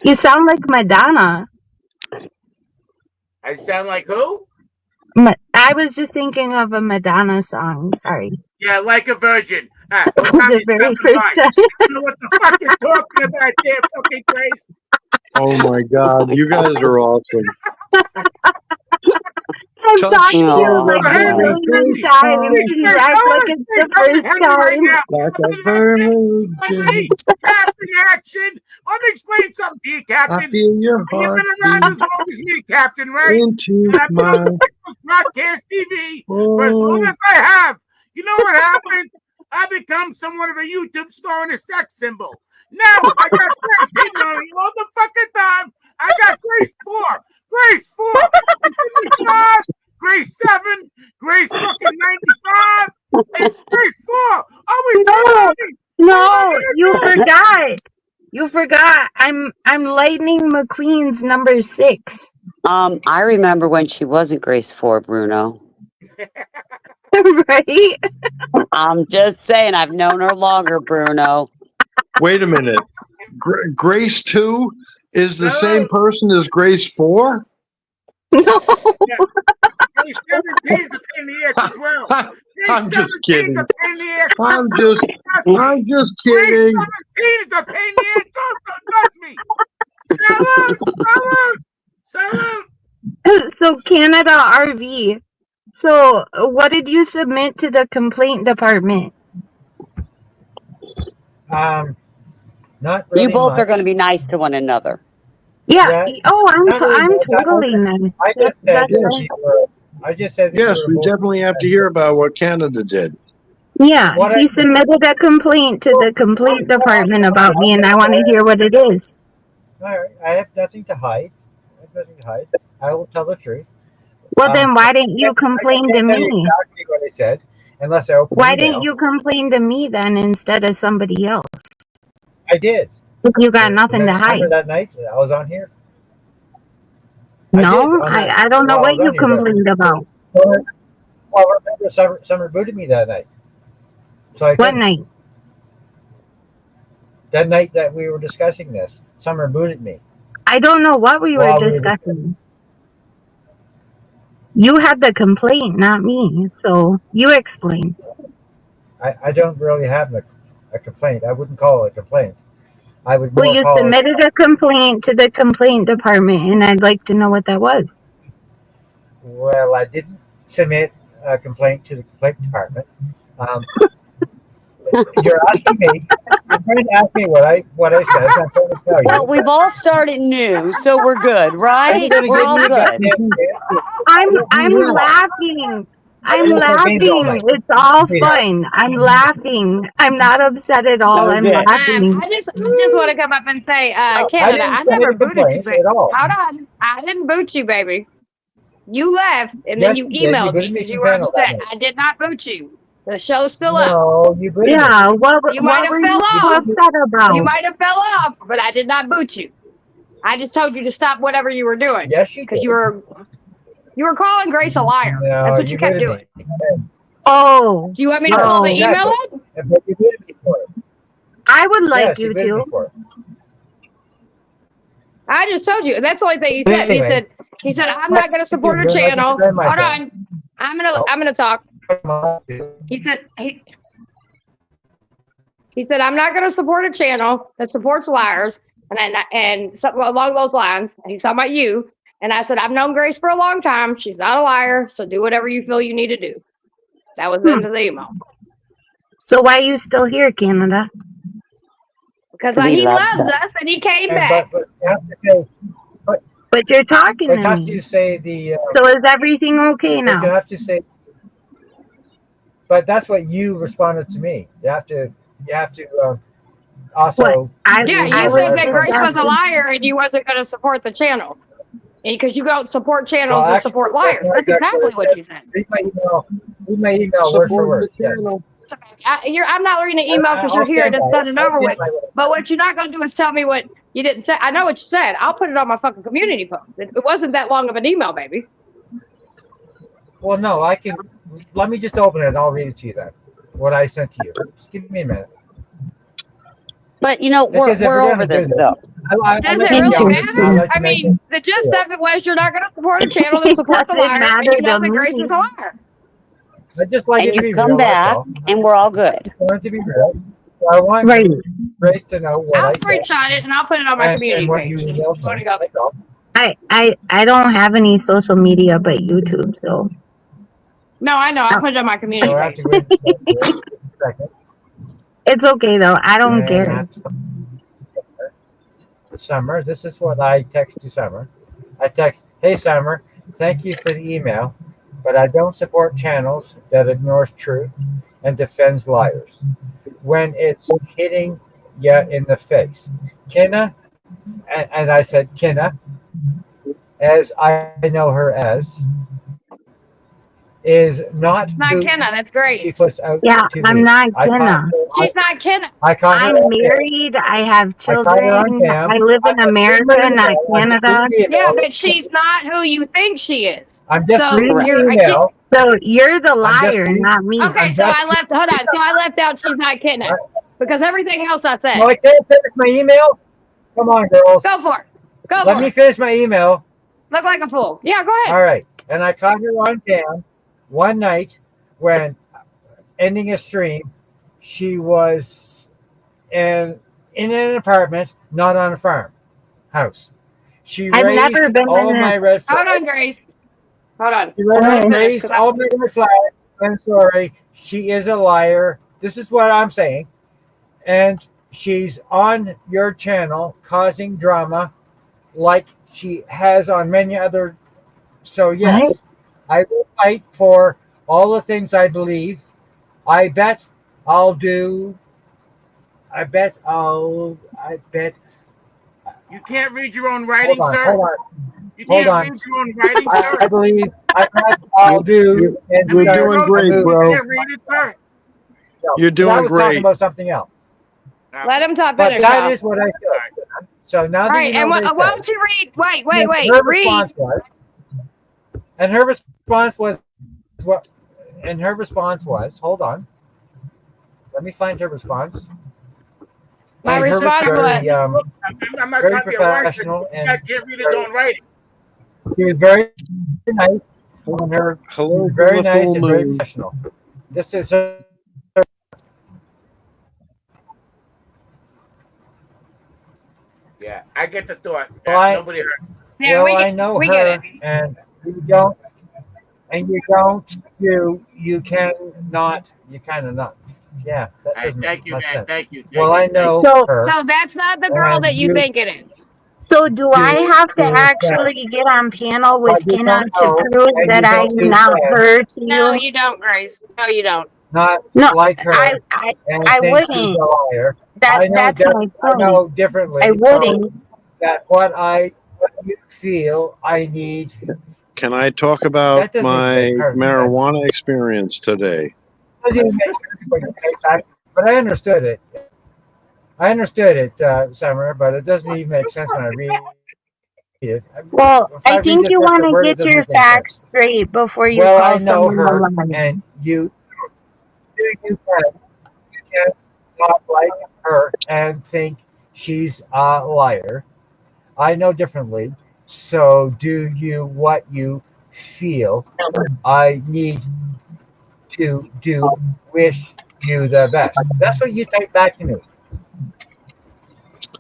Speaker 13: You sound like Madonna.
Speaker 7: I sound like who?
Speaker 13: I was just thinking of a Madonna song. Sorry.
Speaker 7: Yeah, like a virgin. Ah,
Speaker 13: For the very first time.
Speaker 7: I don't know what the fuck you're talking about there, fucking Grace.
Speaker 11: Oh my God, you guys are awesome.
Speaker 13: I'm talking to you
Speaker 11: Touchdown,
Speaker 13: like a million times. You act like it's the first time.
Speaker 11: like a virgin.
Speaker 7: Captain action. Let me explain something to you,
Speaker 11: I
Speaker 7: Captain.
Speaker 11: feel your
Speaker 7: You've
Speaker 11: heart
Speaker 7: been around as long as me, Captain, right?
Speaker 11: into
Speaker 7: And I've been
Speaker 11: my.
Speaker 7: on broadcast TV for as long as I have. You know what happens? I become somewhat of a YouTube star and a sex symbol. Now I got Grace hitting on me all the fucking time. I got Grace 4, Grace 4, 55, Grace 7, Grace fucking 95, and Grace 4. Always
Speaker 13: No, you forgot. You forgot. I'm Lightning McQueen's number 6.
Speaker 1: I remember when she wasn't Grace 4, Bruno.
Speaker 13: Right?
Speaker 1: I'm just saying, I've known her longer, Bruno.
Speaker 11: Wait a minute. Grace 2 is the same person as Grace 4?
Speaker 13: No.
Speaker 7: Grace 17 is a pain in the ass as well.
Speaker 11: I'm just kidding.
Speaker 7: A pain in the ass.
Speaker 11: I'm just
Speaker 7: Grace
Speaker 11: kidding.
Speaker 7: 17 is a pain in the ass. Trust me. Salute.
Speaker 13: So Canada RV. So what did you submit to the complaint department?
Speaker 8: Not really
Speaker 1: You both
Speaker 8: much.
Speaker 1: are going to be nice to one another.
Speaker 13: Yeah. Oh,
Speaker 8: not really
Speaker 13: I'm
Speaker 8: much.
Speaker 13: totally nice.
Speaker 8: I just said
Speaker 13: That's
Speaker 8: that
Speaker 13: all.
Speaker 8: you were, I just said that
Speaker 11: Yes,
Speaker 8: you
Speaker 11: we
Speaker 8: were both-
Speaker 11: definitely have to hear about what Canada did.
Speaker 13: Yeah,
Speaker 8: What
Speaker 13: he
Speaker 8: I-
Speaker 13: submitted a complaint to the complaint department about me, and I want to hear what it is.
Speaker 8: All right, I have nothing to hide. I will tell the truth.
Speaker 13: Well, then why didn't you
Speaker 8: I
Speaker 13: complain to
Speaker 8: can't tell you
Speaker 13: me?
Speaker 8: exactly what I said, unless I open
Speaker 13: Why
Speaker 8: the email.
Speaker 13: didn't you complain to me then instead of somebody else?
Speaker 8: I did.
Speaker 13: If you got nothing to
Speaker 8: Remember
Speaker 13: hide.
Speaker 8: that night I was on here?
Speaker 13: No, I don't know what you complained about.
Speaker 8: Well, remember Summer booted me that night. So I
Speaker 13: What
Speaker 8: couldn't.
Speaker 13: night?
Speaker 8: That night that we were discussing this, Summer booted me.
Speaker 13: I don't know what we were
Speaker 8: Well,
Speaker 13: discussing. You had the complaint, not me. So you explain.
Speaker 8: I don't really have a complaint. I wouldn't call it a complaint. I would
Speaker 13: Well,
Speaker 8: more
Speaker 13: you
Speaker 8: call
Speaker 13: submitted a complaint to the complaint department, and I'd like to know what that was.
Speaker 8: Well, I didn't submit a complaint to the complaint department. You're asking me. You're trying to ask me what I said. I'm trying to tell you.
Speaker 1: Well, we've all started new, so we're good, right? We're all good.
Speaker 13: I'm laughing. I'm laughing. It's all fun. I'm laughing. I'm not upset at all. I'm laughing.
Speaker 5: I just want to come up and say, Canada, I never booted you, baby. Hold on. I didn't boot you, baby. You left, and then you emailed me because you were upset. I did not boot you. The show's still up.
Speaker 8: No, you booted
Speaker 13: Yeah,
Speaker 8: me.
Speaker 13: what
Speaker 5: You might have
Speaker 13: were
Speaker 5: fell
Speaker 13: you
Speaker 5: off.
Speaker 13: upset about?
Speaker 5: You might have fell off, but I did not boot you. I just told you to stop whatever you were doing.
Speaker 8: Yes, you did.
Speaker 5: Because you were calling Grace a liar.
Speaker 8: No,
Speaker 5: That's what you kept
Speaker 8: booted
Speaker 5: doing.
Speaker 8: me.
Speaker 13: Oh,
Speaker 5: Do you want me to pull the
Speaker 13: no.
Speaker 5: email
Speaker 8: Exactly.
Speaker 5: up?
Speaker 8: But you bid me for it.
Speaker 13: I would like
Speaker 8: Yes, you
Speaker 13: you
Speaker 8: bid me
Speaker 13: to.
Speaker 8: for it.
Speaker 5: I just told you. That's the only thing he said.
Speaker 8: Anyway,
Speaker 5: He said, I'm not going to support a
Speaker 8: you're like a
Speaker 5: channel.
Speaker 8: friend, my
Speaker 5: Hold
Speaker 8: friend.
Speaker 5: on. I'm gonna talk.
Speaker 8: Oh.
Speaker 5: He said, I'm not going to support a channel that supports liars and something along those lines. And he's talking about you. And I said, I've known Grace for a long time. She's not a liar. So do whatever you feel you need to do. That was the end of the email.
Speaker 13: So why are you still here, Canada?
Speaker 5: Because
Speaker 1: He
Speaker 5: he
Speaker 1: loves
Speaker 5: loves
Speaker 1: us.
Speaker 5: us and he came
Speaker 8: And,
Speaker 5: back.
Speaker 8: but you have to say,
Speaker 13: But you're talking
Speaker 8: but
Speaker 13: to
Speaker 8: you have
Speaker 13: me.
Speaker 8: to say the.
Speaker 13: So is everything okay
Speaker 8: But you
Speaker 13: now?
Speaker 8: have to say. But that's what you responded to me. You have to.
Speaker 13: What?
Speaker 8: Also.
Speaker 5: Yeah,
Speaker 13: I
Speaker 5: you
Speaker 13: was
Speaker 5: said that
Speaker 13: just
Speaker 5: Grace was a
Speaker 13: asking.
Speaker 5: liar and you wasn't going to support the channel. Because you don't support channels
Speaker 8: Well,
Speaker 5: that
Speaker 8: actually,
Speaker 5: support
Speaker 8: that's
Speaker 5: liars.
Speaker 8: not
Speaker 5: That's
Speaker 8: exactly
Speaker 5: exactly
Speaker 8: what
Speaker 5: what
Speaker 8: it
Speaker 5: you
Speaker 8: said.
Speaker 5: said.
Speaker 8: Read my email word for word. Yes.
Speaker 5: I'm not reading the email because you're
Speaker 8: I'll
Speaker 5: here
Speaker 8: stand
Speaker 5: and it's
Speaker 8: by
Speaker 5: done
Speaker 8: it.
Speaker 5: and
Speaker 8: I'll
Speaker 5: over with.
Speaker 8: stand by it.
Speaker 5: But what you're not going to do is tell me what you didn't say. I know what you said. I'll put it on my fucking community post. It wasn't that long of an email, baby.
Speaker 8: Well, no, I can. Let me just open it and I'll read it to you then. What I sent to you. Just give me a minute.
Speaker 1: But you know,
Speaker 8: Because if
Speaker 1: we're
Speaker 8: we're
Speaker 1: over
Speaker 8: going to do
Speaker 1: this
Speaker 8: this,
Speaker 1: though.
Speaker 8: I
Speaker 5: Does
Speaker 8: like
Speaker 5: it
Speaker 8: to be
Speaker 5: really
Speaker 8: honest and I
Speaker 5: matter?
Speaker 8: like to
Speaker 5: I
Speaker 8: make
Speaker 5: mean,
Speaker 8: it
Speaker 5: the gist
Speaker 8: real.
Speaker 5: of it was you're not going to support a channel that
Speaker 13: It
Speaker 5: supports a
Speaker 13: doesn't
Speaker 5: liar, and
Speaker 13: matter
Speaker 5: you know
Speaker 13: to
Speaker 5: that Grace is
Speaker 13: me.
Speaker 5: a liar.
Speaker 8: I just like
Speaker 1: And
Speaker 8: it to
Speaker 1: you
Speaker 8: be
Speaker 1: come
Speaker 8: real, that's
Speaker 1: back
Speaker 8: all.
Speaker 1: and we're all good.
Speaker 8: I want it to be real. So I want
Speaker 13: Right.
Speaker 8: Grace to know what
Speaker 5: I'll
Speaker 8: I said
Speaker 5: screenshot it and I'll put it on my community
Speaker 8: and what you
Speaker 5: page. If you
Speaker 8: emailed
Speaker 5: want
Speaker 8: me.
Speaker 5: to go.
Speaker 8: That's all.
Speaker 13: I don't have any social media but YouTube, so
Speaker 5: No, I know. I'll put it on my community
Speaker 8: So I have
Speaker 5: page.
Speaker 8: to go into it here in a second.
Speaker 13: it's okay though. I don't
Speaker 8: And I
Speaker 13: care.
Speaker 8: have to Summer, this is what I text to Summer. I text, hey Summer, thank you for the email, but I don't support channels that ignores truth and defends liars when it's hitting you in the face. Kenna, and I said Kenna, as I know her as, is not
Speaker 5: Not
Speaker 8: who
Speaker 5: Kenna. That's
Speaker 8: she
Speaker 5: Grace.
Speaker 8: puts out
Speaker 13: Yeah,
Speaker 8: to
Speaker 13: I'm
Speaker 8: be.
Speaker 13: not
Speaker 8: I caught
Speaker 13: gonna.
Speaker 8: her,
Speaker 5: She's not Kenna.
Speaker 8: I caught her
Speaker 13: I'm
Speaker 8: on cam.
Speaker 13: married. I have
Speaker 8: I caught her on
Speaker 13: children. I
Speaker 8: cam.
Speaker 13: live in
Speaker 8: I'm just reading
Speaker 13: America,
Speaker 8: my
Speaker 13: not
Speaker 8: email. I'm just
Speaker 13: Canada.
Speaker 8: reading the
Speaker 5: Yeah,
Speaker 8: email.
Speaker 5: but she's not who you think she is.
Speaker 8: I'm just
Speaker 5: So
Speaker 8: reading
Speaker 5: you're
Speaker 8: the email.
Speaker 13: So you're the
Speaker 8: I'm just
Speaker 13: liar,
Speaker 8: reading.
Speaker 13: not me.
Speaker 5: okay.
Speaker 8: I'm
Speaker 5: So
Speaker 8: just.
Speaker 5: I left. Hold on. So I left out. She's not Kenna because everything else I
Speaker 8: No,
Speaker 5: said.
Speaker 8: I can't finish my email. Come on, girls.
Speaker 5: Go for it. Go
Speaker 8: Let
Speaker 5: for
Speaker 8: me
Speaker 5: it.
Speaker 8: finish my email.
Speaker 5: Look like a fool. Yeah, go ahead.
Speaker 8: All right. And I caught her on cam one night when ending a stream. She was in an apartment, not on a farm house. She
Speaker 13: I've never
Speaker 8: raised
Speaker 13: been
Speaker 8: all
Speaker 13: in
Speaker 8: my
Speaker 13: a.
Speaker 8: red
Speaker 5: Hold
Speaker 8: flags.
Speaker 5: on, Grace. Hold on.
Speaker 8: She
Speaker 5: Let her finish.
Speaker 8: raised all my red flags. I'm sorry. She is a liar. This is what I'm saying. And she's on your channel causing drama like she has on many other. So yes, I will fight for all the things I believe. I bet I'll do. I bet.
Speaker 7: You can't read your own writing,
Speaker 8: Hold on.
Speaker 7: sir.
Speaker 8: Hold on.
Speaker 7: You
Speaker 8: Hold
Speaker 7: can't
Speaker 8: on.
Speaker 7: read your own writing,
Speaker 8: I
Speaker 7: sir.
Speaker 8: believe. I bet I'll do. And
Speaker 11: You're
Speaker 7: I mean,
Speaker 11: doing
Speaker 7: you
Speaker 11: great,
Speaker 7: you
Speaker 11: bro.
Speaker 7: can't read it, sir.
Speaker 11: You're
Speaker 8: I
Speaker 11: doing
Speaker 8: was talking
Speaker 11: great.
Speaker 8: about something else.
Speaker 5: Let him talk
Speaker 8: But
Speaker 5: finish,
Speaker 8: that
Speaker 5: y'all.
Speaker 8: is what I said. So now
Speaker 5: All
Speaker 8: that
Speaker 5: right,
Speaker 8: you know
Speaker 5: and
Speaker 8: what I
Speaker 5: why
Speaker 8: said,
Speaker 5: don't you read? Wait,
Speaker 8: her
Speaker 5: read.
Speaker 8: response was, and her response was what? And her response was, hold on, let me find her response.
Speaker 5: My
Speaker 8: And her
Speaker 5: response
Speaker 8: very,
Speaker 5: was,
Speaker 7: I'm not
Speaker 8: very
Speaker 7: trying to be a word.
Speaker 8: professional
Speaker 7: I
Speaker 8: and
Speaker 7: can't read his own writing.
Speaker 8: she was very nice. And her she
Speaker 11: Hello
Speaker 8: was
Speaker 11: from
Speaker 8: very
Speaker 11: the
Speaker 8: nice
Speaker 11: full
Speaker 8: and very
Speaker 11: moon.
Speaker 8: professional. This is her.
Speaker 7: Yeah, I get the thought.
Speaker 8: Well,
Speaker 7: Nobody heard.
Speaker 5: yeah,
Speaker 8: well, I know
Speaker 5: we get
Speaker 8: her,
Speaker 5: it.
Speaker 8: and you cannot, you kind of not. Yeah, that doesn't
Speaker 7: Thank
Speaker 8: make
Speaker 7: you,
Speaker 8: much
Speaker 7: man.
Speaker 8: sense.
Speaker 7: Thank you.
Speaker 8: Well, I know
Speaker 13: So
Speaker 8: her,
Speaker 5: So that's not the girl
Speaker 8: and
Speaker 5: that you think it is.
Speaker 13: so do I
Speaker 8: you
Speaker 13: have to
Speaker 8: can,
Speaker 13: actually get on panel with
Speaker 8: but you
Speaker 13: Kenna
Speaker 8: don't
Speaker 13: to
Speaker 8: know,
Speaker 13: prove
Speaker 8: and
Speaker 13: that
Speaker 8: you
Speaker 13: I
Speaker 8: don't
Speaker 13: am
Speaker 8: do
Speaker 13: not
Speaker 8: friends,
Speaker 13: her to
Speaker 5: No,
Speaker 13: you?
Speaker 5: you don't, Grace. No, you don't.
Speaker 8: not
Speaker 13: No,
Speaker 8: like her,
Speaker 13: I
Speaker 8: and
Speaker 13: I
Speaker 8: think she's
Speaker 13: wouldn't.
Speaker 8: a liar. I know
Speaker 13: That's my
Speaker 8: I
Speaker 13: point.
Speaker 8: know differently,
Speaker 13: I
Speaker 8: so
Speaker 13: wouldn't.
Speaker 8: that what you feel I need,
Speaker 11: Can I talk about
Speaker 8: that doesn't even
Speaker 11: my
Speaker 8: make hardly sense.
Speaker 11: marijuana experience today?
Speaker 8: Doesn't even make sense when you take that, but I understood it. I understood it, Summer, but it doesn't even make sense when I read it.
Speaker 13: Well,
Speaker 8: If
Speaker 13: I
Speaker 8: I read
Speaker 13: think
Speaker 8: this
Speaker 13: you
Speaker 8: word
Speaker 13: want
Speaker 8: for
Speaker 13: to
Speaker 8: word, it
Speaker 13: get
Speaker 8: doesn't
Speaker 13: your
Speaker 8: make any sense.
Speaker 13: facts straight before you
Speaker 8: Well,
Speaker 13: call
Speaker 8: I know
Speaker 13: someone a
Speaker 8: her,
Speaker 13: liar.
Speaker 8: and you you can not like her and think she's a liar. I know differently. So do you what you feel. I need to do. Wish you the best. That's what you type back to me.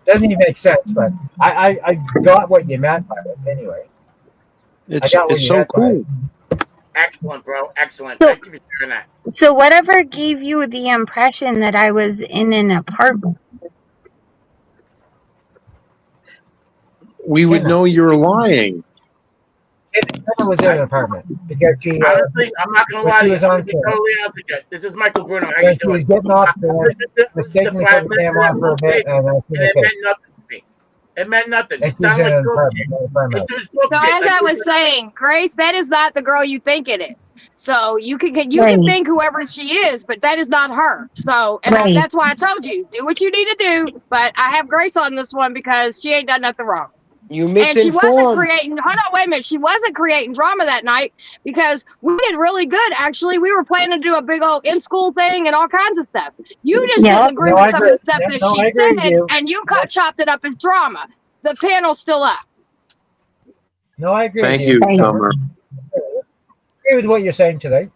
Speaker 8: Doesn't even make sense, but I got what you meant by it anyway. I got what
Speaker 11: It's
Speaker 8: you
Speaker 11: so
Speaker 8: meant by it.
Speaker 11: cool.
Speaker 7: Excellent, bro. Excellent.
Speaker 13: So,
Speaker 7: Thank you for sharing that.
Speaker 13: so whatever gave you the impression that I was in an apartment?
Speaker 11: We would
Speaker 8: Kenna.
Speaker 11: know you're lying.
Speaker 8: Kenna was in an apartment because she
Speaker 7: Honestly, I'm not gonna
Speaker 8: when
Speaker 7: lie
Speaker 8: she
Speaker 7: to you.
Speaker 8: was
Speaker 7: I'm
Speaker 8: on
Speaker 7: gonna be
Speaker 8: camera,
Speaker 7: totally honest with you. This is Michael Bruno. How you
Speaker 8: when she was
Speaker 7: doing?
Speaker 8: getting off
Speaker 7: I
Speaker 8: camera,
Speaker 7: listened to the
Speaker 8: mistakenly
Speaker 7: 5
Speaker 8: put the
Speaker 7: minutes of
Speaker 8: camera
Speaker 7: that
Speaker 8: on for a
Speaker 7: little
Speaker 8: bit,
Speaker 7: tape,
Speaker 8: and I see
Speaker 7: and
Speaker 8: the
Speaker 7: it
Speaker 8: face.
Speaker 7: meant nothing to me. It meant nothing.
Speaker 8: And
Speaker 7: It
Speaker 8: she was
Speaker 7: sounded
Speaker 8: in
Speaker 7: like
Speaker 8: an
Speaker 7: dog
Speaker 8: apartment.
Speaker 7: shit.
Speaker 8: An apartment.
Speaker 7: It was dog
Speaker 3: So
Speaker 7: shit.
Speaker 3: as
Speaker 7: Like
Speaker 3: I
Speaker 7: it
Speaker 3: was
Speaker 7: was.
Speaker 3: saying, Grace, that is not the girl you think it is. So you
Speaker 13: Right,
Speaker 3: can think whoever she is, but that is not her. So
Speaker 13: right.
Speaker 3: that's why I told you, do what you need to do. But I have Grace on this one because she ain't done nothing wrong.
Speaker 10: You
Speaker 3: And she wasn't
Speaker 10: misinformed.
Speaker 3: creating, hold on, wait a minute. She wasn't creating drama that night because we did really good. Actually, we were planning to do a big old in school thing and all kinds of stuff. You just didn't
Speaker 13: Yep.
Speaker 3: agree
Speaker 8: No,
Speaker 3: with
Speaker 8: I
Speaker 3: some of
Speaker 8: agree.
Speaker 3: the stuff that
Speaker 8: No,
Speaker 3: she
Speaker 8: I agree with
Speaker 3: said,
Speaker 8: you.
Speaker 3: and you chopped it up as drama. The panel's still up.
Speaker 8: No, I agree with
Speaker 11: Thank
Speaker 8: you.
Speaker 11: you,
Speaker 13: Right.
Speaker 11: Summer.
Speaker 8: I agree with what you're saying today,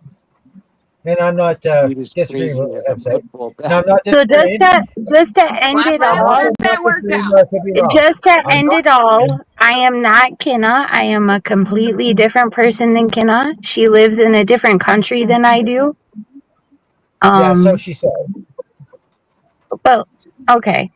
Speaker 8: and I'm not
Speaker 10: Judas
Speaker 8: disagreeing with
Speaker 10: crazy
Speaker 8: what
Speaker 10: as a
Speaker 8: I'm saying.
Speaker 10: football
Speaker 8: And
Speaker 10: bat.
Speaker 8: I'm not
Speaker 13: So
Speaker 8: disagreeing.
Speaker 13: just to end
Speaker 3: Well, I'm
Speaker 13: it
Speaker 3: glad,
Speaker 8: I'm
Speaker 13: all,
Speaker 8: also
Speaker 3: glad
Speaker 8: not
Speaker 3: that worked
Speaker 8: disagreeing,
Speaker 3: out.
Speaker 8: but I could be wrong.
Speaker 13: just to
Speaker 8: I'm
Speaker 13: end
Speaker 8: not
Speaker 13: it all,
Speaker 8: disagreeing.
Speaker 13: I am not Kenna. I am a completely different person than Kenna. She lives in a different country than I do.
Speaker 8: Yeah, so she said.
Speaker 13: But okay.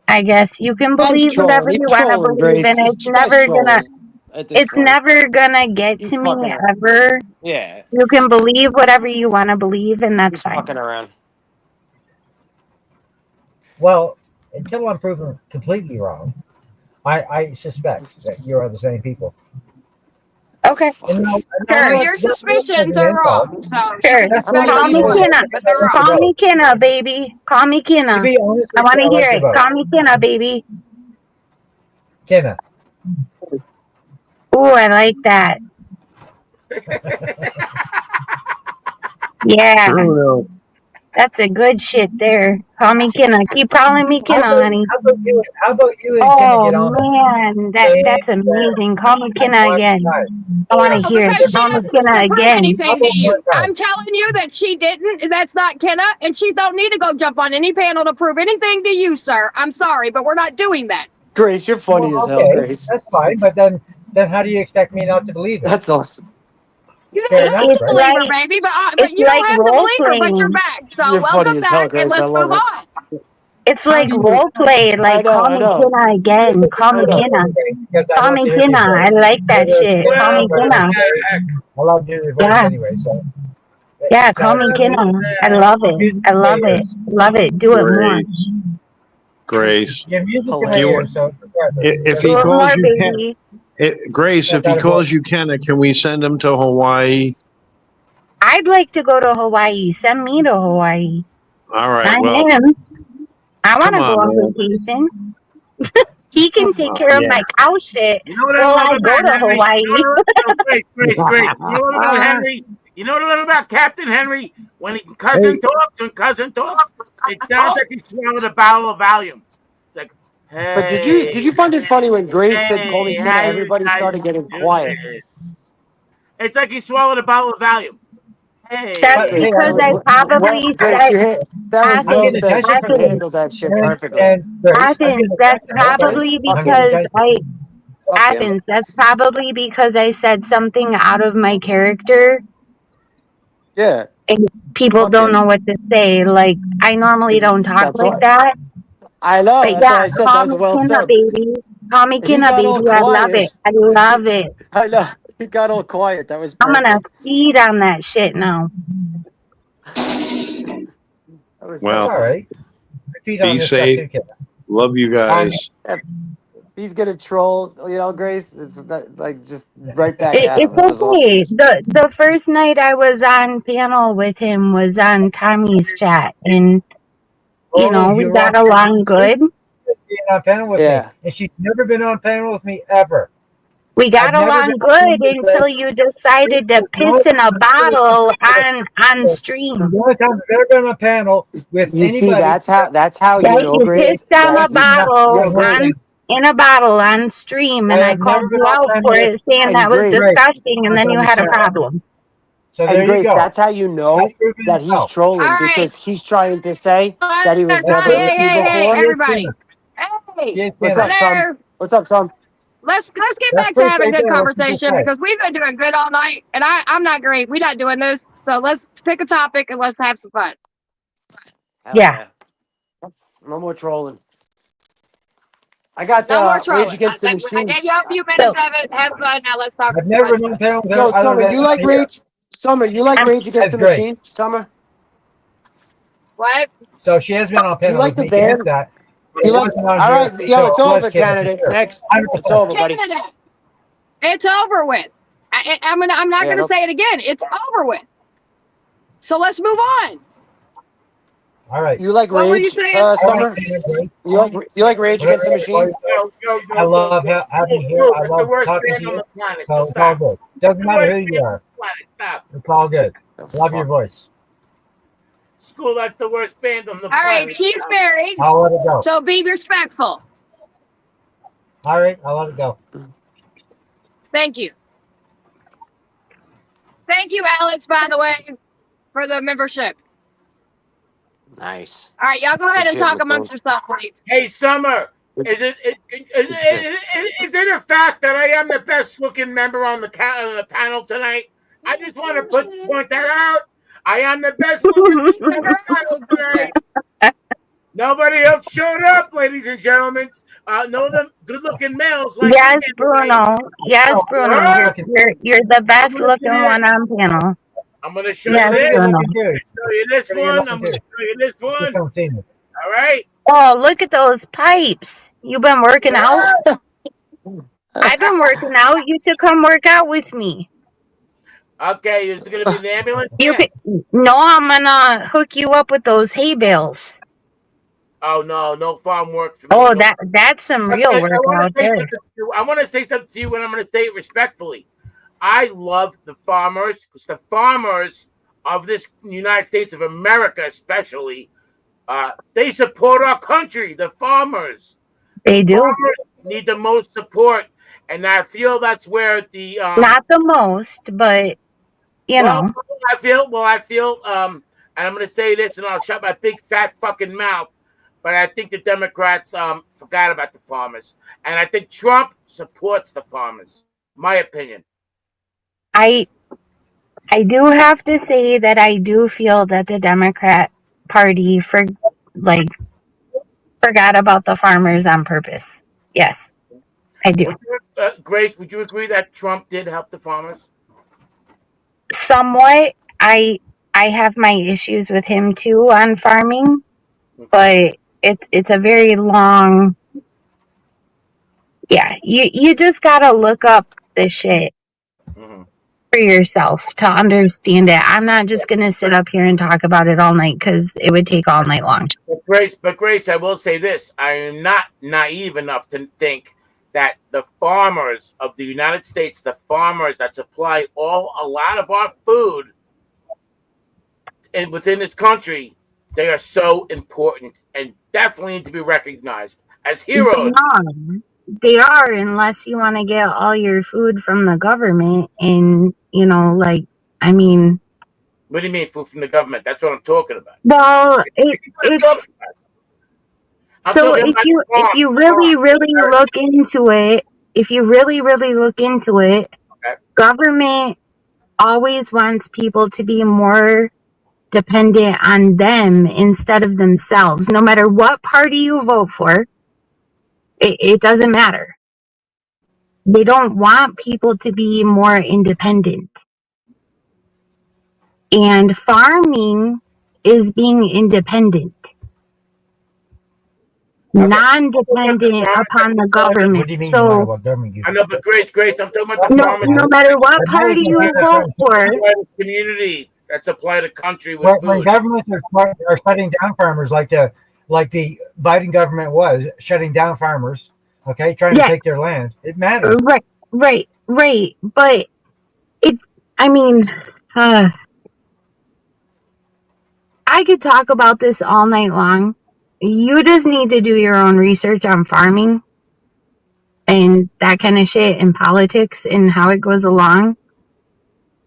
Speaker 13: I guess you can
Speaker 10: Man's
Speaker 13: believe whatever
Speaker 10: trolling. He's
Speaker 13: you want to
Speaker 10: trolling,
Speaker 13: believe,
Speaker 10: Grace.
Speaker 13: and
Speaker 10: He's just trolling at this
Speaker 13: it's
Speaker 10: point.
Speaker 13: never gonna get
Speaker 10: He's
Speaker 13: to me
Speaker 10: fucking around.
Speaker 13: ever.
Speaker 10: Yeah,
Speaker 13: You can believe whatever you want to believe, and that's
Speaker 10: he's
Speaker 13: fine.
Speaker 10: fucking around.
Speaker 8: Well, until I'm proven completely wrong, I suspect that you are the same people.
Speaker 13: Okay,
Speaker 8: And no,
Speaker 3: Well,
Speaker 8: I'm
Speaker 3: your
Speaker 8: not
Speaker 3: suspicions
Speaker 8: taking
Speaker 3: are
Speaker 8: an insult.
Speaker 3: wrong. So you
Speaker 13: sure.
Speaker 3: can
Speaker 8: That's
Speaker 10: I don't
Speaker 3: suspect
Speaker 8: fine.
Speaker 13: Call
Speaker 3: what
Speaker 10: believe
Speaker 3: you
Speaker 13: me
Speaker 8: Either
Speaker 3: want,
Speaker 8: way,
Speaker 13: Kenna.
Speaker 3: but
Speaker 8: because I
Speaker 3: they're
Speaker 8: like you
Speaker 3: wrong.
Speaker 13: Call me
Speaker 8: both.
Speaker 13: Kenna, baby. Call me
Speaker 8: To
Speaker 13: Kenna.
Speaker 8: be honest
Speaker 13: I
Speaker 8: with
Speaker 13: want
Speaker 8: you,
Speaker 13: to
Speaker 8: I
Speaker 13: hear
Speaker 8: like you
Speaker 13: it.
Speaker 8: both.
Speaker 13: Call me Kenna, baby.
Speaker 8: Kenna.
Speaker 13: Ooh, I like that. Yeah,
Speaker 11: Bruno.
Speaker 13: that's a good shit there. Call me Kenna. Keep calling me
Speaker 8: How
Speaker 13: Kenna,
Speaker 8: about
Speaker 13: honey.
Speaker 8: how about you and Kenna
Speaker 13: Oh
Speaker 8: get on the
Speaker 13: man,
Speaker 8: same
Speaker 13: that's amazing. Call me
Speaker 8: at
Speaker 13: Kenna
Speaker 8: one
Speaker 13: again.
Speaker 8: time?
Speaker 13: I want to
Speaker 3: No,
Speaker 13: hear it.
Speaker 3: because she
Speaker 13: Call me
Speaker 3: doesn't need
Speaker 13: Kenna
Speaker 3: to prove
Speaker 13: again.
Speaker 8: How
Speaker 3: anything to
Speaker 8: about one
Speaker 3: you.
Speaker 8: time?
Speaker 3: I'm telling you that she didn't. That's not Kenna, and she don't need to go jump on any panel to prove anything to you, sir. I'm sorry, but we're not doing that.
Speaker 10: Grace, you're
Speaker 8: Well,
Speaker 10: funny as hell,
Speaker 8: okay,
Speaker 10: Grace.
Speaker 8: that's fine. But then how do you expect me not to believe it?
Speaker 10: That's awesome.
Speaker 3: You
Speaker 8: Fair
Speaker 3: don't
Speaker 8: enough,
Speaker 3: have to
Speaker 13: It's
Speaker 8: right?
Speaker 3: believe her,
Speaker 13: like
Speaker 3: baby, but
Speaker 13: it's
Speaker 3: you
Speaker 13: like
Speaker 3: don't have to
Speaker 13: role
Speaker 3: believe her. But you're
Speaker 13: playing.
Speaker 3: back, so
Speaker 10: You're funny
Speaker 3: welcome
Speaker 10: as hell,
Speaker 3: back, and
Speaker 10: Grace. I
Speaker 3: let's move
Speaker 10: love it.
Speaker 3: on.
Speaker 13: It's
Speaker 8: How
Speaker 13: like
Speaker 8: do you
Speaker 13: role play.
Speaker 10: I
Speaker 13: Like
Speaker 10: know,
Speaker 13: call
Speaker 10: I
Speaker 13: me
Speaker 10: know.
Speaker 13: Kenna again. Call
Speaker 8: I
Speaker 13: me
Speaker 8: know
Speaker 13: Kenna.
Speaker 8: because I
Speaker 13: Call
Speaker 8: love
Speaker 13: me
Speaker 8: to hear your
Speaker 13: Kenna. I
Speaker 8: voice.
Speaker 13: like that
Speaker 8: Whether it's
Speaker 13: shit.
Speaker 8: Kenna
Speaker 13: Call
Speaker 8: or
Speaker 13: me
Speaker 7: Welcome
Speaker 8: whether
Speaker 13: Kenna.
Speaker 8: it's Grace,
Speaker 7: back.
Speaker 8: I love to hear your voice
Speaker 13: Yeah,
Speaker 8: anyway. So
Speaker 13: yeah.
Speaker 8: it's
Speaker 13: Call me
Speaker 8: the
Speaker 13: Kenna. I
Speaker 7: Back.
Speaker 13: love it.
Speaker 8: music
Speaker 13: I
Speaker 8: to my
Speaker 13: love it.
Speaker 8: ears.
Speaker 13: Love it. Do it more.
Speaker 11: Grace.
Speaker 10: Grace is
Speaker 11: Grace.
Speaker 8: Your music to my
Speaker 11: You,
Speaker 10: hilarious.
Speaker 8: ears. So regardless,
Speaker 11: if
Speaker 13: Do
Speaker 11: he
Speaker 13: it
Speaker 11: calls
Speaker 13: more,
Speaker 11: you
Speaker 13: baby.
Speaker 11: Grace,
Speaker 8: that's
Speaker 11: if he
Speaker 8: out of voice.
Speaker 11: calls you Kenna, can we send him to Hawaii?
Speaker 13: I'd like to go to Hawaii. Send me to Hawaii.
Speaker 11: All right.
Speaker 13: Not
Speaker 11: Well,
Speaker 13: him. I want
Speaker 11: come
Speaker 13: to go
Speaker 11: on,
Speaker 13: on
Speaker 11: man.
Speaker 13: vacation. He can take care of
Speaker 11: Yeah.
Speaker 13: my cow shit
Speaker 7: You know what I
Speaker 13: while
Speaker 7: love
Speaker 13: I go
Speaker 7: about
Speaker 13: to
Speaker 7: Henry? You know
Speaker 13: Hawaii.
Speaker 7: what I love? Grace. You know what about Henry? You know what I love about Captain Henry? When
Speaker 8: Hey,
Speaker 7: cousin talks, it sounds like he swallowed a bottle of Valium. It's like,
Speaker 10: But did
Speaker 7: hey,
Speaker 10: you find it funny when Grace said call me
Speaker 7: hey,
Speaker 10: Kenna,
Speaker 7: how you
Speaker 10: everybody
Speaker 7: guys
Speaker 10: started getting quiet.
Speaker 7: doing? It's like he swallowed a bottle of Valium.
Speaker 13: That's
Speaker 8: but
Speaker 7: Hey,
Speaker 8: hey,
Speaker 10: Grace,
Speaker 8: I
Speaker 10: that
Speaker 13: because
Speaker 10: was
Speaker 13: I
Speaker 8: was
Speaker 10: well,
Speaker 13: probably
Speaker 8: I,
Speaker 10: Grace,
Speaker 13: said
Speaker 10: that was
Speaker 8: I'm
Speaker 10: well
Speaker 8: getting
Speaker 13: Athens,
Speaker 10: said.
Speaker 8: attention
Speaker 10: She
Speaker 8: from you,
Speaker 10: handled that shit
Speaker 8: and
Speaker 10: perfectly.
Speaker 8: Grace, I'm
Speaker 13: Athens.
Speaker 8: getting
Speaker 13: That's
Speaker 8: attention. That's all.
Speaker 10: Okay,
Speaker 13: probably
Speaker 10: fuck
Speaker 8: I'm getting
Speaker 10: him.
Speaker 13: because
Speaker 8: attention.
Speaker 10: Fuck him.
Speaker 13: Athens. That's probably because I said something out of my character,
Speaker 10: Yeah,
Speaker 13: and people
Speaker 10: fuck
Speaker 13: don't
Speaker 10: him.
Speaker 13: know what to say. Like I normally don't talk
Speaker 10: That's
Speaker 13: like
Speaker 10: what
Speaker 13: that,
Speaker 10: I know.
Speaker 13: but
Speaker 10: That's
Speaker 13: yeah,
Speaker 10: what I said. That
Speaker 13: call
Speaker 10: was
Speaker 13: me
Speaker 10: well
Speaker 13: Kenna,
Speaker 10: said.
Speaker 13: baby. Call me
Speaker 10: He
Speaker 13: Kenna,
Speaker 10: got all
Speaker 13: baby. I love it.
Speaker 10: quiet.
Speaker 13: I love it.
Speaker 10: I know. He got all quiet. That was
Speaker 13: I'm gonna
Speaker 10: perfect.
Speaker 13: feed on that shit now.
Speaker 10: That was
Speaker 8: That's
Speaker 10: so
Speaker 11: Well,
Speaker 8: all
Speaker 10: funny.
Speaker 8: right. I feed on
Speaker 11: be
Speaker 8: this stuff
Speaker 11: safe.
Speaker 8: too, kid.
Speaker 11: Love you
Speaker 8: I'm
Speaker 11: guys.
Speaker 10: If he's gonna troll, Grace, it's not, like just right back at him.
Speaker 13: It's
Speaker 10: That was awesome.
Speaker 13: okay. The first night I was on panel with him was on Tommy's chat, and
Speaker 8: oh,
Speaker 13: we
Speaker 8: you're on
Speaker 13: got
Speaker 8: panel
Speaker 13: along
Speaker 8: with me?
Speaker 13: good.
Speaker 8: Being on panel with me,
Speaker 10: Yeah.
Speaker 8: and she's never been on panel with me ever.
Speaker 13: We got
Speaker 8: I've never
Speaker 13: along
Speaker 8: been
Speaker 13: good until you decided to piss in a bottle on
Speaker 8: the
Speaker 13: stream.
Speaker 8: only time I've ever been on a panel with
Speaker 4: You see,
Speaker 8: anybody.
Speaker 4: that's how you
Speaker 13: That
Speaker 4: know,
Speaker 13: you
Speaker 4: Grace.
Speaker 13: pissed on
Speaker 4: That
Speaker 13: a bottle
Speaker 4: yo, Grace,
Speaker 13: in a bottle on stream,
Speaker 8: I
Speaker 13: and I
Speaker 8: have never
Speaker 13: called
Speaker 8: been
Speaker 13: you
Speaker 8: on a
Speaker 13: out
Speaker 8: panel
Speaker 13: for
Speaker 8: with
Speaker 13: it, saying
Speaker 4: and
Speaker 13: that was
Speaker 4: Grace,
Speaker 8: Grace.
Speaker 13: disgusting, and then you had a problem.
Speaker 8: So
Speaker 4: and
Speaker 8: there you
Speaker 4: Grace.
Speaker 8: go.
Speaker 4: That's how you know
Speaker 8: That's proven
Speaker 4: that he's
Speaker 8: itself.
Speaker 3: All
Speaker 4: trolling
Speaker 3: right.
Speaker 4: because he's trying to say that he was
Speaker 8: That's
Speaker 4: never
Speaker 8: what
Speaker 4: with you
Speaker 3: Hey,
Speaker 4: before.
Speaker 8: she is
Speaker 3: everybody.
Speaker 8: Tina. She
Speaker 3: Hey,
Speaker 8: is
Speaker 4: What's
Speaker 8: Tina.
Speaker 4: up, son?
Speaker 3: hello.
Speaker 4: What's up, son?
Speaker 3: Let's get
Speaker 8: That's
Speaker 3: back to
Speaker 8: proof
Speaker 3: having
Speaker 8: right
Speaker 3: good
Speaker 8: there. What you just
Speaker 3: conversation
Speaker 8: said.
Speaker 3: because we've been doing good all night, and I'm not great. We're not doing this, so let's pick a topic and let's have some fun.
Speaker 4: Hell
Speaker 13: Yeah.
Speaker 4: yeah. No more trolling. I got
Speaker 3: No more
Speaker 4: Rage
Speaker 3: trolling.
Speaker 4: Against the
Speaker 3: I
Speaker 4: Machine.
Speaker 3: gave you a few
Speaker 13: So
Speaker 3: minutes of it. Have fun. Now let's talk
Speaker 8: I've never
Speaker 3: fun
Speaker 8: been on a
Speaker 3: stuff.
Speaker 8: panel with
Speaker 4: Yo,
Speaker 8: her other
Speaker 4: Summer,
Speaker 8: than
Speaker 4: you like
Speaker 8: here.
Speaker 4: Rage? Summer, you like
Speaker 13: I'm
Speaker 4: Rage Against
Speaker 8: That's
Speaker 4: the
Speaker 8: Grace.
Speaker 4: Machine? Summer,
Speaker 3: What?
Speaker 8: So she has been on a
Speaker 4: you
Speaker 8: panel
Speaker 4: like
Speaker 8: with
Speaker 4: the
Speaker 8: me. She gets
Speaker 4: band?
Speaker 8: that.
Speaker 4: You
Speaker 8: It
Speaker 4: like?
Speaker 8: wasn't on
Speaker 4: All
Speaker 8: here
Speaker 4: right, yo,
Speaker 8: until
Speaker 4: it's
Speaker 8: Les
Speaker 4: over,
Speaker 8: came in
Speaker 4: candidate.
Speaker 8: here.
Speaker 4: Next,
Speaker 8: 100%.
Speaker 4: it's over, buddy.
Speaker 3: Canada. It's over with. I'm not
Speaker 4: Yeah,
Speaker 3: gonna
Speaker 4: no.
Speaker 3: say it again. It's over with. So let's move on.
Speaker 8: All right.
Speaker 4: You like
Speaker 3: What were you
Speaker 4: Rage,
Speaker 3: saying?
Speaker 8: All right,
Speaker 4: Summer?
Speaker 8: Tina, Grace.
Speaker 4: You like Rage Against the Machine?
Speaker 8: I love having you here. I
Speaker 7: It's the
Speaker 8: love
Speaker 7: worst
Speaker 8: talking
Speaker 7: band
Speaker 8: to
Speaker 7: on
Speaker 8: you.
Speaker 7: the planet.
Speaker 8: So
Speaker 7: So
Speaker 8: it's all
Speaker 7: stop.
Speaker 8: good. Doesn't
Speaker 7: The
Speaker 8: matter
Speaker 7: worst
Speaker 8: who you
Speaker 7: band on
Speaker 8: are.
Speaker 7: the planet. Stop.
Speaker 8: It's all good.
Speaker 4: The
Speaker 8: Love your
Speaker 4: fuck?
Speaker 8: voice.
Speaker 7: School, that's the worst band on the
Speaker 3: All right,
Speaker 7: planet.
Speaker 3: she's married,
Speaker 8: I'll let it go.
Speaker 3: so be respectful.
Speaker 8: All right, I'll let it go.
Speaker 3: Thank you. Thank you, Alex, by the way, for the membership.
Speaker 4: Nice.
Speaker 3: All right, y'all go ahead
Speaker 4: Good
Speaker 3: and
Speaker 4: shit,
Speaker 3: talk
Speaker 4: my
Speaker 3: amongst
Speaker 4: friend.
Speaker 3: yourself, please.
Speaker 7: Hey, Summer, is it a fact that I am the best looking member on the panel tonight? I just want to point that out. I am the best looking member on the panel tonight. Nobody else showed up, ladies and gentlemen. No, them good-looking males like me.
Speaker 13: yes,
Speaker 7: Anyway.
Speaker 13: Bruno. Yes, Bruno.
Speaker 7: What?
Speaker 13: You're the best
Speaker 7: gonna
Speaker 13: looking
Speaker 7: say
Speaker 13: one on panel.
Speaker 7: I'm gonna show
Speaker 13: Yes,
Speaker 7: you
Speaker 8: Pretty
Speaker 7: this.
Speaker 8: good
Speaker 13: Bruno.
Speaker 8: looking too.
Speaker 7: Show you this
Speaker 8: Pretty good
Speaker 7: one. I'm
Speaker 8: looking
Speaker 7: gonna
Speaker 8: too.
Speaker 7: show you this
Speaker 8: Just
Speaker 7: one.
Speaker 8: don't see me.
Speaker 7: All right.
Speaker 13: Oh, look at those pipes. You've been working out? I've been working out. You should come work out with me.
Speaker 7: Okay, is it gonna be an ambulance?
Speaker 13: You
Speaker 7: Yeah.
Speaker 13: could, no, I'm gonna hook you up with those hay bales.
Speaker 7: Oh no farm work for me.
Speaker 13: Oh,
Speaker 7: No.
Speaker 13: that's some
Speaker 7: Okay,
Speaker 13: real
Speaker 7: I want
Speaker 13: workout
Speaker 7: to say
Speaker 13: there.
Speaker 7: something to you. I want to say something to you, and I'm going to say it respectfully. I love the farmers because the farmers of this United States of America, especially, they support our country. The farmers.
Speaker 13: They do.
Speaker 7: Farmers need the most support, and I feel that's where the
Speaker 13: Not the most, but you
Speaker 7: well,
Speaker 13: know.
Speaker 7: I feel, and I'm going to say this, and I'll shut my big fat fucking mouth. But I think the Democrats forgot about the farmers, and I think Trump supports the farmers. My opinion.
Speaker 13: I do have to say that I do feel that the Democrat Party forgot about the farmers on purpose. Yes, I do.
Speaker 7: Grace, would you agree that Trump did help the farmers?
Speaker 13: Somewhat. I have my issues with him too on farming, but it's a very long. Yeah, you just gotta look up the shit for yourself to understand it. I'm not just gonna sit up here and talk about it all night because it would take all night long.
Speaker 7: But Grace, I will say this: I am not naive enough to think that the farmers of the United States, the farmers that supply a lot of our food, and within this country, they are so important and definitely need to be recognized as heroes.
Speaker 13: They are, unless you want to get all your food from the government, and I mean,
Speaker 7: What do you mean, food from the government? That's what I'm talking about.
Speaker 13: well, it's so
Speaker 7: talking about
Speaker 13: if you really look into it,
Speaker 7: Okay.
Speaker 13: government always wants people to be more dependent on them instead of themselves. No matter what party you vote for, it doesn't matter. They don't want people to be more independent. And farming is being independent, non-dependent upon the government.
Speaker 8: What do you mean
Speaker 13: So,
Speaker 8: no matter what government you
Speaker 7: I know, but Grace, I'm talking about the farmers.
Speaker 13: no matter what party you vote for,
Speaker 7: community that supply the country with
Speaker 8: when
Speaker 7: food.
Speaker 8: governments are shutting down farmers, like the Biden government was shutting down farmers, okay, trying to take their land, it matters.
Speaker 13: Right. Right. But I mean, uh, I could talk about this all night long. You just need to do your own research on farming and that kind of shit and politics and how it goes along.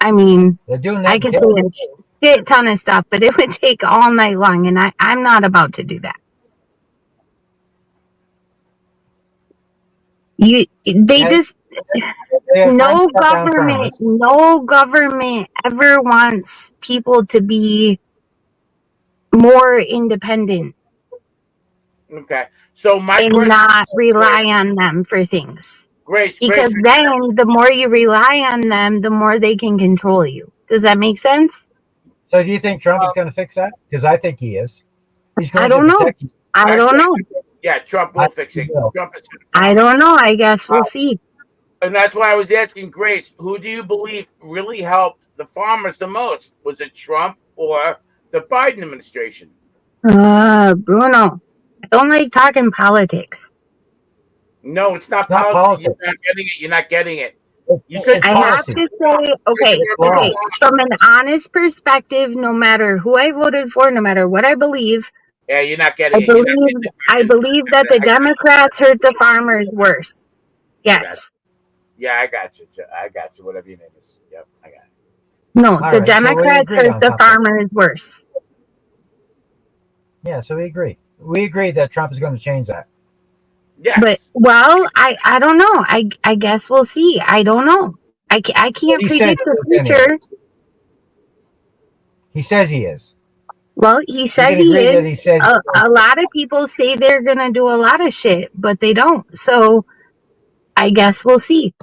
Speaker 13: I mean,
Speaker 8: They're doing
Speaker 13: I
Speaker 8: that in
Speaker 13: could say
Speaker 8: Canada.
Speaker 13: a shit ton of stuff, but it would take all night long, and I'm not about to do that. They
Speaker 8: Yeah,
Speaker 13: just
Speaker 8: they're trying to shut down farmers.
Speaker 13: no government ever wants people to be more independent
Speaker 7: Okay. So my
Speaker 13: and
Speaker 7: question,
Speaker 13: not rely on them for things.
Speaker 7: Grace,
Speaker 13: Because then the more you rely on them, the more they can control you. Does that make sense?
Speaker 8: So do you think Trump is going to fix that? Because I think he is. He's
Speaker 13: I
Speaker 8: going to
Speaker 13: don't know.
Speaker 8: protect you.
Speaker 13: I don't know.
Speaker 7: yeah, Trump
Speaker 8: I
Speaker 7: will fix
Speaker 8: think
Speaker 7: it.
Speaker 8: he will.
Speaker 7: Trump is
Speaker 13: I don't know. I guess we'll see.
Speaker 7: and that's why I was asking Grace, who do you believe really helped the farmers the most? Was it Trump or the Biden administration?
Speaker 13: Bruno, I don't like talking politics.
Speaker 7: No, it's not
Speaker 8: It's not
Speaker 7: politics. You're
Speaker 8: politics.
Speaker 7: not getting it. You're not getting it. You
Speaker 8: It's
Speaker 7: said
Speaker 13: I have
Speaker 8: policy.
Speaker 13: to say,
Speaker 8: It's law.
Speaker 13: okay, from an honest perspective, no matter who I voted for, no matter what I believe,
Speaker 7: yeah, you're not getting it. You're not getting
Speaker 13: I believe that the Democrats hurt the farmers worse. Yes.
Speaker 7: Yeah, I got you. I got you. Whatever your name is. Yep, I got it.
Speaker 13: No,
Speaker 8: All
Speaker 13: the
Speaker 8: right, so we
Speaker 13: Democrats
Speaker 8: agree
Speaker 13: hurt
Speaker 8: on
Speaker 13: the
Speaker 8: something.
Speaker 13: farmers worse.
Speaker 8: Yeah, so we agree. We agree that Trump is going to change that.
Speaker 7: Yes.
Speaker 13: But well, I don't know. I guess we'll see. I don't know. I can't
Speaker 8: He said
Speaker 13: predict the
Speaker 8: he is
Speaker 13: future.
Speaker 8: anyway. He says he is.
Speaker 13: Well, he
Speaker 8: We
Speaker 13: says
Speaker 8: can
Speaker 13: he
Speaker 8: agree that
Speaker 13: is.
Speaker 8: he says
Speaker 13: A lot of people say they're gonna do a lot of shit, but they don't. So I guess we'll see.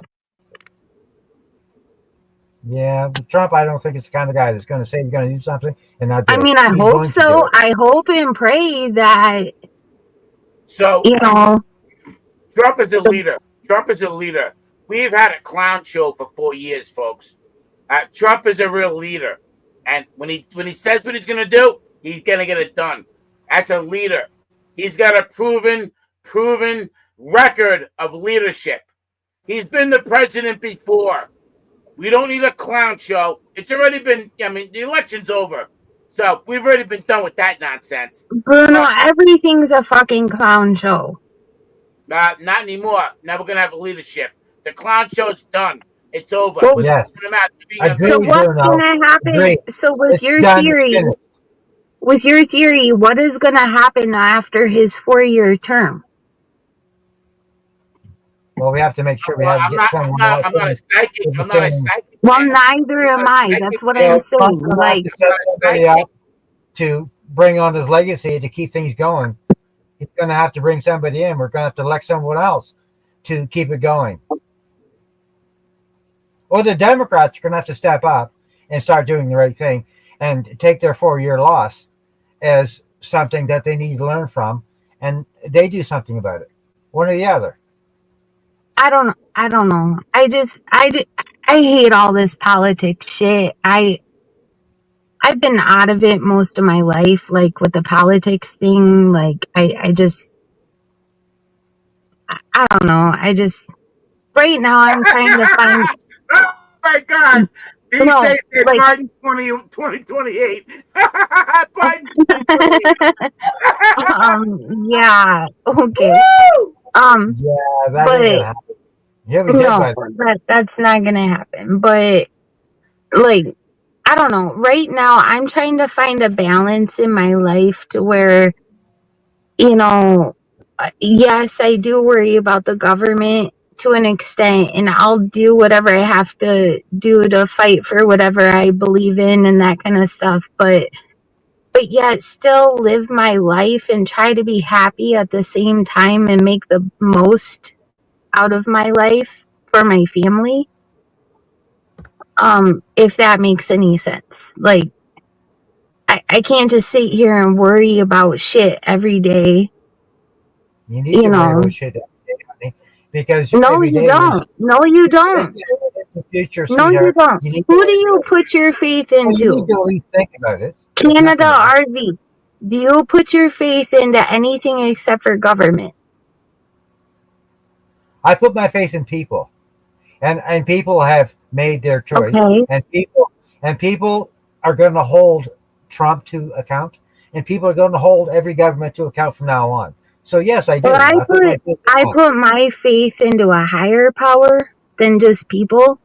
Speaker 8: yeah, but Trump, I don't think it's the kind of guy that's going to say he's going to do something and not do
Speaker 13: I
Speaker 8: it.
Speaker 13: mean, I
Speaker 8: He's
Speaker 13: hope
Speaker 8: going to do
Speaker 13: so.
Speaker 8: it.
Speaker 13: I hope and pray that
Speaker 7: So
Speaker 13: you know.
Speaker 7: Trump is a leader. Trump is a leader. We've had a clown show for 4 years, folks. Trump is a real leader, and when he says what he's going to do, he's going to get it done. That's a leader. He's got a proven record of leadership. He's been the president before. We don't need a clown show. It's already been. I mean, the election's over, so we've already been done with that nonsense.
Speaker 13: Bruno, everything's a fucking clown show.
Speaker 7: Not anymore. Now we're gonna have leadership. The clown show's done. It's over.
Speaker 13: Well,
Speaker 8: Yes.
Speaker 13: So what's gonna happen?
Speaker 8: Agreed.
Speaker 13: So with
Speaker 8: It's
Speaker 13: your
Speaker 8: done. It's
Speaker 13: theory,
Speaker 8: finished.
Speaker 13: what is gonna happen after his 4-year term?
Speaker 8: Well, we have to make sure we
Speaker 7: Well,
Speaker 8: have
Speaker 7: I'm
Speaker 8: get
Speaker 7: not
Speaker 8: someone
Speaker 7: a
Speaker 8: else
Speaker 7: psychic.
Speaker 8: to
Speaker 7: I'm not a
Speaker 8: determine-
Speaker 7: psychic.
Speaker 13: Well, neither am I. That's what I'm
Speaker 8: So
Speaker 13: saying.
Speaker 8: Trump's gonna have
Speaker 13: Like,
Speaker 8: to set somebody up to bring on his legacy to keep things going. He's going to have to bring somebody in. We're going to have to elect someone else to keep it going. Or the Democrats are going to have to step up and start doing the right thing and take their 4-year loss as something that they need to learn from, and they do something about it. One or the other.
Speaker 13: I don't know. I hate all this politics shit. I've been out of it most of my life, like with the politics thing. Like I don't know. Right now I'm trying to find.
Speaker 7: Oh my God! These
Speaker 13: No,
Speaker 7: days, it's
Speaker 13: like-
Speaker 7: Biden 2028. Biden 2028.
Speaker 13: Yeah. Okay.
Speaker 8: Yeah, that
Speaker 13: but
Speaker 8: ain't gonna happen. Yeah, we did
Speaker 13: no,
Speaker 8: by
Speaker 13: that's not gonna happen. But like, I don't know. Right now, I'm trying to find a balance in my life to where, yes, I do worry about the government to an extent, and I'll do whatever I have to do to fight for whatever I believe in and that kind of stuff. But yet still live my life and try to be happy at the same time and make the most out of my life for my family. If that makes any sense. Like, I can't just sit here and worry about shit every day.
Speaker 8: You need to worry about shit every day, honey, because
Speaker 13: No,
Speaker 8: every
Speaker 13: you
Speaker 8: day
Speaker 13: don't. No, you don't.
Speaker 8: the future,
Speaker 13: No, you
Speaker 8: sweetheart.
Speaker 13: don't.
Speaker 8: You need
Speaker 13: Who do you put your faith
Speaker 8: you
Speaker 13: into?
Speaker 8: need to at least think about it. There's
Speaker 13: Canada
Speaker 8: nothing
Speaker 13: RV. Do you put your faith into anything except for government?
Speaker 8: I put my faith in people. and people have made their choice,
Speaker 13: Okay.
Speaker 8: and people are going to hold Trump to account, and people are going to hold every government to account from now on. So yes, I do.
Speaker 13: Well,
Speaker 8: I put my faith in
Speaker 13: I
Speaker 8: God.
Speaker 13: put my faith into a higher power than just people,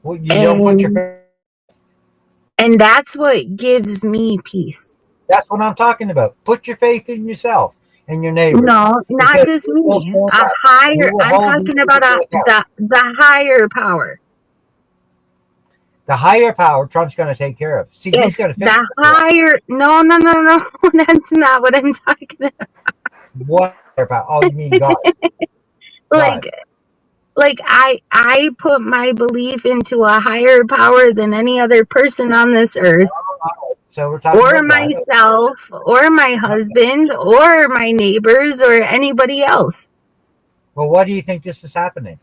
Speaker 8: Well, you don't put your faith.
Speaker 13: and that's what gives me peace.
Speaker 8: That's what I'm talking about. Put your faith in yourself and your neighbors,
Speaker 13: No, not
Speaker 8: because
Speaker 13: just
Speaker 8: we will
Speaker 13: me.
Speaker 8: stand
Speaker 13: A
Speaker 8: up. We
Speaker 13: higher.
Speaker 8: will
Speaker 13: I'm
Speaker 8: hold these
Speaker 13: talking
Speaker 8: people
Speaker 13: about
Speaker 8: to account.
Speaker 13: the higher power.
Speaker 8: The higher power, Trump's going to take care of. See,
Speaker 13: Yes,
Speaker 8: he's going to fix
Speaker 13: the
Speaker 8: it for us.
Speaker 13: higher. No. That's not what I'm talking about.
Speaker 8: What higher power? Oh, you mean God?
Speaker 13: Like,
Speaker 8: God.
Speaker 13: I put my belief into a higher power than any other person on this earth,
Speaker 8: So we're talking
Speaker 13: or
Speaker 8: about God.
Speaker 13: myself, or my husband, or my neighbors, or anybody else.
Speaker 8: Well, why do you think this is happening?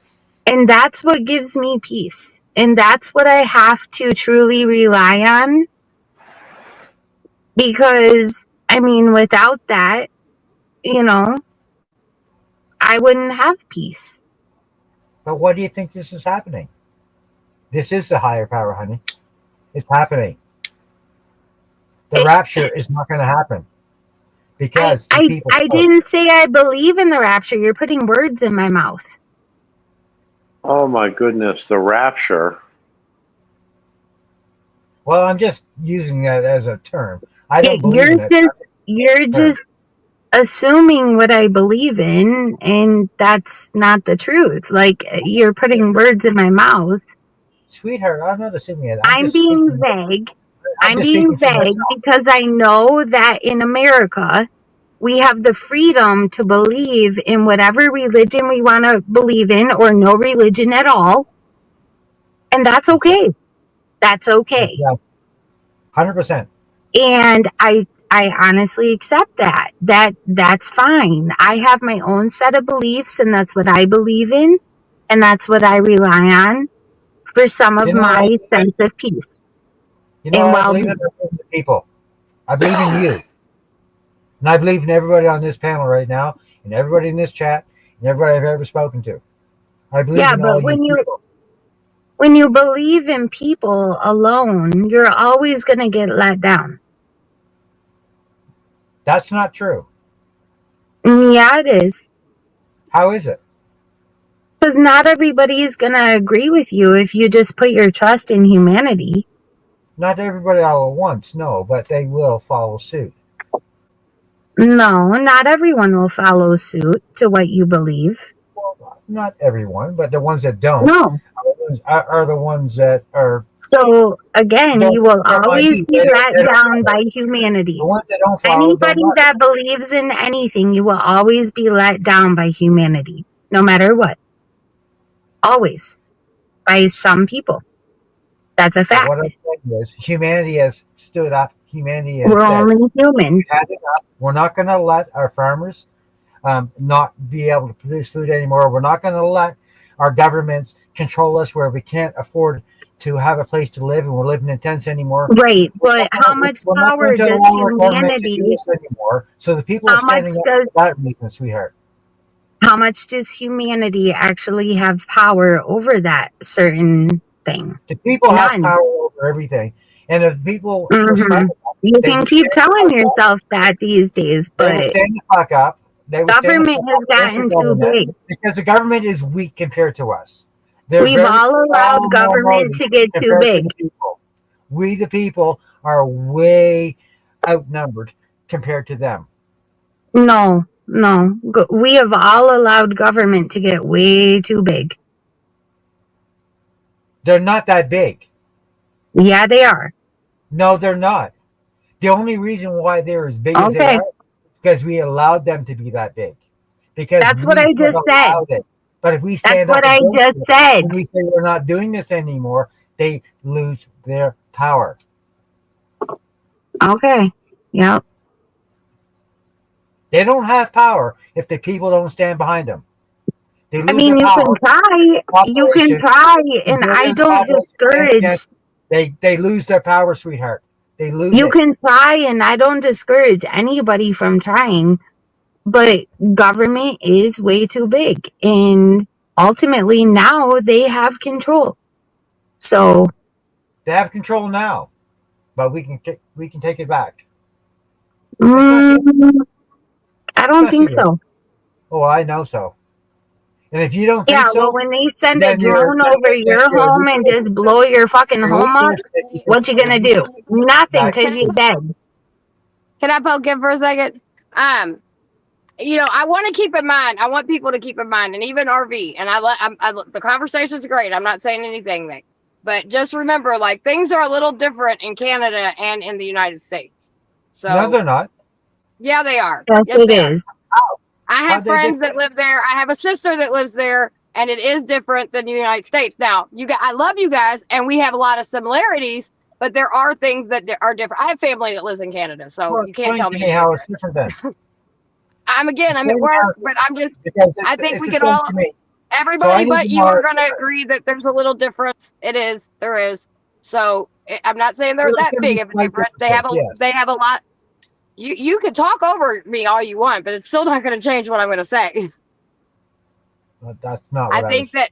Speaker 13: And that's what gives me peace. And that's what I have to truly rely on. Because, I mean, without that, I wouldn't have peace.
Speaker 8: But why do you think this is happening? This is the higher power, honey. It's happening. The
Speaker 13: It,
Speaker 8: rapture is not going to happen because the people.
Speaker 13: I didn't say I believe in the rapture. You're putting words in my mouth.
Speaker 11: Oh my goodness, the rapture.
Speaker 8: Well, I'm just using that as a term. I don't believe in it.
Speaker 13: You're just assuming what I believe in, and that's not the truth. Like, you're putting words in my mouth.
Speaker 8: Sweetheart, I'm not assuming it.
Speaker 13: I'm being vague. I'm
Speaker 8: just
Speaker 13: being
Speaker 8: speaking for
Speaker 13: vague
Speaker 8: myself.
Speaker 13: because I know that in America, we have the freedom to believe in whatever religion we want to believe in, or no religion at all. And that's okay. That's okay.
Speaker 8: Yeah, 100%.
Speaker 13: And I honestly accept that. That's fine. I have my own set of beliefs, and that's what I believe in, and that's what I rely on for some of my sense of peace and
Speaker 8: I believe
Speaker 13: well-being.
Speaker 8: in the people. I believe in you. And I believe in everybody on this panel right now, and everybody in this chat, and everybody I've ever spoken to. I believe in all
Speaker 13: But
Speaker 8: you people.
Speaker 13: when you believe in people alone, you're always going to get let down.
Speaker 8: That's not true.
Speaker 13: Yeah, it is.
Speaker 8: How is it?
Speaker 13: Because not everybody is going to agree with you if you just put your trust in humanity.
Speaker 8: Not everybody all at once, no, but they will follow suit.
Speaker 13: No, not everyone will follow suit to what you believe.
Speaker 8: Well, not everyone, but the ones that don't
Speaker 13: No.
Speaker 8: are the ones that are.
Speaker 13: So again, you will always be let down by humanity.
Speaker 8: The ones that don't follow,
Speaker 13: Anybody that believes in anything, you will always be let down by humanity, no matter what. Always. By some people. That's a fact.
Speaker 8: What I'm saying is, humanity has stood up. Humanity has
Speaker 13: We're
Speaker 8: said,
Speaker 13: only human.
Speaker 8: We're not going to let our farmers not be able to produce food anymore. We're not going to let our governments control us where we can't afford to have a place to live, and we're living in tents anymore.
Speaker 13: Right, but how much power does humanity?
Speaker 8: Anymore. So the people are
Speaker 13: How much
Speaker 8: standing up
Speaker 13: does
Speaker 8: for that reason, sweetheart.
Speaker 13: how much does humanity actually have power over that certain thing?
Speaker 8: The people have
Speaker 13: None.
Speaker 8: power over everything, and if people
Speaker 13: Mhm.
Speaker 8: respect
Speaker 13: You can keep telling yourself that these days,
Speaker 8: they will
Speaker 13: but
Speaker 8: stand the fuck up. They will stand the
Speaker 13: government
Speaker 8: fuck
Speaker 13: has
Speaker 8: up against the
Speaker 13: gotten too
Speaker 8: government
Speaker 13: big.
Speaker 8: because the government is weak compared to us. They're
Speaker 13: We've
Speaker 8: very
Speaker 13: all allowed
Speaker 8: small
Speaker 13: government
Speaker 8: minority
Speaker 13: to get too
Speaker 8: compared to
Speaker 13: big.
Speaker 8: the people. We, the people, are way outnumbered compared to them.
Speaker 13: No. We have all allowed government to get way too big.
Speaker 8: They're not that big.
Speaker 13: Yeah, they are.
Speaker 8: No, they're not. The only reason why they're as big as they are is because we allowed them to be that big. Because
Speaker 13: that's what I just said.
Speaker 8: It. But if we
Speaker 13: That's
Speaker 8: stand
Speaker 13: what
Speaker 8: up
Speaker 13: I just said.
Speaker 8: and we say we're not doing this anymore, they lose their power.
Speaker 13: Okay. Yep.
Speaker 8: They don't have power if the people don't stand behind them. They lose
Speaker 13: I mean,
Speaker 8: their
Speaker 13: you
Speaker 8: power.
Speaker 13: can try. You can try, and I don't discourage.
Speaker 8: They lose their power, sweetheart. They lose
Speaker 13: You
Speaker 8: it.
Speaker 13: can try, and I don't discourage anybody from trying, but government is way too big, and ultimately now they have control. So
Speaker 8: They have control now, but we can take it back.
Speaker 13: I don't think
Speaker 8: Especially,
Speaker 13: so.
Speaker 8: oh, I know so. And if you don't
Speaker 13: Yeah,
Speaker 8: think
Speaker 13: well,
Speaker 8: so,
Speaker 13: when they send a
Speaker 8: then
Speaker 13: drone over your home and just blow your fucking home up, what you gonna do? Nothing, because you're dead.
Speaker 5: Can I poke in for a second? I want to keep in mind. I want people to keep in mind, and even RV. And the conversation's great. I'm not saying anything there, but just remember, like things are a little different in Canada and in the United States.
Speaker 8: No,
Speaker 5: So
Speaker 8: they're not.
Speaker 5: yeah, they are.
Speaker 13: Yes,
Speaker 5: Yes,
Speaker 13: it
Speaker 5: they are.
Speaker 13: is.
Speaker 5: I
Speaker 8: How
Speaker 5: have
Speaker 8: they
Speaker 5: friends that
Speaker 8: different?
Speaker 5: live there. I have a sister that lives there, and it is different than the United States. Now, I love you guys, and we have a lot of similarities, but there are things that are different. I have family that lives in Canada, so
Speaker 8: Well,
Speaker 5: you can't
Speaker 8: explain
Speaker 5: tell
Speaker 8: to
Speaker 5: me
Speaker 8: me
Speaker 5: it's
Speaker 8: how it's
Speaker 5: different.
Speaker 8: different then.
Speaker 5: I'm at
Speaker 8: Explain
Speaker 5: work,
Speaker 8: how
Speaker 5: but
Speaker 8: because
Speaker 5: I think
Speaker 8: it's
Speaker 5: we
Speaker 8: the
Speaker 5: can
Speaker 8: same
Speaker 5: all,
Speaker 8: to me. So I
Speaker 5: everybody
Speaker 8: need
Speaker 5: but
Speaker 8: to
Speaker 5: you
Speaker 8: know.
Speaker 5: are going to agree that there's a little difference. There is. So I'm not saying they're
Speaker 8: Well, there's
Speaker 5: that
Speaker 8: going to be
Speaker 5: big of a
Speaker 8: slight
Speaker 5: difference.
Speaker 8: differences. Yes,
Speaker 5: They have a lot. You can talk over me all you want, but it's still not going to change what I'm going to say.
Speaker 8: but that's not
Speaker 5: I
Speaker 8: what I was.
Speaker 5: think that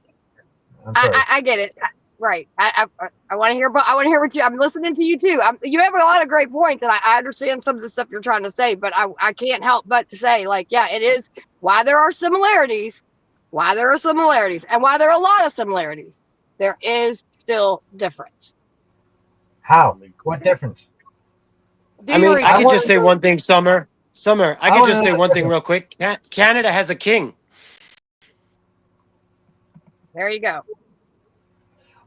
Speaker 8: I'm sorry.
Speaker 5: I get it. Right. I want to hear, but I want to hear what I'm listening to you too. You have a lot of great points, and I understand some of the stuff you're trying to say, but I can't help but to say, like, yeah, it is why there are similarities, and why there are a lot of similarities. There is still difference.
Speaker 8: How? What difference?
Speaker 5: Do
Speaker 10: I
Speaker 5: your
Speaker 10: mean, I
Speaker 8: I
Speaker 10: could
Speaker 5: research.
Speaker 8: want
Speaker 10: just
Speaker 8: to
Speaker 10: say
Speaker 8: know.
Speaker 10: one thing, Summer. Summer, I
Speaker 8: I
Speaker 10: could
Speaker 8: want to
Speaker 10: just
Speaker 8: know
Speaker 10: say
Speaker 8: the
Speaker 10: one thing
Speaker 8: difference.
Speaker 10: real quick. Canada has a king.
Speaker 5: There you go.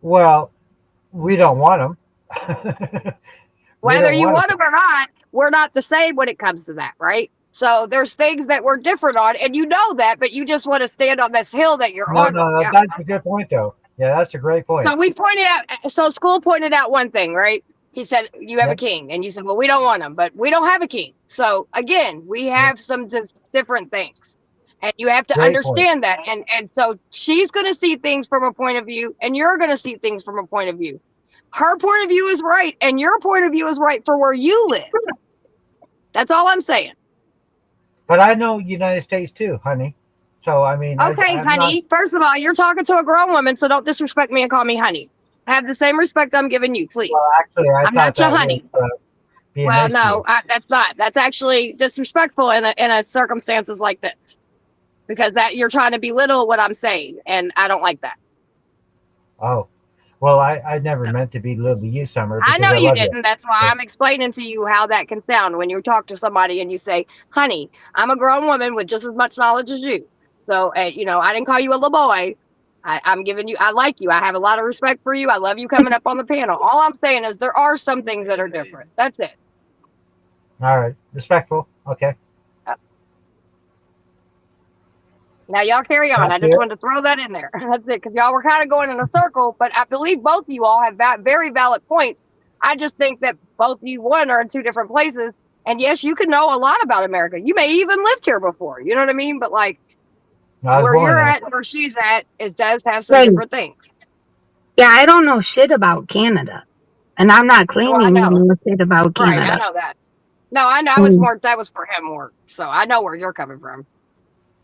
Speaker 8: Well, we don't want them. We
Speaker 5: Whether
Speaker 8: don't
Speaker 5: you
Speaker 8: want
Speaker 5: want
Speaker 8: them.
Speaker 5: them or not, we're not the same when it comes to that, right? So there's things that we're different on, and you know that, but you just want to stand on this hill that you're
Speaker 8: No,
Speaker 5: on
Speaker 8: no,
Speaker 5: right
Speaker 8: no.
Speaker 5: now.
Speaker 8: That's a good point, though. Yeah, that's a great point.
Speaker 5: So we pointed out, so school pointed out one thing, right? He said, you have a
Speaker 8: Yep.
Speaker 5: king. And you said, well, we don't want him, but we don't have a king. So again, we
Speaker 8: Yep.
Speaker 5: have some different things. And you have to
Speaker 8: Great point.
Speaker 5: understand that. And so she's going to see things from a point of view, and you're going to see things from a point of view. Her point of view is right, and your point of view is right for where you live. That's all I'm saying.
Speaker 8: But I know United States too, honey. So I mean,
Speaker 5: Okay,
Speaker 8: I'm not.
Speaker 5: honey. First of all, you're talking to a grown woman, so don't disrespect me and call me honey. Have the same respect I'm giving you,
Speaker 8: Well,
Speaker 5: please.
Speaker 8: actually, I
Speaker 5: I'm
Speaker 8: thought
Speaker 5: not your
Speaker 8: that was
Speaker 5: honey.
Speaker 8: being
Speaker 5: Well,
Speaker 8: nice to
Speaker 5: no,
Speaker 8: you.
Speaker 5: that's not. That's actually disrespectful in a circumstances like this, because that you're trying to belittle what I'm saying, and I don't like that.
Speaker 8: Oh, well, I never meant to belittle you, Summer,
Speaker 5: I
Speaker 8: because
Speaker 5: know
Speaker 8: I
Speaker 5: you
Speaker 8: love you.
Speaker 5: didn't. That's why I'm explaining to you how that can sound when you talk to somebody and you say, "Honey, I'm a grown woman with just as much knowledge as you." So, I didn't call you a little boy. I'm giving you. I like you. I have a lot of respect for you. I love you coming up on the panel. All I'm saying is there are some things that are different. That's it.
Speaker 8: All right, respectful. Okay,
Speaker 5: Now y'all carry on.
Speaker 8: that's
Speaker 5: I just
Speaker 8: it.
Speaker 5: wanted to throw that in there. That's it, because y'all were kind of going in a circle, but I believe both of you all have very valid points. I just think that both you one are in two different places. And yes, you can know a lot about America. You may even lived here before. You know what I mean? But like
Speaker 8: I was
Speaker 5: where
Speaker 8: born
Speaker 5: you're
Speaker 8: there.
Speaker 5: at and where she's at, it does have some
Speaker 13: Right.
Speaker 5: different things.
Speaker 13: Yeah, I don't know shit about Canada. And I'm not
Speaker 5: Well, I
Speaker 13: claiming to
Speaker 5: know.
Speaker 13: know shit about
Speaker 5: Right, I
Speaker 13: Canada.
Speaker 5: know that. No, I know
Speaker 13: Mm,
Speaker 5: that was for him more. So I know where you're coming from.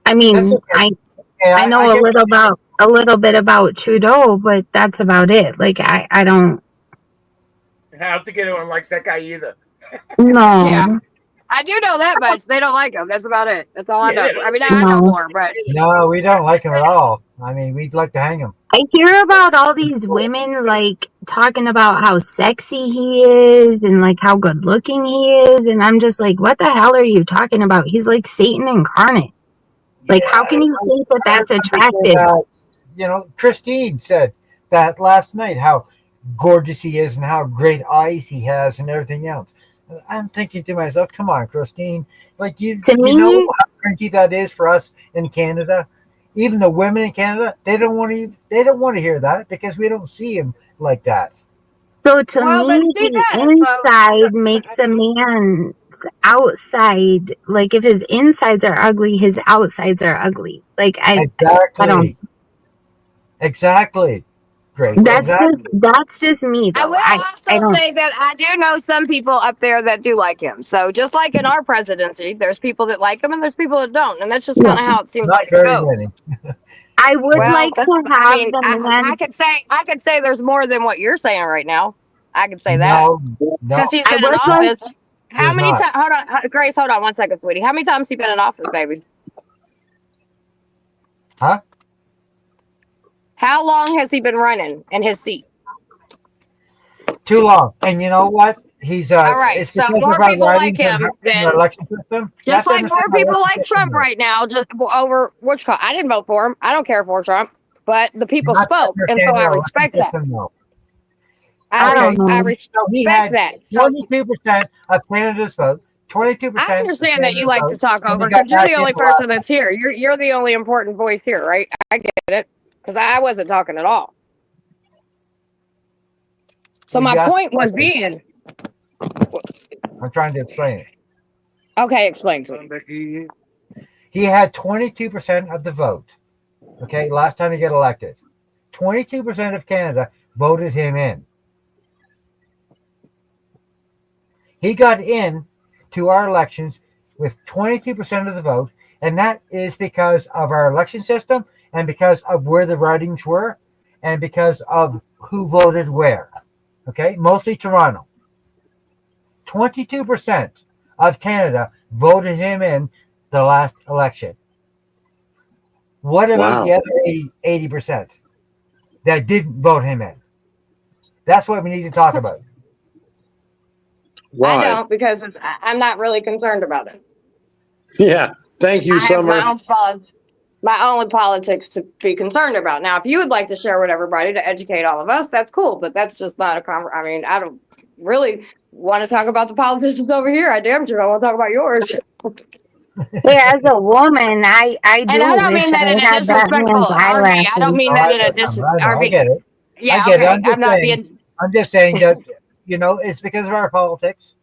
Speaker 13: I
Speaker 8: That's
Speaker 13: mean,
Speaker 8: okay. Hey,
Speaker 13: I know
Speaker 8: I get what you're saying.
Speaker 13: a little bit about Trudeau, but that's about it. Like I don't
Speaker 7: I don't think anyone likes that guy either.
Speaker 5: Yeah.
Speaker 13: know.
Speaker 5: I do know that much. They don't like him. That's about it. That's all I
Speaker 7: Yeah,
Speaker 5: know.
Speaker 7: they
Speaker 5: I mean, I know
Speaker 13: No.
Speaker 5: more, but
Speaker 8: No, we don't like him at all. I mean, we'd like to hang him.
Speaker 13: I hear about all these women like talking about how sexy he is and like how good looking he is, and I'm just like, what the hell are you talking about? He's like Satan incarnate. Like, how can you think that
Speaker 8: I heard
Speaker 13: that's
Speaker 8: somebody say
Speaker 13: attractive?
Speaker 8: that. Christine said that last night. How gorgeous he is and how great eyes he has and everything else. I'm thinking to myself, come on, Christine. Like
Speaker 13: To
Speaker 8: you know
Speaker 13: me,
Speaker 8: how cringy that is for us in Canada. Even the women in Canada, they don't want to hear that because we don't see him like that.
Speaker 13: so to
Speaker 5: well,
Speaker 13: me,
Speaker 5: but see
Speaker 13: the
Speaker 5: that.
Speaker 13: inside makes a man's outside. Like, if his insides are ugly, his outsides are ugly. Like, I don't.
Speaker 8: Exactly. Exactly. Grace. Exactly.
Speaker 13: That's just me
Speaker 5: I
Speaker 13: though.
Speaker 5: will
Speaker 13: I
Speaker 5: also
Speaker 13: don't.
Speaker 5: say that I do know some people up there that do like him. So just like in our presidency, there's people that like him and there's people that don't, and that's just
Speaker 13: Yeah.
Speaker 5: kind of how it seems
Speaker 8: Not
Speaker 5: like it
Speaker 8: very
Speaker 5: goes.
Speaker 8: many.
Speaker 13: I would
Speaker 8: Well,
Speaker 13: like
Speaker 5: That's,
Speaker 13: to
Speaker 5: I
Speaker 13: have
Speaker 5: mean,
Speaker 13: the
Speaker 5: I could say there's more than what you're saying right now. I could say that
Speaker 8: no, no,
Speaker 5: because he's
Speaker 13: I
Speaker 5: been in
Speaker 13: would like
Speaker 5: office. How
Speaker 8: there's
Speaker 5: many
Speaker 8: not.
Speaker 5: times? Hold on, Grace. Hold on one second, sweetie. How many times has he been in office, baby?
Speaker 8: Huh?
Speaker 5: How long has he been running in his seat?
Speaker 8: Too long. And you know what? He's
Speaker 5: All right.
Speaker 8: it's
Speaker 5: So
Speaker 8: because of
Speaker 5: more
Speaker 8: our
Speaker 5: people like
Speaker 8: writings
Speaker 5: him
Speaker 8: in our
Speaker 5: than
Speaker 8: election system. You have
Speaker 5: just
Speaker 8: to
Speaker 5: like
Speaker 8: understand
Speaker 5: more
Speaker 8: our
Speaker 5: people
Speaker 8: election
Speaker 5: like
Speaker 8: system,
Speaker 5: Trump
Speaker 8: though.
Speaker 5: right now, just over what you call. I didn't vote for him. I don't care for Trump, but the
Speaker 8: You're
Speaker 5: people
Speaker 8: not
Speaker 5: spoke, and so
Speaker 8: understanding
Speaker 5: I
Speaker 8: our election
Speaker 5: respect that.
Speaker 8: system, though.
Speaker 13: I don't
Speaker 8: Okay,
Speaker 5: I
Speaker 13: know.
Speaker 8: so he
Speaker 5: respect
Speaker 8: had
Speaker 5: that. So
Speaker 8: 22% of Canada's vote, 22%
Speaker 5: I
Speaker 8: of
Speaker 5: understand that you
Speaker 8: Canada's
Speaker 5: like to
Speaker 8: vote,
Speaker 5: talk
Speaker 8: and he
Speaker 5: over
Speaker 8: got
Speaker 5: because you're
Speaker 8: back
Speaker 5: the
Speaker 8: in
Speaker 5: only
Speaker 8: the
Speaker 5: person
Speaker 8: last.
Speaker 5: that's here. You're the only important voice here, right? I get it because I wasn't talking at all. So
Speaker 8: Well,
Speaker 5: my
Speaker 8: you asked
Speaker 5: point
Speaker 8: a
Speaker 5: was
Speaker 8: question.
Speaker 5: being
Speaker 8: I'm trying to explain it.
Speaker 5: okay. Explain to me.
Speaker 8: He had 22% of the vote. Okay, last time he got elected, 22% of Canada voted him in. He got in to our elections with 22% of the vote, and that is because of our election system and because of where the ridings were and because of who voted where. Okay, mostly Toronto. 22% of Canada voted him in the last election. What about the
Speaker 1: Wow.
Speaker 8: other 80% that didn't vote him in? That's what we need to talk about.
Speaker 5: I
Speaker 11: Why?
Speaker 5: don't because I'm not really concerned about it.
Speaker 11: Yeah. Thank you,
Speaker 5: I have
Speaker 11: Summer.
Speaker 5: my own politics to be concerned about. Now, if you would like to share with everybody to educate all of us, that's cool. But that's just not a conversation. I mean, I don't really want to talk about the politicians over here. I damn sure don't want to talk about yours.
Speaker 13: Yeah, as a woman, I
Speaker 5: And
Speaker 13: do
Speaker 5: I don't
Speaker 13: wish
Speaker 5: mean that in
Speaker 13: I
Speaker 5: a
Speaker 13: had that
Speaker 5: disrespectful
Speaker 13: man's
Speaker 5: RV. I don't
Speaker 13: eyelashes.
Speaker 5: mean
Speaker 8: All
Speaker 5: that
Speaker 8: right,
Speaker 5: in a
Speaker 8: Summer, I know, I
Speaker 5: RV.
Speaker 8: get it. I
Speaker 5: Yeah,
Speaker 8: get it.
Speaker 5: okay. I'm not being.
Speaker 8: I'm just saying that it's because of our politics,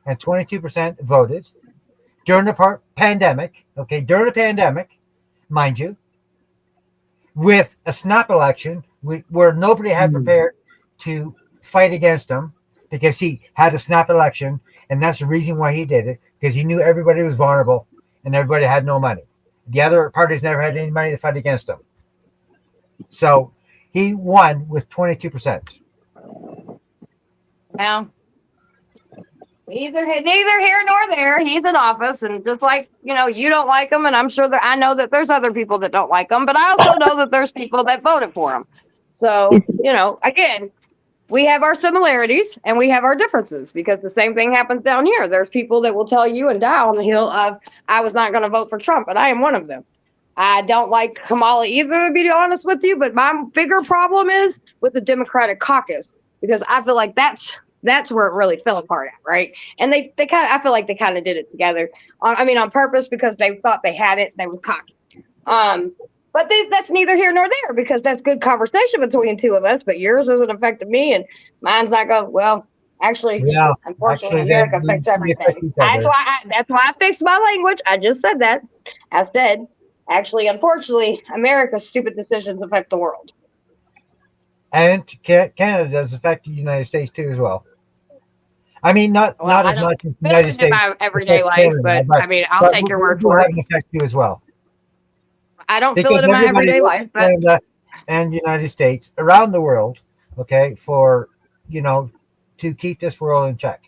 Speaker 8: and 22% voted during the pandemic. Okay, during the pandemic, mind you, with a snap election where nobody had prepared to fight against him because he had a snap election, and that's the reason why he did it because he knew everybody was vulnerable and everybody had no money. The other parties never had any money to fight against him, so he won with 22%.
Speaker 5: Now, neither here nor there. He's in office, and just like you don't like him, and I'm sure that I know that there's other people that don't like him, but I also know that there's people that voted for him. So again, we have our similarities and we have our differences because the same thing happens down here. There's people that will tell you and die on the hill of I was not going to vote for Trump, and I am one of them. I don't like Kamala either, to be honest with you, but my bigger problem is with the Democratic caucus because I feel like that's where it really fell apart at, right? And they kind of, I feel like they kind of did it together. On purpose because they thought they had it. They were cocky. But that's neither here nor there because that's good conversation between the two of us. But yours isn't affecting me, and mine's not going. Well, actually,
Speaker 8: Yeah,
Speaker 5: unfortunately,
Speaker 8: actually,
Speaker 5: America
Speaker 8: we
Speaker 5: affects
Speaker 8: affect
Speaker 5: everything.
Speaker 8: each other.
Speaker 5: That's why I fixed my language. I just said that. I said, actually, unfortunately, America's stupid decisions affect the world.
Speaker 8: And Canada does affect the United States too, as well. I mean, not
Speaker 5: Well,
Speaker 8: as
Speaker 5: I don't
Speaker 8: much as the
Speaker 5: feel
Speaker 8: United
Speaker 5: it in
Speaker 8: States
Speaker 5: my everyday
Speaker 8: affects
Speaker 5: life,
Speaker 8: Canada,
Speaker 5: but I mean, I'll
Speaker 8: but
Speaker 5: take your
Speaker 8: we
Speaker 5: word
Speaker 8: do
Speaker 5: for
Speaker 8: have
Speaker 5: it.
Speaker 8: an effect too as well.
Speaker 5: I don't feel
Speaker 8: Because
Speaker 5: it in my
Speaker 8: everybody
Speaker 5: everyday
Speaker 8: looks
Speaker 5: life,
Speaker 8: at
Speaker 5: but
Speaker 8: Canada and the United States around the world, okay, for to keep this world in check.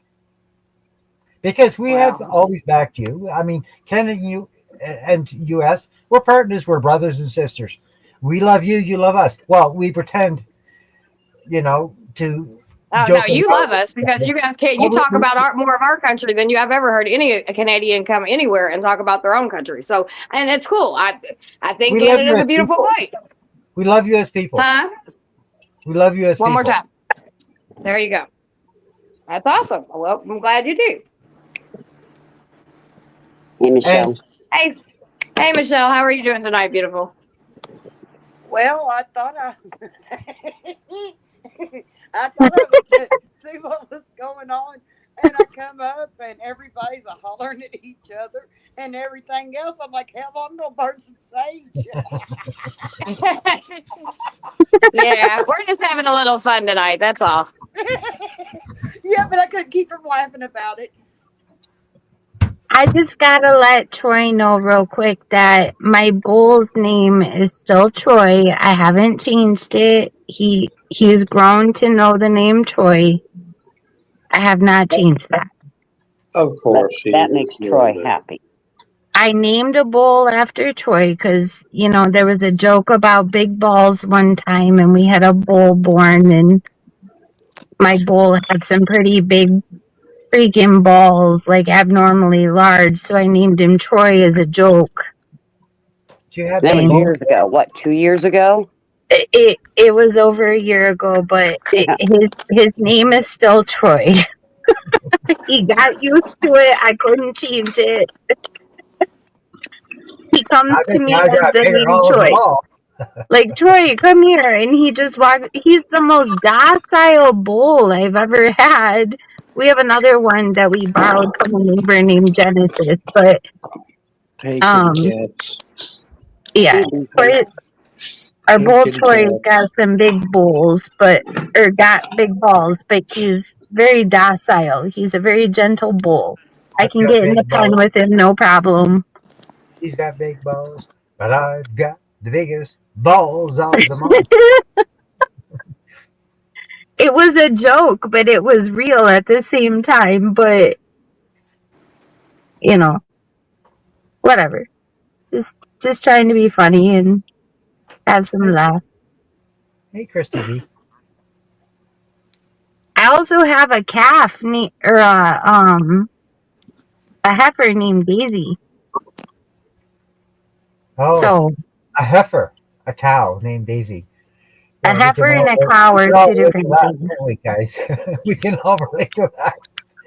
Speaker 8: Because we have
Speaker 5: well,
Speaker 8: always backed you. I mean, Canada and U.S. we're partners. We're brothers and sisters. We love you. You love us. Well, we pretend, to
Speaker 5: oh no,
Speaker 8: joke
Speaker 5: you
Speaker 8: about
Speaker 5: love
Speaker 8: it.
Speaker 5: us because you guys can't. You
Speaker 8: But
Speaker 5: talk about more of our country than you have ever heard any Canadian come anywhere and talk about their own country. So, and it's cool. I think
Speaker 8: we love you
Speaker 5: Canada's a
Speaker 8: as
Speaker 5: beautiful
Speaker 8: people.
Speaker 5: place.
Speaker 8: We love you as people.
Speaker 5: Huh?
Speaker 8: We love you as
Speaker 5: One more
Speaker 8: people.
Speaker 5: time. There you go. That's awesome. Well, I'm glad you do.
Speaker 1: Hey,
Speaker 8: And
Speaker 1: Michelle.
Speaker 5: Hey, hey, Michelle, how are you doing tonight, beautiful?
Speaker 14: Well, I thought I thought I would see what was going on, and I come up and everybody's a hollering at each other and everything else. I'm like, hell, I'm gonna burn some sage.
Speaker 5: Yeah, we're just having a little fun tonight. That's all.
Speaker 14: Yeah, but I couldn't keep from laughing about it.
Speaker 13: I just gotta let Troy know real quick that my bull's name is still Troy. I haven't changed it. He's grown to know the name Troy. I have not changed that.
Speaker 15: Of course,
Speaker 1: That makes Troy happy.
Speaker 13: I named a bull after Troy because, there was a joke about big balls one time and we had a bull born and my bull had some pretty big freaking balls, like abnormally large. So I named him Troy as a joke.
Speaker 8: Do you have
Speaker 1: That was
Speaker 8: big balls?
Speaker 1: years ago. What, 2 years ago?
Speaker 13: It was over a year ago, but his name is still Troy. He got used to it. I couldn't change it. He comes to me
Speaker 8: I
Speaker 13: as
Speaker 8: got
Speaker 13: the
Speaker 8: bigger
Speaker 13: name
Speaker 8: balls
Speaker 13: Troy.
Speaker 8: than all.
Speaker 13: Like, Troy, come here. And he just walks. He's the most docile bull I've ever had. We have another one that we borrowed from a neighbor named Genesis, but
Speaker 15: Hey, kitty cats.
Speaker 13: yeah, Troy, our
Speaker 15: Hey,
Speaker 13: bull
Speaker 15: kitty
Speaker 13: Troy's got
Speaker 15: cats.
Speaker 13: some big got big balls, but he's very docile. He's a very gentle bull. I
Speaker 8: I've
Speaker 13: can
Speaker 8: got
Speaker 13: get in the
Speaker 8: big
Speaker 13: pen
Speaker 8: balls.
Speaker 13: with him, no problem.
Speaker 8: He's got big balls, but I've got the biggest balls of them all.
Speaker 13: It was a joke, but it was real at the same time. But whatever. Just trying to be funny and have some laugh.
Speaker 8: Hey, Christy B.
Speaker 13: I also have a calf or a heifer named Daisy.
Speaker 8: Oh,
Speaker 13: So
Speaker 8: a heifer, a cow named Daisy.
Speaker 13: a
Speaker 8: Yeah,
Speaker 13: heifer and a cow
Speaker 8: we
Speaker 13: are
Speaker 8: can all
Speaker 13: two
Speaker 8: relate to
Speaker 13: different
Speaker 8: that,
Speaker 13: things.
Speaker 8: can't we, guys? We can all relate to that.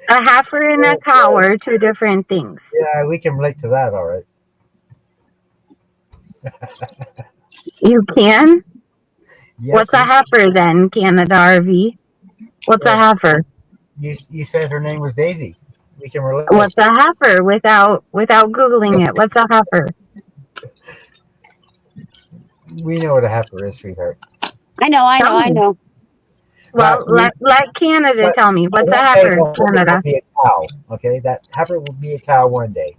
Speaker 13: A heifer and a cow are two different things.
Speaker 8: Yeah, we can relate to that, all right.
Speaker 13: You can?
Speaker 8: Yes,
Speaker 13: What's a heifer then, Canada RV? What's a heifer?
Speaker 8: You said her name was Daisy. We can relate.
Speaker 13: What's a heifer without Googling it? What's a heifer?
Speaker 8: We know what a heifer is, sweetheart.
Speaker 1: I know.
Speaker 13: Well, let Canada tell me. What's a heifer, Canada?
Speaker 8: Will be a cow. Okay, that heifer will be a cow one day.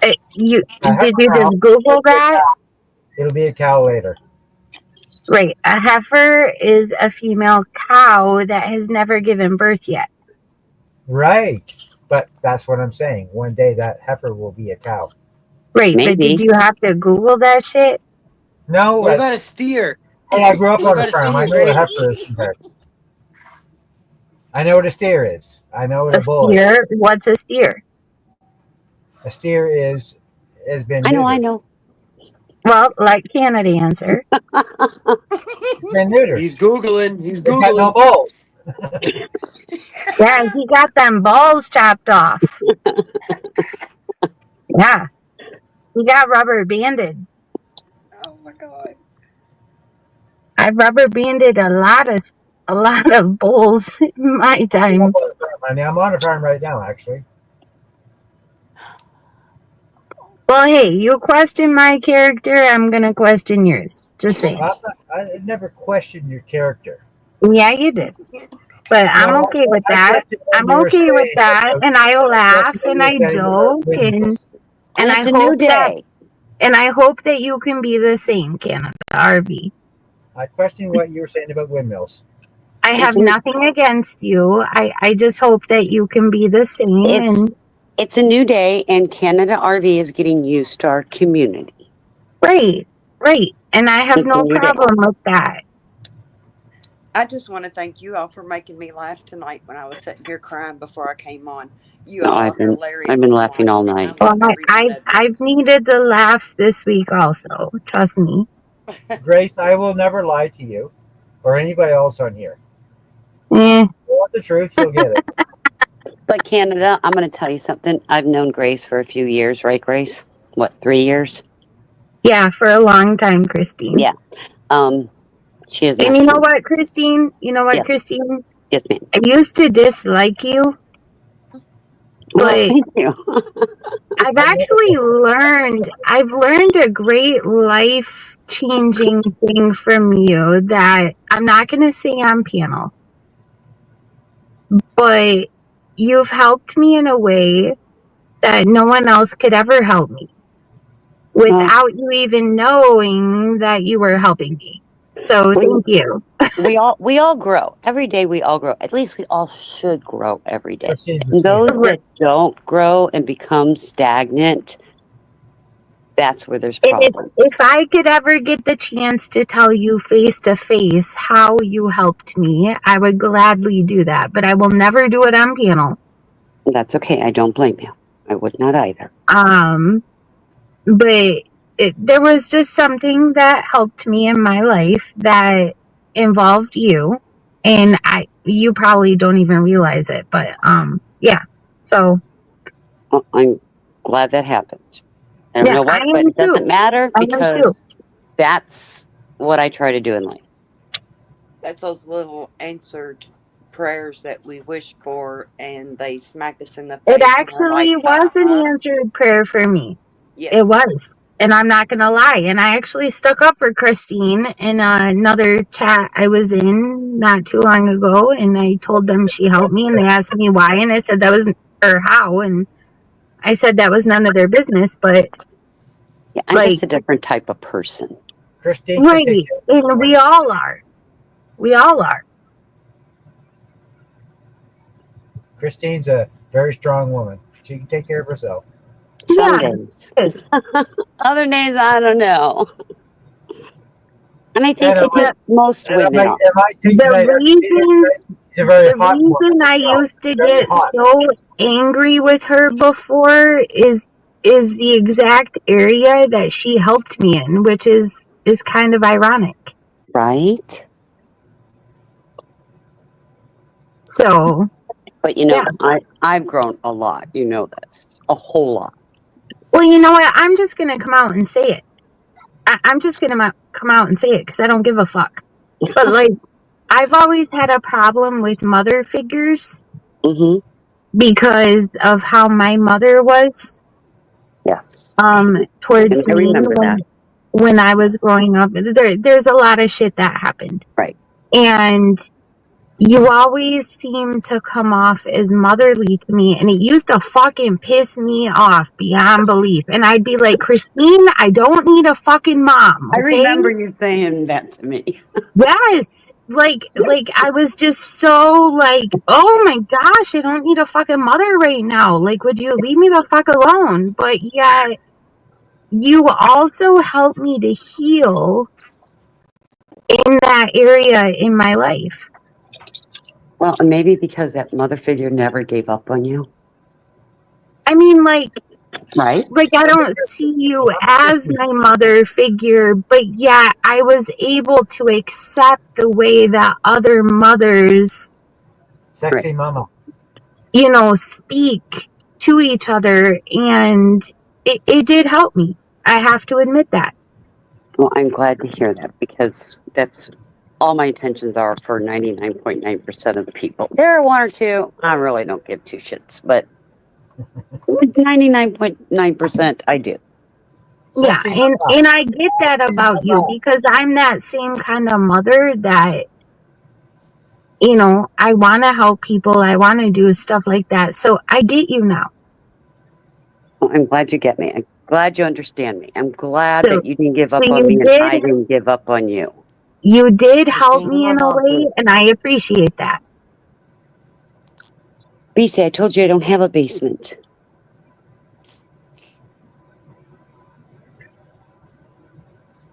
Speaker 13: Did you just Google that?
Speaker 8: It'll be a cow later.
Speaker 13: Right. A heifer is a female cow that has never given birth yet.
Speaker 8: Right. But that's what I'm saying. One day that heifer will be a cow.
Speaker 13: Right. Maybe. But did you have to Google that shit?
Speaker 10: No. What about a steer?
Speaker 8: Hey, I grew up on a farm. I know what a heifer is. I know what a steer is. I know what a bull is.
Speaker 13: What's a steer?
Speaker 8: A steer has been
Speaker 1: neutered.
Speaker 8: I
Speaker 1: know.
Speaker 13: Well, let Canada answer.
Speaker 8: Been neutered.
Speaker 10: He's Googling. He's
Speaker 8: Got no
Speaker 10: Googling.
Speaker 8: balls.
Speaker 13: Yeah, he got them balls chopped off. Yeah. He got rubber banded.
Speaker 14: Oh my god.
Speaker 13: I rubber banded a lot of bulls in my time.
Speaker 8: I'm on a farm right now, actually.
Speaker 13: Well, hey, you question my character, I'm gonna question yours. Just saying.
Speaker 8: I never questioned your character.
Speaker 13: Yeah, you did. But I'm okay with that. I'm okay with that, and I laugh and I joke and I hope that and I hope that you can be the same, Canada RV.
Speaker 8: I question what you were saying about windmills.
Speaker 13: I have nothing against you. I just hope that you can be the same.
Speaker 1: It's a new day, and Canada RV is getting used to our community.
Speaker 13: Right. And I have no problem with that.
Speaker 14: I just want to thank you all for making me laugh tonight when I was sitting here crying before I came on. You all are hilarious.
Speaker 1: I've been laughing all night.
Speaker 13: Well, I've needed the laughs this week also. Trust me.
Speaker 8: Grace, I will never lie to you or anybody else on here.
Speaker 13: If
Speaker 8: you want the truth, you'll get it.
Speaker 1: But Canada, I'm going to tell you something. I've known Grace for a few years, right, Grace? What, 3 years?
Speaker 13: Yeah, for a long time, Christine.
Speaker 1: Yeah. She is.
Speaker 13: And you know what, Christine? Christine?
Speaker 1: Yes, ma'am.
Speaker 13: I used to dislike you.
Speaker 1: Well, thank you.
Speaker 13: I've learned a great life changing thing from you that I'm not going to say on panel, but you've helped me in a way that no one else could ever help me without you even knowing that you were helping me. So thank you.
Speaker 1: We all grow every day. We all grow. At least we all should grow every day.
Speaker 8: Christine's a
Speaker 1: And those
Speaker 8: sweetheart.
Speaker 1: that don't grow and become stagnant, that's where there's
Speaker 13: And
Speaker 1: problems.
Speaker 13: if I could ever get the chance to tell you face to face how you helped me, I would gladly do that. But I will never do it on panel.
Speaker 1: That's okay. I don't blame you. I would not either.
Speaker 13: But there was just something that helped me in my life that involved you, and you probably don't even realize it. But yeah. So
Speaker 1: Well, I'm glad that happened. I don't
Speaker 13: yeah,
Speaker 1: know what,
Speaker 13: I
Speaker 1: but
Speaker 13: am
Speaker 1: it doesn't
Speaker 13: too.
Speaker 1: matter
Speaker 13: I am too.
Speaker 1: because that's what I try to do in life.
Speaker 14: That's those little answered prayers that we wish for, and they smack us in the
Speaker 13: It
Speaker 14: face, and we're like,
Speaker 13: actually was an
Speaker 14: uh-huh.
Speaker 13: answered prayer for me.
Speaker 14: Yes.
Speaker 13: It was. And I'm not going to lie. And I actually stuck up for Christine in another chat I was in not too long ago. And I told them she helped me, and they asked me why. And I said that was, or how. And I said that was none of their business. But
Speaker 1: Yeah, I'm just a different type of person.
Speaker 8: Christine,
Speaker 13: right. And we all are. We all are.
Speaker 8: Christine's a very strong woman. She can take care of herself.
Speaker 1: Some days. Other days, I don't know. And I think most women are.
Speaker 13: The reason I used to get so angry with her before is the exact area that she helped me in, which is kind of ironic.
Speaker 1: Right?
Speaker 13: So,
Speaker 1: but I've grown a lot. You know this, a whole lot.
Speaker 13: Well, you know what? I'm just gonna come out and say it. I'm just gonna come out and say it because I don't give a fuck. But like, I've always had a problem with mother figures because of how my mother was.
Speaker 1: Yes.
Speaker 13: Towards
Speaker 1: I
Speaker 13: me
Speaker 1: remember that.
Speaker 13: when I was growing up. There's a lot of shit that happened.
Speaker 1: Right.
Speaker 13: And you always seem to come off as motherly to me, and it used to fucking piss me off beyond belief. And I'd be like, Christine, I don't need a fucking mom. Okay?
Speaker 1: I remember you saying that to me.
Speaker 13: Yes. Like I was just so like, oh my gosh, I don't need a fucking mother right now. Like, would you leave me the fuck alone? But yet you also helped me to heal in that area in my life.
Speaker 1: Well, maybe because that mother figure never gave up on you.
Speaker 13: I mean, like,
Speaker 1: right?
Speaker 13: Like, I don't see you as my mother figure, but yet I was able to accept the way that other mothers,
Speaker 8: Sexy mama.
Speaker 13: Speak to each other, and it did help me. I have to admit that.
Speaker 1: Well, I'm glad to hear that because that's all my intentions are for 99.9% of the people. There are one or two I really don't give two shits, but with 99.9% I do.
Speaker 13: Yeah, and I get that about you because I'm that same kind of mother that, I want to help people. I want to do stuff like that. So I get you now.
Speaker 1: Well, I'm glad you get me. I'm glad you understand me. I'm glad that you didn't give
Speaker 13: so
Speaker 1: up on
Speaker 13: you
Speaker 1: me
Speaker 13: did-
Speaker 1: and I didn't give up on you.
Speaker 13: You did help me in a way, and I appreciate that.
Speaker 1: BC, I told you I don't have a basement.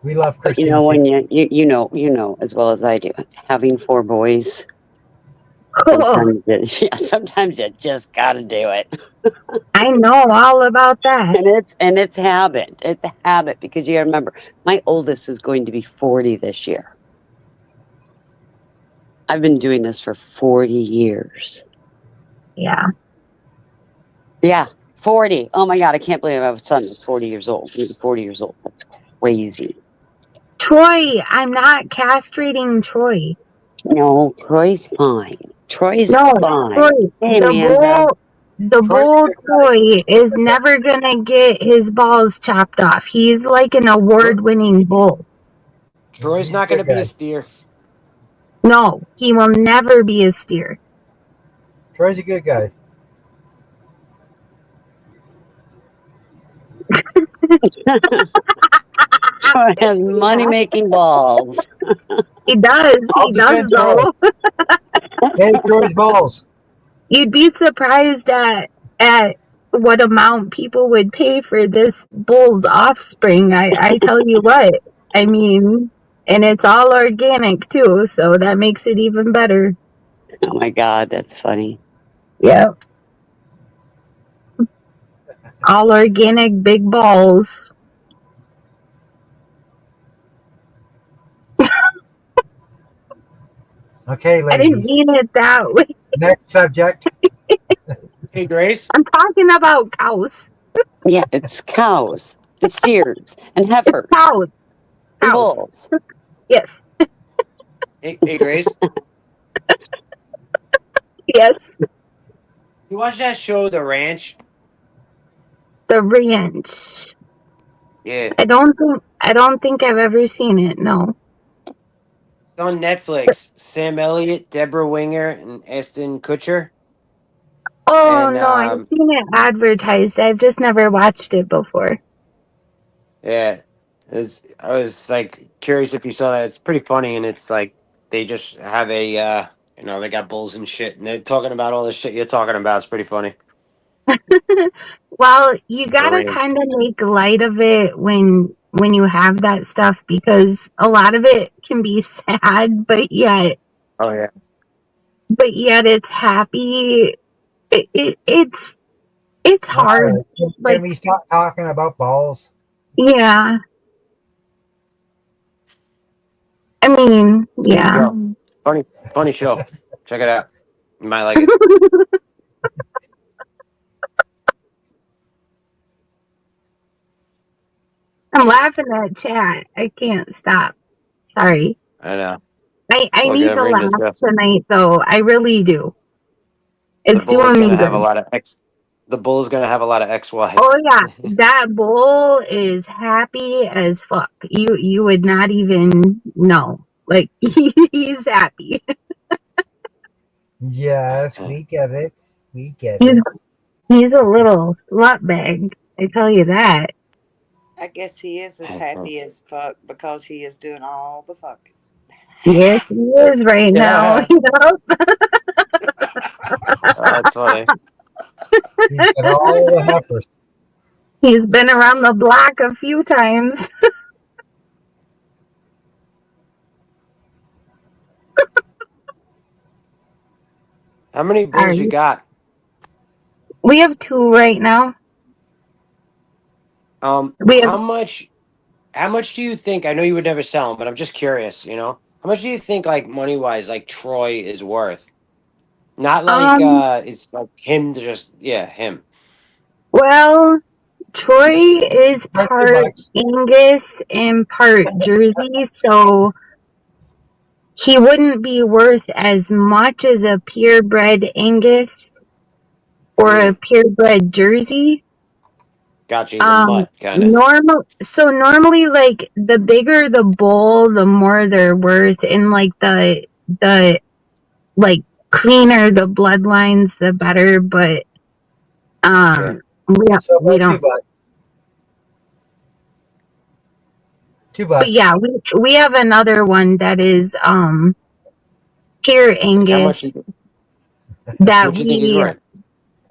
Speaker 8: We love
Speaker 1: But
Speaker 8: Christine.
Speaker 1: when you know as well as I do, having 4 boys. Sometimes you just gotta do it.
Speaker 13: I know all about that.
Speaker 1: And it's habit. It's a habit because you gotta remember, my oldest is going to be 40 this year. I've been doing this for 40 years.
Speaker 13: Yeah.
Speaker 1: Yeah, 40. Oh my God, I can't believe I have a son that's 40 years old. He's 40 years old. That's crazy.
Speaker 13: Troy, I'm not castrating Troy.
Speaker 1: No, Troy's fine. Troy's fine.
Speaker 13: Troy,
Speaker 1: Hey,
Speaker 13: the bull Troy is never gonna get his balls chopped off. He's like an award-winning bull.
Speaker 10: Troy's not going to be a steer.
Speaker 13: No, he will never be a steer.
Speaker 8: Troy's a good guy.
Speaker 1: Troy has money making balls.
Speaker 13: He does.
Speaker 8: I'll
Speaker 13: He does
Speaker 8: defend Troy.
Speaker 13: though.
Speaker 8: Hey, Troy's balls.
Speaker 13: You'd be surprised at what amount people would pay for this bull's offspring. I tell you what. I mean, and it's all organic too, so that makes it even better.
Speaker 1: Oh my God, that's funny.
Speaker 13: Yep. All organic big balls.
Speaker 8: Okay,
Speaker 13: I didn't
Speaker 8: ladies.
Speaker 13: mean it that way.
Speaker 8: Next subject.
Speaker 10: Hey, Grace.
Speaker 13: I'm talking about cows.
Speaker 1: Yeah, it's cows, and steers, and heifers,
Speaker 13: Cows.
Speaker 1: and
Speaker 13: Cows.
Speaker 1: bulls.
Speaker 13: Yes.
Speaker 10: Hey, Grace.
Speaker 13: Yes.
Speaker 10: You watch that show, The Ranch?
Speaker 13: The ranch.
Speaker 10: Yeah.
Speaker 13: I don't think I've ever seen it, no.
Speaker 10: It's on Netflix. Sam Elliott, Deborah Winger, and Ashton Kutcher.
Speaker 13: Oh
Speaker 10: And
Speaker 13: no, I've seen it advertised. I've just never watched it before.
Speaker 10: yeah, I was like curious if you saw that. It's pretty funny, and it's like they just have a they got bulls and shit, and they're talking about all the shit you're talking about. It's pretty funny.
Speaker 13: Well, you
Speaker 10: The
Speaker 13: gotta
Speaker 10: Ranch.
Speaker 13: kind of make light of it when you have that stuff because a lot of it can be sad,
Speaker 10: Oh yeah.
Speaker 13: but yet it's happy. It's
Speaker 8: All
Speaker 13: hard.
Speaker 8: right. Can
Speaker 13: Like
Speaker 8: we stop talking about balls?
Speaker 13: yeah, I mean
Speaker 10: Good
Speaker 13: yeah.
Speaker 10: show. Funny show. Check it out. You might like it.
Speaker 13: I'm laughing at chat. I can't stop. Sorry.
Speaker 10: I know.
Speaker 13: I
Speaker 10: Look
Speaker 13: need
Speaker 10: at
Speaker 13: the
Speaker 10: reading this stuff.
Speaker 13: laughs tonight though. I really do.
Speaker 10: The
Speaker 13: It's
Speaker 10: bull is
Speaker 13: doing me
Speaker 10: gonna have a
Speaker 13: good.
Speaker 10: lot of ex. The bull is gonna have a lot of
Speaker 13: Oh
Speaker 10: ex-wives.
Speaker 13: yeah, that bull is happy as fuck. You would not even know. Like he's happy.
Speaker 8: Yes, we get it. We get
Speaker 13: He's,
Speaker 8: it.
Speaker 13: he's a little slut bag. I tell you that.
Speaker 14: I guess he is as happy as fuck because he is doing all the fucking.
Speaker 13: Yes, he is right now.
Speaker 10: Yeah,
Speaker 13: You know?
Speaker 10: that's funny.
Speaker 8: He's got all the heifers.
Speaker 13: He's been around the block a few times.
Speaker 10: How many bulls you
Speaker 13: Sorry.
Speaker 10: got?
Speaker 13: We have 2 right now. We have
Speaker 10: How much? How much do you think? I know you would never sell them, but I'm just curious. How much do you think, like money wise, like Troy is worth? Not like
Speaker 13: um
Speaker 10: it's like him to just him.
Speaker 13: well, Troy is part
Speaker 8: $20.
Speaker 13: Angus and part Jersey, so he wouldn't be worth as much as a purebred Angus or a purebred Jersey.
Speaker 10: Gotcha. He's a mutt kind of.
Speaker 13: Normally, like the bigger the bull, the more they're worth, and like the like cleaner the bloodlines, the better. But
Speaker 10: Sure.
Speaker 8: So
Speaker 13: we
Speaker 8: about
Speaker 13: don't.
Speaker 8: $2. $2.
Speaker 13: But yeah, we have another one that is pure
Speaker 10: How much?
Speaker 13: Angus
Speaker 10: How
Speaker 13: that
Speaker 10: much you think he's
Speaker 13: we
Speaker 10: worth?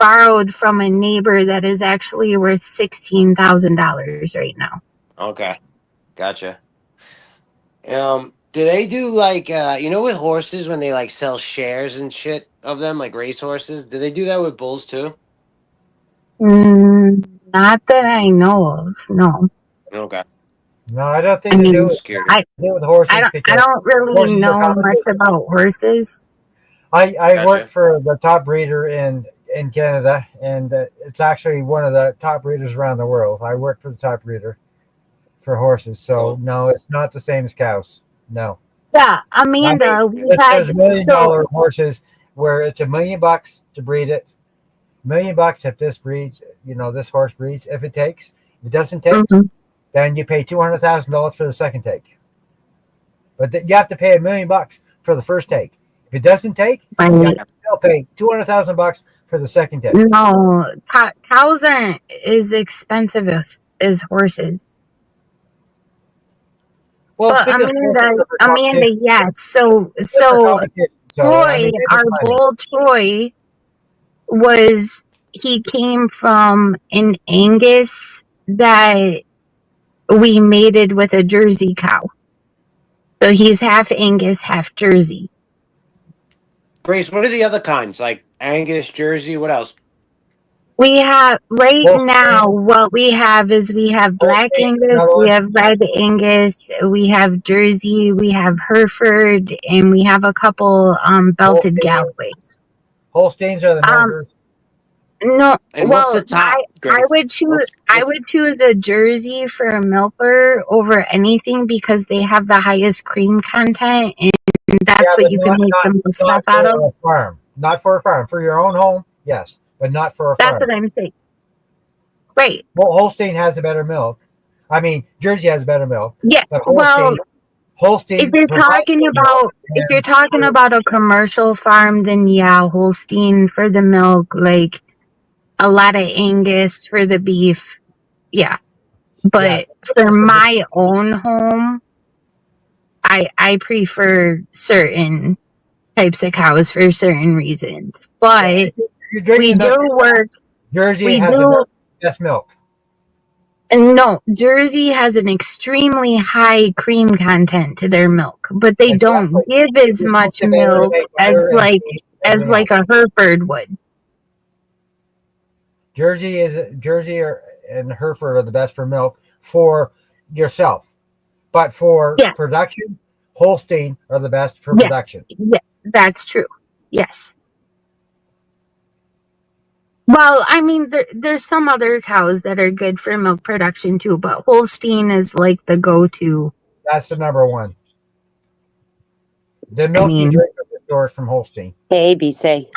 Speaker 13: borrowed from a neighbor that is actually worth $16,000 right now.
Speaker 10: Okay, gotcha. Do they do like with horses when they like sell shares and shit of them, like race horses? Do they do that with bulls too?
Speaker 13: Not that I know of. No.
Speaker 10: Okay.
Speaker 8: No, I don't
Speaker 13: I
Speaker 8: think they do
Speaker 13: mean,
Speaker 8: it.
Speaker 10: Just curious.
Speaker 13: I
Speaker 8: With horses
Speaker 13: I
Speaker 8: because
Speaker 13: don't really
Speaker 8: horses are
Speaker 13: know much
Speaker 8: competition.
Speaker 13: about horses.
Speaker 8: I work
Speaker 10: Gotcha.
Speaker 8: for the top breeder in Canada, and it's actually one of the top breeders around the world. I work for the top breeder for horses, so
Speaker 10: Cool.
Speaker 8: no, it's not the same as cows. No,
Speaker 13: Yeah, Amanda, we had
Speaker 8: there's $1 million horses where it's $1 million to breed it. $1 million if this breeds, this horse breeds. If it takes, if it doesn't take, then you pay $200,000 for the second take. But you have to pay $1 million for the first take. If it doesn't take, you have to still pay $200,000 for the second take.
Speaker 13: No, cows aren't as expensive is horses.
Speaker 8: Well,
Speaker 13: But
Speaker 8: speaking of sports,
Speaker 13: Amanda, yes. So Troy, our bull Troy, he came from an Angus that we mated with a Jersey cow. So he's half Angus, half Jersey.
Speaker 10: Grace, what are the other kinds? Like Angus, Jersey, what else?
Speaker 13: We have right
Speaker 8: Holstein.
Speaker 13: now what we have Black
Speaker 8: Holstein,
Speaker 13: Angus,
Speaker 8: another
Speaker 13: we
Speaker 8: one.
Speaker 13: have Red Angus, we have Jersey, we have Hereford, and we have a couple belted
Speaker 8: Holstein.
Speaker 13: Galloways.
Speaker 8: Holsteins are the milkers.
Speaker 13: No,
Speaker 10: And what's the top,
Speaker 13: I
Speaker 10: Grace?
Speaker 13: would choose a Jersey for a milker over anything because they have the highest cream content, and that's what you can make the most stuff out of.
Speaker 8: A farm. Not for a farm. For your own home, yes, but not for a farm.
Speaker 13: That's what I'm saying. Right.
Speaker 8: Well, Holstein has a better milk. I mean, Jersey has better milk.
Speaker 13: Yeah.
Speaker 8: But Holstein.
Speaker 13: If you're talking about a commercial farm, then yeah, Holstein for the milk, like a lot of Angus for the beef. Yeah. But for my own home, I prefer certain types of cows for certain reasons. But we do work.
Speaker 8: Jersey has the best milk.
Speaker 13: No, Jersey has an extremely high cream content to their milk, but they don't give as much milk as like a Hereford would.
Speaker 8: Jersey and Hereford are the best for milk for yourself, but for production, Holstein are the best for production.
Speaker 13: Yeah, that's true. Yes. Well, I mean, there's some other cows that are good for milk production too, but Holstein is like the go-to.
Speaker 8: That's the number one. The milk you drink at the stores from Holstein.
Speaker 1: Hey, BC.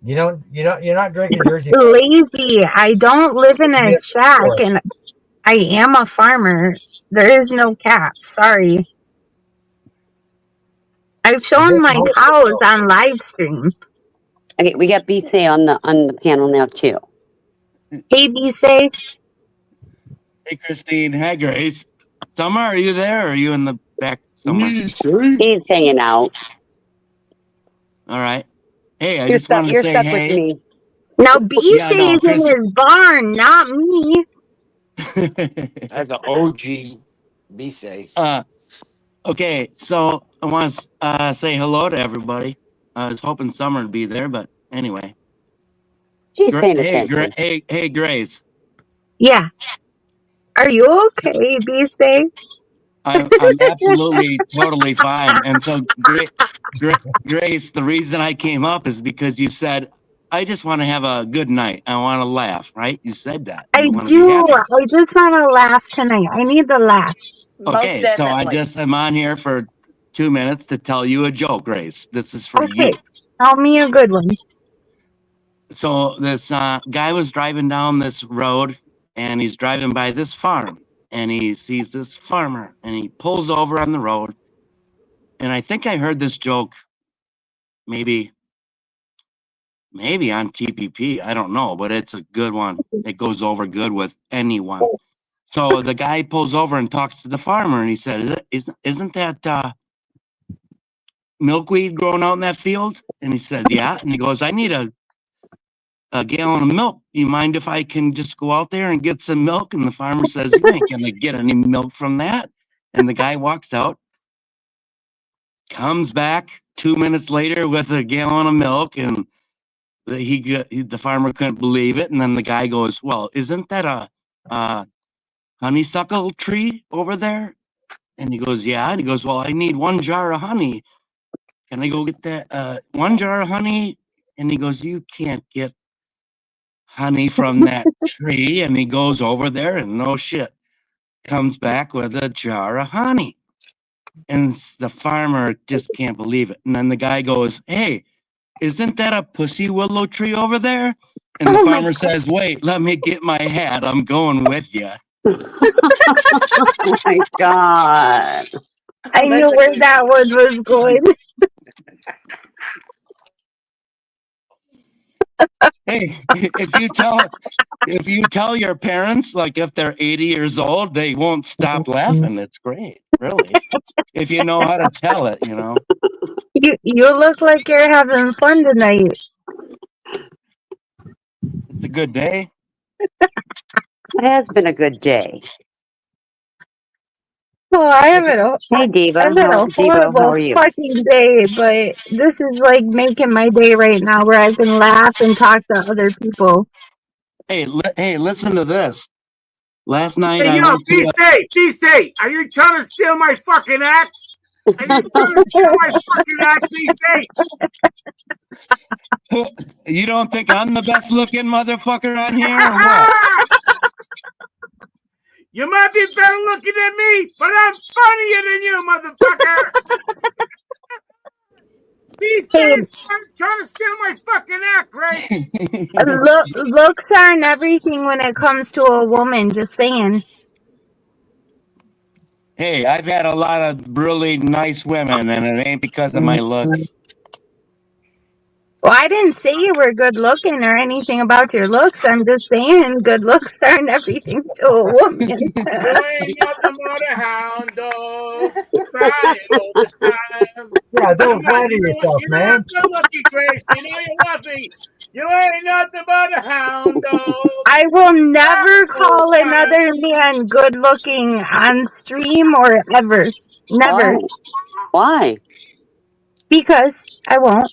Speaker 8: You're not drinking Jersey.
Speaker 13: Lazy. I don't live in a shack, and I am a farmer. There is no cap. Sorry. I've shown my cows on live stream.
Speaker 1: Okay, we got BC on the panel now too.
Speaker 13: Hey, BC.
Speaker 16: Hey, Christine. Hi, Grace. Summer, are you there? Or are you in the back somewhere?
Speaker 1: He's hanging out.
Speaker 16: All right. Hey, I
Speaker 1: You're
Speaker 16: just wanted to say
Speaker 1: stuck
Speaker 16: hey.
Speaker 1: with me.
Speaker 13: Now, BC is in his barn, not me.
Speaker 10: That's an OG BC.
Speaker 16: Okay, so I want to say hello to everybody. I was hoping Summer would be there, but anyway.
Speaker 1: She's paying attention.
Speaker 16: Hey, Grace.
Speaker 13: Yeah. Are you okay, BC?
Speaker 16: I'm absolutely totally fine. And so, Grace, the reason I came up is because you said, I just want to have a good night. I want to laugh, right? You said that.
Speaker 13: I do. I just want to laugh tonight. I need to laugh.
Speaker 16: Okay, so I'm on here for 2 minutes to tell you a joke, Grace. This is for you.
Speaker 13: Tell me a good one.
Speaker 16: So this guy was driving down this road, and he's driving by this farm, and he sees this farmer, and he pulls over on the road. And I think I heard this joke maybe on TPP. I don't know, but it's a good one. It goes over good with anyone. So the guy pulls over and talks to the farmer, and he said, isn't that milkweed growing out in that field? And he said, yeah. And he goes, I need a gallon of milk. You mind if I can just go out there and get some milk? And the farmer says, you ain't gonna get any milk from that. And the guy walks out, comes back 2 minutes later with a gallon of milk, and the farmer couldn't believe it. And then the guy goes, well, isn't that a honeysuckle tree over there? And he goes, yeah. And he goes, well, I need 1 jar of honey. Can I go get that 1 jar of honey? And he goes, you can't get honey from that tree. And he goes over there, and no shit, comes back with a jar of honey. And the farmer just can't believe it. And then the guy goes, hey, isn't that a pussy willow tree over there? And the farmer says, wait, let me get my hat. I'm going with you.
Speaker 1: Oh my God.
Speaker 13: I knew where that one was going.
Speaker 16: Hey, if you tell your parents, like if they're 80 years old, they won't stop laughing. It's great, really. If you know how to tell it,
Speaker 13: You look like you're having fun tonight.
Speaker 16: it's a good day.
Speaker 1: It has been a good day.
Speaker 13: Well,
Speaker 1: Hey, Diva.
Speaker 13: I've had a
Speaker 1: Devo, how
Speaker 13: horrible
Speaker 1: are you?
Speaker 13: fucking day, but this is like making my day right now where I can laugh and talk to other people.
Speaker 16: Hey, listen to this. Last night
Speaker 7: Hey,
Speaker 16: I
Speaker 7: yo,
Speaker 16: went to
Speaker 7: DC, are you trying to steal my fucking act? Are you trying to steal my fucking act, DC?
Speaker 16: You don't think I'm the best looking motherfucker on here or what?
Speaker 7: You might be better looking than me, but I'm funnier than you, motherfucker. DC
Speaker 13: Hey,
Speaker 7: is trying to steal my fucking act, right?
Speaker 13: looks aren't everything when it comes to a woman, just saying.
Speaker 16: Hey, I've had a lot of really nice women, and it ain't because of my looks.
Speaker 13: Well, I didn't say you were good looking or anything about your looks. I'm just saying good looks aren't everything to a woman.
Speaker 7: You ain't nothing but a hound dog, crying all the time.
Speaker 8: Yeah, don't flatter yourself,
Speaker 7: You know
Speaker 8: man.
Speaker 7: I'm good looking, Grace. You know you love me. You ain't nothing but a hound dog.
Speaker 13: I will never
Speaker 7: Crying all
Speaker 13: call
Speaker 7: the time.
Speaker 13: another man good looking on stream or ever. Never.
Speaker 1: Why?
Speaker 13: Because I won't.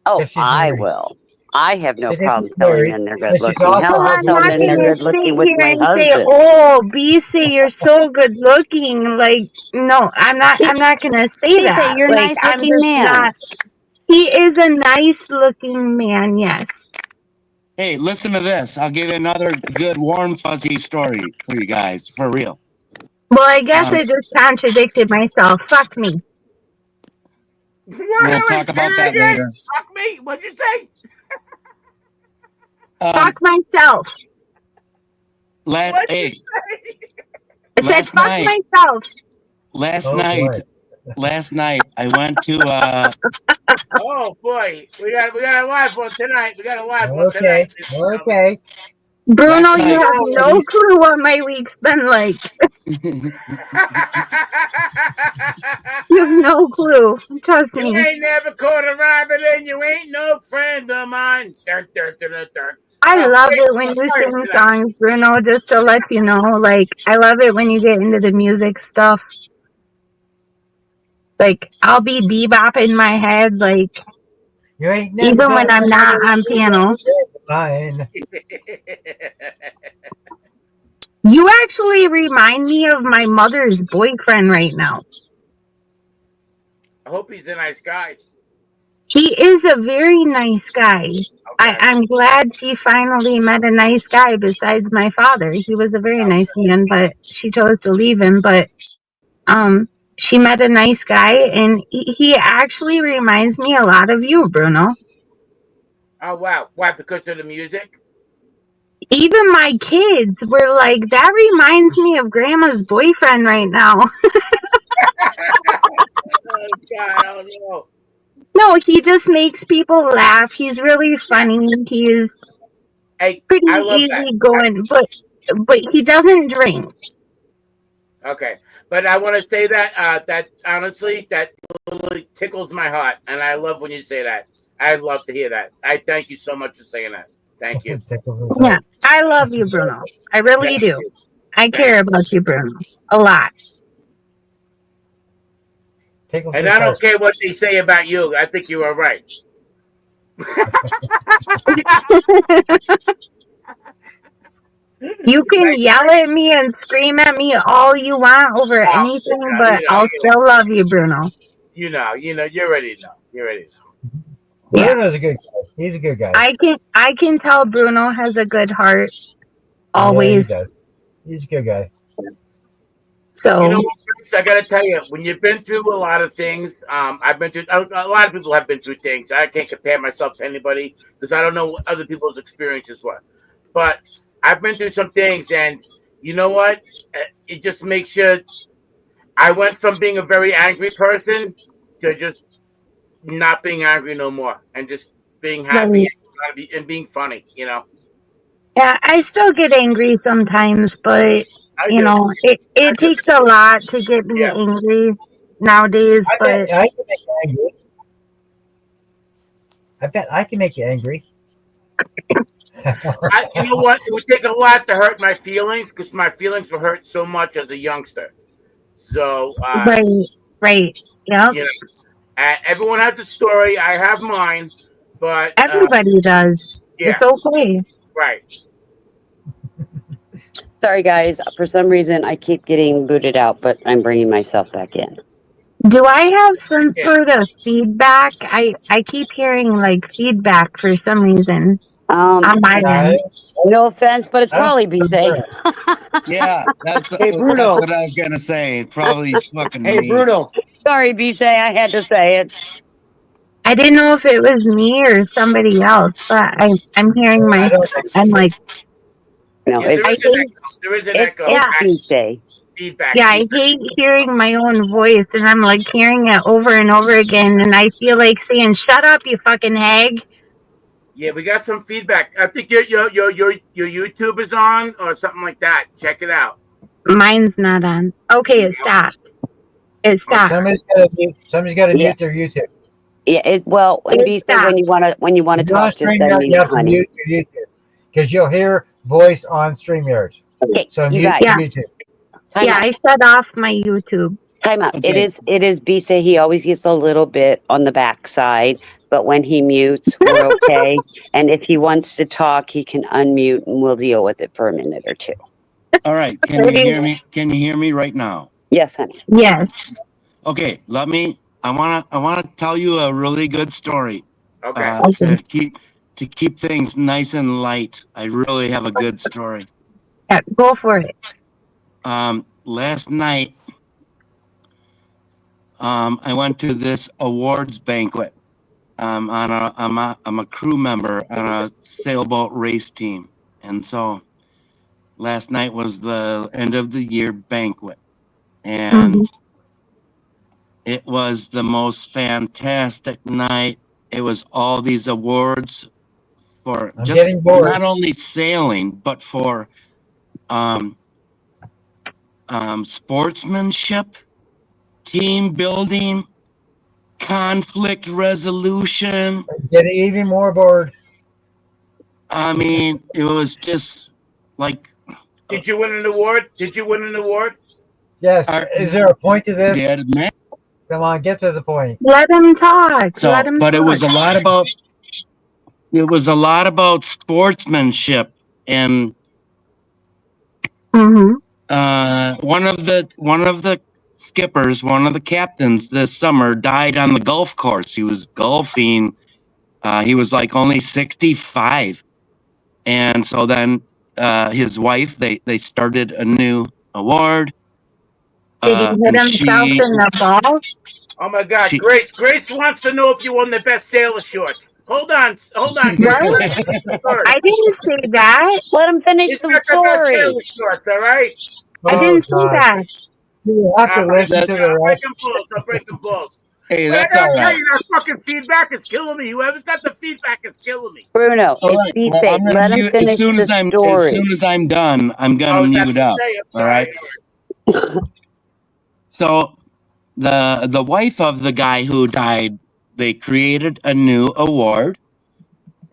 Speaker 1: Oh,
Speaker 8: If she's
Speaker 1: I
Speaker 8: married.
Speaker 1: will. I have no
Speaker 8: If
Speaker 1: problem
Speaker 8: she's
Speaker 1: telling
Speaker 8: married.
Speaker 1: men they're good
Speaker 8: But she's
Speaker 1: looking.
Speaker 8: also
Speaker 1: Hell,
Speaker 13: Well,
Speaker 1: I'll
Speaker 13: I'm
Speaker 1: tell
Speaker 13: not
Speaker 1: men they're
Speaker 13: gonna
Speaker 1: good
Speaker 13: sit
Speaker 1: looking with
Speaker 13: here
Speaker 1: my
Speaker 13: and say,
Speaker 1: husband.
Speaker 13: "Oh, BC, you're so good looking." Like, no, I'm not. I'm not gonna say
Speaker 1: Say
Speaker 13: that.
Speaker 1: you're a
Speaker 13: Like,
Speaker 1: nice
Speaker 13: I'm
Speaker 1: looking
Speaker 13: just
Speaker 1: man.
Speaker 13: not. He is a nice looking man. Yes.
Speaker 16: Hey, listen to this. I'll give you another good warm fuzzy story for you guys, for real.
Speaker 13: Well, I guess I just contradicted myself. Fuck me.
Speaker 16: We'll talk about that later.
Speaker 7: Fuck me. What'd you say?
Speaker 13: Fuck myself.
Speaker 7: What'd you
Speaker 16: Hey,
Speaker 7: say?
Speaker 13: I said,
Speaker 16: last
Speaker 13: "Fuck
Speaker 16: night,
Speaker 13: myself."
Speaker 16: last
Speaker 8: Oh,
Speaker 16: night,
Speaker 8: boy.
Speaker 16: last night, I went to
Speaker 7: Oh boy, we got a live one tonight. We got a live one tonight.
Speaker 8: Okay. Okay.
Speaker 13: Bruno,
Speaker 16: last
Speaker 13: you
Speaker 16: night.
Speaker 13: have no clue what my week's been like. You have no clue. Trust
Speaker 7: You
Speaker 13: me.
Speaker 7: ain't never caught a rabbit and you ain't no friend of mine. Dun, dun, dun, dun, dun.
Speaker 13: I love
Speaker 7: Great
Speaker 13: it when you
Speaker 7: story
Speaker 13: sing
Speaker 7: tonight.
Speaker 13: songs, Bruno, just to let you know. Like, I love it when you get into the music stuff. Like, I'll be bebopping my head, like,
Speaker 8: You ain't never
Speaker 13: even when
Speaker 8: gonna
Speaker 13: I'm not on piano.
Speaker 8: fine.
Speaker 13: You actually remind me of my mother's boyfriend right now.
Speaker 7: I hope he's a nice guy.
Speaker 13: He is a very nice guy.
Speaker 7: Okay.
Speaker 13: I'm glad she finally met a nice guy besides my father. He was a very nice man, but she chose to leave him. But she met a nice guy, and he actually reminds me a lot of you, Bruno.
Speaker 7: Oh wow. Why? Because of the music?
Speaker 13: Even my kids were like, "That reminds me of Grandma's boyfriend right now."
Speaker 7: Oh God, I don't know.
Speaker 13: No, he just makes people laugh. He's really funny. He's
Speaker 7: Hey,
Speaker 13: pretty
Speaker 7: I love that.
Speaker 13: easygoing, but he doesn't drink.
Speaker 7: Okay, but I want to say that that honestly, that really tickles my heart, and I love when you say that. I love to hear that. I thank you so much for saying that. Thank you.
Speaker 13: Yeah, I love you, Bruno. I really
Speaker 7: Thank
Speaker 13: do.
Speaker 7: you.
Speaker 13: I care about you, Bruno, a lot.
Speaker 7: And I don't care what they say about you. I think you are right.
Speaker 13: You can yell at me and scream at me all you want over anything, but I'll still love you, Bruno.
Speaker 7: You know, you already know. You already know.
Speaker 13: Yeah.
Speaker 8: Bruno's a good guy. He's a good guy.
Speaker 13: I can tell Bruno has a good heart.
Speaker 8: Yeah, he
Speaker 13: Always.
Speaker 8: does. He's a good guy.
Speaker 13: So
Speaker 7: You know what, Chris, I gotta tell you, when you've been through a lot of things, I've been through a lot of people have been through things. I can't compare myself to anybody because I don't know what other people's experiences were. But I've been through some things, and you know what? It just makes you. I went from being a very angry person to just not being angry no more, and just being happy.
Speaker 13: Right.
Speaker 7: and being funny. You know.
Speaker 13: Yeah, I still get angry sometimes, but
Speaker 7: I
Speaker 13: you
Speaker 7: do.
Speaker 13: know,
Speaker 7: I
Speaker 13: it
Speaker 7: do.
Speaker 13: takes a lot to get me
Speaker 7: Yeah.
Speaker 13: angry nowadays.
Speaker 8: I
Speaker 13: But
Speaker 8: bet I can make you angry. I bet I can make you angry.
Speaker 7: You know what? It would take a lot to hurt my feelings because my feelings were hurt so much as a youngster. So,
Speaker 13: right, yep.
Speaker 7: you know, everyone has a story. I have mine, but
Speaker 13: Everybody does.
Speaker 7: yeah,
Speaker 13: It's okay.
Speaker 7: right.
Speaker 1: Sorry, guys. For some reason, I keep getting booted out, but I'm bringing myself back in.
Speaker 13: Do I have some
Speaker 7: Yeah.
Speaker 13: sort of feedback? I keep hearing like feedback for some reason on my
Speaker 8: I,
Speaker 13: end.
Speaker 1: No offense, but it's
Speaker 8: I don't
Speaker 1: probably
Speaker 8: think I'm
Speaker 1: BJ.
Speaker 8: sure.
Speaker 16: Yeah, that's
Speaker 10: Hey, Bruno.
Speaker 16: what I was gonna say. Probably fucking
Speaker 10: Hey,
Speaker 16: me.
Speaker 10: Bruno.
Speaker 1: Sorry, BJ. I had to say it.
Speaker 13: I didn't know if it was me or somebody else, but I'm hearing
Speaker 8: I
Speaker 13: my.
Speaker 8: don't think
Speaker 13: I'm like,
Speaker 1: No,
Speaker 7: Yeah, there
Speaker 13: I
Speaker 7: is an
Speaker 13: hate.
Speaker 7: echo. There is an
Speaker 1: it's
Speaker 7: echo.
Speaker 13: Yeah,
Speaker 1: BJ.
Speaker 7: Feedback.
Speaker 13: yeah, I hate hearing my own voice, and I'm like hearing it over and over again, and I feel like saying, "Shut up, you fucking hag."
Speaker 7: Yeah, we got some feedback. I think your YouTube is on or something like that. Check it out.
Speaker 13: Mine's not on. Okay, it stopped. It stopped.
Speaker 8: Somebody's got to
Speaker 1: Yeah,
Speaker 8: mute their YouTube.
Speaker 1: yeah. Well, and
Speaker 13: It
Speaker 1: BJ,
Speaker 13: stopped.
Speaker 1: when you want to
Speaker 8: If you're on
Speaker 1: talk, just send
Speaker 8: StreamYard,
Speaker 1: me,
Speaker 8: you have to
Speaker 1: honey.
Speaker 8: mute your YouTube because you'll hear voice on StreamYard.
Speaker 1: Okay,
Speaker 8: So
Speaker 1: you
Speaker 8: mute
Speaker 1: guys.
Speaker 13: Yeah,
Speaker 8: YouTube.
Speaker 1: Time
Speaker 13: yeah.
Speaker 1: out.
Speaker 13: I shut off my YouTube.
Speaker 1: Time out.
Speaker 16: Okay.
Speaker 1: It is BJ. He always gets a little bit on the backside, but when he mutes, we're okay. And if he wants to talk, he can unmute, and we'll deal with it for a minute or two.
Speaker 16: All right. Can you hear me? Can you hear me right now?
Speaker 1: Yes, honey.
Speaker 13: Yes.
Speaker 16: Okay. I wanna tell you a really good story.
Speaker 7: Okay.
Speaker 13: Okay.
Speaker 16: To keep things nice and light. I really have a good story.
Speaker 13: Yeah, go for it.
Speaker 16: Last night, I went to this awards banquet. I'm a crew member on a sailboat race team, and so last night was the end of the year banquet, and
Speaker 13: Mhm.
Speaker 16: it was the most fantastic night. It was all these awards for
Speaker 8: I'm
Speaker 16: just
Speaker 8: getting bored.
Speaker 16: not only sailing, but for um, sportsmanship, team building, conflict resolution.
Speaker 8: I'm getting even more bored.
Speaker 16: I mean, it was just like.
Speaker 7: Did you win an award? Did you win an award?
Speaker 8: Yes. Is there a point to this?
Speaker 16: Yeah, man.
Speaker 8: Come on, get to the point.
Speaker 13: Let him talk.
Speaker 16: So,
Speaker 13: Let him
Speaker 16: but
Speaker 13: talk.
Speaker 16: it was a lot about sportsmanship, and
Speaker 13: Mm-hmm.
Speaker 16: one of the skippers, one of the captains this summer died on the golf course. He was golfing. He was like only 65, and so then his wife they started a new award.
Speaker 13: Did he hit
Speaker 16: And
Speaker 13: himself in the balls?
Speaker 7: Oh my God,
Speaker 16: She-
Speaker 7: Grace! Grace wants to know if you won the best sailor shorts. Hold on, Grace.
Speaker 13: What?
Speaker 7: Let me finish the story.
Speaker 13: I didn't say that.
Speaker 1: Let him finish
Speaker 7: He's
Speaker 1: the
Speaker 7: got the best
Speaker 1: story.
Speaker 7: sailor shorts. All right.
Speaker 13: I
Speaker 8: Oh
Speaker 13: didn't say
Speaker 8: God!
Speaker 13: that.
Speaker 8: You have to
Speaker 7: All right.
Speaker 8: listen to the
Speaker 7: I'll break
Speaker 8: rest.
Speaker 7: them balls. I'll break them balls.
Speaker 16: Hey,
Speaker 7: But I
Speaker 16: that's all
Speaker 7: gotta tell
Speaker 16: right.
Speaker 7: you, that fucking feedback is killing me. Whoever's got the feedback is killing me.
Speaker 1: Bruno,
Speaker 16: All
Speaker 1: it's
Speaker 16: right. Well,
Speaker 1: BJ.
Speaker 16: I'm gonna
Speaker 1: Let him
Speaker 16: mute
Speaker 1: finish
Speaker 16: as soon
Speaker 1: the
Speaker 16: as
Speaker 1: story.
Speaker 16: I'm done. I'm gonna
Speaker 7: Oh, is that
Speaker 16: mute up.
Speaker 7: BJ? I'm
Speaker 16: All
Speaker 7: sorry.
Speaker 16: right. So the wife of the guy who died, they created a new award,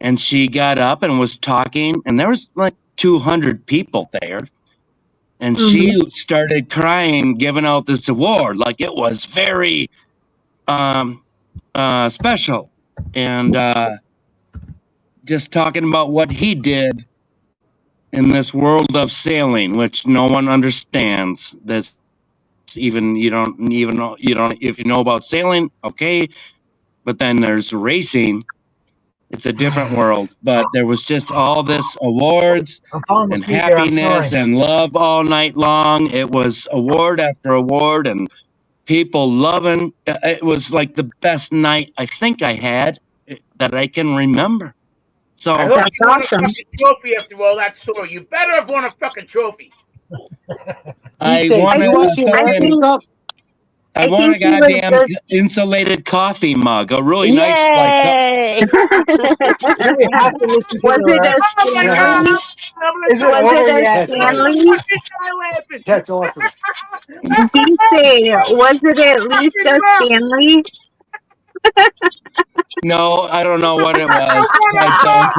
Speaker 16: and she got up and was talking, and there was like 200 people there, and
Speaker 13: Mm-hmm.
Speaker 16: she started crying, giving out this award like it was very special, and just talking about what he did in this world of sailing, which no one understands. This even you don't even know if you know about sailing, okay, but then there's racing. It's a different world. But there was just all this awards
Speaker 8: I'm falling
Speaker 16: and
Speaker 8: asleep here. I'm
Speaker 16: happiness
Speaker 8: snoring.
Speaker 16: and love all night long. It was award after award and people loving. It was like the best night I think I had that I can remember. So
Speaker 7: I hope
Speaker 13: That's
Speaker 7: you won a
Speaker 13: awesome.
Speaker 7: fucking trophy after all that story. You better have won a fucking trophy.
Speaker 16: I
Speaker 10: BJ,
Speaker 16: won
Speaker 10: do you
Speaker 16: a
Speaker 10: want to
Speaker 13: I
Speaker 10: wrap
Speaker 16: fucking.
Speaker 10: this
Speaker 13: think
Speaker 10: up?
Speaker 16: I
Speaker 13: I
Speaker 16: want a
Speaker 13: think he was
Speaker 16: goddamn
Speaker 13: just
Speaker 16: insulated coffee mug, a really nice like.
Speaker 1: Yay!
Speaker 8: You have to listen to
Speaker 13: was
Speaker 8: the
Speaker 13: it
Speaker 8: rest.
Speaker 13: a
Speaker 7: Oh my God!
Speaker 13: Stanley?
Speaker 8: Is it
Speaker 13: Was it a
Speaker 8: overreaction?
Speaker 4: That's right.
Speaker 13: Stanley?
Speaker 7: Fucking guy laughing.
Speaker 4: That's awesome.
Speaker 13: Say, was it at least
Speaker 7: Fucking
Speaker 13: a
Speaker 7: mug.
Speaker 13: Stanley?
Speaker 16: No, I don't know what it was. I don't.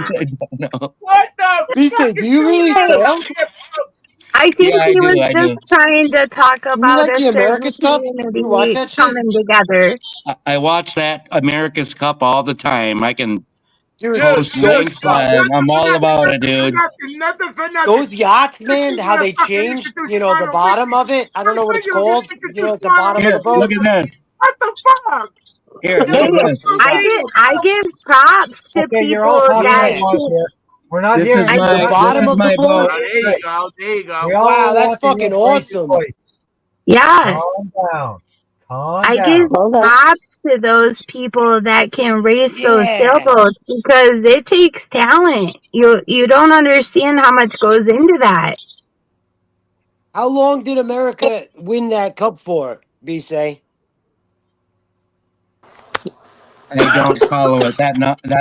Speaker 16: I don't know.
Speaker 7: What the
Speaker 4: Lisa,
Speaker 7: fuck
Speaker 4: do
Speaker 7: is
Speaker 4: you
Speaker 7: going
Speaker 4: really
Speaker 7: on
Speaker 13: Hey,
Speaker 4: sail?
Speaker 7: out here, folks?
Speaker 13: I think
Speaker 16: Yeah, I
Speaker 13: he
Speaker 16: do.
Speaker 13: was
Speaker 16: I
Speaker 13: just
Speaker 16: do.
Speaker 13: trying to talk
Speaker 4: You
Speaker 13: about
Speaker 4: like
Speaker 13: a
Speaker 4: the
Speaker 13: certain
Speaker 4: America's Cup? You watch
Speaker 13: community
Speaker 4: that shit?
Speaker 13: coming together.
Speaker 16: I watch that America's Cup all the time. I can
Speaker 4: Dude,
Speaker 16: post
Speaker 4: those
Speaker 16: links. I'm all about it, dude.
Speaker 7: Nothing for nothing.
Speaker 4: those yachts, man, how they
Speaker 7: Fucking
Speaker 4: changed,
Speaker 7: into
Speaker 4: you know, the
Speaker 7: smile.
Speaker 4: bottom of it. I don't know what it's called. You know, at the
Speaker 7: Smile.
Speaker 4: bottom of
Speaker 16: Here,
Speaker 4: the boat.
Speaker 16: look at this.
Speaker 7: What the fuck?
Speaker 16: Here, look
Speaker 13: Hey,
Speaker 16: at this.
Speaker 4: What you got?
Speaker 13: I give props to
Speaker 8: Okay, you're all
Speaker 13: people
Speaker 8: talking
Speaker 13: that
Speaker 8: at once
Speaker 13: can.
Speaker 8: here. We're not
Speaker 16: This is
Speaker 8: hearing.
Speaker 13: I
Speaker 8: We're
Speaker 4: The
Speaker 13: give,
Speaker 16: my
Speaker 8: not
Speaker 4: bottom
Speaker 8: hearing.
Speaker 4: of the
Speaker 16: my
Speaker 4: boat?
Speaker 16: boat.
Speaker 7: There you
Speaker 8: Right.
Speaker 7: go. There you go.
Speaker 8: We all
Speaker 4: Wow, that's
Speaker 8: watching
Speaker 4: fucking
Speaker 8: your voice.
Speaker 4: awesome.
Speaker 13: yeah,
Speaker 8: Calm down. Calm
Speaker 13: I give
Speaker 8: down.
Speaker 1: Hold up.
Speaker 13: props to those people that can race those
Speaker 4: Yeah.
Speaker 13: sailboats because it takes talent. You don't understand how much goes into that.
Speaker 4: How long did America win that cup for, B-Say?
Speaker 16: I don't follow it that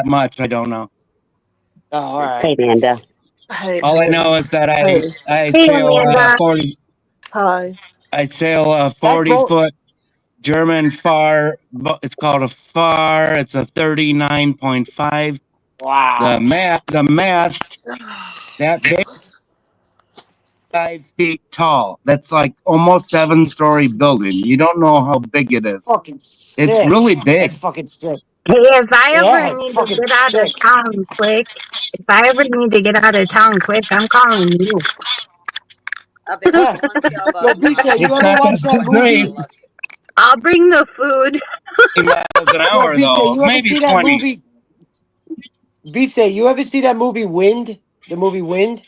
Speaker 16: much. I don't know.
Speaker 4: Oh, all right.
Speaker 1: Hey, Amanda.
Speaker 17: Hey,
Speaker 16: All I
Speaker 17: babe.
Speaker 16: know is that
Speaker 17: Hey.
Speaker 16: I
Speaker 13: Hey,
Speaker 16: sail
Speaker 13: Amanda.
Speaker 16: 40.
Speaker 17: Hi.
Speaker 16: I sail a
Speaker 4: That boat,
Speaker 16: 40-foot German phar. It's called a phar. It's a 39.5.
Speaker 4: wow.
Speaker 16: The mast that big, 5 feet tall. That's like almost 7-story building. You don't know how big it is.
Speaker 4: Fucking
Speaker 16: It's
Speaker 4: sick.
Speaker 16: really
Speaker 4: That's
Speaker 16: big.
Speaker 4: fucking sick.
Speaker 13: Hey, if I
Speaker 4: Yeah,
Speaker 13: ever
Speaker 4: it's
Speaker 13: need to
Speaker 4: fucking
Speaker 13: get out of
Speaker 4: sick.
Speaker 13: town quick, if I ever need to get out of town quick, I'm calling you.
Speaker 14: I bet you
Speaker 4: Huh.
Speaker 14: one shove
Speaker 4: Yo,
Speaker 14: of them
Speaker 4: B-Say,
Speaker 14: miles
Speaker 4: you
Speaker 16: It's
Speaker 14: an
Speaker 4: ever
Speaker 16: not
Speaker 14: hour.
Speaker 16: gonna
Speaker 4: watch that
Speaker 16: be
Speaker 4: movie?
Speaker 16: great.
Speaker 13: I'll bring the food.
Speaker 16: 50 miles an
Speaker 4: Yo,
Speaker 16: hour
Speaker 4: B-Say,
Speaker 16: though.
Speaker 4: you ever
Speaker 16: Maybe
Speaker 4: see that
Speaker 16: 20.
Speaker 4: movie? B-Say, you ever see that movie Wind? The movie Wind?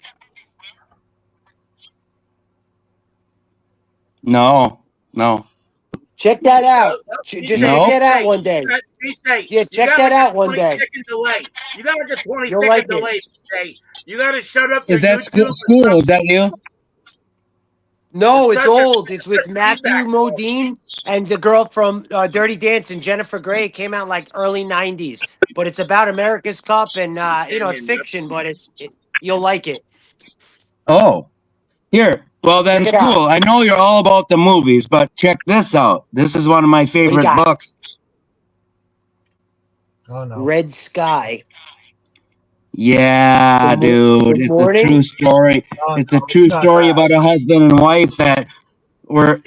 Speaker 16: No.
Speaker 4: Check that out. Just check
Speaker 16: No.
Speaker 4: that out one day. Yeah,
Speaker 7: You
Speaker 4: check
Speaker 7: got
Speaker 4: that
Speaker 7: like
Speaker 4: out
Speaker 7: a
Speaker 4: one
Speaker 7: 20
Speaker 4: day.
Speaker 7: second delay. You got like a 20
Speaker 4: You'll
Speaker 7: second
Speaker 4: like it.
Speaker 7: delay. Say you got to shut up your
Speaker 16: Is that
Speaker 7: YouTube or
Speaker 16: school? Is that you?
Speaker 4: No, it's
Speaker 7: such a
Speaker 4: old. It's with Matthew
Speaker 7: feedback.
Speaker 4: Modine and the girl from Dirty Dancing, Jennifer Grey. It came out like early '90s, but it's about America's Cup, and you know it's fiction, but you'll like it.
Speaker 16: Oh, here. Well, then
Speaker 4: Check it out.
Speaker 16: school. I know you're all about the movies, but check this out. This is one of my
Speaker 4: What do you
Speaker 16: favorite
Speaker 4: got?
Speaker 16: books.
Speaker 8: Oh no.
Speaker 4: Red Sky.
Speaker 16: Yeah, dude.
Speaker 4: Good
Speaker 16: It's a true
Speaker 4: morning.
Speaker 16: story.
Speaker 8: Oh,
Speaker 16: It's a
Speaker 8: no,
Speaker 16: true
Speaker 8: it's not
Speaker 16: story
Speaker 8: that.
Speaker 16: about a husband and wife that were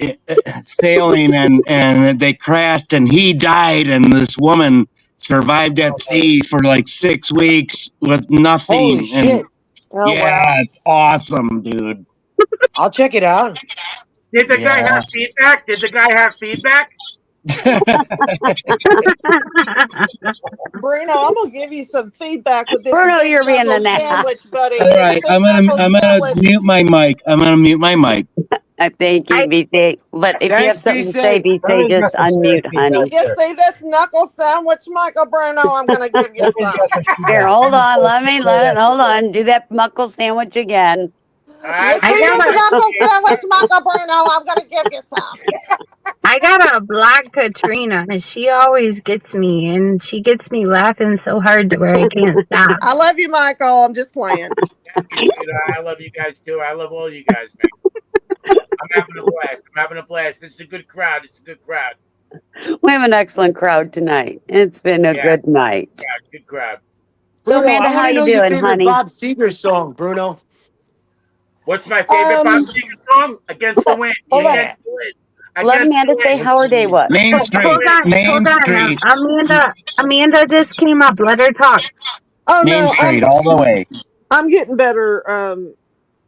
Speaker 16: sailing and they crashed and he died and this woman survived at sea for like 6 weeks with
Speaker 4: Holy
Speaker 16: nothing. And
Speaker 4: shit!
Speaker 17: Oh, wow.
Speaker 16: yeah, it's awesome, dude.
Speaker 4: I'll check it out.
Speaker 7: Did the guy
Speaker 16: Yeah.
Speaker 7: have feedback? Did the guy have feedback?
Speaker 17: Bruno, I'm going to give you some feedback with this
Speaker 1: Bruno,
Speaker 17: big
Speaker 1: you're being
Speaker 17: knuckle
Speaker 1: an ass.
Speaker 17: sandwich, buddy.
Speaker 16: All
Speaker 17: This
Speaker 16: right,
Speaker 17: big knuckle
Speaker 16: I'm gonna
Speaker 17: sandwich.
Speaker 16: mute my mic. I'm gonna mute my mic.
Speaker 1: Thank you,
Speaker 13: I
Speaker 1: BC. But if you have
Speaker 4: Thanks,
Speaker 1: something to say,
Speaker 4: B-Say.
Speaker 1: BC,
Speaker 8: Brennan got
Speaker 1: just
Speaker 8: some serious
Speaker 1: unmute,
Speaker 8: feedback
Speaker 1: honey.
Speaker 17: You
Speaker 8: there.
Speaker 17: see this knuckle sandwich, Michael Bruno? I'm going to give you
Speaker 8: Brennan
Speaker 17: some.
Speaker 8: got some
Speaker 1: Here,
Speaker 8: feedback.
Speaker 1: hold
Speaker 8: Brennan
Speaker 1: on.
Speaker 8: says
Speaker 1: Let me,
Speaker 8: straight at
Speaker 1: hold on. Do that muckle sandwich again.
Speaker 7: All
Speaker 17: You
Speaker 7: right,
Speaker 13: I
Speaker 17: see
Speaker 7: wait a
Speaker 17: this
Speaker 13: got a
Speaker 17: knuckle
Speaker 7: second.
Speaker 17: sandwich, Michael Bruno? I'm going to give you some.
Speaker 13: I got a black Katrina, and she always gets me, and she gets me laughing so hard to where I can't stop.
Speaker 17: I love you, Michael. I'm just playing.
Speaker 7: Thank you, sweetheart. I love you guys too. I love all you guys, man. I'm having a blast. I'm having a blast. This is a good crowd. It's a good crowd.
Speaker 1: We have an excellent crowd tonight. It's been a
Speaker 7: Yeah,
Speaker 1: good night.
Speaker 7: yeah, good crowd.
Speaker 1: So,
Speaker 4: Bruno,
Speaker 1: Amanda,
Speaker 4: I want
Speaker 1: how
Speaker 4: to
Speaker 1: you
Speaker 4: know your
Speaker 1: doing,
Speaker 4: favorite
Speaker 1: honey?
Speaker 4: Bob Seger song, Bruno.
Speaker 7: What's my favorite Bob
Speaker 17: Um,
Speaker 7: Seger song? Against the Wind.
Speaker 1: Hold on.
Speaker 4: Yeah.
Speaker 7: Against the Wind.
Speaker 1: Let
Speaker 7: Against
Speaker 1: Amanda
Speaker 7: the
Speaker 1: say
Speaker 7: Wind.
Speaker 1: how her day was.
Speaker 16: Main Street. Main
Speaker 13: Hold on.
Speaker 16: Street.
Speaker 13: Amanda just came up. Let her talk.
Speaker 17: oh
Speaker 16: Main
Speaker 17: no,
Speaker 16: Street all the way.
Speaker 17: I'm getting better,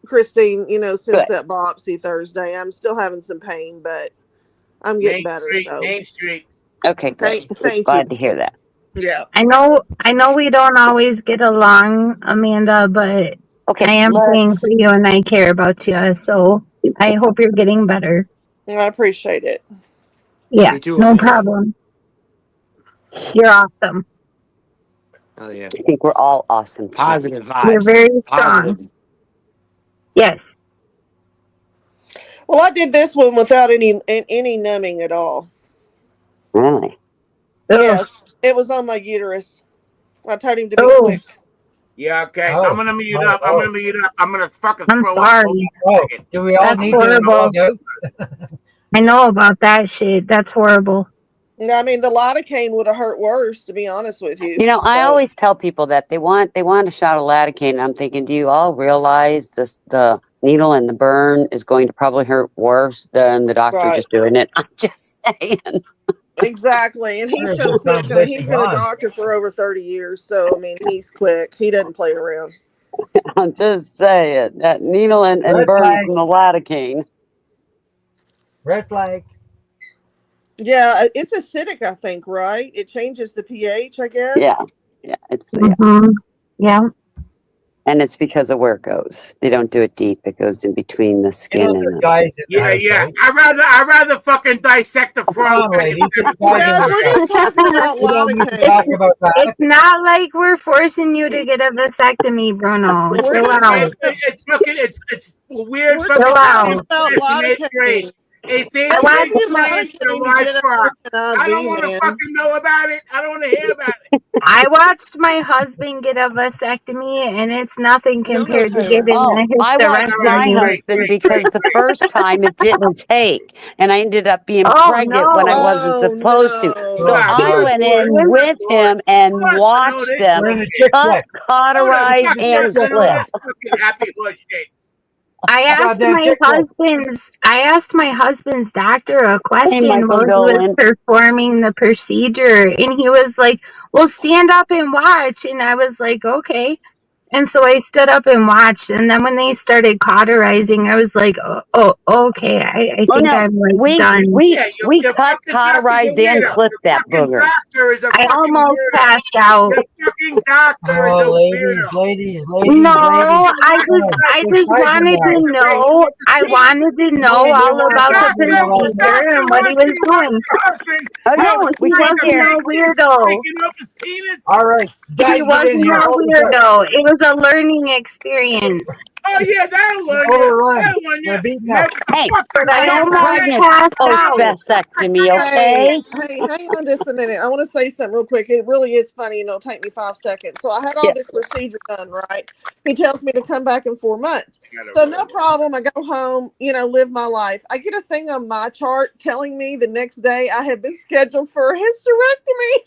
Speaker 17: Christine. Since
Speaker 1: Good.
Speaker 17: that biopsy Thursday, I'm still having some pain, but I'm getting
Speaker 7: Main
Speaker 17: better.
Speaker 7: Street.
Speaker 17: So
Speaker 7: Main Street.
Speaker 1: Okay, good.
Speaker 17: thank you.
Speaker 1: Glad to hear that.
Speaker 17: Yeah.
Speaker 13: I know we don't always get along, Amanda, but
Speaker 1: Okay,
Speaker 13: I am praying for you and I care about you. So I hope you're getting better.
Speaker 17: I appreciate it.
Speaker 13: Yeah,
Speaker 4: Me too,
Speaker 13: no
Speaker 4: Amanda.
Speaker 13: problem. You're awesome.
Speaker 4: Oh yeah.
Speaker 1: I think we're all awesome tonight.
Speaker 4: Positive
Speaker 13: You're
Speaker 4: vibes.
Speaker 13: very strong.
Speaker 4: Positive.
Speaker 13: Yes.
Speaker 17: Well, I did this one without any numbing at all.
Speaker 1: Really?
Speaker 17: Yes, it was on my uterus. I told him to be
Speaker 13: Oh,
Speaker 17: quick.
Speaker 7: Yeah, okay.
Speaker 8: Oh,
Speaker 7: I'm gonna mute up. I'm gonna mute up. I'm gonna fucking
Speaker 13: I'm
Speaker 7: throw up. Hold
Speaker 13: sorry.
Speaker 7: on a
Speaker 8: oh,
Speaker 7: second.
Speaker 8: do we all
Speaker 13: That's
Speaker 8: need to
Speaker 13: horrible.
Speaker 8: log out?
Speaker 13: I know about that shit. That's horrible.
Speaker 17: I mean, the lidocaine would have hurt worse, to be honest with you.
Speaker 1: You know, I
Speaker 17: So,
Speaker 1: always tell people that they want a shot of lidocaine. And I'm thinking, do you all realize the needle and the burn is going to probably hurt worse than the doctor
Speaker 17: right.
Speaker 1: just doing it? I'm just saying.
Speaker 17: Exactly. And he's so quick. I mean, he's been a doctor for over 30 years. So, I mean, he's quick. He doesn't play around.
Speaker 1: I'm just saying that needle and
Speaker 8: Red
Speaker 1: burn
Speaker 8: flag.
Speaker 1: from the lidocaine.
Speaker 8: Red flag.
Speaker 17: Yeah, it's acidic, I think, right? It changes the pH, I guess.
Speaker 1: Yeah, it's yeah.
Speaker 13: Mm-hmm. Yeah.
Speaker 1: And it's because of where it goes. They don't do it deep. It goes in between the
Speaker 8: You
Speaker 1: skin
Speaker 8: know,
Speaker 1: and
Speaker 8: there's
Speaker 1: the.
Speaker 8: guys in the
Speaker 7: Yeah,
Speaker 8: house,
Speaker 7: yeah.
Speaker 8: right?
Speaker 7: I'd rather fucking dissect the
Speaker 8: Come
Speaker 7: frog
Speaker 8: on,
Speaker 7: back
Speaker 8: ladies.
Speaker 7: instead
Speaker 8: There's
Speaker 7: of
Speaker 8: guys in
Speaker 17: Guys,
Speaker 8: the
Speaker 17: we're
Speaker 8: house.
Speaker 17: just talking about
Speaker 8: We don't need to
Speaker 17: lidocaine.
Speaker 8: talk about
Speaker 13: It's
Speaker 8: that.
Speaker 13: not like we're forcing you to get a vasectomy, Bruno.
Speaker 17: We're
Speaker 13: Chill
Speaker 17: just
Speaker 13: out.
Speaker 17: talking.
Speaker 7: It's fucking it's weird
Speaker 17: We're
Speaker 7: fucking
Speaker 13: Chill
Speaker 17: just talking
Speaker 13: out.
Speaker 17: about
Speaker 7: class in eighth grade.
Speaker 17: lidocaine.
Speaker 7: It's
Speaker 17: They
Speaker 7: eighth
Speaker 13: I
Speaker 17: give
Speaker 7: grade
Speaker 17: you
Speaker 13: watched
Speaker 7: science and a
Speaker 17: lidocaine to
Speaker 7: live
Speaker 17: get
Speaker 7: frog.
Speaker 17: out
Speaker 7: I
Speaker 17: of
Speaker 7: don't
Speaker 17: an
Speaker 7: want to
Speaker 17: IV, man.
Speaker 7: fucking know about it. I don't want to hear about it.
Speaker 13: I watched my husband get a vasectomy, and it's nothing
Speaker 17: Go,
Speaker 13: compared to
Speaker 17: Taylor.
Speaker 13: getting
Speaker 1: Oh,
Speaker 13: a
Speaker 1: I watched
Speaker 7: All right,
Speaker 1: my
Speaker 13: hysterectomy.
Speaker 7: great,
Speaker 1: husband
Speaker 7: great, great,
Speaker 1: because the
Speaker 7: great.
Speaker 1: first time it didn't take, and I ended up being
Speaker 13: Oh
Speaker 1: pregnant when I
Speaker 13: no!
Speaker 1: wasn't
Speaker 17: Oh,
Speaker 1: supposed to.
Speaker 17: no.
Speaker 1: So
Speaker 8: Oh,
Speaker 7: Yeah,
Speaker 1: I
Speaker 8: God.
Speaker 7: good
Speaker 1: went
Speaker 7: lord,
Speaker 1: in
Speaker 13: Really?
Speaker 1: with
Speaker 7: good lord.
Speaker 1: him
Speaker 7: Who
Speaker 1: and
Speaker 7: wants to know
Speaker 1: watched
Speaker 7: this
Speaker 1: them
Speaker 8: We're in the
Speaker 7: bullshit?
Speaker 8: chick
Speaker 1: cut,
Speaker 8: flick.
Speaker 7: Who the
Speaker 1: cauterize,
Speaker 7: fuck
Speaker 8: The
Speaker 1: and
Speaker 8: chick
Speaker 7: wants to
Speaker 8: flick
Speaker 7: know
Speaker 1: split.
Speaker 8: now.
Speaker 7: this fucking happy bullshit?
Speaker 8: Goddamn chick flick.
Speaker 13: I asked my husband's doctor a
Speaker 1: Hey,
Speaker 13: question
Speaker 1: Michael
Speaker 13: while he was
Speaker 1: Dolan.
Speaker 13: performing the procedure, and he was like, "Well, stand up and watch." And I was like, "Okay." And so I stood up and watched, and then when they started cauterizing, I was like, "Oh, okay. I
Speaker 1: Oh
Speaker 13: think
Speaker 1: no,
Speaker 13: I'm like
Speaker 1: we
Speaker 13: done."
Speaker 1: we
Speaker 7: Yeah,
Speaker 1: we
Speaker 7: your
Speaker 1: cut,
Speaker 7: fucking doctor's a
Speaker 1: cauterized, and
Speaker 7: weirdo.
Speaker 1: clipped
Speaker 7: Your
Speaker 1: that
Speaker 7: fucking
Speaker 1: booger.
Speaker 7: doctor is a
Speaker 13: I
Speaker 7: fucking
Speaker 13: almost
Speaker 7: weirdo.
Speaker 13: passed out.
Speaker 7: Your fucking doctor is a
Speaker 8: Oh,
Speaker 7: weirdo.
Speaker 8: ladies.
Speaker 13: No,
Speaker 8: Oh,
Speaker 13: I
Speaker 8: we're
Speaker 13: just
Speaker 8: fighting
Speaker 13: wanted
Speaker 8: now.
Speaker 13: to know. I wanted to
Speaker 8: You
Speaker 13: know
Speaker 8: didn't
Speaker 13: all
Speaker 8: want to
Speaker 13: about
Speaker 8: fight
Speaker 13: the
Speaker 8: me
Speaker 7: Doctor,
Speaker 8: while I'm
Speaker 13: procedure
Speaker 7: doctor
Speaker 13: and what he
Speaker 7: wants
Speaker 13: was
Speaker 7: your
Speaker 13: doing.
Speaker 7: husband.
Speaker 1: Okay,
Speaker 13: No,
Speaker 1: we
Speaker 13: he
Speaker 1: can't
Speaker 13: wasn't
Speaker 1: hear.
Speaker 13: no
Speaker 7: Taking
Speaker 13: weirdo.
Speaker 7: off his penis.
Speaker 8: All right,
Speaker 13: He
Speaker 8: guys, get in
Speaker 13: wasn't
Speaker 8: here.
Speaker 13: no
Speaker 8: Focus up.
Speaker 13: weirdo. It was a learning experience.
Speaker 7: Oh yeah, that'll
Speaker 8: You
Speaker 7: learn you.
Speaker 8: overrun.
Speaker 7: That'll learn you.
Speaker 8: We're beating
Speaker 7: Never
Speaker 8: up.
Speaker 7: to
Speaker 1: Hey,
Speaker 7: fuck
Speaker 13: But I
Speaker 1: I am
Speaker 13: almost
Speaker 1: pregnant
Speaker 13: passed
Speaker 1: post
Speaker 13: out.
Speaker 1: vasectomy.
Speaker 17: Hey,
Speaker 1: Okay.
Speaker 17: hang on just a minute. I want to say something real quick. It really is funny, and it'll take me 5 seconds. So I had all
Speaker 1: Yeah.
Speaker 17: this procedure done, right? He tells me to come back in 4 months. So no problem. I go home, live my life. I get a thing on my chart telling me the next day I have been scheduled for a hysterectomy.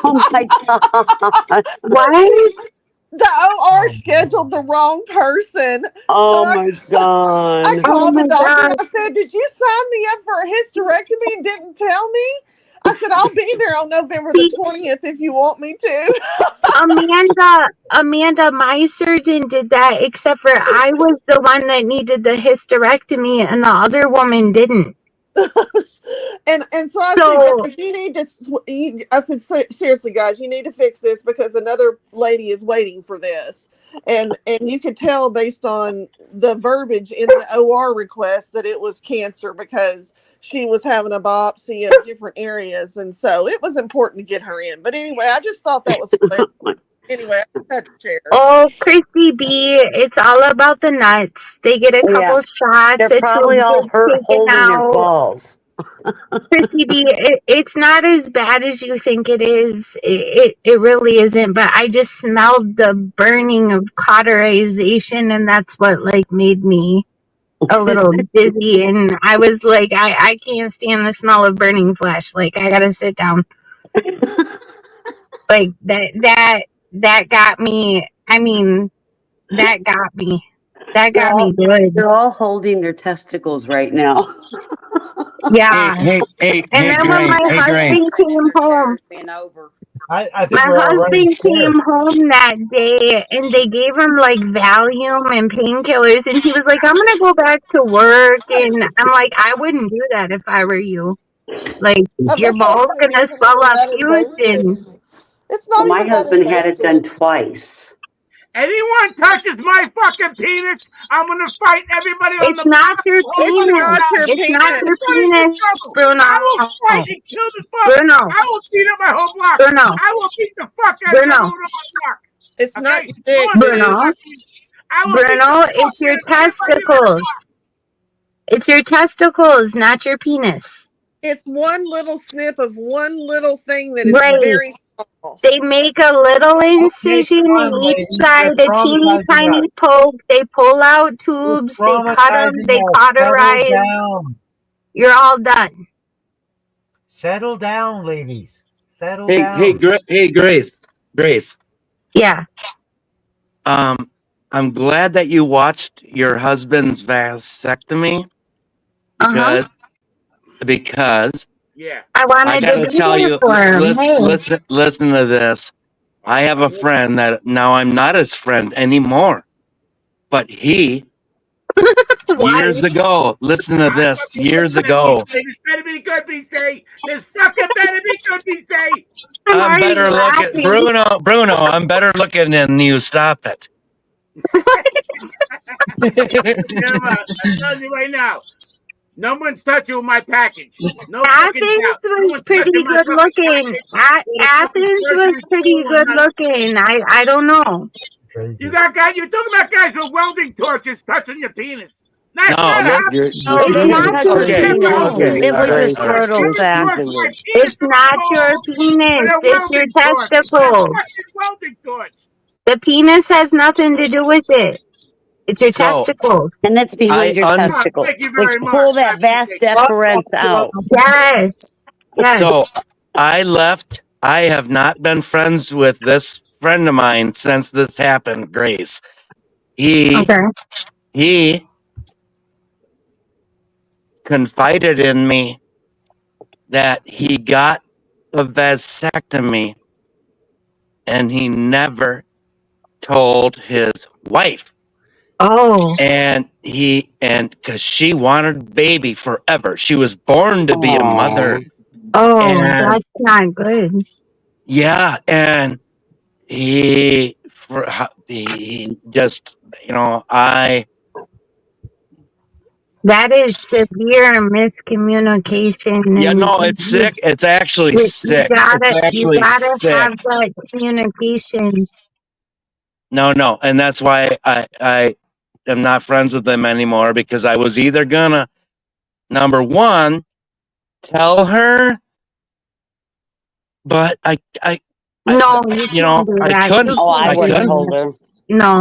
Speaker 1: Oh my god.
Speaker 13: What?
Speaker 17: The OR scheduled the wrong person.
Speaker 1: Oh
Speaker 17: So
Speaker 1: my
Speaker 17: I
Speaker 1: god.
Speaker 13: Oh
Speaker 17: called the
Speaker 13: my
Speaker 17: doctor and
Speaker 13: god.
Speaker 17: I said, "Did you sign me up for a hysterectomy and didn't tell me?" I said, "I'll be there on November the
Speaker 13: See,
Speaker 17: 20th if you want me to."
Speaker 13: Amanda, my surgeon did that, except for I was the one that needed the hysterectomy and the other woman didn't.
Speaker 17: and so I said,
Speaker 13: So,
Speaker 17: "Guys, you need to." I said, "Seriously, guys, you need to fix this because another lady is waiting for this." And you could tell based on the verbiage in the OR request that it was cancer because she was having a biopsy of different areas, and so it was important to get her in. But anyway, I just thought that was hilarious. Anyway, I just had to share.
Speaker 13: oh, Christy B, it's all about the nuts. They get a
Speaker 1: Yeah.
Speaker 13: couple shots,
Speaker 1: They're
Speaker 13: a
Speaker 1: probably
Speaker 13: tube
Speaker 1: all
Speaker 13: gets
Speaker 1: hurt
Speaker 13: taken
Speaker 1: holding their
Speaker 13: out.
Speaker 1: balls.
Speaker 13: Christy B, it's not as bad as you think it is. It really isn't. But I just smelled the burning of cauterization, and that's what like made me a little dizzy. And I was like, I can't stand the smell of burning flesh. Like I gotta sit down. Like that got me. I mean, that got me. That got me good.
Speaker 1: They're all holding their testicles right now.
Speaker 13: Yeah.
Speaker 16: Hey,
Speaker 13: And then when my husband came home,
Speaker 8: I think
Speaker 13: my
Speaker 8: we're all running
Speaker 13: husband
Speaker 8: scared.
Speaker 13: came home that day and they gave him like Valium and painkillers, and he was like, "I'm gonna go back to work." And I'm like, "I wouldn't do that if I were you. Like, your balls
Speaker 17: Vasectomy
Speaker 13: gonna
Speaker 17: isn't
Speaker 13: swell
Speaker 17: even
Speaker 13: up
Speaker 17: that
Speaker 13: huge." And
Speaker 17: invasive. It's not
Speaker 1: Well, my
Speaker 17: even that
Speaker 1: husband had it done
Speaker 17: invasive.
Speaker 1: twice.
Speaker 7: Anyone touches my fucking penis, I'm gonna fight everybody on
Speaker 13: it's
Speaker 7: the
Speaker 13: not
Speaker 7: block.
Speaker 13: your
Speaker 7: Hold
Speaker 17: It's
Speaker 7: my
Speaker 13: penis.
Speaker 17: not
Speaker 7: gun.
Speaker 17: your
Speaker 13: It's not
Speaker 17: penis.
Speaker 13: your
Speaker 7: Everybody in
Speaker 13: penis,
Speaker 7: trouble.
Speaker 13: Bruno.
Speaker 7: I will fight and kill the fuck.
Speaker 13: Bruno.
Speaker 7: I will beat up my whole block.
Speaker 13: Bruno.
Speaker 7: I will beat the fuck out of
Speaker 13: Bruno.
Speaker 7: everyone on my block.
Speaker 17: It's
Speaker 7: Okay?
Speaker 17: not your
Speaker 7: No
Speaker 17: dick,
Speaker 7: one can
Speaker 17: dude.
Speaker 13: Bruno.
Speaker 7: touch me. I will beat the
Speaker 13: Bruno,
Speaker 7: fuck
Speaker 13: it's your
Speaker 7: out of everybody in my
Speaker 13: testicles.
Speaker 7: block.
Speaker 13: It's your testicles, not your penis.
Speaker 17: It's one little snip of one little thing that is
Speaker 13: Right.
Speaker 17: very small.
Speaker 13: They make a little
Speaker 8: Okay,
Speaker 13: incision
Speaker 8: come
Speaker 13: in
Speaker 8: on,
Speaker 13: each
Speaker 8: ladies.
Speaker 13: side,
Speaker 8: You're
Speaker 13: a teeny
Speaker 8: traumatizing
Speaker 13: tiny
Speaker 8: us.
Speaker 13: poke. They pull out
Speaker 8: You're
Speaker 13: tubes, they cut them,
Speaker 8: traumatizing
Speaker 13: they
Speaker 8: us. Settle
Speaker 13: cauterize.
Speaker 8: down.
Speaker 13: You're all done.
Speaker 8: Settle down, ladies. Settle
Speaker 16: Hey,
Speaker 8: down.
Speaker 16: hey, Grace.
Speaker 13: Yeah.
Speaker 16: I'm glad that you watched your husband's vasectomy
Speaker 13: Uh-huh.
Speaker 16: because
Speaker 7: Yeah.
Speaker 13: I
Speaker 16: I
Speaker 13: wanted to
Speaker 16: gotta
Speaker 13: be
Speaker 16: tell
Speaker 13: there
Speaker 16: you,
Speaker 13: for him.
Speaker 16: listen to this. I have a friend that now I'm not his friend anymore, but he
Speaker 13: Why?
Speaker 16: years ago. Listen to this. Years ago,
Speaker 7: This better be good, be say. This sucker better be good, be say.
Speaker 13: I'm
Speaker 16: I'm
Speaker 13: already
Speaker 16: better looking,
Speaker 13: laughing.
Speaker 16: Bruno. I'm better looking than you. Stop it.
Speaker 7: Emma, I'm telling you right now. No one's touching with my package. No fucking doubt.
Speaker 13: Athens
Speaker 7: No
Speaker 13: was
Speaker 7: one's
Speaker 13: pretty
Speaker 7: touching my
Speaker 13: good
Speaker 7: fucking
Speaker 13: looking.
Speaker 7: package. With a fucking
Speaker 13: Athens was
Speaker 7: surgery
Speaker 13: pretty
Speaker 7: tool or
Speaker 13: good
Speaker 7: nothing.
Speaker 13: looking. I don't know.
Speaker 8: Crazy.
Speaker 7: You're talking about guys with welding torches touching your penis. That's
Speaker 16: No,
Speaker 7: not how
Speaker 16: you're
Speaker 13: No,
Speaker 7: you
Speaker 13: it's
Speaker 1: They didn't
Speaker 13: not
Speaker 1: touch
Speaker 7: use
Speaker 1: her
Speaker 13: your
Speaker 16: okay.
Speaker 1: penis.
Speaker 13: penis.
Speaker 16: Okay.
Speaker 1: It
Speaker 16: All
Speaker 1: was
Speaker 16: right.
Speaker 1: his
Speaker 16: All right.
Speaker 1: fertile
Speaker 7: torch
Speaker 1: sac.
Speaker 7: my
Speaker 16: Listen.
Speaker 7: penis
Speaker 13: It's
Speaker 7: to
Speaker 13: not
Speaker 7: my
Speaker 13: your
Speaker 7: balls
Speaker 13: penis.
Speaker 7: with a
Speaker 13: It's your
Speaker 7: welding torch. With a
Speaker 13: testicles.
Speaker 7: fucking welding torch.
Speaker 13: The penis has nothing to do with it. It's your
Speaker 16: So
Speaker 13: testicles.
Speaker 1: And that's behind
Speaker 16: I
Speaker 1: your
Speaker 16: un.
Speaker 7: Oh, thank you
Speaker 1: testicles. Like
Speaker 7: very much.
Speaker 1: pull
Speaker 7: I
Speaker 1: that vas
Speaker 7: appreciate that.
Speaker 1: deferens out.
Speaker 13: Yes. Yes.
Speaker 16: So I left. I have not been friends with this friend of mine since this happened, Grace.
Speaker 13: Okay.
Speaker 16: He confided in me that he got a vasectomy and he never told his wife.
Speaker 13: Oh.
Speaker 16: And because she wanted baby forever. She was born to be a mother.
Speaker 1: Oh,
Speaker 13: Oh,
Speaker 16: And
Speaker 13: that's not good.
Speaker 16: yeah, and he just
Speaker 13: That is severe miscommunication,
Speaker 16: yeah,
Speaker 13: and
Speaker 16: no, it's sick. It's actually
Speaker 13: you
Speaker 16: sick. It's
Speaker 13: you
Speaker 16: actually
Speaker 13: gotta
Speaker 16: sick.
Speaker 13: have that communication.
Speaker 16: No, and that's why I am not friends with them anymore because I was either gonna number one tell her, but
Speaker 13: No, you can't do
Speaker 16: I
Speaker 13: that.
Speaker 16: couldn't.
Speaker 13: You
Speaker 1: oh, I
Speaker 13: can't
Speaker 16: I
Speaker 1: would
Speaker 13: do
Speaker 1: have
Speaker 16: couldn't.
Speaker 1: told
Speaker 13: that.
Speaker 1: her.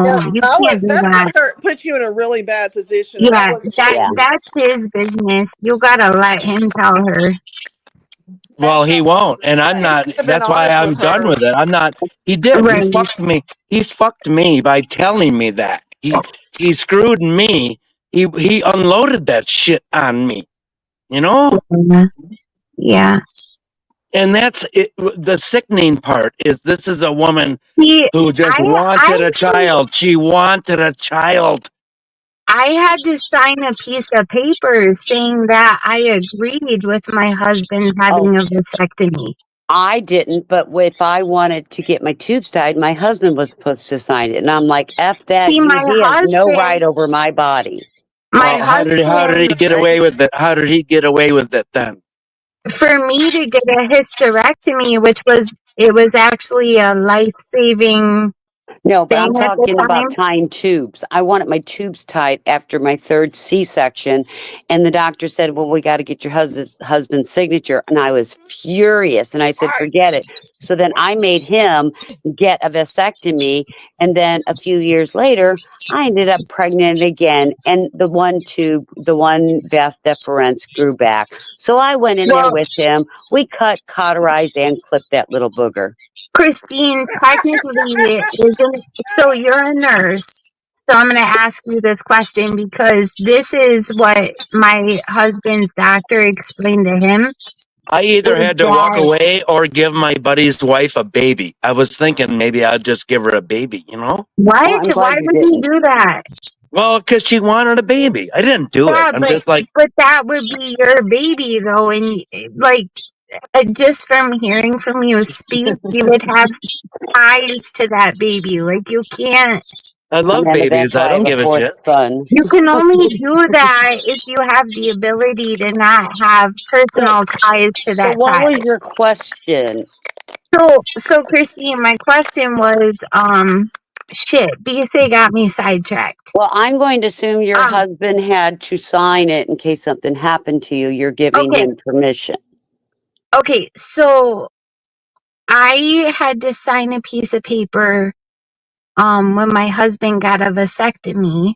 Speaker 17: Yeah,
Speaker 13: No, you
Speaker 17: I
Speaker 13: can't
Speaker 17: would.
Speaker 13: do
Speaker 17: That
Speaker 13: that.
Speaker 17: put you in a really bad position, and that
Speaker 13: Yeah,
Speaker 17: wasn't
Speaker 1: Yeah.
Speaker 13: that's his business. You gotta let him tell her.
Speaker 16: Well, he won't, and I'm
Speaker 17: He
Speaker 16: not.
Speaker 17: should have been
Speaker 16: That's why
Speaker 17: honest
Speaker 16: I'm
Speaker 17: with
Speaker 16: done
Speaker 17: her.
Speaker 16: with it. I'm not. He did. He
Speaker 13: Right.
Speaker 16: fucked me. He fucked me by telling me that. He screwed me. He unloaded that shit on me. You know.
Speaker 13: Yeah.
Speaker 16: And that's it. The sickening part is this is a woman
Speaker 13: See,
Speaker 16: who just wanted a
Speaker 13: actually
Speaker 16: child. She wanted a child.
Speaker 13: I had to sign a piece of paper saying that I agreed with my husband
Speaker 1: Oh,
Speaker 13: having a vasectomy.
Speaker 1: I didn't, but if I wanted to get my tubes tied, my husband was supposed to sign it. And I'm like, F that,
Speaker 13: See,
Speaker 1: he has no right over my body.
Speaker 13: my
Speaker 16: Well, how did he
Speaker 13: husband,
Speaker 16: get away with it? How did he get away with it then?
Speaker 13: for me to get a hysterectomy, it was actually a life-saving
Speaker 1: No, but
Speaker 13: thing
Speaker 1: I'm
Speaker 13: at the
Speaker 1: talking about
Speaker 13: time.
Speaker 1: tying tubes. I wanted my tubes tied after my third C-section, and the doctor said, "Well, we got to get your husband's signature." And I was furious, and I said, "Forget it." So then I made him get a vasectomy, and then a few years later, I ended up pregnant again, and the one vas deferens grew back. So I went in there
Speaker 13: Well,
Speaker 1: with him. We cut, cauterized, and clipped that little booger.
Speaker 13: Christine, technically, isn't so you're a nurse. So I'm going to ask you this question because this is what my husband's doctor explained to him.
Speaker 16: I either
Speaker 13: Is
Speaker 16: had to walk
Speaker 13: that
Speaker 16: away or give my buddy's wife a baby. I was thinking maybe I'd just give her a baby, you know?
Speaker 1: Well,
Speaker 13: what?
Speaker 1: I'm
Speaker 13: Why
Speaker 1: glad you
Speaker 13: would you
Speaker 1: didn't.
Speaker 13: do that?
Speaker 16: Well, because she wanted a baby. I didn't do it.
Speaker 13: Yeah,
Speaker 16: I'm just like,
Speaker 13: but that would be your baby though, and like just from hearing from you speak, you would have ties to that baby. Like you can't.
Speaker 16: I love
Speaker 1: And
Speaker 16: babies.
Speaker 1: eventually
Speaker 16: I
Speaker 1: I have
Speaker 16: don't
Speaker 1: a
Speaker 16: give a
Speaker 1: fourth
Speaker 16: shit.
Speaker 1: son.
Speaker 13: You can only do that if you have the ability to not have personal ties to
Speaker 1: So
Speaker 13: that
Speaker 1: what was
Speaker 13: child.
Speaker 1: your question?
Speaker 13: So Christine, my question was, shit, BC got me sidetracked.
Speaker 1: Well, I'm going to assume your
Speaker 13: Um,
Speaker 1: husband had to sign it in case something happened to you. You're giving
Speaker 13: okay,
Speaker 1: him permission.
Speaker 13: okay, so I had to sign a piece of paper when my husband got a vasectomy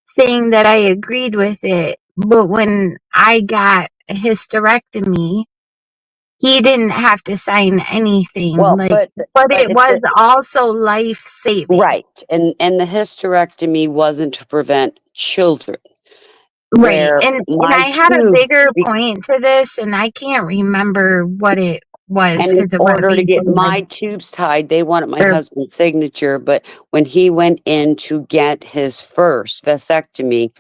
Speaker 13: saying that I agreed with it, but when I got a hysterectomy, he didn't have to sign anything.
Speaker 1: Well,
Speaker 13: Like, but
Speaker 1: but
Speaker 13: it
Speaker 1: if
Speaker 13: was
Speaker 1: the
Speaker 13: also life saving.
Speaker 1: right, and the hysterectomy wasn't to prevent children.
Speaker 13: Right.
Speaker 1: Where
Speaker 13: And
Speaker 1: my
Speaker 13: I had a
Speaker 1: tubes,
Speaker 13: bigger point to this, and I can't remember what it was
Speaker 1: and in
Speaker 13: because it went
Speaker 1: order to get
Speaker 13: basically
Speaker 1: my tubes tied, they wanted my
Speaker 13: or
Speaker 1: husband's signature. But when he went in to get his first vasectomy,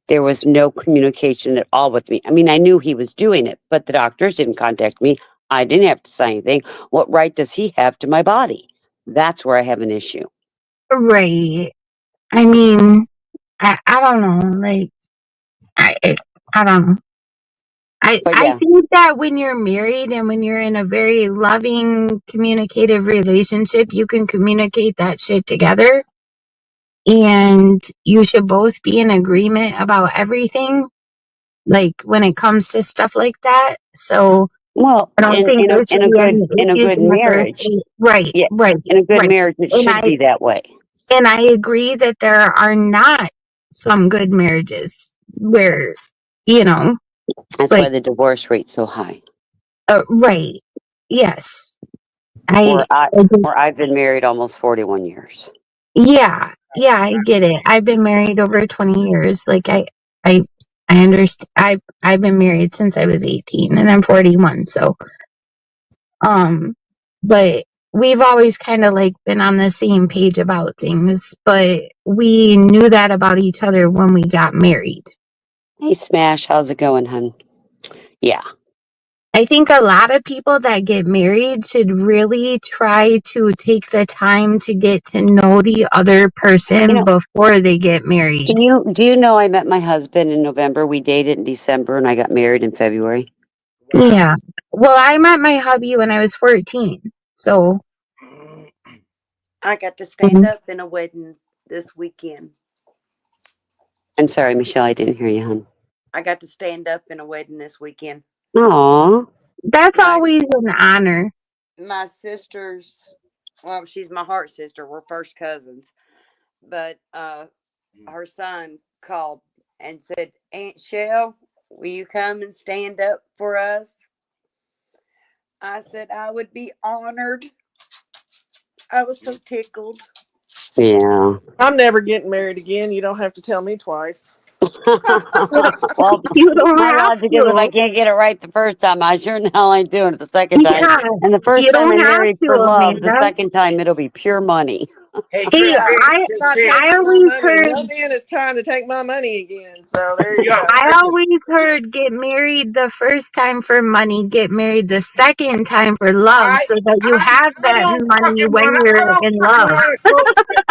Speaker 1: there was no communication at all with me. I mean, I knew he was doing it, but the doctors didn't contact me. I didn't have to say anything. What right does he have to my body? That's where I have an issue.
Speaker 13: right. I mean, I don't know. Like, I don't know.
Speaker 1: But
Speaker 13: I
Speaker 1: yeah,
Speaker 13: think that when you're married and when you're in a very loving, communicative relationship, you can communicate that shit together. And you should both be in agreement about everything, like when it comes to stuff like that. So
Speaker 1: well,
Speaker 13: I don't think there
Speaker 1: in
Speaker 13: should
Speaker 1: a
Speaker 13: be any
Speaker 1: good
Speaker 13: issues in the first
Speaker 1: marriage,
Speaker 13: date. Right,
Speaker 1: yeah,
Speaker 13: right,
Speaker 1: in a good
Speaker 13: right.
Speaker 1: marriage, it
Speaker 13: And
Speaker 1: should be that way.
Speaker 13: I agree that there are not some good marriages where, you know,
Speaker 1: That's why
Speaker 13: like,
Speaker 1: the divorce rate's so high.
Speaker 13: right. Yes.
Speaker 1: Where
Speaker 13: I just,
Speaker 1: I've been married almost 41 years.
Speaker 13: yeah, I get it. I've been married over 20 years. Like I, I understand. I've been married since I was 18 and I'm 41. So, but we've always kind of like been on the same page about things, but we knew that about each other when we got married.
Speaker 1: Hey, Smash, how's it going, hun? Yeah.
Speaker 13: I think a lot of people that get married should really try to take the time to get to know the other person before they get married.
Speaker 1: Do you know I met my husband in November? We dated in December and I got married in February.
Speaker 13: Yeah. Well, I met my hubby when I was 14. So,
Speaker 14: I got to stand up in a wedding this weekend.
Speaker 1: I'm sorry, Michelle, I didn't hear you, hon.
Speaker 14: I got to stand up in a wedding this weekend.
Speaker 1: Aw.
Speaker 13: that's always an honor.
Speaker 14: My sister's, well, she's my heart sister. We're first cousins. But her son called and said, Aunt Shell, will you come and stand up for us? I said I would be honored. I was so tickled.
Speaker 1: Yeah.
Speaker 17: I'm never getting married again. You don't have to tell me twice.
Speaker 1: Well,
Speaker 13: You don't
Speaker 1: my
Speaker 13: have
Speaker 1: logic is if I
Speaker 13: to.
Speaker 1: can't get it right the first time, I sure in hell ain't doing it the second time.
Speaker 13: Yeah.
Speaker 1: And the
Speaker 13: You
Speaker 1: first time I
Speaker 13: don't have
Speaker 1: married for
Speaker 13: to,
Speaker 1: love, the
Speaker 13: Amanda.
Speaker 1: second time it'll be pure money.
Speaker 7: Hey,
Speaker 13: Hey,
Speaker 17: Yeah,
Speaker 7: Christine,
Speaker 17: not
Speaker 7: Christine.
Speaker 13: I
Speaker 17: taking my
Speaker 13: always
Speaker 17: money.
Speaker 13: heard
Speaker 17: No man is trying to take my money again. So there you
Speaker 7: Yo,
Speaker 17: go.
Speaker 13: I
Speaker 7: listen,
Speaker 13: always heard get married the first time for money, get married the second time for love,
Speaker 7: I,
Speaker 13: so that you have that money when
Speaker 7: I
Speaker 13: you're
Speaker 7: don't
Speaker 13: in
Speaker 7: fucking
Speaker 13: love.
Speaker 7: want a goldfish.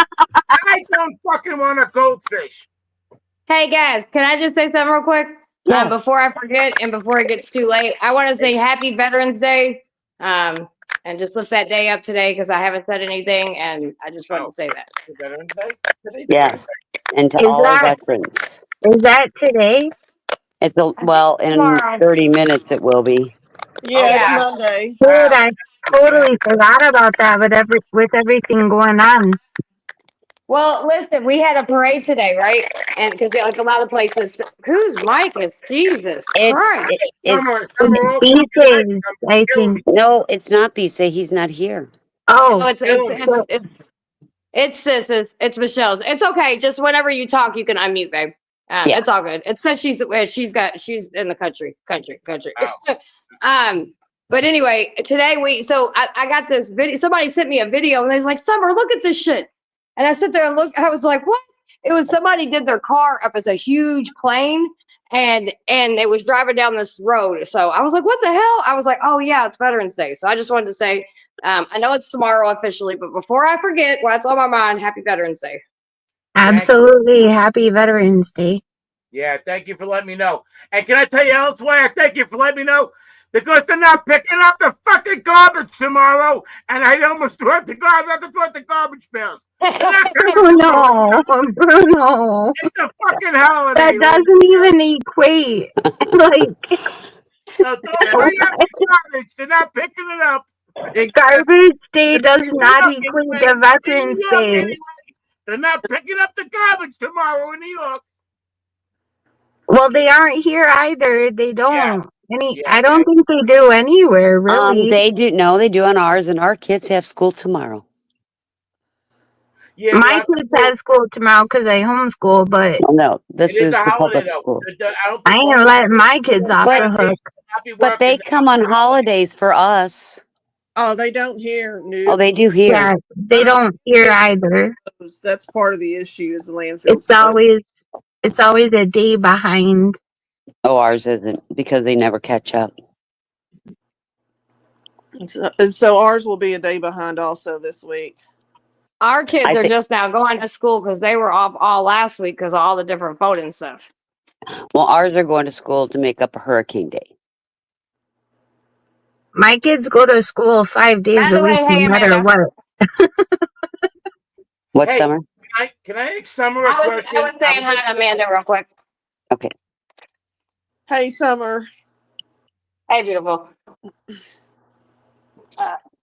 Speaker 7: I don't fucking want a goldfish.
Speaker 5: Hey guys, can I just say something real quick?
Speaker 1: Yes.
Speaker 5: Before I forget and before it gets too late, I want to say Happy Veterans Day. And just lift that day up today because I haven't said anything, and I just wanted to say that.
Speaker 7: Veterans Day? Today's
Speaker 1: Yes. And to
Speaker 13: Is
Speaker 1: all
Speaker 13: that
Speaker 1: veterans.
Speaker 13: today?
Speaker 1: It's
Speaker 5: I think it's
Speaker 1: in
Speaker 5: tomorrow.
Speaker 1: 30 minutes it will be.
Speaker 17: Yeah, it's
Speaker 5: Yeah.
Speaker 17: Monday.
Speaker 13: Dude, I totally forgot about that with everything going on.
Speaker 5: Well, listen, we had a parade today, right? And because like a lot of places, whose mic is Jesus Christ?
Speaker 1: It's
Speaker 13: Beaches, I think.
Speaker 1: no, it's not B. Say he's not here.
Speaker 5: No,
Speaker 13: Oh, so
Speaker 5: it's Michelle's. It's okay. Just whenever you talk, you can unmute, babe.
Speaker 1: Yeah.
Speaker 5: It's all good. It's because she's in the country. But anyway, today I got this video. Somebody sent me a video and they was like, Summer, look at this shit. And I sit there and look. I was like, what? It was somebody did their car up as a huge plane and it was driving down this road. So I was like, what the hell? I was like, oh yeah, it's Veterans Day. So I just wanted to say, I know it's tomorrow officially, but before I forget, what's on my mind, Happy Veterans Day.
Speaker 13: absolutely happy Veterans Day.
Speaker 7: Yeah, thank you for letting me know. And can I tell you else why I thank you for letting me know? because they're not picking up the fucking garbage tomorrow, and I almost thought the garbage bills. They're not coming tomorrow.
Speaker 13: Bruno.
Speaker 7: It's a fucking holiday.
Speaker 13: That doesn't even equate. Like,
Speaker 7: So don't bring up the garbage. They're not picking it up.
Speaker 13: Garbage Day does
Speaker 7: New
Speaker 13: not
Speaker 7: York
Speaker 13: equate
Speaker 7: anyway.
Speaker 13: to Veterans
Speaker 7: New York
Speaker 13: Day.
Speaker 7: anyway. They're not picking up the garbage tomorrow in New York.
Speaker 13: Well, they aren't here either. They don't.
Speaker 7: Yeah.
Speaker 13: I don't think they do anywhere, really.
Speaker 1: They do. No, they do on ours, and our kids have school tomorrow.
Speaker 7: Yeah,
Speaker 13: My kids have school tomorrow because I homeschool, but
Speaker 1: Well, no, this
Speaker 7: It is
Speaker 1: is
Speaker 7: a
Speaker 1: the
Speaker 7: holiday
Speaker 1: public
Speaker 7: though.
Speaker 1: school.
Speaker 13: I ain't letting my kids off the hook.
Speaker 1: But they come on holidays for us.
Speaker 17: Oh, they don't hear.
Speaker 1: Oh, they do here.
Speaker 13: Yeah, they don't here either.
Speaker 17: That's part of the issue is the landfills.
Speaker 13: It's always a day behind.
Speaker 1: Oh, ours isn't because they never catch up.
Speaker 17: And so ours will be a day behind also this week.
Speaker 5: Our kids are just now going to school because they were off all last week because of all the different voting stuff.
Speaker 1: Well, ours are going to school to make up a hurricane day.
Speaker 13: My kids go to school 5 days a week, no matter what.
Speaker 1: What,
Speaker 7: Hey,
Speaker 1: Summer?
Speaker 7: Can I ask Summer a question?
Speaker 5: I was saying hi to Amanda real quick.
Speaker 1: Okay.
Speaker 17: Hey, Summer.
Speaker 5: Hey, beautiful.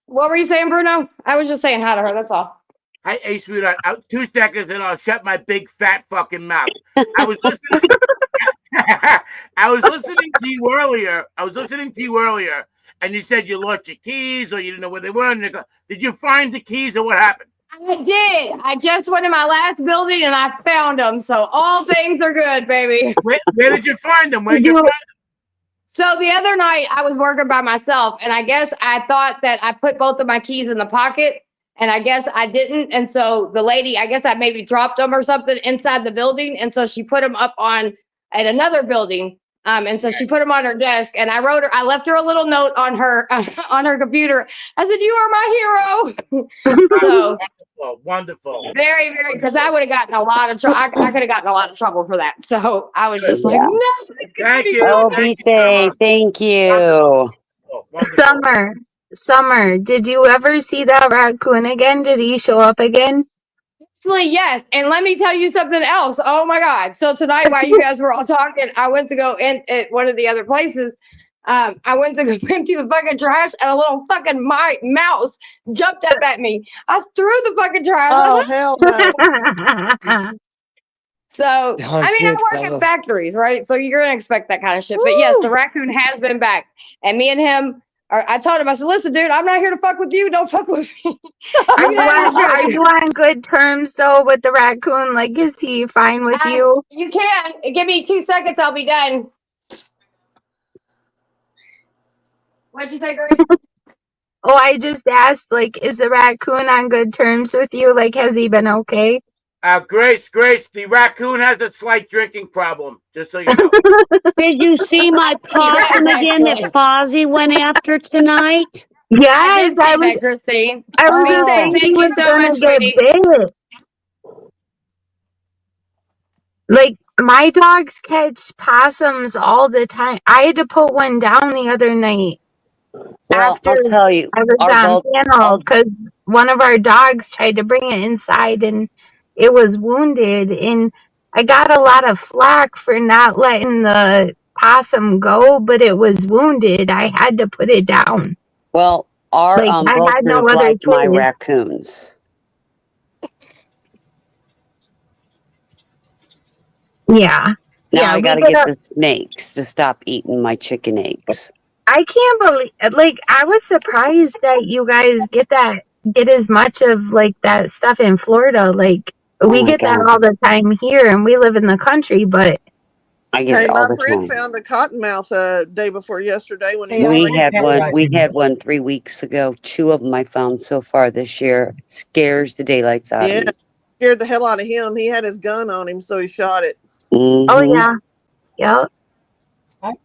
Speaker 5: What were you saying, Bruno? I was just saying hi to her. That's all.
Speaker 7: Hey, sweetheart. 2 seconds and I'll shut my big fat fucking mouth. I was listening. I was listening to you earlier. And you said you lost your keys or you didn't know where they were. And did you find the keys or what happened?
Speaker 5: I did. I just went in my last building and I found them. So all things are good, baby.
Speaker 7: Where did you find them? Where did you find them?
Speaker 5: So the other night I was working by myself and I guess I thought that I put both of my keys in the pocket and I guess I didn't. And so the lady, I guess I maybe dropped them or something inside the building. And so she put them up at another building. And so she put them on her desk and I left her a little note on her computer. I said, "You are my hero." So
Speaker 7: wonderful.
Speaker 5: Very, very, because I would have gotten a lot of trouble. I could have gotten a lot of trouble for that. So I was just like, no.
Speaker 7: Thank you.
Speaker 1: Oh, BJ, thank you.
Speaker 13: Summer, did you ever see that raccoon again? Did he show up again?
Speaker 5: Actually, yes. And let me tell you something else. Oh my God. So tonight, while you guys were all talking, I went to go in at one of the other places. I went to go empty the fucking trash and a little fucking mouse jumped up at me. I threw the fucking trash.
Speaker 17: Oh, hell no.
Speaker 5: So, I mean, I work in factories, right? So you're going to expect that kind of shit. But yes, the raccoon has been back. And me and him, I told him, I said, "Listen, dude, I'm not here to fuck with you. Don't fuck with me."
Speaker 13: Are you on good terms, though, with the raccoon? Like, is he fine with you?
Speaker 5: You can. Give me 2 seconds. I'll be done. What'd you say, Grace?
Speaker 13: Oh, I just asked, like, is the raccoon on good terms with you? Like, has he been okay?
Speaker 7: Grace, the raccoon has a slight drinking problem, just so you know.
Speaker 1: Did you see my possum again that Fozzie went after tonight?
Speaker 13: Yes,
Speaker 5: I did see that, Christine.
Speaker 13: I was just saying
Speaker 5: Thank
Speaker 13: he
Speaker 5: you
Speaker 13: was
Speaker 5: so
Speaker 13: gonna
Speaker 5: much,
Speaker 13: get
Speaker 5: sweetie.
Speaker 13: bit. Like, my dogs catch possums all the time. I had to put one down the other night.
Speaker 1: Well,
Speaker 13: After
Speaker 1: I'll tell you,
Speaker 13: I was on panel because one of our dogs tried to bring it inside and it was wounded. And I got a lot of flack for not letting the possum go, but it was wounded. I had to put it down.
Speaker 1: Well, our
Speaker 13: I had no
Speaker 1: brokers
Speaker 13: other
Speaker 1: like my
Speaker 13: choice.
Speaker 1: raccoons.
Speaker 13: Yeah.
Speaker 1: Now I gotta get the snakes to stop eating my chicken eggs.
Speaker 13: I can't believe, like, I was surprised that you guys get as much of, like, that stuff in Florida. Like, we get that all the time here, and we live in the country, but
Speaker 1: I get it all
Speaker 17: my
Speaker 1: the
Speaker 17: friend
Speaker 1: time.
Speaker 17: found a cottonmouth day before yesterday when he
Speaker 1: We had one 3 weeks ago. 2 of them I found so far this year. Scares the daylights out of me.
Speaker 17: Scared the hell out of him. He had his gun on him, so he shot it.
Speaker 1: Mm-hmm.
Speaker 13: Oh yeah, yep.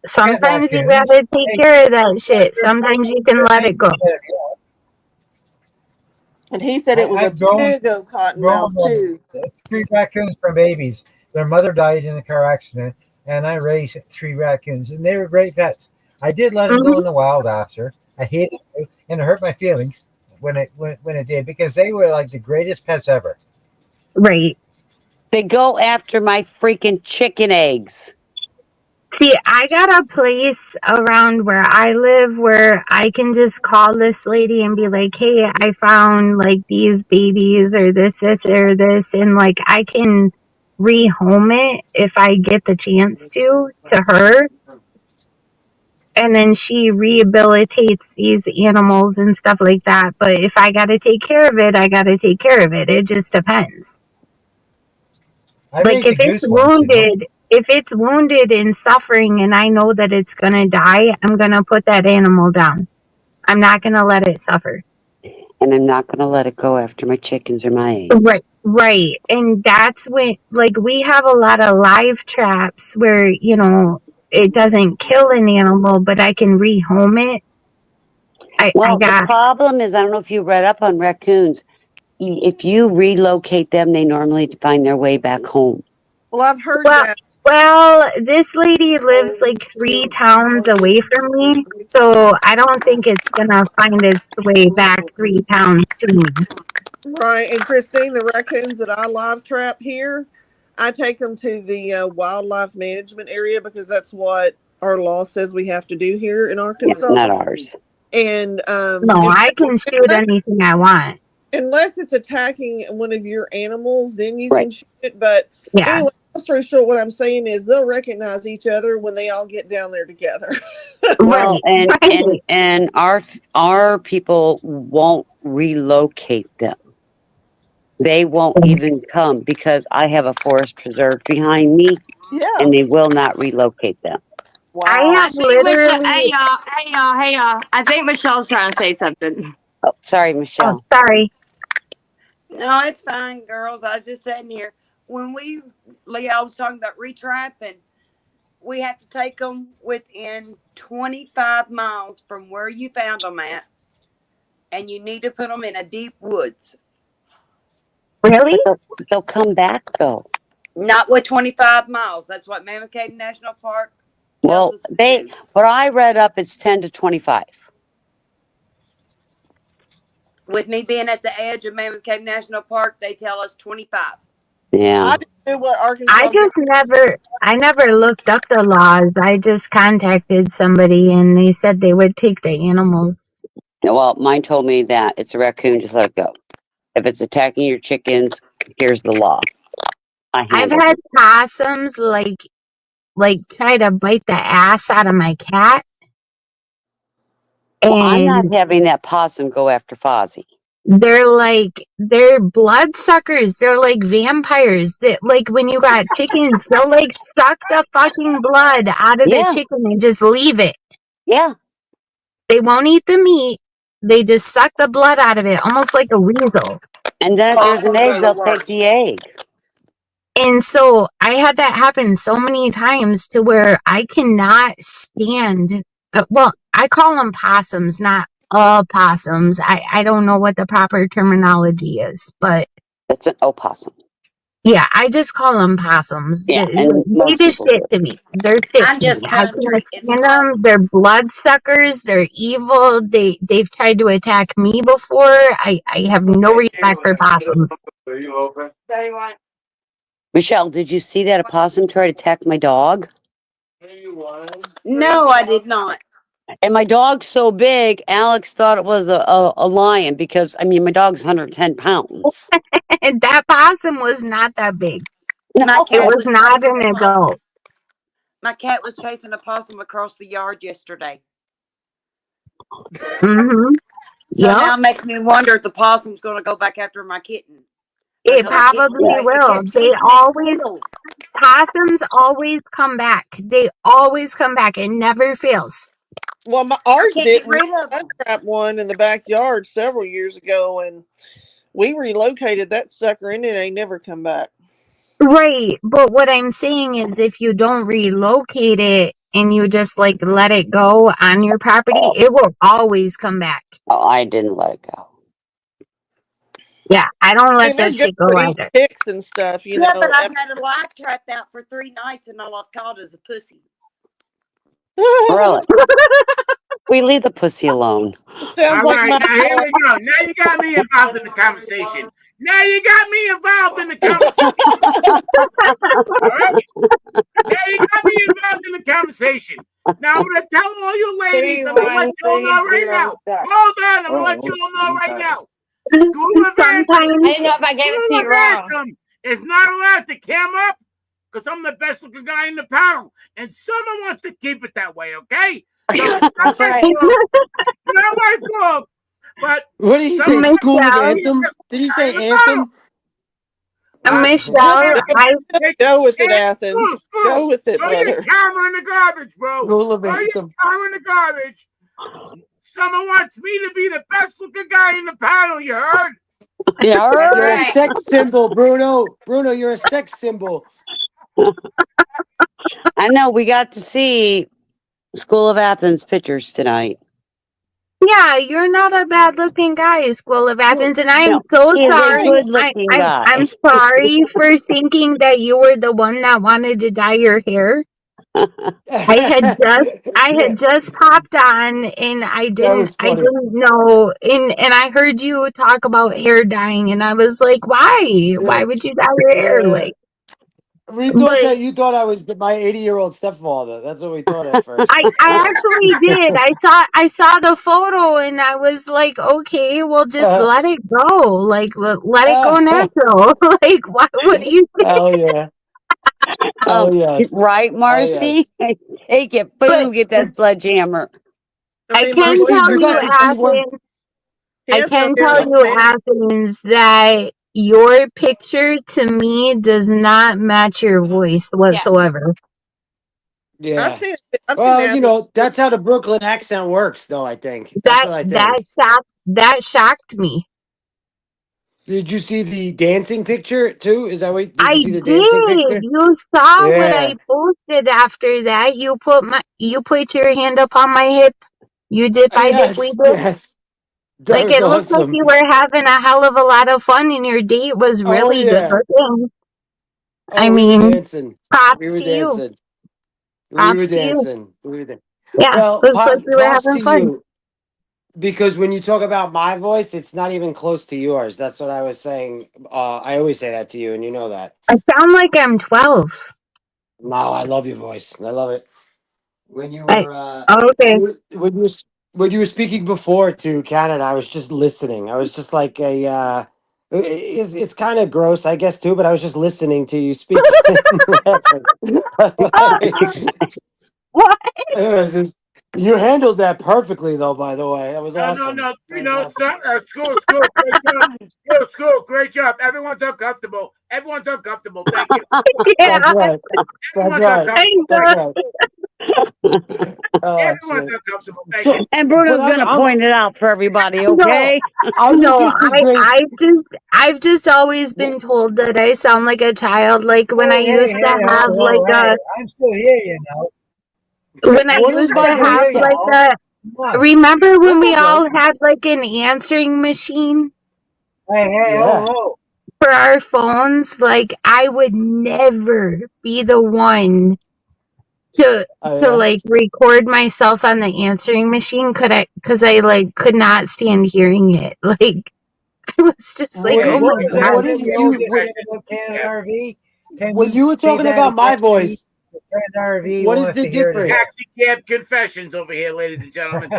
Speaker 13: Sometimes you gotta take care of that shit. Sometimes you can let it go.
Speaker 17: And he said it was a big old cottonmouth too.
Speaker 8: 3 raccoons from babies. Their mother died in a car accident, and I raised 3 raccoons, and they were great pets. I did let him go in the wild after. I hated it, and it hurt my feelings when it did because they were like the greatest pets ever.
Speaker 13: Right.
Speaker 1: They go after my freaking chicken eggs.
Speaker 13: See, I got a place around where I live where I can just call this lady and be like, hey, I found like these babies or this, or this. And like I can rehome it if I get the chance to her. And then she rehabilitates these animals and stuff like that. But if I got to take care of it, I got to take care of it. It just depends.
Speaker 8: I
Speaker 13: Like
Speaker 8: raised a goose once, you know.
Speaker 13: if it's wounded and suffering and I know that it's going to die, I'm going to put that animal down. I'm not going to let it suffer.
Speaker 1: And I'm not going to let it go after my chickens or my eggs.
Speaker 13: Right. And that's when, like, we have a lot of live traps where, it doesn't kill an animal, but I can rehome it.
Speaker 1: The problem is, I don't know if you read up on raccoons. If you relocate them, they normally find their way back home.
Speaker 17: Well, I've heard that.
Speaker 13: Well, this lady lives like 3 towns away from me, so I don't think it's gonna find its way back 3 towns to me.
Speaker 17: Right. And Christine, the raccoons that I live trap here, I take them to the wildlife management area because that's what our law says we have to do here in Arkansas.
Speaker 1: Not ours.
Speaker 17: And
Speaker 13: No, I can shoot anything I want.
Speaker 17: Unless it's attacking one of your animals, then you can shoot it. But anyway, long story short, what I'm saying is they'll recognize each other when they all get down there together.
Speaker 1: Well, and our people won't relocate them. They won't even come because I have a forest preserve behind me, and they will not relocate them.
Speaker 13: I have literally.
Speaker 5: Hey y'all. I think Michelle's trying to say something.
Speaker 1: Oh, sorry, Michelle.
Speaker 13: Oh, sorry.
Speaker 14: No, it's fine, girls. I was just sitting here. When I was talking about retrapping, we have to take them within 25 miles from where you found them at, and you need to put them in a deep woods.
Speaker 13: Really?
Speaker 1: They'll come back though.
Speaker 14: Not with 25 miles. That's what Mammoth Cave National Park tells us to do.
Speaker 1: What I read up, it's 10 to 25.
Speaker 14: With me being at the edge of Mammoth Cave National Park, they tell us 25.
Speaker 1: Yeah.
Speaker 13: I never looked up the laws. I just contacted somebody and they said they would take the animals.
Speaker 1: Well, mine told me that it's a raccoon, just let it go. If it's attacking your chickens, here's the law.
Speaker 13: I've had possums like try to bite the ass out of my cat.
Speaker 1: Well, I'm not having that possum go after Fozzie.
Speaker 13: They're bloodsuckers. They're like vampires. That like when you got chickens, they'll like suck the fucking blood out of the chicken and just leave it.
Speaker 1: Yeah.
Speaker 13: They won't eat the meat. They just suck the blood out of it, almost like a weasel.
Speaker 1: And then if there's an egg, they'll take the egg.
Speaker 13: And so I had that happen so many times to where I cannot stand. I call them possums, not opossums. I don't know what the proper terminology is, but
Speaker 1: it's an opossum.
Speaker 13: Yeah, I just call them possums.
Speaker 1: Yeah,
Speaker 13: they just shit to me. They're shit
Speaker 14: I'm
Speaker 13: to me.
Speaker 14: just
Speaker 13: I can't
Speaker 14: country. It's
Speaker 13: stand them. They're bloodsuckers. They're evil. They've tried to attack me before. I have no respect for possums.
Speaker 1: Michelle, did you see that opossum try to attack my dog?
Speaker 14: No, I did not.
Speaker 1: And my dog's so big, Alex thought it was a lion because, my dog's 110 pounds.
Speaker 13: That possum was not that big.
Speaker 14: My cat
Speaker 13: It was not an adult.
Speaker 14: My cat was chasing a possum across the yard yesterday.
Speaker 13: Mm-hmm.
Speaker 14: So now it makes me wonder if the possum's going to go back after my kitten.
Speaker 13: It probably will. Possums always come back. They always come back. It never fails.
Speaker 17: Well, ours didn't. I trapped one in the backyard several years ago, and we relocated that sucker, and it ain't never come back.
Speaker 13: Right, but what I'm saying is, if you don't relocate it and you just let it go on your property, it will always come back.
Speaker 1: Oh, I didn't let it go.
Speaker 13: Yeah, I don't let that shit go either.
Speaker 17: Ticks and stuff,
Speaker 14: But I've had a live trap out for 3 nights, and all I've caught is a pussy.
Speaker 1: Really? We leave the pussy alone.
Speaker 17: Sounds
Speaker 7: All
Speaker 17: like
Speaker 7: right,
Speaker 17: my
Speaker 7: now here we go. Now you got me involved in the conversation. Now you got me involved in the conversation. All right? Now you got me involved in the conversation. Now I'm gonna tell all you ladies, I'm gonna let you all know right now. Hold on, I'm gonna let you all know right now. School of Anthem,
Speaker 5: I
Speaker 13: Sometimes
Speaker 5: didn't know if I gave it to
Speaker 7: School
Speaker 5: you
Speaker 7: of
Speaker 5: wrong.
Speaker 7: Anthem is not allowed to cam up because I'm the best looking guy in the panel, and someone wants to keep it that way, okay? So it's not
Speaker 5: That's
Speaker 7: my
Speaker 5: right.
Speaker 7: fault. It's not my fault. But
Speaker 4: What did he say?
Speaker 7: someone wants
Speaker 4: School of
Speaker 7: to
Speaker 13: Michelle,
Speaker 7: keep
Speaker 4: Anthem?
Speaker 7: the
Speaker 4: Did he
Speaker 7: guy in
Speaker 4: say
Speaker 7: the panel.
Speaker 4: Anthem?
Speaker 13: Michelle,
Speaker 17: Go with it,
Speaker 7: Hey,
Speaker 17: Athens.
Speaker 7: school.
Speaker 17: Go with it,
Speaker 7: Throw your
Speaker 17: brother.
Speaker 7: camera in the garbage, bro.
Speaker 4: School of
Speaker 7: Throw your
Speaker 4: Anthem.
Speaker 7: camera in the garbage. Someone wants me to be the best looking guy in the panel, you heard?
Speaker 1: Yeah,
Speaker 5: That's
Speaker 4: You're a
Speaker 5: right.
Speaker 4: sex symbol, Bruno. Bruno, you're a sex symbol.
Speaker 1: I know. We got to see School of Athens pictures tonight.
Speaker 13: yeah, you're not a bad looking guy, School of Athens, and I'm
Speaker 1: No,
Speaker 13: so
Speaker 1: he's a
Speaker 13: sorry.
Speaker 1: good-looking guy.
Speaker 13: I'm sorry for thinking that you were the one that wanted to dye your hair. I had just popped on and
Speaker 4: That was
Speaker 13: I
Speaker 4: funny.
Speaker 13: didn't know and I heard you talk about hair dyeing and I was like, why? Why
Speaker 4: Yeah.
Speaker 13: would you dye your hair?
Speaker 4: Yeah.
Speaker 13: Like,
Speaker 4: We thought
Speaker 13: but
Speaker 4: that you thought I was my 80-year-old stepfather. That's what we thought at first.
Speaker 13: I actually did. I saw the photo and I was like, okay, well just let it go. Like let it go natural. Like what do you think?
Speaker 4: Hell yeah. Hell yes.
Speaker 1: Right,
Speaker 4: Hell
Speaker 1: Marcy?
Speaker 4: yes.
Speaker 1: Take it.
Speaker 13: But
Speaker 1: Boom, get that sledgehammer.
Speaker 13: I
Speaker 17: mean,
Speaker 13: can
Speaker 4: Christy,
Speaker 13: tell
Speaker 4: you
Speaker 13: you,
Speaker 4: got to see one.
Speaker 13: Athens,
Speaker 17: he
Speaker 13: I
Speaker 17: has no
Speaker 13: can
Speaker 17: hair
Speaker 13: tell
Speaker 17: like
Speaker 13: you,
Speaker 17: me.
Speaker 13: Athens, that your picture to me does not match your voice
Speaker 5: Yes.
Speaker 13: whatsoever.
Speaker 17: I've
Speaker 4: Yeah.
Speaker 17: seen I've seen
Speaker 4: Well,
Speaker 17: Athens.
Speaker 4: that's how the Brooklyn accent works, though, I think. That's what I think.
Speaker 13: That shocked me.
Speaker 4: Did you see the dancing picture, too? Is that what? Did
Speaker 13: I
Speaker 4: you see the dancing
Speaker 13: did.
Speaker 4: picture?
Speaker 13: You saw what
Speaker 4: Yeah.
Speaker 13: I posted after that. You put your hand up on my hip. You dip, I dip, we
Speaker 4: Yes.
Speaker 13: dip.
Speaker 4: Yes. That
Speaker 13: Like
Speaker 4: was
Speaker 13: it looked like
Speaker 4: awesome.
Speaker 13: you were having a hell of a lot of fun and your date was
Speaker 4: Oh,
Speaker 13: really good
Speaker 4: yeah.
Speaker 13: looking. I
Speaker 4: Oh, we were
Speaker 13: mean,
Speaker 4: dancing. We
Speaker 13: props
Speaker 4: were
Speaker 13: to you.
Speaker 4: dancing. We were
Speaker 13: Props to you.
Speaker 4: dancing. We were dancing.
Speaker 13: Yeah,
Speaker 4: Well,
Speaker 13: looks like we were
Speaker 4: props
Speaker 13: having
Speaker 4: to
Speaker 13: fun.
Speaker 4: you. Because when you talk about my voice, it's not even close to yours. That's what I was saying. I always say that to you, and you know that.
Speaker 13: I sound like I'm 12.
Speaker 4: No, I love your voice. I love it. When you
Speaker 13: I,
Speaker 4: were
Speaker 13: okay.
Speaker 4: when you were speaking before to Canada, I was just listening. I was just like a it's kind of gross, I guess too, but I was just listening to you speak and laughing.
Speaker 13: What?
Speaker 4: It was just- you handled that perfectly, though. By the way, that was awesome.
Speaker 7: No.
Speaker 4: That was awesome.
Speaker 7: School, great job. School, great job. Everyone's uncomfortable. Everyone's uncomfortable. Thank you.
Speaker 13: Yeah,
Speaker 4: That's right. That's
Speaker 7: Everyone's
Speaker 4: right.
Speaker 13: I
Speaker 7: uncomfortable.
Speaker 4: That's
Speaker 7: Thank
Speaker 13: know.
Speaker 7: you.
Speaker 4: right. Oh
Speaker 7: Everyone's
Speaker 4: shit.
Speaker 7: uncomfortable. Thank
Speaker 4: So,
Speaker 7: you.
Speaker 1: And
Speaker 4: but
Speaker 1: Bruno's going to point it out for everybody,
Speaker 13: No,
Speaker 1: okay?
Speaker 4: I'm
Speaker 13: no,
Speaker 4: interested, Grace.
Speaker 13: I've just always been told that I sound like a child. Like when I used to have like a,
Speaker 8: I'm still here, you know.
Speaker 13: when I
Speaker 4: What is
Speaker 13: used to
Speaker 4: my
Speaker 8: I still
Speaker 13: have
Speaker 8: hear
Speaker 4: voice?
Speaker 8: you.
Speaker 13: like
Speaker 8: Al.
Speaker 13: a,
Speaker 8: Come on.
Speaker 13: remember when
Speaker 4: That's
Speaker 13: we all
Speaker 4: okay.
Speaker 13: had like an answering machine
Speaker 8: Hey,
Speaker 4: Yeah.
Speaker 8: ho.
Speaker 13: for our phones? Like I would never be the one to
Speaker 4: Oh
Speaker 13: to
Speaker 4: yeah.
Speaker 13: like record myself on the answering machine because I like could not stand hearing it. Like I was just like,
Speaker 4: What
Speaker 7: Hey,
Speaker 13: oh
Speaker 4: did
Speaker 13: my
Speaker 7: what was that?
Speaker 4: what
Speaker 13: god.
Speaker 4: did
Speaker 8: Remember the old
Speaker 4: you
Speaker 8: discussion
Speaker 7: Hey,
Speaker 8: about Canada
Speaker 7: yeah.
Speaker 8: RV? Can
Speaker 4: when
Speaker 8: we
Speaker 4: you were
Speaker 8: say
Speaker 4: talking
Speaker 8: that
Speaker 4: about my
Speaker 8: again?
Speaker 4: voice?
Speaker 8: Canada RV
Speaker 4: What is
Speaker 8: wants
Speaker 4: the
Speaker 8: to hear it again.
Speaker 4: difference?
Speaker 7: Taxi cab confessions over here, ladies and gentlemen.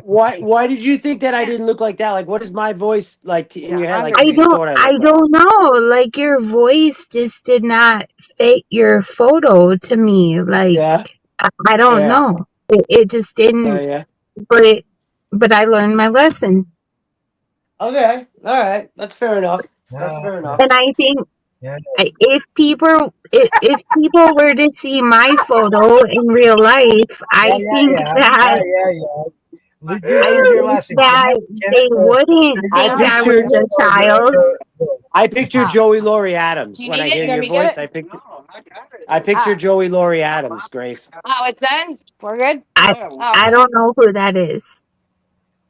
Speaker 4: Why did you think that I didn't look like that? Like, what is my voice like in your head? Like
Speaker 13: I
Speaker 4: you
Speaker 13: don't
Speaker 4: thought I
Speaker 13: I
Speaker 4: looked like?
Speaker 13: don't know. Like your voice just did not fit your photo to me. Like
Speaker 4: Yeah.
Speaker 13: I don't
Speaker 4: Yeah.
Speaker 13: know. It just didn't
Speaker 4: Yeah.
Speaker 13: but I learned my lesson.
Speaker 4: Okay. All right. That's fair enough. That's
Speaker 8: No,
Speaker 4: fair enough.
Speaker 13: And I think
Speaker 8: yeah,
Speaker 13: if people were to see my photo in real life, I think that
Speaker 8: You
Speaker 13: I
Speaker 8: learned your
Speaker 13: think
Speaker 8: lesson.
Speaker 13: that they wouldn't
Speaker 4: I
Speaker 13: think I was
Speaker 4: pictured
Speaker 13: a child.
Speaker 4: Joey Laurie Adams
Speaker 5: You
Speaker 4: when
Speaker 5: need
Speaker 4: I
Speaker 5: it?
Speaker 4: hear
Speaker 5: You want
Speaker 4: your
Speaker 5: me to get
Speaker 4: voice.
Speaker 5: it?
Speaker 4: I picture
Speaker 5: Ah.
Speaker 4: Joey Laurie Adams, Grace.
Speaker 5: Oh, it's done? We're good?
Speaker 13: I
Speaker 5: Oh,
Speaker 13: I
Speaker 5: okay.
Speaker 13: don't know who that is.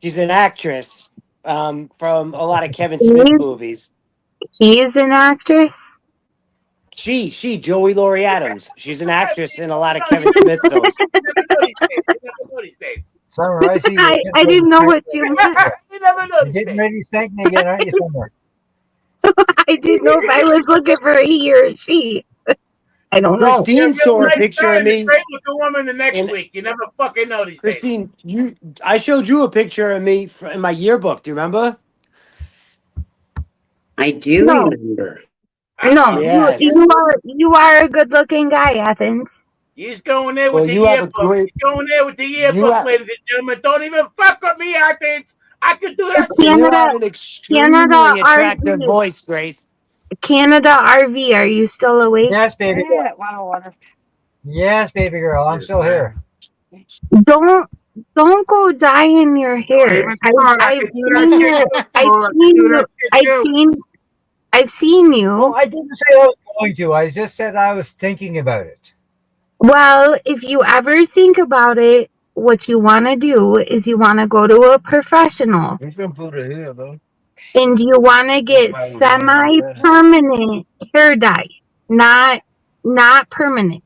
Speaker 4: She's an actress from a lot of Kevin Smith
Speaker 13: He's
Speaker 4: movies.
Speaker 13: he's an actress.
Speaker 10: She, Joey Laurie Adams. She's an actress in a lot of Kevin Smith films.
Speaker 7: You never know these days. You never know these days.
Speaker 8: Summer, I see you.
Speaker 13: I didn't know what you meant.
Speaker 7: You never know
Speaker 8: You're
Speaker 7: these
Speaker 8: getting
Speaker 7: days.
Speaker 8: ready to spank me again, aren't you, Summer?
Speaker 13: I didn't know if I was looking for a he or a she. I don't know.
Speaker 7: You're a
Speaker 10: Christine
Speaker 7: real
Speaker 10: saw a
Speaker 7: nice
Speaker 10: picture
Speaker 7: guy
Speaker 10: of
Speaker 7: and a
Speaker 10: me.
Speaker 7: great looking woman the next
Speaker 10: And
Speaker 7: week. You never fucking know these days.
Speaker 10: Christine, I showed you a picture of me in my yearbook. Do you remember?
Speaker 1: I do
Speaker 13: No,
Speaker 1: remember.
Speaker 13: no,
Speaker 10: Yes.
Speaker 13: you are a good looking guy, Athens.
Speaker 7: He's going there
Speaker 10: Well,
Speaker 7: with the
Speaker 10: you have a
Speaker 7: yearbook.
Speaker 10: great.
Speaker 7: He's going there with the
Speaker 10: You
Speaker 7: yearbook,
Speaker 10: have.
Speaker 7: ladies and gentlemen. Don't even fuck with me, Athens. I could do that too.
Speaker 10: You
Speaker 13: Canada,
Speaker 10: have an extremely attractive voice, Grace.
Speaker 13: Canada RV. Are you still awake?
Speaker 8: Yes, baby girl.
Speaker 5: Yeah, wow, water.
Speaker 8: Yes, baby girl. I'm still here.
Speaker 13: Don't go dyeing your
Speaker 7: Don't
Speaker 13: hair.
Speaker 7: even start. I
Speaker 13: I've
Speaker 7: could do that
Speaker 13: seen
Speaker 7: shit
Speaker 13: you.
Speaker 7: too,
Speaker 13: I've
Speaker 7: fool. I could
Speaker 13: seen
Speaker 7: do
Speaker 13: you.
Speaker 7: that shit too.
Speaker 13: I've seen
Speaker 8: Well,
Speaker 13: you.
Speaker 8: I didn't say I was going to. I just said I was thinking about it.
Speaker 13: Well, if you ever think about it, what you want to do is you want to go to a professional
Speaker 15: You can put it here, though.
Speaker 13: and you want to get semi-permanent hair dye, not permanent.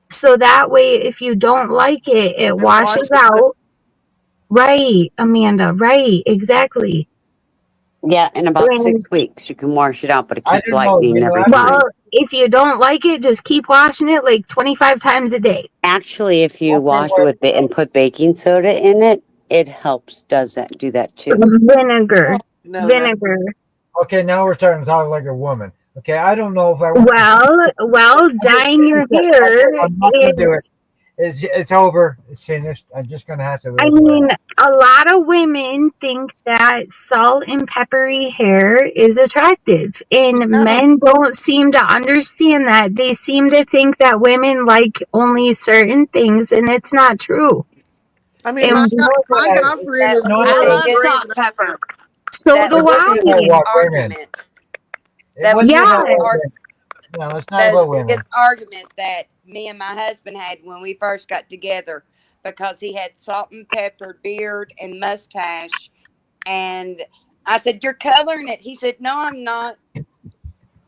Speaker 13: So that way, if you don't like it, it washes out. Right, Amanda. Right, exactly.
Speaker 1: Yeah, in about
Speaker 13: And
Speaker 1: 6 weeks you can wash it out, but it
Speaker 8: I
Speaker 1: keeps
Speaker 8: don't know.
Speaker 1: lightening
Speaker 8: You know,
Speaker 1: every
Speaker 8: I
Speaker 1: time.
Speaker 13: well, if you don't like it, just keep washing it like 25 times a day.
Speaker 1: Actually, if you
Speaker 8: okay,
Speaker 1: wash it
Speaker 8: well,
Speaker 1: with and put baking soda in it, it helps. Do that too?
Speaker 13: Vinegar,
Speaker 17: No, that
Speaker 13: vinegar.
Speaker 8: okay, now we're starting to talk like a woman. Okay, I don't know if I want to.
Speaker 13: Well, dyeing your hair
Speaker 8: I'm not going to do
Speaker 13: is.
Speaker 8: it. It's over. It's finished. I'm just going to have to
Speaker 13: I
Speaker 8: live with
Speaker 13: mean,
Speaker 8: it.
Speaker 13: a lot of women think that salt and peppery hair is attractive, and men don't seem to understand that. They seem to think that women like only certain things, and it's not true.
Speaker 17: I mean,
Speaker 13: And
Speaker 17: my guy friend is
Speaker 8: No,
Speaker 14: I
Speaker 17: more
Speaker 14: love
Speaker 17: brave
Speaker 14: salt
Speaker 17: than
Speaker 14: and pepper.
Speaker 13: so
Speaker 14: That
Speaker 13: do
Speaker 14: was
Speaker 8: It
Speaker 14: my
Speaker 8: wasn't about
Speaker 14: biggest
Speaker 8: what women.
Speaker 14: argument.
Speaker 8: It
Speaker 14: That was
Speaker 8: wasn't
Speaker 13: yeah,
Speaker 8: about what women. No, it's not
Speaker 14: the
Speaker 8: about women.
Speaker 14: biggest argument that me and my husband had when we first got together, because he had salt and pepper beard and mustache, and I said, "You're coloring it." He said, "No, I'm not."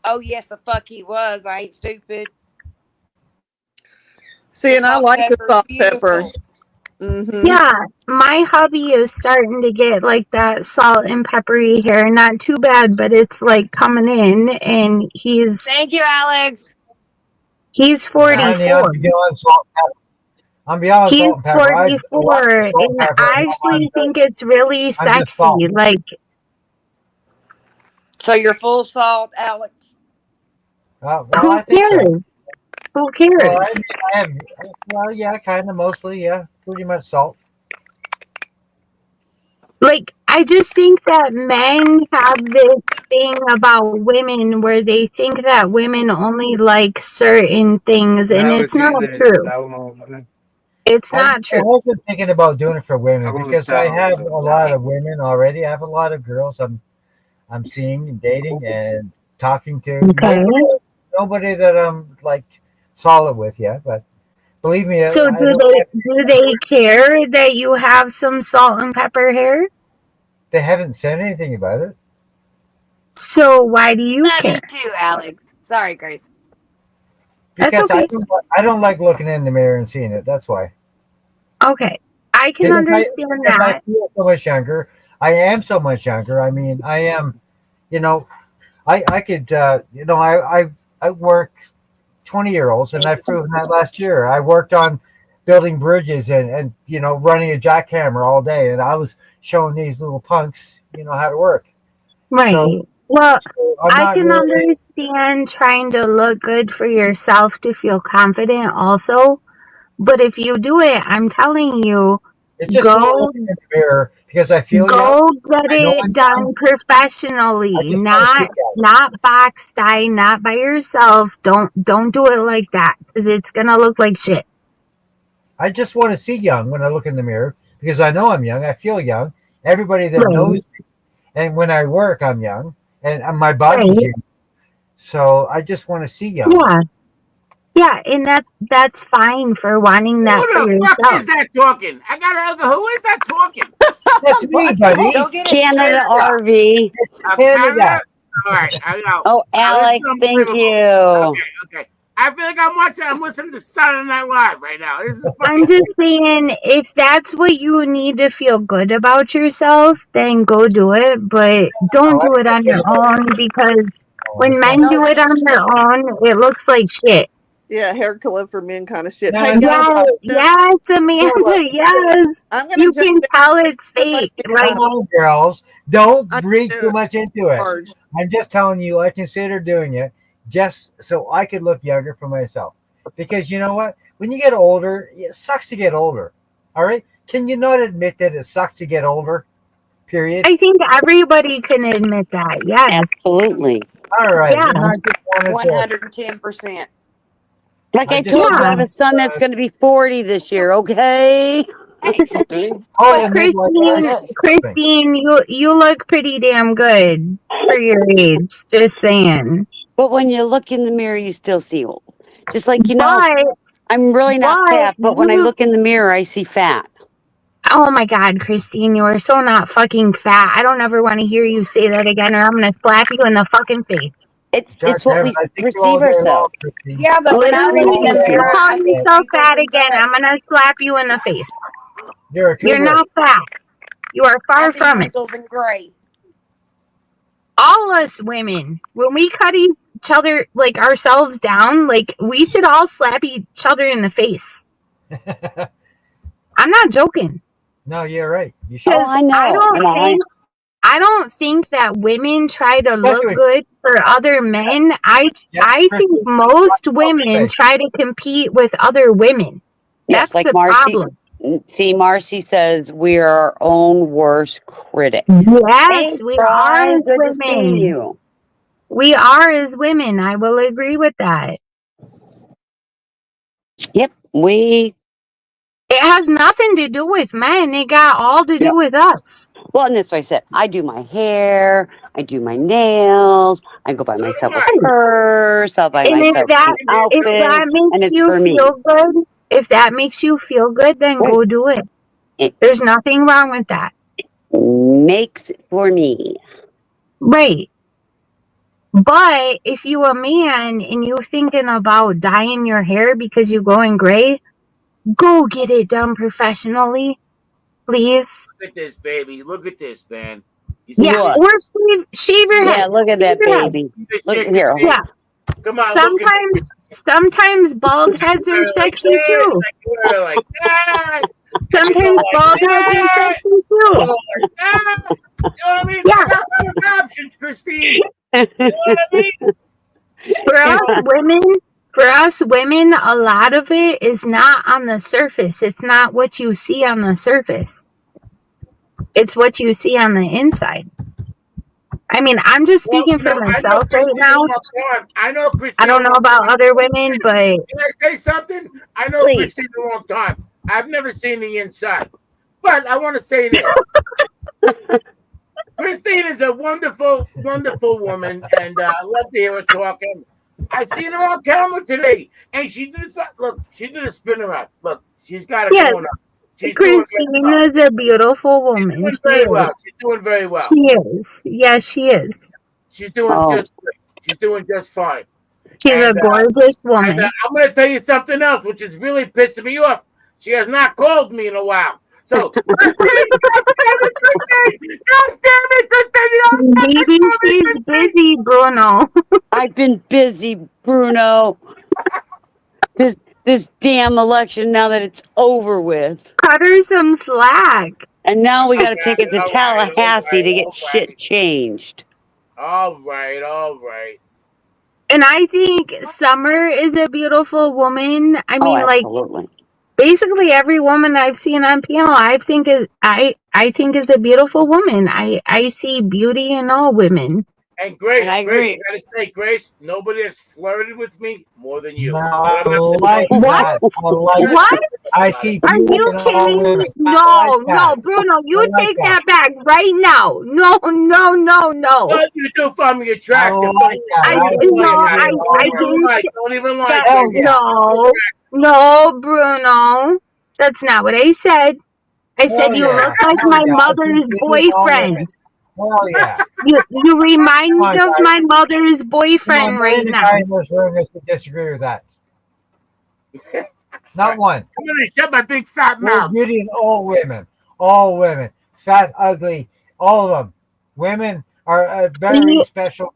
Speaker 14: Oh yes, the fuck he was. I ain't stupid.
Speaker 17: See,
Speaker 14: The
Speaker 17: and I
Speaker 14: salt and
Speaker 17: like the
Speaker 14: pepper is
Speaker 17: salt pepper.
Speaker 14: beautiful.
Speaker 17: Mm-hmm.
Speaker 13: yeah. My hubby is starting to get like that salt and peppery hair. Not too bad, but it's like coming in, and
Speaker 5: Thank you, Alex.
Speaker 13: he's
Speaker 8: Honey,
Speaker 13: 44.
Speaker 8: I'm beyond salt and pepper. I'm beyond salt
Speaker 13: He's
Speaker 8: and pepper. I've watched
Speaker 13: 44,
Speaker 8: salt and
Speaker 13: and
Speaker 8: pepper.
Speaker 13: I
Speaker 8: No,
Speaker 13: actually think it's really
Speaker 8: I'm just
Speaker 13: sexy.
Speaker 8: salt.
Speaker 13: Like,
Speaker 14: So you're full salt, Alex.
Speaker 8: Well,
Speaker 13: who
Speaker 8: I think so.
Speaker 13: cares? Who
Speaker 8: Well,
Speaker 13: cares?
Speaker 8: I mean, I am. Well, yeah, kind of, mostly, yeah, pretty much salt.
Speaker 13: Like, I just think that men have this thing about women where they think that women only like certain things, and it's not true. It's not
Speaker 8: I
Speaker 13: true.
Speaker 8: wasn't thinking about doing it for women because I have a lot of women already. I have a lot of girls I'm seeing and dating and talking to.
Speaker 13: Okay.
Speaker 8: Nobody that I'm like solid with yet, but believe me,
Speaker 13: So
Speaker 8: I
Speaker 13: do
Speaker 8: don't.
Speaker 13: they care that you have some salt and pepper hair?
Speaker 8: They haven't said anything about it
Speaker 13: So why do you
Speaker 5: Love you
Speaker 13: care?
Speaker 5: too, Alex. Sorry, Grace.
Speaker 13: That's
Speaker 8: because
Speaker 13: okay.
Speaker 8: I don't like looking in the mirror and seeing it. That's why.
Speaker 13: Okay. I can
Speaker 8: Because
Speaker 13: understand
Speaker 8: because I
Speaker 13: that.
Speaker 8: feel so much younger. I am so much younger. I mean, I am. You know, I could. I work 20-year-olds, and I've proven that last year. I worked on building bridges and running a jackhammer all day, and I was showing these little punks how to work.
Speaker 13: Right.
Speaker 8: So,
Speaker 13: Well,
Speaker 8: I'm
Speaker 13: I
Speaker 8: not
Speaker 13: can
Speaker 8: really.
Speaker 13: understand trying to look good for yourself to feel confident also. But if you do it, I'm telling you,
Speaker 8: It's just more
Speaker 13: go
Speaker 8: looking in the mirror because I feel young.
Speaker 13: go get
Speaker 8: I know I'm
Speaker 13: it done
Speaker 8: young.
Speaker 13: professionally,
Speaker 8: I just want to see
Speaker 13: not box dye, not by yourself. Don't do it like that because it's gonna look like shit.
Speaker 8: I just want to see young when I look in the mirror because I know I'm young. I feel young. Everybody that
Speaker 13: Right.
Speaker 8: knows me, and when I work, I'm young, and my body's
Speaker 13: Right.
Speaker 8: young. So I just want to see young.
Speaker 13: Yeah. Yeah, and that's fine for wanting that for
Speaker 7: Who the fuck
Speaker 13: yourself.
Speaker 7: is that talking? I gotta. Who is that talking?
Speaker 8: That's me, buddy.
Speaker 14: Go get it
Speaker 1: Canada
Speaker 14: straightened out.
Speaker 1: RV.
Speaker 7: A
Speaker 8: Canada.
Speaker 7: All right. I know.
Speaker 1: Oh,
Speaker 7: Now, this is
Speaker 1: Alex, thank
Speaker 7: unbelievable.
Speaker 1: you.
Speaker 7: Okay. I feel like I'm listening to Saturday Night Live right now. This is
Speaker 13: I'm
Speaker 7: fucking.
Speaker 13: just saying, if that's what you need to feel good about yourself, then go do it. But don't do it on your own, because when men do it on their own, it looks like shit.
Speaker 17: Yeah, hair color for men kind of shit.
Speaker 8: No,
Speaker 17: Hey
Speaker 8: no,
Speaker 17: guys,
Speaker 13: Yeah, yes, Amanda, yes.
Speaker 17: I'm gonna
Speaker 13: You
Speaker 17: jump
Speaker 13: can
Speaker 17: in.
Speaker 13: tell it's
Speaker 17: Let me,
Speaker 13: fake. Like,
Speaker 8: come on, girls. Don't
Speaker 17: I
Speaker 8: read
Speaker 17: need
Speaker 8: too
Speaker 17: to
Speaker 8: much into it.
Speaker 17: charge.
Speaker 8: I'm just telling you, I consider doing it just so I could look younger for myself. Because you know what? When you get older, it sucks to get older. All right? Can you not admit that it sucks to get older? Period.
Speaker 13: I think everybody can admit that. Yes.
Speaker 1: Absolutely.
Speaker 8: All right.
Speaker 13: Yeah.
Speaker 8: Then I just wanted to.
Speaker 14: 110%.
Speaker 1: Like
Speaker 8: I
Speaker 1: I
Speaker 8: just
Speaker 1: told you, I have
Speaker 13: Yeah.
Speaker 1: a son that's going to be 40 this year. Okay.
Speaker 8: Oh,
Speaker 13: But
Speaker 8: yeah, maybe like I said something.
Speaker 13: Christine, you look pretty damn good for your age. Just saying.
Speaker 1: But when you look in the mirror, you still see old. Just like,
Speaker 13: But
Speaker 1: I'm really not fat, but when I
Speaker 13: you,
Speaker 1: look in the mirror, I see fat.
Speaker 13: oh my God, Christine, you are so not fucking fat. I don't ever want to hear you say that again, or I'm gonna slap you in the fucking face.
Speaker 1: It's what we
Speaker 8: I think you all
Speaker 1: perceive
Speaker 8: day long,
Speaker 1: ourselves.
Speaker 8: Christine.
Speaker 14: Yeah, but when I look
Speaker 13: Literally,
Speaker 14: in the
Speaker 13: if you
Speaker 14: mirror,
Speaker 13: call
Speaker 14: I see
Speaker 13: yourself
Speaker 14: wrinkles
Speaker 13: fat
Speaker 14: and
Speaker 13: again, I'm
Speaker 14: gray.
Speaker 13: gonna slap you in the face.
Speaker 8: You're a
Speaker 13: You're
Speaker 8: cougar.
Speaker 13: not fat. You are
Speaker 14: I
Speaker 13: far
Speaker 14: see
Speaker 13: from it.
Speaker 14: wrinkles and gray.
Speaker 13: All us women, when we cut each other, like ourselves down, like we should all slap each other in the face. I'm not joking.
Speaker 8: No, you're right. You should.
Speaker 1: Oh,
Speaker 13: Because
Speaker 1: I know. And
Speaker 13: I don't think that women try to look
Speaker 8: Especially with
Speaker 13: good for other men. I think most women try to compete with other women.
Speaker 1: yes,
Speaker 13: That's
Speaker 1: like
Speaker 13: the
Speaker 1: Marcy.
Speaker 13: problem.
Speaker 1: See, Marcy says we are our own worst critic.
Speaker 13: Yes,
Speaker 1: Hey,
Speaker 13: we are
Speaker 1: Fry,
Speaker 13: as
Speaker 1: good to see
Speaker 13: women.
Speaker 1: you.
Speaker 13: We are as women. I will agree with that.
Speaker 1: Yep,
Speaker 13: It has nothing to do with men. It got all to do with us.
Speaker 1: well, and that's why I said I do my hair, I do my nails, I go buy myself a purse, I'll buy
Speaker 13: And
Speaker 1: myself cute
Speaker 13: if that
Speaker 1: outfits, and
Speaker 13: makes
Speaker 1: it's
Speaker 13: you
Speaker 1: for me.
Speaker 13: feel good, if that makes you feel good, then
Speaker 1: Right.
Speaker 13: go do it.
Speaker 1: It
Speaker 13: There's nothing wrong with that.
Speaker 1: makes it for me.
Speaker 13: Right. But if you a man and you thinking about dyeing your hair because you're going gray, go get it done professionally, please.
Speaker 7: Look at this, baby. Look at this, man. You see
Speaker 13: Yeah,
Speaker 7: this?
Speaker 1: What?
Speaker 13: or shave your
Speaker 1: Yeah,
Speaker 13: head.
Speaker 1: look at
Speaker 13: Shave
Speaker 1: that
Speaker 13: your head.
Speaker 1: baby.
Speaker 7: This
Speaker 1: Look
Speaker 7: chick,
Speaker 1: here.
Speaker 13: Yeah.
Speaker 7: come on, look at me.
Speaker 13: Sometimes bald heads are
Speaker 7: Like
Speaker 13: sexy
Speaker 7: this,
Speaker 13: too.
Speaker 7: like that. And I go
Speaker 13: Sometimes
Speaker 7: like
Speaker 13: bald heads are
Speaker 7: that.
Speaker 13: sexy
Speaker 7: I
Speaker 13: too.
Speaker 7: go like that. You know what I mean?
Speaker 13: Yeah.
Speaker 7: I got other options, Christine. You know what I mean?
Speaker 13: For us women, a lot of it is not on the surface. It's not what you see on the surface. It's what you see on the inside. I mean, I'm just speaking for myself right now.
Speaker 7: I know Christine.
Speaker 13: I don't know about other women, but
Speaker 7: Can I say something? I know
Speaker 1: Please.
Speaker 7: Christine a long time. I've never seen the inside. But I want to say this. Christine is a wonderful, wonderful woman, and I love to hear her talking. I seen her on camera today, and she did a spin around. Look, she's got it
Speaker 13: yes,
Speaker 7: going on. She's doing
Speaker 13: Christine
Speaker 7: very well.
Speaker 13: is a beautiful woman.
Speaker 7: Doing
Speaker 13: She
Speaker 7: very well.
Speaker 13: is.
Speaker 7: She's doing very well.
Speaker 13: She is. Yes, she is.
Speaker 7: She's doing
Speaker 1: Oh.
Speaker 7: just great. She's doing just fine.
Speaker 13: She's a gorgeous woman.
Speaker 7: And I'm going to tell you something else, which is really pissing me off. She has not called me in a while. So, Christine, God damn it, Christine.
Speaker 13: Maybe she's busy, Bruno.
Speaker 1: I've been busy, Bruno. This damn election, now that it's over with.
Speaker 13: Cut her some slack.
Speaker 1: And now we got to take it to
Speaker 7: All right,
Speaker 1: Tallahassee to get
Speaker 7: all
Speaker 1: shit
Speaker 7: right.
Speaker 1: changed.
Speaker 7: All right.
Speaker 13: And I think Summer is a beautiful woman. I mean, like,
Speaker 1: Absolutely.
Speaker 13: basically every woman I've seen on panel, I think is a beautiful woman. I see beauty in all women.
Speaker 7: And Grace,
Speaker 5: And I
Speaker 7: Grace,
Speaker 5: agree.
Speaker 7: I gotta say, Grace, nobody has flirted with me more than you.
Speaker 8: No, I like
Speaker 13: What?
Speaker 8: that. I like
Speaker 13: What?
Speaker 8: I see
Speaker 13: Are
Speaker 8: beauty
Speaker 13: you
Speaker 8: in all
Speaker 13: kidding
Speaker 8: women.
Speaker 13: me?
Speaker 8: I
Speaker 13: No,
Speaker 8: like that.
Speaker 13: Bruno, you
Speaker 8: I like
Speaker 13: take
Speaker 8: that.
Speaker 13: that back right now. No.
Speaker 7: What you do find me
Speaker 8: I
Speaker 7: attractive?
Speaker 8: like that.
Speaker 13: I
Speaker 8: I
Speaker 13: think
Speaker 7: Don't even lie.
Speaker 13: that
Speaker 8: Hell yeah.
Speaker 13: no, Bruno. That's not what I said. I said
Speaker 8: Hell
Speaker 13: you
Speaker 8: yeah.
Speaker 13: look like
Speaker 8: Hell
Speaker 13: my
Speaker 8: yeah. I see
Speaker 13: mother's
Speaker 8: beauty in all women.
Speaker 13: boyfriend.
Speaker 8: Hell yeah.
Speaker 13: You remind
Speaker 8: Come
Speaker 13: me
Speaker 8: on,
Speaker 13: of
Speaker 8: guys.
Speaker 13: my mother's
Speaker 8: Come on,
Speaker 13: boyfriend right
Speaker 8: name the
Speaker 13: now.
Speaker 8: guy in this room that should disagree with that. Not one.
Speaker 7: I'm gonna shut my big fat
Speaker 8: There's
Speaker 7: mouth.
Speaker 8: beauty in all women. All women. Fat, ugly, all of them. Women are a very
Speaker 13: See,
Speaker 8: special.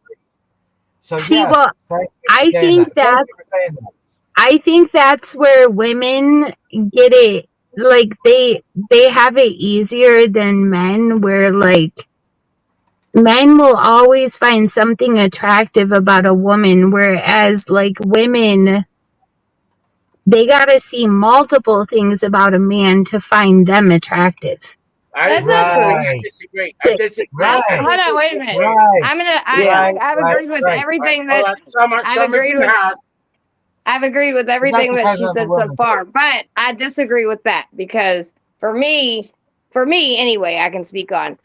Speaker 8: So
Speaker 13: see,
Speaker 8: yes,
Speaker 13: well,
Speaker 8: thank you
Speaker 13: I
Speaker 8: for saying
Speaker 13: think
Speaker 8: that. Thank you
Speaker 13: that's
Speaker 8: for saying that.
Speaker 13: I think that's where women get it. Like they have it easier than men, where like men will always find something attractive about a woman, whereas like women, they gotta see multiple things about a man to find them attractive.
Speaker 7: I
Speaker 5: That's not true.
Speaker 8: Right.
Speaker 7: disagree. I disagree.
Speaker 8: Right.
Speaker 7: I
Speaker 5: Hold on, wait a minute.
Speaker 7: disagree.
Speaker 8: Right.
Speaker 5: I'm gonna.
Speaker 7: Yeah.
Speaker 5: I've
Speaker 8: Right.
Speaker 5: agreed with
Speaker 8: Right.
Speaker 5: everything
Speaker 7: Hold
Speaker 5: that
Speaker 7: on.
Speaker 5: I've
Speaker 7: Summer's
Speaker 5: agreed
Speaker 7: in the
Speaker 5: with.
Speaker 7: house.
Speaker 5: I've agreed with
Speaker 8: But that
Speaker 5: everything that
Speaker 8: depends
Speaker 5: she
Speaker 8: on the
Speaker 5: said so
Speaker 8: woman
Speaker 5: far,
Speaker 8: too.
Speaker 5: but I disagree with that because for me anyway, I can speak on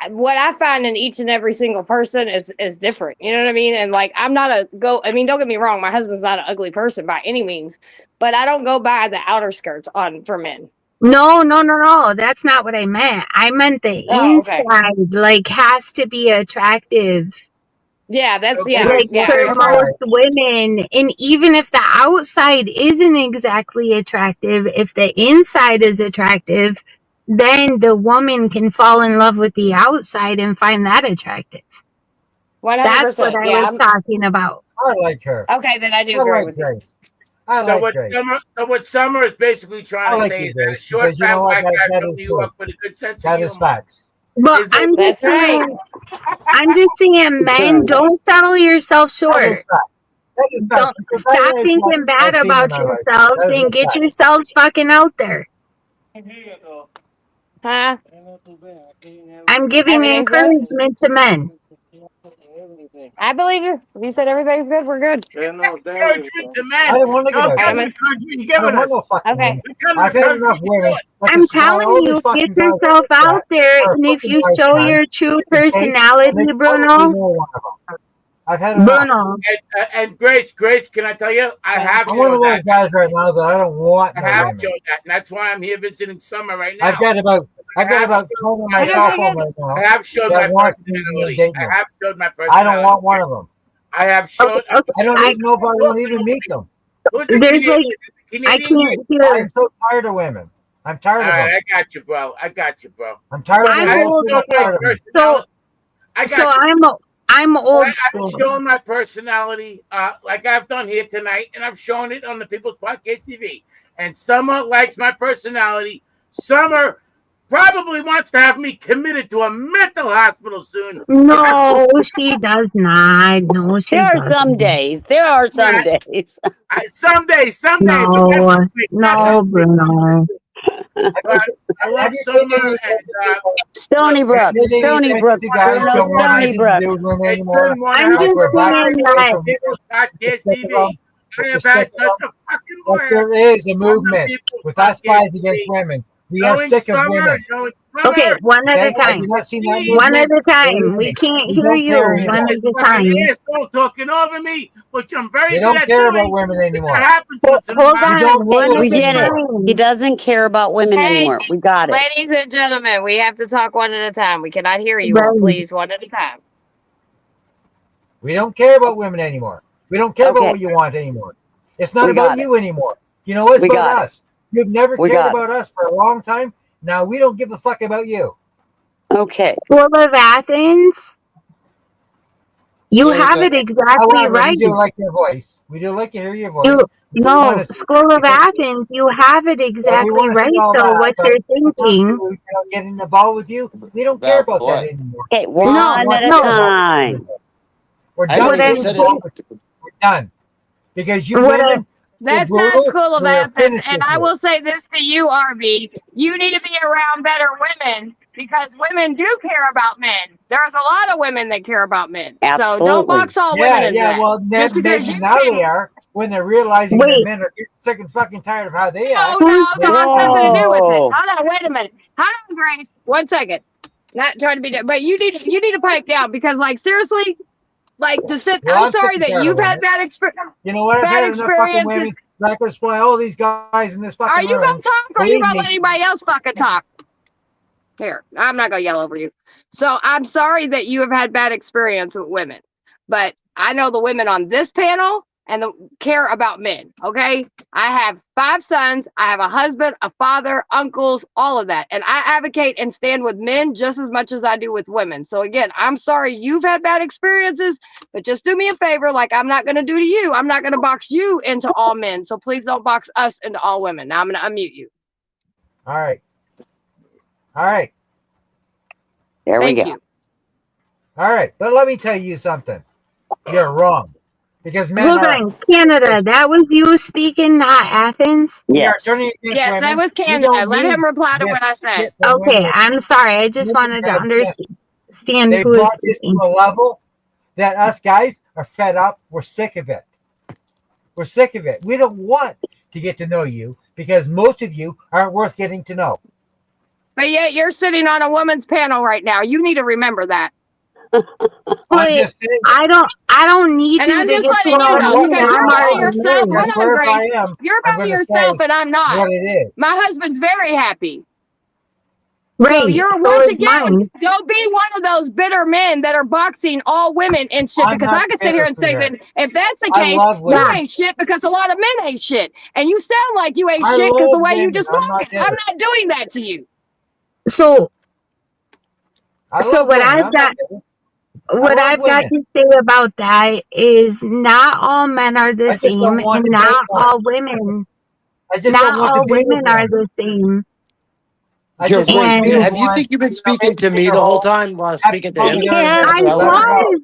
Speaker 5: what I find in each and every single person is different. You know what I mean? And like, I'm not a go. I mean, don't get me wrong. My husband's not an ugly person by any means, but I don't go by the outer skirts on for men.
Speaker 13: No. That's not what I meant. I meant the
Speaker 5: Oh, okay.
Speaker 13: inside, like, has to be attractive.
Speaker 5: Yeah, that's
Speaker 7: So
Speaker 13: Like
Speaker 5: yeah,
Speaker 13: for
Speaker 5: I agree.
Speaker 13: most women, and even if the outside isn't exactly attractive, if the inside is attractive, then the woman can fall in love with the outside and find that attractive. That's what
Speaker 5: 100%.
Speaker 13: I
Speaker 5: Yeah,
Speaker 13: was
Speaker 5: I'm
Speaker 13: talking about.
Speaker 8: I like her.
Speaker 5: okay. Then I do
Speaker 8: I
Speaker 5: agree
Speaker 8: like
Speaker 5: with you.
Speaker 8: Grace. I
Speaker 7: So
Speaker 8: like
Speaker 7: what
Speaker 8: Grace.
Speaker 7: Summer is basically
Speaker 8: I
Speaker 7: trying to
Speaker 8: like
Speaker 7: say
Speaker 8: you,
Speaker 7: is that a
Speaker 8: Grace,
Speaker 7: short,
Speaker 8: because you know
Speaker 7: fat
Speaker 8: what?
Speaker 7: black guy
Speaker 8: That
Speaker 7: from
Speaker 8: is
Speaker 7: New
Speaker 8: true.
Speaker 7: York with a good sense of
Speaker 8: That is
Speaker 7: humor
Speaker 8: facts.
Speaker 13: But
Speaker 7: is the
Speaker 13: I'm
Speaker 5: That's
Speaker 13: just
Speaker 5: right.
Speaker 13: saying, men, don't settle yourself
Speaker 8: That
Speaker 13: short.
Speaker 8: is fact. That is fact.
Speaker 13: Don't
Speaker 8: Because I
Speaker 13: stop
Speaker 8: like what
Speaker 13: thinking bad
Speaker 8: I've seen in
Speaker 13: about
Speaker 8: my life.
Speaker 13: yourselves
Speaker 8: That is
Speaker 13: and
Speaker 8: a
Speaker 13: get
Speaker 8: fact.
Speaker 13: yourselves fucking out there.
Speaker 5: Huh?
Speaker 13: I'm giving
Speaker 5: Everything's good.
Speaker 13: encouragement to men.
Speaker 5: I believe you. If you said everything's good, we're good.
Speaker 7: encouragement to
Speaker 8: I
Speaker 7: men.
Speaker 8: don't want to get
Speaker 7: Don't
Speaker 8: out
Speaker 7: get
Speaker 5: I'm
Speaker 7: the
Speaker 8: there.
Speaker 5: a,
Speaker 7: encouragement you're
Speaker 8: I don't
Speaker 7: giving
Speaker 8: want no
Speaker 7: us.
Speaker 8: fucking
Speaker 5: okay.
Speaker 8: women.
Speaker 7: What kind of
Speaker 8: I've had
Speaker 7: encouragement
Speaker 8: enough
Speaker 7: you
Speaker 8: women
Speaker 7: doing?
Speaker 8: that
Speaker 13: I'm
Speaker 8: can smile
Speaker 13: telling
Speaker 8: all these
Speaker 13: you, get
Speaker 8: fucking guys
Speaker 13: yourself out
Speaker 8: that
Speaker 13: there,
Speaker 8: are
Speaker 13: and if
Speaker 8: fucking
Speaker 13: you show
Speaker 8: lifetime
Speaker 13: your true
Speaker 8: and take, and
Speaker 13: personality,
Speaker 8: they probably
Speaker 13: Bruno,
Speaker 8: know one of them. I've had enough.
Speaker 13: Bruno,
Speaker 7: And Grace, can I tell you? I have
Speaker 8: I'm one
Speaker 7: shown
Speaker 8: of those
Speaker 7: that.
Speaker 8: guys right now that I don't want
Speaker 7: I
Speaker 8: no
Speaker 7: have
Speaker 8: women.
Speaker 7: shown that, and that's why I'm here visiting Summer right
Speaker 8: I've
Speaker 7: now.
Speaker 8: got about
Speaker 7: I have
Speaker 8: 20
Speaker 7: shown
Speaker 8: of
Speaker 7: my
Speaker 8: myself
Speaker 5: Okay,
Speaker 8: up
Speaker 5: good.
Speaker 8: right now
Speaker 7: I have shown my
Speaker 8: that wants me and
Speaker 7: personality.
Speaker 8: date
Speaker 7: I
Speaker 8: me.
Speaker 7: have showed my
Speaker 8: I don't
Speaker 7: personality.
Speaker 8: want one of them.
Speaker 7: I have shown.
Speaker 13: okay,
Speaker 8: I don't
Speaker 13: I,
Speaker 8: even know if I want to even meet them.
Speaker 7: Who's the
Speaker 13: there's
Speaker 7: Canadian?
Speaker 13: like,
Speaker 7: The
Speaker 13: I
Speaker 7: Canadian
Speaker 13: can't
Speaker 8: I'm
Speaker 13: hear.
Speaker 8: so tired of women. I'm tired
Speaker 7: All
Speaker 8: of
Speaker 7: right,
Speaker 8: them.
Speaker 7: I got you, bro.
Speaker 8: I'm tired of
Speaker 7: But
Speaker 8: their
Speaker 13: I'm
Speaker 7: I have
Speaker 13: old
Speaker 8: bullshit. I'm
Speaker 7: shown my
Speaker 8: tired of them.
Speaker 13: So,
Speaker 7: personality. I
Speaker 13: so
Speaker 7: got you.
Speaker 13: I'm old
Speaker 7: I've
Speaker 13: school.
Speaker 7: shown my personality, like I've done here tonight, and I've shown it on the People's Podcast TV. And Summer likes my personality. Summer probably wants to have me committed to a mental hospital soon.
Speaker 13: No, she does not. No, she
Speaker 1: There are some
Speaker 13: doesn't.
Speaker 1: days. There are some
Speaker 7: Yeah,
Speaker 1: days.
Speaker 7: someday, but not
Speaker 13: No,
Speaker 7: this week. Not
Speaker 13: no,
Speaker 7: this week.
Speaker 13: Bruno.
Speaker 7: But I
Speaker 8: Have
Speaker 7: love
Speaker 8: you
Speaker 7: Summer,
Speaker 8: seen any
Speaker 7: and
Speaker 1: Stony
Speaker 8: have
Speaker 1: Brook.
Speaker 8: you seen any
Speaker 1: Stony Brook.
Speaker 8: fantasy guys
Speaker 1: Bruno,
Speaker 8: don't want
Speaker 1: Stony
Speaker 8: anything to
Speaker 1: Brook.
Speaker 8: do with women
Speaker 7: they
Speaker 8: anymore?
Speaker 7: couldn't want to
Speaker 13: I'm
Speaker 7: have
Speaker 8: Like
Speaker 13: just
Speaker 8: we're back
Speaker 13: saying
Speaker 8: away
Speaker 13: that.
Speaker 8: from
Speaker 7: People's Podcast
Speaker 8: sick of them.
Speaker 7: TV. I
Speaker 8: We're
Speaker 7: have
Speaker 8: sick
Speaker 7: had
Speaker 8: of
Speaker 7: such
Speaker 8: them.
Speaker 7: a fucking
Speaker 8: But there
Speaker 7: blast
Speaker 8: is a
Speaker 7: on the
Speaker 8: movement
Speaker 7: People's
Speaker 8: with us
Speaker 7: Podcast
Speaker 8: guys against
Speaker 7: TV.
Speaker 8: women. We are
Speaker 7: Knowing
Speaker 8: sick of
Speaker 7: Summer,
Speaker 8: women.
Speaker 7: knowing
Speaker 13: Okay,
Speaker 7: Summer,
Speaker 13: one at a
Speaker 8: Okay? Have you
Speaker 13: time.
Speaker 8: not seen that
Speaker 13: One at
Speaker 8: movement?
Speaker 13: a time.
Speaker 8: Believe
Speaker 13: We
Speaker 8: me,
Speaker 13: can't
Speaker 8: we
Speaker 13: hear
Speaker 8: don't
Speaker 13: you.
Speaker 8: care
Speaker 13: One
Speaker 8: anymore.
Speaker 7: this
Speaker 13: at a
Speaker 7: fucking
Speaker 13: time.
Speaker 7: asshole talking over me, which I'm very
Speaker 8: We
Speaker 7: good
Speaker 8: don't
Speaker 7: at
Speaker 8: care about
Speaker 7: doing.
Speaker 8: women
Speaker 7: That
Speaker 8: anymore.
Speaker 7: happens once in a
Speaker 13: Hold
Speaker 7: while.
Speaker 8: We
Speaker 13: on.
Speaker 8: don't
Speaker 13: One
Speaker 8: rule
Speaker 13: at
Speaker 1: We
Speaker 8: us
Speaker 13: a
Speaker 1: get it.
Speaker 8: anymore.
Speaker 1: He
Speaker 13: time.
Speaker 1: doesn't care about women
Speaker 5: Hey,
Speaker 1: anymore. We got it.
Speaker 5: ladies and gentlemen, we have to talk one at a time. We cannot hear you all.
Speaker 13: Right.
Speaker 5: Please, one at a time.
Speaker 8: We don't care about women anymore. We don't care about
Speaker 1: Okay.
Speaker 8: what you want anymore. It's not
Speaker 1: We
Speaker 8: about
Speaker 1: got it.
Speaker 8: you anymore. You know, it's
Speaker 1: We
Speaker 8: about
Speaker 1: got it.
Speaker 8: us. You've never
Speaker 1: We
Speaker 8: cared
Speaker 1: got it.
Speaker 8: about us for a long time. Now we don't give a fuck about you.
Speaker 1: Okay.
Speaker 13: School of Athens, you
Speaker 8: Okay,
Speaker 13: have
Speaker 8: but
Speaker 13: it exactly
Speaker 8: however,
Speaker 13: right.
Speaker 8: we do like your voice. We do like to hear your voice.
Speaker 13: You
Speaker 8: We
Speaker 13: no,
Speaker 8: want to see
Speaker 13: School of
Speaker 8: because
Speaker 13: Athens, you have it
Speaker 8: we
Speaker 13: exactly
Speaker 8: want to see
Speaker 13: right
Speaker 8: all
Speaker 13: though,
Speaker 8: that.
Speaker 13: what
Speaker 8: But
Speaker 13: you're
Speaker 8: when it comes
Speaker 13: thinking.
Speaker 8: to getting involved with you, we don't care about that anymore.
Speaker 1: Okay,
Speaker 8: We don't
Speaker 13: No,
Speaker 1: one
Speaker 8: want
Speaker 1: at a
Speaker 8: to care
Speaker 13: no.
Speaker 8: about it
Speaker 1: time.
Speaker 8: anymore. We're
Speaker 10: I
Speaker 8: done
Speaker 13: What
Speaker 10: haven't
Speaker 13: I
Speaker 10: even
Speaker 8: getting
Speaker 10: said
Speaker 8: involved
Speaker 10: it.
Speaker 8: with you. We're done because you
Speaker 13: what I
Speaker 8: women, you're
Speaker 5: That's not
Speaker 8: brutal.
Speaker 5: School of
Speaker 8: You're
Speaker 5: Athens. And I
Speaker 8: finished.
Speaker 5: will say this to you, RB. You need to be around better women because women do care about men. There's a lot of women that care about men. So don't
Speaker 1: Absolutely.
Speaker 5: box all women
Speaker 8: Yeah,
Speaker 5: into
Speaker 8: yeah.
Speaker 5: that.
Speaker 8: Well,
Speaker 5: Just because
Speaker 8: maybe
Speaker 5: you
Speaker 8: now
Speaker 5: say,
Speaker 8: they are when they're realizing that
Speaker 13: wait.
Speaker 8: men are getting sick and fucking tired of how they
Speaker 5: no,
Speaker 8: act.
Speaker 5: no,
Speaker 8: Maybe
Speaker 5: that has
Speaker 8: now
Speaker 5: nothing to
Speaker 8: they
Speaker 5: do with it.
Speaker 1: Whoa.
Speaker 5: Hold on, wait a minute. Hold on, Grace. 1 second. Not trying to be, but you need to pipe down because, like, seriously, like to sit.
Speaker 8: Well,
Speaker 5: I'm
Speaker 8: I'm sick
Speaker 5: sorry
Speaker 8: and
Speaker 5: that
Speaker 8: tired of
Speaker 5: you've had
Speaker 8: women. You know what? I've
Speaker 5: bad
Speaker 8: had enough fucking
Speaker 5: experiences.
Speaker 8: women. Like I supply all these guys in this
Speaker 5: Are
Speaker 8: fucking
Speaker 5: you gonna
Speaker 8: room.
Speaker 5: talk or are you
Speaker 8: Believe
Speaker 5: gonna
Speaker 8: me,
Speaker 5: let anybody else fucking talk? Here, I'm not going to yell over you. So I'm sorry that you have had bad experience with women, but I know the women on this panel and care about men. Okay. I have 5 sons. I have a husband, a father, uncles, all of that. And I advocate and stand with men just as much as I do with women. So again, I'm sorry you've had bad experiences, but just do me a favor. Like I'm not going to do to you. I'm not going to box you into all men. So please don't box us into all women. Now I'm going to unmute you.
Speaker 8: All right. All right.
Speaker 1: There we
Speaker 5: Thank
Speaker 1: go.
Speaker 5: you.
Speaker 8: All right. But let me tell you something. You're wrong. Because men
Speaker 13: Hold
Speaker 8: are
Speaker 13: on, Canada. That was you speaking, not Athens.
Speaker 8: we are turning
Speaker 1: Yes.
Speaker 8: against
Speaker 5: Yes, that
Speaker 8: women.
Speaker 5: was
Speaker 8: We
Speaker 5: Canada.
Speaker 8: don't
Speaker 5: Let him
Speaker 8: need
Speaker 5: reply to
Speaker 8: this
Speaker 5: what I said.
Speaker 8: shit from
Speaker 13: Okay,
Speaker 8: women.
Speaker 13: I'm sorry. I just
Speaker 8: Women
Speaker 13: wanted to
Speaker 8: have just
Speaker 13: understand
Speaker 8: they
Speaker 13: who is
Speaker 8: brought this to
Speaker 13: speaking.
Speaker 8: a level that us guys are fed up. We're sick of it. We're sick of it. We don't want to get to know you because most of you aren't worth getting to know.
Speaker 5: But yet you're sitting on a woman's panel right now. You need to remember that.
Speaker 8: I'm
Speaker 13: But
Speaker 8: just saying.
Speaker 13: I don't need
Speaker 5: And
Speaker 13: you
Speaker 5: I'm
Speaker 13: to
Speaker 5: just
Speaker 13: get to
Speaker 5: letting you
Speaker 8: Well,
Speaker 13: know
Speaker 5: know
Speaker 13: me.
Speaker 8: what
Speaker 5: because
Speaker 8: if
Speaker 5: you're
Speaker 13: I'm
Speaker 8: I
Speaker 5: by
Speaker 13: already
Speaker 8: am?
Speaker 5: yourself. Hold
Speaker 8: Guess
Speaker 13: married.
Speaker 5: on,
Speaker 8: where if I
Speaker 5: Grace.
Speaker 8: am,
Speaker 5: You're
Speaker 8: I'm
Speaker 5: by
Speaker 8: going to
Speaker 5: yourself
Speaker 8: say
Speaker 5: and I'm not.
Speaker 8: what it is.
Speaker 5: My husband's very happy. So
Speaker 13: Right.
Speaker 5: you're
Speaker 13: So
Speaker 5: once
Speaker 13: is
Speaker 5: again,
Speaker 13: mine.
Speaker 5: don't be one of those bitter men that are boxing all women and shit.
Speaker 8: I'm
Speaker 5: Because
Speaker 8: not
Speaker 5: I could sit here
Speaker 8: bitter,
Speaker 5: and say
Speaker 8: sweetheart.
Speaker 5: that if that's the
Speaker 8: I
Speaker 5: case,
Speaker 8: love
Speaker 5: you
Speaker 13: Yeah.
Speaker 8: women.
Speaker 5: ain't shit because a lot of men ain't shit. And you sound like you ain't
Speaker 8: I
Speaker 5: shit because the
Speaker 8: love
Speaker 5: way you
Speaker 8: women.
Speaker 5: just
Speaker 8: I'm not
Speaker 5: talking. I'm
Speaker 8: bitter.
Speaker 5: not doing that to you.
Speaker 13: So
Speaker 8: I
Speaker 13: so
Speaker 8: love
Speaker 13: what
Speaker 8: women.
Speaker 13: I've
Speaker 8: I'm not
Speaker 13: got
Speaker 8: bitter. I
Speaker 13: what
Speaker 8: love
Speaker 13: I've got
Speaker 8: women.
Speaker 13: to say about that is not all men are the
Speaker 8: I just
Speaker 13: same,
Speaker 8: don't want
Speaker 13: and
Speaker 8: to date
Speaker 13: not
Speaker 8: one.
Speaker 13: all women
Speaker 8: I just don't
Speaker 13: not
Speaker 8: want to
Speaker 13: all
Speaker 8: be with
Speaker 13: women are
Speaker 8: one.
Speaker 13: the same.
Speaker 8: I
Speaker 10: You're
Speaker 8: just want
Speaker 10: right,
Speaker 8: to be
Speaker 10: Peter.
Speaker 8: with
Speaker 13: And
Speaker 10: Have you
Speaker 8: one.
Speaker 10: think you've been
Speaker 8: Maybe
Speaker 10: speaking to
Speaker 8: take
Speaker 10: me
Speaker 8: her
Speaker 10: the whole
Speaker 8: home.
Speaker 10: time while
Speaker 8: Have
Speaker 10: speaking to
Speaker 8: fun with
Speaker 10: him?
Speaker 8: her, and
Speaker 13: yeah,
Speaker 8: then
Speaker 13: I
Speaker 10: Let
Speaker 8: let her
Speaker 10: her know.
Speaker 8: go.
Speaker 13: was.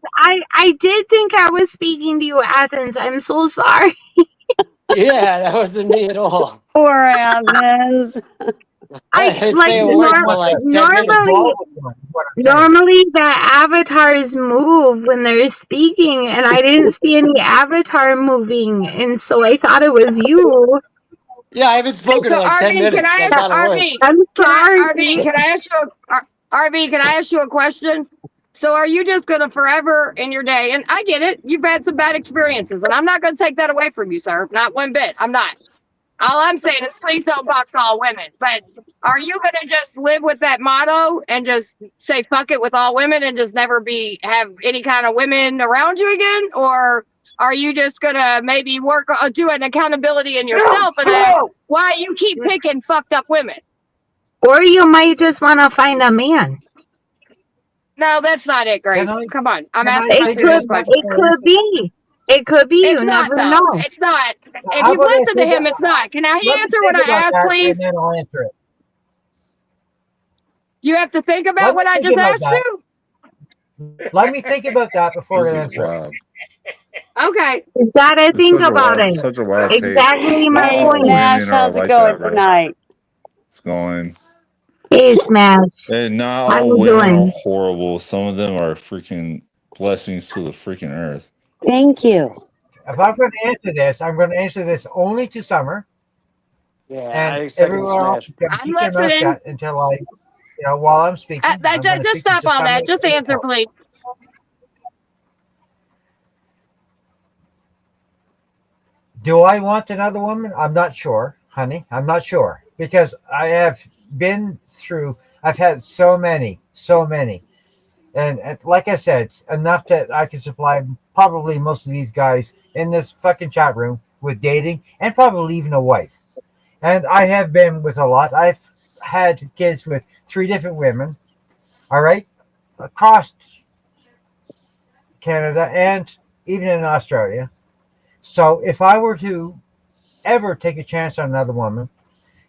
Speaker 13: I did think I was speaking to you, Athens. I'm so sorry.
Speaker 10: Yeah, that wasn't me at all.
Speaker 1: Poor Athens.
Speaker 10: I
Speaker 13: I
Speaker 10: didn't
Speaker 13: like
Speaker 10: say a
Speaker 8: I just
Speaker 10: word for
Speaker 8: want to
Speaker 10: like 10 minutes.
Speaker 13: normally
Speaker 8: involve with one. Is what I'm saying.
Speaker 13: normally the avatars move when they're speaking, and I didn't see any avatar moving, and so I thought it was you.
Speaker 10: Yeah, I haven't spoken
Speaker 5: So
Speaker 10: in like 10
Speaker 5: RV, can
Speaker 10: minutes.
Speaker 5: I
Speaker 10: Like,
Speaker 5: ask
Speaker 10: not a word.
Speaker 13: I'm sorry.
Speaker 5: RV, can I ask you RV, can I ask you a question? So are you just gonna forever in your day, and I get it, you've had some bad experiences, and I'm not gonna take that away from you, sir. Not one bit. I'm not. All I'm saying is please don't box all women. But are you gonna just live with that motto and just say fuck it with all women and just never have any kind of women around you again? Or are you just gonna maybe work do an accountability in yourself and ask why you keep picking fucked up women?
Speaker 13: Or you might just want to find a man.
Speaker 5: No, that's not it,
Speaker 8: Can
Speaker 5: Grace.
Speaker 8: I
Speaker 5: Come on. I'm
Speaker 8: can I
Speaker 5: asking a
Speaker 13: It
Speaker 8: take this
Speaker 5: serious
Speaker 13: could.
Speaker 8: one
Speaker 5: question.
Speaker 13: It
Speaker 8: before I
Speaker 13: could
Speaker 8: answer?
Speaker 13: be. It could be.
Speaker 5: It's
Speaker 13: You
Speaker 5: not
Speaker 13: never
Speaker 5: though.
Speaker 13: know.
Speaker 5: It's not. If
Speaker 8: How
Speaker 5: you
Speaker 8: about I
Speaker 5: listen to
Speaker 8: take it?
Speaker 5: him, it's not. Can I
Speaker 8: Let me
Speaker 5: answer what
Speaker 8: think
Speaker 5: I
Speaker 8: about
Speaker 5: asked,
Speaker 8: that, and
Speaker 5: please?
Speaker 8: then I'll answer it.
Speaker 5: You have to think
Speaker 8: Let
Speaker 5: about
Speaker 8: me
Speaker 5: what I
Speaker 8: think
Speaker 5: just
Speaker 8: about
Speaker 5: asked
Speaker 8: that.
Speaker 5: you.
Speaker 8: Let me think about that before
Speaker 18: This
Speaker 8: I
Speaker 18: is
Speaker 8: answer it.
Speaker 18: wild.
Speaker 5: Okay.
Speaker 13: You gotta
Speaker 18: It's
Speaker 13: think about it.
Speaker 18: such a wild take.
Speaker 13: Exactly my
Speaker 18: Not
Speaker 1: Hey,
Speaker 18: all
Speaker 13: point.
Speaker 1: Smash,
Speaker 18: women are
Speaker 1: how's it
Speaker 18: like
Speaker 1: going
Speaker 18: that, right?
Speaker 1: tonight?
Speaker 18: It's going.
Speaker 13: Hey, Smash.
Speaker 18: And not
Speaker 13: How
Speaker 18: all
Speaker 13: you
Speaker 18: women are
Speaker 13: doing?
Speaker 18: horrible. Some of them are freaking blessings to the freaking earth.
Speaker 1: Thank you.
Speaker 8: If I'm going to answer this, I'm going to answer this only to Summer,
Speaker 10: Yeah,
Speaker 8: and
Speaker 10: I second
Speaker 8: everyone else
Speaker 10: Smash.
Speaker 8: is going to
Speaker 5: I'm
Speaker 8: keep their mouth
Speaker 5: listening.
Speaker 8: shut until while I'm speaking, I'm going to
Speaker 5: Just
Speaker 8: speak to
Speaker 5: stop
Speaker 8: just
Speaker 5: all
Speaker 8: Summer.
Speaker 5: that. Just answer, please.
Speaker 8: Do I want another woman? I'm not sure, honey. I'm not sure because I have been through. I've had so many, and like I said, enough that I can supply probably most of these guys in this fucking chat room with dating and probably even a wife. And I have been with a lot. I've had kids with 3 different women. All right, across Canada and even in Australia. So if I were to ever take a chance on another woman,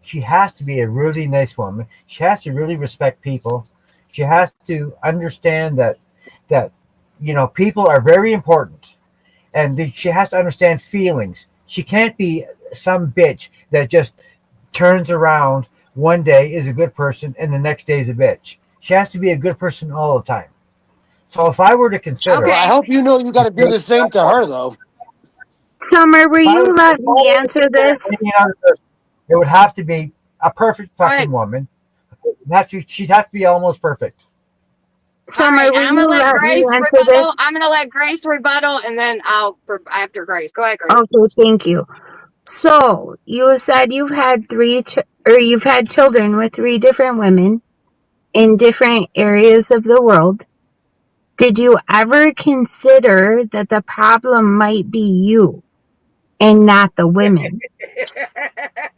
Speaker 8: she has to be a really nice woman. She has to really respect people. She has to understand that people are very important, and she has to understand feelings. She can't be some bitch that just turns around one day is a good person and the next day is a bitch. She has to be a good person all the time. So if I were to consider,
Speaker 10: Well, I
Speaker 5: Okay.
Speaker 10: hope you know you got to do the same to her, though.
Speaker 13: Summer, will
Speaker 8: if I
Speaker 13: you
Speaker 8: was
Speaker 13: let me answer this?
Speaker 8: any other person, it would have to be a perfect
Speaker 5: Go ahead.
Speaker 8: fucking woman. She'd have to be almost perfect.
Speaker 5: All right.
Speaker 13: Summer, will
Speaker 5: I'm gonna
Speaker 13: you
Speaker 5: let
Speaker 13: let me
Speaker 5: Grace
Speaker 13: answer this?
Speaker 5: rebuttal. I'm gonna let Grace rebuttal, and then after Grace. Go ahead, Grace.
Speaker 13: Okay, thank you. So you said you've had you've had children with 3 different women, in different areas of the world, did you ever consider that the problem might be you and not the women?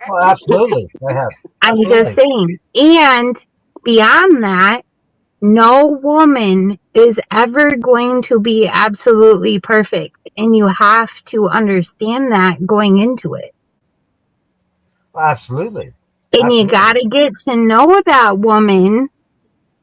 Speaker 8: Well, absolutely, I have.
Speaker 13: I'm just saying. And beyond that, no woman is ever going to be absolutely perfect. And you have to understand that going into it.
Speaker 8: Absolutely.
Speaker 13: And you got to get to know that woman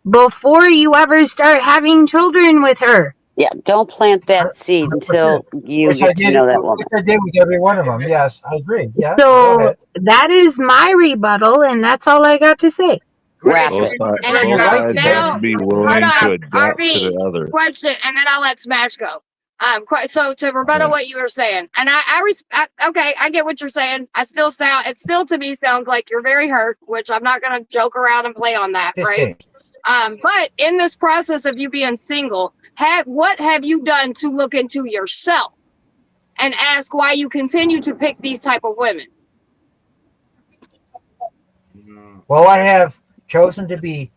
Speaker 13: before you ever start having children with her.
Speaker 1: Yeah, don't plant that seed until you
Speaker 8: Which I
Speaker 1: get to
Speaker 8: did.
Speaker 1: know that woman.
Speaker 8: Which I did with every one of them. Yes, I agree. Yeah. Go
Speaker 13: So
Speaker 8: ahead.
Speaker 13: that is my rebuttal, and that's all I got to say.
Speaker 1: Wrap
Speaker 18: Both,
Speaker 1: it.
Speaker 18: sides,
Speaker 3: And
Speaker 8: You're
Speaker 18: both
Speaker 8: right,
Speaker 18: sides
Speaker 8: Suzanne.
Speaker 18: have to
Speaker 3: now,
Speaker 18: be
Speaker 3: hold
Speaker 18: willing to
Speaker 3: on,
Speaker 18: adapt to
Speaker 3: RV,
Speaker 18: the other.
Speaker 3: question, and then I'll let Smash go. So to rebuttal
Speaker 18: Okay.
Speaker 3: what you were saying, and okay, I get what you're saying. It still to me sounds like you're very hurt, which I'm not gonna joke around and play on that, right? But in this process of you being single, what have you done to look into yourself and ask why you continue to pick these type of women?
Speaker 8: Well, I have chosen to be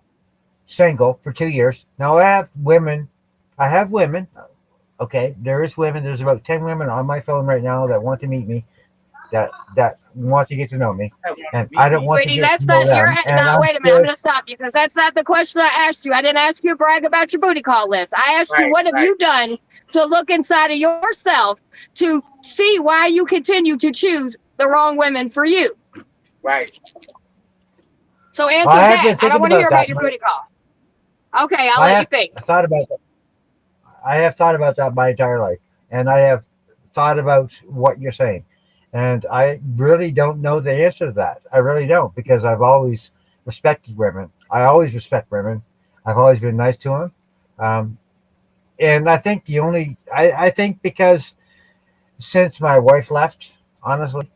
Speaker 8: single for 2 years. Now I have women. Okay, there is women. There's about 10 women on my phone right now that want to meet me, that want to get to know me, and I don't want to
Speaker 3: Sweetie,
Speaker 8: get
Speaker 3: that's
Speaker 8: to know
Speaker 3: not your.
Speaker 8: them. And
Speaker 3: No,
Speaker 8: I'm
Speaker 3: wait a minute. I'm
Speaker 8: sure
Speaker 3: gonna stop you because that's not the question I asked you. I didn't ask you to brag about your booty call list. I asked you what have you done to look inside of yourself to see why you continue to choose the wrong women for you.
Speaker 7: Right.
Speaker 3: So answer
Speaker 8: I have
Speaker 3: that.
Speaker 8: been
Speaker 3: I don't
Speaker 8: thinking
Speaker 3: want to hear
Speaker 8: about
Speaker 3: about
Speaker 8: that.
Speaker 3: your booty call. Okay, I'll
Speaker 8: I
Speaker 3: let you
Speaker 8: have
Speaker 3: think.
Speaker 8: thought about that. I have thought about that my entire life, and I have thought about what you're saying, and I really don't know the answer to that. I really don't, because I've always respected women. I always respect women. I've always been nice to them, and I think I think because since my wife left, honestly,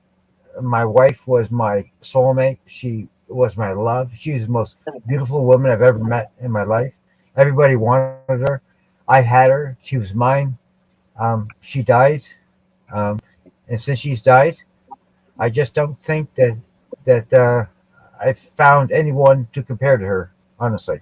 Speaker 8: my wife was my soulmate. She was my love. She was the most beautiful woman I've ever met in my life. Everybody wanted her. I had her. She was mine. She died, and since she's died, I just don't think that I found anyone to compare to her. Honestly,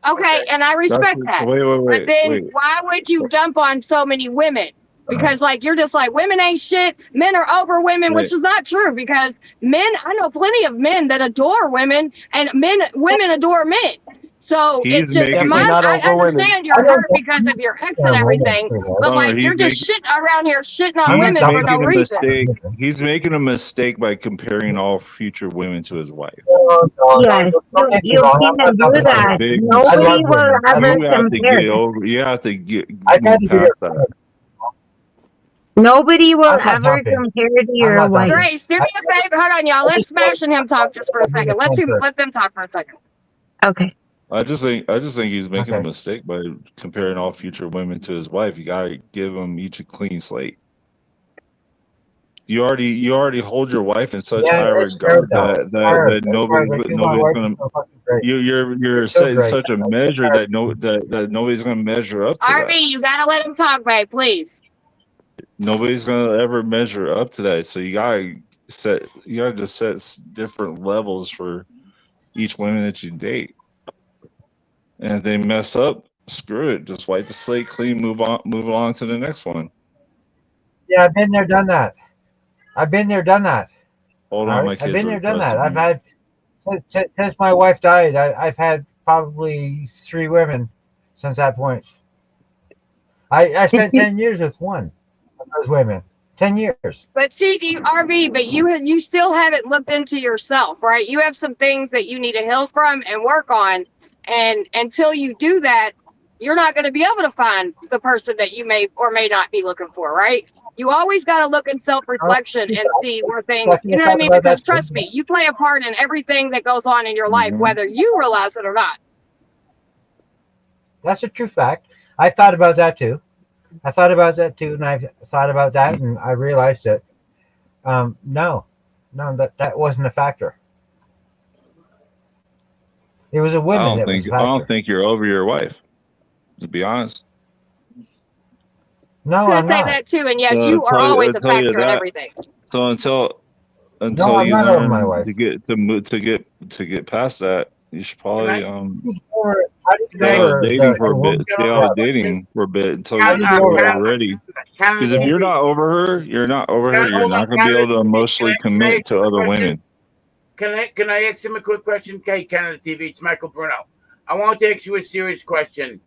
Speaker 3: Okay, and I respect that. But then
Speaker 18: Wait.
Speaker 3: why would you dump on so many women? Because like you're just like women ain't shit, men are over women, which is not true because I know plenty of men that adore women and women adore men. So
Speaker 18: He's
Speaker 3: it's just
Speaker 18: making.
Speaker 10: Definitely not
Speaker 3: I
Speaker 10: over women.
Speaker 3: understand you're hurt because of your ex and everything, but
Speaker 18: Summer,
Speaker 3: like you're just shitting around here shitting on
Speaker 18: he's
Speaker 3: women for no
Speaker 18: making a
Speaker 3: reason.
Speaker 18: mistake. He's making a mistake by comparing all future women to his wife.
Speaker 13: Yes, you can't do
Speaker 18: That's a
Speaker 13: that.
Speaker 18: big
Speaker 13: Nobody
Speaker 18: mistake.
Speaker 13: will ever
Speaker 18: You have to
Speaker 13: compare.
Speaker 18: get over. You have to move past that.
Speaker 13: Nobody will
Speaker 8: I'm not
Speaker 13: ever
Speaker 8: dumping.
Speaker 13: compare to
Speaker 8: I'm
Speaker 13: your
Speaker 8: not
Speaker 13: wife.
Speaker 8: dumping.
Speaker 3: Grace, do me a favor. Hold on, y'all.
Speaker 8: I
Speaker 3: Let
Speaker 8: just
Speaker 3: Smash and him talk just for a second. Let them talk for a second.
Speaker 13: Okay.
Speaker 18: I just think he's making a
Speaker 8: Okay.
Speaker 18: mistake by comparing all future women to his wife. You gotta give them each a clean slate. You already hold your wife in such
Speaker 8: Yeah,
Speaker 18: high
Speaker 8: it's true
Speaker 18: regard
Speaker 8: though.
Speaker 18: that
Speaker 8: It's hard, but my
Speaker 18: nobody's
Speaker 8: wife is
Speaker 18: gonna
Speaker 8: so fucking great.
Speaker 18: you're
Speaker 8: She's so
Speaker 18: setting
Speaker 8: great.
Speaker 18: such a measure that that nobody's gonna measure up to
Speaker 3: RV,
Speaker 18: that.
Speaker 3: you gotta let him talk, babe, please.
Speaker 18: Nobody's gonna ever measure up to that. So you gotta just set different levels for each woman that you date. And if they mess up, screw it. Just wipe the slate clean, move on to the next one.
Speaker 8: Yeah, I've been there, done that. I've been there, done that.
Speaker 18: Hold
Speaker 8: All
Speaker 18: on,
Speaker 8: right,
Speaker 18: my
Speaker 8: I've
Speaker 18: kids
Speaker 8: been
Speaker 18: are
Speaker 8: there, done that.
Speaker 18: requesting
Speaker 8: I've
Speaker 18: me.
Speaker 8: had since my wife died. I've had probably 3 women since that point. I spent 10 years with one of those women. 10 years.
Speaker 3: But see, RV, but you still haven't looked into yourself, right? You have some things that you need to heal from and work on, and until you do that, you're not going to be able to find the person that you may or may not be looking for, right? You always got to look in self-reflection and see where things, you know what I mean? Because trust me, you play a part in everything that goes on in your life, whether you realize it or not.
Speaker 8: That's a true fact. I thought about that too. I thought about that too, and I've thought about that, and I realized that no, that wasn't a factor. It was a woman that was a
Speaker 18: I don't
Speaker 8: factor.
Speaker 18: think you're over your wife. To be honest.
Speaker 3: I was
Speaker 8: No,
Speaker 3: going
Speaker 8: I'm
Speaker 3: to say
Speaker 8: not.
Speaker 3: that too, and yes, you are always a
Speaker 18: Tell you
Speaker 3: factor in
Speaker 18: that.
Speaker 3: everything.
Speaker 18: So
Speaker 8: No,
Speaker 18: until
Speaker 8: I'm
Speaker 18: you
Speaker 8: not over my
Speaker 18: learn
Speaker 8: wife.
Speaker 18: to get past that, You should probably
Speaker 8: How did you
Speaker 7: Can I,
Speaker 18: stay out of
Speaker 8: know
Speaker 18: dating for a
Speaker 8: the
Speaker 18: bit.
Speaker 8: woman?
Speaker 18: Stay out
Speaker 8: Yeah.
Speaker 18: of dating for a bit until
Speaker 8: How did you know
Speaker 18: you're
Speaker 8: that?
Speaker 18: ready.
Speaker 7: Canada
Speaker 18: Because if you're
Speaker 7: TV.
Speaker 18: not over her, you're not over her. You're
Speaker 7: Hold on,
Speaker 18: not going to be
Speaker 7: Canada
Speaker 18: able to
Speaker 7: TV.
Speaker 18: emotionally
Speaker 7: Can I
Speaker 18: commit
Speaker 7: ask him
Speaker 18: to
Speaker 7: a
Speaker 18: other
Speaker 7: question?
Speaker 18: women.
Speaker 7: Can I ask him a quick question? Okay, Canada TV. It's Michael Bruno. I want to ask you a serious question.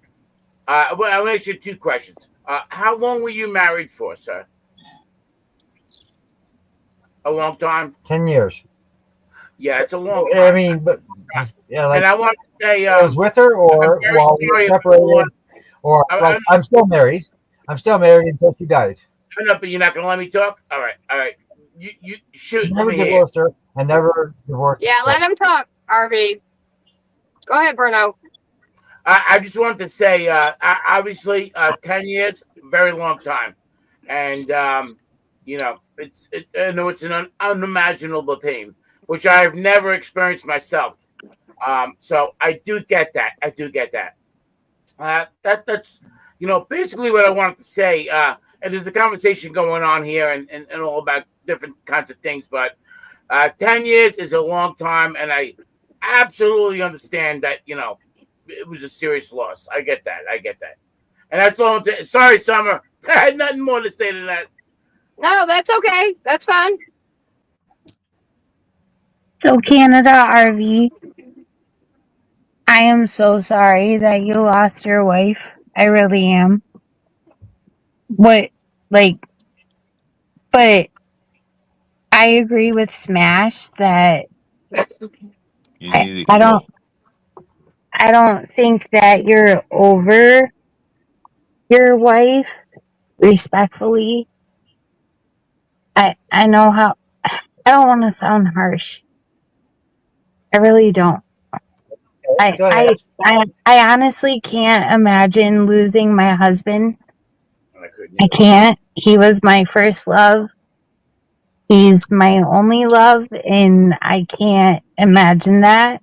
Speaker 7: Well, I'll ask you two questions. How long were you married for, sir? A long time.
Speaker 8: 10 years.
Speaker 7: Yeah, it's a long
Speaker 8: I
Speaker 7: time.
Speaker 8: mean, but yeah,
Speaker 7: And
Speaker 8: like
Speaker 7: I want to say,
Speaker 8: I was with her,
Speaker 7: I'm
Speaker 8: or
Speaker 7: very
Speaker 8: while we were
Speaker 7: sorry.
Speaker 8: separated, or like
Speaker 7: I'm
Speaker 8: I'm still married. I'm still married until she died.
Speaker 7: no, but you're not gonna let me talk. All right, all right. You shoot. Let
Speaker 8: Never
Speaker 7: me hear.
Speaker 8: divorced her, and never divorced
Speaker 3: Yeah,
Speaker 8: her.
Speaker 3: let him talk, RV. Go ahead, Bruno.
Speaker 7: I just wanted to say, obviously, 10 years, very long time, and I know it's an unimaginable pain, which I've never experienced myself. So I do get that. I do get that. That's basically what I wanted to say. And there's a conversation going on here and all about different kinds of things, but 10 years is a long time, and I absolutely understand that it was a serious loss. I get that. I get that. And that's all. Sorry, Summer. I had nothing more to say than that.
Speaker 3: No, that's okay. That's fine.
Speaker 13: So, Canada RV, I am so sorry that you lost your wife. I really am. What, like, but I agree with Smash that
Speaker 18: You
Speaker 13: I,
Speaker 18: need to
Speaker 13: I don't,
Speaker 18: heal.
Speaker 13: I don't think that you're over your wife, respectfully. I know how, I don't want to sound harsh. I really don't. I,
Speaker 8: Go
Speaker 13: I,
Speaker 8: ahead.
Speaker 13: I honestly can't imagine losing my husband.
Speaker 7: I couldn't
Speaker 13: I
Speaker 7: either.
Speaker 13: can't. He was my first love. He's my only love, and I can't imagine that.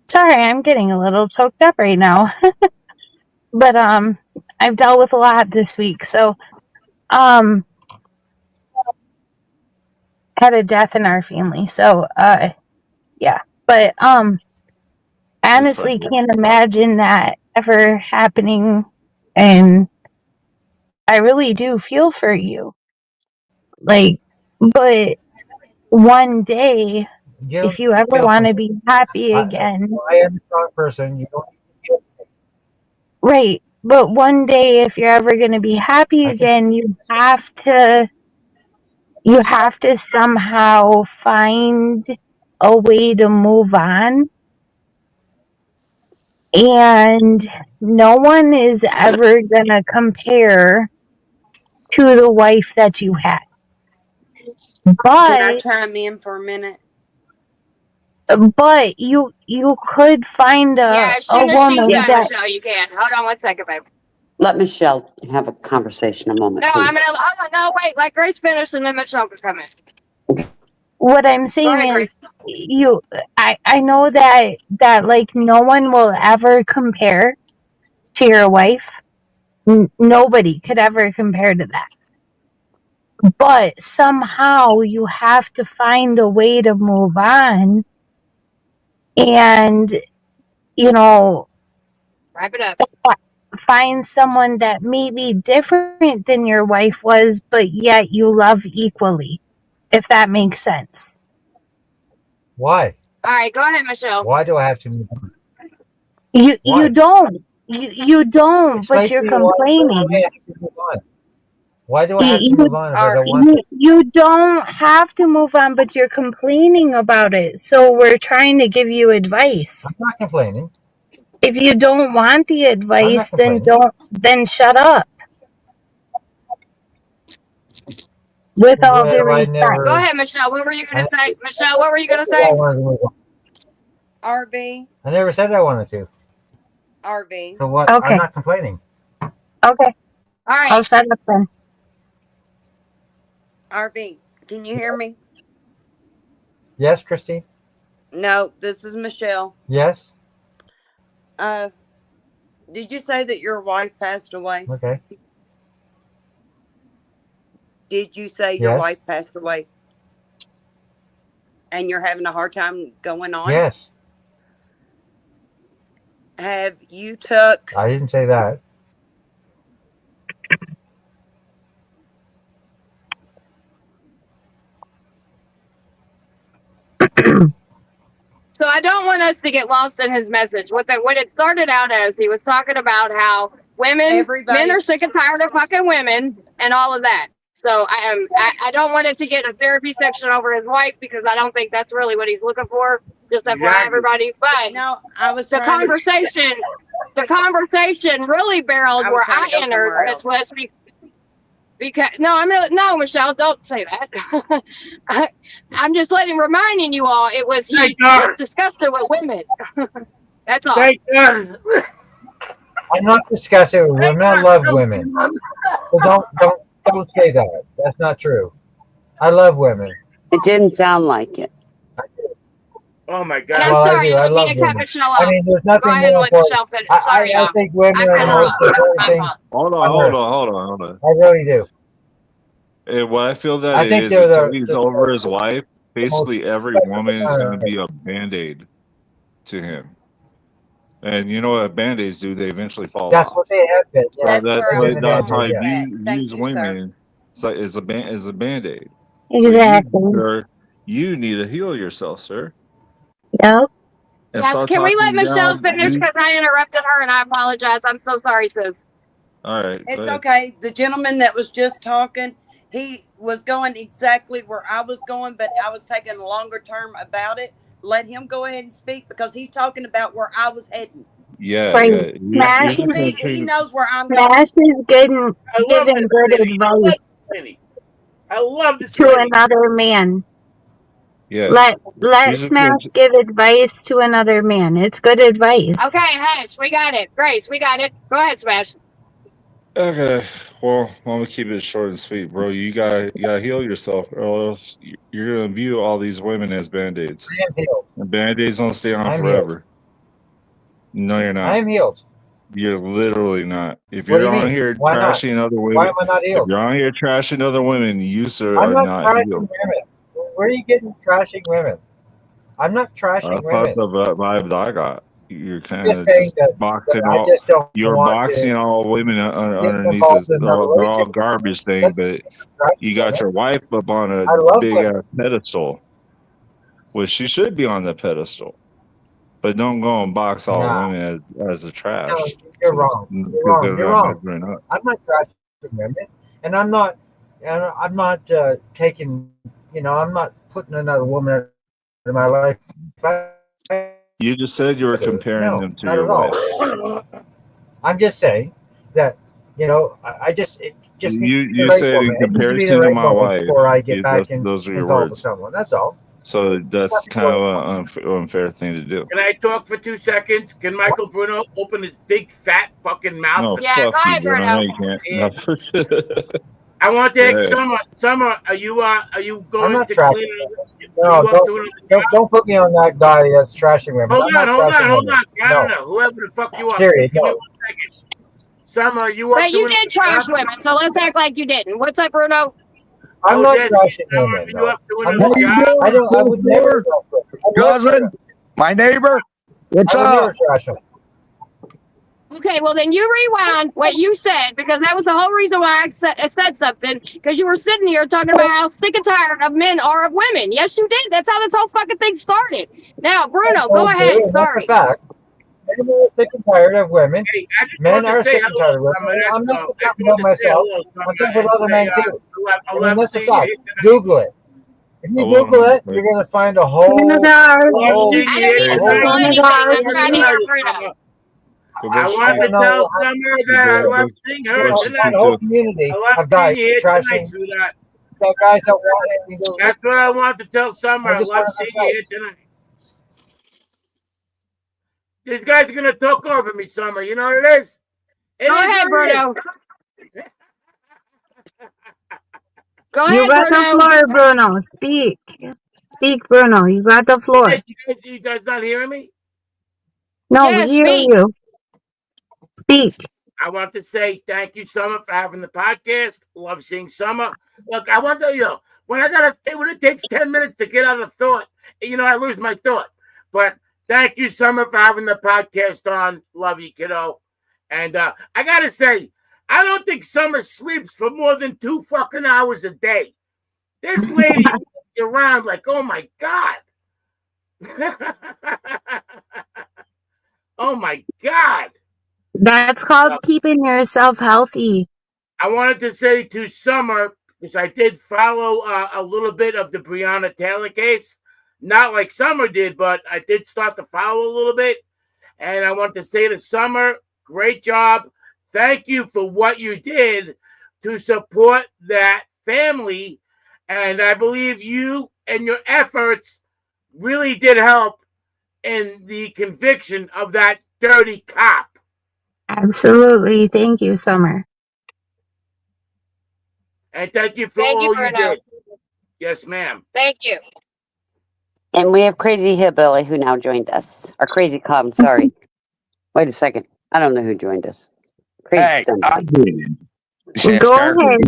Speaker 13: Sorry, I'm getting a little choked up right now. But I've dealt with a lot this week. So um had a death in our family. So yeah. But I
Speaker 18: It's fine.
Speaker 13: honestly can't imagine that ever happening, and I really do feel for you. Like, but one day,
Speaker 8: You don't
Speaker 13: if you ever
Speaker 8: feel
Speaker 13: want
Speaker 8: for
Speaker 13: to
Speaker 8: me.
Speaker 13: be happy
Speaker 8: I,
Speaker 13: again,
Speaker 8: I am a strong person. You don't feel for me.
Speaker 13: right? But one day, if you're ever going to be happy
Speaker 8: I can.
Speaker 13: again, you have to somehow find a way to move on, and no one is ever going to compare to the wife that you had.
Speaker 14: Can I
Speaker 13: But
Speaker 14: chime in for a minute?
Speaker 13: you could find
Speaker 3: Yeah, as
Speaker 13: a
Speaker 3: soon as she's
Speaker 13: woman
Speaker 3: done,
Speaker 13: that,
Speaker 3: Michelle, you can. Hold on 1 second, babe.
Speaker 1: Let Michelle have a conversation a moment,
Speaker 3: No, I'm
Speaker 1: please.
Speaker 3: gonna. Oh, no, wait. Let Grace finish, and then Michelle can come in.
Speaker 13: what I'm
Speaker 3: Go
Speaker 13: saying
Speaker 3: ahead, Grace.
Speaker 13: is, I know that like no one will ever compare to your wife. Nobody could ever compare to that. But somehow you have to find a way to move on, and you know,
Speaker 3: Wrap it up.
Speaker 13: find someone that may be different than your wife was, but yet you love equally, if that makes sense.
Speaker 8: Why?
Speaker 3: All right, go ahead, Michelle.
Speaker 8: Why do I have to move on?
Speaker 13: You
Speaker 8: Why?
Speaker 13: don't. You don't, but
Speaker 8: Explain
Speaker 13: you're
Speaker 8: to me why I
Speaker 13: complaining.
Speaker 8: have to move on. Why do I have to
Speaker 13: You,
Speaker 8: move on if I don't
Speaker 14: RV.
Speaker 8: want to?
Speaker 13: you don't have to move on, but you're complaining about it. So we're trying to give you
Speaker 8: I'm
Speaker 13: advice.
Speaker 8: not complaining.
Speaker 13: If you don't want the
Speaker 8: I'm not
Speaker 13: advice,
Speaker 8: complaining.
Speaker 13: then shut up. With all due
Speaker 8: Well, I
Speaker 13: respect.
Speaker 3: Go
Speaker 8: never.
Speaker 3: ahead, Michelle. What were you
Speaker 8: I
Speaker 3: gonna
Speaker 8: never
Speaker 3: say? Michelle, what were you gonna
Speaker 8: said I
Speaker 3: say?
Speaker 8: wanted to move on.
Speaker 14: RV.
Speaker 8: I never said I wanted to.
Speaker 14: RV.
Speaker 8: So what? I'm
Speaker 13: Okay.
Speaker 8: not complaining.
Speaker 13: Okay.
Speaker 3: All
Speaker 13: I'll
Speaker 3: right.
Speaker 13: shut up then.
Speaker 14: RV. Can you hear me?
Speaker 8: Yes, Christine.
Speaker 14: No, this is Michelle.
Speaker 8: Yes.
Speaker 14: Uh, did you say that your wife passed away?
Speaker 8: Okay.
Speaker 14: Did you say your
Speaker 8: Yes.
Speaker 14: wife passed away? And you're having a hard time going on?
Speaker 8: Yes.
Speaker 14: have you took?
Speaker 8: I didn't say that.
Speaker 5: So I don't want us to get lost in his message. What it started out as, he was talking about how men
Speaker 14: Everybody,
Speaker 5: are sick and tired of fucking women and all of that. So I don't want it to get a therapy section over his wife, because I don't think that's really what he's looking for. Just FYI,
Speaker 7: Exactly.
Speaker 5: everybody. But
Speaker 14: no, I was
Speaker 5: the
Speaker 14: trying to.
Speaker 5: conversation really barreled
Speaker 14: I was
Speaker 5: where
Speaker 14: trying
Speaker 5: I
Speaker 14: to go
Speaker 5: entered,
Speaker 14: somewhere
Speaker 5: as
Speaker 14: else.
Speaker 5: was because no, Michelle, don't say that. I'm just reminding you all, it was he was disgusted with women. That's all.
Speaker 7: Thank God.
Speaker 8: I'm not discussing with women. I love women. So don't say that. That's not true. I love women.
Speaker 1: It didn't sound like it.
Speaker 7: Oh my
Speaker 5: And
Speaker 7: God.
Speaker 5: I'm
Speaker 8: Well, I
Speaker 5: sorry,
Speaker 8: do.
Speaker 5: I
Speaker 8: I
Speaker 5: didn't mean
Speaker 8: love
Speaker 5: to cut
Speaker 8: women.
Speaker 5: Michelle
Speaker 8: I
Speaker 5: off.
Speaker 8: mean, there's
Speaker 5: Go
Speaker 8: nothing
Speaker 5: ahead and
Speaker 8: more
Speaker 5: let
Speaker 8: important.
Speaker 5: Michelle finish. Sorry,
Speaker 8: I
Speaker 5: y'all.
Speaker 8: think women
Speaker 5: I
Speaker 8: are the
Speaker 5: cut her
Speaker 8: most
Speaker 5: off. That was
Speaker 8: important
Speaker 5: my
Speaker 8: things
Speaker 5: fault.
Speaker 18: Hold on,
Speaker 8: on
Speaker 18: hold
Speaker 8: earth.
Speaker 18: on, hold on, hold on.
Speaker 8: I really do.
Speaker 18: And what I feel that
Speaker 8: I think
Speaker 18: is,
Speaker 8: they're
Speaker 18: until he's
Speaker 8: the
Speaker 18: over his wife,
Speaker 8: most
Speaker 18: basically every
Speaker 8: special
Speaker 18: woman is
Speaker 8: on
Speaker 18: going to
Speaker 8: earth.
Speaker 18: be a band-aid to him. And you know what band-aids do? They eventually fall
Speaker 8: That's
Speaker 18: off.
Speaker 8: what they have been.
Speaker 18: So
Speaker 8: Yeah,
Speaker 14: That's where I was
Speaker 18: that's
Speaker 14: going
Speaker 18: how
Speaker 8: band-aid,
Speaker 18: I
Speaker 14: with
Speaker 8: yeah.
Speaker 14: that. Thank
Speaker 18: views
Speaker 14: you, sir.
Speaker 18: women as a band-aid. So
Speaker 13: Exactly.
Speaker 18: you need to heal yourself, sir,
Speaker 13: Yep.
Speaker 18: and
Speaker 5: Yes,
Speaker 18: start
Speaker 5: can we let
Speaker 18: talking
Speaker 5: Michelle
Speaker 18: down.
Speaker 5: finish, because I interrupted her and I apologize. I'm so sorry, sis.
Speaker 18: All right, go
Speaker 14: It's
Speaker 18: ahead.
Speaker 14: okay. The gentleman that was just talking, he was going exactly where I was going, but I was taking a longer term about it. Let him go ahead and speak, because he's talking about where I was heading.
Speaker 18: Yeah,
Speaker 13: Right.
Speaker 18: yeah. You're
Speaker 13: Smash
Speaker 18: just gonna
Speaker 14: He
Speaker 18: treat.
Speaker 14: knows where I'm going.
Speaker 13: Smash is good,
Speaker 7: I love
Speaker 13: giving
Speaker 7: this
Speaker 13: good
Speaker 7: lady. I love
Speaker 13: advice
Speaker 7: this lady. I love this
Speaker 13: to
Speaker 7: lady.
Speaker 13: another man.
Speaker 18: Yeah.
Speaker 13: Let
Speaker 18: He's just gonna.
Speaker 13: Smash give advice to another man. It's good advice.
Speaker 5: Okay, Hedge, we got it. Grace, we got it. Go ahead, Smash.
Speaker 18: Okay, well, I'm gonna keep it short and sweet, bro. You gotta heal yourself, or else you're gonna view all these women as band-aids,
Speaker 8: I am healed.
Speaker 18: and band-aids don't stay on
Speaker 8: I'm healed.
Speaker 18: forever. No, you're
Speaker 8: I
Speaker 18: not.
Speaker 8: am healed.
Speaker 18: You're literally not. If
Speaker 8: What do
Speaker 18: you're
Speaker 8: you
Speaker 18: on
Speaker 8: mean?
Speaker 18: here
Speaker 8: Why not?
Speaker 18: trashing other
Speaker 8: Why
Speaker 18: women,
Speaker 8: am I not
Speaker 18: if
Speaker 8: healed?
Speaker 18: you're on here trashing other women, you sir
Speaker 8: I'm
Speaker 18: are
Speaker 8: not
Speaker 18: not
Speaker 8: trashing
Speaker 18: healed.
Speaker 8: women. Where are you getting trashing women? I'm not trashing
Speaker 18: That's
Speaker 8: women.
Speaker 18: the vibe that I got. You're kind
Speaker 8: I'm just
Speaker 18: of
Speaker 8: saying
Speaker 18: just
Speaker 8: that
Speaker 18: boxing
Speaker 8: I
Speaker 18: all.
Speaker 8: just don't
Speaker 18: You're
Speaker 8: want to
Speaker 18: boxing all women
Speaker 8: get
Speaker 18: underneath
Speaker 8: involved
Speaker 18: this.
Speaker 8: in
Speaker 18: They're
Speaker 8: a
Speaker 18: all
Speaker 8: relationship.
Speaker 18: garbage thing,
Speaker 8: That's
Speaker 18: but
Speaker 8: trashing
Speaker 18: you got
Speaker 8: women.
Speaker 18: your wife up on a
Speaker 8: I love
Speaker 18: big
Speaker 8: women.
Speaker 18: ass pedestal, which she should be on the pedestal. But don't go and box all
Speaker 8: Nah,
Speaker 18: women as a
Speaker 8: no,
Speaker 18: trash
Speaker 8: you're wrong. You're
Speaker 18: because
Speaker 8: wrong.
Speaker 18: they're
Speaker 8: You're
Speaker 18: not
Speaker 8: wrong.
Speaker 18: measuring up.
Speaker 8: I'm not trashing women, and I'm not. And I'm not taking. I'm not putting another woman in my life.
Speaker 18: You just said you were comparing
Speaker 8: No,
Speaker 18: them to
Speaker 8: not
Speaker 18: your
Speaker 8: at all.
Speaker 18: wife.
Speaker 8: I'm just saying that I just it just needs to be the
Speaker 18: You
Speaker 8: right
Speaker 18: said in
Speaker 8: woman. It needs to be the
Speaker 18: comparison to
Speaker 8: right
Speaker 18: my
Speaker 8: woman
Speaker 18: wife.
Speaker 8: before I get back
Speaker 18: Those are your
Speaker 8: involved with
Speaker 18: words.
Speaker 8: someone. That's all.
Speaker 18: So that's kind of an unfair thing to do.
Speaker 7: Can I talk for 2 seconds? Can Michael Bruno open his big fat fucking mouth?
Speaker 18: No,
Speaker 5: Yeah,
Speaker 18: fuck
Speaker 5: go
Speaker 18: you,
Speaker 5: ahead,
Speaker 18: Bruno. No,
Speaker 5: Bruno.
Speaker 18: you can't.
Speaker 7: And
Speaker 18: No.
Speaker 7: I want to ask
Speaker 18: Yeah.
Speaker 7: Summer. Summer, are you
Speaker 8: I'm
Speaker 7: going
Speaker 8: not
Speaker 7: to
Speaker 8: trashing
Speaker 7: clean?
Speaker 8: women.
Speaker 7: Are
Speaker 8: No,
Speaker 7: you up to another job?
Speaker 8: don't put me on that guy that's trashing women.
Speaker 7: Hold
Speaker 8: I'm not
Speaker 7: on.
Speaker 8: trashing women.
Speaker 7: I don't
Speaker 8: No,
Speaker 7: know. Whoever the fuck you are.
Speaker 8: period.
Speaker 7: Give me
Speaker 8: No.
Speaker 7: 1 second. Summer, are you up
Speaker 5: But
Speaker 7: to
Speaker 5: you
Speaker 7: another
Speaker 5: did trash
Speaker 7: job?
Speaker 5: women, so let's act like you didn't. What's up, Bruno?
Speaker 7: I
Speaker 8: I'm
Speaker 7: was
Speaker 8: not
Speaker 7: asking
Speaker 8: trashing
Speaker 7: Summer,
Speaker 8: women.
Speaker 7: are you
Speaker 8: No,
Speaker 7: up to
Speaker 8: I'm
Speaker 7: another
Speaker 8: not.
Speaker 7: job?
Speaker 8: I don't. I would never trash women. I would
Speaker 19: Cousin,
Speaker 8: never.
Speaker 19: my neighbor, what's
Speaker 8: I would
Speaker 19: up?
Speaker 8: never trash them.
Speaker 5: Okay, well then you rewind what you said, because that was the whole reason why I said something, because you were sitting here talking about how sick and tired of men are of women. Yes, you did. That's how this whole fucking thing started. Now, Bruno, go
Speaker 8: Okay,
Speaker 5: ahead.
Speaker 8: and that's a
Speaker 5: Sorry.
Speaker 8: fact. Men are sick and tired of women.
Speaker 7: Hey, I just
Speaker 8: Men
Speaker 7: wanted to
Speaker 8: are
Speaker 7: say
Speaker 8: sick and tired of
Speaker 7: hello,
Speaker 8: women.
Speaker 7: Summer.
Speaker 8: I'm
Speaker 7: That's
Speaker 8: not
Speaker 7: all.
Speaker 8: just
Speaker 7: I just
Speaker 8: talking about
Speaker 7: wanted to say
Speaker 8: myself.
Speaker 7: hello,
Speaker 8: I'm
Speaker 7: Summer,
Speaker 8: talking about
Speaker 7: and
Speaker 8: other
Speaker 7: say
Speaker 8: men too.
Speaker 7: I
Speaker 8: I mean,
Speaker 7: love
Speaker 8: that's a
Speaker 7: seeing you
Speaker 8: fact.
Speaker 7: here tonight.
Speaker 8: Google it. If you
Speaker 18: Hold
Speaker 8: Google
Speaker 18: on.
Speaker 8: it, you're gonna find a
Speaker 7: I
Speaker 8: whole,
Speaker 7: love
Speaker 8: whole,
Speaker 7: seeing
Speaker 5: I
Speaker 7: you
Speaker 5: don't
Speaker 7: here
Speaker 5: need
Speaker 8: a
Speaker 5: to
Speaker 8: whole.
Speaker 7: tonight.
Speaker 5: Google
Speaker 7: I
Speaker 5: anything. I'm
Speaker 7: love
Speaker 5: trying to
Speaker 7: seeing
Speaker 5: hear
Speaker 7: you,
Speaker 5: Bruno.
Speaker 7: Summer.
Speaker 18: Go
Speaker 7: I
Speaker 18: brush your
Speaker 7: want
Speaker 18: teeth.
Speaker 7: to tell Summer that I
Speaker 8: You're
Speaker 7: love
Speaker 8: gonna
Speaker 7: seeing her
Speaker 18: Brush your
Speaker 7: tonight.
Speaker 8: find a
Speaker 18: teeth
Speaker 8: whole
Speaker 18: too.
Speaker 8: community
Speaker 7: I love
Speaker 8: of
Speaker 7: seeing
Speaker 8: guys
Speaker 7: you here tonight,
Speaker 8: trashing.
Speaker 7: sweetheart.
Speaker 8: Got guys that want anything to do.
Speaker 7: That's what I want to tell Summer.
Speaker 8: I'm
Speaker 7: I
Speaker 8: just one
Speaker 7: love
Speaker 8: of those
Speaker 7: seeing you
Speaker 8: guys.
Speaker 7: here tonight. These guys are gonna talk over me, Summer. You know what it is? It
Speaker 5: Go
Speaker 7: is
Speaker 5: ahead,
Speaker 7: what it is.
Speaker 5: Bruno. Go
Speaker 13: You
Speaker 5: ahead,
Speaker 13: got the
Speaker 5: Bruno.
Speaker 13: floor, Bruno. Speak. Speak, Bruno. You got the floor.
Speaker 7: You guys not hearing me?
Speaker 13: No, we
Speaker 5: Yes,
Speaker 13: hear
Speaker 5: speak.
Speaker 13: you. Speak.
Speaker 7: I want to say thank you, Summer, for having the podcast. Love seeing Summer. Look, I want to, when it takes 10 minutes to get out of thought, I lose my thought. But Thank you, Summer, for having the podcast on. Love you, kiddo. And I gotta say, I don't think Summer sleeps for more than 2 fucking hours a day. This lady moves around like, oh my God. Oh my God.
Speaker 13: That's called keeping yourself healthy.
Speaker 7: I wanted to say to Summer, because I did follow a little bit of the Breonna Taylor case. Not like Summer did, but I did start to follow a little bit. And I want to say to Summer, great job. Thank you for what you did to support that family. And I believe you and your efforts really did help in the conviction of that dirty cop.
Speaker 13: Absolutely. Thank you, Summer.
Speaker 7: And thank you for all you did. Yes, ma'am.
Speaker 3: Thank you.
Speaker 1: And we have Crazy Hillbilly who now joined us. Or Crazy Cobb, sorry. Wait a second. I don't know who joined us. Crazy
Speaker 19: Hey, I did.
Speaker 13: Go ahead.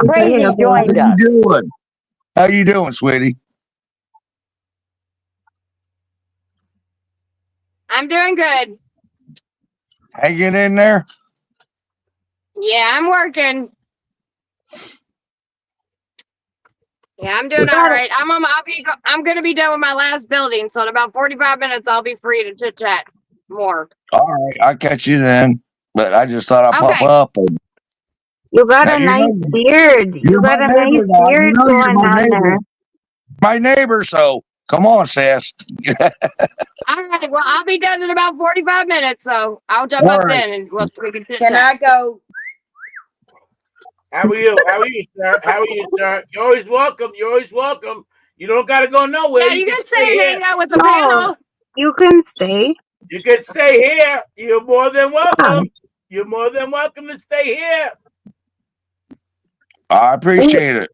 Speaker 1: Crazy joined
Speaker 19: How
Speaker 1: us.
Speaker 19: you doing? How you doing, sweetie?
Speaker 3: I'm doing good.
Speaker 19: Hanging in there?
Speaker 3: Yeah, I'm working. Yeah, I'm doing
Speaker 13: You
Speaker 3: all
Speaker 13: got it.
Speaker 3: right. I'm gonna be done with my last building, so in about 45 minutes I'll be free to chit chat more.
Speaker 19: All right, I'll catch you then. But I just thought I'd pop
Speaker 3: Okay.
Speaker 19: up. And,
Speaker 13: You got
Speaker 19: now,
Speaker 13: a
Speaker 19: you
Speaker 13: nice
Speaker 19: know,
Speaker 13: beard. You
Speaker 19: you're
Speaker 13: got
Speaker 19: my
Speaker 13: a
Speaker 19: neighbor
Speaker 13: nice
Speaker 19: now. You
Speaker 13: beard
Speaker 19: know you're
Speaker 13: going
Speaker 19: my
Speaker 13: on
Speaker 19: neighbor.
Speaker 13: there.
Speaker 19: My neighbor, so come on, sis.
Speaker 3: All right. Well, I'll be done in about 45 minutes, so I'll jump
Speaker 19: All
Speaker 3: up
Speaker 19: right.
Speaker 3: then and we can chit
Speaker 14: Can I
Speaker 3: chat.
Speaker 14: go?
Speaker 7: How are you? How are you, sir? How are you, sir? You're always welcome. You're always welcome. You don't got to go nowhere.
Speaker 3: Yeah,
Speaker 7: You
Speaker 3: you
Speaker 7: can
Speaker 3: can
Speaker 7: stay
Speaker 3: stay and
Speaker 7: here.
Speaker 3: hang out with the
Speaker 13: No,
Speaker 3: panel.
Speaker 13: you can stay.
Speaker 7: You can stay here. You're more than
Speaker 13: Yeah.
Speaker 7: welcome. You're more than welcome to stay here.
Speaker 19: I appreciate it.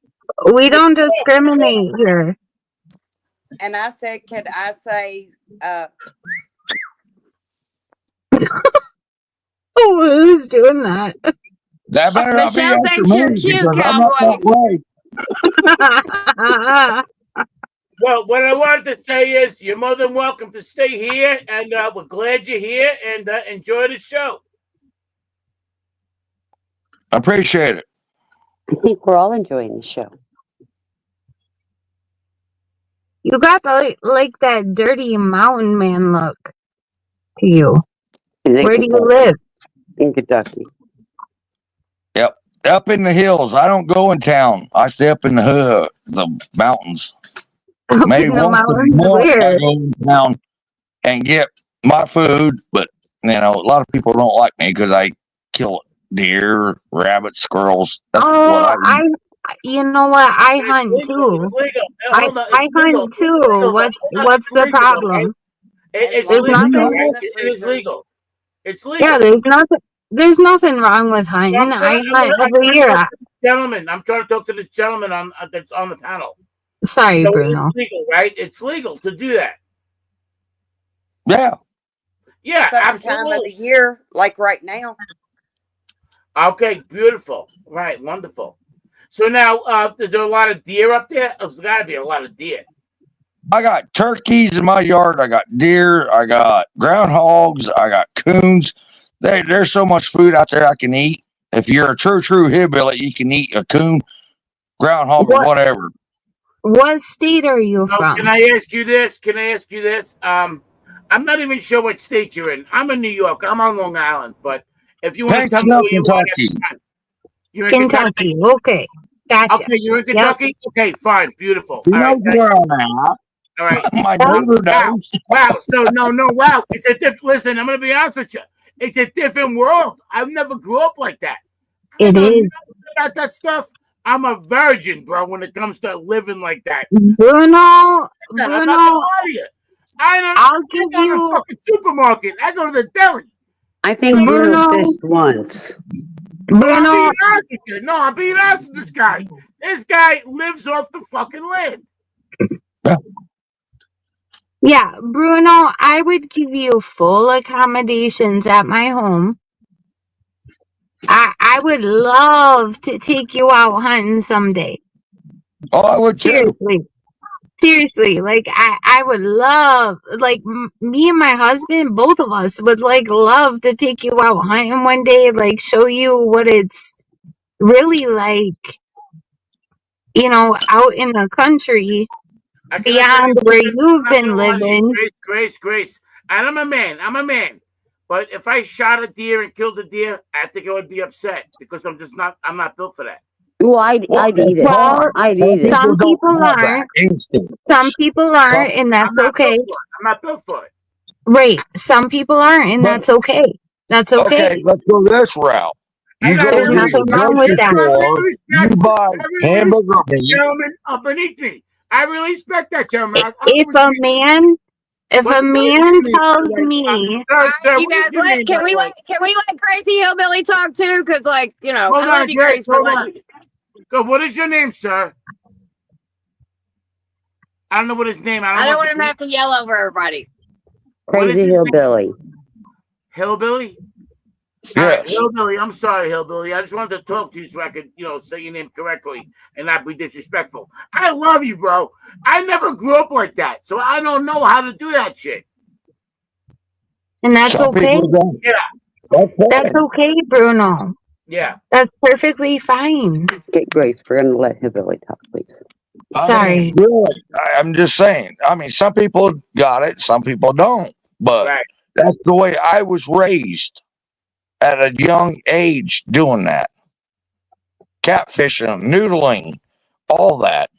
Speaker 13: We don't discriminate here.
Speaker 14: And I said, could I say,
Speaker 13: Who's doing that?
Speaker 19: That better not be
Speaker 3: Michelle
Speaker 19: after
Speaker 3: thinks you're
Speaker 19: me
Speaker 3: cute,
Speaker 19: because I'm not
Speaker 3: cowboy.
Speaker 19: that way.
Speaker 7: Well, what I wanted to say is you're more than welcome to stay here, and we're glad you're here, and enjoy the show.
Speaker 19: I appreciate it.
Speaker 1: I think we're all enjoying the show.
Speaker 13: You got like that dirty mountain man look to you. Where do you live?
Speaker 1: In Kentucky.
Speaker 19: Yep. Up in the hills. I don't go in town. I stay up in the mountains.
Speaker 13: Up
Speaker 19: Maybe
Speaker 13: in the
Speaker 19: once a
Speaker 13: mountains
Speaker 19: month I
Speaker 13: where?
Speaker 19: go in town and get my food. But, you know, a lot of people don't like me because I kill deer, rabbits, squirrels. That's what
Speaker 13: Oh,
Speaker 19: I eat.
Speaker 13: you know what? I hunt
Speaker 7: It's
Speaker 13: too.
Speaker 7: legal.
Speaker 13: I
Speaker 7: Hold on. It's legal.
Speaker 13: hunt
Speaker 7: It's
Speaker 13: too.
Speaker 7: legal.
Speaker 13: What's
Speaker 7: Hold on. It's
Speaker 13: the
Speaker 7: legal, okay?
Speaker 13: problem?
Speaker 7: It's
Speaker 13: There's
Speaker 7: legal,
Speaker 13: nothing.
Speaker 7: right? It is legal. It's legal.
Speaker 13: Yeah, there's nothing wrong with hunting.
Speaker 7: I'm
Speaker 13: I
Speaker 7: trying
Speaker 13: hunt
Speaker 7: to
Speaker 13: every year.
Speaker 7: talk to this gentleman. I'm trying to talk to this gentleman on that's on the panel.
Speaker 13: Sorry,
Speaker 7: So
Speaker 13: Bruno.
Speaker 7: it's legal, right? It's legal to do that.
Speaker 19: Yeah.
Speaker 7: Yeah,
Speaker 14: certain time of the
Speaker 7: absolutely.
Speaker 14: year, like right now?
Speaker 7: Okay, beautiful. Right, wonderful. So now, is there a lot of deer up there? There's got to be a lot of deer.
Speaker 19: I got turkeys in my yard. I got deer. I got groundhogs. I got coons. There's so much food out there I can eat. If you're a true hillbilly, you can eat a coon, groundhog, or whatever.
Speaker 13: What state are you
Speaker 7: So
Speaker 13: from?
Speaker 7: can I ask you this? I'm not even sure what state you're in. I'm in New York. I'm on Long Island. But if you want to tell me
Speaker 19: Paintsville,
Speaker 7: where you are,
Speaker 19: Kentucky.
Speaker 7: that's fine. You're in
Speaker 13: Kentucky. Okay. Gotcha.
Speaker 7: Okay, you're in
Speaker 13: Yep.
Speaker 7: Kentucky? Okay, fine. Beautiful.
Speaker 19: She
Speaker 7: All right.
Speaker 19: knows where I'm at.
Speaker 7: All right.
Speaker 19: My neighbor knows.
Speaker 7: Wow. So wow. It's a different. Listen, I'm gonna be honest with you. It's a different world. I've never grew up like that. I
Speaker 13: It
Speaker 7: know
Speaker 13: is.
Speaker 7: nothing about that stuff. I'm a virgin, bro. When it comes to living like that,
Speaker 13: Bruno,
Speaker 7: I'm not gonna lie to you.
Speaker 13: I'll give
Speaker 7: I go to
Speaker 13: you
Speaker 7: the fucking supermarket. I go to the deli.
Speaker 1: I think
Speaker 13: Bruno.
Speaker 1: Bruno fished once.
Speaker 7: So I'm
Speaker 13: Bruno.
Speaker 7: being honest with you. No, I'm being honest with this guy. This guy lives off the fucking land.
Speaker 13: Yeah, Bruno, I would give you full accommodations at my home. I would love to take you out hunting someday.
Speaker 19: Oh, I would too.
Speaker 13: Seriously. Seriously, like I would love, like me and my husband, both of us would like love to take you out hunting one day, like show you what it's really like, out in the country
Speaker 7: I can tell you
Speaker 13: beyond where
Speaker 7: something.
Speaker 13: you've
Speaker 7: I'm not
Speaker 13: been
Speaker 7: gonna lie to you.
Speaker 13: living.
Speaker 7: Grace. And I'm a man. But if I shot a deer and killed a deer, I think I would be upset because I'm not built for that.
Speaker 1: Well, I'd eat it.
Speaker 13: Well,
Speaker 1: I'd
Speaker 19: Some
Speaker 1: eat it.
Speaker 19: people
Speaker 13: some
Speaker 19: don't
Speaker 13: people
Speaker 19: have that
Speaker 13: aren't.
Speaker 19: instinct.
Speaker 13: Some people
Speaker 19: Some,
Speaker 13: aren't, and that's
Speaker 7: I'm not built
Speaker 13: okay.
Speaker 7: for it. I'm not built for it.
Speaker 13: Right. Some people aren't, and
Speaker 19: but
Speaker 13: that's okay. That's
Speaker 19: okay,
Speaker 13: okay.
Speaker 19: let's go this route. You
Speaker 7: And I
Speaker 19: go
Speaker 13: There's
Speaker 19: to
Speaker 7: really,
Speaker 19: the
Speaker 13: nothing wrong with
Speaker 19: grocery
Speaker 13: that.
Speaker 19: store, you buy
Speaker 7: I really
Speaker 19: hamburger
Speaker 7: respect the
Speaker 19: meat.
Speaker 7: gentleman underneath me. I really respect that gentleman. I
Speaker 13: If
Speaker 7: would
Speaker 13: a
Speaker 7: be.
Speaker 13: man, if
Speaker 7: What
Speaker 13: a
Speaker 7: is your
Speaker 13: man
Speaker 7: name, by
Speaker 13: tells
Speaker 7: the way?
Speaker 13: me,
Speaker 7: Sir,
Speaker 3: All right,
Speaker 7: sir,
Speaker 3: you
Speaker 7: what is
Speaker 3: guys,
Speaker 7: your name, by the way?
Speaker 3: can we let Crazy Hillbilly talk too? Because like, I
Speaker 7: Hold
Speaker 3: love
Speaker 7: on,
Speaker 3: you,
Speaker 7: Grace.
Speaker 3: Grace, but
Speaker 7: Hold
Speaker 3: like,
Speaker 7: on. Go. What is your name, sir? I don't know what his name. I
Speaker 3: I
Speaker 7: don't
Speaker 3: don't
Speaker 7: want
Speaker 3: want him to have to yell over everybody.
Speaker 7: What is
Speaker 1: Crazy
Speaker 7: his name?
Speaker 1: hillbilly.
Speaker 7: Hillbilly. All right,
Speaker 19: Yes.
Speaker 7: Hillbilly. I'm sorry, Hillbilly. I just wanted to talk to you so I could, say your name correctly and not be disrespectful. I love you, bro. I never grew up like that, so I don't know how to do that shit.
Speaker 13: and that's
Speaker 19: Some
Speaker 13: okay.
Speaker 19: people don't.
Speaker 7: Yeah.
Speaker 19: That's
Speaker 13: That's
Speaker 19: fine.
Speaker 13: okay, Bruno.
Speaker 7: Yeah.
Speaker 13: That's perfectly fine.
Speaker 1: Okay, Grace, we're gonna let hillbilly talk, please.
Speaker 19: I
Speaker 13: Sorry.
Speaker 19: mean, really, I'm just saying. I mean, some people got it, some people don't. But
Speaker 7: Right.
Speaker 19: that's the way I was raised at a young age doing that. Catfishing, noodling, all that.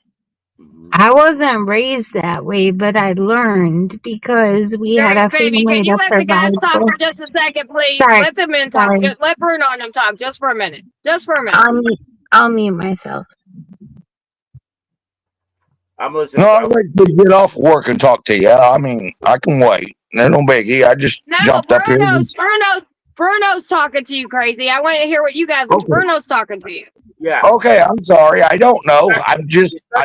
Speaker 13: I wasn't raised that way, but I learned because we had
Speaker 3: Grace,
Speaker 13: a
Speaker 3: baby,
Speaker 13: family
Speaker 3: can you
Speaker 13: that
Speaker 3: let the guys
Speaker 13: provides
Speaker 3: talk
Speaker 13: for.
Speaker 3: for just a second, please?
Speaker 13: Sorry,
Speaker 3: Let the men talk.
Speaker 13: sorry.
Speaker 3: Let Bruno and them talk just for a minute. Just for a minute.
Speaker 13: I'll mute myself.
Speaker 7: I'm listening,
Speaker 19: No,
Speaker 7: bro.
Speaker 19: I'll wait till you get off work and talk to you. I mean, I can wait. There's no biggie. I just
Speaker 3: No,
Speaker 19: jumped up here.
Speaker 3: Bruno's talking to you, Crazy. I want to hear what you guys.
Speaker 19: Okay.
Speaker 3: Bruno's talking to you.
Speaker 7: Yeah.
Speaker 19: Okay, I'm sorry. I don't know. I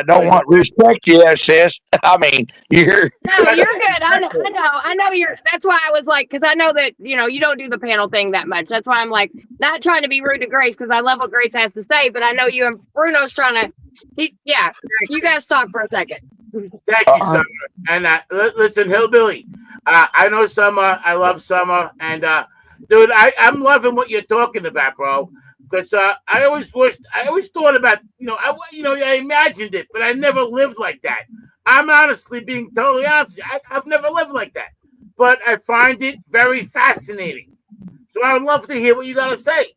Speaker 19: don't want to respect you, sis. I mean, you're.
Speaker 3: No, you're good. I know you're. That's why I was like, because I know that you don't do the panel thing that much. That's why I'm like not trying to be rude to Grace because I love what Grace has to say, but I know you and Bruno's trying to. You guys talk for a second.
Speaker 7: Thank you, Summer. And listen, Hillbilly, I know Summer. I love Summer. And, dude, I'm loving what you're talking about, bro. Because I always thought about, I imagined it, but I never lived like that. I'm honestly being totally honest. I've never lived like that. But I find it very fascinating. So I would love to hear what you got to say.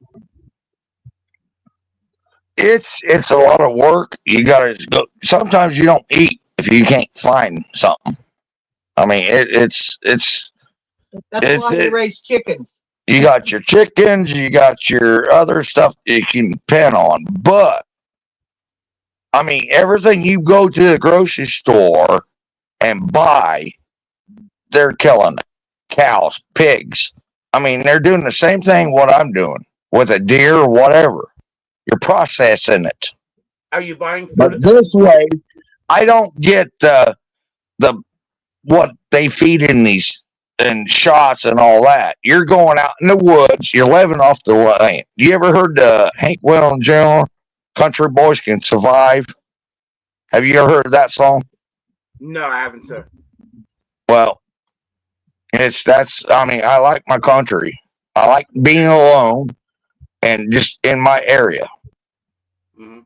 Speaker 19: It's a lot of work. You gotta go. Sometimes you don't eat if you can't find something. I mean, it's
Speaker 20: That's why you raise chickens.
Speaker 19: you got your chickens, you got your other stuff you can depend on. But I mean, everything you go to the grocery store and buy, they're killing it. Cows, pigs. I mean, they're doing the same thing what I'm doing with a deer or whatever. You're processing it.
Speaker 7: Are you buying food?
Speaker 19: But this way, I don't get the what they feed in these and shots and all that. You're going out in the woods. You're living off the land. You ever heard Hank Williams Jr. "Country Boys Can Survive"? Have you ever heard that song?
Speaker 7: No, I haven't, sir.
Speaker 19: Well, I mean, I like my country. I like being alone and just in my area.
Speaker 7: Mm-hmm.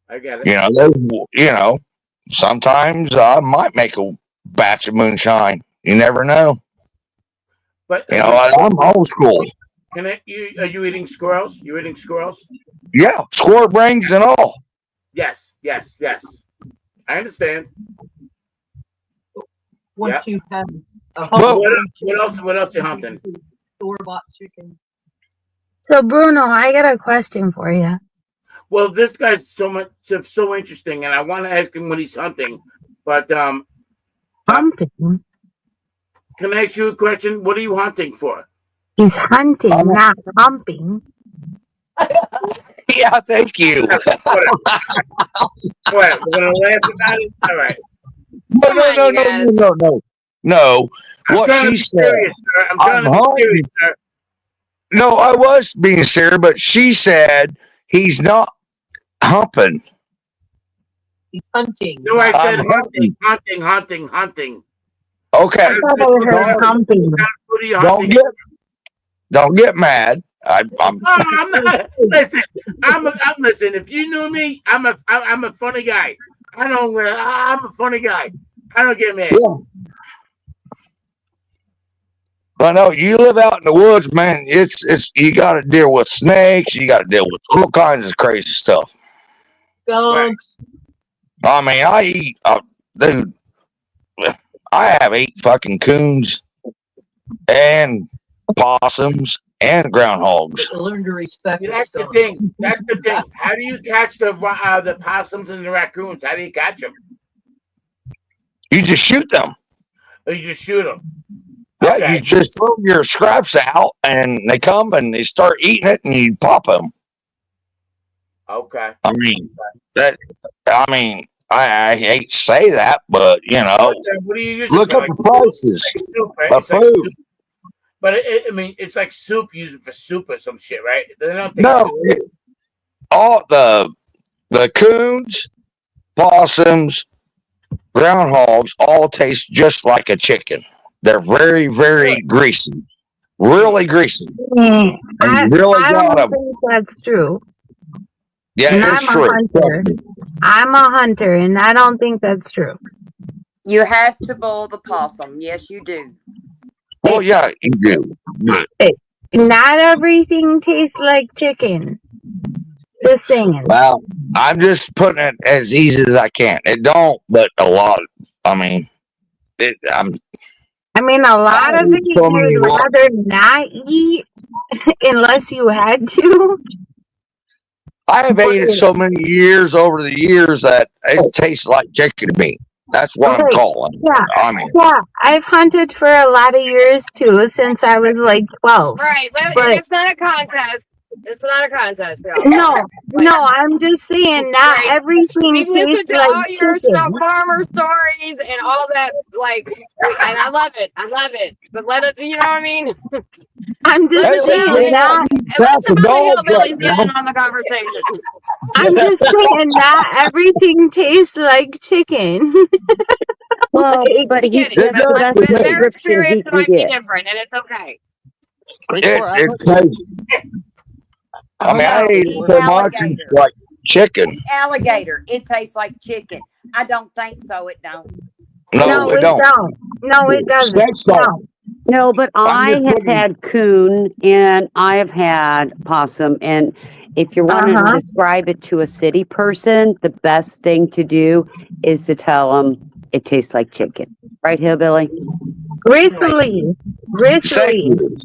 Speaker 7: I get it.
Speaker 19: Sometimes I might make a batch of moonshine. You never know.
Speaker 7: But
Speaker 19: I'm old school.
Speaker 7: Are you eating squirrels? You eating squirrels?
Speaker 19: Yeah, squirrel brains and all.
Speaker 7: Yes. I understand.
Speaker 20: Once you have
Speaker 7: what else you hunting?
Speaker 20: Store-bought chicken.
Speaker 13: So Bruno, I got a question for you.
Speaker 7: Well, this guy's so interesting, and I want to ask him what he's hunting. But
Speaker 13: hunting.
Speaker 7: Can I ask you a question? What are you hunting for?
Speaker 13: He's hunting, not humping.
Speaker 19: Yeah, thank you.
Speaker 7: What? We're gonna laugh about it. All right.
Speaker 19: No. What she said.
Speaker 7: I'm trying to be serious, sir.
Speaker 19: No, I was being serious, but she said he's not humping.
Speaker 20: He's hunting.
Speaker 7: No, I said
Speaker 19: I'm
Speaker 7: hunting.
Speaker 19: Okay.
Speaker 13: I thought I heard humping.
Speaker 7: What are you
Speaker 19: Don't
Speaker 7: hunting?
Speaker 19: don't get mad. I'm
Speaker 7: No, I'm not. Listen, listen. If you knew me, I'm a funny guy. I'm a funny guy. I don't get mad.
Speaker 19: yeah. I know you live out in the woods, man. It's you got to deal with snakes. You got to deal with all kinds of crazy stuff.
Speaker 20: Skunks.
Speaker 19: I mean, I eat, dude. I have 8 fucking coons and possums and groundhogs.
Speaker 20: You learn to respect
Speaker 7: See,
Speaker 20: the
Speaker 7: that's the
Speaker 20: skunk.
Speaker 7: thing. That's the thing. How do you catch the possums and the raccoons? How do you catch them?
Speaker 19: You just shoot them.
Speaker 7: Or you just shoot them?
Speaker 19: Yeah,
Speaker 7: Okay.
Speaker 19: you just throw your scraps out, and they come and they start eating it, and you pop them.
Speaker 7: Okay.
Speaker 19: I mean that. I mean, I hate to say that, but you know,
Speaker 7: What do you use it
Speaker 19: look
Speaker 7: for?
Speaker 19: at the prices
Speaker 7: Like soup, right?
Speaker 19: of
Speaker 7: It's like
Speaker 19: food.
Speaker 7: soup. But I mean, it's like soup used for soup or some shit, right? They don't think
Speaker 19: No,
Speaker 7: soup.
Speaker 19: all the coons, possums, groundhogs all taste just like a chicken. They're very, very greasy, really greasy, and you really
Speaker 13: I
Speaker 19: got
Speaker 13: don't
Speaker 19: to.
Speaker 13: think that's true.
Speaker 19: Yeah,
Speaker 13: And
Speaker 19: it's
Speaker 13: I'm a
Speaker 19: true.
Speaker 13: hunter.
Speaker 19: Trust me.
Speaker 13: I'm a hunter, and I don't think that's true.
Speaker 14: You have to boil the possum. Yes, you do.
Speaker 19: Well, yeah, you do. But,
Speaker 13: Not everything tastes like chicken. Just saying.
Speaker 19: well, I'm just putting it as easy as I can. It don't, but a lot. I mean,
Speaker 13: I mean, a lot of
Speaker 19: eat
Speaker 13: it
Speaker 19: so many
Speaker 13: you'd
Speaker 19: more.
Speaker 13: rather not eat unless you had to.
Speaker 19: I have ate it so many years over the years that it tastes like chicken to me. That's what I'm
Speaker 13: Right.
Speaker 19: calling.
Speaker 13: Yeah.
Speaker 19: I mean,
Speaker 13: Yeah. I've hunted for a lot of years too, since I was like 12.
Speaker 5: Right, and
Speaker 13: But
Speaker 5: it's not a contest. It's not a contest, y'all.
Speaker 13: no, I'm just saying not
Speaker 5: Like,
Speaker 13: everything
Speaker 5: we've
Speaker 13: tastes
Speaker 5: listened to
Speaker 13: like
Speaker 5: all your
Speaker 13: chicken.
Speaker 5: farmer stories and all that. Like, and I love it. I love it. But let it, you know what I mean?
Speaker 13: I'm just
Speaker 5: Let the
Speaker 13: saying
Speaker 5: hillbillies,
Speaker 13: not.
Speaker 5: let some of the
Speaker 19: dogs right
Speaker 5: hillbillies get
Speaker 19: now.
Speaker 5: in on the conversation.
Speaker 13: I'm just saying not everything tastes like chicken.
Speaker 1: Well, but
Speaker 5: I
Speaker 1: he
Speaker 5: get it,
Speaker 1: that's the
Speaker 5: but
Speaker 1: best
Speaker 5: their
Speaker 1: description
Speaker 5: experience
Speaker 1: he can
Speaker 5: might be
Speaker 1: get.
Speaker 5: different, and it's okay.
Speaker 6: Great
Speaker 19: It
Speaker 6: for
Speaker 19: tastes. I mean, I
Speaker 14: No,
Speaker 19: ate
Speaker 14: eat
Speaker 19: so much it's
Speaker 14: alligator.
Speaker 19: like chicken.
Speaker 14: Eat alligator. It tastes like chicken. I don't think so. It don't.
Speaker 19: No, it don't.
Speaker 13: No, it doesn't.
Speaker 19: Snakes don't.
Speaker 1: No, but
Speaker 19: I'm
Speaker 1: I
Speaker 19: just
Speaker 1: have
Speaker 19: putting.
Speaker 1: had coon and I have had possum. And if you're wanting to describe it to a city person, the best thing to do is to tell them it tastes like chicken. Right, Hillbilly?
Speaker 13: Gristly.
Speaker 19: Thank you.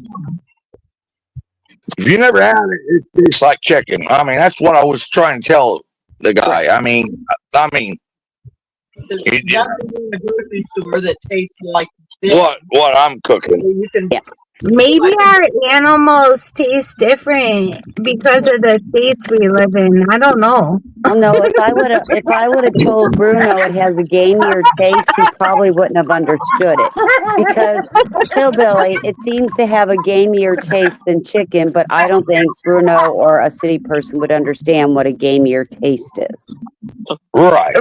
Speaker 19: If you never had it, it tastes like chicken. I mean, that's what I was trying to tell the guy. I mean,
Speaker 20: There's
Speaker 19: it,
Speaker 20: nothing in the grocery store that tastes like this.
Speaker 19: what I'm cooking.
Speaker 20: You can,
Speaker 13: Maybe our animals taste different because of the states we live in. I don't know.
Speaker 1: Well, no, if I would have told Bruno it has a gamier taste, he probably wouldn't have understood it. Because Hillbilly, it seems to have a gamier taste than chicken, but I don't think Bruno or a city person would understand what a gamier taste is.
Speaker 19: Right.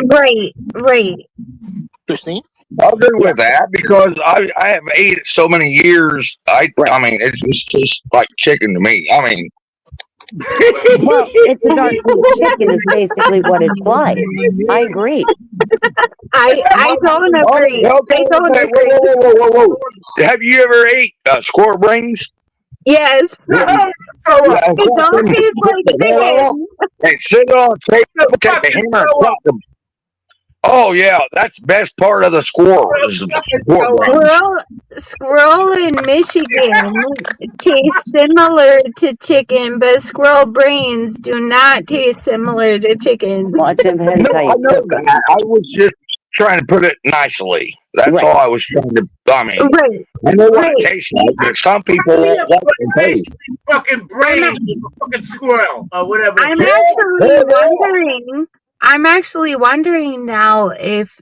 Speaker 13: Right.
Speaker 6: Christine?
Speaker 19: I'll agree with that because I have ate it so many years. I mean, it's just tastes like chicken to me. I mean,
Speaker 1: well, it's a dark meat chicken is basically what it's like. I agree.
Speaker 13: I don't agree. I don't agree.
Speaker 19: Whoa. Have you ever ate squirrel brains?
Speaker 13: Yes.
Speaker 19: Yeah.
Speaker 13: It don't taste like chicken.
Speaker 19: They sit on a table, take the hammer and cut them. Oh yeah, that's the best part of the squirrel. Is the squirrel brains.
Speaker 13: Squirrel in Michigan tastes similar to chicken, but squirrel brains do not taste similar to chickens.
Speaker 1: Well, it depends
Speaker 19: No,
Speaker 1: how
Speaker 19: I
Speaker 1: you
Speaker 19: know
Speaker 1: cook it.
Speaker 19: that. I was just trying to put it nicely. That's all I was trying to. I mean, I know what it tastes like, but some people won't like the taste.
Speaker 7: Fucking brain, fucking squirrel, or whatever.
Speaker 13: I'm actually wondering now if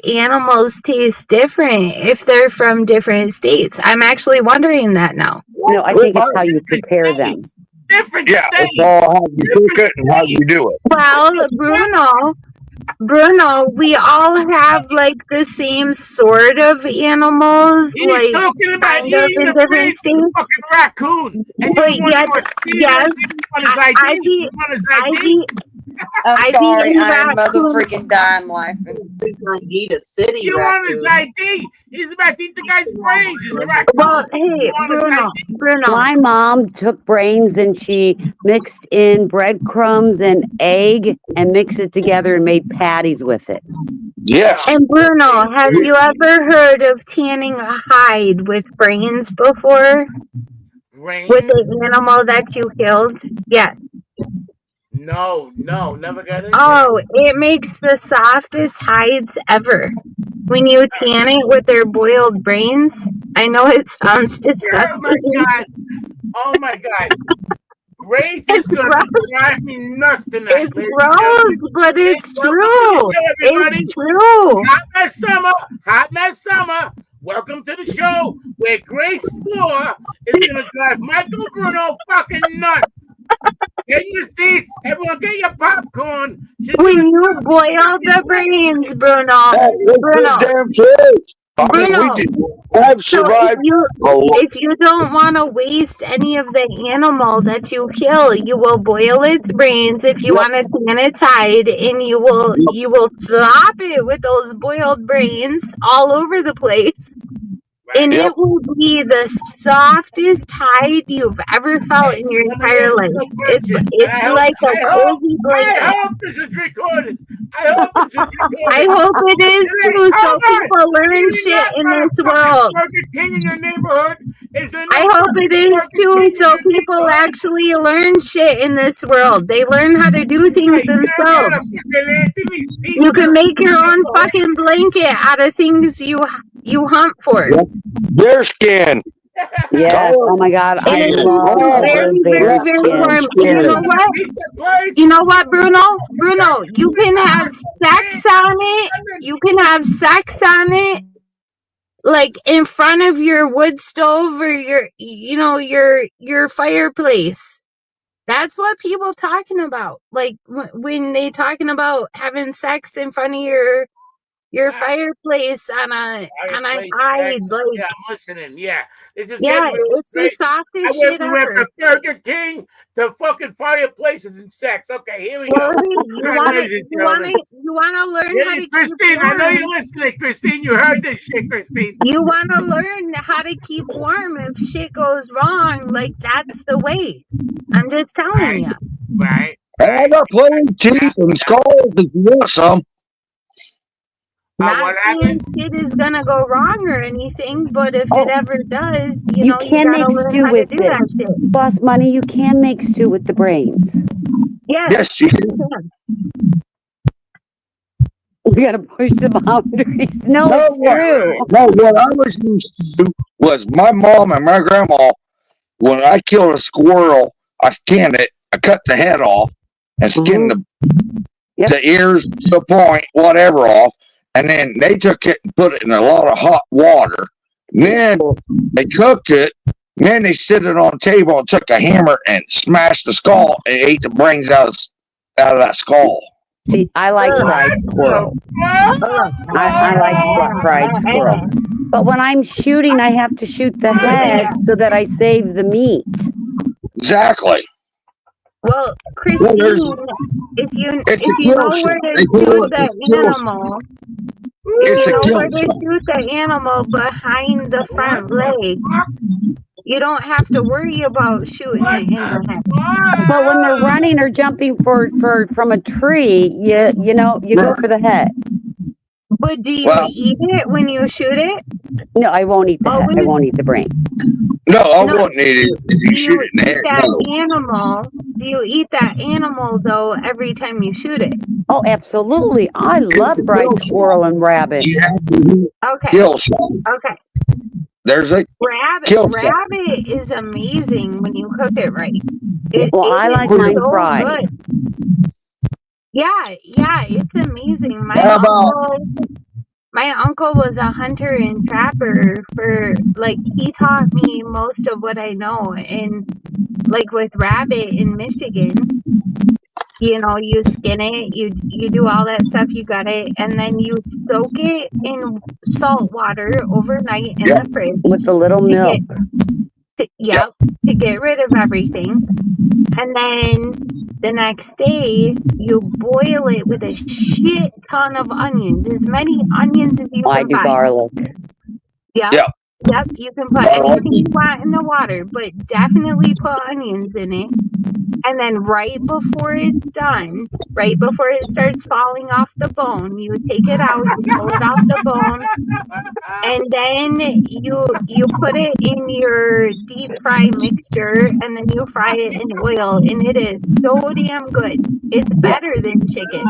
Speaker 13: animals taste different if they're from different states. I'm actually wondering that now.
Speaker 1: No, I think it's how you prepare them.
Speaker 7: Different
Speaker 19: Yeah, it's all how you cook it and how you do it.
Speaker 13: Well, Bruno, Bruno, we all have like the same sort of animals,
Speaker 7: He's
Speaker 13: like
Speaker 7: talking about
Speaker 13: kind of
Speaker 7: eating
Speaker 13: in
Speaker 7: the
Speaker 13: different
Speaker 7: brains of the
Speaker 13: states.
Speaker 7: fucking raccoon. And you
Speaker 13: But
Speaker 7: don't want to
Speaker 13: yet,
Speaker 7: know his
Speaker 13: yes,
Speaker 7: feelings. You want his ID.
Speaker 13: Ivy,
Speaker 7: You want his ID.
Speaker 13: Ivy,
Speaker 14: I'm
Speaker 13: Ivy
Speaker 14: sorry,
Speaker 13: and
Speaker 14: I am
Speaker 13: raccoon.
Speaker 14: motherfreaking dying laughing.
Speaker 20: Eat a city
Speaker 7: You want his
Speaker 20: raccoon.
Speaker 7: ID. He's about to eat the guy's brains. He's a
Speaker 13: Well,
Speaker 7: raccoon. You
Speaker 13: hey,
Speaker 7: want his ID.
Speaker 13: Bruno.
Speaker 1: My mom took brains and she mixed in breadcrumbs and egg and mixed it together and made patties with it.
Speaker 19: Yes.
Speaker 13: And Bruno, have you ever heard of tanning a hide with brains before?
Speaker 7: Brains?
Speaker 13: With the animal that you killed? Yes.
Speaker 7: No, never got into
Speaker 13: Oh, it makes the softest hides ever. When you tan it with their boiled brains, I know it sounds
Speaker 7: Oh
Speaker 13: disgusting.
Speaker 7: my god. Oh my god. Grace is
Speaker 13: It's
Speaker 7: going
Speaker 13: gross.
Speaker 7: to drive me nuts tonight,
Speaker 13: It's
Speaker 7: ladies and
Speaker 13: gross,
Speaker 7: gentlemen.
Speaker 13: but it's
Speaker 7: Welcome to the
Speaker 13: true.
Speaker 7: show, everybody.
Speaker 13: It's true.
Speaker 7: Hot mess summer. Welcome to the show where Grace Floor is going to drive Michael Bruno fucking nuts. Get in your seats. Everyone get your popcorn.
Speaker 13: When you boil the brains, Bruno. Bruno.
Speaker 19: Damn true. I mean,
Speaker 13: Bruno.
Speaker 19: I've
Speaker 13: So
Speaker 19: survived
Speaker 13: if you don't want to waste any of the animal that you kill, you will boil its brains if you want to tan its hide, and you will slop it with those boiled brains all over the place. And it will be the softest hide you've ever felt in your entire life. It's like a cozy blanket.
Speaker 7: I hope this is recorded. I hope this is recorded.
Speaker 13: I hope it is too, so people learn shit in this world.
Speaker 7: Burger King in your neighborhood.
Speaker 13: I hope it is too, so people actually learn shit in this world. They learn how to do things themselves. You can make your own fucking blanket out of things you hunt for.
Speaker 19: bear skin.
Speaker 1: Yes. Oh my God.
Speaker 13: And
Speaker 1: I
Speaker 13: it's
Speaker 1: love a
Speaker 13: very,
Speaker 1: good bear
Speaker 13: very, very
Speaker 1: skin.
Speaker 13: warm. And you know what? You know what, Bruno? Bruno, you can have sex on it. You can have sex on it, like in front of your wood stove or your fireplace. That's what people talking about. Like when they talking about having sex in front of your fireplace on a hide, like
Speaker 7: Yeah, I'm listening. Yeah. This is
Speaker 13: yeah,
Speaker 7: getting really
Speaker 13: it's the
Speaker 7: crazy.
Speaker 13: softest
Speaker 7: I
Speaker 13: shit
Speaker 7: went from
Speaker 13: ever.
Speaker 7: Burger King to fucking fireplaces and sex. Okay, here we go.
Speaker 13: Well, you wanna learn how to keep
Speaker 7: Christine, I know
Speaker 13: warm.
Speaker 7: you're listening, Christine. You heard this shit, Christine.
Speaker 13: You wanna learn how to keep warm if shit goes wrong. Like that's the way. I'm just telling you.
Speaker 7: Right.
Speaker 19: I got plenty of teeth and skulls if you want some.
Speaker 13: Not saying shit is gonna go wrong or anything, but if it ever does, you know, you
Speaker 1: can
Speaker 13: gotta
Speaker 1: make
Speaker 13: learn
Speaker 1: stew
Speaker 13: how to
Speaker 1: with
Speaker 13: do
Speaker 1: it.
Speaker 13: that shit.
Speaker 1: Boss Money, you can make stew with the brains.
Speaker 13: Yes,
Speaker 19: you can.
Speaker 1: We gotta push the boundaries. No, it's true.
Speaker 19: No, what I was used to do was my mom and my grandma, when I killed a squirrel, I skinned it, I cut the head off, and skinned the ears, the point, whatever off, and then they took it and put it in a lot of hot water. Then they cooked it, then they sit it on a table and took a hammer and smashed the skull and ate the brains out of that skull.
Speaker 1: See, I like fried squirrel. I like fried squirrel. But when I'm shooting, I have to shoot the head so that I save the meat.
Speaker 19: Exactly.
Speaker 13: Well, Christine, if you know where to shoot the animal, if you know where to shoot the animal behind the front leg, you don't have to worry about shooting it in the head.
Speaker 1: But when they're running or jumping from a tree, you go for the head.
Speaker 13: But do you eat it when you shoot it?
Speaker 1: No, I won't eat the head. I won't eat the brain.
Speaker 19: No, I wouldn't eat it if you shoot it in the head.
Speaker 13: Do you eat that animal though every time you shoot it?
Speaker 1: Oh, absolutely. I love fried squirrel and rabbit.
Speaker 13: Okay. Okay.
Speaker 19: There's a
Speaker 13: rabbit is amazing when you cook it right.
Speaker 1: I like mine fried.
Speaker 13: Good. Yeah, it's amazing. My uncle was a hunter and trapper he taught me most of what I know, and like with rabbit in Michigan, You know, you skin it, you do all that stuff, you got it, and then you soak it in salt water overnight in
Speaker 19: Yep.
Speaker 13: the fridge
Speaker 1: With the little
Speaker 13: to
Speaker 1: milk.
Speaker 13: yep, to get rid of everything. And then the next day, you boil it with a shit ton of onions, as many onions as you
Speaker 1: I
Speaker 13: can
Speaker 1: do
Speaker 13: find.
Speaker 1: garlic.
Speaker 13: Yep.
Speaker 19: Yeah.
Speaker 13: Yep, you can put anything you want in the water, but definitely put onions in it. And then right before it's done, right before it starts falling off the bone, you take it out, you pull it off the bone, and then you put it in your deep fry mixture, and then you fry it in oil, and it is so damn good. It's better than chicken.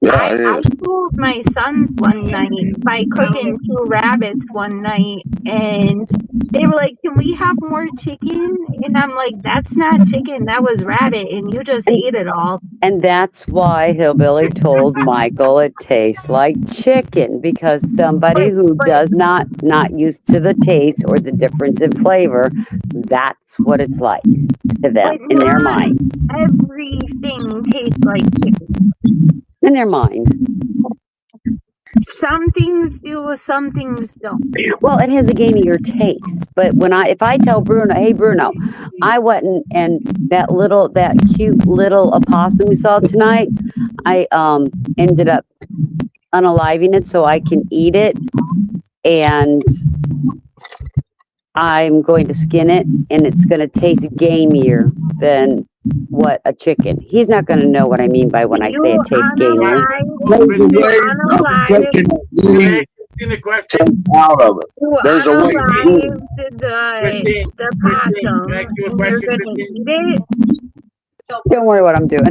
Speaker 19: Yeah, it
Speaker 13: I
Speaker 19: is.
Speaker 13: fooled my sons one night by cooking 2 rabbits one night, and they were like, "Can we have more chicken?" And I'm like, "That's not chicken, that was rabbit, and you just ate it all."
Speaker 1: And that's why Hillbilly told Michael it tastes like chicken, because somebody who does not used to the taste or the difference in flavor, that's what it's like to them
Speaker 13: But
Speaker 1: in their
Speaker 13: not
Speaker 1: mind.
Speaker 13: everything tastes like chicken.
Speaker 1: In their mind.
Speaker 13: Some things do, some things don't.
Speaker 1: Well, it has a game of your taste. But if I tell Bruno, hey Bruno, I went and that cute little opossum we saw tonight, I ended up unaliving it so I can eat it, and I'm going to skin it, and it's going to taste gamier than what a chicken. He's not going to know what I mean by when I say it tastes gamier.
Speaker 19: There's a way of cooking it tastes out of it. There's a way to do it.
Speaker 13: The
Speaker 7: Christine,
Speaker 13: possum,
Speaker 7: can I ask you a
Speaker 13: and you're
Speaker 7: question,
Speaker 13: gonna
Speaker 7: Christine?
Speaker 13: eat it.
Speaker 1: Don't worry what I'm doing.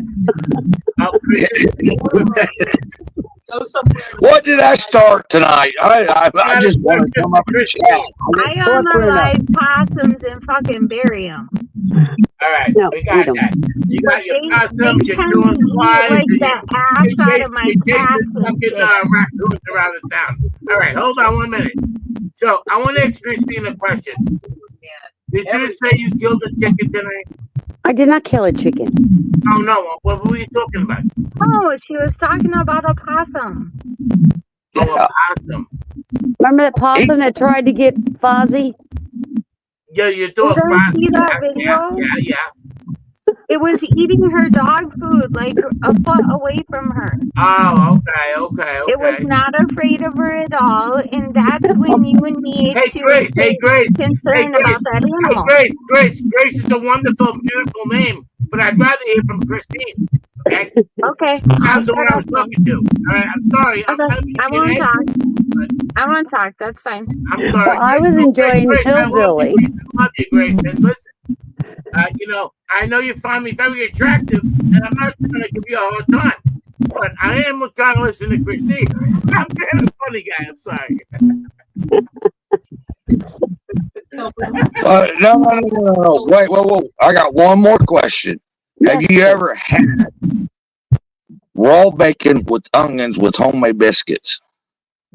Speaker 19: What did I start tonight? I just want to come up and chat.
Speaker 13: I unalive possums and fucking bury them.
Speaker 7: All right,
Speaker 1: No,
Speaker 7: we got that. You got your
Speaker 13: They
Speaker 7: possums, your
Speaker 13: tend
Speaker 7: doing
Speaker 13: to eat
Speaker 7: flies,
Speaker 13: like
Speaker 7: and
Speaker 13: the ass out of my
Speaker 7: you chase
Speaker 13: cats
Speaker 7: your
Speaker 13: and
Speaker 7: fucking
Speaker 13: shit.
Speaker 7: raccoons around the town. All right, hold on 1 minute. So I want to ask Christine a question. Did you say you killed a chicken tonight?
Speaker 1: I did not kill a chicken.
Speaker 7: Oh no, what were you talking about?
Speaker 13: Oh, she was talking about a possum.
Speaker 7: Oh, a possum.
Speaker 1: Remember that possum that tried to get Fozzie?
Speaker 7: Yeah, your
Speaker 13: You
Speaker 7: dog
Speaker 13: don't
Speaker 7: Fozzie.
Speaker 13: see that
Speaker 7: Yeah,
Speaker 13: video?
Speaker 7: yeah.
Speaker 13: It was eating her dog food like a foot away from her.
Speaker 7: Oh, okay.
Speaker 13: It was not afraid of her at all, and that's when you need
Speaker 7: Hey,
Speaker 13: to
Speaker 7: Grace. Hey,
Speaker 13: take
Speaker 7: Grace.
Speaker 13: concern about that
Speaker 7: Hey,
Speaker 13: animal.
Speaker 7: Grace. Grace is a wonderful, beautiful name, but I'd rather hear from Christine. Okay.
Speaker 13: Okay,
Speaker 7: Sounds the
Speaker 13: shut
Speaker 7: one I
Speaker 13: up
Speaker 7: was
Speaker 13: now.
Speaker 7: talking to. All right, I'm sorry.
Speaker 13: Okay, I won't talk. I won't talk. That's fine.
Speaker 7: I'm sorry.
Speaker 1: Well, I was enjoying
Speaker 7: Grace,
Speaker 1: Hillbilly.
Speaker 7: I love you, Grace. And listen, I know you find me very attractive, and I'm not trying to give you a hard time, but I am trying to listen to Christine. I'm being a funny guy. I'm sorry.
Speaker 19: No. Wait, whoa. I got one more question. Have you ever had raw bacon with onions with homemade biscuits?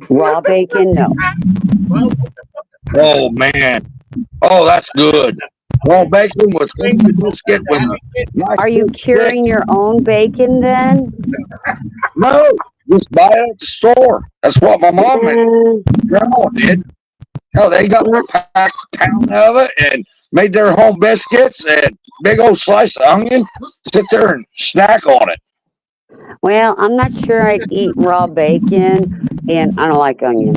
Speaker 1: Raw bacon? No.
Speaker 19: Oh, man. Oh, that's good. Raw bacon with homemade biscuit.
Speaker 1: Are you curing your own bacon then?
Speaker 19: No, just buy it at the store. That's what my mom and grandma did. Hell, they got their pound of it and made their home biscuits and big old slice of onion. Sit there and snack on it.
Speaker 1: Well, I'm not sure I'd eat raw bacon, and I don't like onion.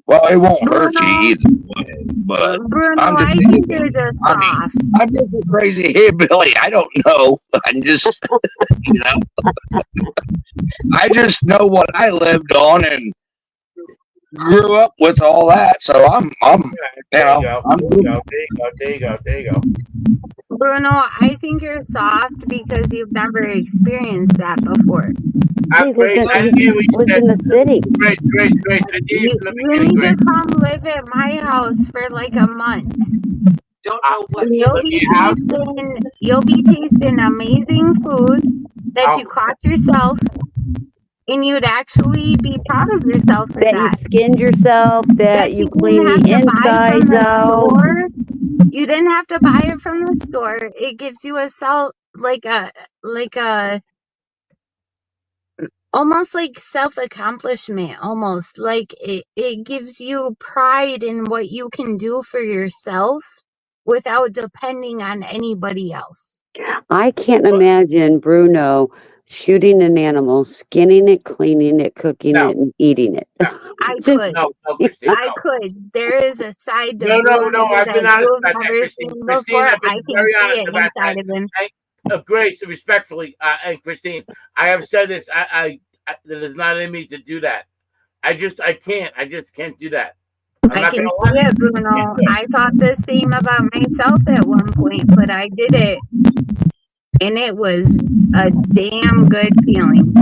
Speaker 19: Well, it won't hurt you either way, but
Speaker 13: Bruno,
Speaker 19: I'm just
Speaker 13: I think you're just soft.
Speaker 19: I'm just a crazy hillbilly. I don't know. I'm just, I just know what I lived on and grew up with all that. So
Speaker 7: There you go.
Speaker 13: Bruno, I think you're soft because you've never experienced that before.
Speaker 1: He lived in the city.
Speaker 7: Grace.
Speaker 13: You need to come live at my house for like a month. You'll be tasting amazing food that you caught yourself, and you'd actually be proud of yourself for that.
Speaker 1: You skinned yourself, that you cleaned the insides out.
Speaker 13: You didn't have to buy it from the store. It gives you a like a almost like self-accomplishment, almost like it gives you pride in what you can do for yourself without depending on anybody else.
Speaker 1: I can't imagine Bruno shooting an animal, skinning it, cleaning it, cooking
Speaker 7: No.
Speaker 1: it, and eating it.
Speaker 13: I
Speaker 1: Just-
Speaker 13: could.
Speaker 7: No, Christine,
Speaker 13: I
Speaker 7: no.
Speaker 13: could. There is a side to
Speaker 7: No,
Speaker 13: Bruno
Speaker 7: I've
Speaker 13: that
Speaker 7: been honest
Speaker 13: you have
Speaker 7: about that,
Speaker 13: never
Speaker 7: Christine.
Speaker 13: seen
Speaker 7: Christine,
Speaker 13: before.
Speaker 7: I've
Speaker 13: I
Speaker 7: been
Speaker 13: can
Speaker 7: very
Speaker 13: see
Speaker 7: honest
Speaker 13: it
Speaker 7: about
Speaker 13: inside
Speaker 7: that.
Speaker 13: of him.
Speaker 7: Grace, respectfully, and Christine, I have said this. I that is not in me to do that. I just can't do that. I'm
Speaker 13: I
Speaker 7: not
Speaker 13: can
Speaker 7: gonna
Speaker 13: see
Speaker 7: lie.
Speaker 13: it, Bruno. I thought the same about myself at one point, but I did it, and it was a damn good feeling.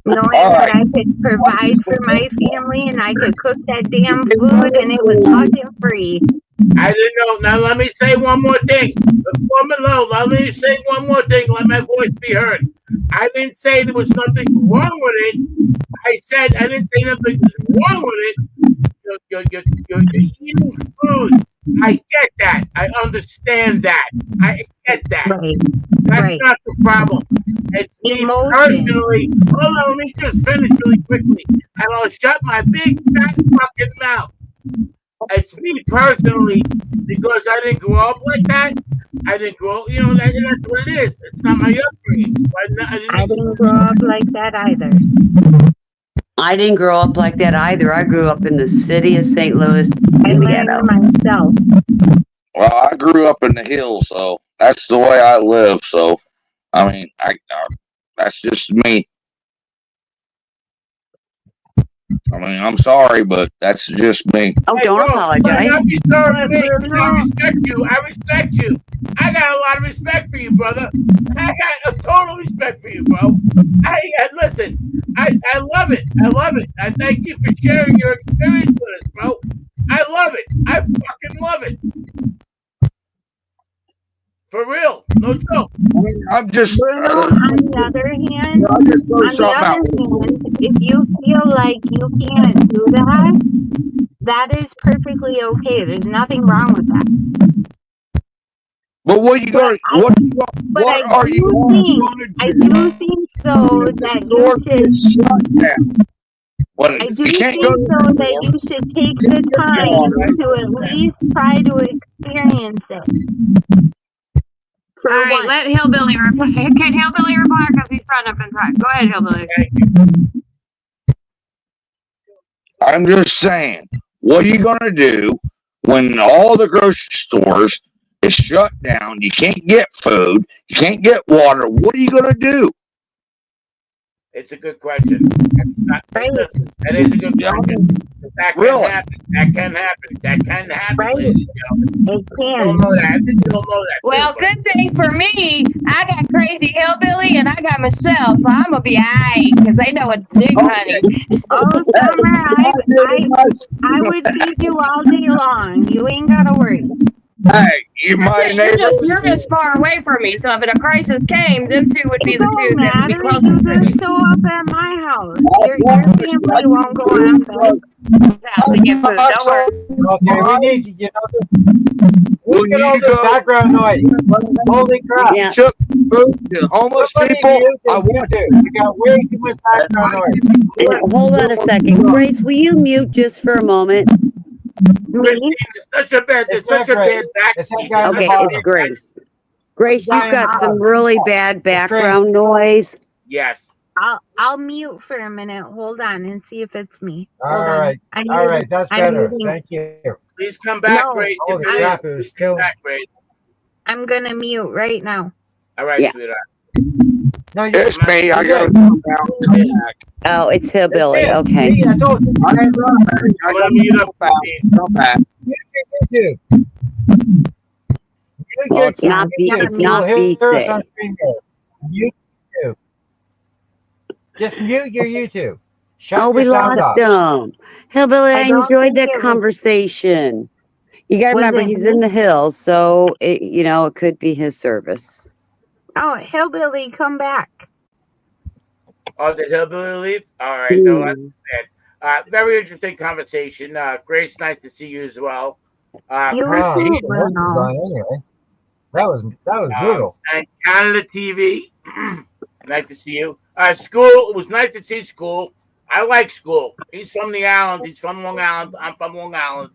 Speaker 13: Knowing
Speaker 19: All
Speaker 13: that
Speaker 19: right.
Speaker 13: I could provide for my family and I could cook that damn food and it was fucking free.
Speaker 7: I didn't know. Now let me say one more thing. Let me say one more thing. Let my voice be heard. I didn't say there was nothing wrong with it. I said I didn't say nothing was wrong with it. You're eating food. I get that. I understand that. I get that.
Speaker 13: Right.
Speaker 7: That's
Speaker 13: Right.
Speaker 7: not the problem. It's me
Speaker 13: Emotion.
Speaker 7: personally. Hold on, let me just finish really quickly, and I'll shut my big fat fucking mouth. It's me personally because I didn't grow up like that. I didn't grow, that's what it is. It's not my upbringing. So
Speaker 13: I didn't grow up like that either.
Speaker 1: I didn't grow up like that either. I grew up in the city of St. Louis
Speaker 13: I
Speaker 1: in the
Speaker 13: learned
Speaker 1: ghetto.
Speaker 13: myself.
Speaker 19: Well, I grew up in the hills, so that's the way I live. So, I mean, that's just me. I mean, I'm sorry, but that's just me.
Speaker 1: Oh,
Speaker 7: Hey,
Speaker 1: don't
Speaker 7: bro,
Speaker 1: apologize.
Speaker 7: don't be sorry to me.
Speaker 13: Bruno,
Speaker 7: I respect you. I got a lot of respect for you, brother. I got a total respect for you, bro. Listen. I love it. I love it. I thank you for sharing your experience with us, bro. I love it. I fucking love it. For real, no joke.
Speaker 19: I'm just.
Speaker 13: Bruno, on the other hand, if you feel like you can't do that, that is perfectly okay. There's nothing wrong with that.
Speaker 19: But what you
Speaker 13: But
Speaker 19: gonna?
Speaker 13: But
Speaker 19: What are you
Speaker 13: I do think though that you should. I do think though that you should take the time to at least try to experience it.
Speaker 5: All right, let Hillbilly reply. Can Hillbilly reply? Because he's trying up and try. Go ahead, Hillbilly.
Speaker 19: I'm just saying, what are you gonna do when all the grocery stores is shut down? You can't get food, you can't get water. What are you gonna do?
Speaker 7: It's a good question. That is a good question. That can happen. That can happen. That can happen, ladies and gentlemen. You don't know that. You don't know that.
Speaker 5: Well, good thing for me, I got Crazy Hillbilly and I got Michelle, so I'm gonna be alright because they know what to do, honey.
Speaker 13: Oh, Summer, I would feed you all day long. You ain't gotta worry.
Speaker 19: Hey,
Speaker 5: You're just far away from me, so if a crisis came, them two would be the two that would be closest
Speaker 13: You
Speaker 5: to me.
Speaker 13: just show up at my house. Your family won't go on
Speaker 5: to get food. Don't worry.
Speaker 8: Okay, we need to look at all this background noise. Holy crap!
Speaker 19: You took food to homeless people.
Speaker 8: I want to. You got way too much background noise.
Speaker 1: And hold on a second. Grace, will you mute just for a moment?
Speaker 7: Christine, it's such a bad backbeat.
Speaker 1: Okay, it's Grace. Grace, you've got some really bad background noise.
Speaker 7: Yes.
Speaker 13: I'll mute for a minute. Hold on and see if it's me.
Speaker 8: All
Speaker 13: Hold on.
Speaker 8: right. All right, that's better. Thank you.
Speaker 7: Please come back,
Speaker 13: No.
Speaker 7: Grace.
Speaker 8: Holy crap, it was killing.
Speaker 7: Back, Grace.
Speaker 13: I'm gonna mute right now.
Speaker 7: All right, sweetheart.
Speaker 8: No,
Speaker 19: it's me. I gotta come back.
Speaker 1: Oh, it's Hillbilly. Okay.
Speaker 8: See, I told you.
Speaker 19: I gotta mute up. Come back.
Speaker 8: YouTube.
Speaker 1: Well, it's not be safe.
Speaker 8: YouTube. Just mute your YouTube. Shut
Speaker 1: Oh, we
Speaker 8: your sound
Speaker 1: lost
Speaker 8: off.
Speaker 1: him. Hillbilly, I
Speaker 13: don't
Speaker 1: enjoyed
Speaker 13: think
Speaker 1: that
Speaker 13: it was-
Speaker 1: conversation. You got to
Speaker 13: Was
Speaker 1: remember,
Speaker 13: it
Speaker 1: he's
Speaker 13: me?
Speaker 1: in the hills, so it could be his service.
Speaker 13: Oh, Hillbilly, come back.
Speaker 7: Oh, did Hillbilly leave? All right. No, that's bad. Very interesting conversation. Grace, nice to see you as well.
Speaker 13: You
Speaker 7: Christine,
Speaker 13: too, Bruno.
Speaker 8: That was brutal.
Speaker 7: And Canada TV. Nice to see you. School. It was nice to see School. I like School. He's from the island. He's from Long Island. I'm from Long Island.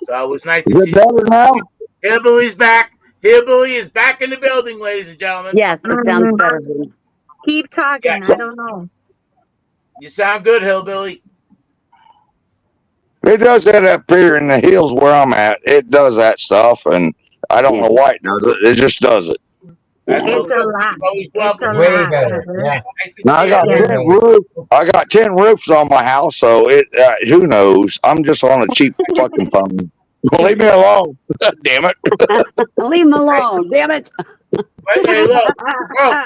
Speaker 7: So it was nice
Speaker 19: Is
Speaker 7: to
Speaker 19: it
Speaker 7: see.
Speaker 19: better now?
Speaker 7: Hillbilly's back. Hillbilly is back in the building, ladies and gentlemen.
Speaker 1: Yes, it sounds better.
Speaker 13: Keep talking.
Speaker 7: Yes.
Speaker 13: I don't know.
Speaker 7: You sound good, Hillbilly.
Speaker 19: It does that up here in the hills where I'm at. It does that stuff, and I don't know why it does it. It just does it.
Speaker 13: It's a lot. It's a
Speaker 8: Way
Speaker 13: lot.
Speaker 8: better.
Speaker 13: brother.
Speaker 8: Yeah.
Speaker 19: Now I got
Speaker 8: Way
Speaker 19: 10
Speaker 8: better.
Speaker 19: roofs. I got 10 roofs on my house, so it. Who knows? I'm just on a cheap fucking phone. Leave me alone. Damn it.
Speaker 1: Leave him alone. Damn it.
Speaker 7: Hey, look,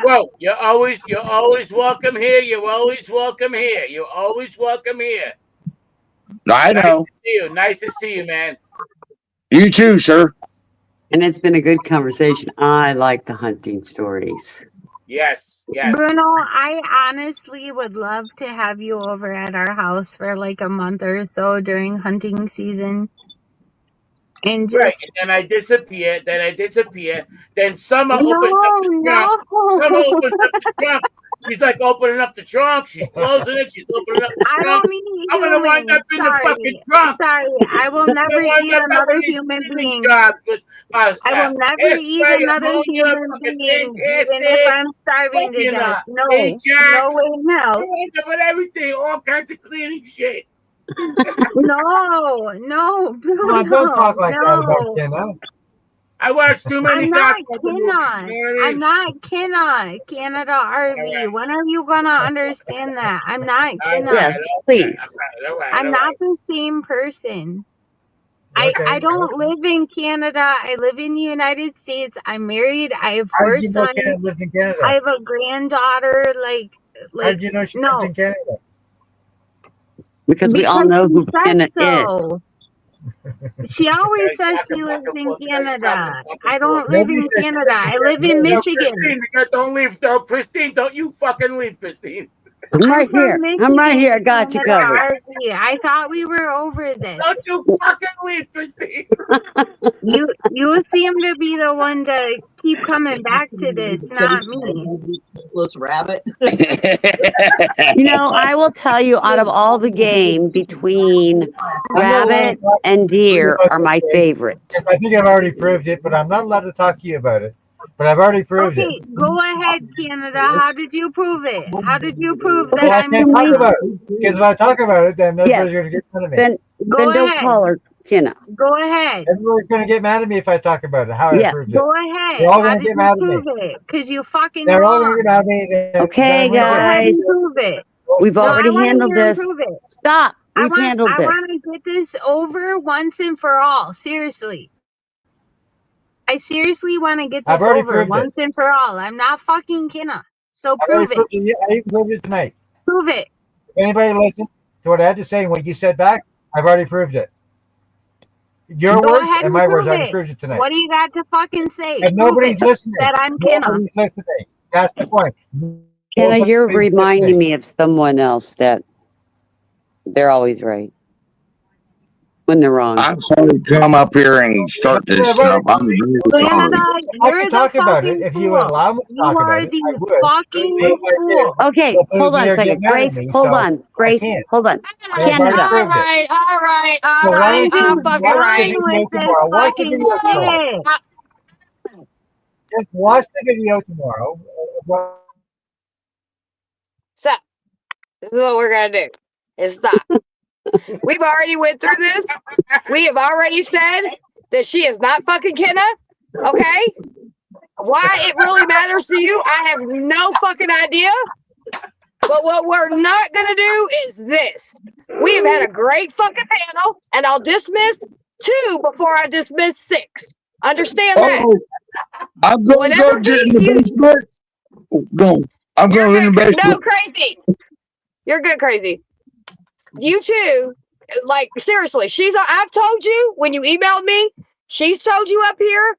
Speaker 7: whoa! You're always welcome here. You're always welcome here. You're always welcome here.
Speaker 19: I know.
Speaker 7: Nice to see you, man.
Speaker 19: You too, sir.
Speaker 1: And it's been a good conversation. I like the hunting stories.
Speaker 7: Yes, yes.
Speaker 13: Bruno, I honestly would love to have you over at our house for like a month or so during hunting season. And
Speaker 7: Right,
Speaker 13: just
Speaker 7: and then I disappear. Then Summer
Speaker 13: no,
Speaker 7: opens up the trunk. Summer
Speaker 13: no.
Speaker 7: opens up the trunk. She's like opening up the trunk. She's closing it. She's opening up the
Speaker 13: I
Speaker 7: trunk.
Speaker 13: don't need
Speaker 7: I'm gonna wind
Speaker 13: humans.
Speaker 7: up in the fucking trunk.
Speaker 13: Sorry. I will
Speaker 7: I'm
Speaker 13: never
Speaker 7: gonna wind
Speaker 13: eat
Speaker 7: up
Speaker 13: another
Speaker 7: in these
Speaker 13: human
Speaker 7: cleaning
Speaker 13: being.
Speaker 7: jobs with
Speaker 13: I will never eat
Speaker 7: hairspray,
Speaker 13: another
Speaker 7: ammonia,
Speaker 13: human
Speaker 7: fucking
Speaker 13: being, even if
Speaker 7: fantastic.
Speaker 13: I'm starving to
Speaker 7: Fucking
Speaker 13: death. No,
Speaker 7: Ajax.
Speaker 13: no way in hell.
Speaker 7: I wind up with everything, all kinds of cleaning shit.
Speaker 13: No,
Speaker 8: Come on, don't talk like that about
Speaker 13: no.
Speaker 8: Kenna.
Speaker 7: I watched too many
Speaker 13: I'm not
Speaker 7: goddamn movies,
Speaker 13: Kenna. I'm not Kenna. Canada RV. When are you gonna understand that? I'm not Kenna.
Speaker 1: Yes, please.
Speaker 13: I'm not the same person. I don't live in Canada. I live in the United States. I'm married. I have
Speaker 8: How
Speaker 13: 4
Speaker 8: did you know
Speaker 13: sons.
Speaker 8: Kenna lived in Canada?
Speaker 13: I have a granddaughter.
Speaker 8: How did you know she lived in Canada?
Speaker 1: Because we all know who Kenna is.
Speaker 13: so. She always says she lives in Canada. I don't live in Canada. I live in Michigan.
Speaker 7: Christine, don't leave, though. Christine, don't you fucking leave, Christine.
Speaker 1: I'm right here. I'm right here. I got you covered.
Speaker 13: RV. I thought we were over this.
Speaker 7: Don't you fucking leave, Christine.
Speaker 13: You seem to be the one to keep coming back to this, not me.
Speaker 20: Rabbit.
Speaker 1: You know, I will tell you, out of all the game between rabbit and deer are my favorite.
Speaker 8: I think I've already proved it, but I'm not allowed to talk to you about it. But I've already proved it.
Speaker 13: Go ahead, Canada. How did you prove it? How did you prove that
Speaker 8: Well, I
Speaker 13: I'm
Speaker 8: can't talk about it. Because if I talk about it, then everybody's going to get mad at me.
Speaker 1: Then don't call her Kenna.
Speaker 13: Go ahead.
Speaker 8: Everybody's going to get mad at me if I talk about it. How I proved it.
Speaker 13: Go ahead.
Speaker 8: They're all
Speaker 13: How
Speaker 8: going to
Speaker 13: did
Speaker 8: get mad
Speaker 13: you
Speaker 8: at me.
Speaker 13: prove it? Because you fucking
Speaker 8: They're all
Speaker 13: wrong.
Speaker 8: going to get mad at me.
Speaker 1: Okay,
Speaker 13: Go ahead
Speaker 1: guys.
Speaker 13: and prove it.
Speaker 1: We've already
Speaker 13: I wanna
Speaker 1: handled
Speaker 13: hear him
Speaker 1: this.
Speaker 13: prove it.
Speaker 1: Stop. We've handled
Speaker 13: I
Speaker 1: this.
Speaker 13: want to get this over once and for all. Seriously. I seriously want to get
Speaker 8: I've
Speaker 13: this
Speaker 8: already
Speaker 13: over
Speaker 8: proved
Speaker 13: once and for all. I'm not fucking Kenna. So
Speaker 8: I
Speaker 13: prove it.
Speaker 8: even proved it tonight.
Speaker 13: Prove it.
Speaker 8: If anybody listen to what I had to say and what you said back, I've already proved it. Your
Speaker 13: Go
Speaker 8: words
Speaker 13: ahead
Speaker 8: and
Speaker 13: and
Speaker 8: my
Speaker 13: prove
Speaker 8: words, I already
Speaker 13: it.
Speaker 8: proved it tonight.
Speaker 13: What do you got to fucking say?
Speaker 8: And
Speaker 13: Prove
Speaker 8: nobody's
Speaker 13: it
Speaker 8: listening.
Speaker 13: that I'm Kenna.
Speaker 8: Nobody's listening. That's the point.
Speaker 1: Kenna, you're reminding me of someone else that they're always right when they're wrong.
Speaker 19: I'm sorry to come up here and start this stuff. I'm very sorry.
Speaker 13: Canada,
Speaker 8: I
Speaker 13: you're
Speaker 8: can
Speaker 13: the
Speaker 8: talk about it
Speaker 13: fucking
Speaker 8: if you
Speaker 13: fool.
Speaker 8: allow me to
Speaker 13: You
Speaker 8: talk about
Speaker 13: are
Speaker 8: it. I
Speaker 13: the
Speaker 8: would.
Speaker 13: fucking
Speaker 8: But if I did,
Speaker 13: fool.
Speaker 1: Okay,
Speaker 8: they'll
Speaker 1: hold on
Speaker 8: either
Speaker 1: a
Speaker 8: get
Speaker 1: second.
Speaker 8: mad at
Speaker 1: Grace,
Speaker 8: me,
Speaker 1: hold
Speaker 8: so
Speaker 1: on.
Speaker 8: I
Speaker 1: Grace,
Speaker 8: can't.
Speaker 1: hold on.
Speaker 8: And I've already
Speaker 1: Canada.
Speaker 8: proved it.
Speaker 5: All right.
Speaker 8: So why don't
Speaker 5: I'm
Speaker 8: you
Speaker 5: fucking
Speaker 8: watch the
Speaker 5: right.
Speaker 8: video
Speaker 13: With this
Speaker 8: tomorrow? Watch the
Speaker 13: fucking
Speaker 8: video tomorrow.
Speaker 13: shit.
Speaker 8: Just watch the video tomorrow.
Speaker 5: So this is what we're gonna do. Is stop. We've already went through this. We have already said that she is not fucking Kenna. Okay? Why it really matters to you, I have no fucking idea. But what we're not gonna do is this. We have had a great fucking panel, and I'll dismiss 2 before I dismiss 6. Understand that?
Speaker 19: Oh, I'm going to go get in the basement. Go. I'm going in the
Speaker 5: No,
Speaker 19: basement.
Speaker 5: crazy. You're good, crazy. You two, like seriously, I've told you when you emailed me, she's told you up here.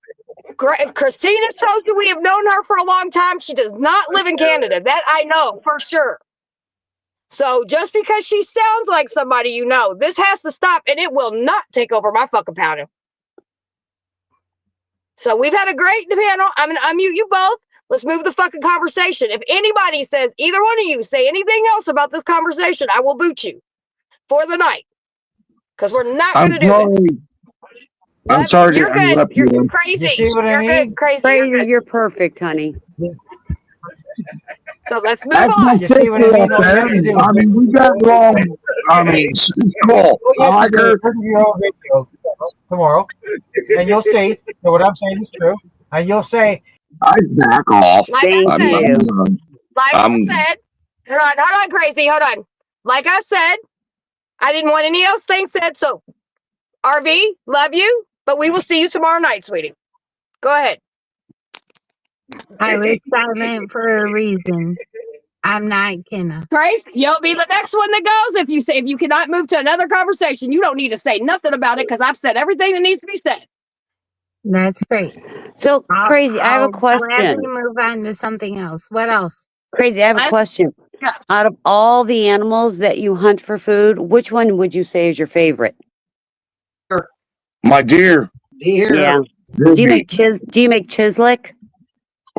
Speaker 5: Christina's told you we have known her for a long time. She does not live in Canada. That I know for sure. So just because she sounds like somebody you know, this has to stop and it will not take over my fucking panel. So we've had a great panel. I'm going to unmute you both. Let's move the fucking conversation. If anybody says, either one of you say anything else about this conversation, I will boot you for the night. Because we're not going to do this.
Speaker 19: I'm sorry to
Speaker 5: You're good.
Speaker 19: interrupt
Speaker 5: You're
Speaker 19: you.
Speaker 5: crazy.
Speaker 8: You see what I
Speaker 5: You're
Speaker 8: mean?
Speaker 5: good. Crazy.
Speaker 1: Fraser, you're perfect, honey.
Speaker 5: So let's move
Speaker 19: That's
Speaker 5: on.
Speaker 19: my
Speaker 8: You see what I
Speaker 19: sister
Speaker 8: mean?
Speaker 19: up
Speaker 8: All you
Speaker 19: there.
Speaker 8: have to do.
Speaker 19: I mean, we got along. I mean, she's cool.
Speaker 8: All you
Speaker 19: I
Speaker 8: have to
Speaker 19: like
Speaker 8: do is
Speaker 19: her.
Speaker 8: listen to your own radio tomorrow, and you'll see that what I'm saying is true. And you'll say,
Speaker 19: I back off.
Speaker 5: Like I
Speaker 1: Thank
Speaker 5: said,
Speaker 1: you.
Speaker 5: like I said, hold on, crazy, hold on. Like I said, I didn't want any else thing said. So, RV, love you, but we will see you tomorrow night, sweetie. Go ahead.
Speaker 13: I was silent for a reason. I'm not gonna.
Speaker 5: Grace, you'll be the next one that goes. If you cannot move to another conversation, you don't need to say nothing about it because I've said everything that needs to be said.
Speaker 13: That's great.
Speaker 1: So crazy. I have a
Speaker 13: I'll gladly
Speaker 1: question.
Speaker 13: move on to something else. What else?
Speaker 1: Crazy. I have a question. Out of all the animals that you hunt for food, which one would you say is your favorite?
Speaker 19: My deer.
Speaker 1: Yeah. Do you make chislick?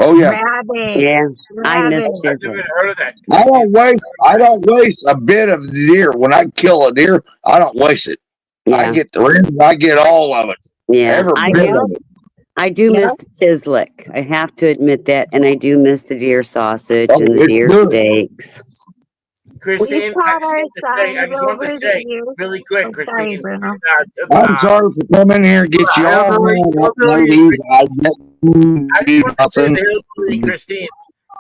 Speaker 19: Oh yeah.
Speaker 13: Rabbit.
Speaker 1: Yeah. I miss
Speaker 13: Rabbit.
Speaker 7: I've
Speaker 1: chislick.
Speaker 7: never heard of that.
Speaker 19: I don't waste a bit of the deer. When I kill a deer, I don't waste it. I
Speaker 1: Yeah.
Speaker 19: get the ribs, I get all of it.
Speaker 1: Yeah.
Speaker 19: Every bit of it.
Speaker 1: I do miss the chislick. I have to admit that, and I do miss the deer sausage
Speaker 19: Oh,
Speaker 1: and the
Speaker 19: it's
Speaker 1: deer
Speaker 19: good.
Speaker 1: steaks.
Speaker 7: Christine,
Speaker 13: Taught our
Speaker 7: I
Speaker 13: sons
Speaker 7: just want
Speaker 13: over
Speaker 7: to
Speaker 13: the
Speaker 7: say
Speaker 13: years.
Speaker 7: really quick,
Speaker 13: Oh, sorry,
Speaker 7: Christine.
Speaker 13: Bruno.
Speaker 19: I'm sorry for coming here and get you all riled up, ladies. I didn't do nothing.
Speaker 7: Hillbilly, Christine,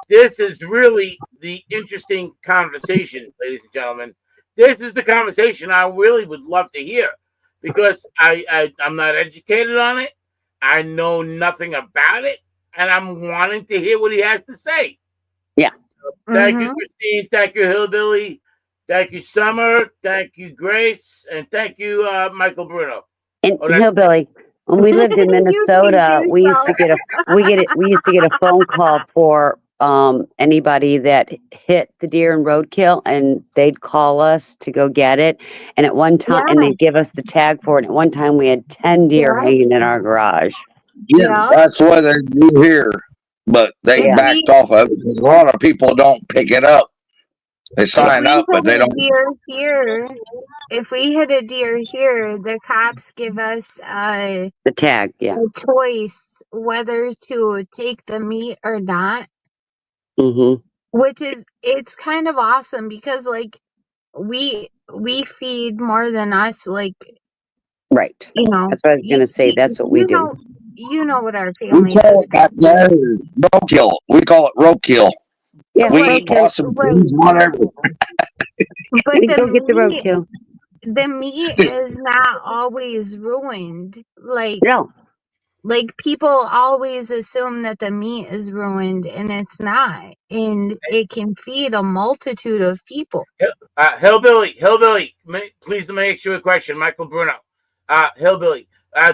Speaker 7: this is really the interesting conversation, ladies and gentlemen. This is the conversation I really would love to hear because I'm not educated on it. I know nothing about it, and I'm wanting to hear what he has to say.
Speaker 1: Yeah.
Speaker 7: Thank you, Christine. Thank you, Hillbilly. Thank you, Summer. Thank you, Grace, and thank you, Michael Bruno.
Speaker 1: And Hillbilly, when we lived in Minnesota, we used to get a phone call for anybody that hit the deer in roadkill, and they'd call us to go get it. And at one time, and they'd give us the tag for it. And at one time, we had 10 deer hanging in our garage.
Speaker 19: Yeah, that's what they do here. But they
Speaker 13: Yeah.
Speaker 19: backed off of it because a lot of people don't pick it up. They sign up, but they don't.
Speaker 13: If we hit a deer here, the cops give us
Speaker 1: The tag, yeah.
Speaker 13: a choice whether to take the meat or not.
Speaker 1: Mm-hmm.
Speaker 13: Which is, it's kind of awesome because like we feed more than us, like,
Speaker 1: right.
Speaker 13: You know,
Speaker 1: That's what I was gonna say. That's what we do.
Speaker 13: You know what our
Speaker 19: We
Speaker 13: family
Speaker 19: call
Speaker 13: does.
Speaker 19: it back there roadkill. We call it roadkill.
Speaker 1: Yeah,
Speaker 19: we eat possum, whatever.
Speaker 13: But
Speaker 1: We go get the roadkill.
Speaker 13: The meat is not always ruined. Like,
Speaker 1: no.
Speaker 13: Like people always assume that the meat is ruined, and it's not. And it can feed a multitude of people.
Speaker 7: Hillbilly, please let me ask you a question, Michael Bruno. Hillbilly,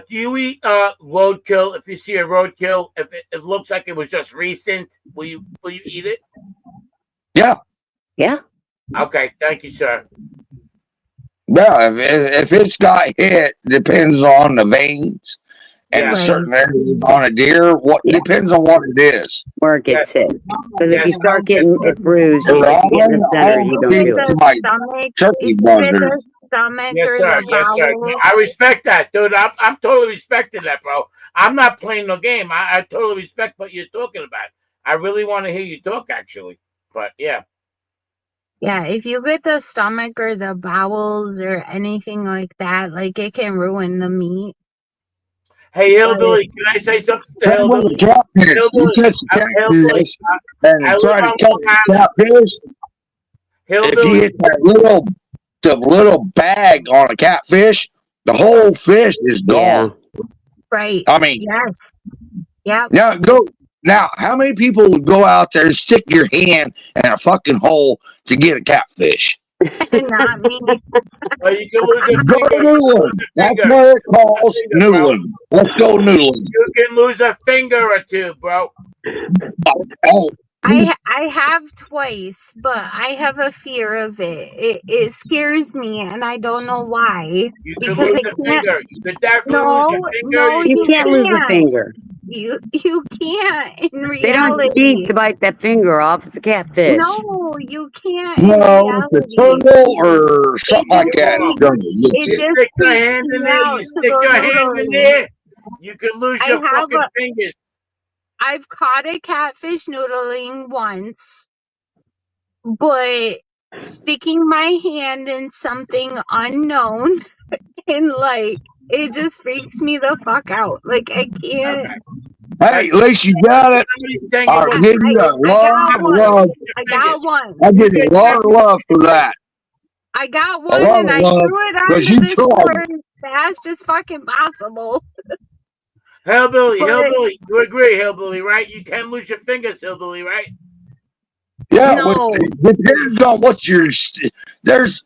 Speaker 7: do you eat roadkill? If you see a roadkill, if it looks like it was just recent, will you eat it?
Speaker 19: Yeah.
Speaker 1: Yeah.
Speaker 7: Okay, thank you, sir.
Speaker 19: Yeah, if it's got hit, depends on the veins and certain areas on a deer. What depends on what it is.
Speaker 1: Where it gets hit. Because if you start getting it bruised, you get in the center, you don't feel it.
Speaker 19: Turkey buzzers.
Speaker 7: Yes, sir. Yes, sir. No, I respect that, dude. I'm totally respecting that, bro. I'm not playing no game. I totally respect what you're talking about. I really want to hear you talk, actually. But yeah.
Speaker 13: Yeah, if you get the stomach or the bowels or anything like that, like it can ruin the meat.
Speaker 7: Hey, Hillbilly, can I say something to
Speaker 19: Same with
Speaker 7: Hillbilly?
Speaker 19: the catfish. You catch catfish and try to catch catfish. If you hit that little bag on a catfish, the whole fish is gone.
Speaker 13: Right.
Speaker 19: I mean,
Speaker 13: yes. Yeah.
Speaker 19: Now, how many people would go out there and stick your hand in a fucking hole to get a catfish?
Speaker 13: Not me.
Speaker 7: Well, you can lose a
Speaker 19: Go
Speaker 7: finger.
Speaker 19: noodling. That's what it calls noodling. Let's go noodling.
Speaker 7: You can lose a finger or two, bro.
Speaker 13: I have twice, but I have a fear of it. It scares me, and I don't know why.
Speaker 7: You can
Speaker 13: Because
Speaker 7: lose
Speaker 13: I
Speaker 7: a
Speaker 13: can't.
Speaker 7: finger. You could definitely lose a finger.
Speaker 1: You can't lose a finger.
Speaker 13: You can't in
Speaker 1: They don't
Speaker 13: reality.
Speaker 1: cheat to bite that finger off. It's a catfish.
Speaker 13: No, you can't in
Speaker 19: No, it's a
Speaker 13: reality.
Speaker 19: turtle or
Speaker 13: It
Speaker 19: something like
Speaker 13: just
Speaker 19: that.
Speaker 7: Wrong.
Speaker 19: It's gonna get
Speaker 13: it
Speaker 7: You
Speaker 19: you.
Speaker 13: just
Speaker 7: stick your
Speaker 13: freaks
Speaker 7: hand in
Speaker 13: me
Speaker 7: there.
Speaker 13: out
Speaker 7: You
Speaker 13: to
Speaker 7: stick
Speaker 13: go
Speaker 7: your hand in
Speaker 13: noodling.
Speaker 7: there. You can lose
Speaker 13: I
Speaker 7: your
Speaker 13: have
Speaker 7: fucking
Speaker 13: a
Speaker 7: fingers.
Speaker 13: I've caught a catfish noodling once, but sticking my hand in something unknown and like it just freaks me the fuck out. Like I can't.
Speaker 19: Hey, at least you got it.
Speaker 7: Somebody's saying it
Speaker 19: I'll
Speaker 7: was
Speaker 19: give you a
Speaker 13: I
Speaker 19: lot
Speaker 13: got
Speaker 19: of
Speaker 13: one.
Speaker 19: love.
Speaker 13: I got
Speaker 7: fingers.
Speaker 13: one.
Speaker 19: I
Speaker 7: You
Speaker 19: give you
Speaker 7: did
Speaker 19: a lot
Speaker 7: not.
Speaker 19: of love for that.
Speaker 13: I got
Speaker 19: A
Speaker 13: one
Speaker 19: lot
Speaker 13: and
Speaker 19: of
Speaker 13: I
Speaker 19: love
Speaker 13: threw it
Speaker 19: because
Speaker 13: onto
Speaker 19: you
Speaker 13: the
Speaker 19: tried.
Speaker 13: shore as fast as fucking possible.
Speaker 7: Hillbilly,
Speaker 13: But
Speaker 7: hillbilly. You agree, hillbilly, right? You can lose your fingers, hillbilly, right?
Speaker 19: Yeah,
Speaker 13: no.
Speaker 19: it depends on what you're. There's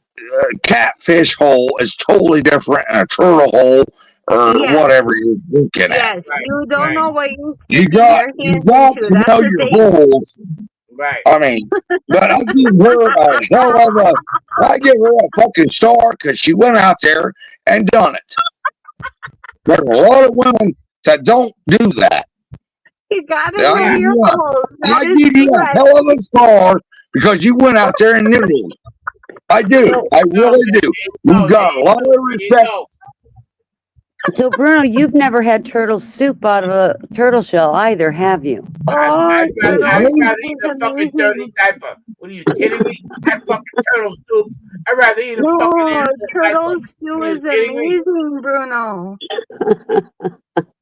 Speaker 19: catfish hole is totally different than a turtle hole or
Speaker 13: Yes.
Speaker 19: whatever you're looking at.
Speaker 13: Yes.
Speaker 7: Right,
Speaker 13: You don't
Speaker 7: right,
Speaker 13: know what you're
Speaker 19: You
Speaker 13: sticking
Speaker 19: got
Speaker 13: your
Speaker 19: you
Speaker 13: hand
Speaker 19: got
Speaker 13: into.
Speaker 19: to
Speaker 13: That's
Speaker 19: know
Speaker 13: the
Speaker 19: your
Speaker 13: thing.
Speaker 19: holes.
Speaker 7: right.
Speaker 19: I mean, but I give her a hell of a. I give her a fucking star because she went out there and done it. There's a lot of women that don't do that.
Speaker 13: You gotta
Speaker 19: I
Speaker 13: know
Speaker 19: give
Speaker 13: your
Speaker 19: you
Speaker 13: holes. That
Speaker 19: I
Speaker 13: is
Speaker 19: give you a
Speaker 13: correct.
Speaker 19: hell of a star because you went out there and did it. I do.
Speaker 1: So,
Speaker 19: I
Speaker 7: No,
Speaker 19: really do. You got a lot of
Speaker 7: there you
Speaker 19: respect.
Speaker 7: go.
Speaker 1: so Bruno, you've never had turtle soup out of a turtle shell either, have you?
Speaker 13: Oh,
Speaker 7: I'd
Speaker 13: turtle soup
Speaker 7: rather eat
Speaker 13: is
Speaker 7: a fucking dirty
Speaker 13: amazing.
Speaker 7: diaper. What are you kidding me? That fucking turtle soup. I'd rather eat a fucking
Speaker 13: No,
Speaker 7: animal
Speaker 13: turtle
Speaker 7: diaper.
Speaker 13: stew
Speaker 7: Are you
Speaker 13: is
Speaker 7: kidding me?
Speaker 13: amazing, Bruno.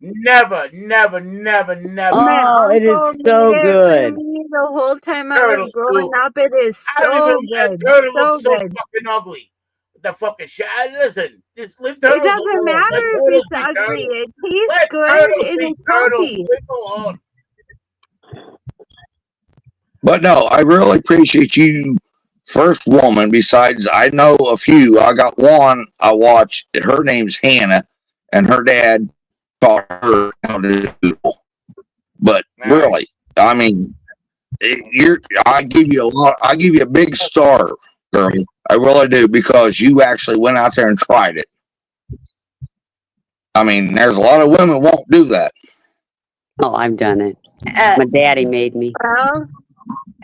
Speaker 7: Never, never, never, never.
Speaker 13: My
Speaker 1: Oh, it
Speaker 13: uncle
Speaker 1: is
Speaker 13: made
Speaker 1: so
Speaker 13: it for
Speaker 1: good.
Speaker 13: me the whole time I
Speaker 7: Turtle
Speaker 13: was growing
Speaker 7: soup.
Speaker 13: up. It is
Speaker 7: I don't even.
Speaker 13: so
Speaker 7: A
Speaker 13: good.
Speaker 7: turtle looks
Speaker 13: So
Speaker 7: so
Speaker 13: good.
Speaker 7: fucking ugly. The fucking shit. Listen, just leave
Speaker 13: It
Speaker 7: turtles
Speaker 13: doesn't
Speaker 7: alone. Let
Speaker 13: matter if
Speaker 7: turtles
Speaker 13: it's
Speaker 7: be
Speaker 13: ugly.
Speaker 7: turtles.
Speaker 13: It tastes
Speaker 7: Let
Speaker 13: good
Speaker 7: turtles
Speaker 13: and
Speaker 7: be
Speaker 13: it's
Speaker 7: turtles.
Speaker 13: healthy.
Speaker 7: Leave them alone.
Speaker 19: But no, I really appreciate you. First woman, besides I know a few. I got one I watch. Her name's Hannah, and her dad taught her how to do. But
Speaker 7: All right.
Speaker 19: really, I mean, you're. I give you a lot. I give you a big star, girl. I really do because you actually went out there and tried it. I mean, there's a lot of women won't do that.
Speaker 1: Oh, I've done it.
Speaker 14: Uh,
Speaker 1: My daddy made me.
Speaker 13: Well,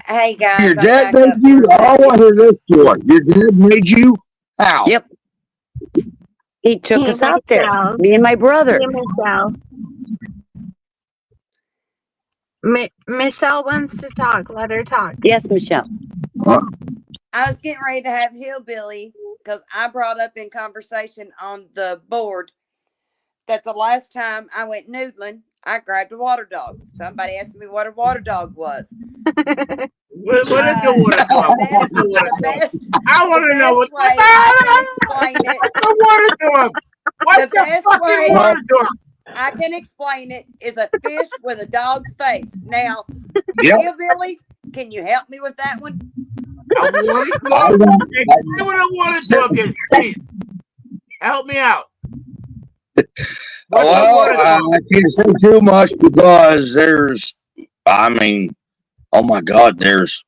Speaker 14: hey
Speaker 19: Your
Speaker 14: guys, I'll
Speaker 19: dad
Speaker 14: back
Speaker 19: made
Speaker 14: up for
Speaker 19: you.
Speaker 14: a
Speaker 19: I want
Speaker 14: second.
Speaker 19: to hear this story. Your dad made you. How?
Speaker 1: Yep. He took
Speaker 13: me,
Speaker 1: us out there,
Speaker 13: Michelle.
Speaker 1: me and my brother.
Speaker 13: Me, Michelle. Michelle wants to talk. Let her talk.
Speaker 1: Yes, Michelle.
Speaker 14: I was getting ready to have Hillbilly because I brought up in conversation on the board that the last time I went noodling, I grabbed a water dog. Somebody asked me what a water dog was.
Speaker 7: What is the water dog?
Speaker 14: The
Speaker 7: What's the water dog?
Speaker 14: best
Speaker 7: I want to know what the
Speaker 14: way I can explain it.
Speaker 7: What's the water dog? What's
Speaker 14: The
Speaker 7: the
Speaker 14: best
Speaker 7: fucking
Speaker 14: way
Speaker 7: water dog?
Speaker 14: I can explain it is a fish with a dog's face. Now,
Speaker 19: Yep.
Speaker 14: Hillbilly, can you help me with that one?
Speaker 7: A water
Speaker 19: I
Speaker 7: dog?
Speaker 19: don't.
Speaker 7: Explain what a water dog is, please. Help me out. What's a
Speaker 19: Well,
Speaker 7: water dog?
Speaker 19: I can't say too much because there's. I mean, oh my God, there's.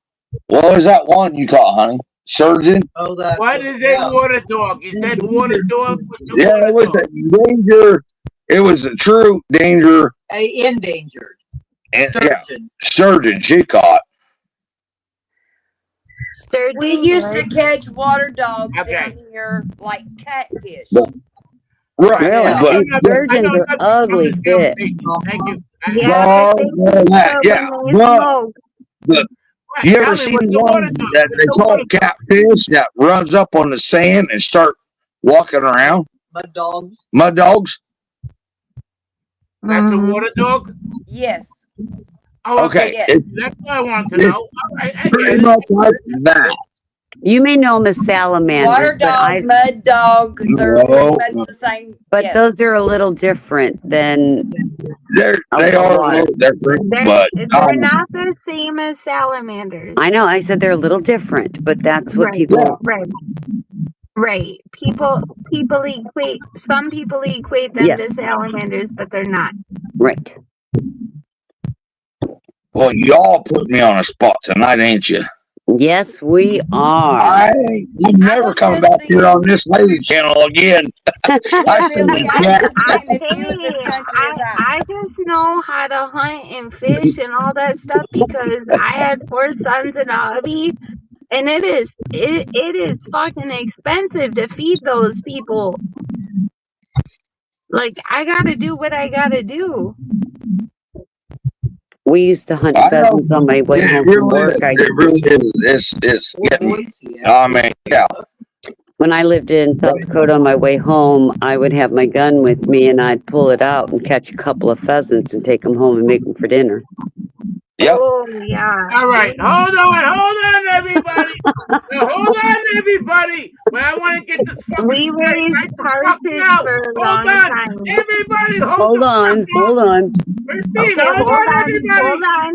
Speaker 19: What was that one you caught, honey? Surgeon?
Speaker 20: Oh, that.
Speaker 7: What is a water dog? Is that water dog? What's a
Speaker 19: Yeah,
Speaker 7: water
Speaker 19: it was
Speaker 7: dog?
Speaker 19: a danger. It was a true danger.
Speaker 20: Endangered.
Speaker 19: And yeah,
Speaker 20: Sturgeon.
Speaker 19: surgeon she caught.
Speaker 13: Sturgeon
Speaker 14: We used to
Speaker 13: good.
Speaker 14: catch water dogs
Speaker 7: Okay.
Speaker 14: down here like catfish.
Speaker 19: But, right,
Speaker 7: Right.
Speaker 1: Really?
Speaker 7: I
Speaker 19: but
Speaker 7: know
Speaker 1: And
Speaker 7: nothing. I know
Speaker 1: sturgeons are
Speaker 7: nothing from
Speaker 1: ugly
Speaker 7: this
Speaker 1: fish.
Speaker 7: conversation. Thank you.
Speaker 13: Yeah,
Speaker 19: no,
Speaker 13: but they
Speaker 19: no,
Speaker 13: taste
Speaker 19: that,
Speaker 13: good
Speaker 19: yeah.
Speaker 13: when they
Speaker 19: But
Speaker 13: smoke.
Speaker 19: the,
Speaker 7: What?
Speaker 19: you
Speaker 7: Tell
Speaker 19: ever
Speaker 7: me,
Speaker 19: seen
Speaker 7: what's
Speaker 19: the
Speaker 7: a water
Speaker 19: ones
Speaker 7: dog?
Speaker 19: that
Speaker 7: What's
Speaker 19: they
Speaker 7: a
Speaker 19: call
Speaker 7: water dog?
Speaker 19: catfish that runs up on the sand and start walking around?
Speaker 20: Mud dogs.
Speaker 19: Mud dogs?
Speaker 7: That's a water dog?
Speaker 14: Yes.
Speaker 7: Oh, okay.
Speaker 19: Okay,
Speaker 14: Yes.
Speaker 19: it's,
Speaker 7: That's what I want to
Speaker 19: it's
Speaker 7: know. All right, I get
Speaker 19: pretty
Speaker 7: it.
Speaker 19: much like that.
Speaker 1: You may know them as salamanders,
Speaker 14: Water
Speaker 1: but
Speaker 14: dog, mud dog, they're pretty
Speaker 19: No,
Speaker 14: much the same.
Speaker 1: but
Speaker 14: Yes.
Speaker 1: those are a little different than
Speaker 19: they are a
Speaker 1: water.
Speaker 19: little different,
Speaker 13: They're
Speaker 19: but
Speaker 13: not the same as salamanders.
Speaker 1: I know. I said they're a little different, but that's what
Speaker 13: Right.
Speaker 1: people.
Speaker 13: Right. Right. People equate some people equate them to
Speaker 1: Yes.
Speaker 13: salamanders, but they're not.
Speaker 1: Right.
Speaker 19: well, y'all put me on a spot tonight, ain't you?
Speaker 1: Yes, we are.
Speaker 19: I'm never coming back here on this lady channel again. I see
Speaker 14: Billy,
Speaker 19: the
Speaker 14: I was
Speaker 19: chat.
Speaker 14: just saying, if you was as
Speaker 13: Hey,
Speaker 14: country as
Speaker 13: I just know how to hunt and fish and all that stuff because I had 4 sons in a hobby, and it is fucking expensive to feed those people. Like, I gotta do what I gotta do.
Speaker 1: We used to hunt
Speaker 19: I know.
Speaker 1: pheasants on my way
Speaker 19: It
Speaker 1: home from
Speaker 19: really
Speaker 1: work.
Speaker 19: is. It really is. It's getting. I mean, yeah.
Speaker 1: When I lived in South Dakota on my way home, I would have my gun with me and I'd pull it out and catch a couple of pheasants and take them home and make them for dinner.
Speaker 19: Yep.
Speaker 13: Oh, yeah.
Speaker 7: All right, hold on, everybody. Now, hold on, everybody. Well, I want to get this fucking
Speaker 13: We
Speaker 7: straight
Speaker 13: raised
Speaker 7: right the fuck
Speaker 13: partridge
Speaker 7: now.
Speaker 13: for a
Speaker 7: Hold
Speaker 13: long
Speaker 7: on,
Speaker 13: time.
Speaker 7: everybody, hold
Speaker 1: Hold
Speaker 7: the fuck
Speaker 1: on,
Speaker 7: up.
Speaker 1: hold on.
Speaker 7: Christine,
Speaker 13: Okay,
Speaker 7: hold
Speaker 13: hold
Speaker 7: on,
Speaker 13: on,
Speaker 7: everybody.
Speaker 13: hold on.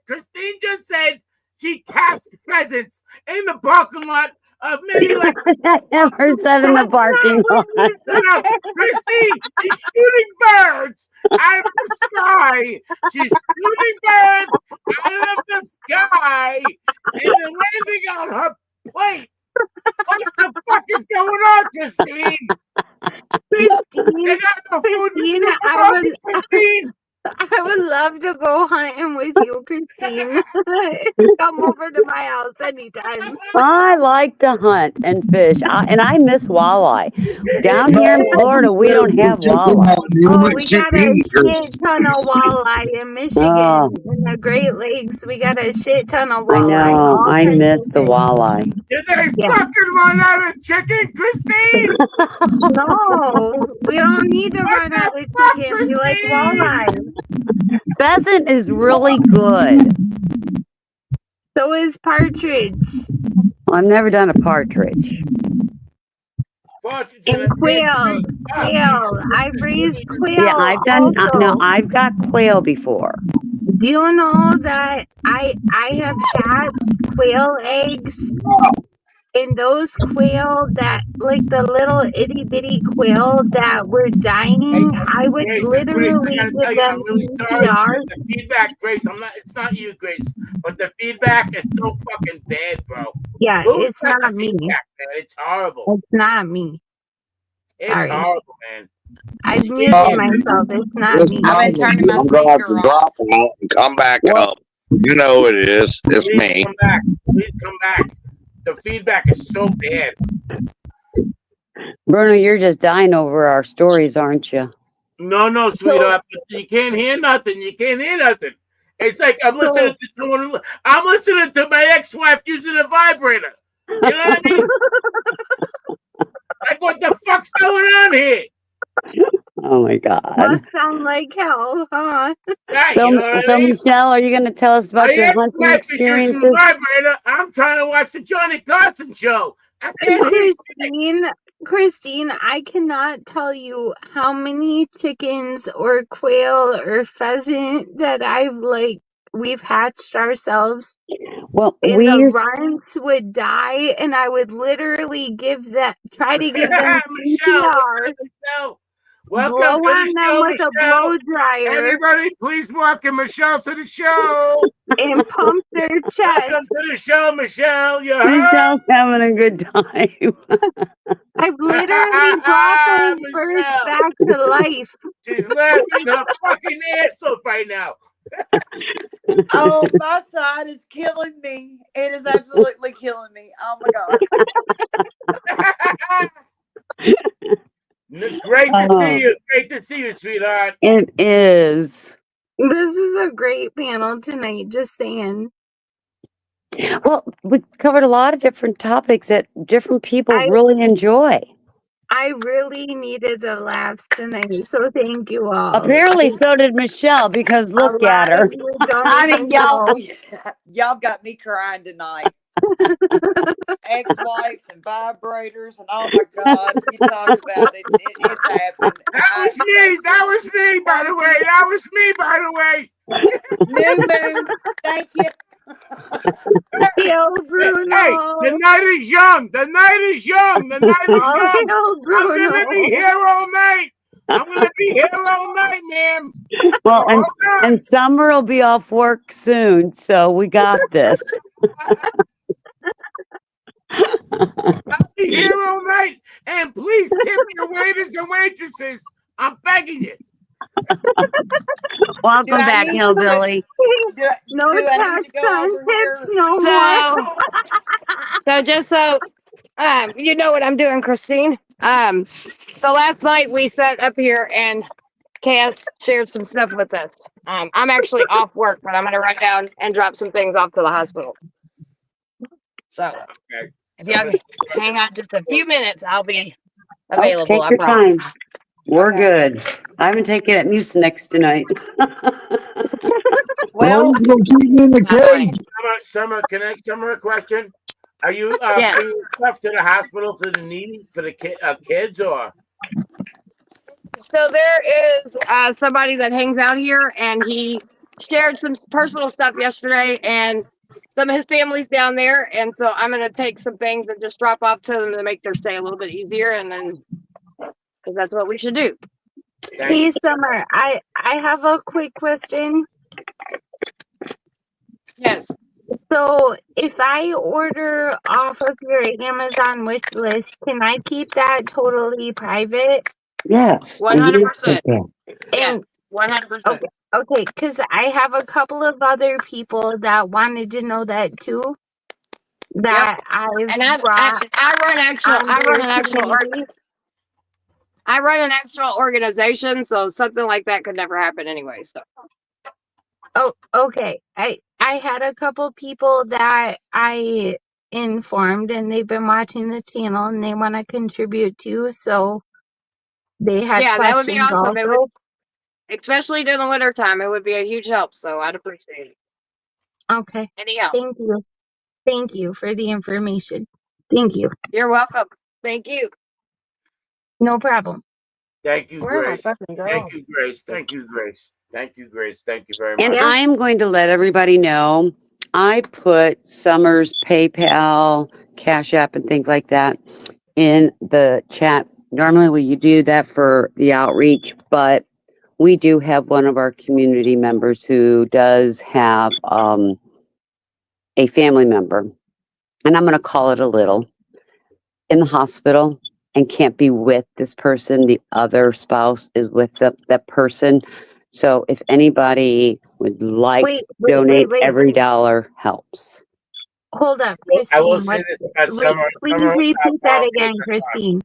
Speaker 7: Christine just said she catched pheasants in the parking lot of maybe like.
Speaker 1: I never said in the
Speaker 13: That's not
Speaker 1: parking
Speaker 13: what
Speaker 1: lot.
Speaker 13: she
Speaker 7: No,
Speaker 13: said.
Speaker 7: Christine is shooting birds out of the sky. She's shooting birds out of the sky and they're landing on her plate. What the fuck is going on, Christine?
Speaker 13: Christine,
Speaker 7: They got no food for
Speaker 13: Christine,
Speaker 7: you tomorrow, Christine.
Speaker 13: I would love to go hunting with you, Christine. Come over to my house anytime.
Speaker 1: I like to hunt and fish, and I miss walleye. Down here in Florida, we don't have walleye.
Speaker 13: Oh, we got a shit ton of walleye in Michigan,
Speaker 1: Oh,
Speaker 13: in the Great Lakes. We got a shit ton of
Speaker 1: I
Speaker 13: walleye,
Speaker 1: know.
Speaker 13: all
Speaker 1: I
Speaker 13: kinds
Speaker 1: miss
Speaker 13: of
Speaker 1: the
Speaker 13: fish.
Speaker 1: walleye.
Speaker 7: Did they
Speaker 13: Yeah.
Speaker 7: fucking run out of chicken, Christine?
Speaker 13: No, we don't need to
Speaker 7: What
Speaker 13: run
Speaker 7: the
Speaker 13: out of
Speaker 7: fuck,
Speaker 13: chicken. We like
Speaker 7: Christine?
Speaker 13: walleye.
Speaker 1: Pheasant is really good.
Speaker 13: So is partridge.
Speaker 1: I've never done a partridge.
Speaker 7: Partridge
Speaker 13: And
Speaker 7: in a pear
Speaker 13: quail.
Speaker 7: tree. Oh,
Speaker 13: Quail.
Speaker 7: Jesus.
Speaker 13: I've raised
Speaker 1: Yeah,
Speaker 13: quail
Speaker 1: I've done. No,
Speaker 13: also.
Speaker 1: I've got quail before.
Speaker 13: Do you know that I have hatched quail eggs, and those quail that like the little itty bitty quail that were dying, I would
Speaker 7: Grace, I
Speaker 13: literally
Speaker 7: gotta tell
Speaker 13: give
Speaker 7: you,
Speaker 13: them
Speaker 7: I'm really sorry.
Speaker 13: CPR.
Speaker 7: The feedback, Grace, it's not you, Grace, but the feedback is so fucking bad, bro.
Speaker 13: Yeah,
Speaker 7: Who's
Speaker 13: it's
Speaker 7: got the
Speaker 13: not me.
Speaker 7: feedback, man? It's horrible.
Speaker 13: It's not me.
Speaker 7: It's
Speaker 13: Sorry.
Speaker 7: horrible, man.
Speaker 13: I
Speaker 7: You
Speaker 13: muted
Speaker 7: can't hear
Speaker 13: myself. It's not
Speaker 19: Listen,
Speaker 13: me.
Speaker 14: I've been turning my
Speaker 19: I'm gonna have to
Speaker 14: speaker
Speaker 19: drop
Speaker 14: off.
Speaker 19: out and come back
Speaker 1: Well,
Speaker 19: up. You know it is. It's
Speaker 7: Please
Speaker 19: me.
Speaker 7: come back. Please come back. The feedback is so bad.
Speaker 1: Bruno, you're just dying over our stories, aren't you?
Speaker 7: No, sweetheart. You can't hear nothing. You can't hear nothing. It's like I'm listening to someone. I'm listening to my ex-wife using a vibrator. You know what I mean? Like, what the fuck's going on here?
Speaker 1: Oh my God.
Speaker 13: Must sound like hell, huh?
Speaker 7: Right, you know what I
Speaker 1: So
Speaker 7: mean?
Speaker 1: Michelle, are you going to tell us
Speaker 7: My
Speaker 1: about your hunting
Speaker 7: ex-wife is using a
Speaker 1: experiences?
Speaker 7: vibrator. I'm trying to watch the Johnny Carson show. I can't hear shit.
Speaker 13: Christine, I cannot tell you how many chickens or quail or pheasant that we've hatched ourselves.
Speaker 1: Well,
Speaker 13: And
Speaker 1: we
Speaker 13: the
Speaker 1: used.
Speaker 13: runts would die, and I would literally try to give them CPR,
Speaker 7: Michelle.
Speaker 13: blow
Speaker 7: Welcome to
Speaker 13: on
Speaker 7: the
Speaker 13: them
Speaker 7: show,
Speaker 13: with a
Speaker 7: Michelle.
Speaker 13: blow dryer,
Speaker 7: Everybody, please welcome Michelle to the show.
Speaker 13: and pump their
Speaker 7: Welcome
Speaker 13: chest.
Speaker 7: to the show, Michelle. You heard?
Speaker 1: Michelle's having a good time.
Speaker 13: I've literally brought those birds
Speaker 7: Michelle.
Speaker 13: back to life.
Speaker 7: She's laughing her fucking ass off right now.
Speaker 14: Oh, my side is killing me. It is absolutely killing me. Oh my God.
Speaker 7: Great to see you. Great to see you, sweetheart.
Speaker 1: It is.
Speaker 13: This is a great panel tonight, just saying.
Speaker 1: Well, we covered a lot of different topics that different people
Speaker 13: I
Speaker 1: really enjoy.
Speaker 13: I really needed the laughs tonight, so thank you all.
Speaker 1: Apparently, so did Michelle, because
Speaker 13: A
Speaker 1: look at
Speaker 13: lot
Speaker 1: her.
Speaker 13: of you don't
Speaker 14: Honey,
Speaker 13: even know.
Speaker 14: y'all got me crying tonight. Ex-wives and vibrators and oh my God, you talk about it. It's happened.
Speaker 7: That was me. That was me, by the way. That was me, by the way.
Speaker 14: New moon. Thank you.
Speaker 13: Hail Bruno.
Speaker 7: Hey, the night is young. The night is young. The night is
Speaker 13: Oh,
Speaker 7: young.
Speaker 13: hail
Speaker 7: I'm gonna be
Speaker 13: Bruno.
Speaker 7: here all night. I'm gonna be here all night, ma'am.
Speaker 1: Well,
Speaker 7: Hold on.
Speaker 1: and summer will be off work soon, so we got this.
Speaker 7: I'll be here all night, and please tip your waiters and waitresses. I'm begging you.
Speaker 14: Do
Speaker 1: Welcome
Speaker 14: I
Speaker 1: back,
Speaker 14: need
Speaker 1: Hillbilly.
Speaker 13: No
Speaker 14: do I need to
Speaker 13: tax
Speaker 14: go
Speaker 13: on
Speaker 14: over
Speaker 13: tips
Speaker 14: here?
Speaker 13: no more.
Speaker 5: So just so you know what I'm doing, Christine. So last night we sat up here and Cass shared some stuff with us. I'm actually off work, but I'm gonna run down and drop some things off to the hospital. So
Speaker 7: Okay.
Speaker 5: if y'all hang on just a few minutes, I'll be
Speaker 1: Oh,
Speaker 5: available.
Speaker 1: take
Speaker 5: I
Speaker 1: your
Speaker 5: promise.
Speaker 1: time. We're
Speaker 14: Okay.
Speaker 1: good. I haven't taken that Mucinex tonight.
Speaker 14: Well,
Speaker 15: Well, you keep me in the
Speaker 5: Not funny.
Speaker 15: cage.
Speaker 7: Summer, can I ask Summer a question? Are you
Speaker 5: Yes.
Speaker 7: bringing stuff to the hospital for the needy, for the kids, or?
Speaker 5: So there is somebody that hangs out here, and he shared some personal stuff yesterday, and some of his family's down there, and so I'm gonna take some things and just drop off to them to make their stay a little bit easier, and then because that's what we should do.
Speaker 13: Hey, Summer, I have a quick question.
Speaker 5: Yes.
Speaker 13: So if I order off of your Amazon wish list, can I keep that totally private?
Speaker 1: Yes.
Speaker 5: 100%.
Speaker 13: And
Speaker 5: Yes. 100%.
Speaker 13: okay, because I have a couple of other people that wanted to know that too. That I've
Speaker 5: And I
Speaker 13: brought
Speaker 5: run
Speaker 13: on
Speaker 5: an
Speaker 13: their
Speaker 5: actual
Speaker 13: community.
Speaker 5: I run an actual organization, so something like that could never happen anyway. So
Speaker 13: Oh, okay. I had a couple people that I informed, and they've been watching the channel, and they want to contribute too. So they had
Speaker 5: yeah, that would be
Speaker 13: questions
Speaker 5: awesome. It would,
Speaker 13: also.
Speaker 5: especially during the winter time, it would be a huge help. So I'd appreciate it.
Speaker 13: Okay.
Speaker 5: Any help?
Speaker 13: Thank you. Thank you for the information. Thank you.
Speaker 5: You're welcome. Thank you.
Speaker 13: No problem.
Speaker 7: Thank you,
Speaker 5: Where am I
Speaker 7: Grace.
Speaker 5: fucking going?
Speaker 7: Thank you, Grace. Thank you, Grace. Thank you, Grace. Thank you very
Speaker 1: And
Speaker 7: much.
Speaker 1: I am going to let everybody know I put Summer's PayPal, Cash App, and things like that in the chat. Normally, we do that for the outreach, but we do have one of our community members who does have a family member, and I'm going to call it a little, in the hospital and can't be with this person. The other spouse is with that person. So if anybody would like
Speaker 13: Wait,
Speaker 1: to
Speaker 13: wait,
Speaker 1: donate,
Speaker 13: wait, wait.
Speaker 1: every dollar helps.
Speaker 13: Hold up,
Speaker 7: I will
Speaker 13: Christine.
Speaker 7: say
Speaker 13: What?
Speaker 7: this about
Speaker 13: Wait, please repeat that again, Christine.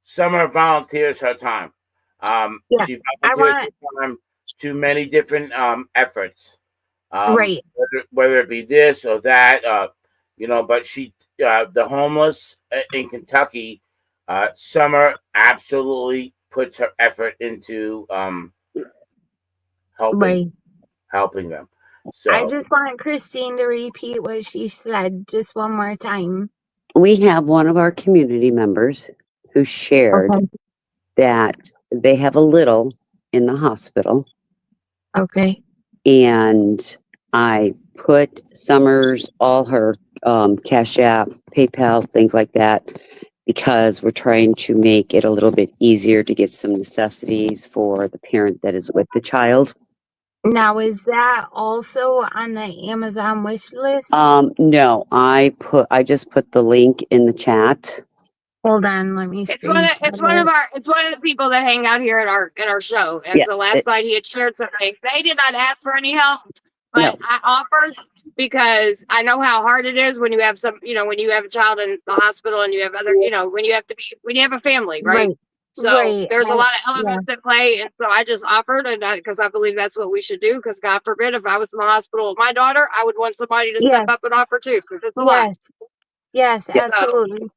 Speaker 7: Summer volunteers her time.
Speaker 13: Yeah,
Speaker 7: She
Speaker 13: I
Speaker 7: volunteers
Speaker 13: want.
Speaker 7: her time to many different efforts.
Speaker 13: Right.
Speaker 7: Whether it be this or that, but she, the homeless in Kentucky, Summer absolutely puts her effort into
Speaker 13: Right.
Speaker 7: helping them.
Speaker 13: I
Speaker 7: So
Speaker 13: just want Christine to repeat what she said just one more time.
Speaker 1: We have one of our community members who shared
Speaker 13: Okay.
Speaker 1: that they have a little in the hospital.
Speaker 13: Okay.
Speaker 1: And I put Summers, all her Cash App, PayPal, things like that, because we're trying to make it a little bit easier to get some necessities for the parent that is with the child.
Speaker 13: Now, is that also on the Amazon wish list?
Speaker 1: No, I just put the link in the chat.
Speaker 13: Hold on, let me screenshot
Speaker 5: It's one of the people that hang out here at our show. And so
Speaker 1: Yes,
Speaker 5: last night he had shared something. They did not ask for any help, but
Speaker 1: No.
Speaker 5: I offered because I know how hard it is when you have when you have a child in the hospital and you have other, when you have a family, right?
Speaker 13: Right.
Speaker 5: So
Speaker 13: Right.
Speaker 5: there's a lot of
Speaker 13: Yeah.
Speaker 5: elements at play, and so I just offered, and because I believe that's what we should do. Because God forbid, if I was in the hospital with my daughter, I would want somebody to step up
Speaker 13: Yes.
Speaker 5: and offer too, because it's a lot.
Speaker 13: Yes. Yes,
Speaker 1: Yes.
Speaker 13: absolutely.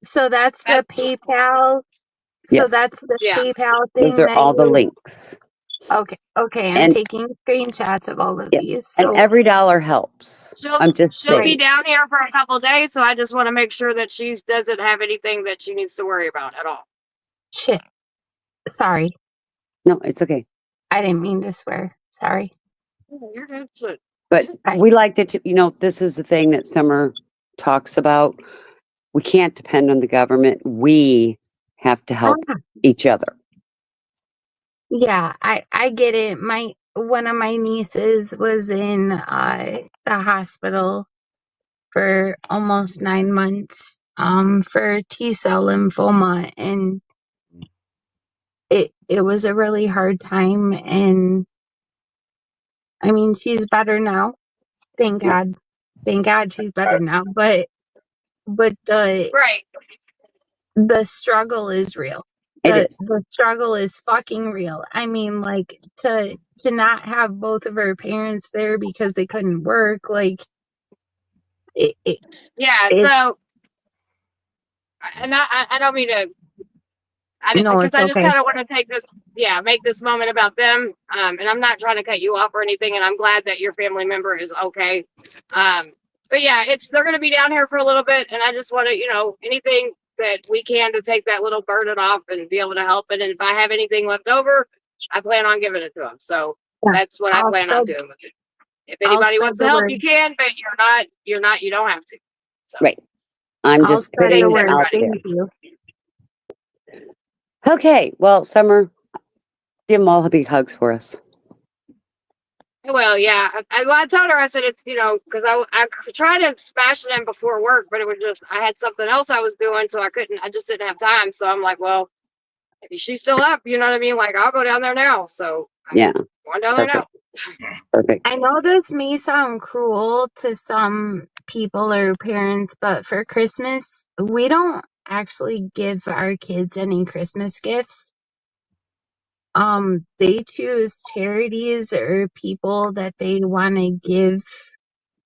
Speaker 13: So that's the PayPal. So
Speaker 1: Yes.
Speaker 13: that's the
Speaker 5: Yeah.
Speaker 13: PayPal
Speaker 1: Those
Speaker 13: thing
Speaker 1: are
Speaker 13: that
Speaker 1: all the
Speaker 13: you.
Speaker 1: links.
Speaker 13: Okay. Okay. I'm
Speaker 1: And
Speaker 13: taking screenshots of all of
Speaker 1: yeah,
Speaker 13: these.
Speaker 1: and
Speaker 13: So
Speaker 1: every dollar helps. I'm just
Speaker 5: She'll be
Speaker 1: saying.
Speaker 5: down here for a couple days, so I just want to make sure that she doesn't have anything that she needs to worry about at all.
Speaker 13: shit. Sorry.
Speaker 1: No, it's okay.
Speaker 13: I didn't mean to swear. Sorry.
Speaker 5: You're good. Shit.
Speaker 1: But we like to, this is the thing that Summer talks about. We can't depend on the government. We have to help each other.
Speaker 13: Yeah, I get it. One of my nieces was in the hospital, for almost 9 months for T-cell lymphoma, and it was a really hard time. And I mean, she's better now. Thank God she's better now. But the
Speaker 3: Right.
Speaker 13: struggle is real.
Speaker 1: It is.
Speaker 13: The struggle is fucking real. I mean, like, to not have both of her parents there because they couldn't work, like it
Speaker 3: Yeah.
Speaker 13: it's
Speaker 3: So, and I don't mean to,
Speaker 13: no,
Speaker 3: because
Speaker 13: it's
Speaker 3: I just
Speaker 13: okay.
Speaker 3: kind of want to make this moment about them. And I'm not trying to cut you off or anything. And I'm glad that your family member is okay. But yeah, they're going to be down here for a little bit. And I just want to, anything that we can to take that little burden off and be able to help it. And if I have anything left over, I plan on giving it to them. So
Speaker 13: Yeah.
Speaker 3: that's what I plan on doing with it. If
Speaker 13: I'll
Speaker 3: anybody
Speaker 13: spread
Speaker 3: wants to
Speaker 13: the
Speaker 3: help,
Speaker 13: word.
Speaker 3: you can, but you don't have to. So
Speaker 1: Right. I'm
Speaker 13: I'll
Speaker 1: just
Speaker 13: spread the
Speaker 1: putting it
Speaker 13: word.
Speaker 1: out there.
Speaker 13: Thank you.
Speaker 1: Okay. Well, Summer, give them all big hugs for us.
Speaker 3: Well, yeah. I told her, I said, it's, because I tried to smash it in before work, but it was just, I had something else I was doing, so I just didn't have time. So I'm like, well, if she's still up, you know what I mean? Like, I'll go down there now. So I'm
Speaker 1: Yeah.
Speaker 3: going down there now.
Speaker 1: Perfect.
Speaker 13: I know this may sound cruel to some people or parents, but for Christmas, we don't actually give our kids any Christmas gifts. They choose charities or people that they want to give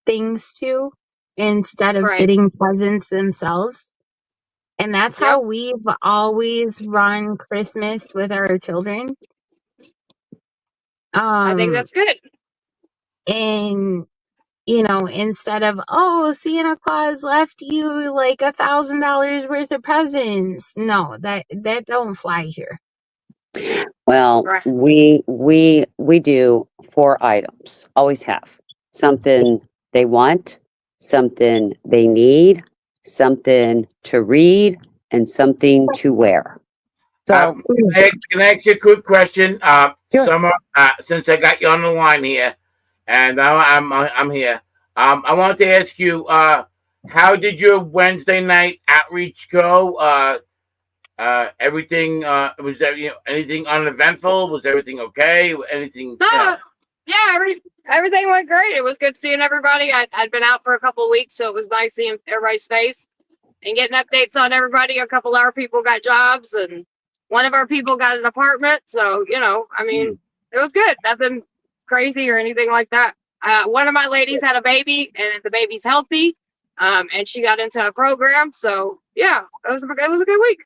Speaker 13: things to instead of
Speaker 3: Right.
Speaker 13: getting presents themselves. And that's how we've always run Christmas with our children.
Speaker 3: I think that's good.
Speaker 13: And instead of, oh, Santa Claus left you like $1,000 worth of presents. No, that don't fly here.
Speaker 1: Well,
Speaker 3: Right.
Speaker 1: we do 4 items. Always have something they want, something they need, something to read, and something to wear. So
Speaker 7: Can I ask you a quick question?
Speaker 1: Sure.
Speaker 7: Summer, since I got you on the line here, and I'm here. I wanted to ask you, how did your Wednesday night outreach go? Everything was there, anything uneventful? Was everything okay? Anything?
Speaker 3: Yeah, everything went great. It was good seeing everybody. I'd been out for a couple of weeks, so it was nice seeing everybody's face and getting updates on everybody. A couple of our people got jobs, and one of our people got an apartment. So, I mean, it was good. Nothing crazy or anything like that. One of my ladies had a baby, and the baby's healthy, and she got into a program. So, yeah, it was a good week.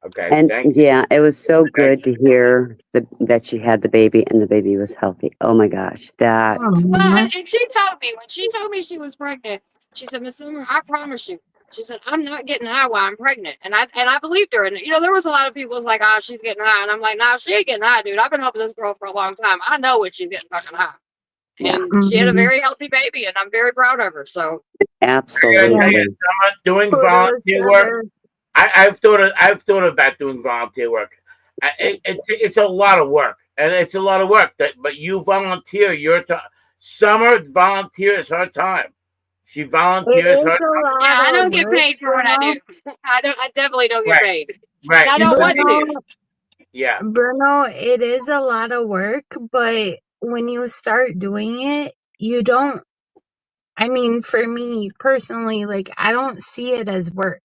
Speaker 7: Okay,
Speaker 1: and
Speaker 7: thank you.
Speaker 1: yeah, it was so good to hear that she had the baby and the baby was healthy. Oh my gosh, that
Speaker 3: Well, and she told me, when she told me she was pregnant, she said, Miss Summer, I promise you. She said, I'm not getting high while I'm pregnant. And I believed her. And, there was a lot of people was like, oh, she's getting high. And I'm like, nah, she ain't getting high, dude. I've been helping this girl for a long time. I know when she's getting fucking high.
Speaker 1: yeah,
Speaker 3: And she had a very healthy baby, and I'm very proud of her. So,
Speaker 7: I gotta tell
Speaker 1: absolutely.
Speaker 7: you, Summer, doing
Speaker 13: Kudos
Speaker 7: volunteer
Speaker 13: to
Speaker 7: work.
Speaker 13: her.
Speaker 7: I've thought about doing volunteer work. It's a lot of work, and it's a lot of work. But you volunteer your time. Summer volunteers her time. She
Speaker 13: It
Speaker 7: volunteers
Speaker 13: is
Speaker 7: her
Speaker 13: a
Speaker 7: time.
Speaker 3: yeah, I
Speaker 13: lot of
Speaker 3: don't get
Speaker 13: work,
Speaker 3: paid for what I do. I definitely don't get
Speaker 7: Right,
Speaker 3: paid.
Speaker 7: right.
Speaker 3: And I don't want
Speaker 13: Bruno.
Speaker 3: to.
Speaker 7: Yeah.
Speaker 13: Bruno, it is a lot of work, but when you start doing it, you don't. I mean, for me personally, like, I don't see it as work.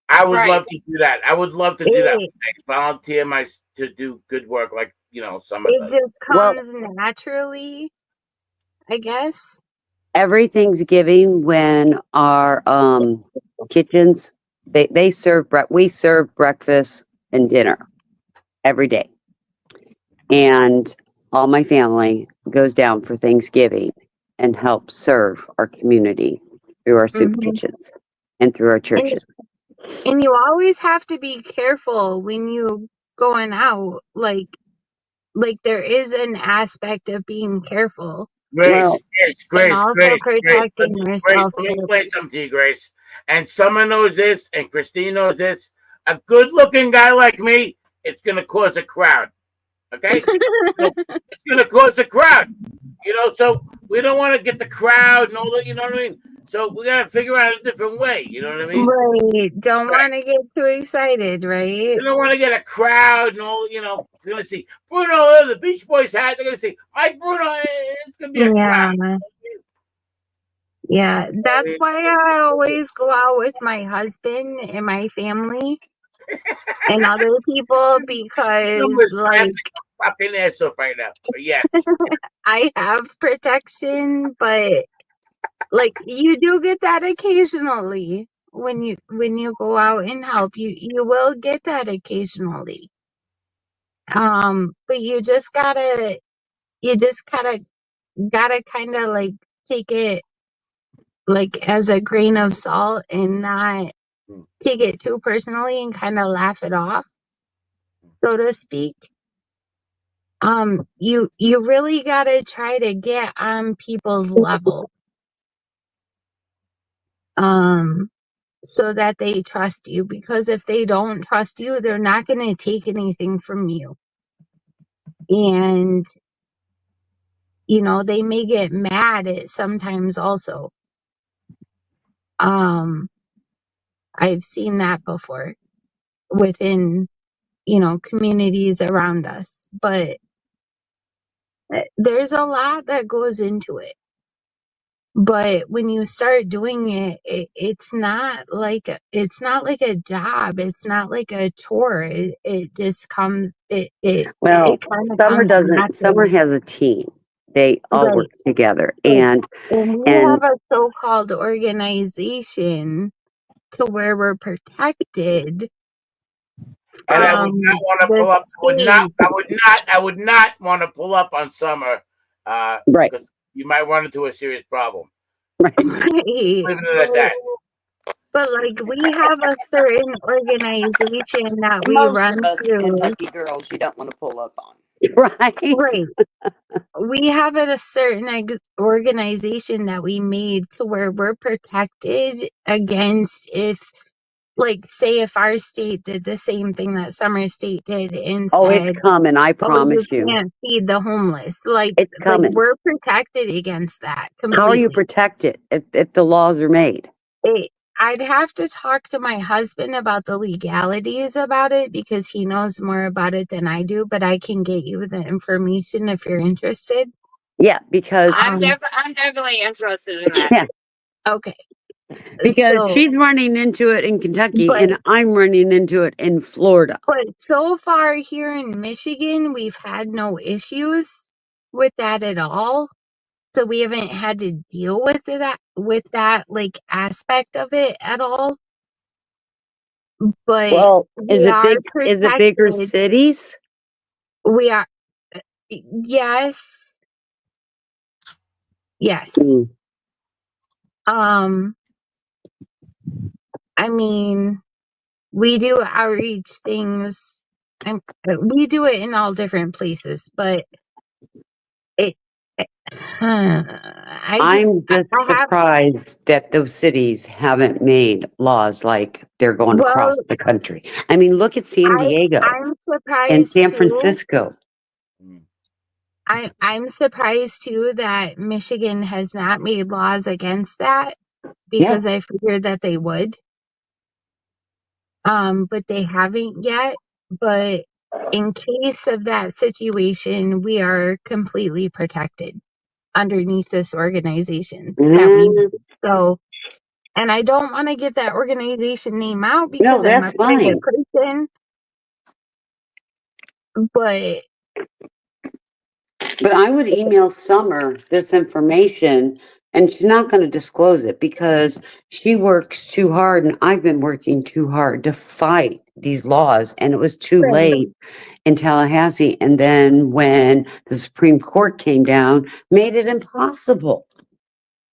Speaker 7: I would
Speaker 3: Right.
Speaker 7: love to do that. I would love to do that. Volunteer to do good work, like Summer
Speaker 13: It
Speaker 7: does.
Speaker 13: just
Speaker 1: Well,
Speaker 13: comes naturally, I guess.
Speaker 1: every Thanksgiving when our kitchens they serve we serve breakfast and dinner every day, and all my family goes down for Thanksgiving and helps serve our community through our soup
Speaker 13: Hmm.
Speaker 1: kitchens and through our
Speaker 13: And
Speaker 1: churches.
Speaker 13: and you always have to be careful when you going out. Like there is an aspect of being careful
Speaker 7: Grace,
Speaker 1: Well,
Speaker 13: and
Speaker 7: Grace.
Speaker 13: also
Speaker 7: Grace,
Speaker 13: protecting
Speaker 7: Grace,
Speaker 13: yourself.
Speaker 7: let me explain something to you, Grace. And Summer knows this, and Christine knows this. A good-looking guy like me, it's gonna cause a crowd. Okay, so it's gonna cause a crowd. So we don't want to get the crowd and all that. You know what I mean? So we gotta figure out a different way. You know what I mean?
Speaker 13: Right. Don't
Speaker 7: Right.
Speaker 13: want to get too excited, right?
Speaker 7: You don't want to get a crowd and all. You know, they're gonna see Bruno, the Beach Boys hat. They're gonna see Mike Bruno. It's gonna be a crowd.
Speaker 13: Yeah. Yeah. That's why I always go out with my husband and my family and other people because,
Speaker 7: Someone's
Speaker 13: like,
Speaker 7: snapping fucking ass off right now. But yes.
Speaker 13: I have protection, but like you do get that occasionally when you go out and help. You will get that occasionally. But you just gotta kind of like take it like as a grain of salt and not take it too personally and kind of laugh it off, so to speak. You really gotta try to get on people's level, so that they trust you, because if they don't trust you, they're not gonna take anything from you. And they may get mad at sometimes also. I've seen that before within communities around us, but there's a lot that goes into it. But when you start doing it's not like a job. It's not like a chore. It just comes. It
Speaker 1: Well,
Speaker 13: kind of
Speaker 1: Summer
Speaker 13: comes
Speaker 1: doesn't. Summer
Speaker 13: naturally.
Speaker 1: has a team. They all
Speaker 13: Right.
Speaker 1: work together,
Speaker 13: Right.
Speaker 1: and
Speaker 13: And we
Speaker 1: and
Speaker 13: have a so-called organization to where we're protected
Speaker 7: And I would not
Speaker 13: from
Speaker 7: want to
Speaker 13: the
Speaker 7: pull up.
Speaker 13: state.
Speaker 7: I would not want to pull up on Summer,
Speaker 1: right,
Speaker 7: because you might run into a serious problem.
Speaker 1: right.
Speaker 13: Right.
Speaker 7: Leaving it at that.
Speaker 13: But like we have a certain organization that we
Speaker 14: Most of
Speaker 13: run
Speaker 14: us
Speaker 13: through.
Speaker 14: Kentucky girls you don't want to pull up on.
Speaker 1: Right.
Speaker 13: Right. We have a certain organization that we made to where we're protected against if, like, say if our state did the same thing that Summer State did and
Speaker 1: Oh, it's
Speaker 13: said,
Speaker 1: coming. I
Speaker 13: "Oh, you
Speaker 1: promise you,
Speaker 13: can't feed the homeless." Like,
Speaker 1: it's coming.
Speaker 13: we're protected against that
Speaker 1: How are you
Speaker 13: completely.
Speaker 1: protected if the laws are made?
Speaker 13: I'd have to talk to my husband about the legalities about it because he knows more about it than I do, but I can get you the information if you're interested.
Speaker 1: Yeah, because
Speaker 3: I'm definitely interested in that.
Speaker 1: yeah,
Speaker 13: Okay.
Speaker 1: because
Speaker 13: So,
Speaker 1: she's running into it in Kentucky,
Speaker 13: but
Speaker 1: and I'm running into it in Florida.
Speaker 13: so far here in Michigan, we've had no issues with that at all. So we haven't had to deal with that like aspect of it at all. But
Speaker 1: Well, is
Speaker 13: we
Speaker 1: it
Speaker 13: are
Speaker 1: big? Is it bigger
Speaker 13: protected.
Speaker 1: cities?
Speaker 13: We are, yes, yes.
Speaker 1: Mm.
Speaker 13: I mean, we do outreach things. We do it in all different places, but it. I just
Speaker 1: I'm just
Speaker 13: I have
Speaker 1: surprised that those cities haven't made laws like they're going
Speaker 13: well,
Speaker 1: across the country. I mean, look at San Diego
Speaker 13: I'm
Speaker 1: and
Speaker 13: surprised
Speaker 1: San
Speaker 13: too.
Speaker 1: Francisco.
Speaker 13: I'm surprised too that Michigan has not made laws against that
Speaker 1: Yeah.
Speaker 13: because I figured that they would. But they haven't yet. But in case of that situation, we are completely protected underneath this organization that we
Speaker 1: Mm,
Speaker 13: so. And I don't want to give that organization name out
Speaker 1: no,
Speaker 13: because I'm a
Speaker 1: that's
Speaker 13: private
Speaker 1: fine.
Speaker 13: person, but
Speaker 1: But I would email Summer this information, and she's not going to disclose it because she works too hard, and I've been working too hard to fight these laws, and it was too
Speaker 13: right,
Speaker 1: late in Tallahassee. And then when the Supreme Court came down, made it impossible.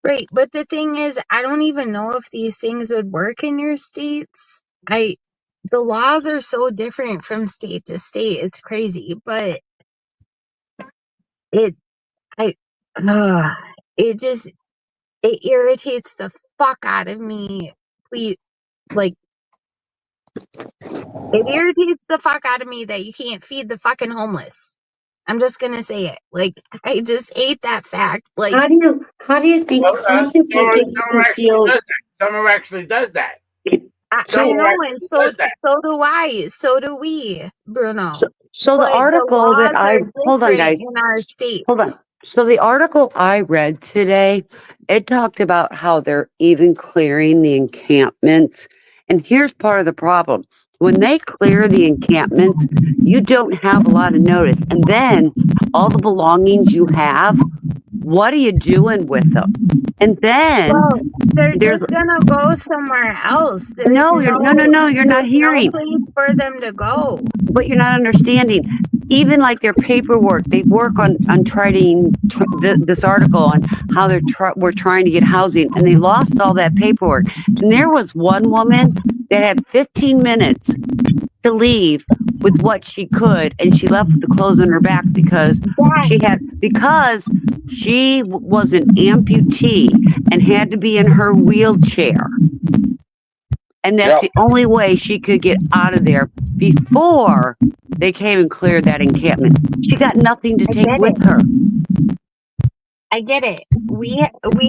Speaker 13: right. But the thing is, I don't even know if these things would work in your states. The laws are so different from state to state. It's crazy, but it, I, it just, it irritates the fuck out of me. Please, like, it irritates the fuck out of me that you can't feed the fucking homeless. I'm just gonna say it. Like, I just hate that fact. Like,
Speaker 1: How do you think
Speaker 7: Summer
Speaker 1: people
Speaker 7: actually
Speaker 1: feel?
Speaker 7: does that. Summer actually does that.
Speaker 13: I
Speaker 1: So,
Speaker 13: know, and
Speaker 7: Actually does that.
Speaker 13: so do I. So do we, Bruno.
Speaker 1: so the
Speaker 13: But the
Speaker 1: article that
Speaker 13: laws are
Speaker 1: hold on,
Speaker 13: different
Speaker 1: guys.
Speaker 13: in our
Speaker 1: Hold on.
Speaker 13: states.
Speaker 1: So the article I read today, it talked about how they're even clearing the encampments. And here's part of the problem. When they clear the encampments, you don't have a lot of notice. And then all the belongings you have, what are you doing with them? And then
Speaker 13: Well, they're
Speaker 1: there's
Speaker 13: just gonna go somewhere else. There's
Speaker 1: no, you're not
Speaker 13: there's no
Speaker 1: hearing.
Speaker 13: place for them to go.
Speaker 1: But you're not understanding. Even like their paperwork, they work on this article on how we're trying to get housing, and they lost all that paperwork. And there was one woman that had 15 minutes to leave with what she could, and she left with the clothes on her back because she was an amputee and had to be in her wheelchair. And that's the only way she could get out of there before they came and cleared that encampment. She got nothing to take with her.
Speaker 13: I get it. We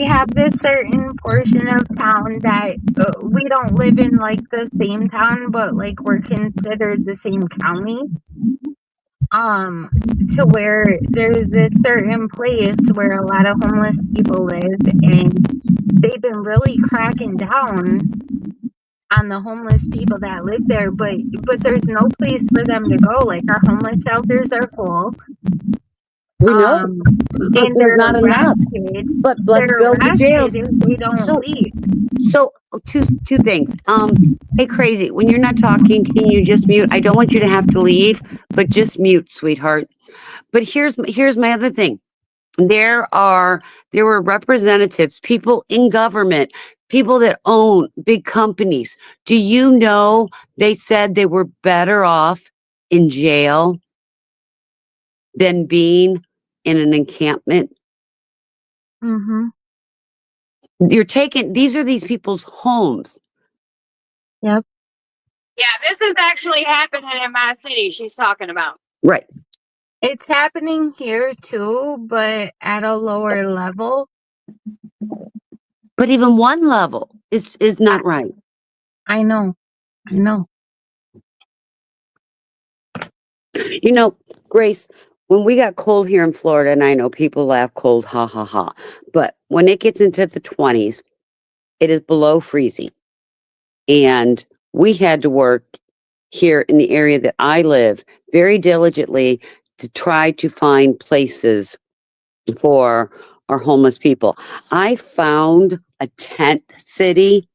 Speaker 13: have this certain portion of town that we don't live in like the same town, but like we're considered the same county. To where there's this certain place where a lot of homeless people live, and they've been really cracking down on the homeless people that live there, but there's no place for them to go. Like, our homeless shelters are full.
Speaker 1: We know, but
Speaker 13: And
Speaker 1: there's
Speaker 13: they're
Speaker 1: not enough.
Speaker 13: arrested.
Speaker 1: But let's
Speaker 13: They're
Speaker 1: build the jails.
Speaker 13: arrested if they don't leave.
Speaker 1: So two things. Hey, Crazy, when you're not talking, can you just mute? I don't want you to have to leave, but just mute, sweetheart. But here's my other thing. There were representatives, people in government, people that own big companies. Do you know they said they were better off in jail than being in an encampment?
Speaker 13: Mm-hmm.
Speaker 1: These are these people's homes.
Speaker 13: Yep.
Speaker 3: Yeah, this is actually happening in my city she's talking about.
Speaker 1: Right.
Speaker 13: It's happening here too, but at a lower level.
Speaker 1: But even one level is not right.
Speaker 13: I know.
Speaker 1: You know, Grace, when we got cold here in Florida, and I know people laugh cold, ha ha ha, but when it gets into the 20s, it is below freezing. And we had to work here in the area that I live very diligently to try to find places for our homeless people. I found a tent city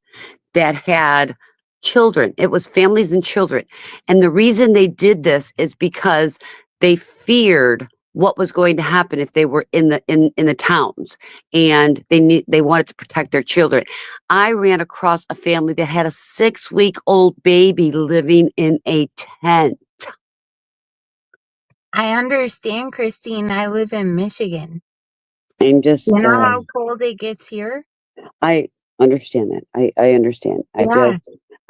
Speaker 1: that had children. It was families and children. And the reason they did this is because they feared what was going to happen if they were in the towns, and they wanted to protect their children. I ran across a family that had a 6-week-old baby living in a tent.
Speaker 13: I understand, Christine. I live in Michigan.
Speaker 1: I'm just
Speaker 13: You know how cold it gets here?
Speaker 1: I understand that. I understand.
Speaker 13: Yeah.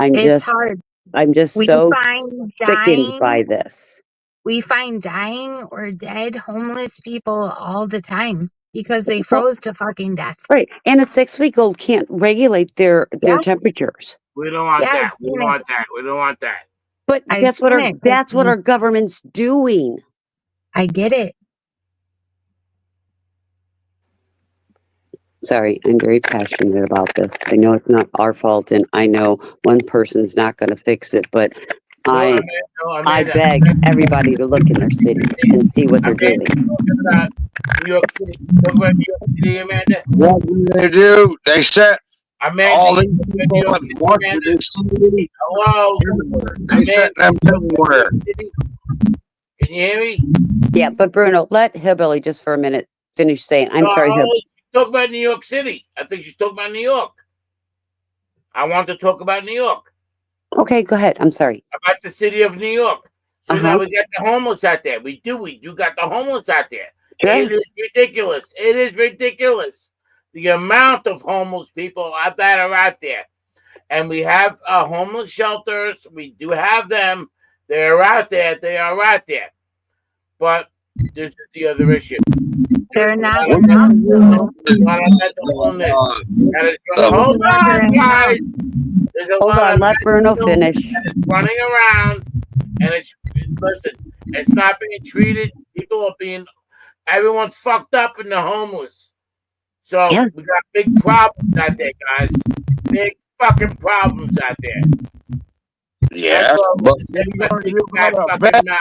Speaker 13: It's hard.
Speaker 1: I'm just
Speaker 13: We
Speaker 1: so
Speaker 13: find
Speaker 1: sickened by
Speaker 13: dying.
Speaker 1: this.
Speaker 13: We find dying or dead homeless people all the time because they froze to fucking death.
Speaker 1: Right. And a 6-week-old can't regulate their
Speaker 13: Yeah.
Speaker 1: temperatures.
Speaker 7: We don't want
Speaker 13: Yeah,
Speaker 7: that.
Speaker 13: I've
Speaker 7: We
Speaker 13: seen
Speaker 7: don't
Speaker 13: it.
Speaker 7: want that. We don't want that.
Speaker 1: But
Speaker 13: I've
Speaker 1: that's what
Speaker 13: seen it,
Speaker 1: that's what
Speaker 13: Christine.
Speaker 1: our government's doing.
Speaker 13: I get it.
Speaker 1: Sorry, I'm very passionate about this. I know it's not our fault, and I know one person's not going to fix it, but I beg everybody to look in their cities and see what they're doing.
Speaker 7: New York City. Talk about New York City, Amanda.
Speaker 19: What do they do? They set
Speaker 7: Amanda,
Speaker 19: all these
Speaker 7: you talk about New
Speaker 19: people
Speaker 7: York
Speaker 19: in
Speaker 7: City,
Speaker 19: Washington,
Speaker 7: Amanda.
Speaker 19: D.C.
Speaker 7: Hello.
Speaker 19: They set them everywhere.
Speaker 7: Can you hear me?
Speaker 1: Yeah, but Bruno, let Hillbilly just for a minute finish saying. I'm sorry,
Speaker 7: No, talk about New York City. I think she's talking about New York. I want to talk about New York.
Speaker 1: Okay, go ahead. I'm sorry.
Speaker 7: About the city of New York. So now we got the homeless out there. We do got the homeless out there.
Speaker 1: Sure.
Speaker 7: It is ridiculous. It is ridiculous. The amount of homeless people that are out there. And we have homeless shelters. We do have them. They're out there. They are out there. But This is the other issue.
Speaker 13: They're
Speaker 7: There's a
Speaker 13: not
Speaker 7: lot of
Speaker 13: enough,
Speaker 7: mental
Speaker 13: though.
Speaker 7: there's a lot of mental illness. That is
Speaker 13: It's
Speaker 7: hold
Speaker 13: never
Speaker 7: on,
Speaker 13: enough.
Speaker 7: guys. There's a
Speaker 1: Hold
Speaker 7: lot
Speaker 1: on,
Speaker 7: of
Speaker 1: let Bruno
Speaker 7: mental illness
Speaker 1: finish.
Speaker 7: that is running around, and listen, it's not being treated. People are being, everyone's fucked up and they're homeless. So
Speaker 1: Yeah.
Speaker 7: we got big problems out there, guys. Big fucking problems out there.
Speaker 19: Yeah,
Speaker 7: That's all
Speaker 19: but
Speaker 7: I'm saying. You got big fat fucking mouth.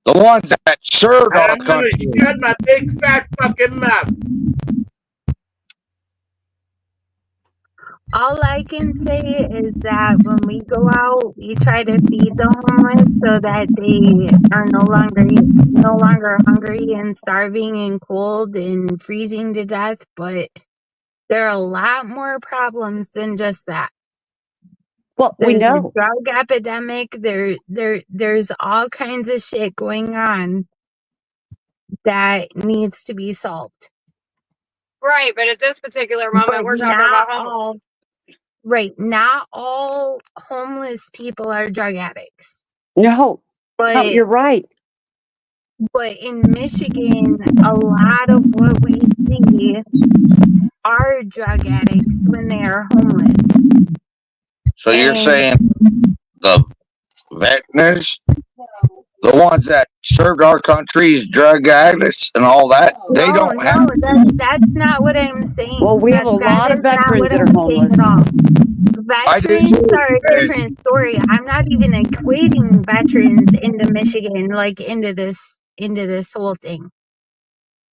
Speaker 19: the ones that served
Speaker 7: And
Speaker 19: our
Speaker 7: I'm gonna
Speaker 19: country.
Speaker 7: shut my big fat fucking mouth.
Speaker 13: All I can say is that when we go out, we try to feed the homeless so that they are no longer hungry and starving and cold and freezing to death. But there are a lot more problems than just that.
Speaker 1: Well, we
Speaker 13: There's a
Speaker 1: know.
Speaker 13: drug epidemic. There's all kinds of shit going on that needs to be solved.
Speaker 5: Right, but at this particular moment,
Speaker 13: But
Speaker 5: we're talking
Speaker 13: not
Speaker 5: about homeless.
Speaker 13: all. Right, not all homeless people are drug addicts.
Speaker 1: No,
Speaker 13: But
Speaker 1: you're right.
Speaker 13: But in Michigan, a lot of what we see are drug addicts when they are homeless.
Speaker 19: So you're
Speaker 13: And
Speaker 19: saying the veterans, the ones that served our country's drug addicts and all that, they
Speaker 13: no,
Speaker 19: don't have.
Speaker 13: that's not what I'm saying.
Speaker 1: Well, we have a lot of
Speaker 13: That is not
Speaker 1: veterans
Speaker 13: what
Speaker 1: that
Speaker 13: I'm
Speaker 1: are
Speaker 13: saying
Speaker 1: homeless.
Speaker 13: at all.
Speaker 19: I do
Speaker 13: Veterans
Speaker 19: too.
Speaker 13: are a different story. I'm not even equating veterans into Michigan, like into this whole thing.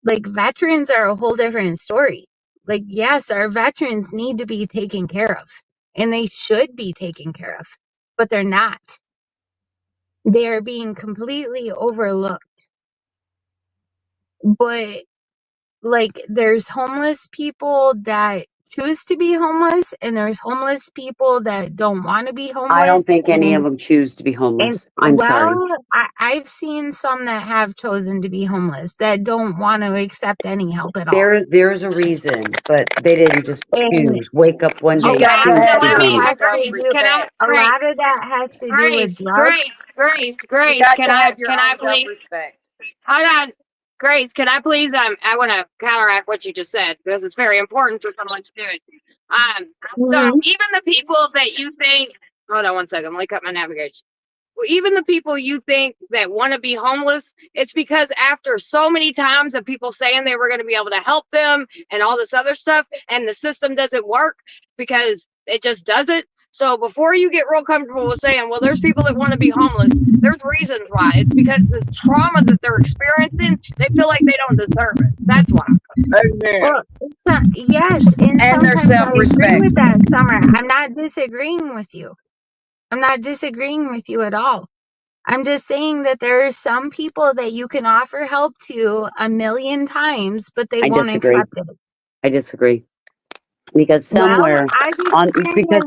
Speaker 13: Like, veterans are a whole different story. Like, yes, our veterans need to be taken care of, and they should be taken care of, but they're not. They are being completely overlooked. But, like, there's homeless people that choose to be homeless, and there's homeless people that don't want to be
Speaker 1: I don't
Speaker 13: homeless.
Speaker 1: think any of
Speaker 13: And
Speaker 1: them choose to be
Speaker 13: And
Speaker 1: homeless. I'm sorry.
Speaker 13: I've seen some that have chosen to be homeless that don't want to accept any help at all.
Speaker 1: There's a reason, but they didn't just
Speaker 13: And
Speaker 1: choose. Wake up one
Speaker 14: You
Speaker 1: day,
Speaker 14: got to
Speaker 1: choose to
Speaker 14: have
Speaker 1: be
Speaker 14: your
Speaker 5: Let me,
Speaker 14: own
Speaker 1: homeless.
Speaker 14: self
Speaker 13: a
Speaker 14: respect.
Speaker 5: Grace,
Speaker 13: lot of that has to do with drugs.
Speaker 14: You
Speaker 5: Grace,
Speaker 14: got to have your
Speaker 5: can
Speaker 14: own
Speaker 5: I
Speaker 14: self
Speaker 5: please,
Speaker 14: respect.
Speaker 5: hold on. Grace, can I please, I want to counteract what you just said because it's very important for someone to do it. So
Speaker 13: Mhm.
Speaker 5: even the people that you think, hold on one second, let me cut my navigation. Well, even the people you think that want to be homeless, it's because after so many times of people saying they were going to be able to help them and all this other stuff, and the system doesn't work because it just doesn't. So before you get real comfortable with saying, well, there's people that want to be homeless, there's reasons why. It's because the trauma that they're experiencing, they feel like they don't deserve it. That's why.
Speaker 6: Amen.
Speaker 13: Well, yes, and
Speaker 14: And their
Speaker 13: sometimes
Speaker 14: self
Speaker 13: I agree
Speaker 14: respect.
Speaker 13: with that, Summer. I'm not disagreeing with you. I'm not disagreeing with you at all. I'm just saying that there are some people that you can offer help to 1,000,000 times, but they
Speaker 1: I
Speaker 13: won't
Speaker 1: disagree.
Speaker 13: accept it.
Speaker 1: I disagree. Because
Speaker 13: Well, I've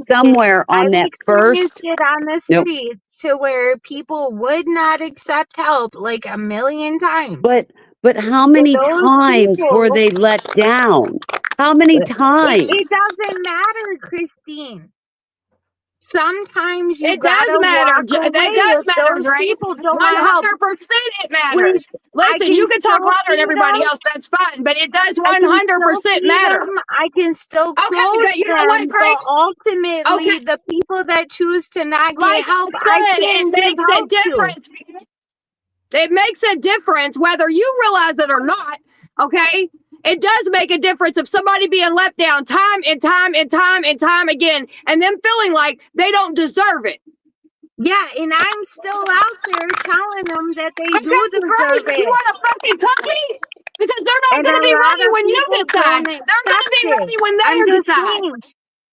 Speaker 1: somewhere on that
Speaker 13: experienced
Speaker 1: first,
Speaker 13: it on the
Speaker 1: nope.
Speaker 13: streets to where people would not accept help like 1,000,000 times.
Speaker 1: But how
Speaker 13: So
Speaker 1: many
Speaker 13: those
Speaker 1: times were
Speaker 13: people,
Speaker 1: they let down? How many times?
Speaker 13: it doesn't matter, Christine. Sometimes you
Speaker 5: It does
Speaker 13: gotta
Speaker 5: matter.
Speaker 13: walk
Speaker 5: That
Speaker 13: away
Speaker 5: does
Speaker 13: if
Speaker 5: matter,
Speaker 13: those
Speaker 5: Grace.
Speaker 13: people don't want help.
Speaker 5: 100% it matters.
Speaker 13: Which I
Speaker 5: Listen,
Speaker 13: can
Speaker 5: you can talk
Speaker 13: still
Speaker 5: louder than
Speaker 13: feed
Speaker 5: everybody
Speaker 13: them.
Speaker 5: else. That's fine. But it does
Speaker 13: I can still
Speaker 5: 100%
Speaker 13: feed
Speaker 5: matter.
Speaker 13: them. I can still
Speaker 5: Okay,
Speaker 13: clothe
Speaker 5: you know what,
Speaker 13: them. But
Speaker 5: Grace?
Speaker 13: ultimately,
Speaker 5: Okay,
Speaker 13: the people that choose to not get
Speaker 5: like
Speaker 13: help, I
Speaker 5: I said, it
Speaker 13: can't give
Speaker 5: makes a
Speaker 13: help to.
Speaker 5: difference. It makes a difference whether you realize it or not. Okay? It does make a difference of somebody being left down time and time and time and time again and them feeling like they don't deserve it.
Speaker 13: Yeah, and I'm still out there telling them that they do
Speaker 5: Okay,
Speaker 13: deserve
Speaker 5: great. You
Speaker 13: it.
Speaker 5: want a fucking cookie? Because they're not
Speaker 13: And
Speaker 5: going
Speaker 13: a
Speaker 5: to be
Speaker 13: lot
Speaker 5: ready
Speaker 13: of
Speaker 5: when you
Speaker 13: people
Speaker 5: decide.
Speaker 13: don't
Speaker 5: They're going to
Speaker 13: accept
Speaker 5: be
Speaker 13: it.
Speaker 5: ready when
Speaker 13: I'm
Speaker 5: they
Speaker 13: just
Speaker 5: decide.
Speaker 13: saying.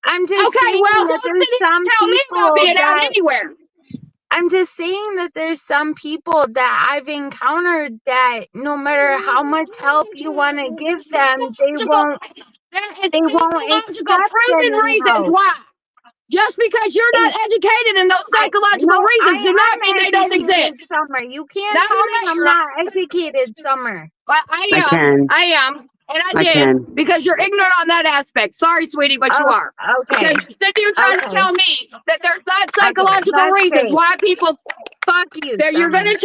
Speaker 13: I'm just
Speaker 5: Okay,
Speaker 13: saying
Speaker 5: well,
Speaker 13: that
Speaker 5: don't
Speaker 13: there's
Speaker 5: sit here and
Speaker 13: some
Speaker 5: tell me about
Speaker 13: people
Speaker 5: being out
Speaker 13: that
Speaker 5: anywhere.
Speaker 13: I'm just saying that there's some people that I've encountered that no matter how much help you want to give them, they won't
Speaker 5: It's psychological,
Speaker 13: accept
Speaker 5: proven
Speaker 13: any
Speaker 5: reasons
Speaker 13: help.
Speaker 5: why. Just because you're
Speaker 13: And
Speaker 5: not educated in those psychological reasons do not mean
Speaker 13: I'm
Speaker 5: they don't
Speaker 13: educated,
Speaker 5: exist.
Speaker 13: Summer. You can't
Speaker 5: No,
Speaker 13: tell me I'm
Speaker 5: you're
Speaker 13: not
Speaker 5: not.
Speaker 13: educated, Summer.
Speaker 5: But
Speaker 1: I can.
Speaker 5: I am, and I
Speaker 1: I
Speaker 5: did
Speaker 1: can.
Speaker 5: because you're ignorant on that aspect. Sorry, sweetie, but you
Speaker 13: Oh,
Speaker 5: are.
Speaker 13: okay.
Speaker 5: Because you said you were trying to
Speaker 13: Okay.
Speaker 5: tell me that there's not
Speaker 13: Okay.
Speaker 5: psychological
Speaker 13: That's
Speaker 5: reasons
Speaker 13: great.
Speaker 5: why people
Speaker 13: Fuck you,
Speaker 5: that you're
Speaker 13: Summer.
Speaker 5: gonna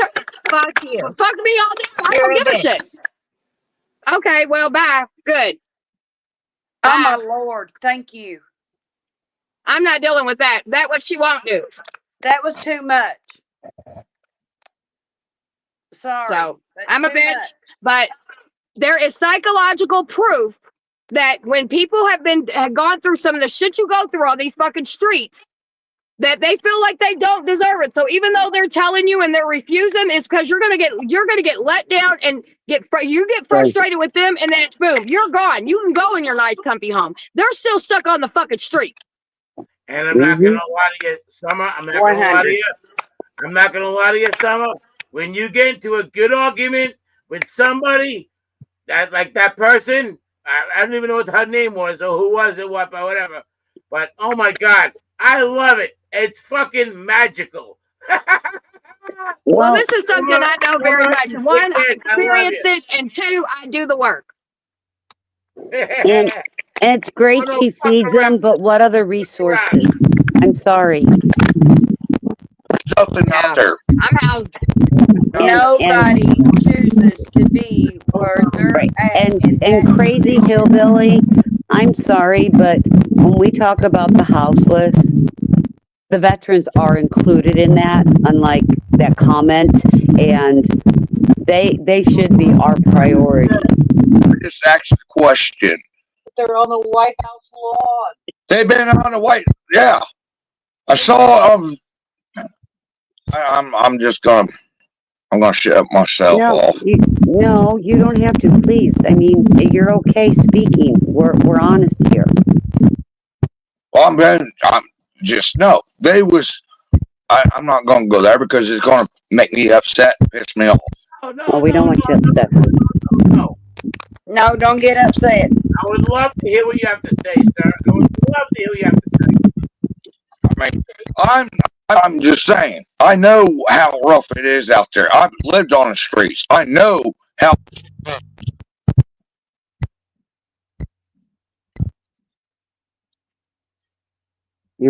Speaker 13: Fuck you.
Speaker 5: Well, fuck me all day. I
Speaker 13: You're
Speaker 5: don't
Speaker 13: a
Speaker 5: give a
Speaker 13: bitch.
Speaker 5: shit. Okay, well, bye. Good.
Speaker 14: Oh my
Speaker 5: Bye.
Speaker 14: Lord. Thank you.
Speaker 5: I'm not dealing with that. That what she won't do.
Speaker 14: That was too much. Sorry.
Speaker 5: So
Speaker 14: But
Speaker 5: I'm a
Speaker 14: too
Speaker 5: bitch,
Speaker 14: much.
Speaker 5: but there is psychological proof that when people have gone through some of the shit you go through on these fucking streets, that they feel like they don't deserve it. So even though they're telling you and they're refusing, it's because you're gonna get let down and get frustrated with them, and then boom, you're gone. You can go in your nice comfy home. They're still stuck on the fucking street.
Speaker 7: And I'm not gonna lie to you, Summer. I'm not gonna lie to
Speaker 14: 100.
Speaker 7: you. I'm not gonna lie to you, Summer. When you get into a good argument with somebody, that person, I don't even know what her name was or who was it, what, but whatever. But oh my God, I love it. It's fucking magical.
Speaker 5: Well,
Speaker 1: Well,
Speaker 5: this is something I know very
Speaker 7: Summer,
Speaker 5: much.
Speaker 7: you
Speaker 5: One, I
Speaker 7: kick ass. I love
Speaker 5: experienced it, and two, I do the work.
Speaker 1: and
Speaker 7: you.
Speaker 1: it's great
Speaker 7: Don't
Speaker 1: she
Speaker 7: fuck
Speaker 1: feeds
Speaker 7: around.
Speaker 1: them, but what other resources? I'm sorry.
Speaker 19: Nothing out
Speaker 5: Yeah,
Speaker 19: there.
Speaker 5: I'm housed.
Speaker 1: And
Speaker 14: Nobody chooses to be where they're
Speaker 1: right.
Speaker 14: at, and
Speaker 1: And
Speaker 14: that
Speaker 1: crazy
Speaker 14: decision.
Speaker 1: hillbilly, I'm sorry, but when we talk about the houseless, the veterans are included in that, unlike that comment, and they should be our priority.
Speaker 19: Just ask the question.
Speaker 20: They're on the White House lawn.
Speaker 19: They've been on the white. Yeah, I saw. I'm just gonna. I'm gonna shut myself
Speaker 1: No,
Speaker 19: off.
Speaker 1: no, you don't have to. Please, I mean, you're okay speaking. We're honest here.
Speaker 19: Well, I'm just no. They was. I'm not gonna go there because it's gonna make me upset, piss me off.
Speaker 7: Oh, no,
Speaker 1: Well, we don't
Speaker 7: no,
Speaker 1: want you
Speaker 7: no,
Speaker 1: upset.
Speaker 7: no.
Speaker 14: No, don't get upset.
Speaker 7: I would love to hear what you have to say, sir. I would love to hear what you have to say.
Speaker 19: I mean, I'm just saying. I know how rough it is out there. I've lived on the streets. I know how.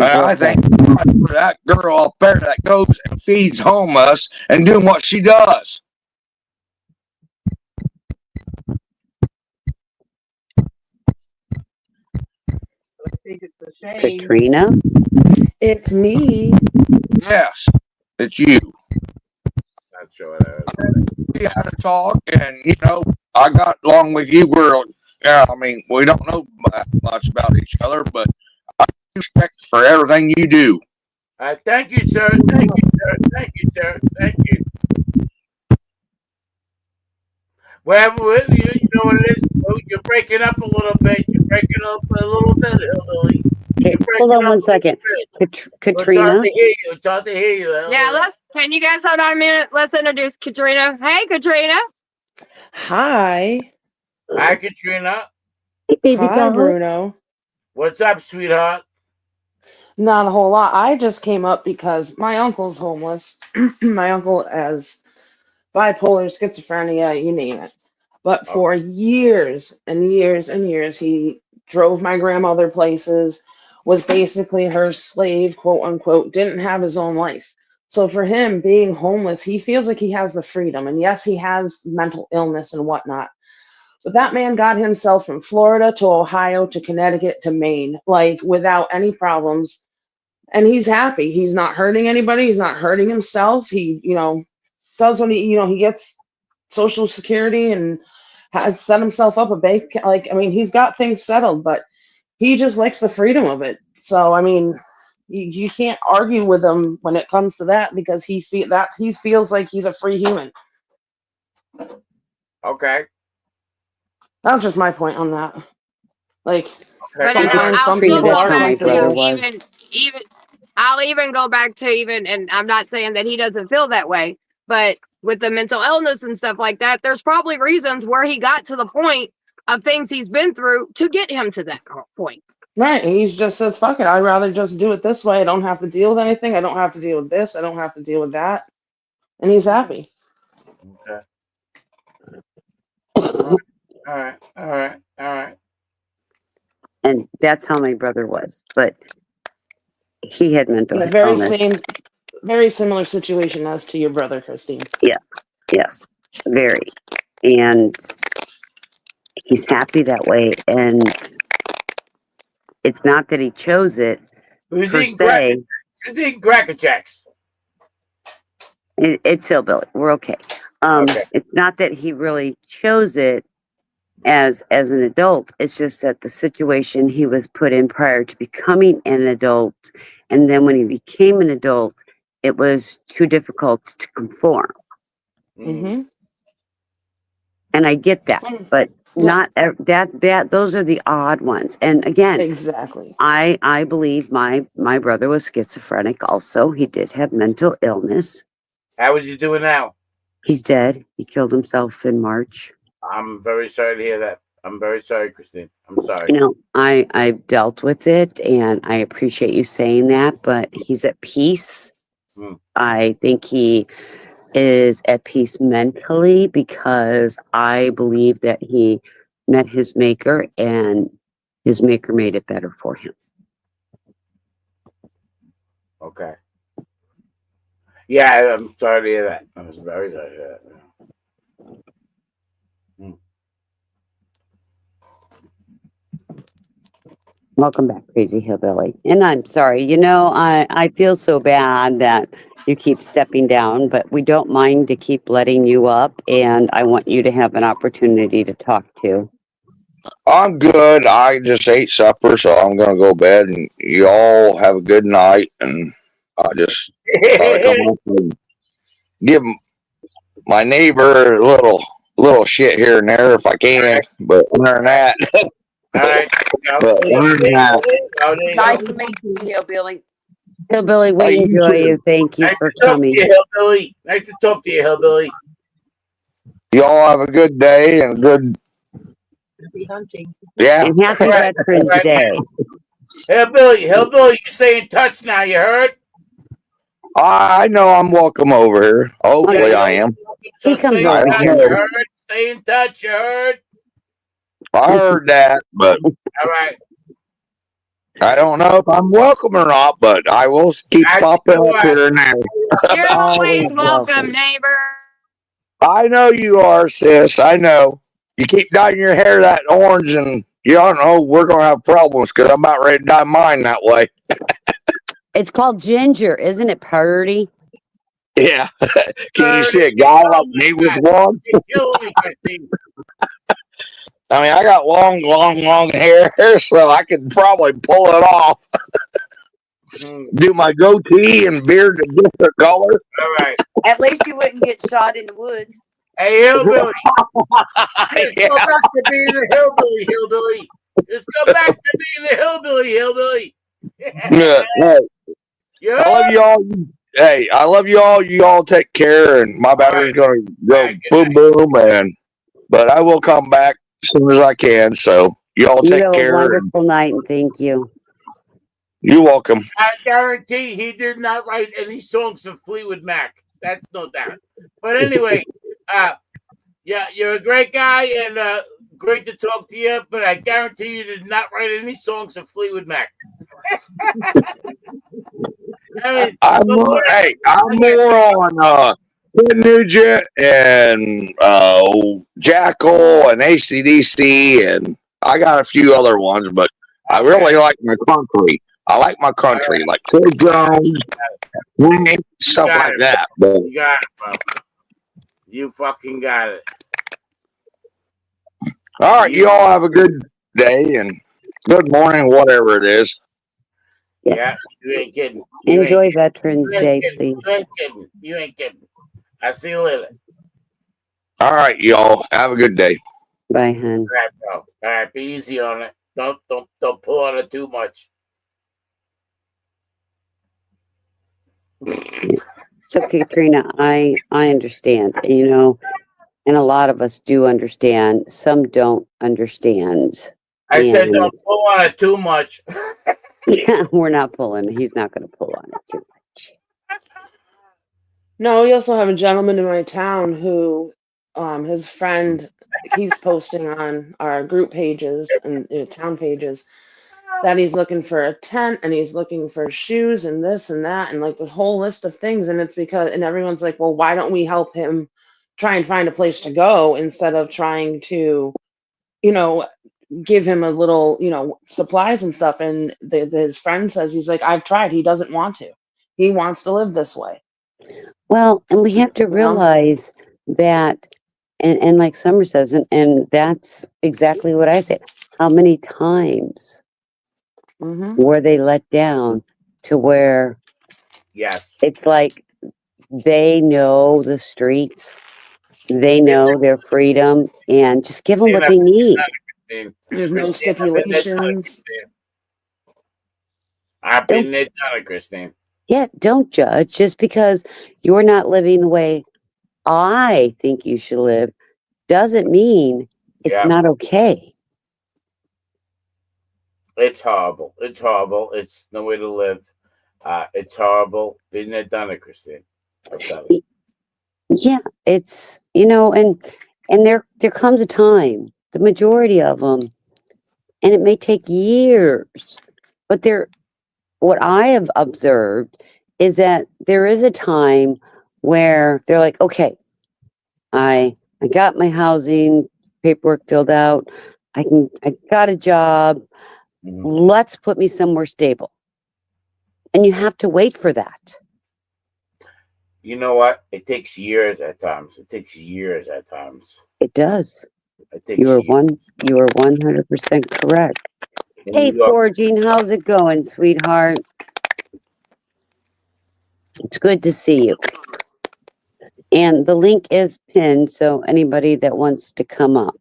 Speaker 19: I think for that girl up there that goes and feeds homeless and doing what she does.
Speaker 20: I think it's a shame.
Speaker 1: Katrina?
Speaker 21: It's me.
Speaker 19: Yes, it's you.
Speaker 7: Not sure what I heard.
Speaker 19: We had a talk, and I got along with you. I mean, we don't know much about each other, but I respect for everything you do.
Speaker 7: Thank you, sir. Thank you, sir. Thank you, sir. Thank you. Well, you know what it is? You're breaking up a little bit. You're breaking up a little bit, hillbilly.
Speaker 1: Okay, hold on one second. Katrina?
Speaker 7: It's hard to hear you. It's hard to hear you.
Speaker 5: Yeah, can you guys hold on a minute? Let's introduce Katrina. Hey, Katrina.
Speaker 21: Hi.
Speaker 7: Hi, Katrina.
Speaker 21: Hi, Bruno.
Speaker 7: What's up, sweetheart?
Speaker 21: Not a whole lot. I just came up because my uncle's homeless. My uncle has bipolar, schizophrenia, you name it. But for years and years and years, he drove my grandmother places, was basically her slave, quote unquote, didn't have his own life. So for him, being homeless, he feels like he has the freedom. And yes, he has mental illness and whatnot. But that man got himself from Florida to Ohio to Connecticut to Maine, like without any problems. And he's happy. He's not hurting anybody. He's not hurting himself. He, does what he gets Social Security and has set himself up a bank. Like, I mean, he's got things settled, but he just likes the freedom of it. So, I mean, you can't argue with him when it comes to that because he feels like he's a free human.
Speaker 7: Okay.
Speaker 21: That's just my point on that. Like,
Speaker 5: But
Speaker 21: sometimes
Speaker 5: I'll
Speaker 21: some
Speaker 5: still
Speaker 21: people
Speaker 5: go
Speaker 21: are
Speaker 5: back
Speaker 21: comfortable.
Speaker 5: to even I'll even go back to and I'm not saying that he doesn't feel that way, but with the mental illness and stuff like that, there's probably reasons where he got to the point of things he's been through to get him to that point.
Speaker 21: Right. He just says, fuck it. I'd rather just do it this way. I don't have to deal with anything. I don't have to deal with this. I don't have to deal with that. And he's happy.
Speaker 7: Okay. All right.
Speaker 1: And that's how my brother was, but he had mental
Speaker 21: Yeah,
Speaker 1: illness.
Speaker 21: very similar situation as to your brother, Christine.
Speaker 1: Yeah. Yes, very. And he's happy that way. And it's not that he chose it
Speaker 7: Who's
Speaker 1: per
Speaker 7: eating cracker?
Speaker 1: se.
Speaker 7: Who's eating Cracker Jacks?
Speaker 1: It's hillbilly. We're okay.
Speaker 7: Okay.
Speaker 1: It's not that he really chose it as an adult. It's just that the situation he was put in prior to becoming an adult, and then when he became an adult, it was too difficult to conform.
Speaker 21: Mm-hmm.
Speaker 1: And I get that, but
Speaker 21: Yeah.
Speaker 1: not that those are the odd ones. And again,
Speaker 21: Exactly.
Speaker 1: I believe my brother was schizophrenic also. He did have mental illness.
Speaker 7: How is he doing now?
Speaker 1: He's dead. He killed himself in March.
Speaker 7: I'm very sorry to hear that. I'm very sorry, Christine. I'm sorry.
Speaker 1: You know, I've dealt with it, and I appreciate you saying that, but he's at peace. I think he is at peace mentally because I believe that he met his maker and his maker made it better for him.
Speaker 7: Okay. Yeah, I'm sorry to hear that. I'm very sorry to hear that.
Speaker 1: Welcome back, Crazy Hillbilly. And I'm sorry, you know, I feel so bad that you keep stepping down, but we don't mind to keep letting you up, and I want you to have an opportunity to talk to.
Speaker 19: I'm good. I just ate supper, so I'm gonna go to bed. And you all have a good night. And I just thought I'd come up and give my neighbor a little shit here and there if I can. But other than that,
Speaker 7: All right.
Speaker 19: but other than that,
Speaker 14: Nice to meet you, Hillbilly.
Speaker 1: Hillbilly, we
Speaker 19: you
Speaker 1: enjoy
Speaker 19: too.
Speaker 1: you. Thank you
Speaker 7: Nice
Speaker 1: for
Speaker 7: to talk
Speaker 1: coming.
Speaker 7: to you, Hillbilly. Nice to talk to you, Hillbilly.
Speaker 19: Y'all have a good day and good.
Speaker 20: Happy hunting.
Speaker 19: Yeah.
Speaker 1: And happy
Speaker 7: All right.
Speaker 1: Veterans
Speaker 7: All right,
Speaker 1: Day.
Speaker 7: Hillbilly, you stay in touch now, you heard?
Speaker 19: I know I'm welcome over here. Hopefully,
Speaker 7: Yeah,
Speaker 19: I am.
Speaker 7: so
Speaker 1: He comes
Speaker 7: stay in
Speaker 19: I
Speaker 1: over
Speaker 7: touch,
Speaker 19: don't
Speaker 1: here.
Speaker 7: you
Speaker 19: know.
Speaker 7: heard? Stay in touch, you heard?
Speaker 19: I heard that, but
Speaker 7: All right.
Speaker 19: I don't know if I'm welcome or not. But I will keep
Speaker 7: As
Speaker 19: popping
Speaker 7: you
Speaker 19: up
Speaker 7: are.
Speaker 19: here and there.
Speaker 5: You're always
Speaker 1: Always
Speaker 5: welcome,
Speaker 1: welcome.
Speaker 5: neighbor.
Speaker 19: I know you are, sis. I know. You keep dyeing your hair that orange, and you don't know we're gonna have problems because I'm about ready to dye mine that way.
Speaker 1: It's called ginger, isn't it, Purdy?
Speaker 19: Yeah. Can you see a
Speaker 7: You're
Speaker 19: guy like
Speaker 7: killing me,
Speaker 19: me with
Speaker 7: man.
Speaker 19: one?
Speaker 7: You're killing me, Christine.
Speaker 19: I mean, I got long hair, so I could probably pull it off. Do my goatee and beard a different color.
Speaker 7: All right.
Speaker 14: At least you wouldn't get shot in the woods.
Speaker 7: Hey, Hillbilly. Just
Speaker 19: Yeah.
Speaker 7: go back to being a hillbilly. Just go back to being a hillbilly.
Speaker 19: Yeah. Hey,
Speaker 7: Yeah.
Speaker 19: I love you all. Hey, I love you all. You all take care, and my battery's gonna go boom boom, but I will come back as soon as I can. So you all
Speaker 1: You
Speaker 19: take
Speaker 1: have a
Speaker 19: care, and
Speaker 1: wonderful night, and thank you.
Speaker 19: you're welcome.
Speaker 7: I guarantee he did not write any songs for Fleetwood Mac. That's no doubt. But anyway, yeah, you're a great guy and great to talk to you. But I guarantee you did not write any songs for Fleetwood Mac. I mean,
Speaker 19: I'm
Speaker 7: but
Speaker 19: more, hey, I'm
Speaker 7: okay.
Speaker 19: more on Ted Nugent and Jackal and ACDC, and I got a few other ones, but I really like my country. I like my country, like Phil Jones, stuff like
Speaker 7: it,
Speaker 19: that. But
Speaker 7: you got it, bro. You fucking got it.
Speaker 19: all right, you all have a good day and good morning, whatever it is.
Speaker 7: Yeah, you ain't kidding. You
Speaker 1: Enjoy
Speaker 7: ain't
Speaker 1: Veterans Day,
Speaker 7: kidding.
Speaker 1: please.
Speaker 7: You ain't kidding. You ain't kidding. I'll see you later.
Speaker 19: All right, y'all have a good day.
Speaker 1: Bye, hun.
Speaker 7: All right, bro. All right, be easy on it. Don't pull on it too much.
Speaker 1: So, Katrina, I understand, you know, and a lot of us do understand. Some don't understand.
Speaker 7: I said
Speaker 1: And
Speaker 7: don't pull on it too much.
Speaker 1: we're not pulling. He's not going to pull on it too much.
Speaker 21: No, we also have a gentleman in my town who, his friend keeps posting on our group pages and town pages that he's looking for a tent and he's looking for shoes and this and that and like this whole list of things. And it's because, and everyone's like, well, why don't we help him try and find a place to go instead of trying to, you know, give him a little, you know, supplies and stuff. And his friend says, he's like, I've tried. He doesn't want to. He wants to live this way.
Speaker 1: Well, and we have to
Speaker 21: You know?
Speaker 1: realize that, and like Summer says, and that's exactly what I said. How many times were they let down to where
Speaker 7: Yes.
Speaker 1: it's like they know the streets, they know their freedom, and just give them what they need.
Speaker 21: There's no
Speaker 7: Christine, I've been there, done it,
Speaker 21: stipulations.
Speaker 7: Christine. I've been there, done it, Christine.
Speaker 1: Yeah, don't judge just because you're not living the way I think you should live doesn't mean it's
Speaker 7: Yeah.
Speaker 1: not okay.
Speaker 7: It's horrible. It's horrible. It's no way to live. It's horrible. Been there, done it, Christine. I've done it.
Speaker 1: Yeah, it's and there comes a time, the majority of them, and it may take years, but what I have observed is that there is a time where they're like, okay, I got my housing paperwork filled out. I got a job. Let's put me somewhere stable. And you have to wait for that.
Speaker 7: You know what? It takes years at times. It takes years at times.
Speaker 1: It does.
Speaker 7: It takes
Speaker 1: You are
Speaker 7: years.
Speaker 1: 100% correct.
Speaker 7: In
Speaker 1: Hey,
Speaker 7: New York.
Speaker 1: Forging, how's it going, sweetheart? It's good to see you. And the link is pinned, so anybody that wants to come up.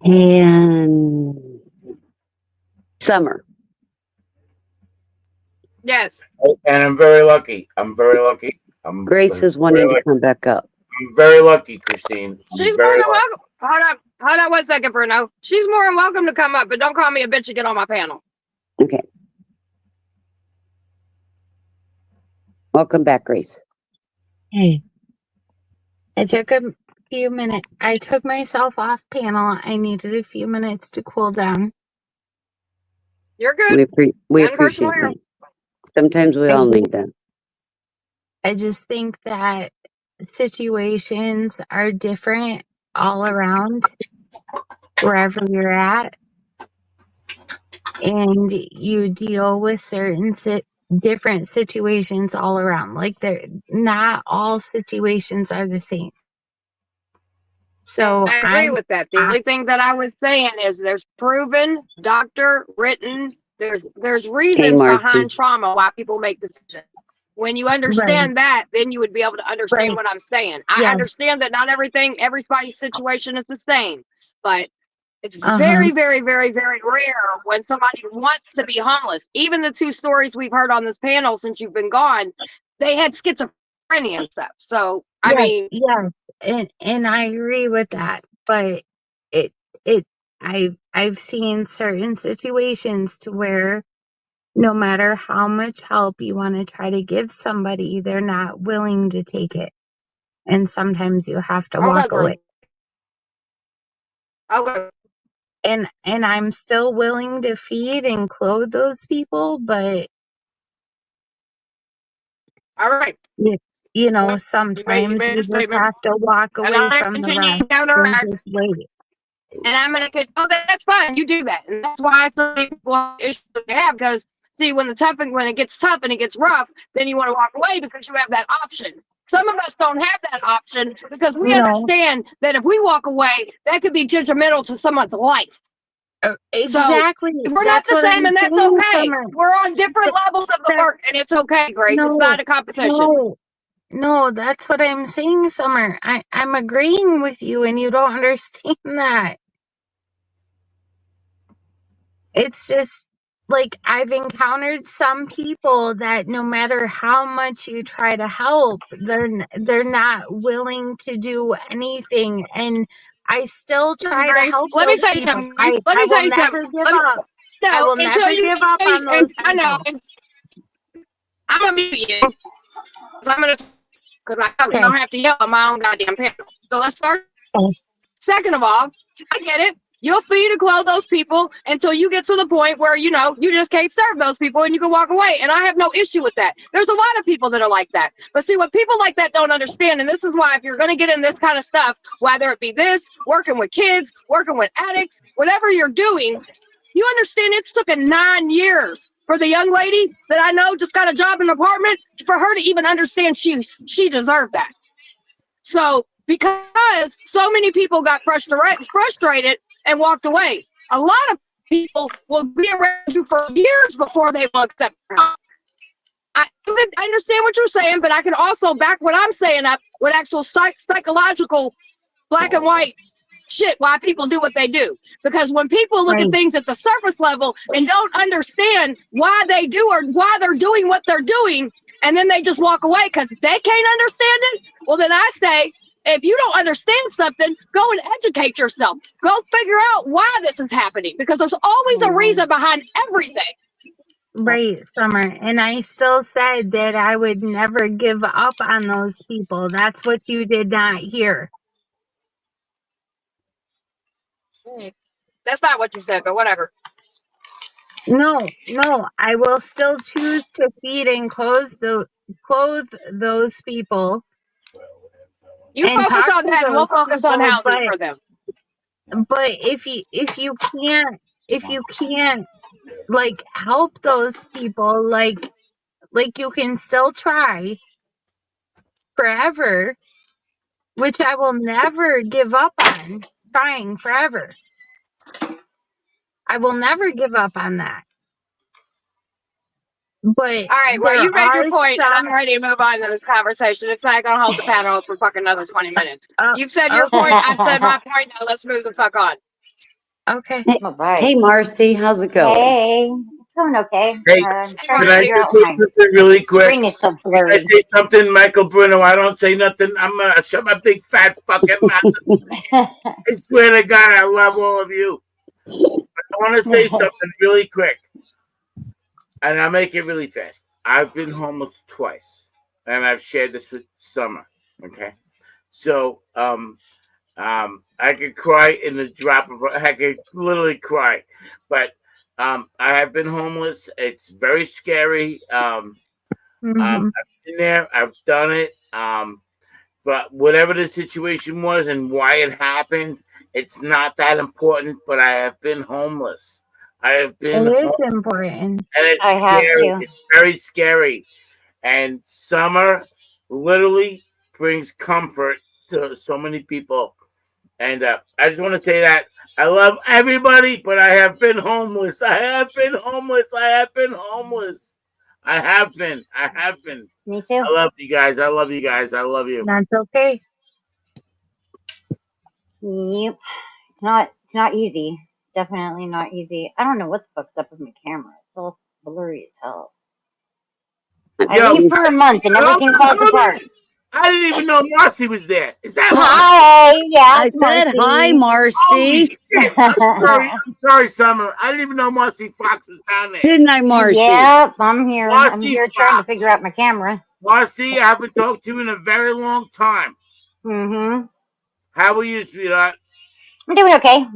Speaker 1: And Summer.
Speaker 3: Yes.
Speaker 7: And I'm very lucky. I'm very lucky.
Speaker 1: Grace is wanting to come back up.
Speaker 7: I'm very lucky, Christine.
Speaker 3: She's more than welcome. Hold on 1 second, Bruno. She's more than welcome to come up, but don't call me a bitch to get on my panel.
Speaker 1: Okay. Welcome back, Grace.
Speaker 13: Hey. It took a few minutes. I took myself off panel. I needed a few minutes to cool down.
Speaker 3: You're good.
Speaker 1: We
Speaker 3: None personal
Speaker 1: appreciate
Speaker 3: here.
Speaker 1: that. Sometimes we all need that.
Speaker 13: I just think that situations are different all around wherever you're at. And you deal with certain different situations all around. Like not all situations are the same. So
Speaker 3: I agree with that. The only thing that I was saying is there's proven, doctor written, there's reasons
Speaker 1: Marcy.
Speaker 3: behind trauma why people make decisions. When you understand that, then you would be able to understand what I'm saying. I understand that not everybody's situation is the same, but it's very, very, very, very rare when somebody wants to be homeless. Even the 2 stories we've heard on this panel since you've been gone, they had schizophrenia and stuff. So I mean,
Speaker 13: and I agree with that, but I've seen certain situations to where no matter how much help you want to try to give somebody, they're not willing to take it. And sometimes you have to walk away. And I'm still willing to feed and clothe those people, but
Speaker 3: all right.
Speaker 13: You know, sometimes you just have to walk away from the rest and just wait.
Speaker 3: And I'm gonna that's fine. You do that, and that's why some people have issues they have because see when it gets tough and it gets rough, then you want to walk away because you have that option. Some of us don't have that option because we understand that if we walk away, that could be detrimental to someone's life.
Speaker 13: Exactly.
Speaker 3: So we're not the same, and that's okay. We're on different levels of the work, and it's okay, Grace. It's not a competition.
Speaker 13: No, that's what I'm saying, Summer. I'm agreeing with you, and you don't understand that. It's just like I've encountered some people that no matter how much you try to help, they're not willing to do anything, and I still try to help.
Speaker 3: Let me
Speaker 13: those
Speaker 3: tell you
Speaker 13: people.
Speaker 3: something.
Speaker 13: I will never give up. I will never give up on those people.
Speaker 3: I know. I'm gonna mute you. Because I don't have to yell on my own goddamn panel. So let's start. Second of all, I get it. You'll feed and clothe those people until you get to the point where, you know, you just can't serve those people and you can walk away. And I have no issue with that. There's a lot of people that are like that. But see, what people like that don't understand, and this is why if you're going to get in this kind of stuff, whether it be this, working with kids, working with addicts, whatever you're doing, you understand it's taken 9 years for the young lady that I know just got a job in an apartment for her to even understand she deserved that. So because so many people got frustrated and walked away, a lot of people will be around you for years before they will accept help. I understand what you're saying, but I can also back what I'm saying up with actual psychological black and white shit why people do what they do. Because when people look at things at the surface level and don't understand why they do or why they're doing what they're doing, and then they just walk away because they can't understand it, well, then I say, if you don't understand something, go and educate yourself. Go figure out why this is happening, because there's always a reason behind everything.
Speaker 13: Right, Summer. And I still said that I would never give up on those people. That's what you did not hear.
Speaker 3: That's not what you said, but whatever.
Speaker 13: No, I will still choose to feed and clothe those people.
Speaker 3: You
Speaker 13: and
Speaker 3: focus
Speaker 13: talk
Speaker 3: on
Speaker 13: to
Speaker 3: that, and we'll
Speaker 13: those
Speaker 3: focus on
Speaker 13: people,
Speaker 3: housing for them.
Speaker 13: But if you can't like help those people, like you can still try forever, which I will never give up on trying forever. I will never give up on that. But
Speaker 3: all right, well, you made your point, and I'm ready to move on to this conversation. It's not going to hold the panel for fucking another 20 minutes. You've said your point. I've said my point. Now let's move the fuck on.
Speaker 13: Okay.
Speaker 1: Hey, Marcy, how's it going?
Speaker 2: Hey, it's going okay.
Speaker 7: Hey,
Speaker 2: Trying
Speaker 7: can
Speaker 2: to
Speaker 7: I
Speaker 2: figure
Speaker 7: just
Speaker 2: out
Speaker 7: say
Speaker 2: my
Speaker 7: something really quick?
Speaker 2: screen is so
Speaker 7: Can I
Speaker 2: blurry.
Speaker 7: say something, Michael Bruno? I don't say nothing. I'm going to shut my big fat fucking mouth. I swear to God, I love all of you. But I want to say something really quick, and I'll make it really fast. I've been homeless twice, and I've shared this with Summer. Okay, so I could cry in the drop of. I could literally cry, but I have been homeless. It's very scary. I've been there. I've done it. But whatever the situation was and why it happened, it's not that important. But I have been homeless. I have been
Speaker 13: It is
Speaker 7: homeless,
Speaker 13: important.
Speaker 7: and it's
Speaker 2: I have
Speaker 7: scary.
Speaker 2: to.
Speaker 7: It's very scary. And Summer literally brings comfort to so many people. And I just want to say that I love everybody, but I have been homeless. I have been homeless. I have been homeless. I have been. I have been.
Speaker 2: Me too.
Speaker 7: I love you guys. I love you guys. I love you.
Speaker 13: That's okay.
Speaker 2: Yep. It's not easy. Definitely not easy. I don't know what the fuck's up with my camera. It's all blurry as hell. I leave for a month and everything falls apart.
Speaker 7: I didn't even know Marcy was there. Is that
Speaker 2: Hi, yeah,
Speaker 1: I
Speaker 2: it's
Speaker 1: said hi,
Speaker 2: Marcy.
Speaker 1: Marcy.
Speaker 7: Holy shit. I'm sorry, Summer. I didn't even know Marcy Fox was down there.
Speaker 1: Didn't I, Marcy?
Speaker 2: Yep, I'm here. I'm
Speaker 7: Marcy
Speaker 2: here trying to
Speaker 7: Fox.
Speaker 2: figure out my camera.
Speaker 7: Marcy, I haven't talked to you in a very long time.
Speaker 2: Mm-hmm.
Speaker 7: How are you, sweetheart?
Speaker 2: I'm doing okay.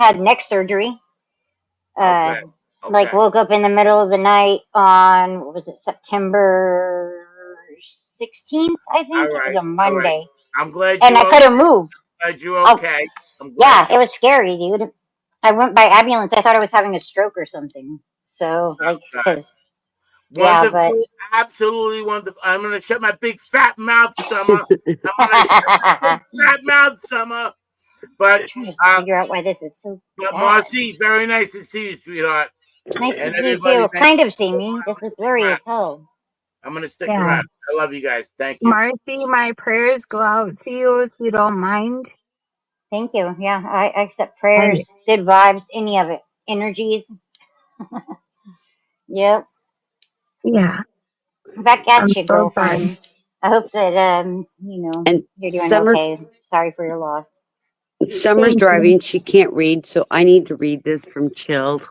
Speaker 2: Had neck surgery.
Speaker 7: Okay.
Speaker 2: Like woke up in the middle of the night on, what was it, September 16th, I think.
Speaker 7: All
Speaker 2: It
Speaker 7: right.
Speaker 2: was a Monday.
Speaker 7: All right. I'm glad
Speaker 2: And
Speaker 7: you're
Speaker 2: I couldn't move.
Speaker 7: glad you're okay.
Speaker 2: Yeah, it was scary, dude. I went by ambulance. I thought I was having a stroke or something. So, like, because, yeah,
Speaker 7: Wonderful.
Speaker 2: but.
Speaker 7: Absolutely wonderful. I'm going to shut my big fat mouth, Summer. I'm going to shut my big fat mouth, Summer. But
Speaker 2: I'm trying to figure out why this is so
Speaker 7: but
Speaker 2: bad.
Speaker 7: Marcy, very nice to see you, sweetheart.
Speaker 2: Nice
Speaker 7: And
Speaker 2: to see you
Speaker 7: everybody,
Speaker 2: too. Kind of see me. This is blurry as hell.
Speaker 7: I'm going to stick
Speaker 13: Yeah.
Speaker 7: around. I love you guys. Thank you.
Speaker 13: Marcy, my prayers go out to you if you don't mind.
Speaker 2: Thank you. Yeah, I accept prayers, good vibes, any of it. Energies. Yep.
Speaker 13: Yeah.
Speaker 2: Back at
Speaker 13: I'm
Speaker 2: you,
Speaker 13: so
Speaker 2: girlfriend.
Speaker 13: sorry.
Speaker 2: I hope that you know,
Speaker 1: And
Speaker 2: you're doing
Speaker 1: Summer,
Speaker 2: okay. Sorry for your loss.
Speaker 1: Summer's
Speaker 13: Thank
Speaker 1: driving.
Speaker 13: you.
Speaker 1: She can't read, so I need to read this from Chilled.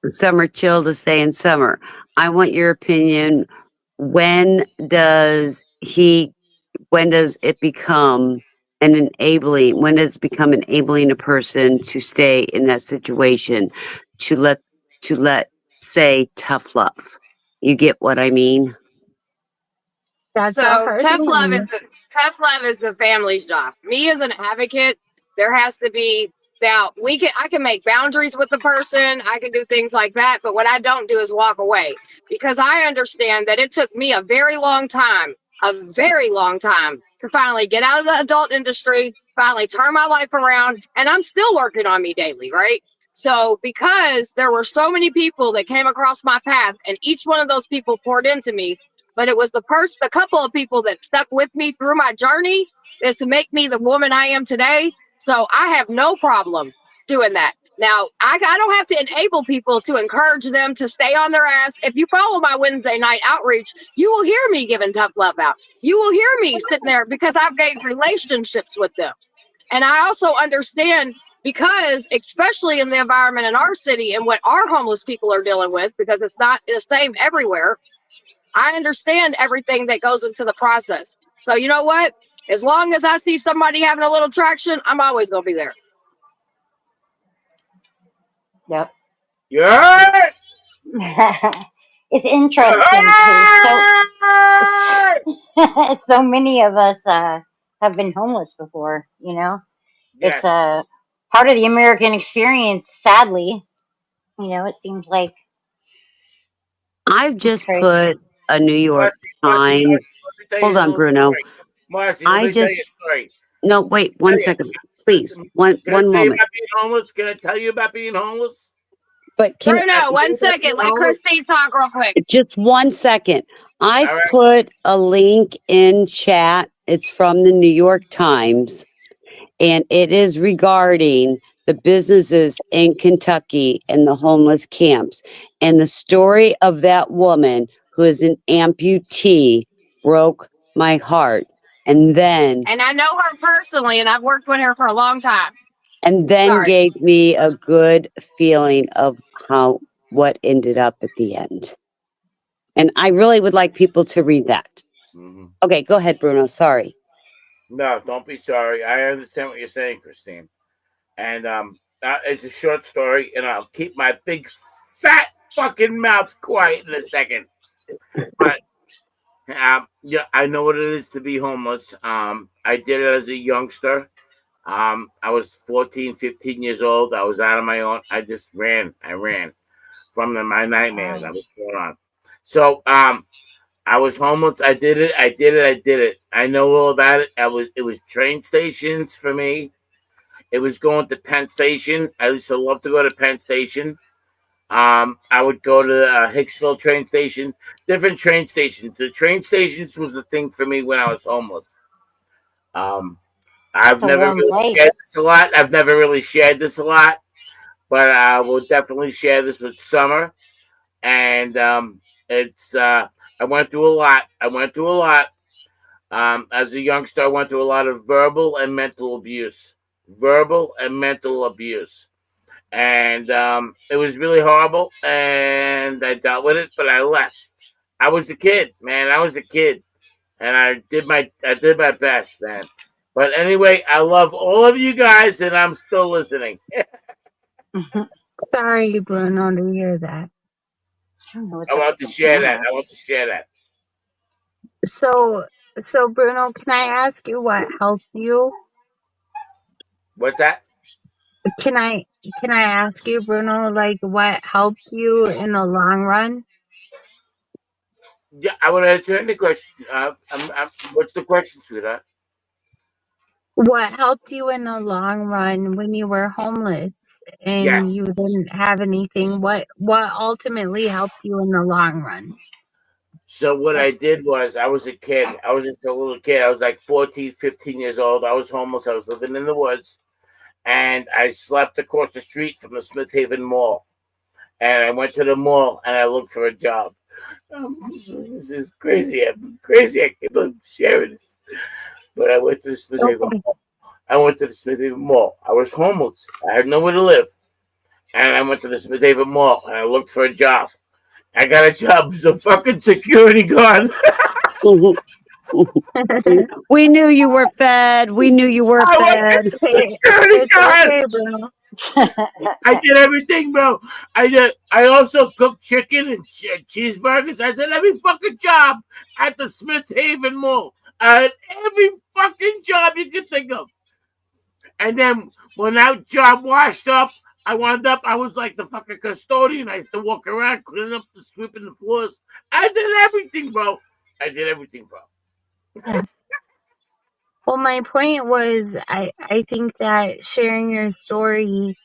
Speaker 1: Summer Chilled is saying, Summer, I want your opinion. When does it become and enabling, when it's become enabling a person to stay in that situation, to let say tough love. You get what I mean?
Speaker 13: That's a
Speaker 3: So
Speaker 13: hard one.
Speaker 3: tough love is the family's job. Me as an advocate, there has to be now I can make boundaries with the person, I can do things like that, but what I don't do is walk away because I understand that it took me a very long time to finally get out of the adult industry, finally turn my life around, and I'm still working on me daily, right? So because there were so many people that came across my path and each one of those people poured into me, but it was the couple of people that stuck with me through my journey is to make me the woman I am today. So I have no problem doing that. Now, I don't have to enable people to encourage them to stay on their ass. If you follow my Wednesday night outreach, you will hear me giving tough love out. You will hear me sitting there because I've gained relationships with them. And I also understand because, especially in the environment in our city and what our homeless people are dealing with, because it's not the same everywhere, I understand everything that goes into the process. So you know what? As long as I see somebody having a little traction, I'm always gonna be there.
Speaker 2: Yep.
Speaker 7: Yeah.
Speaker 2: It's interesting because so many of us have been homeless before. You know, it's
Speaker 7: Yes.
Speaker 2: part of the American experience. Sadly, you know, it seems like
Speaker 1: I've
Speaker 2: it's
Speaker 1: just
Speaker 2: crazy.
Speaker 1: put a New York
Speaker 7: Marcy,
Speaker 1: Times.
Speaker 7: let me tell you
Speaker 1: Hold
Speaker 7: a
Speaker 1: on,
Speaker 7: little
Speaker 1: Bruno.
Speaker 7: story. Marcy, let
Speaker 1: I
Speaker 7: me tell you
Speaker 1: just
Speaker 7: a story.
Speaker 1: no wait
Speaker 7: Tell
Speaker 1: one
Speaker 7: you.
Speaker 1: second, please. One
Speaker 7: Can I
Speaker 1: one
Speaker 7: tell you
Speaker 1: moment.
Speaker 7: about being homeless? Can I tell you about being homeless?
Speaker 1: But can
Speaker 7: I
Speaker 3: Bruno,
Speaker 7: can tell
Speaker 3: one
Speaker 7: you about being
Speaker 3: second. Let
Speaker 7: homeless.
Speaker 3: Christine talk real quick.
Speaker 1: just 1 second. I've
Speaker 7: All right.
Speaker 1: put a link in chat. It's from the New York Times, and it is regarding the businesses in Kentucky and the homeless camps. And the story of that woman who is an amputee broke my heart. And then
Speaker 3: And I know her personally, and I've worked with her for a long time. Sorry.
Speaker 1: gave me a good feeling of how what ended up at the end. And I really would like people to read that.
Speaker 7: Mm-hmm.
Speaker 1: Okay, go ahead, Bruno. Sorry.
Speaker 7: No, don't be sorry. I understand what you're saying, Christine. And it's a short story, and I'll keep my big fat fucking mouth quiet in a second. But yeah, I know what it is to be homeless. I did it as a youngster. I was 14, 15 years old. I was out on my own. I just ran. I ran from my nightmares. I was going on. So I was homeless. I did it. I did it. I did it. I know all about it. It was train stations for me. It was going to Penn Station. I used to love to go to Penn Station. I would go to Hicksville train station, different train stations. The train stations was the thing for me when I was homeless. Um, I've
Speaker 2: It's a
Speaker 7: never
Speaker 2: warm
Speaker 7: really
Speaker 2: place.
Speaker 7: shared this a lot. I've never really shared this a lot, but I will definitely share this with Summer. And it's I went through a lot. I went through a lot. As a youngster, I went through a lot of verbal and mental abuse. Verbal and mental abuse. And it was really horrible, and I dealt with it, but I left. I was a kid, man. I was a kid, and I did my best, man. But anyway, I love all of you guys, and I'm still listening.
Speaker 13: Sorry, Bruno, to hear that.
Speaker 2: I don't know what's
Speaker 7: I
Speaker 2: up
Speaker 7: want
Speaker 2: with
Speaker 7: to
Speaker 2: my
Speaker 7: share that.
Speaker 2: camera.
Speaker 7: I want to share that.
Speaker 13: So, so Bruno, can I ask you what helped you?
Speaker 7: What's that?
Speaker 13: Can I can I ask you, Bruno, like what helped you in the long run?
Speaker 7: Yeah, I want to answer any question. What's the question, sweetheart?
Speaker 13: What helped you in the long run when you were homeless
Speaker 7: Yes.
Speaker 13: and you didn't have anything? What ultimately helped you in the long run?
Speaker 7: So what I did was I was a kid. I was just a little kid. I was like 14, 15 years old. I was homeless. I was living in the woods. And I slept across the street from the Smith Haven Mall. And I went to the mall and I looked for a job. This is crazy. I'm crazy. I can't believe I'm sharing this. But I went to the Smith Haven
Speaker 13: Okay.
Speaker 7: Mall. I went to the Smith Haven Mall. I was homeless. I had nowhere to live. And I went to the Smith Haven Mall and I looked for a job. I got a job as a fucking security guard.
Speaker 1: We knew you were fed. We knew you were
Speaker 7: I went
Speaker 1: fed.
Speaker 7: to security
Speaker 13: It's
Speaker 7: guard.
Speaker 13: okay, bro.
Speaker 7: I did everything, bro. I also cooked chicken and cheeseburgers. I did every fucking job at the Smith Haven Mall. I had every fucking job you could think of. And then when that job washed up, I was like the fucking custodian. I used to walk around cleaning up the sweeping the floors. I did everything, bro. I did everything, bro.
Speaker 13: Yeah. Well, my point was, I think that sharing your story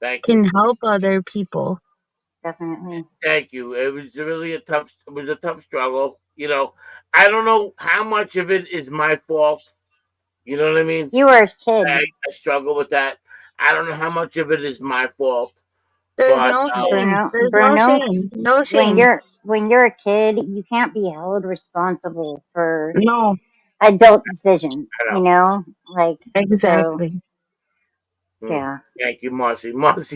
Speaker 7: Thank
Speaker 13: can
Speaker 7: you.
Speaker 13: help other people.
Speaker 2: Definitely.
Speaker 7: Thank you. It was really a tough struggle. I don't know how much of it is my fault. You know what I mean?
Speaker 2: You were a kid.
Speaker 7: I struggle with that. I don't know how much of it is my fault,
Speaker 13: There's
Speaker 7: but
Speaker 13: no shame.
Speaker 2: Bruno,
Speaker 13: There's no
Speaker 2: Bruno,
Speaker 13: shame. No
Speaker 2: when
Speaker 13: shame.
Speaker 2: you're a kid, you can't be held responsible for
Speaker 13: No,
Speaker 2: adult decisions.
Speaker 7: I
Speaker 2: You
Speaker 7: know.
Speaker 2: know, like so.
Speaker 13: exactly.
Speaker 2: Yeah.
Speaker 7: Thank you, Marcy Fox.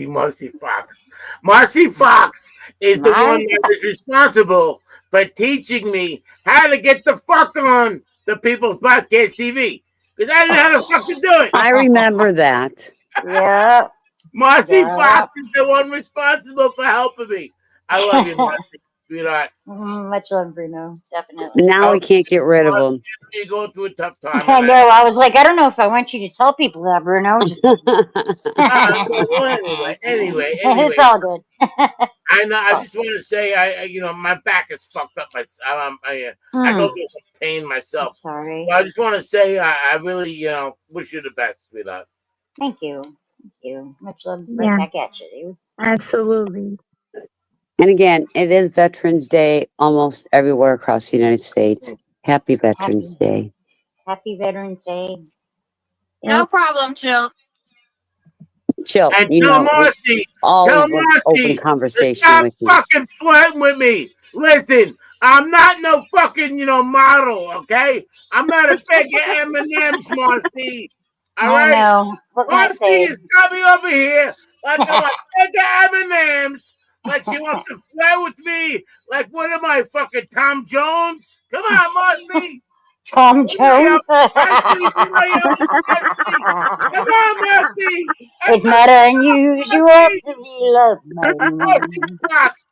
Speaker 7: Marcy Fox is the one
Speaker 2: My
Speaker 7: that is responsible for teaching me how to get the fuck on the People's Podcast TV. Because I didn't know how to fucking do it.
Speaker 1: I remember that.
Speaker 2: Yep.
Speaker 7: Marcy
Speaker 2: Yep.
Speaker 7: Fox is the one responsible for helping me. I love you, Marcy, sweetheart.
Speaker 2: Much love, Bruno. Definitely.
Speaker 1: Now we can't get rid of
Speaker 7: Marcy,
Speaker 1: them.
Speaker 7: you're going through a tough time.
Speaker 2: I know. I was like, I don't know if I want you to tell people that, Bruno. Just kidding.
Speaker 7: Well, anyway.
Speaker 2: It's all good.
Speaker 7: I know. I just want to say, my back is fucked up. I go through some pain myself.
Speaker 2: Sorry.
Speaker 7: So I just want to say, I really, wish you the best, sweetheart.
Speaker 2: Thank you. Thank you. Much love right
Speaker 13: Yeah,
Speaker 2: back at you, dude.
Speaker 13: absolutely.
Speaker 1: And again, it is Veterans Day almost everywhere across the United States. Happy Veterans Day.
Speaker 2: Happy Veterans Day.
Speaker 3: No problem, Chill.
Speaker 1: Chill,
Speaker 7: And
Speaker 1: you
Speaker 7: tell
Speaker 1: know,
Speaker 7: Marcy,
Speaker 1: always want open
Speaker 7: to
Speaker 1: conversation
Speaker 7: stop
Speaker 1: with you.
Speaker 7: fucking flirting with me. Listen, I'm not no fucking, model, okay? I'm not a bag of M&M's, Marcy. All
Speaker 2: I
Speaker 7: right?
Speaker 2: know. What can I
Speaker 7: Marcy
Speaker 2: say?
Speaker 7: is coming over here like I'm a bag of M&M's, like she wants to flirt with me, like what am I, fucking Tom Jones? Come on, Marcy.
Speaker 2: Tom Jones.
Speaker 7: Marcy, Marcy. Come on, Marcy.
Speaker 2: It's not unusual to be loved by
Speaker 7: Marcy
Speaker 2: anyone.
Speaker 7: Fox.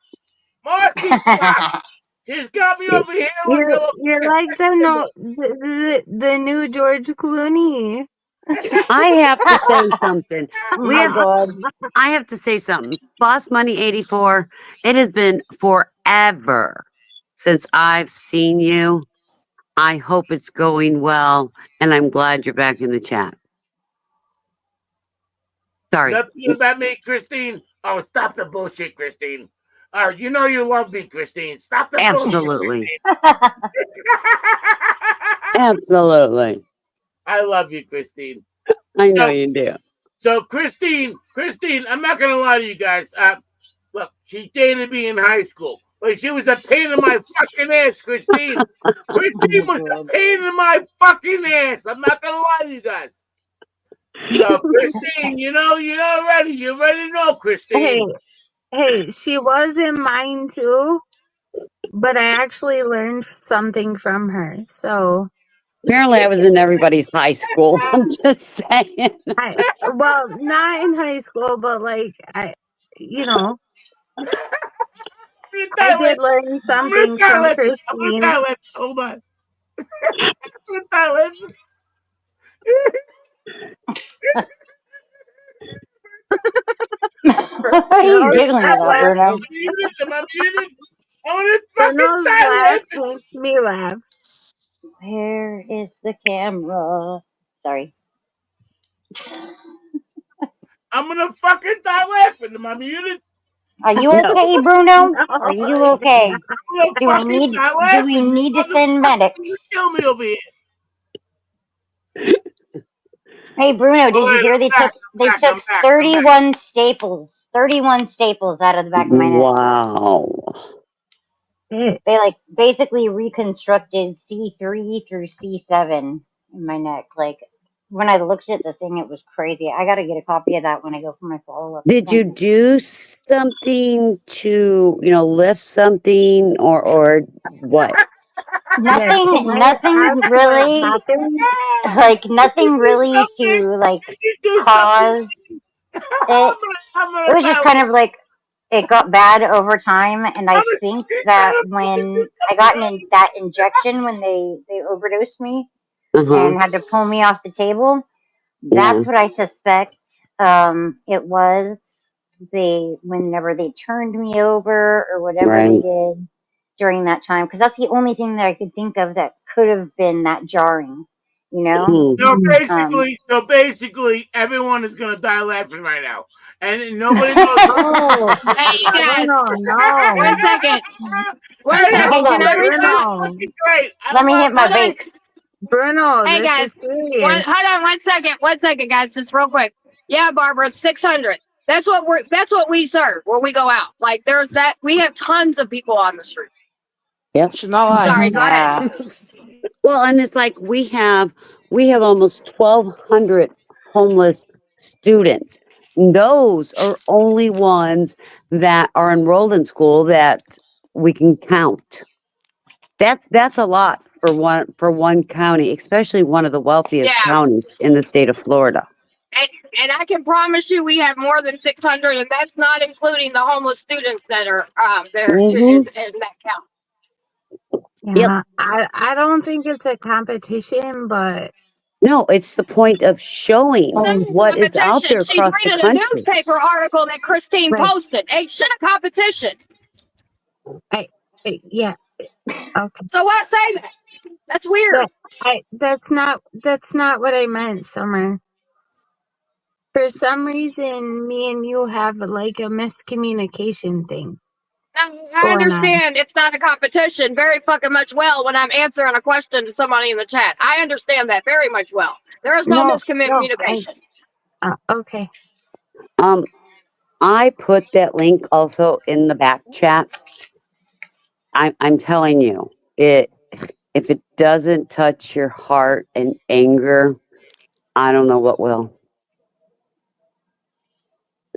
Speaker 7: Marcy Fox. She's got me over here like a little
Speaker 13: You're like the new George Clooney.
Speaker 1: I have to say something.
Speaker 2: Oh my God.
Speaker 1: I have to say something. Boss Money 84, it has been forever since I've seen you. I hope it's going well, and I'm glad you're back in the chat. Sorry.
Speaker 7: Nothing about me, Christine. Oh, stop the bullshit, Christine. You know you love me, Christine. Stop the
Speaker 1: Absolutely.
Speaker 7: bullshit,
Speaker 1: Absolutely.
Speaker 7: I love you, Christine.
Speaker 1: I know you do.
Speaker 7: So, Christine, I'm not gonna lie to you guys. Look, she dated me in high school, but she was a pain in my fucking ass, Christine. Christine was a pain in my fucking ass. I'm not gonna lie to you guys. So, Christine, you already. You already know, Christine.
Speaker 13: Hey, she was in mine too, but I actually learned something from her. So
Speaker 1: Apparently, I was in everybody's high school. I'm just saying.
Speaker 13: well, not in high school, but like you know, I did learn something from
Speaker 7: I'm
Speaker 13: Christine.
Speaker 7: Thailand. Hold on. I'm Thailand.
Speaker 2: What are you giggling about, Bruno?
Speaker 7: Am I muted? I want to fucking
Speaker 13: Bruno's laugh
Speaker 7: Thailand.
Speaker 13: makes me laugh.
Speaker 2: Where is the camera? Sorry.
Speaker 7: I'm gonna fucking die laughing. Am I muted?
Speaker 2: Are you okay, Bruno? Are you okay? Do we need to send medics?
Speaker 7: Kill me over here.
Speaker 2: Hey Bruno, did you hear they took 31 staples. 31 staples out of the back of my neck.
Speaker 1: Wow.
Speaker 2: They like basically reconstructed C3 through C7 in my neck. Like when I looked at the thing, it was crazy. I gotta get a copy of that when I go for my follow up.
Speaker 1: Did you do something to, lift something or what?
Speaker 2: nothing,
Speaker 13: can I
Speaker 2: nothing
Speaker 13: ask what
Speaker 2: really,
Speaker 13: happened?
Speaker 2: like nothing really to like cause it. It was just kind of like it got bad over time, and I think that when I got that injection when they overdosed me
Speaker 1: Uh-huh.
Speaker 2: and had to pull me off the table,
Speaker 1: Yeah.
Speaker 2: that's what I suspect. It was whenever they turned me over or whatever they
Speaker 1: Right.
Speaker 2: did during that time, because that's the only thing that I could think of that could have been that jarring, you know.
Speaker 1: Hmm.
Speaker 7: So
Speaker 2: Um,
Speaker 7: basically, everyone is gonna die laughing right now, and nobody knows.
Speaker 13: Oh,
Speaker 3: Hey, you guys,
Speaker 13: Bruno, no.
Speaker 3: 1 second. One
Speaker 7: Hey,
Speaker 3: second.
Speaker 13: Hold
Speaker 3: Can
Speaker 13: on,
Speaker 3: I
Speaker 7: everybody's
Speaker 3: repeat?
Speaker 13: Bruno.
Speaker 7: fucking great. I
Speaker 2: Let me
Speaker 7: love
Speaker 2: hit my
Speaker 3: Hold
Speaker 7: it.
Speaker 3: on.
Speaker 2: vape.
Speaker 13: Bruno,
Speaker 3: Hey,
Speaker 13: this
Speaker 3: guys.
Speaker 13: is serious.
Speaker 3: Hold on 1 second. 1 second, guys. Just real quick. Yeah, Barbara, it's 600. That's what we serve when we go out. Like there's that. We have tons of people on the street.
Speaker 1: Yep.
Speaker 21: She's not lying.
Speaker 3: Sorry. Go ahead.
Speaker 2: Yeah,
Speaker 1: Well, and it's like we have almost 1,200 homeless students. Those are only ones that are enrolled in school that we can count. That's a lot for one county, especially one of the wealthiest
Speaker 3: Yeah.
Speaker 1: counties in the state of Florida.
Speaker 3: And, and I can promise you we have more than 600, and that's not including the homeless students that are there to
Speaker 1: Hmm.
Speaker 3: in that count.
Speaker 1: Yep.
Speaker 13: Yeah, I don't think it's a competition, but
Speaker 1: No, it's the point of showing what is out
Speaker 3: Competition.
Speaker 1: there
Speaker 3: She's
Speaker 1: across the
Speaker 3: reading a
Speaker 1: country.
Speaker 3: newspaper article that Christine
Speaker 13: like
Speaker 3: posted. Ain't shit a competition.
Speaker 13: yeah, okay.
Speaker 3: So why say that? That's weird.
Speaker 13: That's not what I meant, Summer. For some reason, me and you have like a miscommunication thing
Speaker 3: I
Speaker 13: going on.
Speaker 3: understand it's not a competition very fucking much well when I'm answering a question to somebody in the chat. I understand that very much well. There is no
Speaker 13: No,
Speaker 3: miscommunication.
Speaker 13: okay.
Speaker 1: Um, I put that link also in the back chat. I'm telling you, if it doesn't touch your heart and anger, I don't know what will.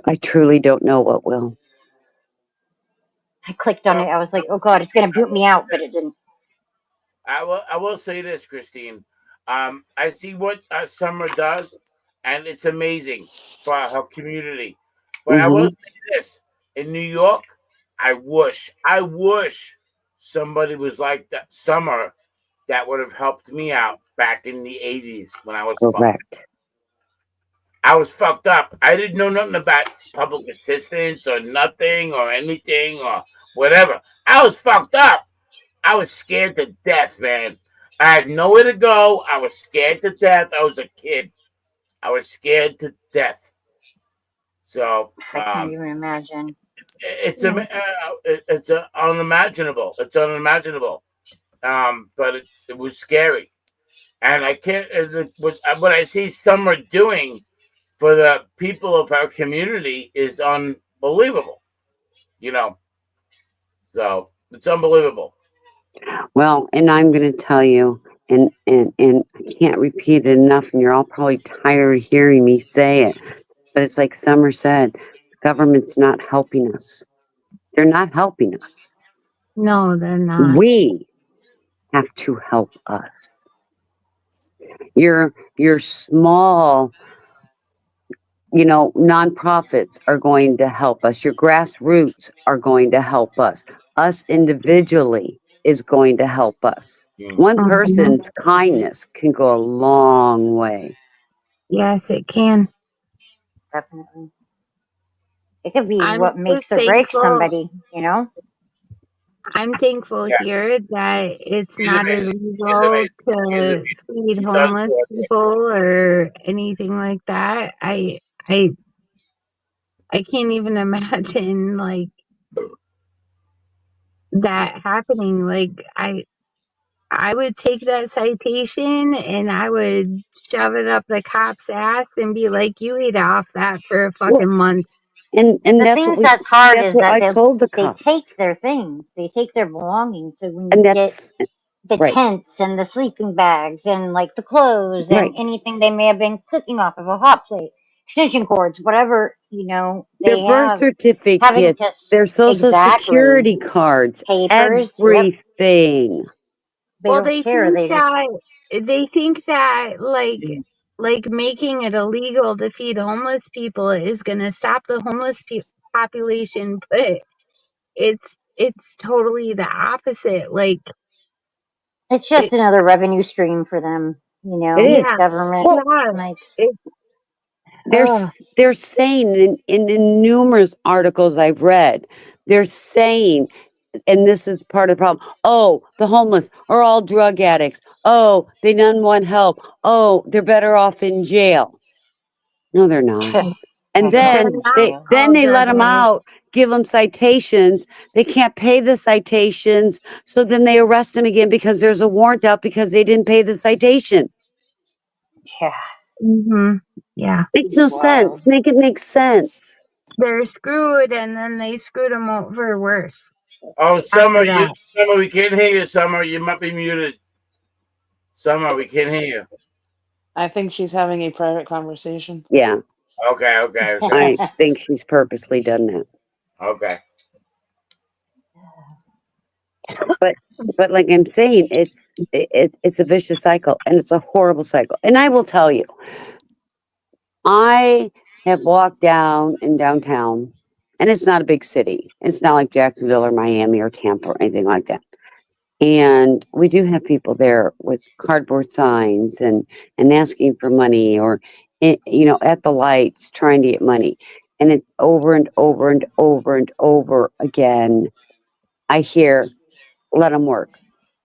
Speaker 1: I truly don't know what will.
Speaker 2: I clicked on it. I was like, oh god, it's gonna boot me out, but it didn't.
Speaker 7: I will say this, Christine. I see what Summer does, and it's amazing for her community. But I
Speaker 1: Hmm.
Speaker 7: will say this: in New York, I wish somebody was like that Summer that would have helped me out back in the '80s when I was fucked.
Speaker 1: Correct.
Speaker 7: I was fucked up. I didn't know nothing about public assistance or nothing or anything or whatever. I was fucked up. I was scared to death, man. I had nowhere to go. I was scared to death. I was a kid. I was scared to death. So
Speaker 2: I can't even imagine.
Speaker 7: it's
Speaker 13: Yeah.
Speaker 7: it's unimaginable. It's unimaginable. But it was scary, and I can't. What I see Summer doing for the people of our community is unbelievable. You know, so it's unbelievable.
Speaker 1: Well, and I'm going to tell you, and I can't repeat it enough, and you're all probably tired of hearing me say it, but it's like Summer said, the government's not helping us. They're not helping us.
Speaker 13: No, they're not.
Speaker 1: We have to help us. Your small, nonprofits are going to help us. Your grassroots are going to help us. Us individually is going to help us. One
Speaker 13: Mhm.
Speaker 1: person's kindness can go a long way.
Speaker 13: Yes, it can.
Speaker 2: Definitely, it could be
Speaker 13: I'm
Speaker 2: what
Speaker 13: just
Speaker 2: makes or breaks
Speaker 13: thankful.
Speaker 2: somebody. You know.
Speaker 13: I'm thankful
Speaker 7: Yeah,
Speaker 13: here that it's
Speaker 7: she's
Speaker 13: not
Speaker 7: amazing. She's
Speaker 13: illegal
Speaker 7: amazing. She's
Speaker 13: to
Speaker 7: amazing.
Speaker 13: feed
Speaker 7: She's done
Speaker 13: homeless
Speaker 7: for us.
Speaker 13: people or anything like that. I I can't even imagine like that happening. Like I would take that citation and I would shove it up the cop's ass and be like, "You eat off that for a
Speaker 1: Well,
Speaker 13: fucking month."
Speaker 1: and
Speaker 2: The
Speaker 1: that's what
Speaker 2: things
Speaker 1: we
Speaker 2: that's hard
Speaker 1: that's
Speaker 2: is
Speaker 1: what
Speaker 2: that
Speaker 1: I told the
Speaker 2: they take
Speaker 1: cops.
Speaker 2: their things, they take their belongings. So when
Speaker 1: And
Speaker 2: you get
Speaker 1: that's
Speaker 2: the
Speaker 1: right.
Speaker 2: tents and the sleeping bags and like the clothes and
Speaker 1: Right.
Speaker 2: anything they may have been cooking off of a hot plate, extension cords, whatever
Speaker 1: Their
Speaker 2: they
Speaker 1: birth
Speaker 2: have, having to
Speaker 1: certificates, their social
Speaker 2: exactly
Speaker 1: security cards,
Speaker 2: papers. Yep,
Speaker 1: everything.
Speaker 2: They
Speaker 13: Well,
Speaker 2: don't care. They just
Speaker 13: they think that like making it illegal to feed homeless people is going to stop the homeless population, but it's totally the opposite. Like
Speaker 2: it's just
Speaker 13: it,
Speaker 2: another revenue stream for them. You
Speaker 1: It
Speaker 2: know,
Speaker 1: is.
Speaker 13: yeah,
Speaker 2: government
Speaker 1: Well,
Speaker 13: yeah.
Speaker 2: like
Speaker 13: It,
Speaker 1: they're saying in the numerous articles I've read, they're saying, and this is part of the problem. Oh, the homeless are all drug addicts. Oh, they none want help. Oh, they're better off in jail. No, they're not. And
Speaker 2: heck no,
Speaker 13: they're
Speaker 1: then
Speaker 2: thank
Speaker 13: not
Speaker 1: they
Speaker 2: you.
Speaker 1: then
Speaker 13: all
Speaker 1: they let
Speaker 13: drug
Speaker 1: them
Speaker 13: addicts.
Speaker 1: out, give them citations. They can't pay the citations, so then they arrest them again because there's a warrant out because they didn't pay the citation.
Speaker 2: Yeah,
Speaker 13: Mm-hmm. Yeah,
Speaker 1: Makes no sense.
Speaker 2: wild.
Speaker 1: Make it make sense.
Speaker 13: they're screwed, and then they screwed them over worse
Speaker 7: Oh,
Speaker 13: after
Speaker 7: Summer,
Speaker 13: that.
Speaker 7: Summer, we can't hear you. Summer, you might be muted. Summer, we can't hear you.
Speaker 21: I think she's having a private conversation.
Speaker 1: Yeah,
Speaker 7: Okay.
Speaker 1: I think she's purposely done that.
Speaker 7: Okay.
Speaker 1: But like I'm saying, it's a vicious cycle, and it's a horrible cycle. And I will tell you, I have walked down in downtown, and it's not a big city. It's not like Jacksonville or Miami or Tampa or anything like that. And we do have people there with cardboard signs and asking for money, or at the lights trying to get money. And it's over and over and over and over again. I hear, let them work.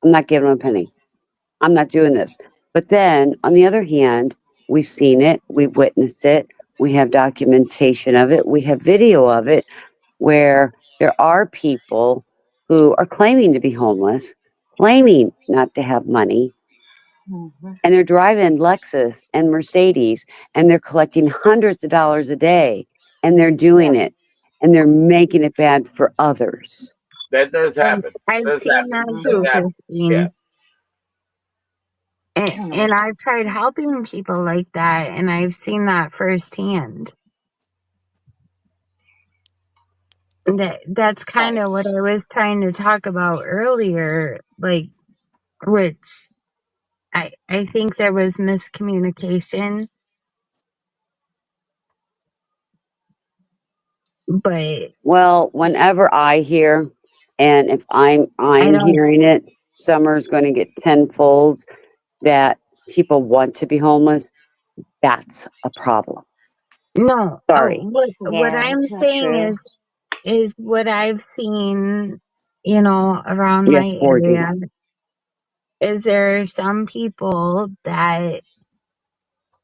Speaker 1: I'm not giving them a penny. I'm not doing this. But then on the other hand, we've seen it, we've witnessed it, we have documentation of it, we have video of it, where there are people who are claiming to be homeless, claiming not to have money,
Speaker 2: Mm-hmm.
Speaker 1: and they're driving Lexus and Mercedes, and they're collecting hundreds of dollars a day, and they're doing
Speaker 2: Yeah.
Speaker 1: it, and they're making it bad for others.
Speaker 7: That does happen.
Speaker 13: I've
Speaker 7: Does
Speaker 13: seen
Speaker 7: happen.
Speaker 13: that
Speaker 7: Does
Speaker 2: Mm-hmm.
Speaker 13: too,
Speaker 7: happen. Yeah.
Speaker 13: Christine.
Speaker 2: I don't know
Speaker 13: And
Speaker 2: what
Speaker 13: I've tried helping people like that, and I've seen that firsthand. That's kind of what I was trying to talk about earlier, like, which I think there was miscommunication, but
Speaker 1: Well, whenever I hear, and if
Speaker 13: I
Speaker 1: I'm
Speaker 13: don't.
Speaker 1: hearing it, Summer's going to get tenfolds that people want to be homeless. That's a problem.
Speaker 13: No,
Speaker 1: Sorry.
Speaker 13: what
Speaker 2: yeah,
Speaker 13: I'm
Speaker 2: it's not
Speaker 13: saying
Speaker 2: true.
Speaker 13: is what I've seen, around my
Speaker 1: Yes, 4G.
Speaker 13: area, is there are some people that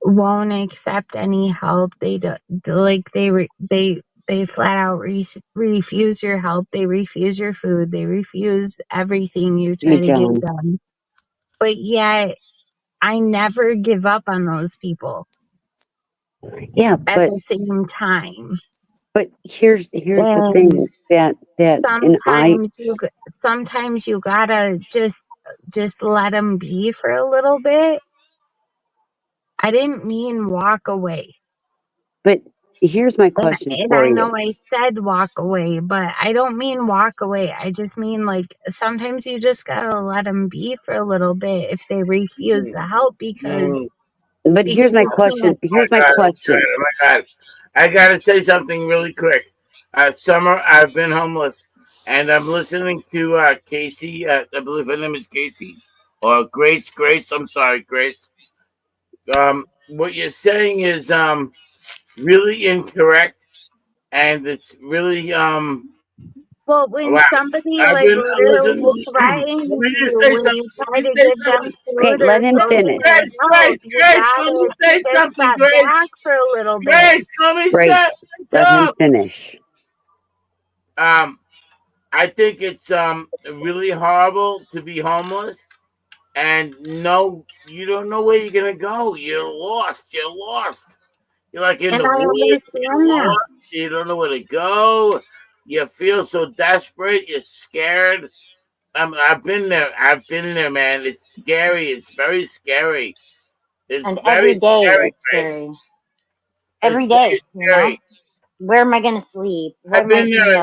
Speaker 13: won't accept any help. They do, like they flat out refuse your help. They refuse your food. They refuse everything you try
Speaker 1: Hey,
Speaker 13: to give
Speaker 1: John.
Speaker 13: them. But yet, I never give up on those people
Speaker 1: Yeah,
Speaker 13: at the same time.
Speaker 1: but here's the
Speaker 13: And
Speaker 1: thing that and I
Speaker 13: sometimes you gotta just let them be for a little bit. I didn't mean walk away.
Speaker 1: but here's my
Speaker 13: And,
Speaker 1: question
Speaker 13: and
Speaker 1: for
Speaker 13: I know
Speaker 1: you.
Speaker 13: I said walk away, but I don't mean walk away. I just mean like sometimes you just gotta let them be for a little bit if they refuse the help because
Speaker 7: Mm.
Speaker 1: But here's
Speaker 13: because
Speaker 1: my
Speaker 13: you
Speaker 1: question.
Speaker 13: can't.
Speaker 1: Here's my question.
Speaker 7: Oh my God. I gotta say something really quick. Summer, I've been homeless, and I'm listening to Casey. I believe her name is Casey, or Grace. Grace, I'm sorry, Grace. What you're saying is really incorrect, and it's really
Speaker 13: Well, when
Speaker 7: wow.
Speaker 13: somebody
Speaker 7: I've
Speaker 13: like
Speaker 7: been
Speaker 13: literally
Speaker 7: listening. Let
Speaker 13: threatens
Speaker 7: me just
Speaker 13: you
Speaker 7: say
Speaker 13: when
Speaker 7: something.
Speaker 13: you
Speaker 7: Let
Speaker 13: try
Speaker 7: me
Speaker 13: to
Speaker 7: say
Speaker 13: give them
Speaker 7: something.
Speaker 1: Okay,
Speaker 13: food or
Speaker 1: let him
Speaker 13: show them
Speaker 1: finish.
Speaker 13: your
Speaker 7: Grace,
Speaker 13: help,
Speaker 7: Grace,
Speaker 13: you
Speaker 7: Grace, let me
Speaker 13: gotta
Speaker 7: say
Speaker 13: just
Speaker 7: something,
Speaker 13: step
Speaker 7: Grace.
Speaker 13: back for a little bit.
Speaker 7: Grace, let me
Speaker 1: Great.
Speaker 7: say
Speaker 1: Let him
Speaker 7: talk.
Speaker 1: finish.
Speaker 7: Um, I think it's really horrible to be homeless and no, you don't know where you're gonna go. You're lost. You're lost. You're like in
Speaker 13: And
Speaker 7: the
Speaker 13: I
Speaker 7: woods. You're
Speaker 13: understand that.
Speaker 7: lost. You don't know where to go. You feel so desperate. You're scared. I've been there. I've been there, man. It's scary. It's very scary. It's
Speaker 2: And
Speaker 7: very
Speaker 2: every day
Speaker 7: scary,
Speaker 2: it's
Speaker 7: Grace.
Speaker 2: scary.
Speaker 7: It's
Speaker 2: Every
Speaker 7: very
Speaker 2: day,
Speaker 7: scary.
Speaker 2: where am I gonna sleep? What
Speaker 7: I've
Speaker 2: am I,
Speaker 7: been there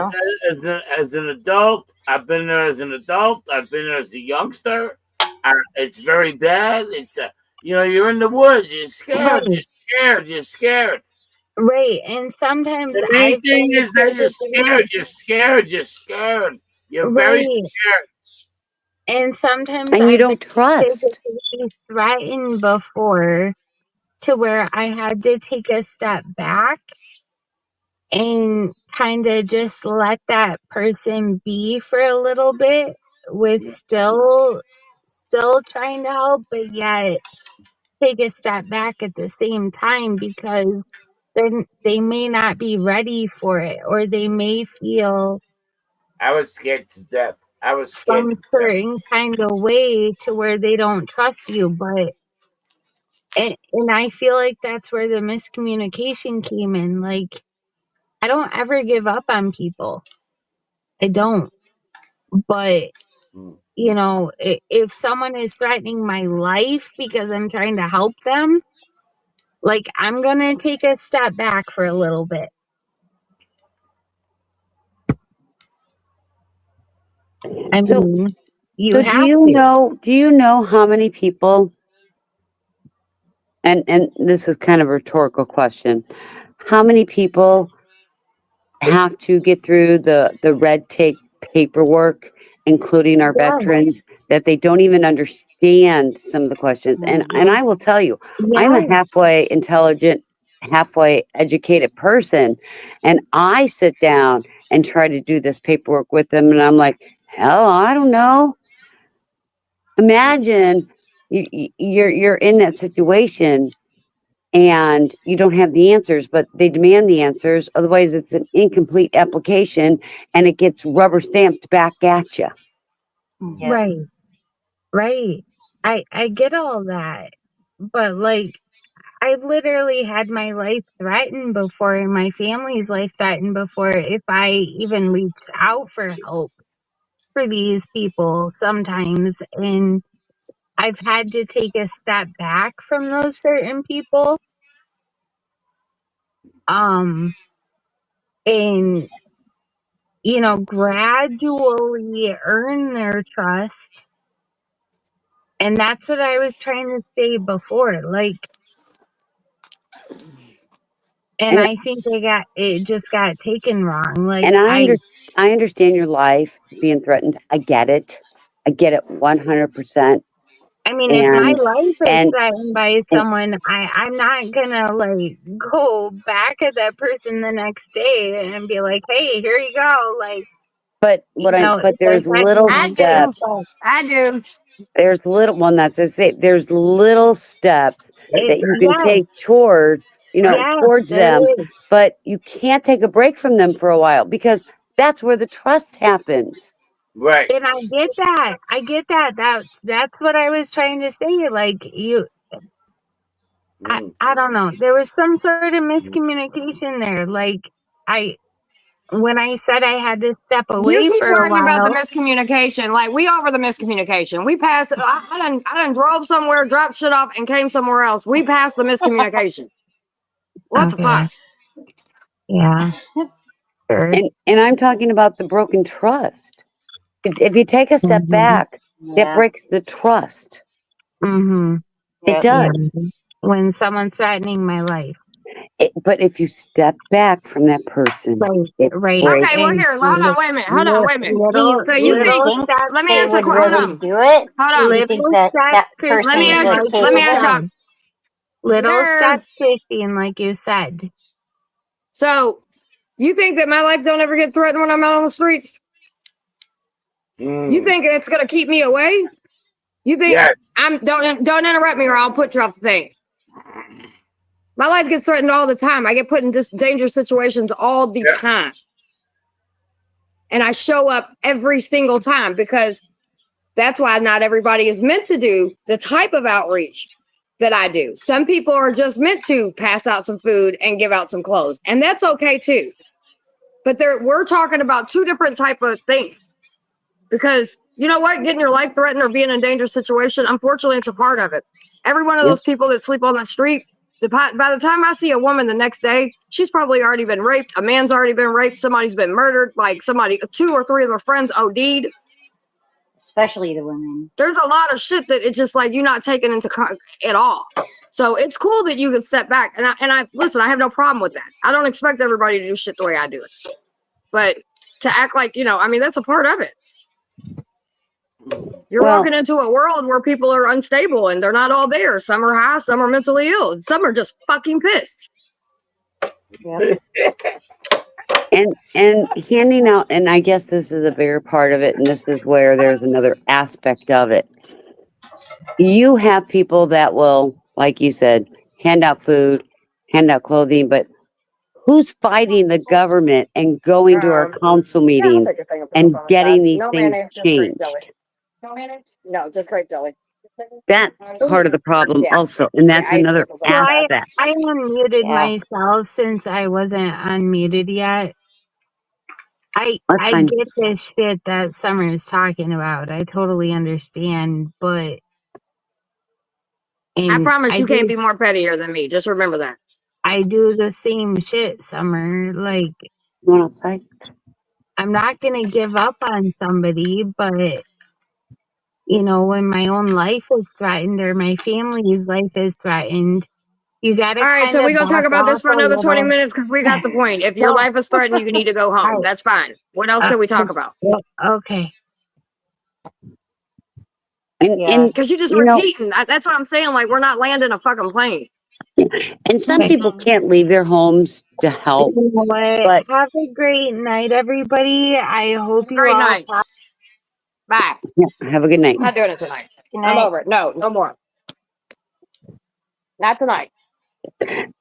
Speaker 7: as an adult. I've been there as an adult. I've been there as a youngster. It's very bad. It's you're in the woods. You're scared.
Speaker 13: Right.
Speaker 7: You're scared. You're scared.
Speaker 13: Right. And sometimes
Speaker 7: The main
Speaker 13: I've
Speaker 7: thing
Speaker 13: been
Speaker 7: is that you're scared.
Speaker 13: physically
Speaker 7: You're scared. You're scared. You're very
Speaker 13: right.
Speaker 7: scared.
Speaker 13: And sometimes
Speaker 1: And you
Speaker 13: I've been
Speaker 1: don't trust.
Speaker 13: physically threatened before to where I had to take a step back and kind of just let that person be for a little bit with still trying to help, but yet take a step back at the same time because they may not be ready for it, or they may feel
Speaker 7: I was scared to death. I was scared
Speaker 13: some
Speaker 7: to death.
Speaker 13: certain kind of way to where they don't trust you. But and I feel like that's where the miscommunication came in. Like, I don't ever give up on people. I don't. But if someone is threatening my life because I'm trying to help them, like, I'm gonna take a step back for a little bit. I
Speaker 1: So,
Speaker 13: mean, you
Speaker 1: so do
Speaker 13: have
Speaker 1: you
Speaker 13: to.
Speaker 1: know? Do you know how many people? And this is kind of a rhetorical question. How many people have to get through the red tape paperwork, including our
Speaker 13: Yeah.
Speaker 1: veterans, that they don't even understand some of the questions? And I will tell you, I'm a
Speaker 13: Yeah.
Speaker 1: halfway intelligent, halfway educated person, and I sit down and try to do this paperwork with them, and I'm like, hell, I don't know. Imagine you're in that situation and you don't have the answers, but they demand the answers. Otherwise, it's an incomplete application and it gets rubber stamped back at you.
Speaker 2: Yep.
Speaker 13: Right. Right. I get all that. But like, I've literally had my life threatened before and my family's life threatened before if I even reach out for help for these people sometimes. And I've had to take a step back from those certain people. And gradually earn their trust. And that's what I was trying to say before. Like, and
Speaker 1: And
Speaker 13: I think it just got taken wrong. Like,
Speaker 1: and I understand your life being threatened. I get it. I get it 100%.
Speaker 13: I mean, if my
Speaker 1: And
Speaker 13: life is
Speaker 1: and
Speaker 13: threatened by
Speaker 1: and
Speaker 13: someone, I'm not gonna like go back at that person the next day and be like, "Hey, here you go." Like,
Speaker 1: but
Speaker 13: if I
Speaker 1: there's
Speaker 13: threaten
Speaker 1: little
Speaker 5: I
Speaker 13: them,
Speaker 5: do.
Speaker 1: steps.
Speaker 13: but
Speaker 5: I do.
Speaker 1: There's little well, that's to say, there's little steps that you can
Speaker 13: yes,
Speaker 1: take towards,
Speaker 13: yes,
Speaker 1: towards
Speaker 13: there
Speaker 1: them,
Speaker 13: is.
Speaker 1: but you can't take a break from them for a while because that's where the trust happens.
Speaker 7: Right.
Speaker 13: And I get that. I get that. That's what I was trying to say. Like, I don't know. There was some sort of miscommunication there. Like, I when I said I had to step
Speaker 5: You
Speaker 13: away
Speaker 5: keep
Speaker 13: for a
Speaker 5: talking about the
Speaker 13: while.
Speaker 5: miscommunication. Like we over the miscommunication. We passed. I done drove somewhere, dropped shit off, and came somewhere else. We passed the miscommunication. What the
Speaker 13: Okay.
Speaker 5: fuck?
Speaker 13: Yeah. Sure.
Speaker 1: And I'm talking about the broken trust. If you take a step
Speaker 13: Mm-hmm.
Speaker 1: back, that
Speaker 2: Yeah.
Speaker 1: breaks the trust.
Speaker 13: Mm-hmm.
Speaker 1: It
Speaker 2: Yep.
Speaker 13: Yeah.
Speaker 1: does.
Speaker 13: When someone's threatening my life.
Speaker 1: But if you step back from that person,
Speaker 13: Right.
Speaker 1: it
Speaker 13: Right.
Speaker 1: breaks.
Speaker 5: Okay, well
Speaker 13: And
Speaker 5: here, hold on, wait a minute, hold on, wait a minute.
Speaker 2: Do
Speaker 5: So you
Speaker 2: you
Speaker 5: think?
Speaker 2: think
Speaker 13: steps
Speaker 5: Let me
Speaker 2: they
Speaker 5: ask a
Speaker 2: would
Speaker 5: question.
Speaker 2: really do it?
Speaker 5: Hold on.
Speaker 2: You think
Speaker 13: little
Speaker 2: that
Speaker 13: steps,
Speaker 2: that
Speaker 5: Let me
Speaker 2: person
Speaker 13: Christine,
Speaker 5: ask.
Speaker 2: is
Speaker 13: like you
Speaker 5: Let me
Speaker 2: capable?
Speaker 5: ask y'all.
Speaker 13: said. Little
Speaker 5: There.
Speaker 13: steps, Christine, like you said.
Speaker 5: So you think that my life don't ever get threatened when I'm out on the streets? You think it's gonna keep me away? You think
Speaker 7: Yes.
Speaker 5: don't interrupt me or I'll put you off the thing. My life gets threatened all the time. I get put in dangerous situations all the
Speaker 7: Yep.
Speaker 5: time. And I show up every single time because that's why not everybody is meant to do the type of outreach that I do. Some people are just meant to pass out some food and give out some clothes, and that's okay too. But we're talking about two different type of things because you know what, getting your life threatened or being in a dangerous situation, unfortunately, it's a part of it. Every one of
Speaker 1: Yep.
Speaker 5: those people that sleep on the street, by the time I see a woman the next day, she's probably already been raped. A man's already been raped. Somebody's been murdered. Like somebody, two or three of their friends OD'd.
Speaker 2: especially the women.
Speaker 5: There's a lot of shit that it's just like you're not taking into at all. So it's cool that you can step back. And I listen, I have no problem with that. I don't expect everybody to do shit the way I do it. But to act like, I mean, that's a part of it. You're walking into a world where people are unstable and they're not all there. Some are high, some are mentally ill, and some are just fucking pissed.
Speaker 2: Yep.
Speaker 1: And handing out, and I guess this is a bigger part of it, and this is where there's another aspect of it. You have people that will, like you said, hand out food, hand out clothing, but who's fighting the government and going to our council meetings and getting these things changed?
Speaker 5: No mayonnaise? No, just grape jelly.
Speaker 1: That's part of the problem also, and that's another
Speaker 13: So
Speaker 1: aspect.
Speaker 13: I unmuted
Speaker 2: Yeah.
Speaker 13: myself since I wasn't unmuted yet.
Speaker 1: That's
Speaker 13: I
Speaker 1: fine.
Speaker 13: get this shit that Summer is talking about. I totally understand, but
Speaker 5: I promise you can't
Speaker 13: do
Speaker 5: be more pettier than me. Just remember that.
Speaker 13: I do the same shit, Summer. Like,
Speaker 1: You want outside?
Speaker 13: I'm not gonna give up on somebody, but when my own life is threatened or my family's life is threatened, you gotta
Speaker 5: All right,
Speaker 13: kind
Speaker 5: so
Speaker 13: of
Speaker 5: we're gonna talk
Speaker 13: back
Speaker 5: about this
Speaker 13: off
Speaker 5: for
Speaker 13: a
Speaker 5: another 20
Speaker 13: little.
Speaker 5: minutes because we got the point. If your
Speaker 13: No,
Speaker 5: life is threatened, you need to go home.
Speaker 13: I,
Speaker 5: That's fine. What else can we talk about?
Speaker 13: okay.
Speaker 1: And
Speaker 5: Because you just repeating. That's what I'm saying. Like, we're not landing a fucking plane.
Speaker 1: and some people can't leave their homes to help.
Speaker 13: You know what?
Speaker 1: But
Speaker 13: Have a great night, everybody. I hope you
Speaker 5: Great
Speaker 13: all
Speaker 5: night. Bye.
Speaker 1: yeah, have a good night.
Speaker 5: Not doing it tonight.
Speaker 2: Good
Speaker 5: I'm
Speaker 2: night.
Speaker 5: over it. No more. Not tonight.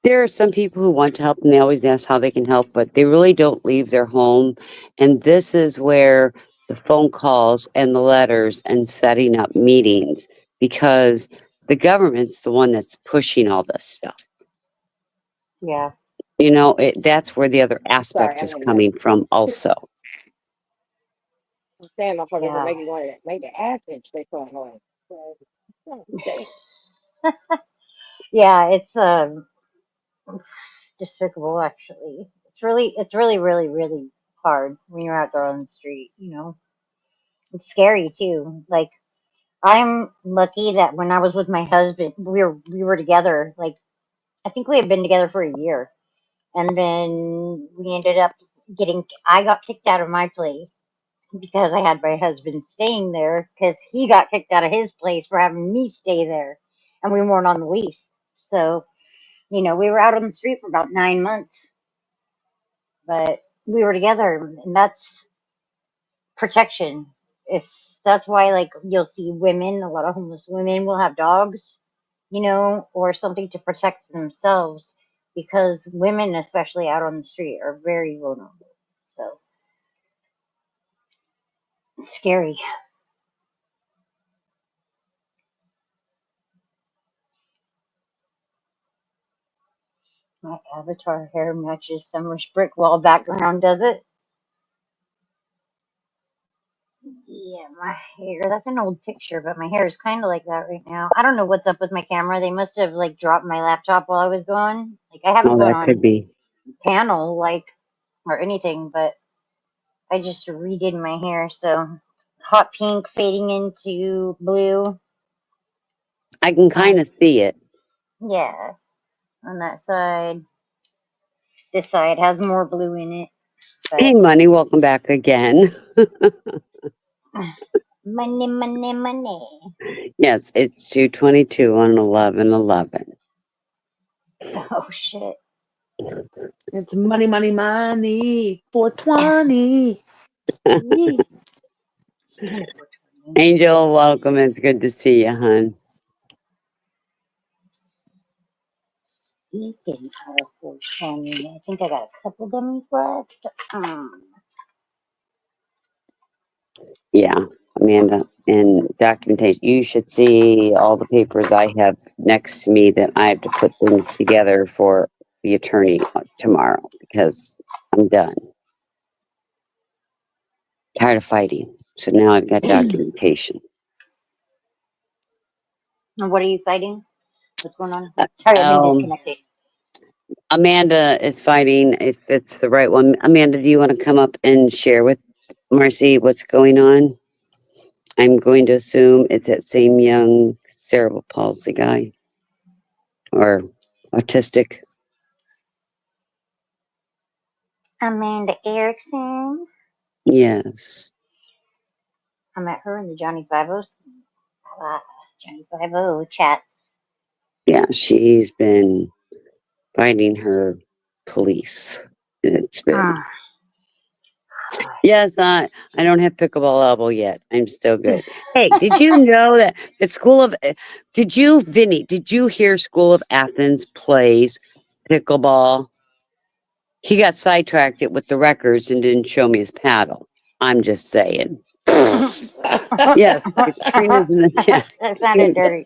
Speaker 1: There are some people who want to help and they always ask how they can help, but they really don't leave their home. And this is where the phone calls and the letters and setting up meetings, because the government's the one that's pushing all this stuff.
Speaker 2: Yeah.
Speaker 1: That's where the other aspect is coming from also.
Speaker 5: I'm saying motherfuckers
Speaker 2: Yeah.
Speaker 5: are making one of that. Make the ass itch. They so annoying.
Speaker 2: Yeah, it's despicable actually. It's really, really, really hard when you're out there on the street, It's scary too. Like, I'm lucky that when I was with my husband, we were together, like, I think we had been together for a year. And then we ended up I got kicked out of my place because I had my husband staying there because he got kicked out of his place for having me stay there. And we weren't on the lease. So, we were out on the street for about 9 months, but we were together, and that's protection. That's why, like, you'll see women, a lot of homeless women will have dogs, or something to protect themselves, because women, especially out on the street, are very vulnerable. So it's scary. My avatar hair matches Summer's brick wall background, does it? Yeah, my hair. That's an old picture, but my hair is kind of like that right now. I don't know what's up with my camera. They must have, like, dropped my laptop while I was gone. Like, I haven't
Speaker 1: Oh,
Speaker 2: gone
Speaker 1: that could
Speaker 2: on
Speaker 1: be.
Speaker 2: panel, like, or anything, but I just redid my hair. So hot pink fading into blue.
Speaker 1: I can kind of see it.
Speaker 2: Yeah, on that side. This side has more blue in it.
Speaker 1: Hey,
Speaker 2: But
Speaker 1: Money, welcome back again.
Speaker 2: money, money, money.
Speaker 1: Yes, it's 2:22 on 11/11.
Speaker 2: Oh shit.
Speaker 21: It's money, money, money. 420.
Speaker 2: Speaking of 420.
Speaker 1: Angel, welcome. It's good to see you, hon.
Speaker 2: Speaking of 420, I think I got a couple dummies left.
Speaker 1: Yeah, Amanda, and documentation. You should see all the papers I have next to me that I have to put things together for the attorney tomorrow because I'm done. Tired of fighting. So now I've got documentation.
Speaker 2: And what are you fighting? What's going on? Sorry, I've been disconnected.
Speaker 1: Amanda is fighting if it's the right one. Amanda, do you want to come up and share with Marcy what's going on? I'm going to assume it's that same young cerebral palsy guy or autistic.
Speaker 2: Amanda Erickson.
Speaker 1: Yes.
Speaker 2: I met her in the Johnny 50 Johnny 50 chats.
Speaker 1: Yeah, she's been fighting her police. It's been. Yes, I don't have pickleball elbow yet. I'm still good. Hey, did you know that at Vinny, did you hear School of Athens plays pickleball? He got sidetracked it with the records and didn't show me his paddle. I'm just saying. Yes, Katrina's in the chat.
Speaker 2: That sounded dirty.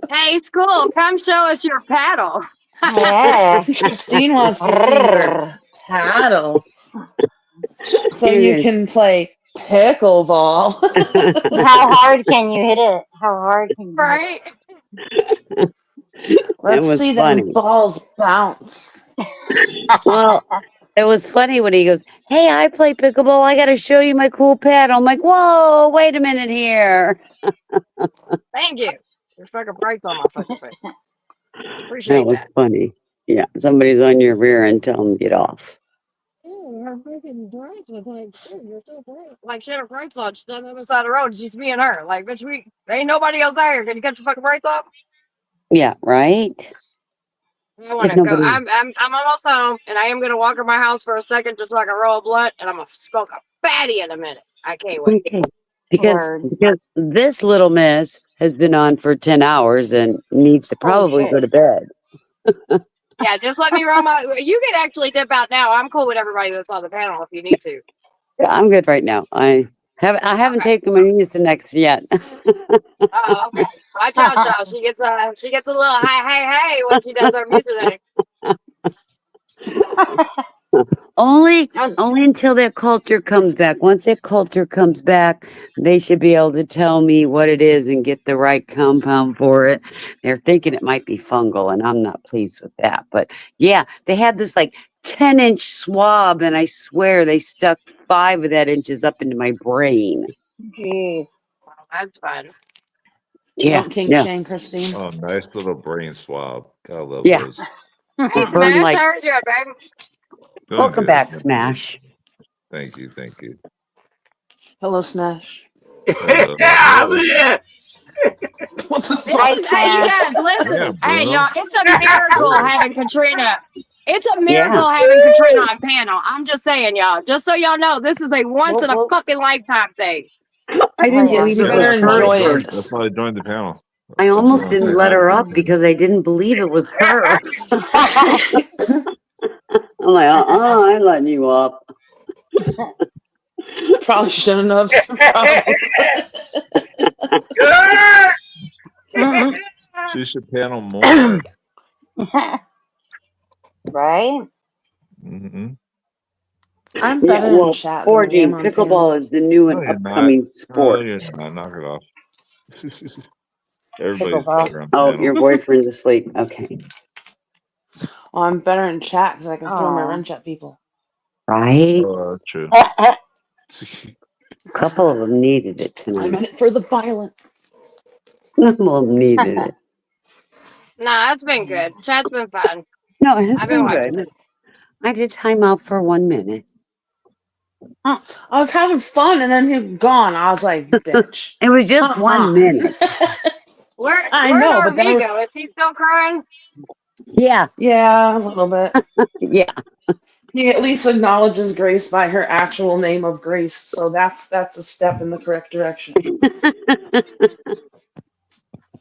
Speaker 5: Hey, school, come show us your paddle.
Speaker 2: Yeah.
Speaker 21: Christine wants to see her paddle so you can play pickleball.
Speaker 2: How hard can you hit it? How hard can you
Speaker 5: right?
Speaker 21: Let's
Speaker 1: was
Speaker 21: see
Speaker 1: funny.
Speaker 21: them balls bounce.
Speaker 1: Well, it was funny when he goes, "Hey, I play pickleball. I got to show you my cool paddle." I'm like, "Whoa, wait a minute here."
Speaker 5: Thank you. There's fucking brights on my fucking face.
Speaker 1: That
Speaker 5: Appreciate
Speaker 1: was
Speaker 5: that.
Speaker 1: funny. Yeah, somebody's on your rear end. Tell them to get off.
Speaker 5: Ooh, her freaking brights was like, dude, you're so bright. Like, she had her brights on. She's on the other side of the road. It's just me and her. Like, bitch, there ain't nobody else there. Can you get your fucking brights off?
Speaker 1: Yeah, right.
Speaker 5: I want to go. I'm almost home, and I am gonna walk in my house for a second, just so I can roll a blunt, and I'm gonna smoke a fatty in a minute. I can't wait.
Speaker 1: Okay. Because this little miss has been on for 10 hours and needs to probably go to bed.
Speaker 5: Yeah, just let me roll my. You can actually dip out now. I'm cool with everybody that's on the panel if you need to.
Speaker 1: Yeah, I'm good right now. I haven't taken my Mucinex yet.
Speaker 5: Oh, okay. Watch out, y'all. She gets a little hey when she does her music.
Speaker 1: Only until that culture comes back. Once that culture comes back, they should be able to tell me what it is and get the right compound for it. They're thinking it might be fungal, and I'm not pleased with that. But yeah, they had this like 10-inch swab, and I swear they stuck 5 of that inches up into my brain.
Speaker 2: Jeez.
Speaker 5: Well, that's fun.
Speaker 1: Yeah.
Speaker 21: Don't kink shame, Christine.
Speaker 18: Oh, nice little brain swab. Gotta love
Speaker 1: Yeah.
Speaker 18: those.
Speaker 5: Hey,
Speaker 1: Burn
Speaker 5: Smash,
Speaker 1: like.
Speaker 5: how are you, baby?
Speaker 18: Doing
Speaker 1: Welcome
Speaker 18: good.
Speaker 1: back,
Speaker 18: doing good.
Speaker 1: Smash.
Speaker 18: Thank you. Thank you.
Speaker 21: Hello, Snash.
Speaker 18: Hello.
Speaker 7: Yeah.
Speaker 21: What the
Speaker 5: Hey, you guys, listen.
Speaker 18: Yeah,
Speaker 5: Hey,
Speaker 18: Bruno.
Speaker 5: y'all, it's a miracle having Katrina. It's a miracle
Speaker 1: Yeah.
Speaker 5: having Katrina on panel. I'm just saying, y'all. Just so y'all know, this is a once in a fucking lifetime thing.
Speaker 1: I didn't
Speaker 21: Yes,
Speaker 1: believe
Speaker 21: you
Speaker 1: it was
Speaker 21: better
Speaker 18: That's why
Speaker 1: her
Speaker 18: I
Speaker 21: enjoy
Speaker 1: at
Speaker 18: joined.
Speaker 21: it.
Speaker 18: That's
Speaker 1: first.
Speaker 18: why I joined the panel.
Speaker 1: I
Speaker 18: I just
Speaker 1: almost
Speaker 18: want to say
Speaker 1: didn't let
Speaker 18: hi.
Speaker 1: her up because I didn't believe it was her. I'm like, I'm letting you up.
Speaker 21: Probably shouldn't have. Probably.
Speaker 18: She should panel more.
Speaker 2: Right?
Speaker 18: Mm-hmm.
Speaker 21: I'm
Speaker 1: Yeah,
Speaker 21: better in
Speaker 1: well,
Speaker 21: chat than I am
Speaker 1: forging
Speaker 21: on panel.
Speaker 1: pickleball is the new
Speaker 18: No,
Speaker 1: and
Speaker 18: you're not.
Speaker 1: upcoming
Speaker 18: No,
Speaker 1: sport.
Speaker 18: you're not. Knock it off. Everybody's
Speaker 2: Pickleball.
Speaker 18: better on
Speaker 1: Oh,
Speaker 18: panel.
Speaker 1: your boyfriend's asleep. Okay.
Speaker 21: Oh, I'm better in chat because I can throw my
Speaker 2: Aw.
Speaker 21: wrench at people.
Speaker 1: Right?
Speaker 18: Oh, true.
Speaker 1: A couple of them needed it
Speaker 21: I'm
Speaker 1: tonight.
Speaker 21: in it for the violent.
Speaker 1: A couple of them needed it.
Speaker 5: Nah, it's been good. Chat's been fun.
Speaker 1: No, it's
Speaker 5: I've been
Speaker 1: been
Speaker 5: watching
Speaker 1: good.
Speaker 5: it.
Speaker 1: I did time out for 1 minute.
Speaker 21: I was having fun and then he was gone. I was like, bitch.
Speaker 1: It was just
Speaker 21: Come
Speaker 1: 1
Speaker 21: on.
Speaker 1: minute.
Speaker 21: I
Speaker 5: Where'd
Speaker 21: know, but then
Speaker 5: Arvigo? Is he still crying?
Speaker 1: Yeah.
Speaker 21: yeah, a little bit.
Speaker 1: Yeah.
Speaker 21: He at least acknowledges Grace by her actual name of Grace, so that's a step in the correct direction.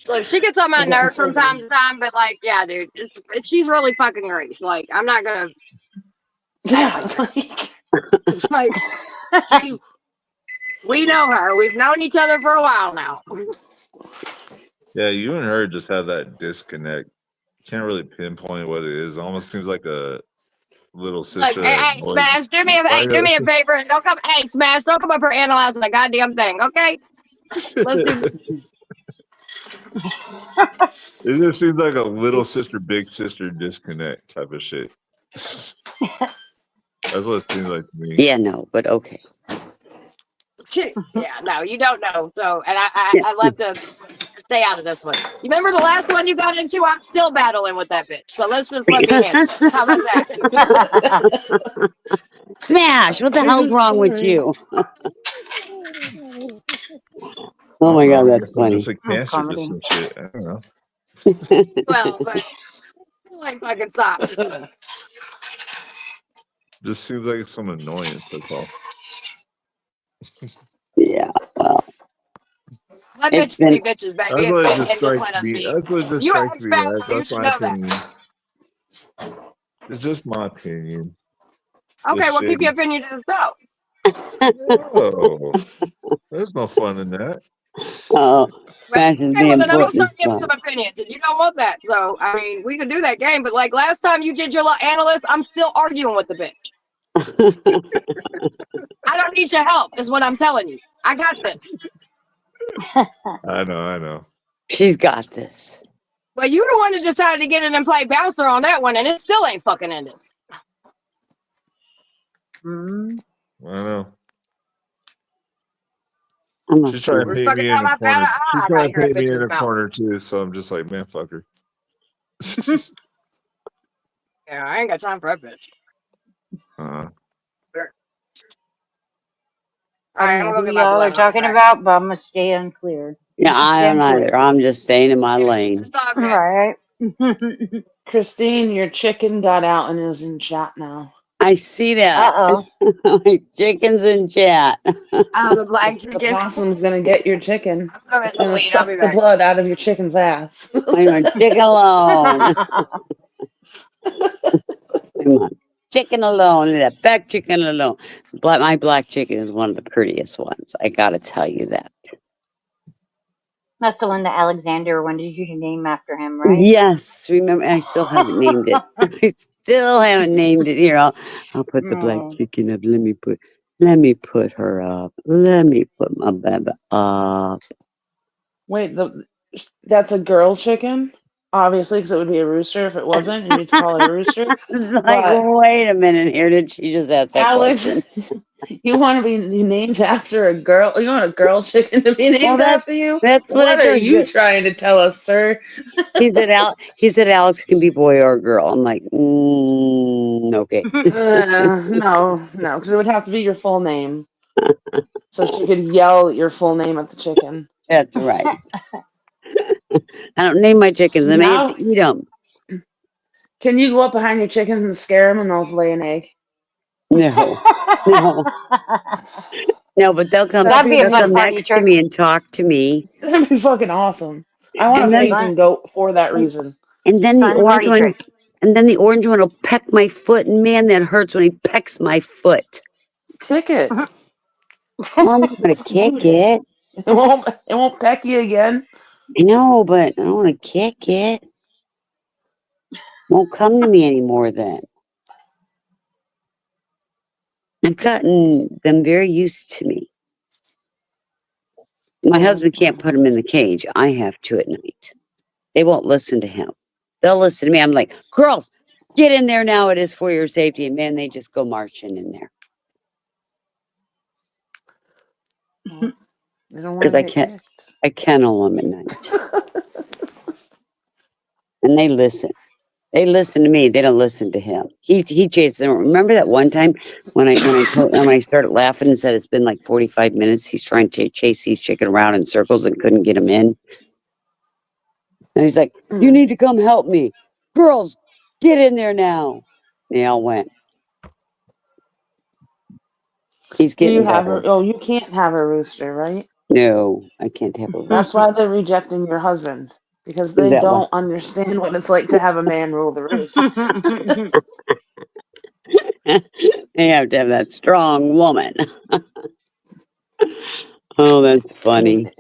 Speaker 5: Look, she gets on my
Speaker 21: To get
Speaker 5: nerves from
Speaker 21: further.
Speaker 5: time to time, but like, yeah, dude, she's really fucking great. Like, I'm not gonna
Speaker 21: Yeah,
Speaker 5: like we know her. We've known each other for a while now.
Speaker 18: Yeah, you and her just have that disconnect. Can't really pinpoint what it is. It almost seems like a little
Speaker 5: Look,
Speaker 18: sister
Speaker 5: hey,
Speaker 18: that
Speaker 5: hey,
Speaker 18: annoys.
Speaker 5: Smash, do me a favor. Don't come, hey, Smash, don't come up here analyzing a goddamn thing, okay? Let's do.
Speaker 18: It just seems like a little sister, big sister disconnect type of shit. That's what it seems like to me.
Speaker 1: Yeah, no, but okay.
Speaker 5: Yeah, no, you don't know. So, and
Speaker 1: Yeah.
Speaker 5: I love to stay out of this one. You remember the last one you got into? I'm still battling with that bitch. So let's just let me handle it. How about that?
Speaker 1: Smash! What the
Speaker 21: True
Speaker 1: hell's wrong with
Speaker 21: story.
Speaker 1: you? Oh
Speaker 18: I don't
Speaker 1: my god,
Speaker 18: know. I guess
Speaker 1: that's
Speaker 18: I'm just
Speaker 1: funny.
Speaker 18: a
Speaker 2: That's
Speaker 18: cancer to
Speaker 2: comedy.
Speaker 18: some shit. I don't know.
Speaker 5: Well, but like fucking stop.
Speaker 18: Just seems like some annoyance. That's all.
Speaker 1: Yeah, well,
Speaker 5: Let
Speaker 1: it's
Speaker 5: bitches
Speaker 1: been.
Speaker 5: be bitches,
Speaker 18: That's
Speaker 5: baby,
Speaker 18: what it just
Speaker 5: and just
Speaker 18: strikes
Speaker 5: let us
Speaker 18: me.
Speaker 5: be.
Speaker 18: That's what it just
Speaker 5: You
Speaker 18: strikes
Speaker 5: ex
Speaker 18: me
Speaker 5: spouse,
Speaker 18: as.
Speaker 5: so you
Speaker 18: That's
Speaker 5: should
Speaker 18: my
Speaker 5: know that.
Speaker 18: opinion. It's just my opinion. This
Speaker 5: Okay, well,
Speaker 18: shit.
Speaker 5: keep your opinion to yourself.
Speaker 18: No, there's no fun in that.
Speaker 1: Oh,
Speaker 5: Well,
Speaker 1: Smash is
Speaker 5: okay, well
Speaker 1: being
Speaker 5: then I'm
Speaker 1: put
Speaker 5: gonna
Speaker 1: in the
Speaker 5: start giving
Speaker 1: spot.
Speaker 5: some opinions, and you don't want that. So I mean, we can do that game, but like last time you did your little analyst, I'm still arguing with the bitch. I don't need your help, is what I'm telling you. I got this.
Speaker 18: I know. I know.
Speaker 1: She's got this.
Speaker 5: But you the one that decided to get in and play bouncer on that one, and it still ain't fucking ended.
Speaker 2: Mm.
Speaker 18: I know.
Speaker 1: I
Speaker 18: She's
Speaker 1: must
Speaker 18: trying to
Speaker 1: be.
Speaker 5: First
Speaker 18: pay
Speaker 5: fucking
Speaker 18: me in
Speaker 5: time
Speaker 18: a
Speaker 5: I found
Speaker 18: corner.
Speaker 5: out,
Speaker 18: She's
Speaker 5: I
Speaker 18: trying
Speaker 5: thought
Speaker 18: to
Speaker 5: you're in
Speaker 18: pay
Speaker 5: a
Speaker 18: me in
Speaker 5: bitch's
Speaker 18: a
Speaker 5: mouth.
Speaker 18: corner too. So I'm just like, man, fuck her.
Speaker 5: Yeah, I ain't got time for that bitch.
Speaker 18: uh,
Speaker 2: I don't
Speaker 5: Alright, I'm
Speaker 2: know
Speaker 5: gonna go
Speaker 2: who
Speaker 5: get my
Speaker 2: y'all are
Speaker 5: blood. I'll be
Speaker 2: talking
Speaker 5: back.
Speaker 2: about, but I'm gonna stay uncleared.
Speaker 1: Yeah, I
Speaker 2: Stay
Speaker 1: don't either.
Speaker 2: unclear.
Speaker 1: I'm just staying in my
Speaker 5: Yeah,
Speaker 1: lane.
Speaker 5: it's all good.
Speaker 2: Right.
Speaker 21: Christine, your chicken got out and is in chat now.
Speaker 1: I see that.
Speaker 2: Uh-oh.
Speaker 1: Like chickens in chat.
Speaker 5: Oh, the black
Speaker 21: The
Speaker 5: chicken.
Speaker 21: possum's gonna get your chicken.
Speaker 5: I'm gonna
Speaker 21: It's gonna
Speaker 5: delete. I'll be
Speaker 21: suck the
Speaker 5: back.
Speaker 21: blood out of your chicken's ass.
Speaker 1: Leave my chicken alone. Come on. Chicken alone. Leave that back chicken alone. My black chicken is one of the prettiest ones. I gotta tell you that.
Speaker 2: That's the one that Alexander wanted you to name after him, right?
Speaker 1: Yes, remember, I still haven't named it. I still haven't named it. Here, I'll put the black
Speaker 2: Mm.
Speaker 1: chicken up. Let me put her up. Let me put my baby up.
Speaker 21: Wait, that's a girl chicken? Obviously, because it would be a rooster if it wasn't, and you'd call it a rooster.
Speaker 1: It's like,
Speaker 21: But
Speaker 1: wait a minute here. Did she just ask that
Speaker 21: Alex,
Speaker 1: question?
Speaker 21: you want to be named after a girl? You want a girl chicken to be
Speaker 1: Well,
Speaker 21: named after you?
Speaker 1: that's what I
Speaker 21: What are
Speaker 1: told
Speaker 21: you
Speaker 1: you.
Speaker 21: trying to tell us, sir?
Speaker 1: He said Alex can be boy or girl. I'm like, okay.
Speaker 21: No, because it would have to be your full name, so she could yell your full name at the chicken.
Speaker 1: That's right. I don't name my chickens. I may have
Speaker 21: Now,
Speaker 1: to eat them.
Speaker 21: can you go up behind your chickens and scare them, and they'll lay an egg?
Speaker 1: No, no, no. But they'll come.
Speaker 21: That'd
Speaker 2: That'd
Speaker 21: be
Speaker 2: be a
Speaker 1: They'll
Speaker 2: fun
Speaker 1: come
Speaker 21: amazing.
Speaker 2: party
Speaker 1: next to
Speaker 2: trick.
Speaker 1: me and talk to me.
Speaker 21: That'd be fucking awesome. I want a
Speaker 1: And then,
Speaker 21: phasing goat for that reason.
Speaker 1: and then the
Speaker 2: Fun
Speaker 1: orange
Speaker 2: party
Speaker 1: one,
Speaker 2: trick.
Speaker 1: and then the orange one will peck my foot. And man, that hurts when he pecks my foot.
Speaker 21: Kick it.
Speaker 1: Well, I'm not gonna kick it.
Speaker 21: It won't peck you again.
Speaker 1: I know, but I don't want to kick it. Won't come to me anymore. Then I've gotten them very used to me. My husband can't put them in the cage. I have to at night. They won't listen to him. They'll listen to me. I'm like, girls, get in there now. It is for your safety. And man, they just go marching in there
Speaker 21: They don't want
Speaker 1: because
Speaker 21: to get kicked.
Speaker 1: I kennel them at night, and they listen. They listen to me. They don't listen to him. He chases them. Remember that one time when I started laughing and said it's been like 45 minutes. He's trying to chase these chicken around in circles and couldn't get him in. And he's like, "You need to come help me, girls. Get in there now." They all went. He's
Speaker 21: Do you
Speaker 1: getting
Speaker 21: have
Speaker 1: better.
Speaker 21: a? Oh, you can't have a rooster, right?
Speaker 1: No, I can't have a
Speaker 21: That's
Speaker 1: rooster.
Speaker 21: why they're rejecting your husband because
Speaker 1: Is
Speaker 21: they
Speaker 1: that why?
Speaker 21: don't understand what it's like to have a man rule the roost.
Speaker 1: They have to have that strong woman. Oh, that's
Speaker 21: Because
Speaker 1: funny.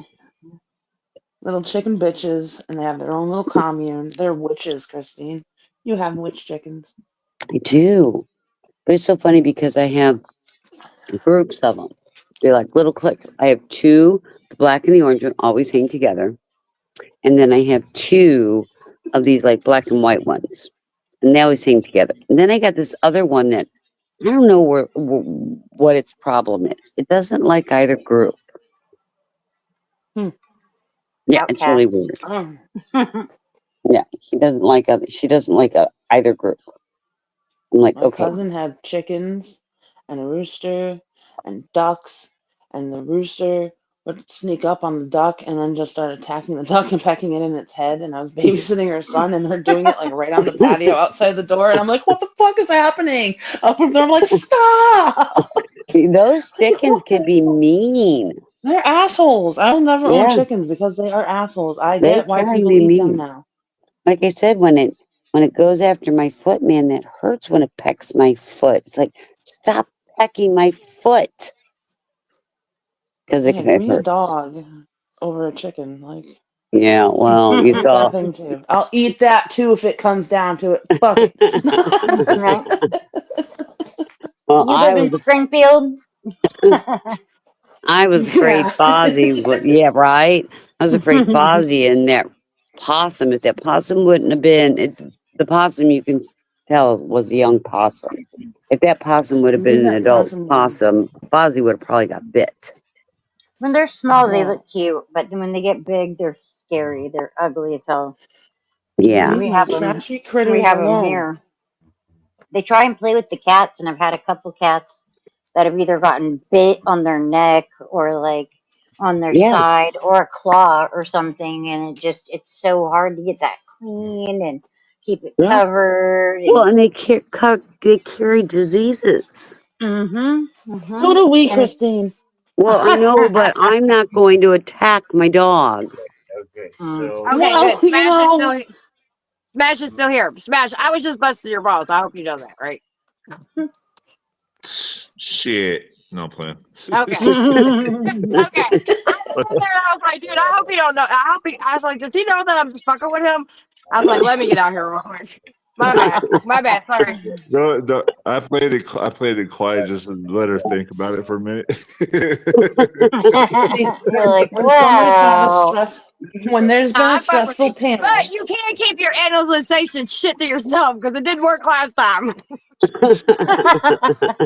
Speaker 21: little chicken bitches, and they have their own little commune. They're witches, Christine. You have witch chickens.
Speaker 1: I do. But it's so funny because I have groups of them. They're like little cliques. I have two, the black and the orange one, always hang together. And then I have two of these like black and white ones. And they always hang together. And then I got this other one that I don't know what its problem is. It doesn't like either group. Yeah, it's really weird. Yeah, she doesn't like either group. I'm like,
Speaker 21: My
Speaker 1: okay.
Speaker 21: cousin had chickens and a rooster and ducks, and the rooster would sneak up on the duck and then just start attacking the duck and pecking it in its head. And I was babysitting her son, and they're doing it like right on the patio outside the door. And I'm like, what the fuck is happening? Up and I'm like, stop!
Speaker 1: Those chickens can be mean.
Speaker 21: They're assholes. I will never own
Speaker 1: Yeah,
Speaker 21: chickens because they are assholes. I
Speaker 1: they
Speaker 21: get why
Speaker 1: can
Speaker 21: people
Speaker 1: be
Speaker 21: eat them
Speaker 1: mean.
Speaker 21: now.
Speaker 1: Like I said, when it goes after my foot, man, that hurts when it pecks my foot. It's like, stop pecking my foot. Because
Speaker 21: Yeah, give
Speaker 1: it
Speaker 21: me a
Speaker 1: hurts.
Speaker 21: dog over a chicken. Like,
Speaker 1: Yeah, well,
Speaker 21: I'll
Speaker 1: you
Speaker 21: eat that
Speaker 1: saw.
Speaker 21: thing too. I'll eat that too if it comes down to it. Fuck it.
Speaker 2: Right.
Speaker 1: Well,
Speaker 2: You live in Springfield?
Speaker 1: I was afraid
Speaker 21: Yeah.
Speaker 1: Fozzie would. Yeah, right. I was afraid Fozzie and that possum. If that possum wouldn't have been the possum, you can tell was a young possum. If that possum would have
Speaker 21: Leave
Speaker 1: been an
Speaker 21: that
Speaker 1: adult
Speaker 21: possum alone.
Speaker 1: possum, Fozzie would have probably got bit.
Speaker 2: When they're small, they
Speaker 21: Well,
Speaker 2: look cute, but when they get big, they're scary. They're ugly as hell.
Speaker 1: Yeah.
Speaker 21: leave my trashy
Speaker 2: We
Speaker 21: critters
Speaker 2: have them
Speaker 21: alone.
Speaker 2: here. They try and play with the cats, and I've had a couple cats that have either gotten bit on their neck or like on their
Speaker 1: Yeah.
Speaker 2: side or a claw or something, and it's so hard to get that clean and keep it
Speaker 1: Yeah.
Speaker 2: covered.
Speaker 1: Well,
Speaker 2: And
Speaker 1: and they carry diseases.
Speaker 21: So do we,
Speaker 2: and
Speaker 21: Christine.
Speaker 1: Well, I know, but I'm not going to attack my dog.
Speaker 8: Okay,
Speaker 2: Mm.
Speaker 8: so
Speaker 5: Okay,
Speaker 21: Well,
Speaker 5: good.
Speaker 21: you know,
Speaker 5: Smash is still here. Smash. I was just busting your balls. I hope you know that, right?
Speaker 18: Shit. No plan.
Speaker 5: Okay. Okay. I was there. I was like, dude, I hope he don't know. I was like, does he know that I'm just fucking with him? I was like, let me get out here real quick. My bad. My bad. Sorry.
Speaker 18: No, I played it. I played it quiet just to let her think about it for a minute.
Speaker 21: see,
Speaker 2: You're like,
Speaker 21: when Summer's had a
Speaker 2: wow.
Speaker 21: stress, when there's been
Speaker 5: Nah,
Speaker 21: a
Speaker 5: I fuck with you.
Speaker 21: stressful panel,
Speaker 5: But you can't keep your analyzation shit to yourself because it didn't work last time.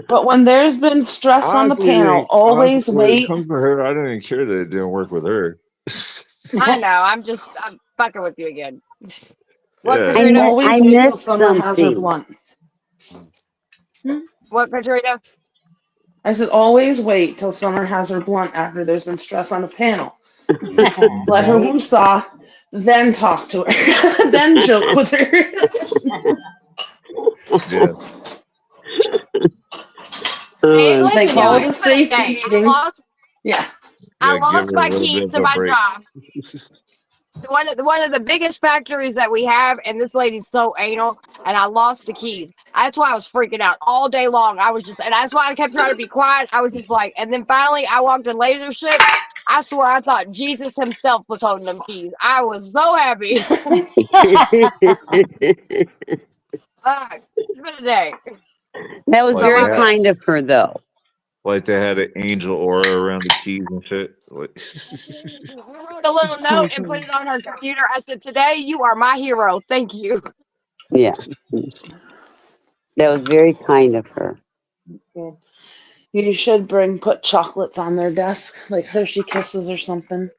Speaker 21: but when there's been stress on the panel,
Speaker 18: Honestly,
Speaker 21: always
Speaker 18: when it
Speaker 21: wait.
Speaker 18: comes to her, I didn't care that it didn't work with her.
Speaker 5: I know. I'm fucking with you again. What,
Speaker 18: Yeah.
Speaker 5: Katrina?
Speaker 1: I
Speaker 21: Always wait till
Speaker 1: missed
Speaker 21: Summer has her
Speaker 1: something.
Speaker 21: blunt.
Speaker 5: What, Katrina?
Speaker 21: I said, always wait till Summer has her blunt after there's been stress on a panel. Let her
Speaker 2: Right?
Speaker 21: woosah, then talk to her, then joke with her.
Speaker 18: Yeah.
Speaker 5: Hey,
Speaker 21: They
Speaker 5: listen,
Speaker 21: call
Speaker 5: y'all.
Speaker 21: it a
Speaker 5: It's been a
Speaker 21: safety
Speaker 5: day.
Speaker 21: meeting. Yeah.
Speaker 5: I
Speaker 18: Yeah. Give
Speaker 5: lost
Speaker 18: her a
Speaker 5: my
Speaker 18: little
Speaker 5: keys
Speaker 18: bit of
Speaker 5: to
Speaker 18: a
Speaker 5: my
Speaker 18: break.
Speaker 5: job. One of the biggest factories that we have, and this lady's so anal, and I lost the keys. That's why I was freaking out all day long. I was just, and that's why I kept trying to be quiet. I was just like, and then finally I walked in laser shit. I swear I thought Jesus himself was holding them keys. I was so happy. Fuck, it's been a day.
Speaker 1: That was
Speaker 5: So
Speaker 18: Like
Speaker 1: very
Speaker 5: my
Speaker 18: they had,
Speaker 5: bad.
Speaker 1: kind of her, though.
Speaker 18: like they had an angel aura around the keys and shit. Like,
Speaker 5: I wrote a little note and put it on her computer. I said, "Today you are my hero. Thank you."
Speaker 1: Yeah. That was very kind of her.
Speaker 2: Good.
Speaker 21: You should put chocolates on their desk, like Hershey Kisses or something.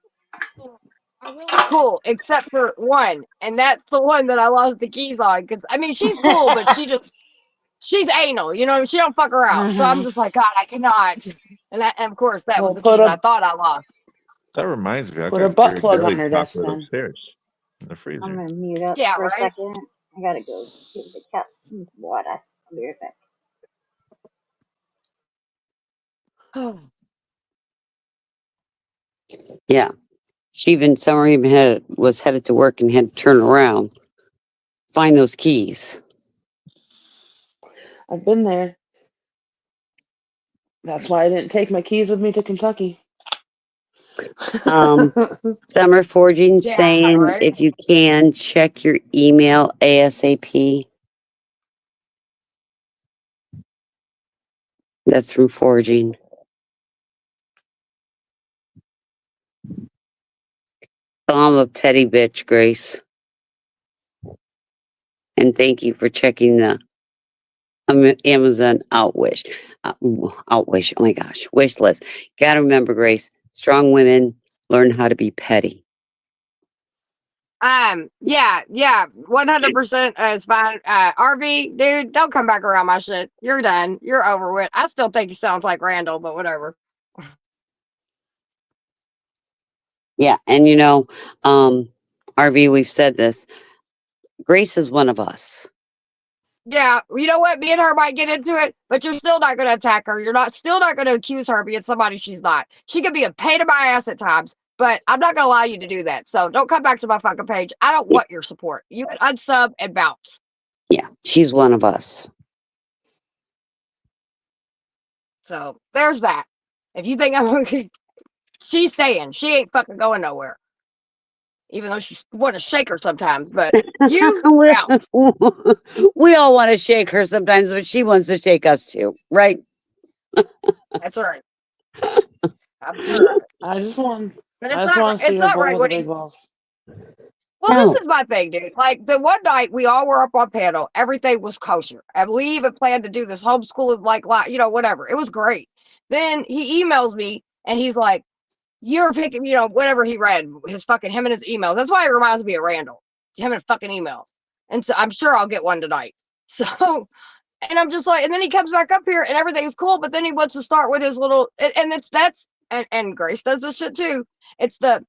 Speaker 5: I'm really cool, except for one, and that's the one that I lost the keys on. Because I mean, she's cool, but she's anal. You know, what I mean? She don't fuck around. So I'm just like, God, I cannot. And of course, that was
Speaker 21: Well,
Speaker 5: the keys I thought I lost.
Speaker 18: that reminds me, I
Speaker 21: put a
Speaker 18: got
Speaker 21: butt plug on
Speaker 18: deli
Speaker 21: her desk
Speaker 18: chocolate
Speaker 21: then.
Speaker 18: upstairs in the
Speaker 2: I'm
Speaker 18: freezer.
Speaker 2: gonna mute up
Speaker 5: Yeah,
Speaker 2: for a
Speaker 5: right.
Speaker 2: second. I gotta go give the cat some water. I'll be right back.
Speaker 1: Yeah. Summer even was headed to work and had to turn around, find those keys.
Speaker 21: I've been there. That's why I didn't take my keys with me to Kentucky.
Speaker 1: Summer Forging
Speaker 5: Yeah,
Speaker 1: saying
Speaker 5: right.
Speaker 1: if you can check your email ASAP. That's from Forging. I'm a petty bitch, Grace. And thank you for checking the Amazon outwish. Outwish. Oh my gosh. Wish list. Gotta remember, Grace, strong women learn how to be petty.
Speaker 5: Yeah, 100% is fine. RV, dude, don't come back around my shit. You're done. You're over with. I still think he sounds like Randall, but whatever.
Speaker 1: Yeah. And RV, we've said this. Grace is one of us.
Speaker 5: Yeah, you know what? Me and her might get into it, but you're still not going to attack her. You're still not going to accuse her of being somebody she's not. She can be a pain in my ass at times, but I'm not going to allow you to do that. So don't come back to my fucking page. I don't want your support. You can unsub and bounce.
Speaker 1: Yeah. She's one of us.
Speaker 5: So there's that. If you think I'm she's staying. She ain't fucking going nowhere. Even though she want to shake her sometimes, but you bounce.
Speaker 1: We all want to shake her sometimes, but she wants to shake us too, right?
Speaker 5: That's right. I'm sure.
Speaker 21: I just want
Speaker 5: But
Speaker 21: I just want to see
Speaker 5: it's
Speaker 21: her
Speaker 5: not
Speaker 21: bowl
Speaker 5: right
Speaker 21: with the
Speaker 5: when
Speaker 21: big
Speaker 5: he.
Speaker 21: balls.
Speaker 5: Well,
Speaker 1: No.
Speaker 5: this is my thing, dude. Like the one night we all were up on panel, everything was kosher. And we even planned to do this homeschooling, like whatever. It was great. Then he emails me and he's like, "You're picking, whatever he read, him and his emails." That's why it reminds me of Randall, him and fucking email. And so I'm sure I'll get one tonight. So, and I'm just like, and then he comes back up here and everything's cool, but then he wants to start with his little, and and Grace does this shit too. It's the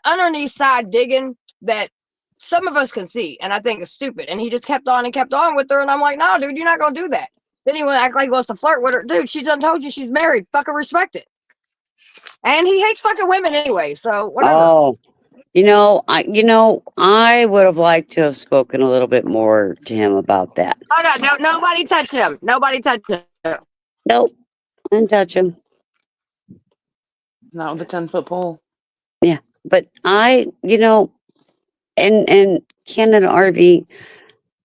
Speaker 5: underneath side digging that some of us can see, and I think is stupid. And he just kept on and kept on with her, and I'm like, no, dude, you're not gonna do that. Then he would act like he wants to flirt with her, dude. She done told you she's married. Fucking respect it. And he hates fucking women anyway, so whatever.
Speaker 1: Oh, I would have liked to have spoken a little bit more to him about that.
Speaker 5: Oh no, nobody touched him. Nobody touched him.
Speaker 1: Nope, I didn't touch him.
Speaker 21: Not with a 10-foot pole.
Speaker 1: Yeah, but and Canada RV,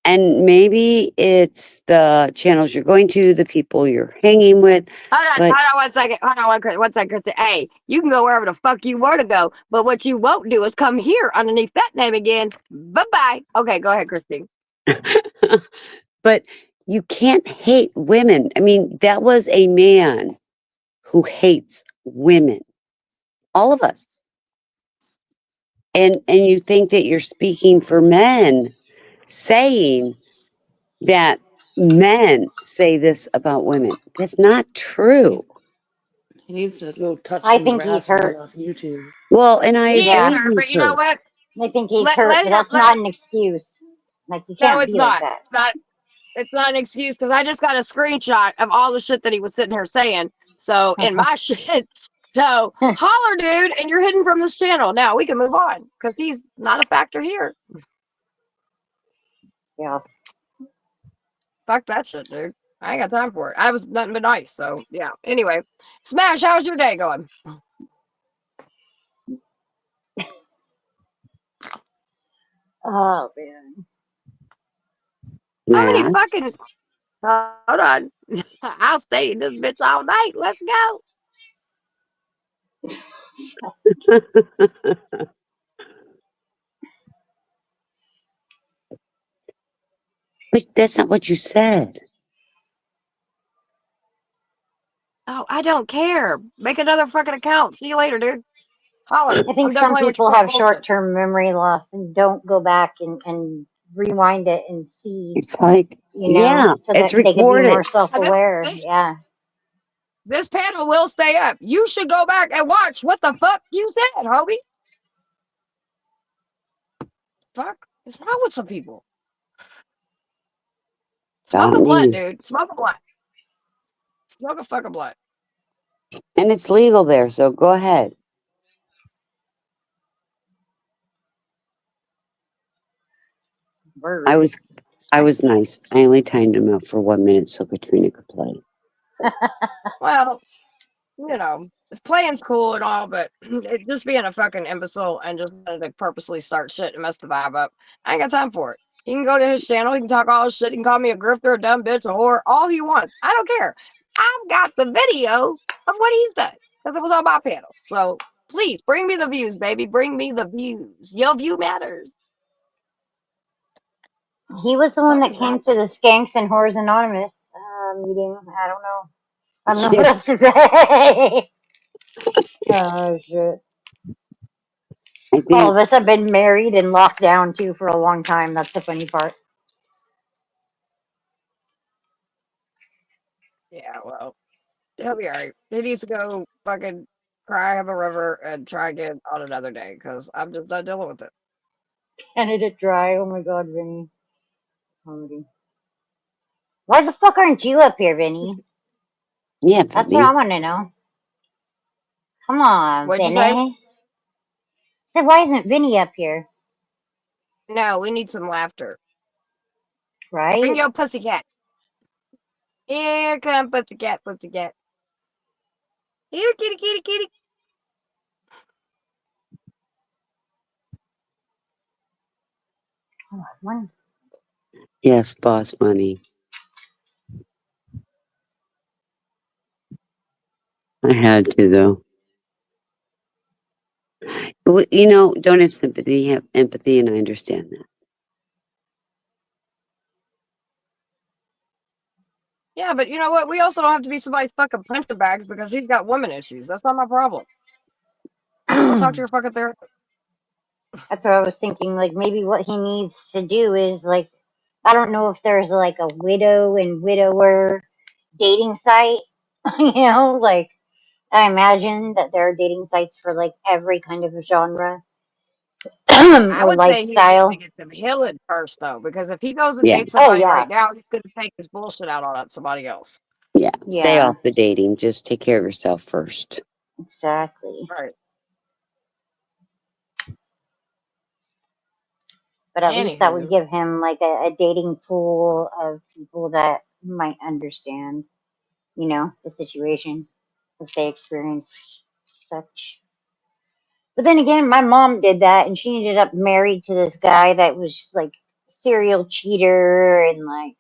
Speaker 1: and maybe it's the channels you're going to, the people you're hanging with.
Speaker 5: Hold on 1 second. Hold on 1 second, Kristen. Hey, you can go wherever the fuck you want to go, but what you won't do is come here underneath that name again. Bye-bye. Okay, go ahead, Christine.
Speaker 1: But you can't hate women. I mean, that was a man who hates women. All of us. And you think that you're speaking for men, saying that men say this about women. That's not true.
Speaker 21: He needs to go touch
Speaker 2: I
Speaker 21: some
Speaker 2: think he's
Speaker 21: grass and get
Speaker 2: hurt.
Speaker 21: off YouTube.
Speaker 1: Well, and I
Speaker 5: He is
Speaker 1: agree
Speaker 2: Yeah,
Speaker 5: hurt, but
Speaker 1: he's
Speaker 5: you know
Speaker 1: hurt.
Speaker 5: what?
Speaker 2: I think he's
Speaker 5: Let
Speaker 2: hurt,
Speaker 5: let
Speaker 2: but
Speaker 5: him
Speaker 2: that's
Speaker 5: let
Speaker 2: not an excuse. Like, you
Speaker 5: no,
Speaker 2: can't
Speaker 5: it's
Speaker 2: be like
Speaker 5: not.
Speaker 2: that.
Speaker 5: It's not an excuse because I just got a screenshot of all the shit that he was sitting here saying. So in my shit. So holler, dude, and you're hidden from this channel. Now we can move on because he's not a factor here.
Speaker 2: Yeah.
Speaker 5: Fuck that shit, dude. I ain't got time for it. I was nothing but nice. So yeah. Anyway, Smash, how's your day going?
Speaker 2: Oh man.
Speaker 5: How many
Speaker 1: Matt.
Speaker 5: fucking hold on. I'll stay in this bitch all night. Let's go.
Speaker 1: But that's not what you said.
Speaker 5: Oh, I don't care. Make another fucking account. See you later, dude. Holler.
Speaker 2: I
Speaker 5: I'm
Speaker 2: think
Speaker 5: done
Speaker 2: some
Speaker 5: playing with
Speaker 2: people
Speaker 5: your
Speaker 2: have
Speaker 5: bullshit.
Speaker 2: short-term memory loss and don't go back and rewind it and see,
Speaker 1: It's like, yeah,
Speaker 2: so
Speaker 1: it's
Speaker 2: that they can be
Speaker 1: recorded.
Speaker 2: more self-aware.
Speaker 5: This
Speaker 2: Yeah.
Speaker 5: this panel will stay up. You should go back and watch what the fuck you said, Hobie. Fuck. What's wrong with some people? Smoke a
Speaker 1: Got
Speaker 5: blunt,
Speaker 1: me.
Speaker 5: dude. Smoke a blunt. Smoke a fucking blunt.
Speaker 1: And it's legal there, so go ahead.
Speaker 2: Word.
Speaker 1: I was nice. I only timed him out for 1 minute so Katrina could play.
Speaker 5: Well, playing's cool and all, but it just being a fucking imbecile and just to purposely start shit and mess the vibe up. I ain't got time for it. He can go to his channel. He can talk all his shit. He can call me a grifter, a dumb bitch, a whore, all he wants. I don't care. I've got the video of what he's done because it was on my panel. So please bring me the views, baby. Bring me the views. Your view matters.
Speaker 2: He was the one that
Speaker 5: Something's
Speaker 2: came
Speaker 5: wrong.
Speaker 2: to the Skanks and Whores Anonymous meeting. I don't know. I don't know what else to say. Oh shit!
Speaker 1: I
Speaker 2: All
Speaker 1: think,
Speaker 2: of us have been married and locked down too for a long time. That's the funny part.
Speaker 5: Yeah, well, he'll be alright. He needs to go fucking cry, have a river, and try again on another day because I'm just not dealing with it.
Speaker 2: Ended it dry. Oh my god, Vinny. Comedy. Why the fuck aren't you up here, Vinny?
Speaker 1: yeah,
Speaker 2: That's what I
Speaker 1: Vinny.
Speaker 2: want to know. Come on,
Speaker 5: What'd you say?
Speaker 2: Vinny. So why isn't Vinny up here?
Speaker 5: No, we need some laughter. Bring
Speaker 2: Right?
Speaker 5: your pussycat. Here come pussycat, pussycat. Here, kitty, kitty, kitty.
Speaker 2: Oh, one.
Speaker 1: Yes, boss money. I had to, though. But, don't have sympathy, have empathy, and I understand that.
Speaker 5: Yeah, but you know what? We also don't have to be somebody's fucking punching bags because he's got woman issues. That's not my problem. Go talk to your fucking therapist.
Speaker 2: That's what I was thinking. Like maybe what he needs to do is like, I don't know if there's like a widow and widower dating site. Like I imagine that there are dating sites for like every kind of genre
Speaker 5: I
Speaker 2: or
Speaker 5: would say he needs to
Speaker 2: lifestyle.
Speaker 5: get some healing first, though, because if he goes and
Speaker 1: Yeah,
Speaker 5: dates
Speaker 2: Oh
Speaker 5: somebody
Speaker 2: yeah,
Speaker 5: right now, he's going to take his bullshit out on somebody else.
Speaker 1: yeah. Stay
Speaker 2: yeah,
Speaker 1: off the dating. Just take care of yourself first.
Speaker 2: exactly.
Speaker 5: Right.
Speaker 2: But at least that would
Speaker 5: Anywho,
Speaker 2: give him like a dating pool of people that might understand, the situation if they experience such. But then again, my mom did that, and she ended up married to this guy that was like serial cheater and like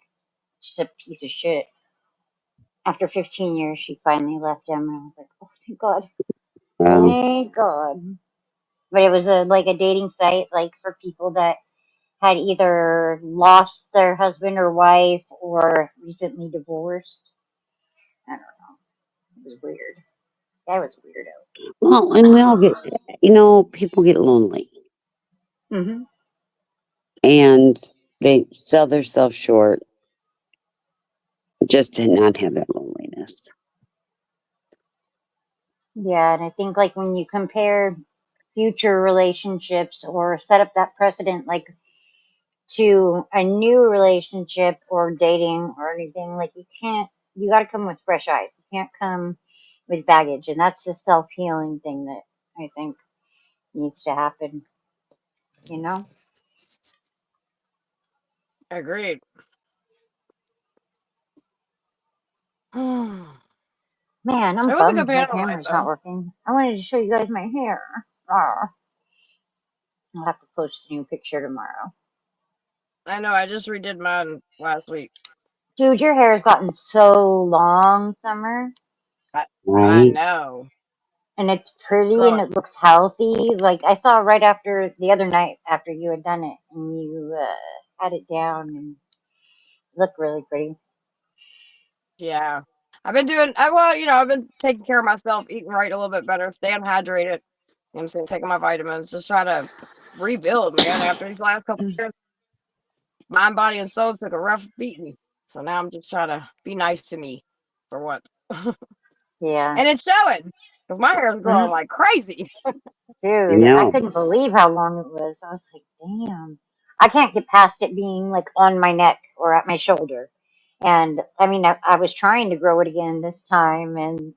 Speaker 2: just a piece of shit. After 15 years, she finally left him, and I was like, oh, thank God,
Speaker 1: Wow.
Speaker 2: thank God. But it was like a dating site, like for people that had either lost their husband or wife or recently divorced. I don't know. It was weird. That was weirdo.
Speaker 1: Well, and we all get, people get lonely
Speaker 2: Hmm.
Speaker 1: and they sell themselves short just to not have that loneliness.
Speaker 2: Yeah, and I think like when you compare future relationships or set up that precedent, like to a new relationship or dating or anything, like you got to come with fresh eyes. You can't come with baggage. And that's the self healing thing that I think needs to happen, you know?
Speaker 5: agreed. It
Speaker 2: Man, I'm
Speaker 5: was a good
Speaker 2: bummed my
Speaker 5: panel tonight,
Speaker 2: camera's not
Speaker 5: though.
Speaker 2: working. I wanted to show you guys my hair. Oh, I'll have to post a new picture tomorrow.
Speaker 5: I know. I just redid mine last week.
Speaker 2: Dude, your hair has gotten so long, Summer.
Speaker 5: I
Speaker 1: Right?
Speaker 5: know.
Speaker 2: And it's pretty and
Speaker 5: Growing.
Speaker 2: it looks healthy. Like I saw right after the other night after you had done it and you had it down and looked really pretty.
Speaker 5: Yeah. I've been doing, well, I've been taking care of myself, eating right a little bit better, staying hydrated. You know what I'm saying? Taking my vitamins, just try to rebuild, man. After these last couple of years, mind, body, and soul took a rough beating. So now I'm just trying to be nice to me for once.
Speaker 2: Yeah.
Speaker 5: And it's showing because my hair is growing
Speaker 2: Hmm.
Speaker 5: like crazy.
Speaker 1: I
Speaker 2: Dude, I
Speaker 1: know.
Speaker 2: couldn't believe how long it was. I was like, damn. I can't get past it being like on my neck or at my shoulder. And I mean, I was trying to grow it again this time. And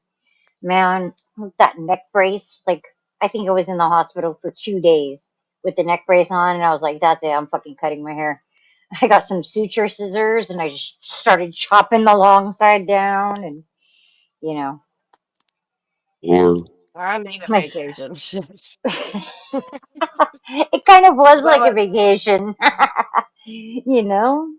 Speaker 2: man, with that neck brace, like, I think I was in the hospital for 2 days with the neck brace on. And I was like, that's it. I'm fucking cutting my hair. I got some suture scissors and I just started chopping the long side down. And, you know,
Speaker 1: Yeah.
Speaker 5: I need a
Speaker 2: my.
Speaker 5: vacation.
Speaker 2: It kind of was
Speaker 5: I
Speaker 2: like a
Speaker 5: like,
Speaker 2: vacation, you know?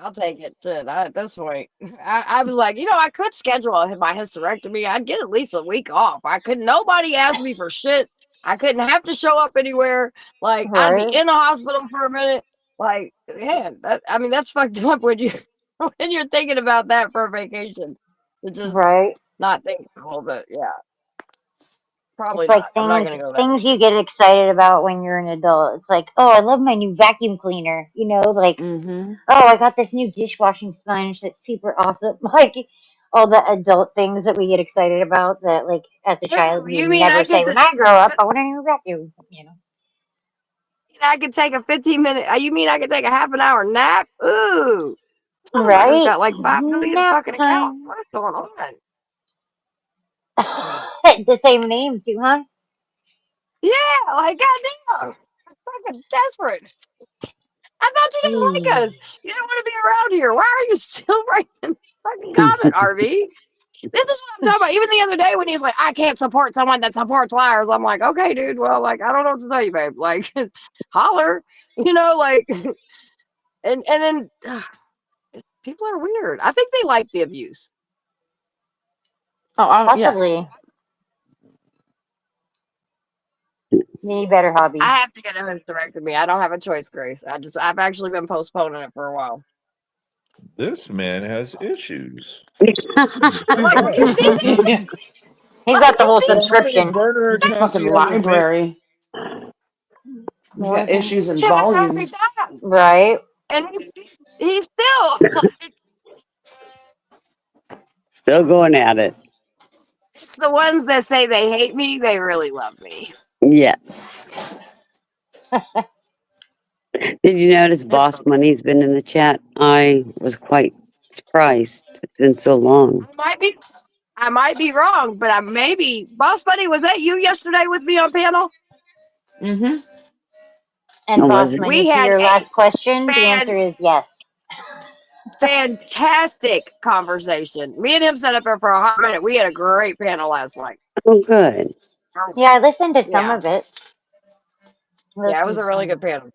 Speaker 5: I'll take it. Shit, at this point, I was like, I could schedule my hysterectomy. I'd get at least a week off. I could. Nobody asked me for shit. I couldn't have to show up anywhere. Like I'd be
Speaker 2: Right?
Speaker 5: in the hospital for a minute. Like, man, I mean, that's fucked up when you when you're thinking about that for a vacation. It's just
Speaker 2: Right.
Speaker 5: not thinkable, but yeah, probably
Speaker 2: It's like
Speaker 5: not. I'm not gonna go there.
Speaker 2: things you get excited about when you're an adult. It's like, oh, I love my new vacuum cleaner. You know, like,
Speaker 21: Mm-hmm.
Speaker 2: oh, I got this new dishwashing sponge that's super awesome. Like all the adult things that we get excited about that, like, as a child,
Speaker 5: Ooh,
Speaker 2: you
Speaker 5: you
Speaker 2: would
Speaker 5: mean
Speaker 2: never
Speaker 5: I
Speaker 2: say,
Speaker 5: could
Speaker 2: when I grow up, I want a new vacuum. You know.
Speaker 5: I could take a 15-minute? You mean I could take a half an hour nap? Ooh, motherfucker's
Speaker 2: Right?
Speaker 5: got like 5 million
Speaker 2: Nap
Speaker 5: fucking accounts.
Speaker 2: time.
Speaker 5: What's going on?
Speaker 2: The same name too, huh?
Speaker 5: Yeah, like goddamn, I'm fucking desperate. I thought you didn't like us. You don't want to be around here. Why are you still writing fucking comment, RV? This is what I'm talking about. Even the other day when he's like, I can't support someone that supports liars. I'm like, okay, dude. Well, like, I don't know what to tell you, babe. Like, holler, like, and then people are weird. I think they like the abuse.
Speaker 21: Oh, yeah.
Speaker 2: Possibly. Need better hobbies.
Speaker 5: I have to get a hysterectomy. I don't have a choice, Grace. I've actually been postponing it for a while.
Speaker 18: This man has issues.
Speaker 5: Like, when you see this,
Speaker 2: He's
Speaker 5: like,
Speaker 2: got
Speaker 5: when
Speaker 2: the
Speaker 5: you
Speaker 2: whole
Speaker 5: see
Speaker 18: I had a
Speaker 2: subscription.
Speaker 18: burner
Speaker 21: The
Speaker 18: account
Speaker 21: fucking
Speaker 18: the other day.
Speaker 21: library. He's got issues in
Speaker 5: Kevin Murphy
Speaker 21: volumes.
Speaker 5: died,
Speaker 2: Right.
Speaker 5: and he's still like,
Speaker 1: Still going at it.
Speaker 5: it's the ones that say they hate me, they really love me.
Speaker 1: Yes. Did you notice
Speaker 5: It's
Speaker 1: Boss Money's been in the chat? I was quite surprised. It's been so long.
Speaker 5: I might be wrong, but maybe Boss Buddy, was that you yesterday with me on panel?
Speaker 21: Mm-hmm.
Speaker 2: And
Speaker 1: Oh, was
Speaker 2: boss
Speaker 1: it?
Speaker 2: money,
Speaker 5: We
Speaker 2: to
Speaker 5: had
Speaker 2: your
Speaker 5: a
Speaker 2: last question, the answer is yes.
Speaker 5: fantastic conversation. Me and him sat up there for a hot minute. We had a great panel last night.
Speaker 1: Oh, good.
Speaker 2: Yeah, I listened to some
Speaker 5: Yeah,
Speaker 2: of it.
Speaker 5: yeah, it was
Speaker 2: Listened to
Speaker 5: a really
Speaker 2: some.
Speaker 5: good panel.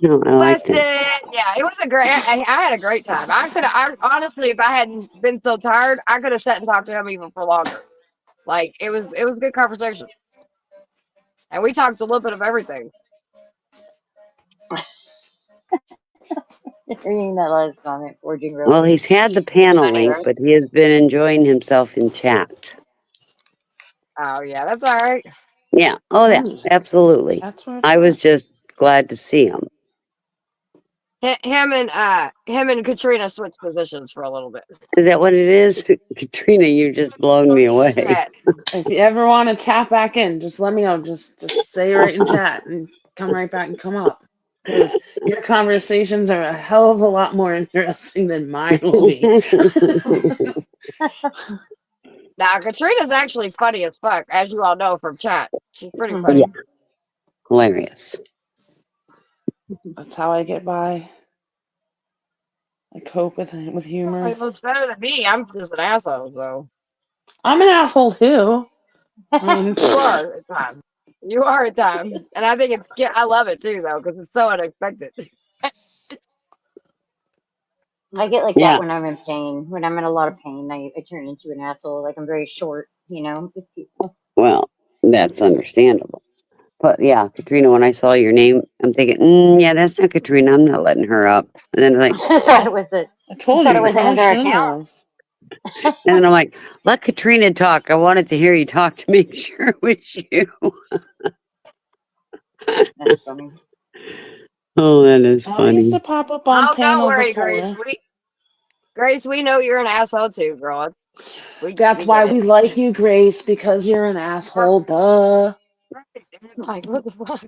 Speaker 1: No, I liked
Speaker 5: Blessed.
Speaker 1: it.
Speaker 5: Yeah, it was a great. I had a great time. I honestly, if I hadn't been so tired, I could have sat and talked to him even for longer. Like it was a good conversation, and we talked a little bit of everything.
Speaker 2: Reading that last comment, forging
Speaker 1: Well,
Speaker 2: rumors.
Speaker 1: he's had the
Speaker 2: It's
Speaker 1: panel
Speaker 2: funny,
Speaker 1: link,
Speaker 2: right?
Speaker 1: but he has been enjoying himself in chat.
Speaker 5: Oh yeah, that's all right.
Speaker 1: Yeah. Oh, yeah. Absolutely.
Speaker 21: That's where it's
Speaker 1: I was
Speaker 21: at.
Speaker 1: just glad to see him.
Speaker 5: Him and Katrina switched positions for a little bit.
Speaker 1: Is that what it is? Katrina, you've just blown me away.
Speaker 5: Chat.
Speaker 21: If you ever want to tap back in, just let me know. Just say right in chat and come right back and come up. Because your conversations are a hell of a lot more interesting than mine will be.
Speaker 5: Now Katrina's actually funny as fuck, as you all know from chat. She's pretty
Speaker 1: Yeah.
Speaker 5: funny.
Speaker 1: Hilarious.
Speaker 21: That's how I get by. I cope with humor.
Speaker 5: It looks better than me. I'm just an asshole, so
Speaker 21: I'm an asshole too. I mean,
Speaker 5: you are at times. You are at times, and I think it's. I love it too, though, because it's so unexpected.
Speaker 2: I get like that
Speaker 1: Yeah.
Speaker 2: when I'm in pain. When I'm in a lot of pain, I turn into an asshole. Like I'm very short, with people.
Speaker 1: Well, that's understandable. But yeah, Katrina, when I saw your name, I'm thinking, yeah, that's not Katrina. I'm not letting her up. And then like,
Speaker 2: I thought it was
Speaker 21: I told
Speaker 2: thought
Speaker 21: you,
Speaker 2: it
Speaker 21: you
Speaker 2: was
Speaker 21: probably
Speaker 2: another
Speaker 21: shouldn't
Speaker 2: account.
Speaker 21: have.
Speaker 1: and then I'm like, let Katrina talk. I wanted to hear you talk to make sure it was you.
Speaker 2: That's funny.
Speaker 1: Oh, that is
Speaker 21: I used to
Speaker 1: funny.
Speaker 21: pop up on
Speaker 5: Oh, don't
Speaker 21: panel
Speaker 5: worry, Grace.
Speaker 21: before.
Speaker 5: We know you're an asshole too, girl. We
Speaker 21: That's
Speaker 5: get
Speaker 21: why
Speaker 5: it.
Speaker 21: we like you, Grace, because you're an asshole. Duh.
Speaker 5: Like, what the fuck?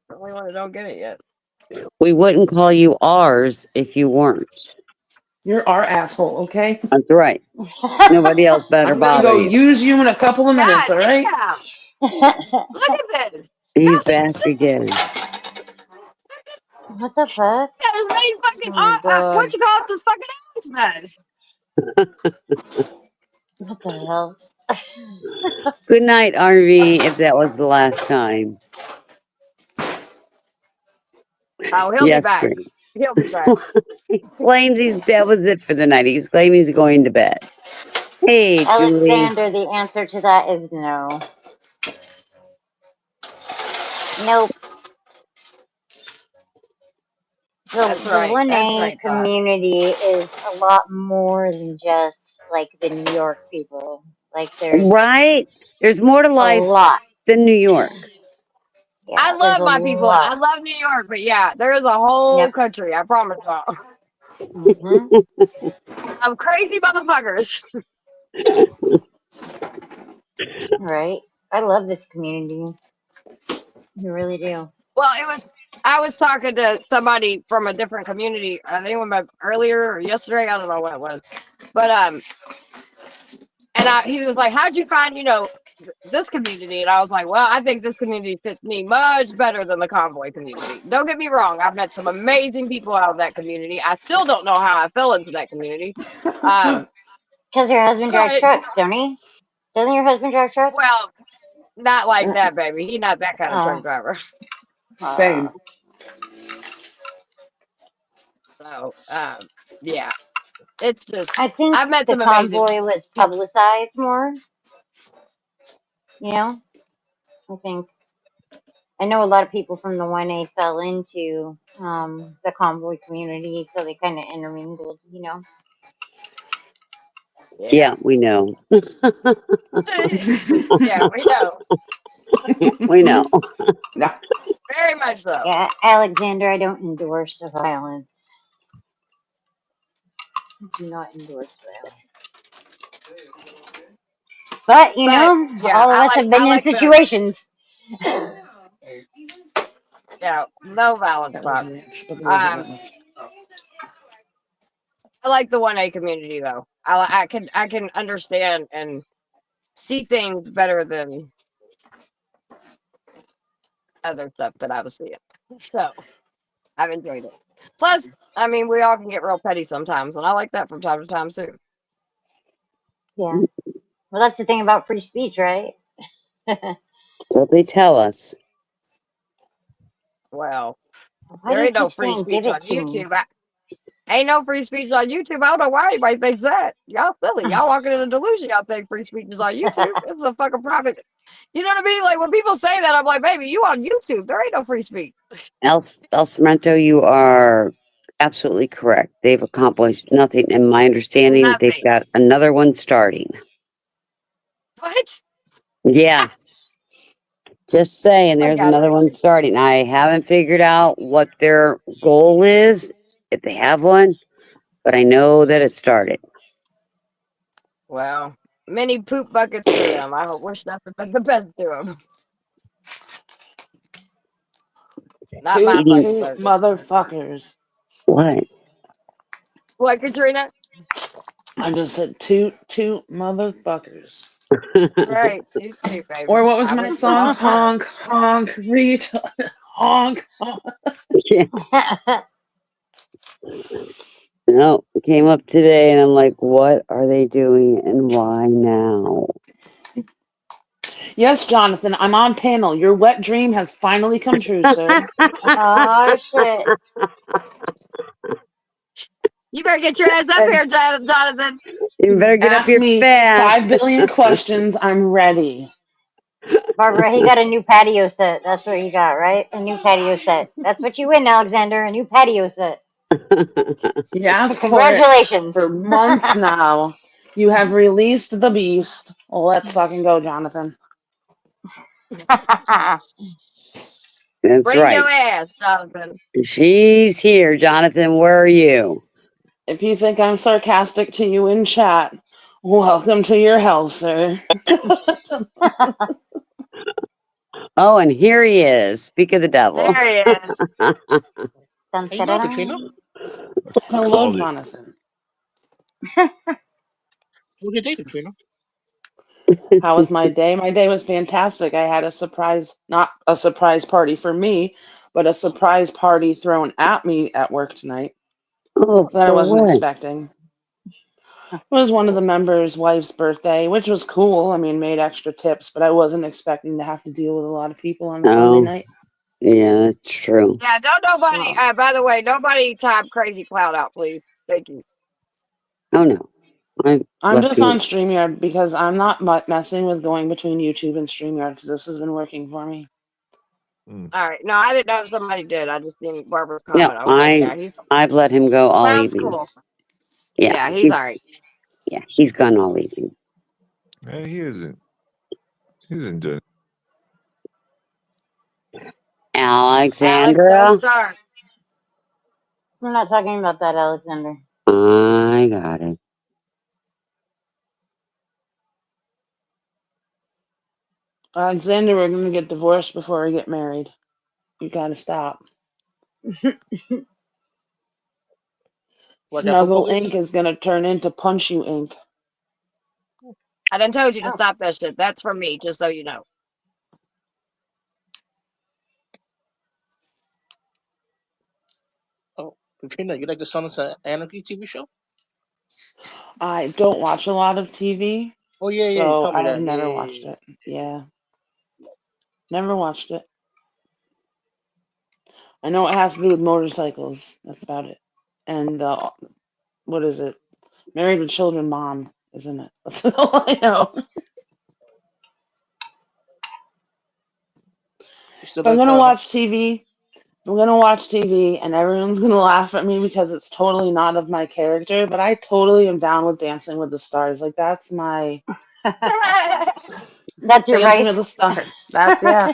Speaker 5: The only one that don't get it yet.
Speaker 1: We wouldn't call you ours if you weren't.
Speaker 21: You're our asshole, okay?
Speaker 1: That's right. Nobody else better
Speaker 21: I'm gonna
Speaker 1: bother
Speaker 21: go
Speaker 1: you.
Speaker 21: use you in a couple of minutes,
Speaker 5: God
Speaker 21: all right?
Speaker 5: damn! Look at this.
Speaker 1: He's back again.
Speaker 2: What the fuck?
Speaker 5: Got his main fucking
Speaker 2: Oh my
Speaker 5: what
Speaker 2: god.
Speaker 5: you call it? This fucking owl's nest.
Speaker 2: What the hell?
Speaker 1: Good night, RV, if that was the last time.
Speaker 5: Oh, he'll be
Speaker 1: Yes,
Speaker 5: back.
Speaker 1: Grace.
Speaker 5: He'll be back.
Speaker 1: He claims that was it for the night. He's claiming he's going to bed. Hey, Julie.
Speaker 2: Alexander, the answer to that is no. Nope.
Speaker 5: That's
Speaker 2: The
Speaker 5: right. That's
Speaker 2: 1A
Speaker 5: right, Todd.
Speaker 2: community is a lot more than just like the New York people. Like there's
Speaker 1: Right? There's more to
Speaker 2: a
Speaker 1: life
Speaker 2: lot.
Speaker 1: than New York.
Speaker 5: I
Speaker 2: Yeah, there's
Speaker 5: love
Speaker 2: a
Speaker 5: my people.
Speaker 2: lot.
Speaker 5: I love New York, but yeah, there is a whole
Speaker 2: Yep.
Speaker 5: country. I promise you.
Speaker 2: hmm
Speaker 5: Of crazy motherfuckers.
Speaker 2: Right. I love this community. I really do.
Speaker 5: Well, it was. I was talking to somebody from a different community. I think it was earlier or yesterday. I don't know what it was, but he was like, "How'd you find, this community?" And I was like, "Well, I think this community fits me much better than the convoy community. Don't get me wrong. I've met some amazing people out of that community. I still don't know how I fell into that community. Um,
Speaker 2: Because your husband drives
Speaker 5: but
Speaker 2: trucks, don't he? Doesn't your husband drive trucks?
Speaker 5: well, not like that, baby. He's not that kind of truck
Speaker 2: Oh.
Speaker 5: driver.
Speaker 21: Same.
Speaker 5: So, yeah, it's just
Speaker 2: I think
Speaker 5: I've met
Speaker 2: the
Speaker 5: some amazing
Speaker 2: convoy was
Speaker 5: people.
Speaker 2: publicized more. You know, I think I know a lot of people from the 1A fell into the convoy community, so they kind of intermingled. You know.
Speaker 5: Yeah,
Speaker 1: Yeah, we know.
Speaker 5: yeah, we know
Speaker 1: We know.
Speaker 21: No.
Speaker 5: very much so.
Speaker 2: Yeah, Alexander, I don't endorse the violence. I do not endorse violence. But you
Speaker 5: But
Speaker 2: know,
Speaker 5: yeah,
Speaker 2: all of us have been
Speaker 5: I
Speaker 2: in
Speaker 5: like the
Speaker 2: situations.
Speaker 5: no violence,
Speaker 21: That was
Speaker 5: Bob.
Speaker 21: ranch, but there wasn't that
Speaker 5: Um,
Speaker 21: much.
Speaker 5: I like the 1A community though. I can understand and see things better than other stuff that I was seeing. So I've enjoyed it. Plus, I mean, we all can get real petty sometimes, and I like that from time to time too.
Speaker 2: Yeah. Well, that's the thing about free speech, right?
Speaker 1: So they tell us.
Speaker 5: Well,
Speaker 2: Why do
Speaker 5: there
Speaker 2: you
Speaker 5: ain't no
Speaker 2: keep
Speaker 5: free
Speaker 2: saying give
Speaker 5: speech
Speaker 2: it
Speaker 5: on
Speaker 2: to me?
Speaker 5: YouTube. Ain't no free speech on YouTube. I don't know why anybody thinks that. Y'all silly. Y'all walking in a delusion. Y'all think free speech is on YouTube. It's a fucking private. You know what I mean? Like when people say that, I'm like, baby, you on YouTube. There ain't no free speech.
Speaker 1: El Sorrento, you are absolutely correct. They've accomplished nothing. In my understanding, they've
Speaker 5: Nothing.
Speaker 1: got another one starting.
Speaker 5: What?
Speaker 1: Yeah, just saying,
Speaker 5: I
Speaker 1: there's
Speaker 5: got
Speaker 1: another
Speaker 5: it.
Speaker 1: one starting. I haven't figured out what their goal is, if they have one, but I know that it started.
Speaker 5: Well, many poop buckets to them. I hope wish nothing but the best to them. Not my
Speaker 21: Toot
Speaker 1: Eating
Speaker 5: bucket,
Speaker 21: toot
Speaker 5: but
Speaker 21: motherfuckers.
Speaker 1: what?
Speaker 5: what, Katrina?
Speaker 21: I just said toot toot motherfuckers.
Speaker 5: Right. You too, baby.
Speaker 21: Or what was
Speaker 5: I
Speaker 21: my
Speaker 5: wish them
Speaker 21: song?
Speaker 5: all the best.
Speaker 21: Honk, honk, honk, honk.
Speaker 1: Yeah. No, it came up today, and I'm like, what are they doing, and why now?
Speaker 21: Yes, Jonathan, I'm on panel. Your wet dream has finally come true, sir.
Speaker 2: Oh shit!
Speaker 5: You better get your ass up
Speaker 21: And
Speaker 5: here, Jonathan.
Speaker 1: You better get up
Speaker 21: ask
Speaker 1: here
Speaker 21: me
Speaker 1: fast.
Speaker 21: 5 billion questions. I'm ready.
Speaker 2: Barbara, he got a new patio set. That's what he got, right? A new patio set. That's what you win, Alexander. A new patio set.
Speaker 21: You asked for it
Speaker 2: Congratulations.
Speaker 21: for months now. You have released the beast. Let's fucking go, Jonathan.
Speaker 1: That's
Speaker 5: Bring your
Speaker 1: right.
Speaker 5: ass, Jonathan.
Speaker 1: She's here, Jonathan. Where are you?
Speaker 21: If you think I'm sarcastic to you in chat, welcome to your hell, sir.
Speaker 1: Oh, and here he is. Speak of the devil.
Speaker 5: There he is.
Speaker 2: Dun,
Speaker 6: How you
Speaker 2: da, da,
Speaker 6: doing, Katrina?
Speaker 2: dun.
Speaker 21: Hello,
Speaker 18: Called it.
Speaker 21: Jonathan.
Speaker 6: How was your day, Katrina?
Speaker 21: How was my day? My day was fantastic. I had a surprise, not a surprise party for me, but a surprise party thrown at me at work tonight
Speaker 1: Oh,
Speaker 21: that I
Speaker 1: for
Speaker 21: wasn't
Speaker 1: what?
Speaker 21: expecting. It was one of the members' wife's birthday, which was cool. I mean, made extra tips, but I wasn't expecting to have to deal with a lot of people on a Sunday
Speaker 1: Oh,
Speaker 21: night.
Speaker 1: yeah, that's true.
Speaker 5: Yeah, don't nobody.
Speaker 21: So
Speaker 5: By the way, nobody type crazy cloud out, please. Thank you.
Speaker 1: Oh, no. I
Speaker 21: I'm
Speaker 1: left
Speaker 21: just
Speaker 1: him.
Speaker 21: on StreamYard because I'm not messing with going between YouTube and StreamYard because this has been working for me.
Speaker 18: Mm.
Speaker 5: All right. No, I didn't know if somebody did. I just seen Barbara's
Speaker 1: No,
Speaker 5: comment. I was like, yeah, he's
Speaker 1: I've let him go all
Speaker 5: sounds
Speaker 1: evening.
Speaker 5: cool.
Speaker 1: Yeah,
Speaker 5: Yeah, he's all right.
Speaker 1: he's gone all evening.
Speaker 18: Man, he isn't. He isn't doing.
Speaker 5: Alex, don't
Speaker 1: Alexandra,
Speaker 5: start.
Speaker 2: We're not talking about that, Alexander.
Speaker 1: I got it.
Speaker 21: Alexander, we're gonna get divorced before we get married. You gotta stop.
Speaker 6: What that for,
Speaker 21: Snuggle
Speaker 6: Boogie?
Speaker 21: ink is gonna turn into punch you ink.
Speaker 5: I done told you to
Speaker 2: Oh,
Speaker 5: stop that shit. That's from me, just so you know.
Speaker 6: Oh, Katrina, you like the Sons of Anarchy TV show?
Speaker 21: I don't watch a lot of TV,
Speaker 6: Oh yeah, you
Speaker 21: so
Speaker 6: told me
Speaker 21: I've
Speaker 6: that. Yeah,
Speaker 21: never
Speaker 6: yeah,
Speaker 21: watched
Speaker 6: yeah.
Speaker 21: it. Yeah, never watched it. I know it has to do with motorcycles. That's about it. And what is it? Married with Children mom, isn't it? That's all I know.
Speaker 6: You still
Speaker 21: If I'm
Speaker 6: like
Speaker 21: gonna watch TV, I'm gonna watch TV, and everyone's gonna laugh at me because it's totally not of my character. But I totally am down with Dancing with the Stars. Like that's my
Speaker 2: that's your
Speaker 21: Dancing
Speaker 2: right.
Speaker 21: with the Stars. That's yeah.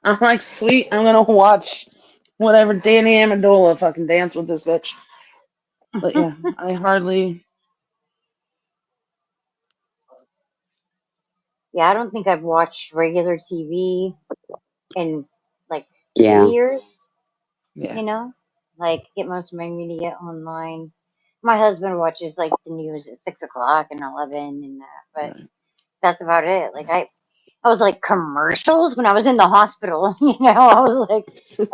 Speaker 21: I'm like, sweet. I'm gonna watch whatever Danny Amendola fucking dance with this bitch. But yeah, I hardly.
Speaker 2: Yeah, I don't think I've watched regular TV in like
Speaker 1: Yeah,
Speaker 2: years.
Speaker 21: Yeah.
Speaker 2: You know, like get most of my media online. My husband watches like the news at 6 o'clock and 11 and that, but
Speaker 21: Right.
Speaker 2: that's about it. Like I was like commercials when I was in the hospital. You know, I was like,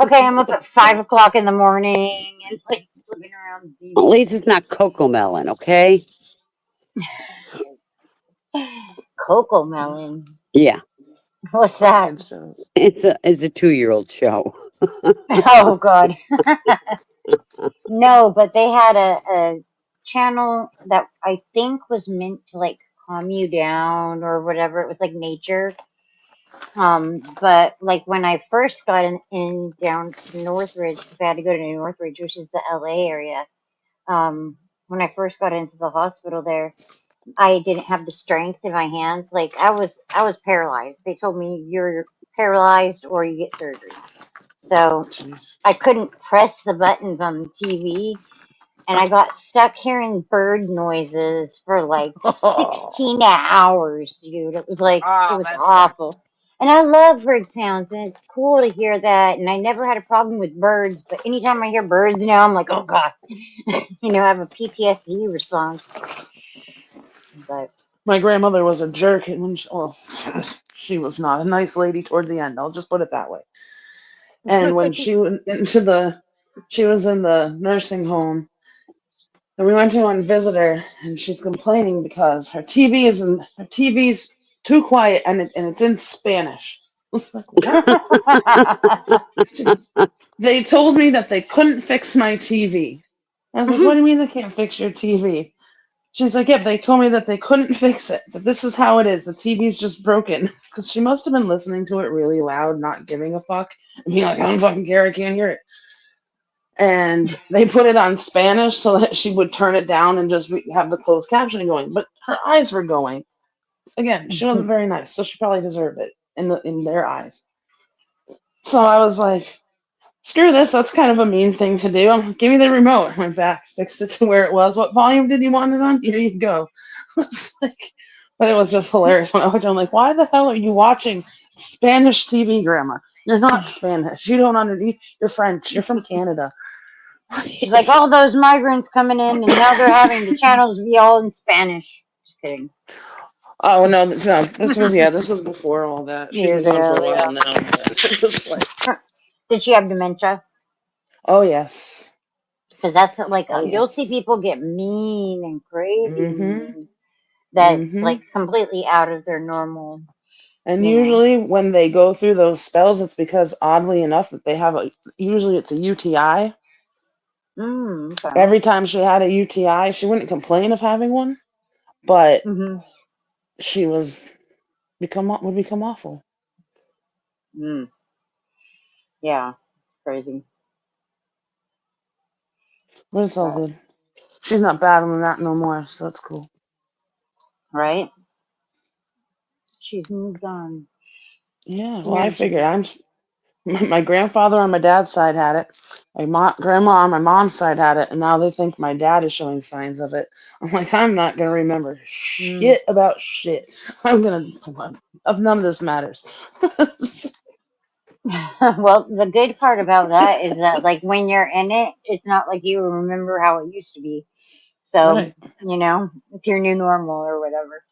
Speaker 2: okay, I'm up at 5 o'clock in the morning and like flipping around
Speaker 1: at
Speaker 2: TV.
Speaker 1: least it's not Coco Melon, okay?
Speaker 2: Coco Melon.
Speaker 1: Yeah,
Speaker 2: What's
Speaker 21: Fun
Speaker 2: that?
Speaker 21: kids shows.
Speaker 1: it's a 2-year-old show.
Speaker 2: Oh God. No, but they had a channel that I think was meant to like calm you down or whatever. It was like nature. But like when I first got in down to Northridge, because I had to go to Northridge, which is the LA area. When I first got into the hospital there, I didn't have the strength in my hands. Like I was paralyzed. They told me you're paralyzed or you get surgery. So
Speaker 21: Jeez.
Speaker 2: I couldn't press the buttons on the TV, and I got stuck hearing bird noises for like
Speaker 21: Oh,
Speaker 2: 16 hours, dude. It
Speaker 5: Oh,
Speaker 2: was
Speaker 5: that's fun.
Speaker 2: awful. And I love bird sounds, and it's cool to hear that. And I never had a problem with birds, but anytime I hear birds now, I'm like, oh God, I have a PTSD response. But
Speaker 21: my grandmother was a jerk, and when she was not a nice lady toward the end. I'll just put it that way. And when she was in the nursing home, and we went to one visit her, and she's complaining because her TV's too quiet, and it's in Spanish. I was like, what? She goes, they told me that they couldn't fix my TV. I was like, what do you mean they can't fix your TV? She's like, yeah, they told me that they couldn't fix it. That this is how it is. The TV's just broken. Because she must have been listening to it really loud, not giving a fuck, and being like, I don't fucking care, I can't hear it. And they put it on Spanish so that she would turn it down and just have the closed captioning going. But her eyes were going. Again, she wasn't very nice, so she probably deserved it in their eyes. So I was like, screw this. That's kind of a mean thing to do. Give me the remote. Went back, fixed it to where it was. What volume did you want it on? Here you go. I was like, but it was just hilarious when I watched it. I'm like, why the hell are you watching Spanish TV, Grandma? You're not Spanish. You don't understand. You're French. You're from Canada.
Speaker 2: she's like, all those migrants coming in, and now they're having the channels be all in Spanish. Just kidding.
Speaker 21: Oh no, no! This was before all that. She's been
Speaker 2: Years
Speaker 21: gone for
Speaker 2: ago,
Speaker 21: a while
Speaker 2: yeah.
Speaker 21: now. But it was like,
Speaker 2: Did she have dementia?
Speaker 21: oh yes,
Speaker 2: Because that's like
Speaker 21: oh
Speaker 2: you'll see
Speaker 21: yes.
Speaker 2: people get mean and crazy
Speaker 21: Mhm.
Speaker 2: mean. That's like
Speaker 21: Mhm.
Speaker 2: completely out of their normal,
Speaker 21: And
Speaker 2: you know.
Speaker 21: usually when they go through those spells, it's because oddly enough that they have a. Usually it's a UTI.
Speaker 2: Okay.
Speaker 21: Every time she had a UTI, she wouldn't complain of having one, but
Speaker 2: Mhm.
Speaker 21: she would become awful.
Speaker 2: Mm. Yeah, crazy.
Speaker 21: But it's all
Speaker 2: But,
Speaker 21: good. She's not battling that no more, so that's cool.
Speaker 2: right? She's moved on.
Speaker 21: Yeah, well, I
Speaker 2: And
Speaker 21: figured my grandfather on my dad's side had it. My grandma on my mom's side had it, and now they think my dad is showing signs of it. I'm like, I'm not gonna remember
Speaker 2: mm.
Speaker 21: shit about shit. I'm gonna, none of this matters.
Speaker 2: Well, the good part about that is that, like, when you're in it, it's not like you remember how it used to be. So,
Speaker 21: Right.
Speaker 2: it's your new normal or whatever.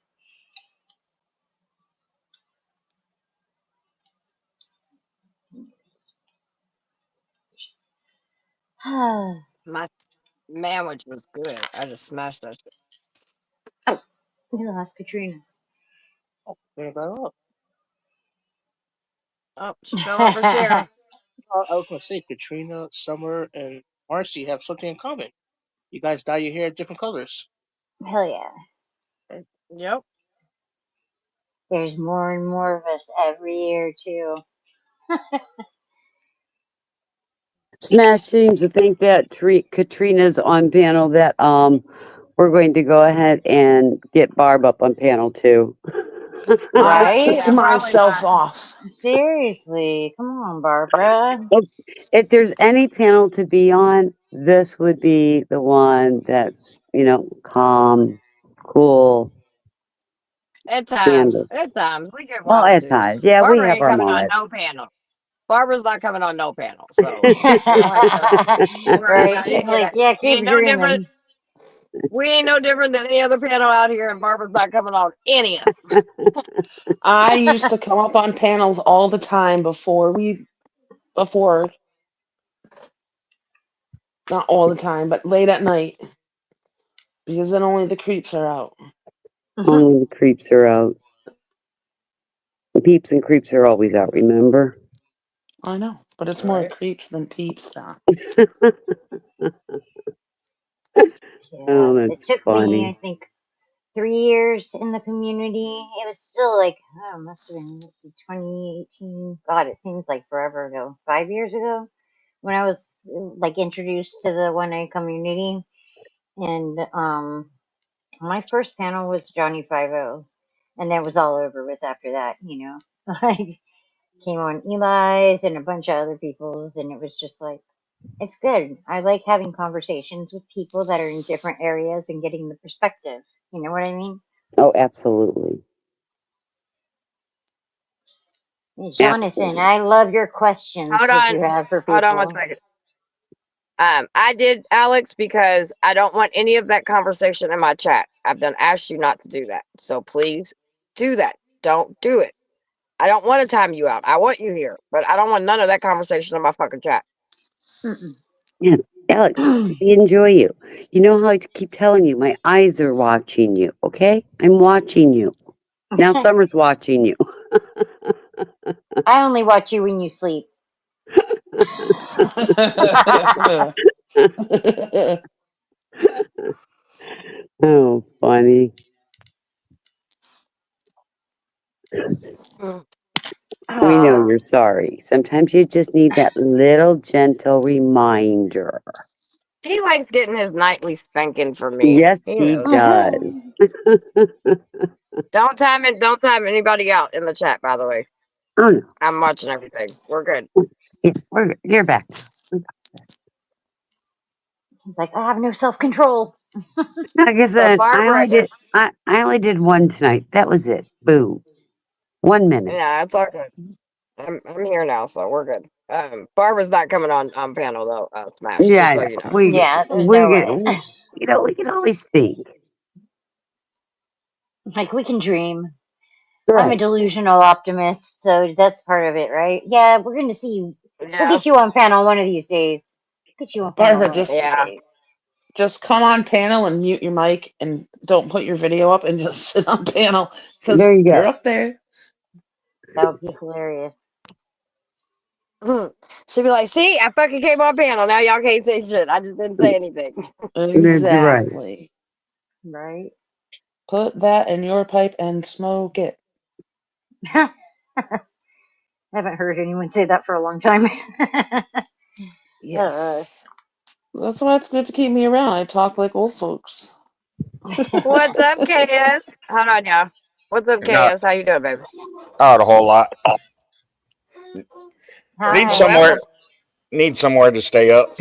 Speaker 2: Oh,
Speaker 5: My sandwich was good. I just smashed that shit.
Speaker 2: you lost Katrina.
Speaker 5: Oh, there you go. Oh, she fell off her chair.
Speaker 6: I was gonna say Katrina, Summer, and Marcy have something in common. You guys dye your hair different colors.
Speaker 2: Hell yeah.
Speaker 5: Yep.
Speaker 2: There's more and more of us every year, too.
Speaker 1: Smash seems to think that Katrina's on panel. That we're going to go ahead and get Barb up on panel too.
Speaker 21: I
Speaker 2: Right?
Speaker 21: kicked
Speaker 5: Yeah, probably
Speaker 21: myself
Speaker 5: not.
Speaker 21: off.
Speaker 2: Seriously. Come on, Barbara.
Speaker 1: If there's any panel to be on, this would be the one that's calm, cool,
Speaker 5: At times.
Speaker 1: and
Speaker 5: At times. We get
Speaker 1: well,
Speaker 5: wild
Speaker 1: at
Speaker 5: too.
Speaker 1: times, yeah, we
Speaker 5: Barbara
Speaker 1: have
Speaker 5: ain't
Speaker 1: our
Speaker 5: coming on
Speaker 1: moments.
Speaker 5: no panel. Barbara's not coming on no panel. So you don't have to worry
Speaker 2: Right?
Speaker 5: about
Speaker 2: She's
Speaker 5: any of
Speaker 2: like,
Speaker 5: that.
Speaker 2: yeah,
Speaker 5: We
Speaker 2: keep
Speaker 5: ain't no different.
Speaker 2: dreaming.
Speaker 5: We ain't no different than any other panel out here, and Barbara's not coming on any of them.
Speaker 21: I used to come up on panels all the time before, not all the time, but late at night, because then only the creeps are out.
Speaker 1: Only the creeps are out. The peeps and creeps are always out. Remember?
Speaker 21: I know, but it's more
Speaker 5: Right.
Speaker 21: creeps than peeps now.
Speaker 2: Yeah.
Speaker 1: Oh,
Speaker 2: It
Speaker 1: that's
Speaker 2: took me,
Speaker 1: funny.
Speaker 2: I think, 3 years in the community. It was still like, oh, it must have been, let's see, 2018. God, it seems like forever ago. 5 years ago when I was like introduced to the 1A community. And my first panel was Johnny 50. And that was all over with after that. Like, came on Eli's and a bunch of other people's. And it was just like, it's good. I like having conversations with people that are in different areas and getting the perspective. You know what I mean?
Speaker 1: Oh, absolutely,
Speaker 2: Jonathan,
Speaker 1: absolutely.
Speaker 2: I love your questions
Speaker 5: Hold
Speaker 2: that you
Speaker 5: on.
Speaker 2: have for
Speaker 5: Hold on one
Speaker 2: people.
Speaker 5: second. I did, Alex, because I don't want any of that conversation in my chat. I've done asked you not to do that. So please do that. Don't do it. I don't want to time you out. I want you here, but I don't want none of that conversation in my fucking chat.
Speaker 2: Mm-mm.
Speaker 1: Yeah, Alex, we enjoy you. You know how I keep telling you, my eyes are watching you. Okay, I'm watching you. Now Summer's watching you.
Speaker 2: I only watch you when you sleep.
Speaker 1: Oh, funny.
Speaker 5: Mm.
Speaker 1: We know
Speaker 2: Ah,
Speaker 1: you're sorry. Sometimes you just need that little gentle reminder.
Speaker 5: He likes getting his nightly spanking from me.
Speaker 1: Yes,
Speaker 5: He
Speaker 1: he
Speaker 5: knows that.
Speaker 1: does.
Speaker 5: Don't time anybody out in the chat, by the way.
Speaker 1: Oh no,
Speaker 5: I'm watching everything. We're good.
Speaker 1: yeah, you're back.
Speaker 2: he's like, I have no self control.
Speaker 1: Like I
Speaker 5: So
Speaker 1: said,
Speaker 5: Barbara,
Speaker 1: I only did one tonight. That was it. Boom. 1 minute.
Speaker 5: yeah, it's all good. I'm here now, so we're good. Barbara's not coming on panel though. Smash,
Speaker 1: Yeah,
Speaker 5: just
Speaker 1: I
Speaker 5: so
Speaker 1: know.
Speaker 5: you know.
Speaker 2: Yeah, there's
Speaker 1: We
Speaker 2: no
Speaker 1: get
Speaker 2: way.
Speaker 1: we can always think.
Speaker 2: Like, we can dream. I'm a
Speaker 1: Right.
Speaker 2: delusional optimist, so that's part of it, right? Yeah, we're going to see. We'll
Speaker 5: Yeah,
Speaker 2: get you on panel one of these days. Get you on panel
Speaker 21: Barbara,
Speaker 2: one of these
Speaker 5: yeah.
Speaker 2: days.
Speaker 21: just come on panel and mute your mic and don't put your video up and just sit on panel
Speaker 1: There
Speaker 21: because
Speaker 1: you
Speaker 21: you're
Speaker 1: go.
Speaker 21: up there.
Speaker 2: That would be hilarious.
Speaker 5: She'd be like, "See, I fucking came on panel. Now y'all can't say shit. I just didn't say anything."
Speaker 1: You're right.
Speaker 21: Exactly.
Speaker 2: Right?
Speaker 21: Put that in your pipe and smoke it.
Speaker 2: I haven't heard anyone say that for a long time.
Speaker 21: Yes. That's why it's good to keep me around. I talk like old folks.
Speaker 5: What's up, KS? Hold on, y'all. What's up,
Speaker 9: Not
Speaker 5: KS? How you doing, baby?
Speaker 9: not a whole lot. Need
Speaker 2: Hi.
Speaker 9: somewhere need somewhere to stay up.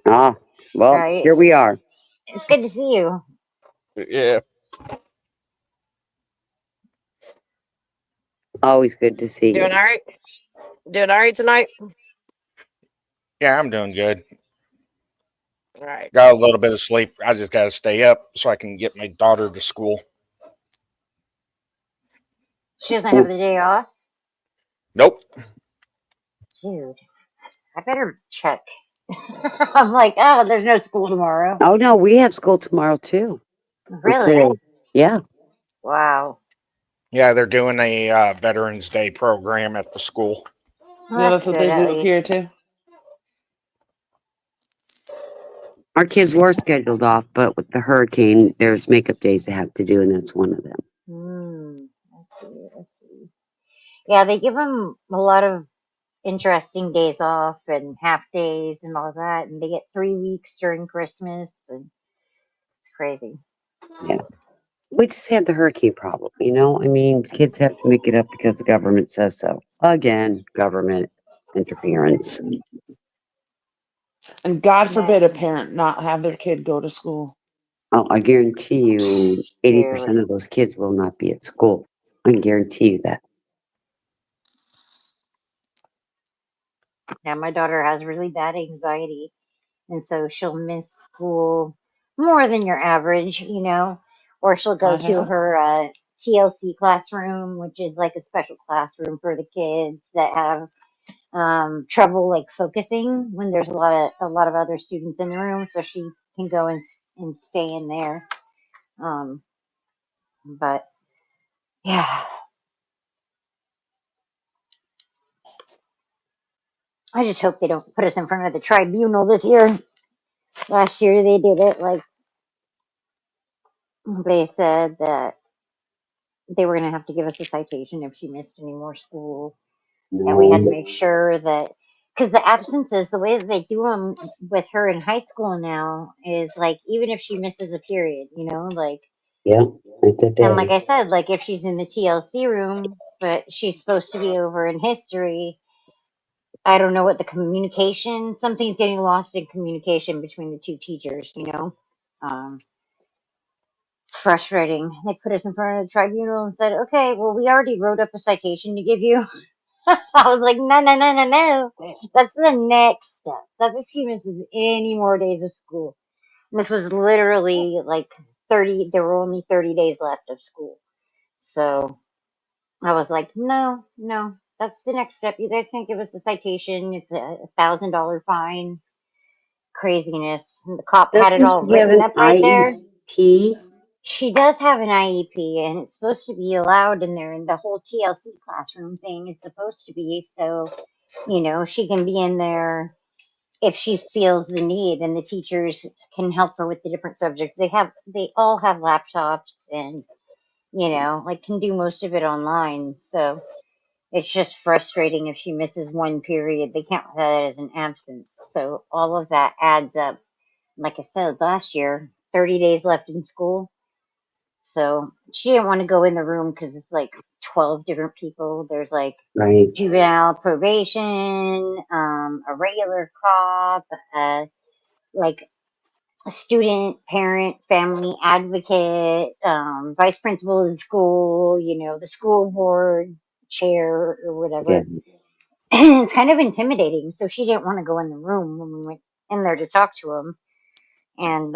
Speaker 1: Ah, well,
Speaker 2: Right.
Speaker 1: here we are.
Speaker 2: It's good to see you.
Speaker 9: Yeah.
Speaker 1: Always good to see
Speaker 5: Doing
Speaker 1: you.
Speaker 5: all right? Doing all right tonight?
Speaker 9: Yeah, I'm doing good.
Speaker 5: All right.
Speaker 9: Got a little bit of sleep. I just gotta stay up so I can get my daughter to school.
Speaker 2: She doesn't have the day off?
Speaker 9: Nope.
Speaker 2: Dude, I better check. I'm like, oh, there's no school tomorrow.
Speaker 1: Oh no, we have school tomorrow too.
Speaker 2: Really?
Speaker 1: Today. Yeah.
Speaker 2: Wow.
Speaker 9: Yeah, they're doing a Veterans Day program at the school.
Speaker 2: Well,
Speaker 21: Yeah,
Speaker 2: that's
Speaker 21: that's what
Speaker 2: good
Speaker 21: they
Speaker 2: at
Speaker 21: do up
Speaker 2: least.
Speaker 21: here too.
Speaker 1: Our kids were scheduled off, but with the hurricane, there's makeup days they have to do, and that's one of them.
Speaker 2: I see. I see. Yeah, they give them a lot of interesting days off and half days and all that, and they get 3 weeks during Christmas, and it's crazy.
Speaker 1: Yeah. We just had the hurricane problem, you know? I mean, kids have to make it up because the government says so. Again, government interference.
Speaker 21: And God
Speaker 2: Yeah,
Speaker 21: forbid a parent not have their kid go to school.
Speaker 1: Oh, I guarantee you, 80%
Speaker 2: dude.
Speaker 1: of those kids will not be at school. I can guarantee you that.
Speaker 2: Yeah, my daughter has really bad anxiety, and so she'll miss school more than your average, or she'll go to
Speaker 21: Uh-huh.
Speaker 2: her TLC classroom, which is like a special classroom for the kids that have trouble like focusing when there's a lot of other students in the room, so she can go and stay in there. Um, but yeah, I just hope they don't put us in front of the tribunal this year. Last year they did it. Like they said that they were going to have to give us a citation if she missed any more school, and we had to
Speaker 1: No.
Speaker 2: make sure that because the absences, the way that they do them with her in high school now is like even if she misses a period, like.
Speaker 1: Yeah, it's a
Speaker 2: And like
Speaker 1: day.
Speaker 2: I said, like if she's in the TLC room, but she's supposed to be over in history, I don't know what the communication, something's getting lost in communication between the two teachers. It's frustrating. They put us in front of the tribunal and said, okay, well, we already wrote up a citation to give you. I was like, no, no, no, no, no. That's the next step. That's if she misses any more days of school. And this was literally like 30, there were only 30 days left of school. So I was like, no, no, that's the next step. You guys can't give us a citation. It's a $1,000 fine. Craziness. And the cop had it
Speaker 1: Doesn't
Speaker 2: all
Speaker 1: she have
Speaker 2: written
Speaker 1: an
Speaker 2: up right there.
Speaker 1: IEP?
Speaker 2: She does have an IEP, and it's supposed to be allowed in there. And the whole TLC classroom thing is supposed to be so, she can be in there if she feels the need, and the teachers can help her with the different subjects. They all have laptops, and like can do most of it online. So it's just frustrating if she misses one period. They count that as an absence. So all of that adds up. Like I said, last year, 30 days left in school. So she didn't want to go in the room because it's like 12 different people. There's like
Speaker 1: Right.
Speaker 2: juvenile probation, a regular cop, like a student, parent, family advocate, vice principal of the school, the school board chair or
Speaker 1: Yeah.
Speaker 2: whatever. It's kind of intimidating. So she didn't want to go in the room when we went in there to talk to him. And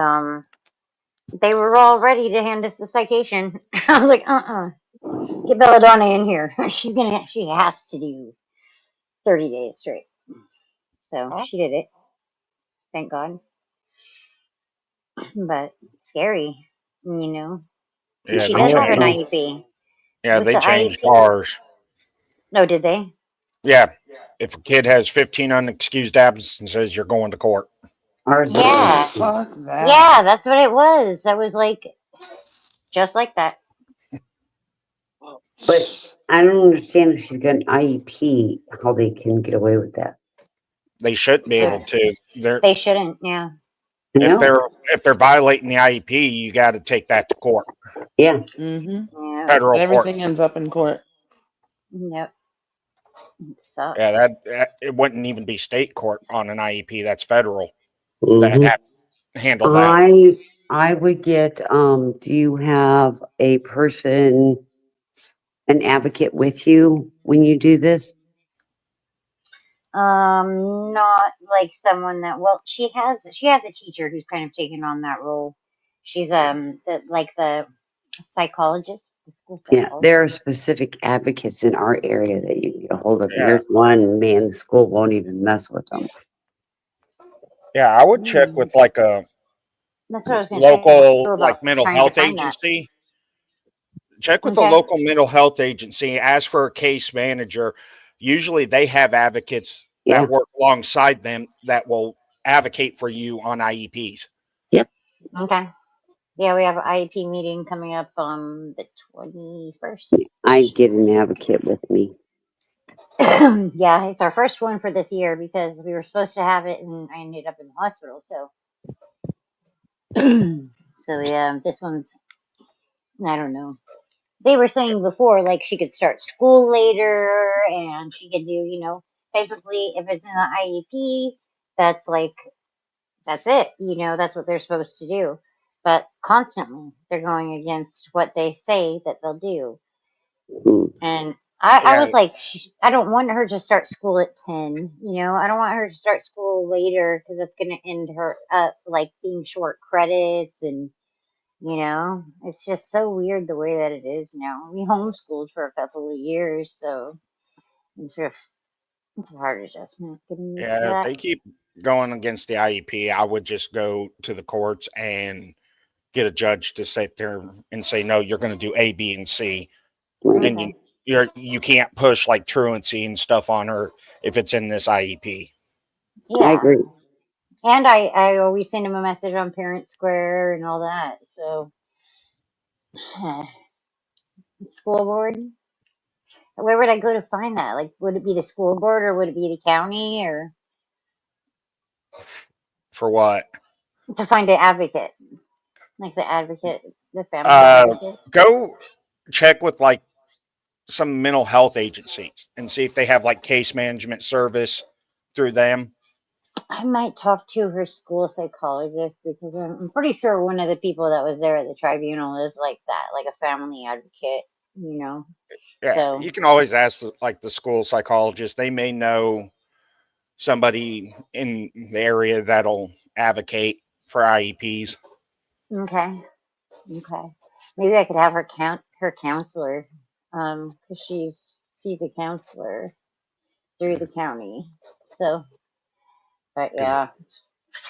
Speaker 2: they were all ready to hand us the citation. I was like, get Belladonna in here. She has to do 30 days straight. So she did it. Thank God. But scary, you know. And
Speaker 9: Yeah,
Speaker 2: she
Speaker 9: they
Speaker 2: does have an
Speaker 9: changed.
Speaker 2: IEP.
Speaker 9: Yeah,
Speaker 2: With
Speaker 9: they
Speaker 2: the
Speaker 9: changed
Speaker 2: IEP.
Speaker 9: ours.
Speaker 2: No, did they?
Speaker 9: Yeah, if a kid has 15 unexcused absences, you're going to court.
Speaker 1: Ours is
Speaker 2: Yeah.
Speaker 21: Fuck that.
Speaker 2: Yeah, that's what it was. That was like just like that.
Speaker 1: But I don't understand if she's got an IEP, how they can get away with that.
Speaker 9: They shouldn't be able to.
Speaker 2: They shouldn't. Yeah.
Speaker 9: If
Speaker 1: No.
Speaker 9: they're violating the IEP, you got to take that to court.
Speaker 1: Yeah.
Speaker 2: Yeah.
Speaker 9: Federal court.
Speaker 21: Everything ends up in court.
Speaker 2: Yep. It sucks.
Speaker 9: Yeah, that it wouldn't even be state court on an IEP. That's federal that
Speaker 1: Mhm.
Speaker 9: have to handle that.
Speaker 1: I would get. Do you have a person, an advocate with you when you do this?
Speaker 2: Not like someone that. Well, she has a teacher who's kind of taken on that role. She's the psychologist, the school
Speaker 1: Yeah,
Speaker 2: psychologist.
Speaker 1: there are specific advocates in our area that you can get a hold of.
Speaker 9: Yeah.
Speaker 1: There's one, man, the school won't even mess with them.
Speaker 9: Yeah, I would check with like a
Speaker 2: That's what I was going to
Speaker 9: local
Speaker 2: say about
Speaker 9: like mental
Speaker 2: trying to
Speaker 9: health
Speaker 2: find that.
Speaker 9: agency. Check with a
Speaker 2: Okay.
Speaker 9: local mental health agency. Ask for a case manager. Usually, they have advocates
Speaker 1: Yeah.
Speaker 9: that work alongside them that will advocate for you on IEPs.
Speaker 1: Yep.
Speaker 2: Okay. Yeah, we have an IEP meeting coming up on the 21st.
Speaker 1: I get an advocate with me.
Speaker 2: Yeah, it's our first one for this year because we were supposed to have it and I ended up in the hospital. So yeah, this one's, I don't know. They were saying before, like she could start school later and she could do, basically if it's in the IEP, that's it. That's what they're supposed to do. But constantly they're going against what they say that they'll do. And I was like, I don't want her to start school at 10. I don't want her to start school later because it's going to end her up like being short credits. And, it's just so weird the way that it is now. We homeschooled for a couple of years. So it's a hard adjustment getting used to
Speaker 9: Yeah, if
Speaker 2: that.
Speaker 9: they keep going against the IEP, I would just go to the courts and get a judge to sit there and say, no, you're going to do A, B, and C. And
Speaker 2: Okay.
Speaker 9: you can't push like truancy and stuff on her if it's in this IEP.
Speaker 2: Yeah.
Speaker 1: I agree.
Speaker 2: And I always send him a message on Parent Square and all that. So, school board. Where would I go to find that? Like, would it be the school board or would it be the county or
Speaker 9: For what?
Speaker 2: to find an advocate? Like the advocate, the family advocate?
Speaker 9: Go check with like some mental health agencies and see if they have like case management service through them.
Speaker 2: I might talk to her school psychologist because I'm pretty sure one of the people that was there at the tribunal is like that, like a family advocate,
Speaker 9: Yeah,
Speaker 2: So,
Speaker 9: you can always ask like the school psychologist. They may know somebody in the area that'll advocate for IEPs.
Speaker 2: okay. Maybe I could have her counselor, because she's a counselor through the county. So, but yeah, it's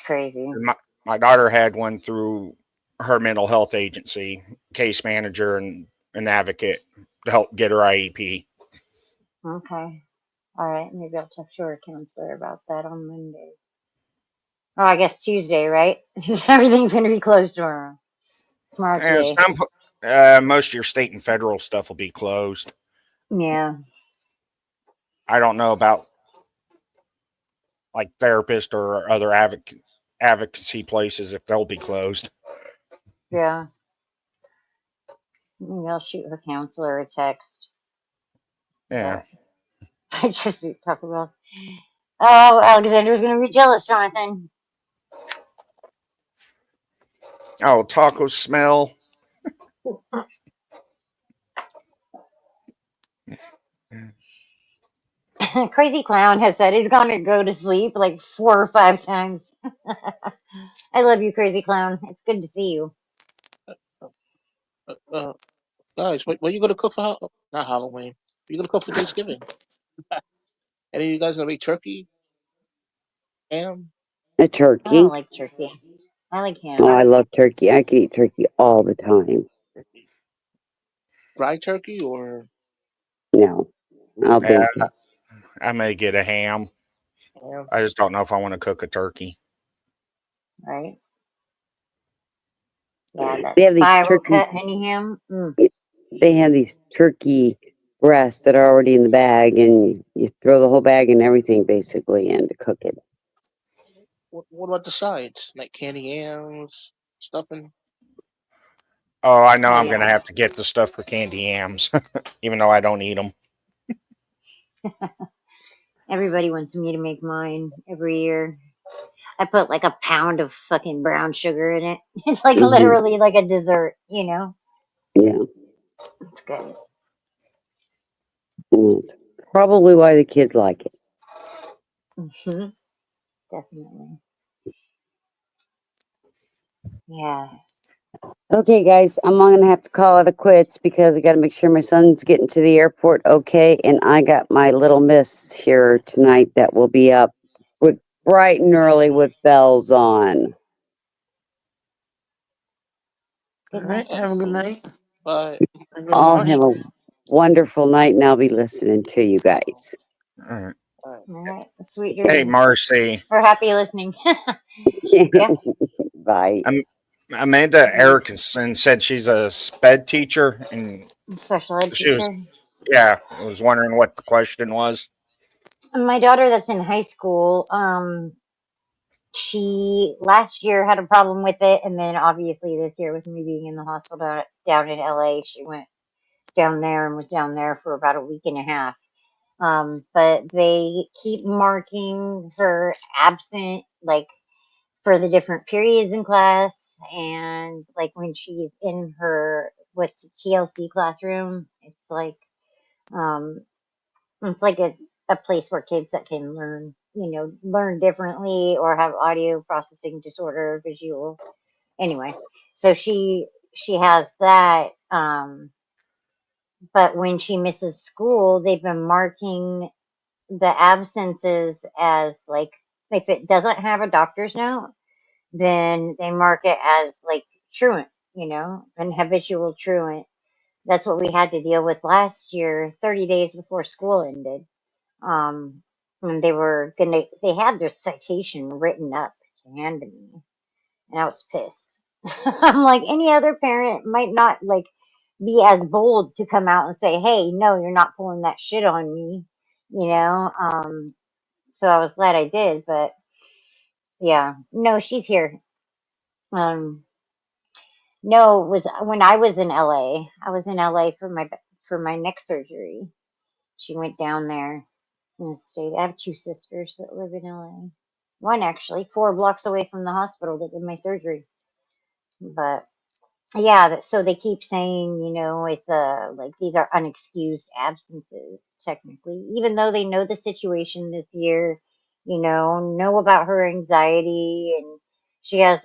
Speaker 2: crazy.
Speaker 9: My daughter had one through her mental health agency, case manager and an advocate to help get her IEP.
Speaker 2: Okay. All right. Maybe I'll talk to her counselor about that on Monday. Oh, I guess Tuesday, right? Everything's going to be closed tomorrow. Tomorrow,
Speaker 9: And
Speaker 2: today.
Speaker 9: most of your state and federal stuff will be closed.
Speaker 2: Yeah.
Speaker 9: I don't know about like therapist or other advocacy places if they'll be closed.
Speaker 2: Yeah. Maybe I'll shoot her counselor a text.
Speaker 9: Yeah.
Speaker 2: I just talk about. Oh, Alexander's going to be jealous, Jonathan.
Speaker 9: Oh, taco smell.
Speaker 2: Crazy Clown has said he's going to go to sleep like 4 or 5 times. I love you, Crazy Clown. It's good to see you.
Speaker 6: Guys, what are you gonna cook for? Not Halloween. What are you gonna cook for Thanksgiving? Any of you guys gonna make turkey? Ham?
Speaker 1: A
Speaker 2: I
Speaker 1: turkey.
Speaker 2: don't like turkey. I like ham.
Speaker 1: Oh, I love turkey. I can eat turkey all the time.
Speaker 6: Fried turkey or?
Speaker 1: No, I'll
Speaker 9: Yeah,
Speaker 1: bake it.
Speaker 9: I may get a ham.
Speaker 6: Ham.
Speaker 9: I just don't know if I want to cook a turkey.
Speaker 2: Right? Yeah, that
Speaker 1: They have these
Speaker 2: spiral
Speaker 1: turkey.
Speaker 2: cut honey ham.
Speaker 1: They have these turkey breasts that are already in the bag, and you throw the whole bag and everything basically in to cook it.
Speaker 6: What about the sides? Like candy yams, stuffing?
Speaker 9: Oh, I know
Speaker 2: Oh
Speaker 9: I'm going to
Speaker 2: yeah.
Speaker 9: have to get the stuff for candy yams, even though I don't eat them.
Speaker 2: Everybody wants me to make mine every year. I put like a pound of fucking brown sugar in it. It's like
Speaker 1: Hmm.
Speaker 2: literally like a dessert, you know?
Speaker 1: Yeah.
Speaker 2: It's good.
Speaker 1: Mm. Probably why the kids like it.
Speaker 2: Hmm. Definitely. Yeah.
Speaker 1: Okay, guys, I'm going to have to call it a quits because I got to make sure my son's getting to the airport okay, and I got my little miss here tonight that will be up with bright and early with bells on.
Speaker 21: All
Speaker 2: Good night,
Speaker 21: right. Have a good
Speaker 2: Christy.
Speaker 21: night.
Speaker 6: But
Speaker 21: And good
Speaker 1: I'll
Speaker 21: morning.
Speaker 1: have a wonderful night, and I'll be listening to you guys.
Speaker 9: All right.
Speaker 2: All right. Sweet
Speaker 9: Hey,
Speaker 2: dreams.
Speaker 9: Marcy.
Speaker 2: Or happy listening. Yeah.
Speaker 1: Bye.
Speaker 9: Amanda Erickson said she's a sped teacher, and
Speaker 2: Special ed
Speaker 9: she was,
Speaker 2: teacher.
Speaker 9: yeah, I was wondering what the question was.
Speaker 2: My daughter that's in high school, she last year had a problem with it, and then obviously this year with me being in the hospital down in LA, she went down there and was down there for about a week and a half. But they keep marking her absent, like for the different periods in class, and like when she's in her what's the TLC classroom, um, it's like a place where kids that can learn, learn differently or have audio processing disorder, visual. Anyway, so she has that. But when she misses school, they've been marking the absences as like if it doesn't have a doctor's note, then they mark it as like truant, and habitual truant. That's what we had to deal with last year, 30 days before school ended. And they had their citation written up to hand to me, and I was pissed. I'm like, any other parent might not like be as bold to come out and say, hey, no, you're not pulling that shit on me, you know? So I was glad I did, but yeah, no, she's here. Um, no, it was when I was in LA. I was in LA for my neck surgery. She went down there and stayed. I have two sisters that live in LA. One actually 4 blocks away from the hospital that did my surgery. But yeah, so they keep saying, it's like these are unexcused absences technically, even though they know the situation this year, know about her anxiety, and she has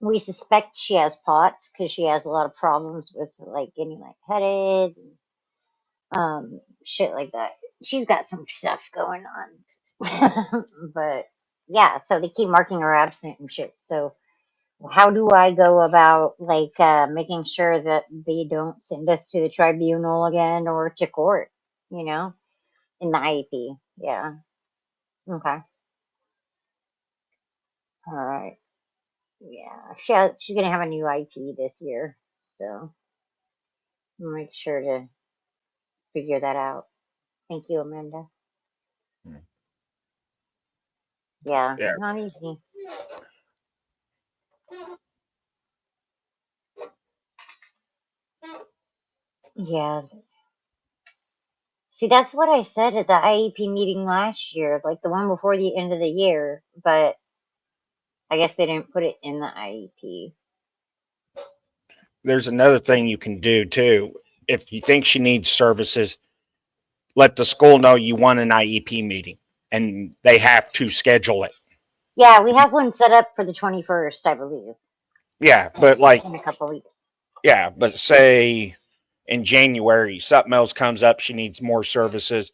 Speaker 2: we suspect she has POTS because she has a lot of problems with like getting like headed and shit like that. She's got some stuff going on. But yeah, so they keep marking her absent and shit. So how do I go about like making sure that they don't send us to the tribunal again or to court, in the IEP? Yeah. Okay. All right. Yeah. She's gonna have a new IEP this year. So I'll make sure to figure that out. Thank you, Amanda. Yeah,
Speaker 9: Yeah.
Speaker 2: not easy. Yeah. See, that's what I said at the IEP meeting last year, like the one before the end of the year, but I guess they didn't put it in the IEP.
Speaker 9: There's another thing you can do too. If you think she needs services, let the school know you want an IEP meeting, and they have to schedule it.
Speaker 2: Yeah, we have one set up for the 21st, I believe,
Speaker 9: Yeah, but like,
Speaker 2: in a couple weeks.
Speaker 9: yeah, but say in January something else comes up, she needs more services.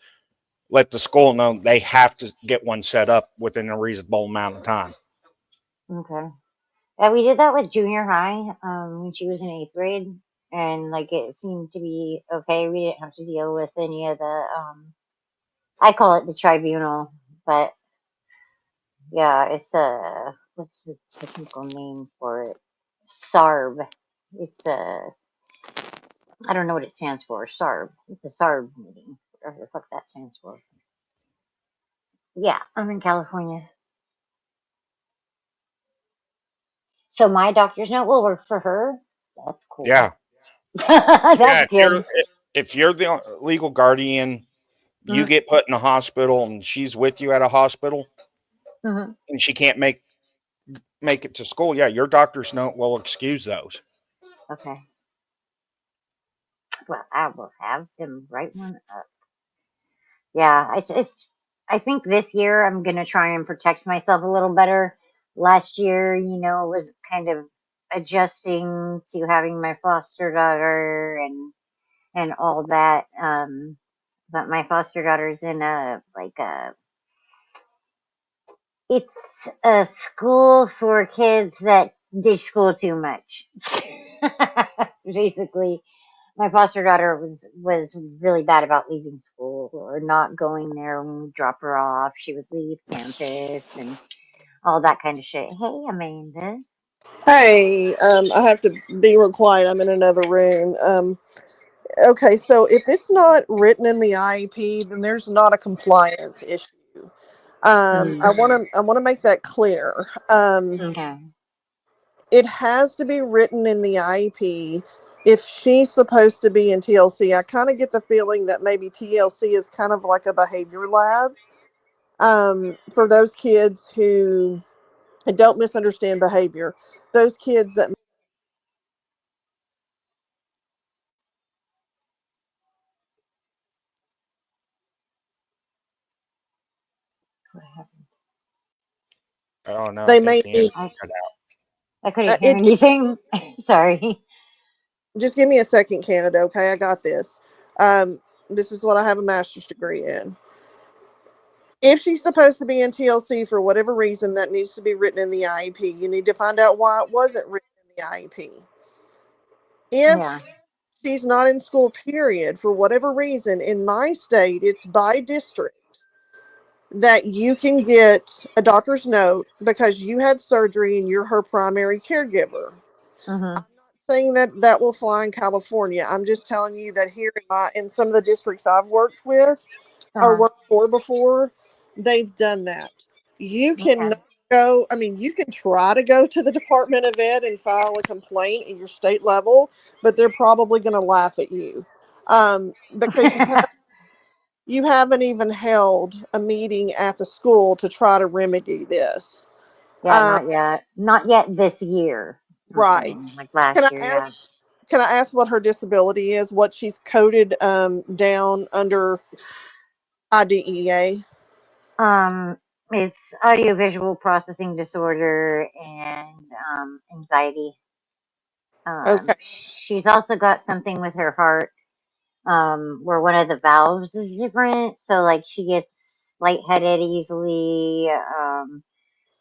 Speaker 9: Let the school know they have to get one set up within a reasonable amount of time.
Speaker 2: Okay. Yeah, we did that with junior high when she was in 8th grade, and like it seemed to be okay. We didn't have to deal with any of the, I call it the tribunal, but yeah, it's what's the technical name for it? SARB. It's I don't know what it stands for. SARB. It's a SARB meeting. Whatever the fuck that stands for. Yeah, I'm in California. So my doctor's note will work for her. That's cool.
Speaker 9: Yeah.
Speaker 2: That's
Speaker 9: Yeah.
Speaker 2: good.
Speaker 9: If you're the legal guardian, you get put in a hospital and she's with you at a hospital
Speaker 2: Mm-hmm.
Speaker 9: and she can't make it to school. Yeah, your doctor's note will excuse those.
Speaker 2: Okay. Well, I will have them write one up. Yeah, it's. I think this year I'm gonna try and protect myself a little better. Last year, was kind of adjusting to having my foster daughter and all that. But my foster daughter's in it's a school for kids that ditch school too much. Basically, my foster daughter was really bad about leaving school or not going there when we drop her off. She would leave campus and all that kind of shit. Hey, Amanda.
Speaker 17: Hey, I have to be real quiet. I'm in another room. Okay, so if it's not written in the IEP, then there's not a compliance issue. I want to make that clear.
Speaker 2: Okay.
Speaker 17: It has to be written in the IEP. If she's supposed to be in TLC, I kind of get the feeling that maybe TLC is kind of like a behavior lab for those kids who don't misunderstand behavior. Those kids that
Speaker 2: What happened?
Speaker 9: Oh no, I
Speaker 17: they
Speaker 9: think
Speaker 17: may
Speaker 9: the
Speaker 17: need.
Speaker 9: internet cut out.
Speaker 2: I couldn't hear
Speaker 17: It
Speaker 2: anything. Sorry.
Speaker 17: just give me a second, Canada. Okay, I got this. This is what I have a master's degree in. If she's supposed to be in TLC for whatever reason, that needs to be written in the IEP. You need to find out why it wasn't written in the IEP.
Speaker 2: Yeah.
Speaker 17: If she's not in school, period, for whatever reason, in my state, it's by district that you can get a doctor's note because you had surgery and you're her primary caregiver.
Speaker 2: Mhm.
Speaker 17: Saying that that will fly in California. I'm just telling you that here in some of the districts I've worked with or
Speaker 2: Uh-huh.
Speaker 17: worked for before, they've done that. You can
Speaker 2: Okay.
Speaker 17: go, I mean, you can try to go to the Department of Ed and file a complaint at your state level, but they're probably going to laugh at you because you haven't even held a meeting at the school to try to remedy this.
Speaker 2: Yeah,
Speaker 17: Um,
Speaker 2: not yet. Not yet this year.
Speaker 17: right.
Speaker 2: Like
Speaker 17: Can
Speaker 2: last
Speaker 17: I
Speaker 2: year, yeah.
Speaker 17: ask? Can I ask what her disability is? What she's coded down under IDEA?
Speaker 2: Um, it's audiovisual processing disorder and anxiety.
Speaker 17: Okay.
Speaker 2: She's also got something with her heart, where one of the valves is different. So like she gets lightheaded easily.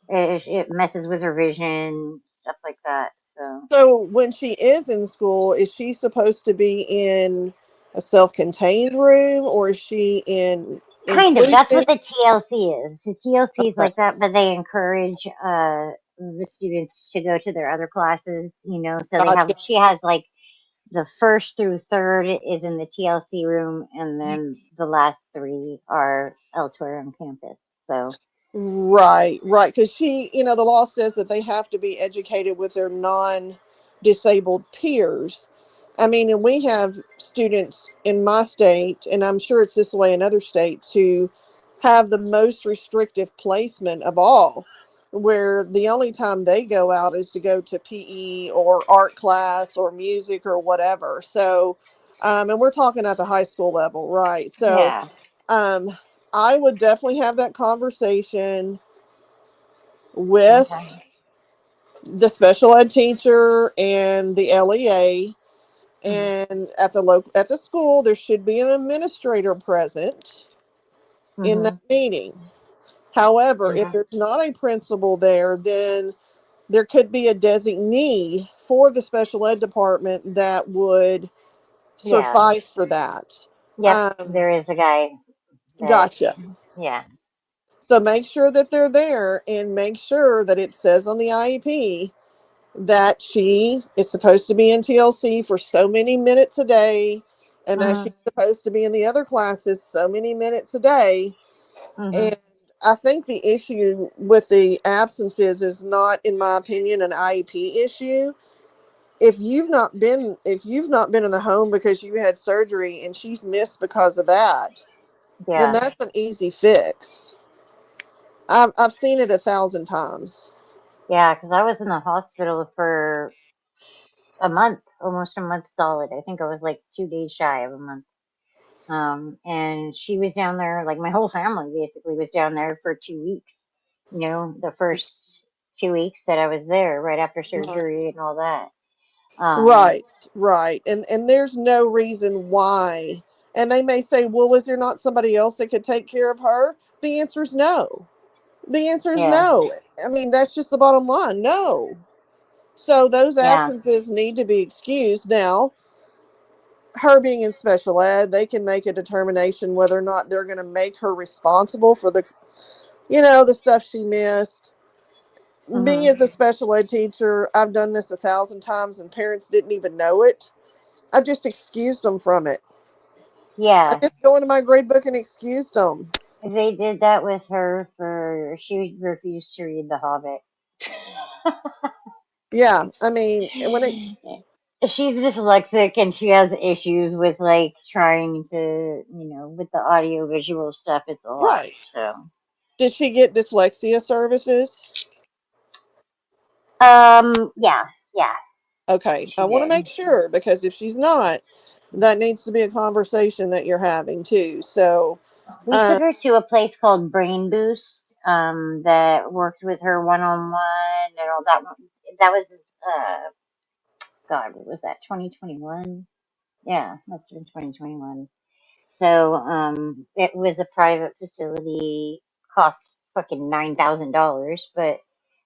Speaker 2: It messes with her vision, stuff like that. So
Speaker 17: So when she is in school, is she supposed to be in a self-contained room or is she in
Speaker 2: kind of. That's
Speaker 17: inclusion?
Speaker 2: what the TLC is. The TLC is
Speaker 17: Okay.
Speaker 2: like that, but they encourage the students to go to their other classes. So they have.
Speaker 17: Gotcha.
Speaker 2: She has like the first through third is in the TLC room, and then the last three are elsewhere on campus. So
Speaker 17: Right, right. Because the law says that they have to be educated with their non-disabled peers. I mean, and we have students in my state, and I'm sure it's this way in other states, who have the most restrictive placement of all, where the only time they go out is to go to PE or art class or music or whatever. So, and we're talking at the high school level, right? So,
Speaker 2: yeah.
Speaker 17: um, I would definitely have that conversation with
Speaker 2: Okay.
Speaker 17: the special ed teacher and the LEA.
Speaker 2: Mhm.
Speaker 17: And at the school, there should be an administrator present in that
Speaker 2: Mhm.
Speaker 17: meeting. However, if
Speaker 2: Okay.
Speaker 17: there's not a principal there, then there could be a designee for the special ed department that would
Speaker 2: Yeah.
Speaker 17: suffice for that.
Speaker 2: Yep.
Speaker 17: Um,
Speaker 2: There is a guy that.
Speaker 17: gotcha.
Speaker 2: Yeah.
Speaker 17: So make sure that they're there and make sure that it says on the IEP that she is supposed to be in TLC for so many minutes a day, and that she's supposed to be in the other classes so many minutes a day. And I think the issue with the absences is not, in my opinion, an IEP issue. If you've not been in the home because you had surgery and she's missed because of that, then
Speaker 2: Yeah.
Speaker 17: that's an easy fix. I've seen it 1,000 times.
Speaker 2: Yeah, because I was in the hospital for a month, almost a month solid. I think I was like 2 days shy of a month. And she was down there, like my whole family basically was down there for 2 weeks. You know, the first 2 weeks that I was there, right after
Speaker 17: Right.
Speaker 2: surgery and all that.
Speaker 17: Right, right. And there's no reason why. And they may say, well, is there not somebody else that could take care of her? The answer is no. The answer is
Speaker 2: Yeah,
Speaker 17: no. I mean, that's just the bottom line. No. So those
Speaker 2: yeah,
Speaker 17: absences need to be excused. Now, her being in special ed, they can make a determination whether or not they're going to make her responsible for the stuff she missed. Me as a special ed teacher, I've done this 1,000 times and parents didn't even know it. I just excused them from it. I
Speaker 2: yeah.
Speaker 17: just go into my grade book and excused them.
Speaker 2: They did that with her for she refused to read The Hobbit.
Speaker 17: Yeah, I mean, when it
Speaker 2: She's dyslexic and she has issues with like trying to, with the audio visual stuff. It's a lot.
Speaker 17: right.
Speaker 2: So,
Speaker 17: Did she get dyslexia services?
Speaker 2: yeah, yeah,
Speaker 17: Okay, I
Speaker 2: she
Speaker 17: want to
Speaker 2: did.
Speaker 17: make sure because if she's not, that needs to be a conversation that you're having too. So,
Speaker 2: We took her to a place called Brain Boost, that worked with her one on one and all that. That was, God, what was that? 2021? Yeah, must have been 2021. So, it was a private facility, cost fucking $9,000, but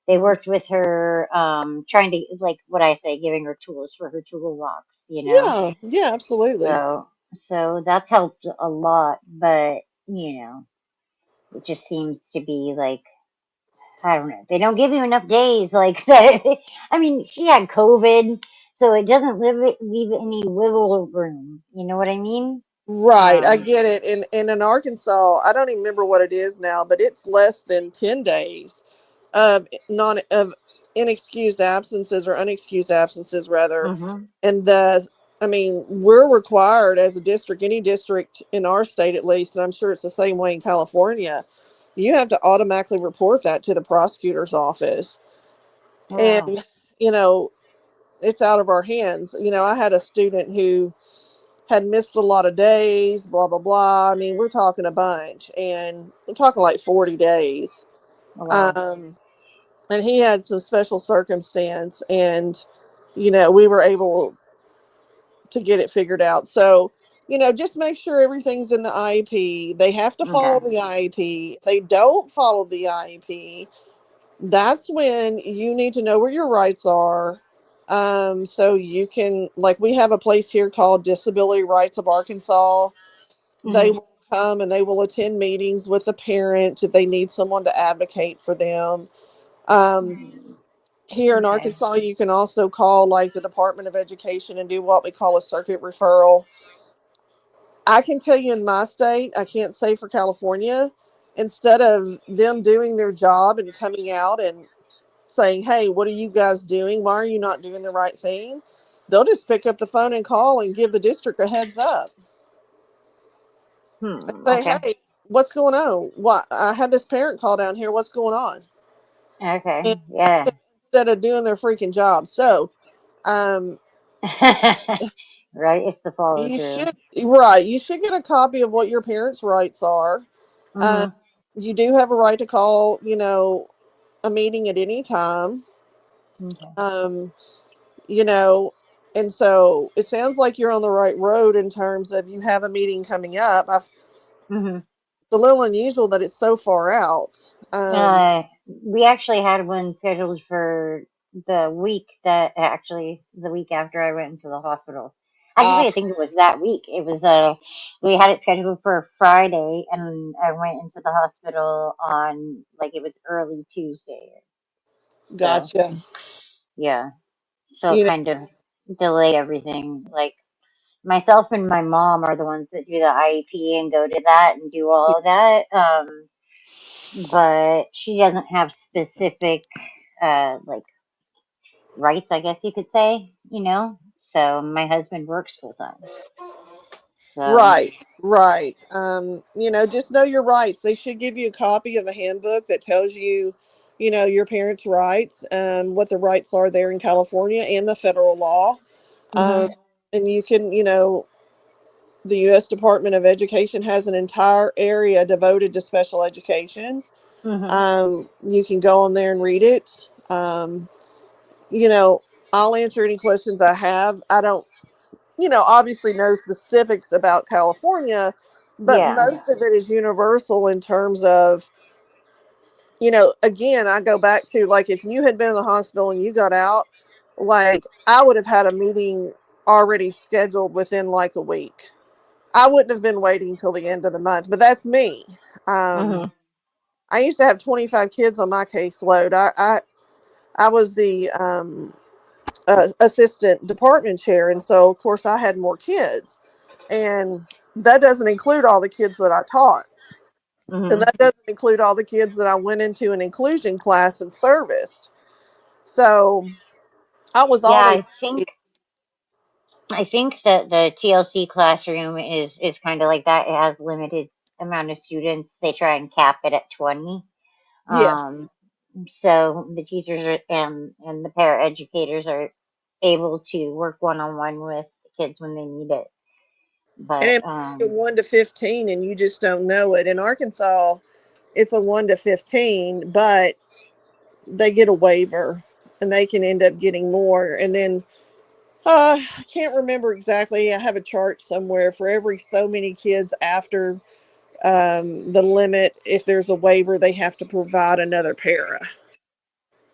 Speaker 2: they worked with her, trying to, like what I say, giving her tools for her toolbox.
Speaker 17: yeah, yeah, absolutely.
Speaker 2: So that's helped a lot, but, you know, it just seems to be like, I don't know. They don't give you enough days like that. I mean, she had COVID, so it doesn't leave any wiggle room. You know what I mean?
Speaker 17: Right, I
Speaker 2: Um,
Speaker 17: get it. And in Arkansas, I don't even remember what it is now, but it's less than 10 days of non of inexcused absences or unexcused absences rather.
Speaker 2: mhm.
Speaker 17: And I mean, we're required as a district, any district in our state at least, and I'm sure it's the same way in California, you have to automatically report that to the prosecutor's office.
Speaker 2: Wow.
Speaker 17: And, you know, it's out of our hands. I had a student who had missed a lot of days, blah, blah, blah. I mean, we're talking a bunch, and we're talking like 40 days.
Speaker 2: Wow.
Speaker 17: Um, and he had some special circumstance, and, we were able to get it figured out. So, just make sure everything's in the IEP. They have to
Speaker 2: Okay.
Speaker 17: follow the IEP. If they don't follow the IEP, that's when you need to know where your rights are. So you can, like, we have a place here called Disability Rights of Arkansas. They
Speaker 2: Mhm.
Speaker 17: will come and they will attend meetings with the parent if they need someone to advocate for them. Um, Here in
Speaker 2: Okay.
Speaker 17: Arkansas, you can also call like the Department of Education and do what we call a circuit referral. I can tell you in my state, I can't say for California, instead of them doing their job and coming out and saying, hey, what are you guys doing? Why are you not doing the right thing? They'll just pick up the phone and call and give the district a heads up and say,
Speaker 2: Okay.
Speaker 17: hey, what's going on? What I had this parent call down here. What's going on?
Speaker 2: Okay.
Speaker 17: And
Speaker 2: Yeah.
Speaker 17: instead of doing their freaking job. So, um,
Speaker 2: Right. It's the follow
Speaker 17: you
Speaker 2: through.
Speaker 17: should, right. You should get a copy of what your parents' rights are. Um,
Speaker 2: Mhm.
Speaker 17: you do have a right to call, a meeting at any time.
Speaker 2: Okay.
Speaker 17: Um, you know, and so it sounds like you're on the right road in terms of you have a meeting coming up.
Speaker 2: Mhm.
Speaker 17: It's a little unusual that it's so far out.
Speaker 2: We actually had one scheduled for the week after I went into the hospital.
Speaker 17: Uh,
Speaker 2: Actually, I think it was that week. It was we had it scheduled for Friday, and I went into the hospital on like it was early Tuesday. So
Speaker 17: gotcha.
Speaker 2: Yeah. So
Speaker 17: You know,
Speaker 2: kind of delay everything. Like myself and my mom are the ones that do the IEP and go to that and do all of that. But she doesn't have specific like rights, I guess you could say, you know. So my husband works full time. So
Speaker 17: right, right. You know, just know your rights. They should give you a copy of a handbook that tells you, you know, your parents' rights, what the rights are there in California and the federal law. Um,
Speaker 21: Mm-hmm.
Speaker 17: and you can, you know, the U.S. Department of Education has an entire area devoted to special education.
Speaker 2: hmm
Speaker 17: You can go on there and read it. You know, I'll answer any questions I have. I don't, you know, obviously know specifics about California, but
Speaker 2: yeah.
Speaker 17: most of it is universal in terms of, you know, again, I go back to like if you had been in the hospital and you got out, like I would have had a meeting already scheduled within like a week. I wouldn't have been waiting till the end of the month, but that's me.
Speaker 2: hmm
Speaker 17: I used to have 25 kids on my caseload. I was the assistant department chair, and so of course I had more kids, and that doesn't include all the kids that I taught, and
Speaker 2: hmm
Speaker 17: that doesn't include all the kids that I went into an inclusion class and serviced. So I was
Speaker 2: Yeah,
Speaker 17: always,
Speaker 2: I think that the TLC classroom is kind of like that. It has limited amount of students. They try and cap it at 20.
Speaker 17: yes.
Speaker 2: Um, so the teachers and the paraeducators are able to work one on one with the kids when they need it.
Speaker 17: And
Speaker 2: But
Speaker 17: it might be 1 to 15, and you just don't know it. In Arkansas, it's a 1 to 15, but they get a waiver, and they can end up getting more. And then I can't remember exactly. I have a chart somewhere for every so many kids after the limit. If there's a waiver, they have to provide another para.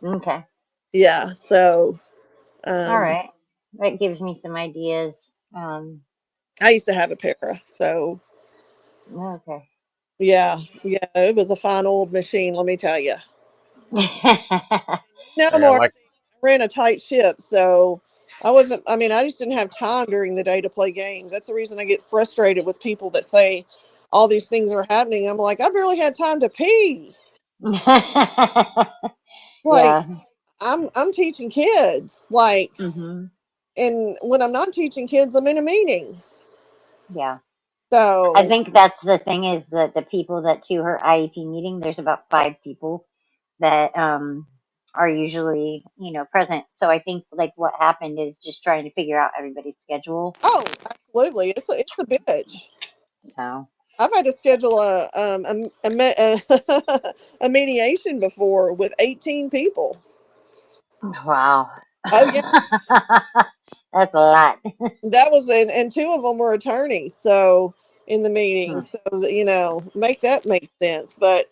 Speaker 2: okay,
Speaker 17: Yeah. So
Speaker 2: all
Speaker 17: um,
Speaker 2: right, that gives me some ideas.
Speaker 17: I used to have a para. So
Speaker 2: Okay.
Speaker 17: yeah, it was a fine old machine. Let me tell you. No
Speaker 9: Yeah,
Speaker 17: more.
Speaker 9: like
Speaker 17: I ran a tight ship, so I wasn't. I mean, I just didn't have time during the day to play games. That's the reason I get frustrated with people that say all these things are happening. I'm like, I barely had time to pee. Like,
Speaker 2: yeah.
Speaker 17: I'm teaching kids, like,
Speaker 2: hmm
Speaker 17: and when I'm not teaching kids, I'm in a meeting.
Speaker 2: Yeah. I
Speaker 17: So,
Speaker 2: think that's the thing is that the people that to her IEP meeting, there's about 5 people that are usually, you know, present. So I think like what happened is just trying to figure out everybody's schedule.
Speaker 17: oh, absolutely, it's a bitch.
Speaker 2: So
Speaker 17: I've had to schedule a mediation before with 18 people.
Speaker 2: wow.
Speaker 17: Oh yeah,
Speaker 2: That's a lot.
Speaker 17: that was and two of them were attorneys. So in the meeting,
Speaker 2: Hmm.
Speaker 17: so that, you know, make sense. But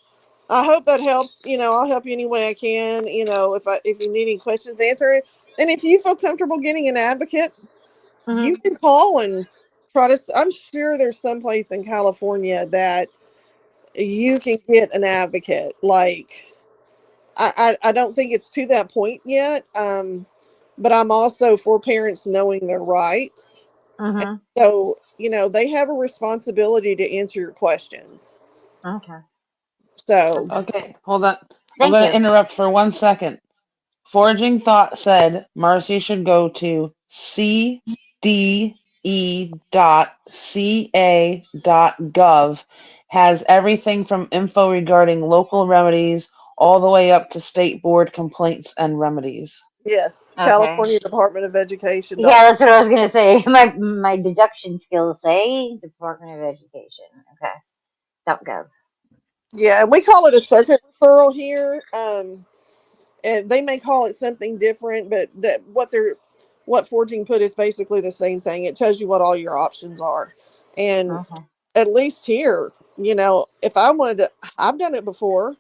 Speaker 17: I hope that helps. You know, I'll help you any way I can. You know, if you need any questions, answer it. And if you feel comfortable getting an advocate,
Speaker 2: hmm
Speaker 17: you can call and try to. I'm sure there's some place in California that you can get an advocate. Like I don't think it's to that point yet. But I'm also for parents knowing their rights. And
Speaker 2: hmm
Speaker 17: so, you know, they have a responsibility to answer your questions.
Speaker 2: Okay.
Speaker 17: So,
Speaker 21: Okay, hold on. I'm
Speaker 2: Thank
Speaker 21: going to
Speaker 2: you.
Speaker 21: interrupt for 1 second. Foraging Thought said Marcy should go to cde.ca.gov. Has everything from info regarding local remedies all the way up to state board complaints and remedies.
Speaker 17: yes,
Speaker 2: Okay.
Speaker 17: California Department of Education.
Speaker 2: Yeah, that's what I was gonna say. My deduction skills say Department of Education. Okay. .gov.
Speaker 17: Yeah, we call it a circuit referral here. And they may call it something different, but what Forging put is basically the same thing. It tells you what all your options are. And
Speaker 2: Okay.
Speaker 17: at least here, you know, if I wanted to, I've done it before.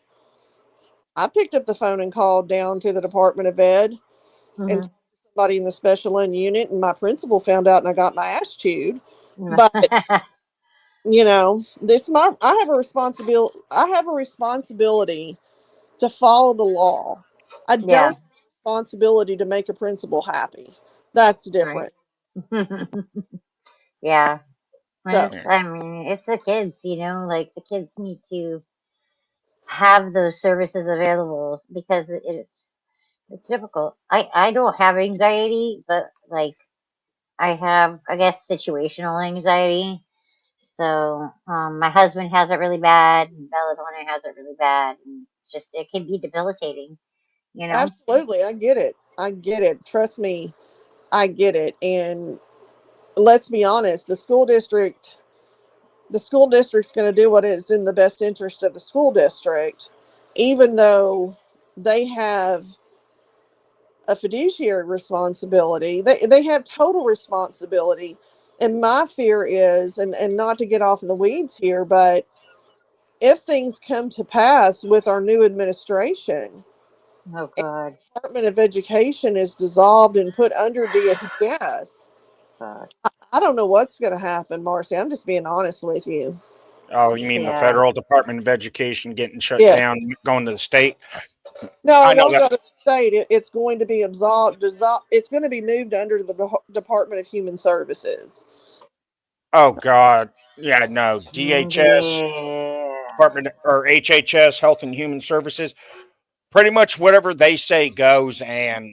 Speaker 17: I picked up the phone and called down to the Department of Ed and
Speaker 2: hmm
Speaker 17: talked to somebody in the special ed unit, and my principal found out, and I got my ass chewed. But you know, this my I have a responsibility. I have a responsibility to follow the law. I
Speaker 2: yeah.
Speaker 17: don't have responsibility to make a principal happy. That's
Speaker 2: Right.
Speaker 17: different.
Speaker 2: Yeah.
Speaker 17: So
Speaker 2: And I mean, it's the kids, like the kids need to have those services available because it's difficult. I don't have anxiety, but like I have, I guess, situational anxiety. So my husband has it really bad, and Belladonna has it really bad, and it can be debilitating, you know.
Speaker 17: absolutely, I get it. I get it. Trust me, I get it. And let's be honest, the school district's going to do what is in the best interest of the school district, even though they have a fiduciary responsibility. They have total responsibility. And my fear is, and not to get off in the weeds here, but if things come to pass with our new administration,
Speaker 2: Oh
Speaker 17: and
Speaker 2: God,
Speaker 17: the Department of Education is dissolved and put under DHS,
Speaker 2: God.
Speaker 17: I don't know what's going to happen, Marcy. I'm just being honest with you.
Speaker 9: Oh, you mean the
Speaker 2: Yeah.
Speaker 9: federal Department of Education getting shut
Speaker 17: Yeah.
Speaker 9: down, going to the state?
Speaker 17: No,
Speaker 9: I
Speaker 17: it
Speaker 9: know
Speaker 17: won't
Speaker 9: that.
Speaker 17: go to the state. It's going to be it's going to be moved under the Department of Human Services.
Speaker 9: Oh God, yeah, no. DHS,
Speaker 2: Yeah.
Speaker 9: Department or HHS, Health and Human Services. Pretty much whatever they say goes, and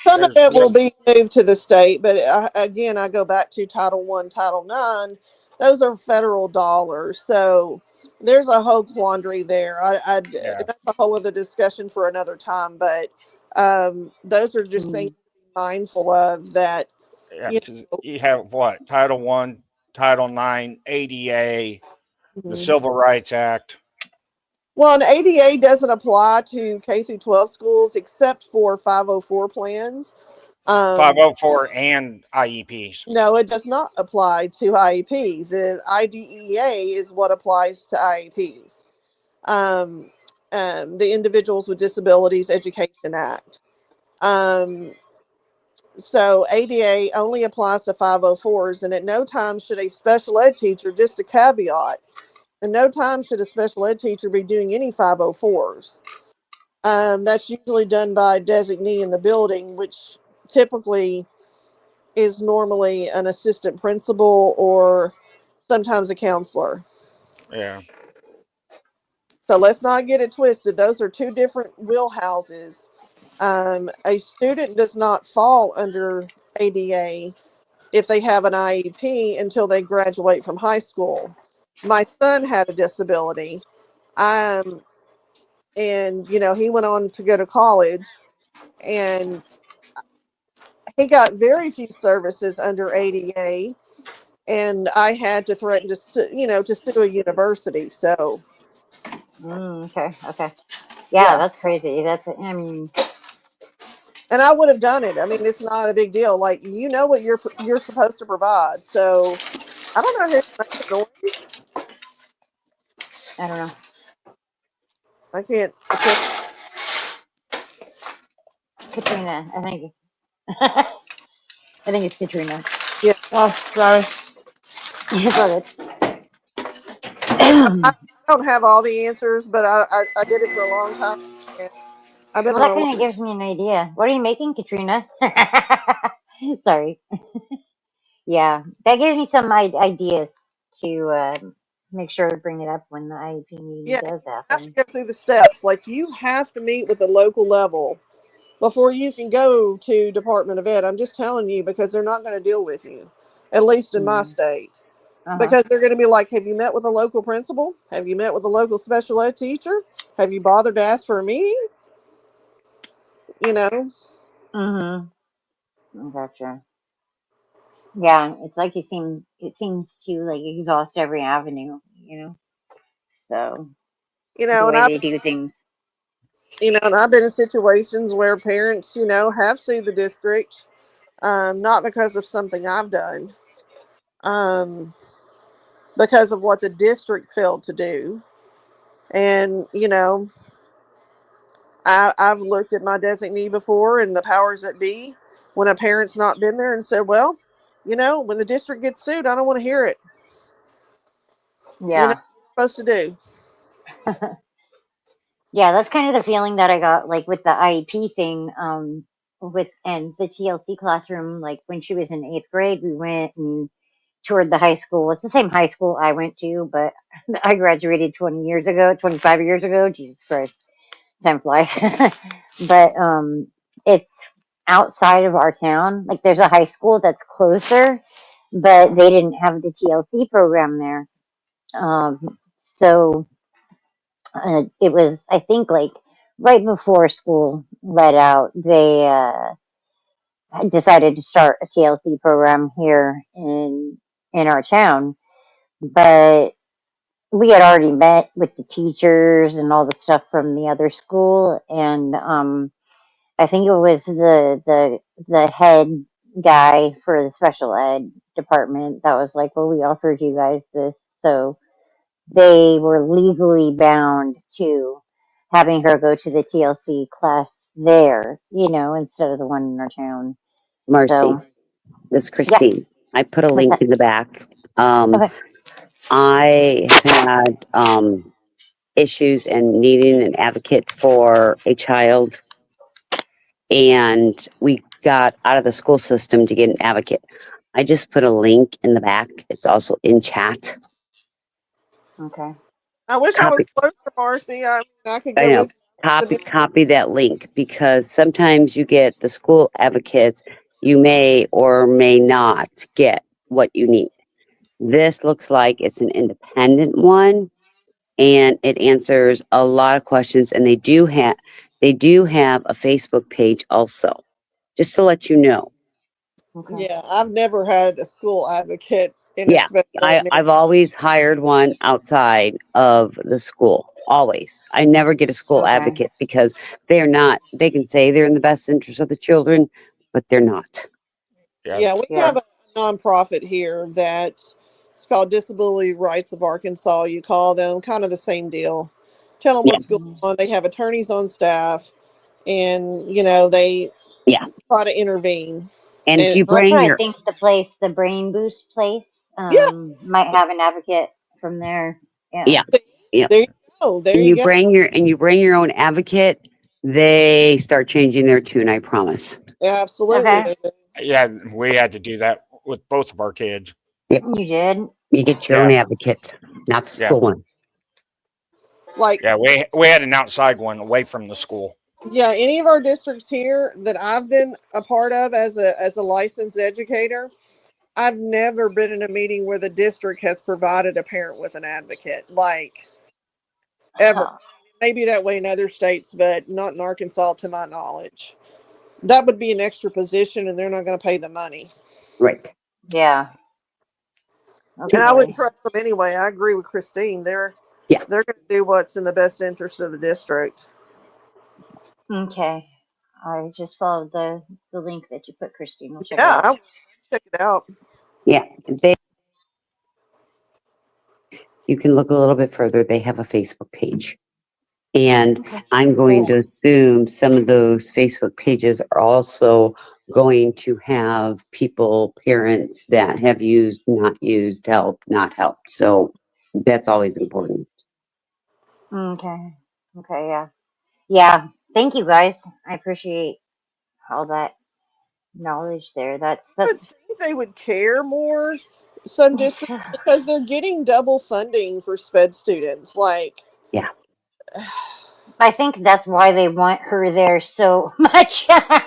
Speaker 17: Some of
Speaker 9: there's
Speaker 17: it will
Speaker 9: really
Speaker 17: be moved to the state, but again, I go back to Title One, Title Nine. Those are federal dollars, so there's a whole quandary there.
Speaker 9: yeah,
Speaker 17: That's a whole other discussion for another time. But those are just things to be mindful of. That
Speaker 9: yeah,
Speaker 17: you
Speaker 9: because you have what Title One, Title Nine, ADA, the
Speaker 17: know,
Speaker 9: Civil Rights Act,
Speaker 17: well, an ADA doesn't apply to K through 12 schools except for 504 plans. Um,
Speaker 9: 504, and IEPs.
Speaker 17: No, it does not apply to IEPs. IDEA is what applies to IEPs. Um, the Individuals with Disabilities Education Act. Um, so ADA only applies to 504s, and at no time should a special ed teacher, just a caveat, and no time should a special ed teacher be doing any 504s. That's usually done by a designee in the building, which typically is normally an assistant principal or sometimes a counselor.
Speaker 9: Yeah,
Speaker 17: So let's not get it twisted. Those are two different wheelhouses. A student does not fall under ADA if they have an IEP until they graduate from high school. My son had a disability. Um, and he went on to go to college, and he got very few services under ADA, and I had to threaten to sue a university. So,
Speaker 2: Okay. Okay. Yeah,
Speaker 17: yeah,
Speaker 2: that's crazy. I mean,
Speaker 17: and I would have done it. I mean, it's not a big deal. Like, what you're supposed to provide. So, I don't know who's making noise.
Speaker 2: I don't know.
Speaker 17: I can't say.
Speaker 2: Katrina, I think. I think it's Katrina.
Speaker 17: Yeah,
Speaker 21: Oh, sorry.
Speaker 2: It's all
Speaker 17: I
Speaker 2: good.
Speaker 17: don't have all the answers, but I did it for a long time, and I've been
Speaker 2: Well,
Speaker 17: on
Speaker 2: that
Speaker 17: a
Speaker 2: kind of gives me an idea. What are you making, Katrina? Sorry. Yeah, that gives me some ideas to make sure to bring it up when the IEP meeting
Speaker 17: yeah.
Speaker 2: does
Speaker 17: You have to
Speaker 2: happen.
Speaker 17: go through the steps. Like, you have to meet with the local level before you can go to Department of Ed. I'm just telling you because they're not going to deal with you, at least in my state.
Speaker 2: Uh-huh.
Speaker 17: Because they're going to be like, have you met with a local principal? Have you met with a local special ed teacher? Have you bothered to ask for a meeting? You know?
Speaker 2: Mm-hmm. Gotcha. Yeah, it's like it seems to like exhaust every avenue. So
Speaker 17: You
Speaker 2: the
Speaker 17: know, and
Speaker 2: way
Speaker 17: I've
Speaker 2: they do things.
Speaker 17: and I've been in situations where parents, have sued the district, not because of something I've done, um, because of what the district failed to do. And, I've looked at my designee before and the powers that be when a parent's not been there and said, well, when the district gets sued, I don't want to hear it. What
Speaker 2: Yeah.
Speaker 17: you're supposed to do.
Speaker 2: Yeah, that's kind of the feeling that I got, like with the IEP thing, with and the TLC classroom. Like when she was in 8th grade, we went and toured the high school. It's the same high school I went to, but I graduated 20 years ago, 25 years ago. Jesus Christ, time flies. But it's outside of our town. Like there's a high school that's closer, but they didn't have the TLC program there. So it was, I think, like right before school let out, they decided to start a TLC program here in our town. But we had already met with the teachers and all the stuff from the other school, and I think it was the head guy for the special ed department that was like, "Well, we offered you guys this," so they were legally bound to having her go to the TLC class there, instead of the one in our town.
Speaker 1: Marcy,
Speaker 2: So,
Speaker 1: this is
Speaker 2: yeah,
Speaker 1: Christine. I put a
Speaker 2: what's
Speaker 1: link
Speaker 2: that?
Speaker 1: in the back.
Speaker 2: Okay.
Speaker 1: I had issues and needing an advocate for a child, and we got out of the school system to get an advocate. I just put a link in the back. It's also in chat.
Speaker 2: Okay.
Speaker 17: I wish I
Speaker 1: Copy.
Speaker 17: was closer, Marcy. I could
Speaker 1: I
Speaker 17: go
Speaker 1: know.
Speaker 17: with
Speaker 1: Copy that link, because sometimes you get the school advocates. You may or may not get what you need. This looks like it's an independent one, and it answers a lot of questions. And they do have a Facebook page also, just to let you know.
Speaker 2: Okay.
Speaker 17: Yeah, I've never had a school advocate in a
Speaker 1: Yeah,
Speaker 17: special ed need.
Speaker 1: I've always hired one outside of the school. Always. I never get a school
Speaker 2: Okay.
Speaker 1: advocate because they can say they're in the best interest of the children, but they're not.
Speaker 9: Yeah.
Speaker 17: Yeah, we
Speaker 2: Yeah.
Speaker 17: have a nonprofit here that it's called Disability Rights of Arkansas. You call them, kind of the same deal. Tell them
Speaker 1: Yeah,
Speaker 17: what's going on. They have attorneys on staff, and they
Speaker 1: yeah.
Speaker 17: try to intervene.
Speaker 1: And if
Speaker 17: And
Speaker 1: you
Speaker 2: Well, that's
Speaker 1: bring
Speaker 2: what I
Speaker 1: your
Speaker 2: think the Brain Boost place,
Speaker 17: yeah,
Speaker 2: might have an advocate from there. Yeah.
Speaker 1: yeah, yeah,
Speaker 17: there you go. There
Speaker 1: and
Speaker 17: you
Speaker 1: you
Speaker 17: go.
Speaker 1: bring your own advocate, they start changing their tune, I promise.
Speaker 17: Yeah, absolutely.
Speaker 2: Okay.
Speaker 17: They do.
Speaker 9: Yeah, we had to do that with both of our kids.
Speaker 1: Yeah,
Speaker 2: You did?
Speaker 1: you get your
Speaker 9: Yeah,
Speaker 1: own advocate, not the
Speaker 9: yeah,
Speaker 1: school one.
Speaker 17: Like,
Speaker 9: yeah. We had an outside one away from the school.
Speaker 17: yeah, any of our districts here that I've been a part of as a licensed educator, I've never been in a meeting where the district has provided a parent with an advocate, like ever.
Speaker 2: Huh.
Speaker 17: Maybe that way in other states, but not in Arkansas, to my knowledge. That would be an extra position, and they're not going to pay the money.
Speaker 1: Right.
Speaker 2: Yeah. Oh
Speaker 17: And I
Speaker 2: boy.
Speaker 17: wouldn't trust them anyway. I agree with Christine.
Speaker 1: Yeah.
Speaker 17: They're going to do what's in the best interest of the district.
Speaker 2: Okay. I just followed the link that you put, Christine. We'll check it
Speaker 17: Yeah,
Speaker 2: out.
Speaker 17: I would check it out.
Speaker 1: Yeah. You can look a little bit further. They have a Facebook page. And
Speaker 2: Okay.
Speaker 1: I'm going to assume some of those Facebook pages are also going to have parents that have used, not used, help, not helped. So that's always important.
Speaker 2: Okay. Okay. Yeah. Yeah. Thank you guys. I appreciate all that knowledge there.
Speaker 17: I would think they would care more, some districts, because they're getting double funding for sped students. Like,
Speaker 1: Yeah.
Speaker 2: I think that's why they want her there so much.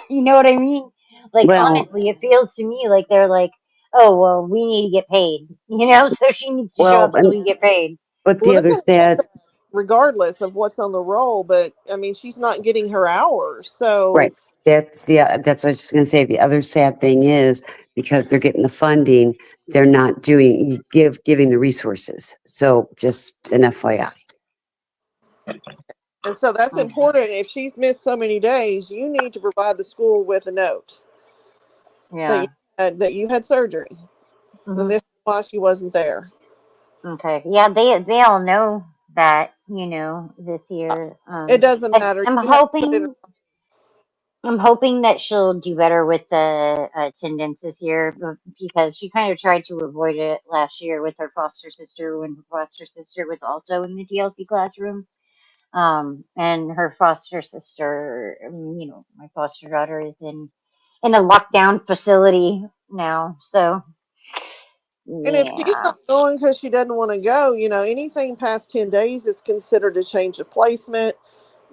Speaker 2: You know what I mean? Like
Speaker 1: Well,
Speaker 2: honestly, it feels to me like they're like, "Oh, well, we need to get paid." So she needs to show
Speaker 1: well,
Speaker 2: up so we get paid.
Speaker 1: but
Speaker 17: well,
Speaker 1: the
Speaker 17: they're
Speaker 1: other
Speaker 17: going to pay
Speaker 1: sad,
Speaker 17: her regardless of what's on the roll, but I mean, she's not getting her hours. So,
Speaker 1: right. That's what I was just going to say. The other sad thing is because they're getting the funding, they're not giving the resources. So just an FYI.
Speaker 17: and so that's
Speaker 2: Okay.
Speaker 17: important. If she's missed so many days, you need to provide the school with a note
Speaker 2: Yeah.
Speaker 17: that you had surgery, and
Speaker 2: Hmm.
Speaker 17: this is why she wasn't there.
Speaker 2: Okay. Yeah, they all know that, this year.
Speaker 17: It doesn't matter.
Speaker 2: I'm
Speaker 17: You have to put in.
Speaker 2: hoping I'm hoping that she'll do better with the attendance this year, because she kind of tried to avoid it last year with her foster sister when her foster sister was also in the TLC classroom. And her foster sister, my foster daughter is in a lockdown facility now. So
Speaker 17: And if she's
Speaker 2: yeah,
Speaker 17: not going because she doesn't want to go, anything past 10 days is considered a change of placement.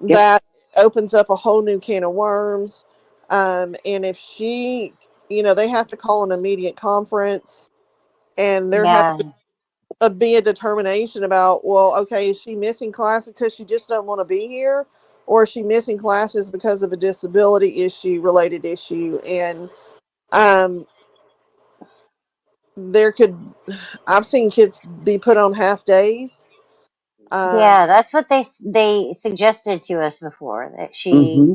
Speaker 1: Yep.
Speaker 17: That opens up a whole new can of worms. And if she, they have to call an immediate conference, and there has
Speaker 2: yeah,
Speaker 17: to be a determination about, well, okay, is she missing classes because she just don't want to be here? Or is she missing classes because of a disability related issue? And um, I've seen kids be put on half days.
Speaker 2: yeah. That's what they suggested to us before, that she,
Speaker 1: Mm-hmm.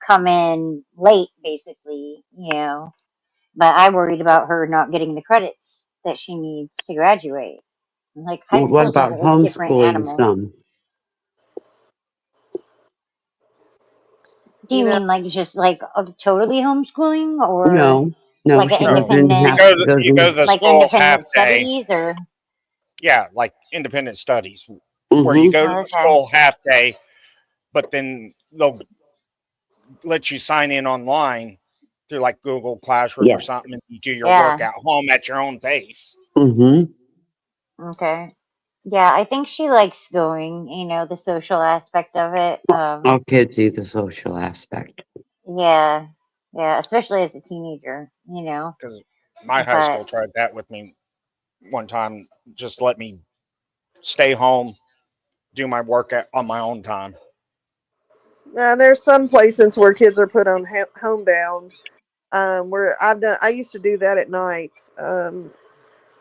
Speaker 2: come in late, basically. But I worried about her not getting the credits that she needs to graduate. Like, high
Speaker 1: What
Speaker 2: school's a
Speaker 1: about
Speaker 2: whole different
Speaker 1: homeschooling
Speaker 2: animal.
Speaker 1: some?
Speaker 2: Do you mean like just like totally homeschooling, or
Speaker 1: No, no,
Speaker 2: like an
Speaker 1: she
Speaker 9: No,
Speaker 1: doesn't
Speaker 9: you
Speaker 1: have
Speaker 9: go
Speaker 2: independent,
Speaker 1: to
Speaker 9: to,
Speaker 1: go
Speaker 9: you go
Speaker 1: to.
Speaker 9: to the
Speaker 2: like
Speaker 9: school half
Speaker 2: independent
Speaker 9: day.
Speaker 2: studies, or
Speaker 9: Yeah, like independent studies, where you
Speaker 1: Mm-hmm.
Speaker 9: go to
Speaker 2: oh,
Speaker 9: the
Speaker 2: okay,
Speaker 9: school half day, but then they'll let you sign in online through like Google Classroom or
Speaker 1: Yes.
Speaker 9: something, and you do your work
Speaker 2: yeah,
Speaker 9: at home at your own pace.
Speaker 1: Mm-hmm.
Speaker 2: okay, yeah. I think she likes going. The social aspect of it.
Speaker 1: All kids do the social aspect.
Speaker 2: Yeah, yeah, especially as a teenager.
Speaker 9: Because my high
Speaker 2: But
Speaker 9: school tried that with me one time, just let me stay home, do my work on my own time.
Speaker 17: There's some placements where kids are put on homebound. Where I used to do that at night.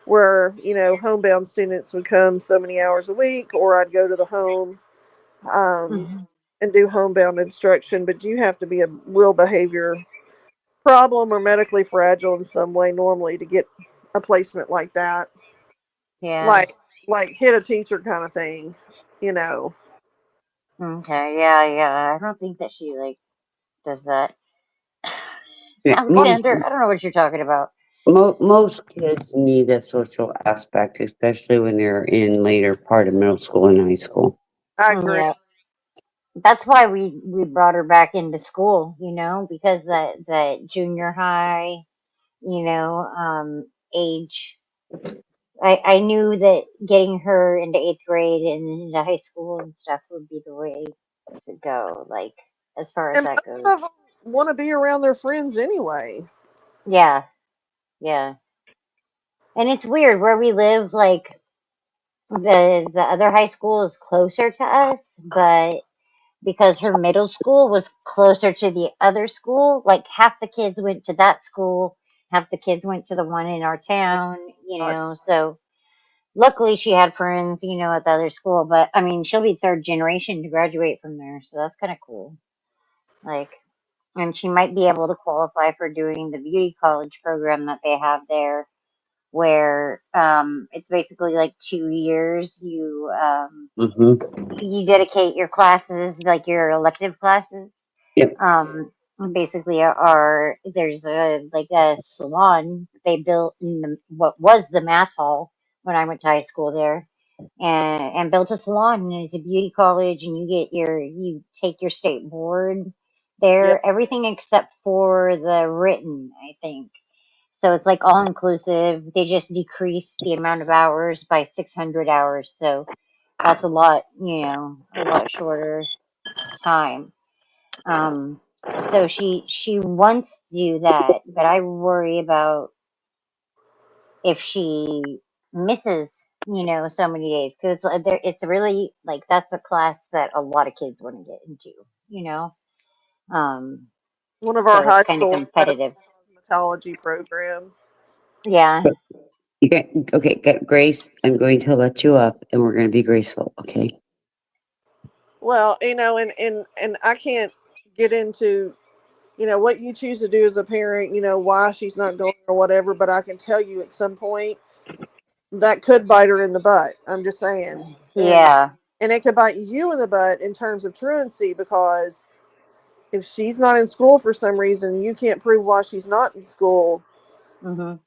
Speaker 17: Where homebound students would come so many hours a week, or I'd go to the home
Speaker 2: mhm.
Speaker 17: and do homebound instruction. But you have to be a real behavior problem or medically fragile in some way normally to get a placement like that.
Speaker 2: Yeah,
Speaker 17: Like hit a teacher kind of thing, you know.
Speaker 2: okay, yeah, yeah. I don't think that she like does that.
Speaker 1: Yeah,
Speaker 2: Alexander, I don't know what you're talking about.
Speaker 1: most kids need a social aspect, especially when they're in later part of middle school and high school.
Speaker 17: I agree.
Speaker 2: Yeah, that's why we brought her back into school, because that junior high, age. I knew that getting her into eighth grade and into high school and stuff would be the way to go. Like, as far as
Speaker 17: And
Speaker 2: that
Speaker 17: most
Speaker 2: goes.
Speaker 17: of them want to be around their friends anyway.
Speaker 2: Yeah, yeah. And it's weird where we live. Like, the other high school is closer to us, but because her middle school was closer to the other school, like half the kids went to that school, half the kids went to the one in our town, so luckily she had friends, at the other school. But I mean, she'll be third generation to graduate from there, so that's kind of cool. Like, and she might be able to qualify for doing the beauty college program that they have there, where it's basically like 2 years.
Speaker 1: Mm-hmm.
Speaker 2: You dedicate your classes, like your elective classes.
Speaker 1: Yep.
Speaker 2: Basically, there's a salon they built in what was the math hall when I went to high school there, and built a salon, and it's a beauty college, and you take your state board
Speaker 17: Yeah.
Speaker 2: there, everything except for the written, I think. So it's like all inclusive. They just decreased the amount of hours by 600 hours. So that's a lot shorter time. Um, so she wants to do that, but I worry about if she misses, so many days, because it's really like that's a class that a lot of kids want to get into, you know. Um,
Speaker 17: One of our
Speaker 2: so it's
Speaker 17: high
Speaker 2: kind of
Speaker 17: schools has
Speaker 2: competitive.
Speaker 17: a cosmetology program.
Speaker 2: Yeah.
Speaker 1: Okay, Grace, I'm going to let you up and we're going to be graceful, okay?
Speaker 17: Well, and I can't get into what you choose to do as a parent, why she's not going or whatever, but I can tell you at some point that could bite her in the butt. I'm just saying.
Speaker 2: Yeah.
Speaker 17: And it could bite you in the butt in terms of truancy, because if she's not in school for some reason, you can't prove why she's not in school.
Speaker 2: Mhm.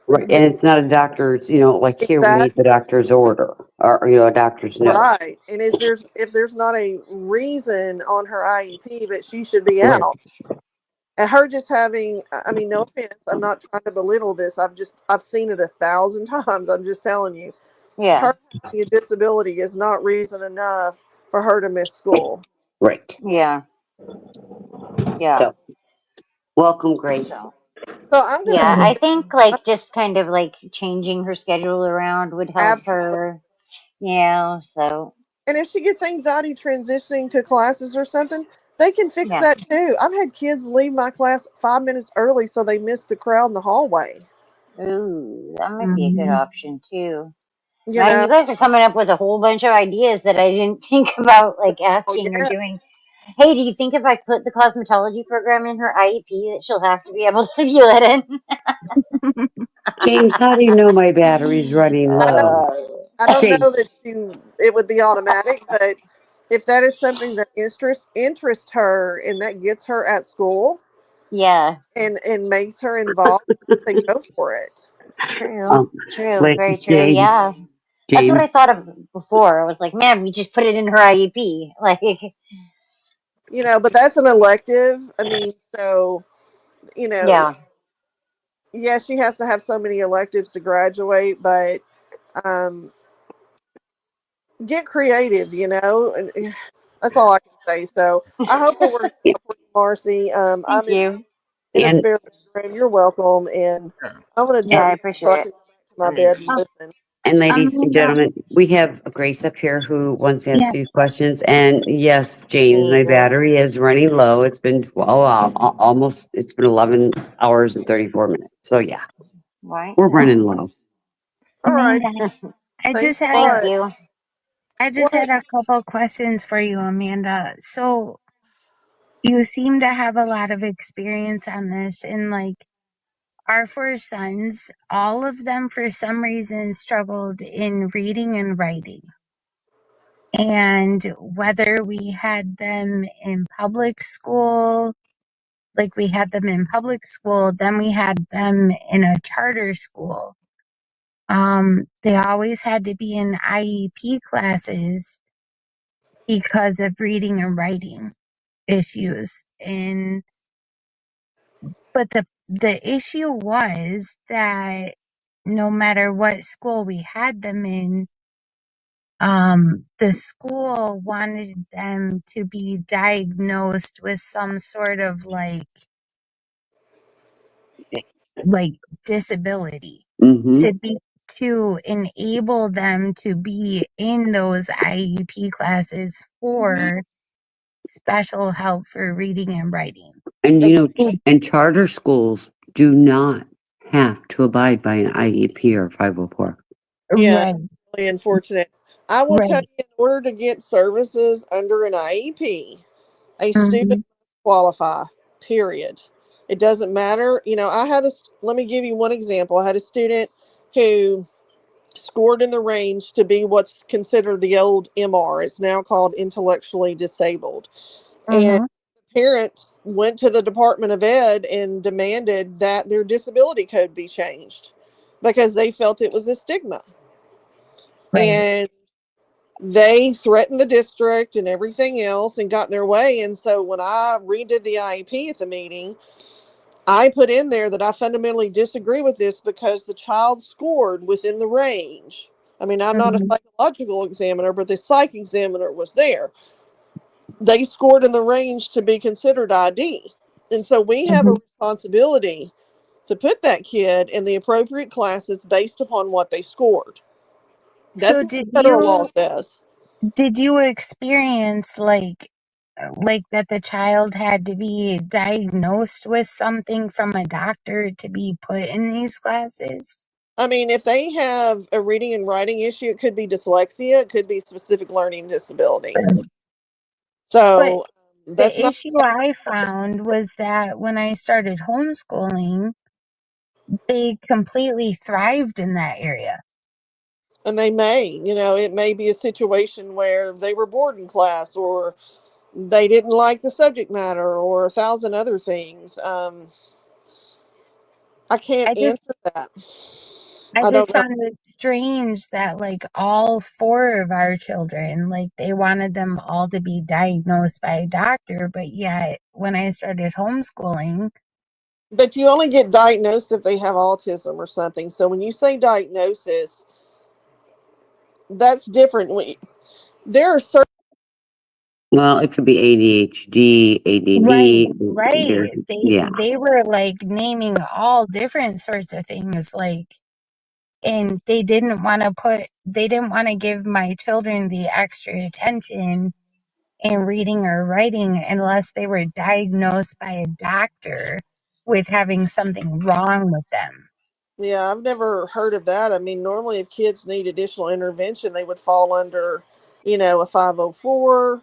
Speaker 1: Right, and it's not a doctor's, like here we need
Speaker 17: Exactly.
Speaker 1: the doctor's order or, a doctor's note.
Speaker 17: Right. And if there's not a reason on her IEP that she should be
Speaker 1: Right,
Speaker 17: out, and her just having, I mean, no offense, I'm not trying to belittle this. I've seen it 1,000 times. I'm just telling you,
Speaker 2: Yeah.
Speaker 17: her having a disability is not reason enough for her to miss school.
Speaker 1: right.
Speaker 2: Yeah. Yeah.
Speaker 1: So, welcome, Grace.
Speaker 2: So
Speaker 17: So I'm gonna
Speaker 2: yeah,
Speaker 17: put
Speaker 2: I think like just kind of like changing her schedule around would help
Speaker 17: absolutely.
Speaker 2: her. So
Speaker 17: And if she gets anxiety transitioning to classes or something, they can fix
Speaker 2: yeah.
Speaker 17: that too. I've had kids leave my class 5 minutes early so they miss the crowd in the hallway.
Speaker 2: Ooh, that might be a good
Speaker 13: Mhm.
Speaker 2: option too.
Speaker 17: You
Speaker 2: Man,
Speaker 17: know,
Speaker 2: you guys are coming up with a whole bunch of ideas that I didn't think about, like
Speaker 17: oh
Speaker 2: asking or
Speaker 17: yeah,
Speaker 2: doing. Hey, do you think if I put the cosmetology program in her IEP that she'll have to be able to view it in?
Speaker 1: James, how do you know my battery's running
Speaker 17: I don't,
Speaker 1: low?
Speaker 17: I don't know
Speaker 1: James,
Speaker 17: that it would be automatic, but if that is something that interests her and that gets her at school
Speaker 2: Yeah,
Speaker 17: and makes her involved, I say go for it.
Speaker 2: true,
Speaker 1: um,
Speaker 2: true, very true.
Speaker 1: James,
Speaker 2: Yeah, that's what I
Speaker 1: James,
Speaker 2: thought of before. I was like, man, we just put it in her IEP. Like,
Speaker 17: But that's an elective. I mean, so you know,
Speaker 2: yeah,
Speaker 17: yeah, she has to have so many electives to graduate, but um, get creative, and that's all I can say. So I hope it works out for you, Marcy.
Speaker 2: thank
Speaker 17: I'm
Speaker 2: you.
Speaker 17: in a
Speaker 1: and
Speaker 17: spare bedroom. You're welcome, and I'm gonna
Speaker 2: Yeah,
Speaker 17: jump
Speaker 2: I
Speaker 17: now so
Speaker 2: appreciate
Speaker 17: I
Speaker 2: it.
Speaker 17: can go back to my bed and listen.
Speaker 1: ladies and
Speaker 13: Amanda,
Speaker 1: gentlemen, we have Grace up here who wants to ask
Speaker 13: yeah,
Speaker 1: a few questions. And yes, James, my
Speaker 2: Jesus.
Speaker 1: battery is running low. It's been almost. It's been 11 hours and 34 minutes. So yeah,
Speaker 2: Right?
Speaker 1: we're running low.
Speaker 17: All right,
Speaker 13: Amanda, I
Speaker 17: thanks
Speaker 13: just
Speaker 17: so
Speaker 13: had
Speaker 2: Thank
Speaker 13: a
Speaker 17: much.
Speaker 2: you.
Speaker 13: I just
Speaker 17: What?
Speaker 13: had a couple questions for you, Amanda. So you seem to have a lot of experience on this, and like our four sons, all of them for some reason struggled in reading and writing. And whether we had them in public school, like we had them in public school, then we had them in a charter school. They always had to be in IEP classes because of reading and writing issues. But the issue was that no matter what school we had them in, the school wanted them to be diagnosed with some sort of like disability
Speaker 1: Mm-hmm.
Speaker 13: to enable them to be in those IEP classes for special help for reading and writing.
Speaker 1: And
Speaker 13: Mm.
Speaker 1: and charter schools do not have to abide by an IEP or 504.
Speaker 17: Yeah,
Speaker 13: Right,
Speaker 17: really unfortunate. I will tell
Speaker 13: right.
Speaker 17: you, in order to get services under an IEP, a student
Speaker 13: Hmm.
Speaker 17: must qualify. Period. It doesn't matter. Let me give you one example. I had a student who scored in the range to be what's considered the old MR. It's now called intellectually disabled. And
Speaker 13: Hmm.
Speaker 17: parents went to the Department of Ed and demanded that their disability code be changed because they felt it was a stigma.
Speaker 13: Right.
Speaker 17: And they threatened the district and everything else and got in their way. And so when I redid the IEP at the meeting, I put in there that I fundamentally disagree with this because the child scored within the range. I mean, I'm not a
Speaker 13: Hmm.
Speaker 17: psychological examiner, but the psych examiner was there. They scored in the range to be considered ID. And so we have a
Speaker 13: Hmm.
Speaker 17: responsibility to put that kid in the appropriate classes based upon what they scored. That's
Speaker 13: So
Speaker 17: what the federal law says.
Speaker 13: did you experience like that the child had to be diagnosed with something from a doctor to be put in these classes?
Speaker 17: I mean, if they have a reading and writing issue, it could be dyslexia, it could be specific learning disability.
Speaker 13: But
Speaker 17: So that's
Speaker 13: the
Speaker 17: not,
Speaker 13: issue I found was that when I started homeschooling, they completely thrived in that area.
Speaker 17: and it may be a situation where they were bored in class or they didn't like the subject matter or 1,000 other things. I can't
Speaker 13: I just
Speaker 17: answer that.
Speaker 13: I
Speaker 17: I don't
Speaker 13: just
Speaker 17: know.
Speaker 13: found it strange that like all four of our children, like they wanted them all to be diagnosed by a doctor, but yet when I started homeschooling,
Speaker 17: But you only get diagnosed if they have autism or something. So when you say diagnosis, that's different. There are certain.
Speaker 1: Well, it could be ADHD,
Speaker 13: right,
Speaker 1: ADD.
Speaker 13: right. They
Speaker 1: Yeah.
Speaker 13: they were like naming all different sorts of things like and they didn't want to give my children the extra attention in reading or writing unless they were diagnosed by a doctor with having something wrong with them.
Speaker 17: Yeah, I've never heard of that. I mean, normally if kids need additional intervention, they would fall under, a 504.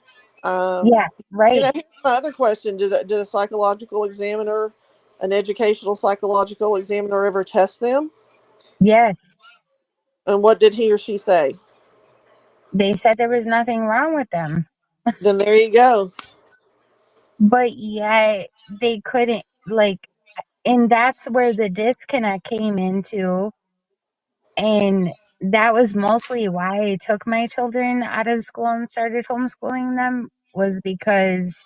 Speaker 13: Yeah, right.
Speaker 17: Here's my other question: did a psychological examiner, an educational psychological examiner, ever test them?
Speaker 13: Yes.
Speaker 17: And what did he or she say?
Speaker 13: They said there was nothing wrong with them.
Speaker 17: Then there you go.
Speaker 13: But yet they couldn't like and that's where the disconnect came into and that was mostly why I took my children out of school and started homeschooling them was because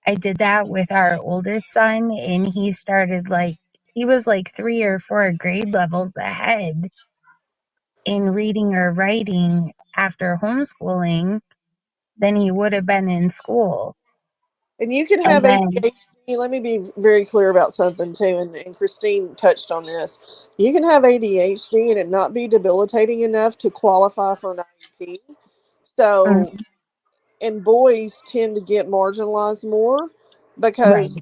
Speaker 13: I did that with our oldest son and he was like 3 or 4 grade levels ahead in reading or writing after homeschooling than he would have been in school.
Speaker 17: And you can
Speaker 13: And
Speaker 17: have
Speaker 13: then
Speaker 17: ADHD. Let me be very clear about something too. And Christine touched on this. You can have ADHD and it not be debilitating enough to qualify for an IEP. So,
Speaker 13: mhm,
Speaker 17: and boys tend to get marginalized more
Speaker 13: right.
Speaker 17: because,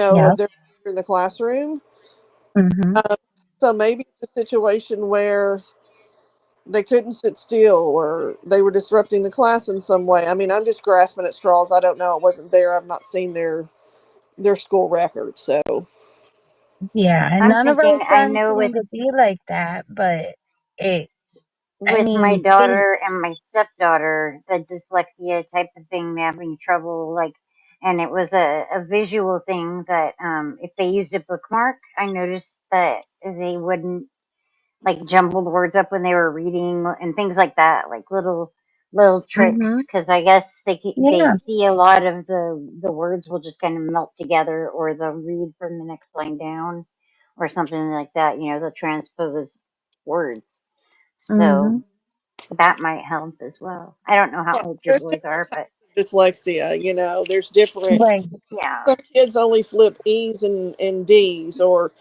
Speaker 13: Yeah.
Speaker 17: of their in the classroom.
Speaker 13: Mhm.
Speaker 17: Um, so maybe it's a situation where they couldn't sit still or they were disrupting the class in some way. I mean, I'm just grasping at straws. I don't know. I wasn't there. I've not seen their school record. So
Speaker 13: Yeah, and
Speaker 2: I'm
Speaker 13: none of our
Speaker 2: thinking, I
Speaker 13: sons
Speaker 2: know
Speaker 13: seem
Speaker 2: with
Speaker 13: to be like that, but it I
Speaker 2: my
Speaker 13: mean, they
Speaker 2: daughter and my stepdaughter, the dyslexia type of thing, they're having trouble, like, and it was a visual thing that if they used a bookmark, I noticed that they wouldn't like jumble the words up when they were reading and things like that, like little tricks.
Speaker 13: mhm.
Speaker 2: Because I guess they
Speaker 13: Yeah.
Speaker 2: see a lot of the words will just kind of melt together, or they'll read from the next line down, or something like that. They'll transpose words.
Speaker 13: Mhm.
Speaker 2: So that might help as well. I don't know how old your
Speaker 17: there's
Speaker 2: boys
Speaker 17: different
Speaker 2: are,
Speaker 17: types
Speaker 2: but
Speaker 17: of dyslexia. There's different.
Speaker 13: Right.
Speaker 2: yeah.
Speaker 17: Some kids only flip E's and D's, or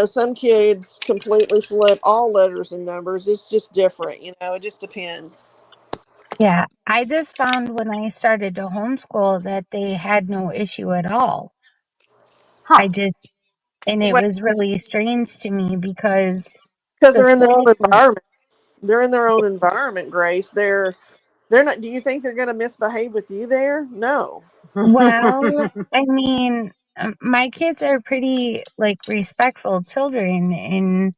Speaker 17: some kids completely flip all letters and numbers. It's just different. It just depends.
Speaker 13: Yeah. I just found when I started to homeschool that they had no issue at all.
Speaker 2: Huh.
Speaker 13: I just and it
Speaker 17: Well,
Speaker 13: was really strange to me because
Speaker 17: because
Speaker 13: the
Speaker 17: they're in their own
Speaker 13: schools were
Speaker 17: environment. They're in their own environment, Grace. They're not. Do you think they're going to misbehave with you there? No.
Speaker 13: well, I mean, my kids are pretty like respectful children and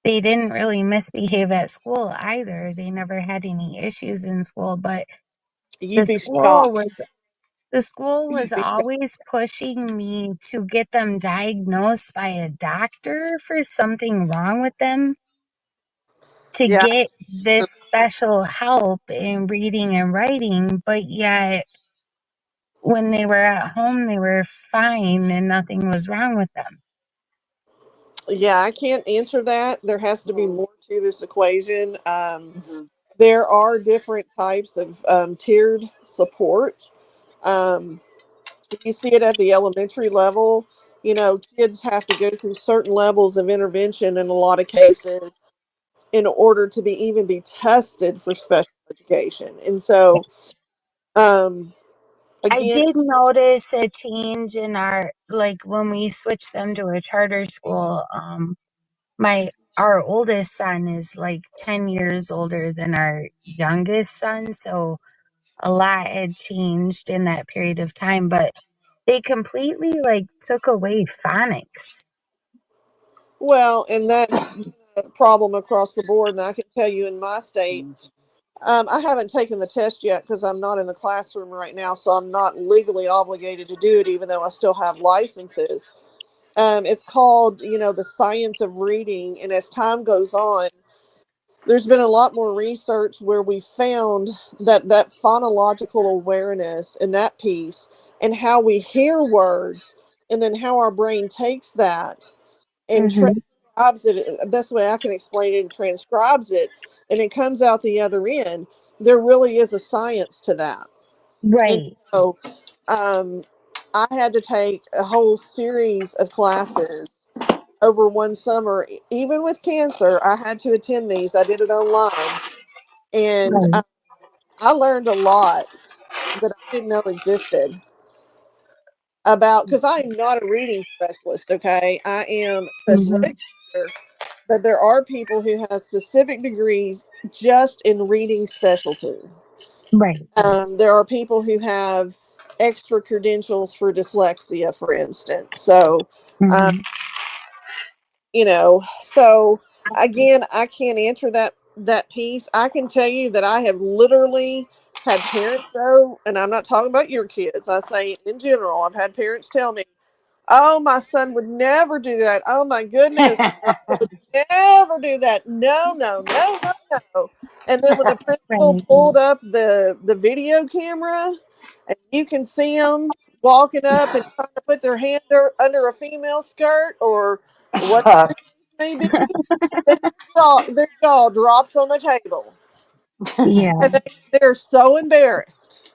Speaker 13: they didn't really misbehave at school either. They never had any issues in school, but the
Speaker 17: You'd be
Speaker 13: school
Speaker 17: shocked.
Speaker 13: was the school was
Speaker 17: You'd be shocked.
Speaker 13: always pushing me to get them diagnosed by a doctor for something wrong with them to
Speaker 17: Yeah.
Speaker 13: get this special help in reading and writing, but yet when they were at home, they were fine and nothing was wrong with them.
Speaker 17: Yeah, I can't answer that. There has to be
Speaker 2: Mhm,
Speaker 17: more to this equation.
Speaker 2: mhm.
Speaker 17: There are different types of tiered support. Um, you see it at the elementary level. Kids have to go through certain levels of intervention in a lot of cases in order to be tested for special education. And so, um,
Speaker 13: I
Speaker 17: again,
Speaker 13: did notice a change in our like when we switched them to a charter school. My our oldest son is like 10 years older than our youngest son, so a lot had changed in that period of time, but they completely like took away phonics.
Speaker 17: well, and that's a problem across the board. And I can tell you in my state, I haven't taken the test yet because I'm not in the classroom right now, so I'm not legally obligated to do it, even though I still have licenses. It's called, the science of reading. And as time goes on, there's been a lot more research where we found that phonological awareness and that piece and how we hear words and then how our brain takes that and
Speaker 13: Mhm.
Speaker 17: transcribes it. The best way I can explain it, and transcribes it, and it comes out the other end. There really is a science to that. And
Speaker 13: Right.
Speaker 17: so I had to take a whole series of classes over one summer. Even with cancer, I had to attend these. I did it online. And
Speaker 13: Right.
Speaker 17: I learned a lot that I didn't know existed about, because I am not a reading specialist, okay? I am a special
Speaker 13: Mhm.
Speaker 17: educator, but there are people who have specific degrees just in reading specialty.
Speaker 13: Right.
Speaker 17: There are people who have extra credentials for dyslexia, for instance. So, um,
Speaker 13: Mhm.
Speaker 17: so again, I can't answer that piece. I can tell you that I have literally had parents, though, and I'm not talking about your kids. I say in general, I've had parents tell me, "Oh, my son would never do that. Oh my goodness, my son would never do that. No, no, no, no, no." And then when the principal
Speaker 13: Right.
Speaker 17: pulled up the video camera, and you can see them walking up and trying to put their hand under a female skirt or whatever the case may be, their jaw drops on the table,
Speaker 13: Yeah.
Speaker 17: and they're so embarrassed.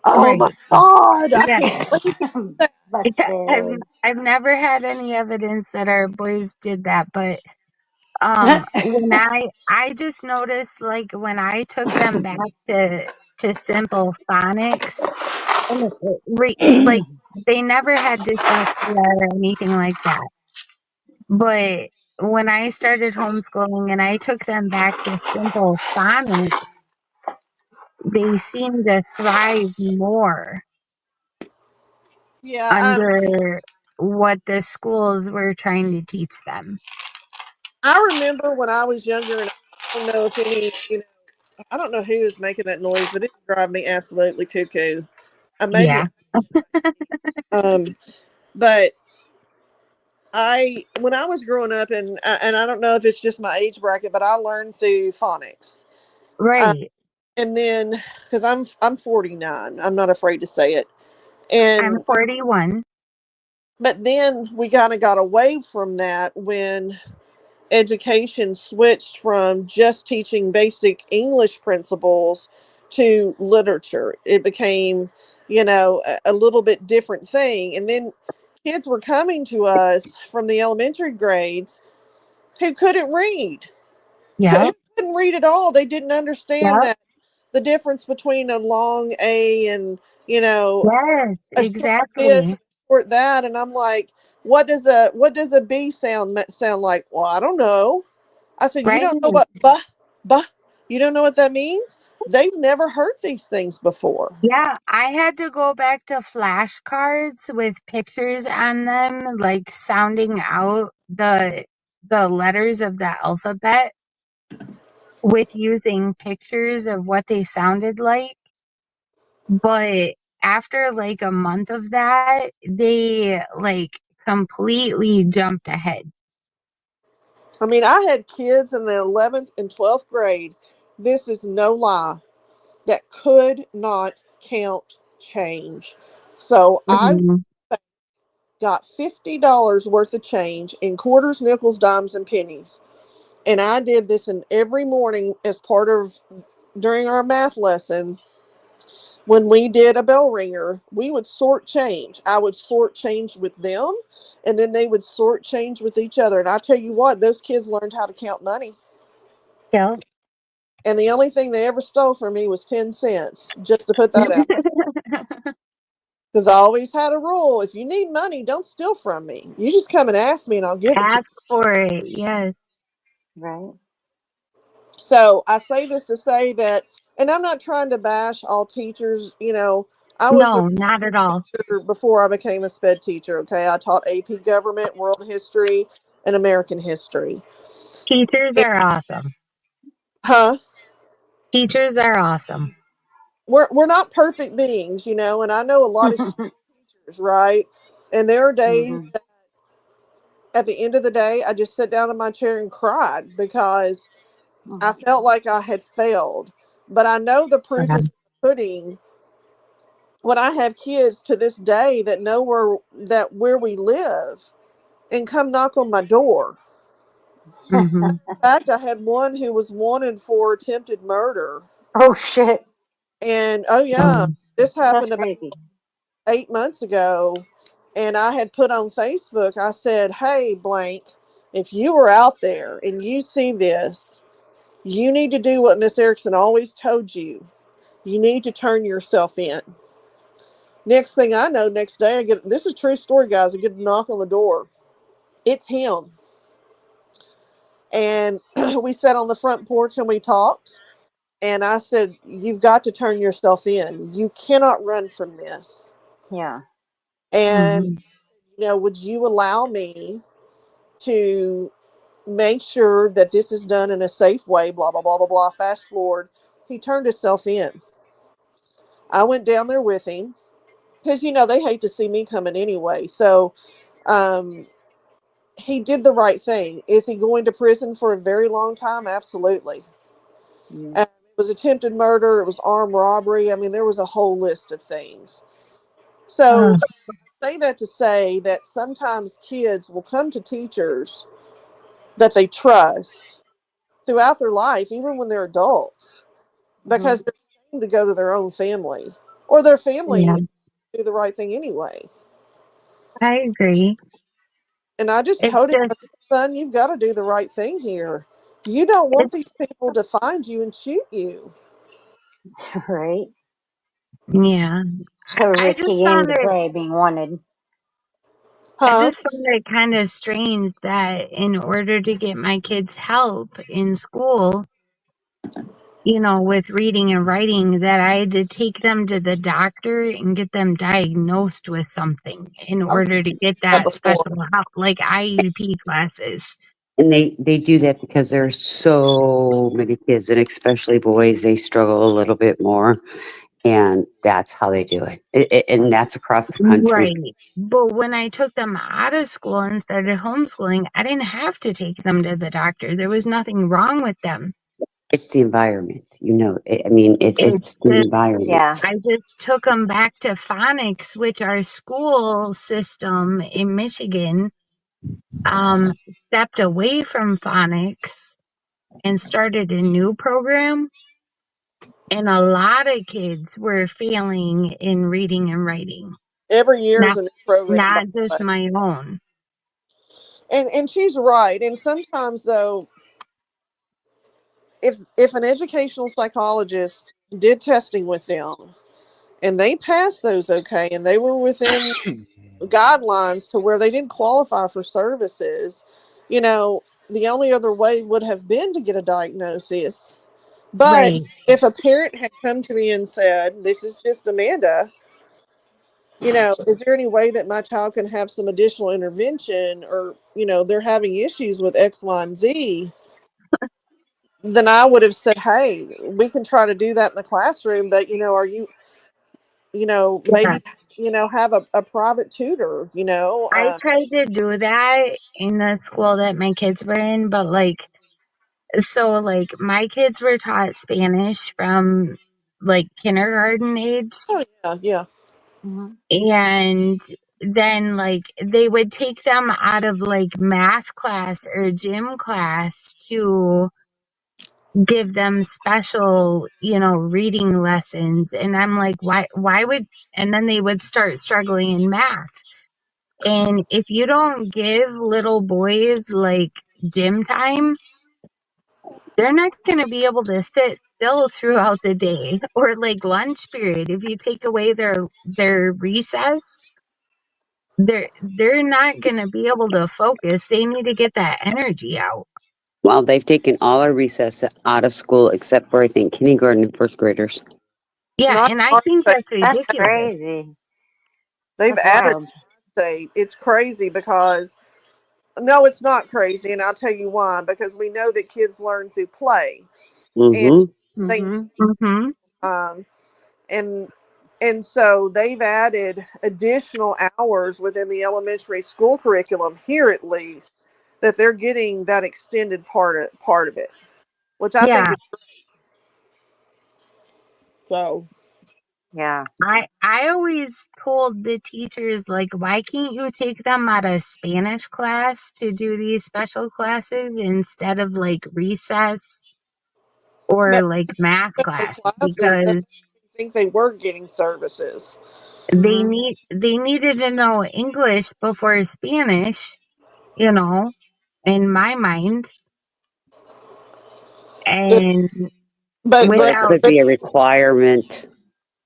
Speaker 17: Oh my
Speaker 13: Right.
Speaker 17: God, I
Speaker 13: Yeah.
Speaker 17: can't believe you did that.
Speaker 2: That's
Speaker 13: Yeah.
Speaker 2: scary.
Speaker 13: I've never had any evidence that our boys did that, but when I just noticed, like, when I took them back to simple phonics, and like, they never had dyslexia or anything like that. But when I started homeschooling and I took them back to simple phonics, they seemed to thrive more
Speaker 17: Yeah,
Speaker 13: under what the schools were trying to teach them.
Speaker 17: I remember when I was younger, and I don't know if I don't know who is making that noise, but it drives me absolutely cuckoo. Maybe,
Speaker 13: Yeah.
Speaker 17: but when I was growing up, and I don't know if it's just my age bracket, but I learned through phonics. Uh,
Speaker 13: Right.
Speaker 17: and then, because I'm 49, I'm not afraid to say it.
Speaker 13: I'm
Speaker 17: And
Speaker 13: 41.
Speaker 17: but then we kind of got away from that when education switched from just teaching basic English principles to literature. It became, a little bit different thing. And then kids were coming to us from the elementary grades who couldn't read, who
Speaker 13: Yep.
Speaker 17: couldn't read at all. They didn't understand
Speaker 13: Yep.
Speaker 17: that the difference between a long A and, you know,
Speaker 13: Yes,
Speaker 17: a short this,
Speaker 13: exactly.
Speaker 17: short that. And I'm like, what does a B sound like? Well, I don't know. I said, you
Speaker 13: Right.
Speaker 17: don't know what you don't know what that means? They've never heard these things before.
Speaker 13: Yeah, I had to go back to flashcards with pictures on them, like sounding out the letters of the alphabet with using pictures of what they sounded like. But after like a month of that, they like completely jumped ahead.
Speaker 17: I mean, I had kids in the 11th and 12th grade. This is no lie, that could not count change. So I
Speaker 13: Mhm.
Speaker 17: got $50 worth of change in quarters, nickels, dimes, and pennies. And I did this in every morning as part of during our math lesson. When we did a bell ringer, we would sort change. I would sort change with them, and then they would sort change with each other. And I tell you what, those kids learned how to count money.
Speaker 13: Yeah.
Speaker 17: And the only thing they ever stole from me was 10 cents, just to put that out. Because I always had a rule: if you need money, don't steal from me. You just come and ask me, and I'll give it to you.
Speaker 13: Ask for it. Yes.
Speaker 2: Right.
Speaker 17: So I say this to say that, and I'm not trying to bash all teachers. I was a
Speaker 13: No, not at all.
Speaker 17: teacher before I became a sped teacher. Okay, I taught AP Government, World History, and American History.
Speaker 13: Teachers
Speaker 17: And,
Speaker 13: are awesome.
Speaker 17: huh?
Speaker 13: Teachers are awesome.
Speaker 17: We're not perfect beings, and I know a lot of teachers, right? And there are days
Speaker 2: Mhm.
Speaker 17: at the end of the day, I just sat down in my chair and cried because I felt like I had failed. But I know the proof is in the pudding when I have kids to this day that know where we live and come knock on my door.
Speaker 13: Mm-hmm.
Speaker 17: In fact, I had one who was wanted for attempted murder.
Speaker 2: Oh shit.
Speaker 17: And oh yeah, this happened about 8 months ago. And I had put on Facebook, I said, "Hey, blank, if you were out there and you see this, you need to do what Miss Erickson always told you. You need to turn yourself in." Next thing I know, next day I get, this is a true story, guys. I get a knock on the door. It's him. And we sat on the front porch and we talked. And I said, "You've got to turn yourself in. You cannot run from this."
Speaker 2: Yeah.
Speaker 17: And, would you allow me to make sure that this is done in a safe way? Blah, blah, blah, blah, blah. Fast forward. He turned himself in. I went down there with him because, they hate to see me coming anyway. So, he did the right thing. Is he going to prison for a very long time? Absolutely. It was attempted murder. It was armed robbery. I mean, there was a whole list of things. So, say that to say that sometimes kids will come to teachers that they trust throughout their life, even when they're adults, because they're ashamed to go to their own family or their family
Speaker 13: Yeah,
Speaker 17: do the right thing anyway.
Speaker 13: I agree.
Speaker 17: And I just
Speaker 13: It's
Speaker 17: told him,
Speaker 13: just,
Speaker 17: "Son, you've got to do the right thing here. You don't want
Speaker 13: it's
Speaker 17: these people to find you and shoot you."
Speaker 2: Right.
Speaker 13: yeah.
Speaker 2: So
Speaker 13: I
Speaker 2: risky
Speaker 13: just
Speaker 2: game
Speaker 13: found
Speaker 2: to
Speaker 13: it.
Speaker 2: play being wanted.
Speaker 13: I
Speaker 17: Huh?
Speaker 13: just found it kind of strange that in order to get my kids help in school, with reading and writing, that I had to take them to the doctor and get them diagnosed with something in
Speaker 17: I've
Speaker 13: order to get
Speaker 17: that
Speaker 13: that
Speaker 17: before.
Speaker 13: special help, like IEP classes.
Speaker 1: And they do that because there are so many kids, and especially boys, they struggle a little bit more. And that's how they do it. And that's across the country.
Speaker 13: Right. But when I took them out of school and started homeschooling, I didn't have to take them to the doctor. There was nothing wrong with them.
Speaker 1: It's the environment, I mean,
Speaker 13: It's
Speaker 1: it's the
Speaker 13: just,
Speaker 2: Yeah.
Speaker 1: environment.
Speaker 13: I just took them back to phonics, which our school system in Michigan stepped away from phonics and started a new program. And a lot of kids were failing in reading and writing,
Speaker 17: Every year is
Speaker 13: not
Speaker 17: a new program, by
Speaker 13: not
Speaker 17: the
Speaker 13: just
Speaker 17: way.
Speaker 13: my own.
Speaker 17: And she's right. And sometimes though, if an educational psychologist did testing with them and they passed those okay and they were within guidelines to where they didn't qualify for services, the only other way would have been to get a diagnosis. But
Speaker 13: Right.
Speaker 17: if a parent had come to me and said, "This is just Amanda, is there any way that my child can have some additional intervention, or, they're having issues with X, Y, and Z," then I would have said, "Hey, we can try to do that in the classroom, but, are you,
Speaker 13: Yeah.
Speaker 17: maybe, have a private tutor,
Speaker 13: I tried to do that in the school that my kids were in, but my kids were taught Spanish from kindergarten age.
Speaker 17: Oh, yeah, yeah.
Speaker 13: And then they would take them out of math class or gym class to give them special, reading lessons. And I'm like, why would, and then they would start struggling in math. And if you don't give little boys gym time, they're not going to be able to sit still throughout the day or lunch period. If you take away their recess, they're not going to be able to focus. They need to get that energy out.
Speaker 1: Well, they've taken all our recess out of school except for, I think, kindergarten and first graders.
Speaker 13: Yeah,
Speaker 17: Not
Speaker 13: and I
Speaker 17: our
Speaker 13: think
Speaker 17: state.
Speaker 13: that's
Speaker 2: That's
Speaker 13: ridiculous.
Speaker 2: crazy.
Speaker 17: They've
Speaker 2: That's
Speaker 17: added
Speaker 2: wild.
Speaker 17: state. It's crazy because, no, it's not crazy, and I'll tell you why. Because we know that kids learn through play, and
Speaker 1: Mm-hmm.
Speaker 17: they
Speaker 13: Mhm.
Speaker 17: and And so they've added additional hours within the elementary school curriculum here, at least, that they're getting that extended part of it, which I think
Speaker 13: Yeah.
Speaker 17: is so.
Speaker 2: Yeah.
Speaker 13: I always told the teachers, like, why can't you take them out of Spanish class to do these special classes instead of like recess or
Speaker 17: But
Speaker 13: like math
Speaker 17: special
Speaker 13: class?
Speaker 17: classes,
Speaker 13: Because
Speaker 17: I think they were getting services.
Speaker 2: Hmm.
Speaker 13: they needed to know English before Spanish, you know, in my mind.
Speaker 17: The,
Speaker 13: And
Speaker 1: Or
Speaker 17: but
Speaker 1: it
Speaker 13: without
Speaker 1: could be a requirement.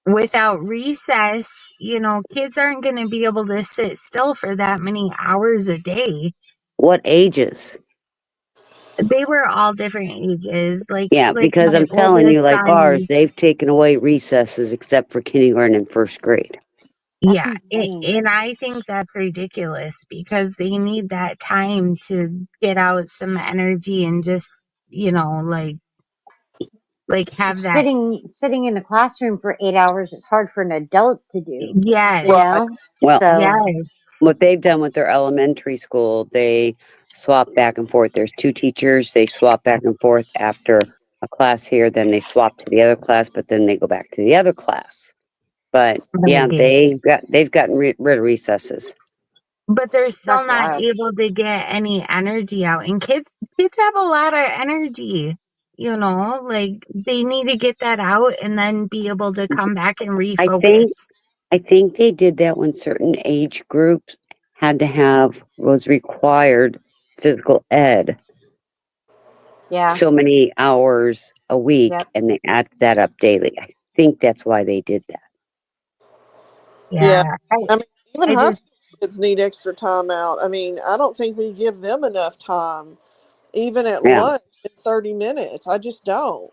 Speaker 13: without recess, you know, kids aren't going to be able to sit still for that many hours a day.
Speaker 1: What ages?
Speaker 13: They were all different ages.
Speaker 1: Yeah,
Speaker 13: Like
Speaker 1: because
Speaker 13: my
Speaker 1: I'm telling you,
Speaker 13: oldest
Speaker 1: like
Speaker 13: son
Speaker 1: ours,
Speaker 13: is,
Speaker 1: they've taken away recesses except for kindergarten and first grade.
Speaker 2: That's
Speaker 13: yeah,
Speaker 2: insane.
Speaker 13: and I think that's ridiculous because they need that time to get out some energy and just, you know, like have that.
Speaker 2: Sitting in the classroom for 8 hours is hard for an adult to do. You
Speaker 13: Yes,
Speaker 17: right,
Speaker 2: know.
Speaker 1: Well,
Speaker 2: So
Speaker 13: yes,
Speaker 1: what they've done with their elementary school, they swap back and forth. There's two teachers, they swap back and forth after a class here, then they swap to the other class, but then they go back to the other class. But yeah,
Speaker 13: right.
Speaker 1: they've gotten rid of recesses.
Speaker 13: But they're still
Speaker 2: that's
Speaker 13: not
Speaker 2: wild.
Speaker 13: able to get any energy out. And kids have a lot of energy, you know, like they need to get that out and then be able to come back and
Speaker 1: I think
Speaker 13: refocus.
Speaker 1: I think they did that when certain age groups was required physical ed
Speaker 2: Yeah.
Speaker 1: so many hours a week,
Speaker 2: Yep.
Speaker 1: and they add that up daily. I think that's why they did that.
Speaker 17: yeah.
Speaker 13: Yeah.
Speaker 17: I mean, even
Speaker 13: I
Speaker 17: high
Speaker 13: just,
Speaker 17: school kids need extra time out. I mean, I don't think we give them enough time, even at
Speaker 1: Yeah.
Speaker 17: lunch, in 30 minutes. I just don't.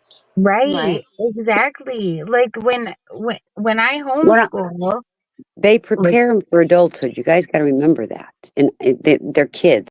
Speaker 13: right.
Speaker 2: Right.
Speaker 13: Exactly. Like when I
Speaker 1: Well,
Speaker 13: homeschool,
Speaker 1: they
Speaker 13: like
Speaker 1: prepare them for adulthood. You guys got to remember that, and they're kids.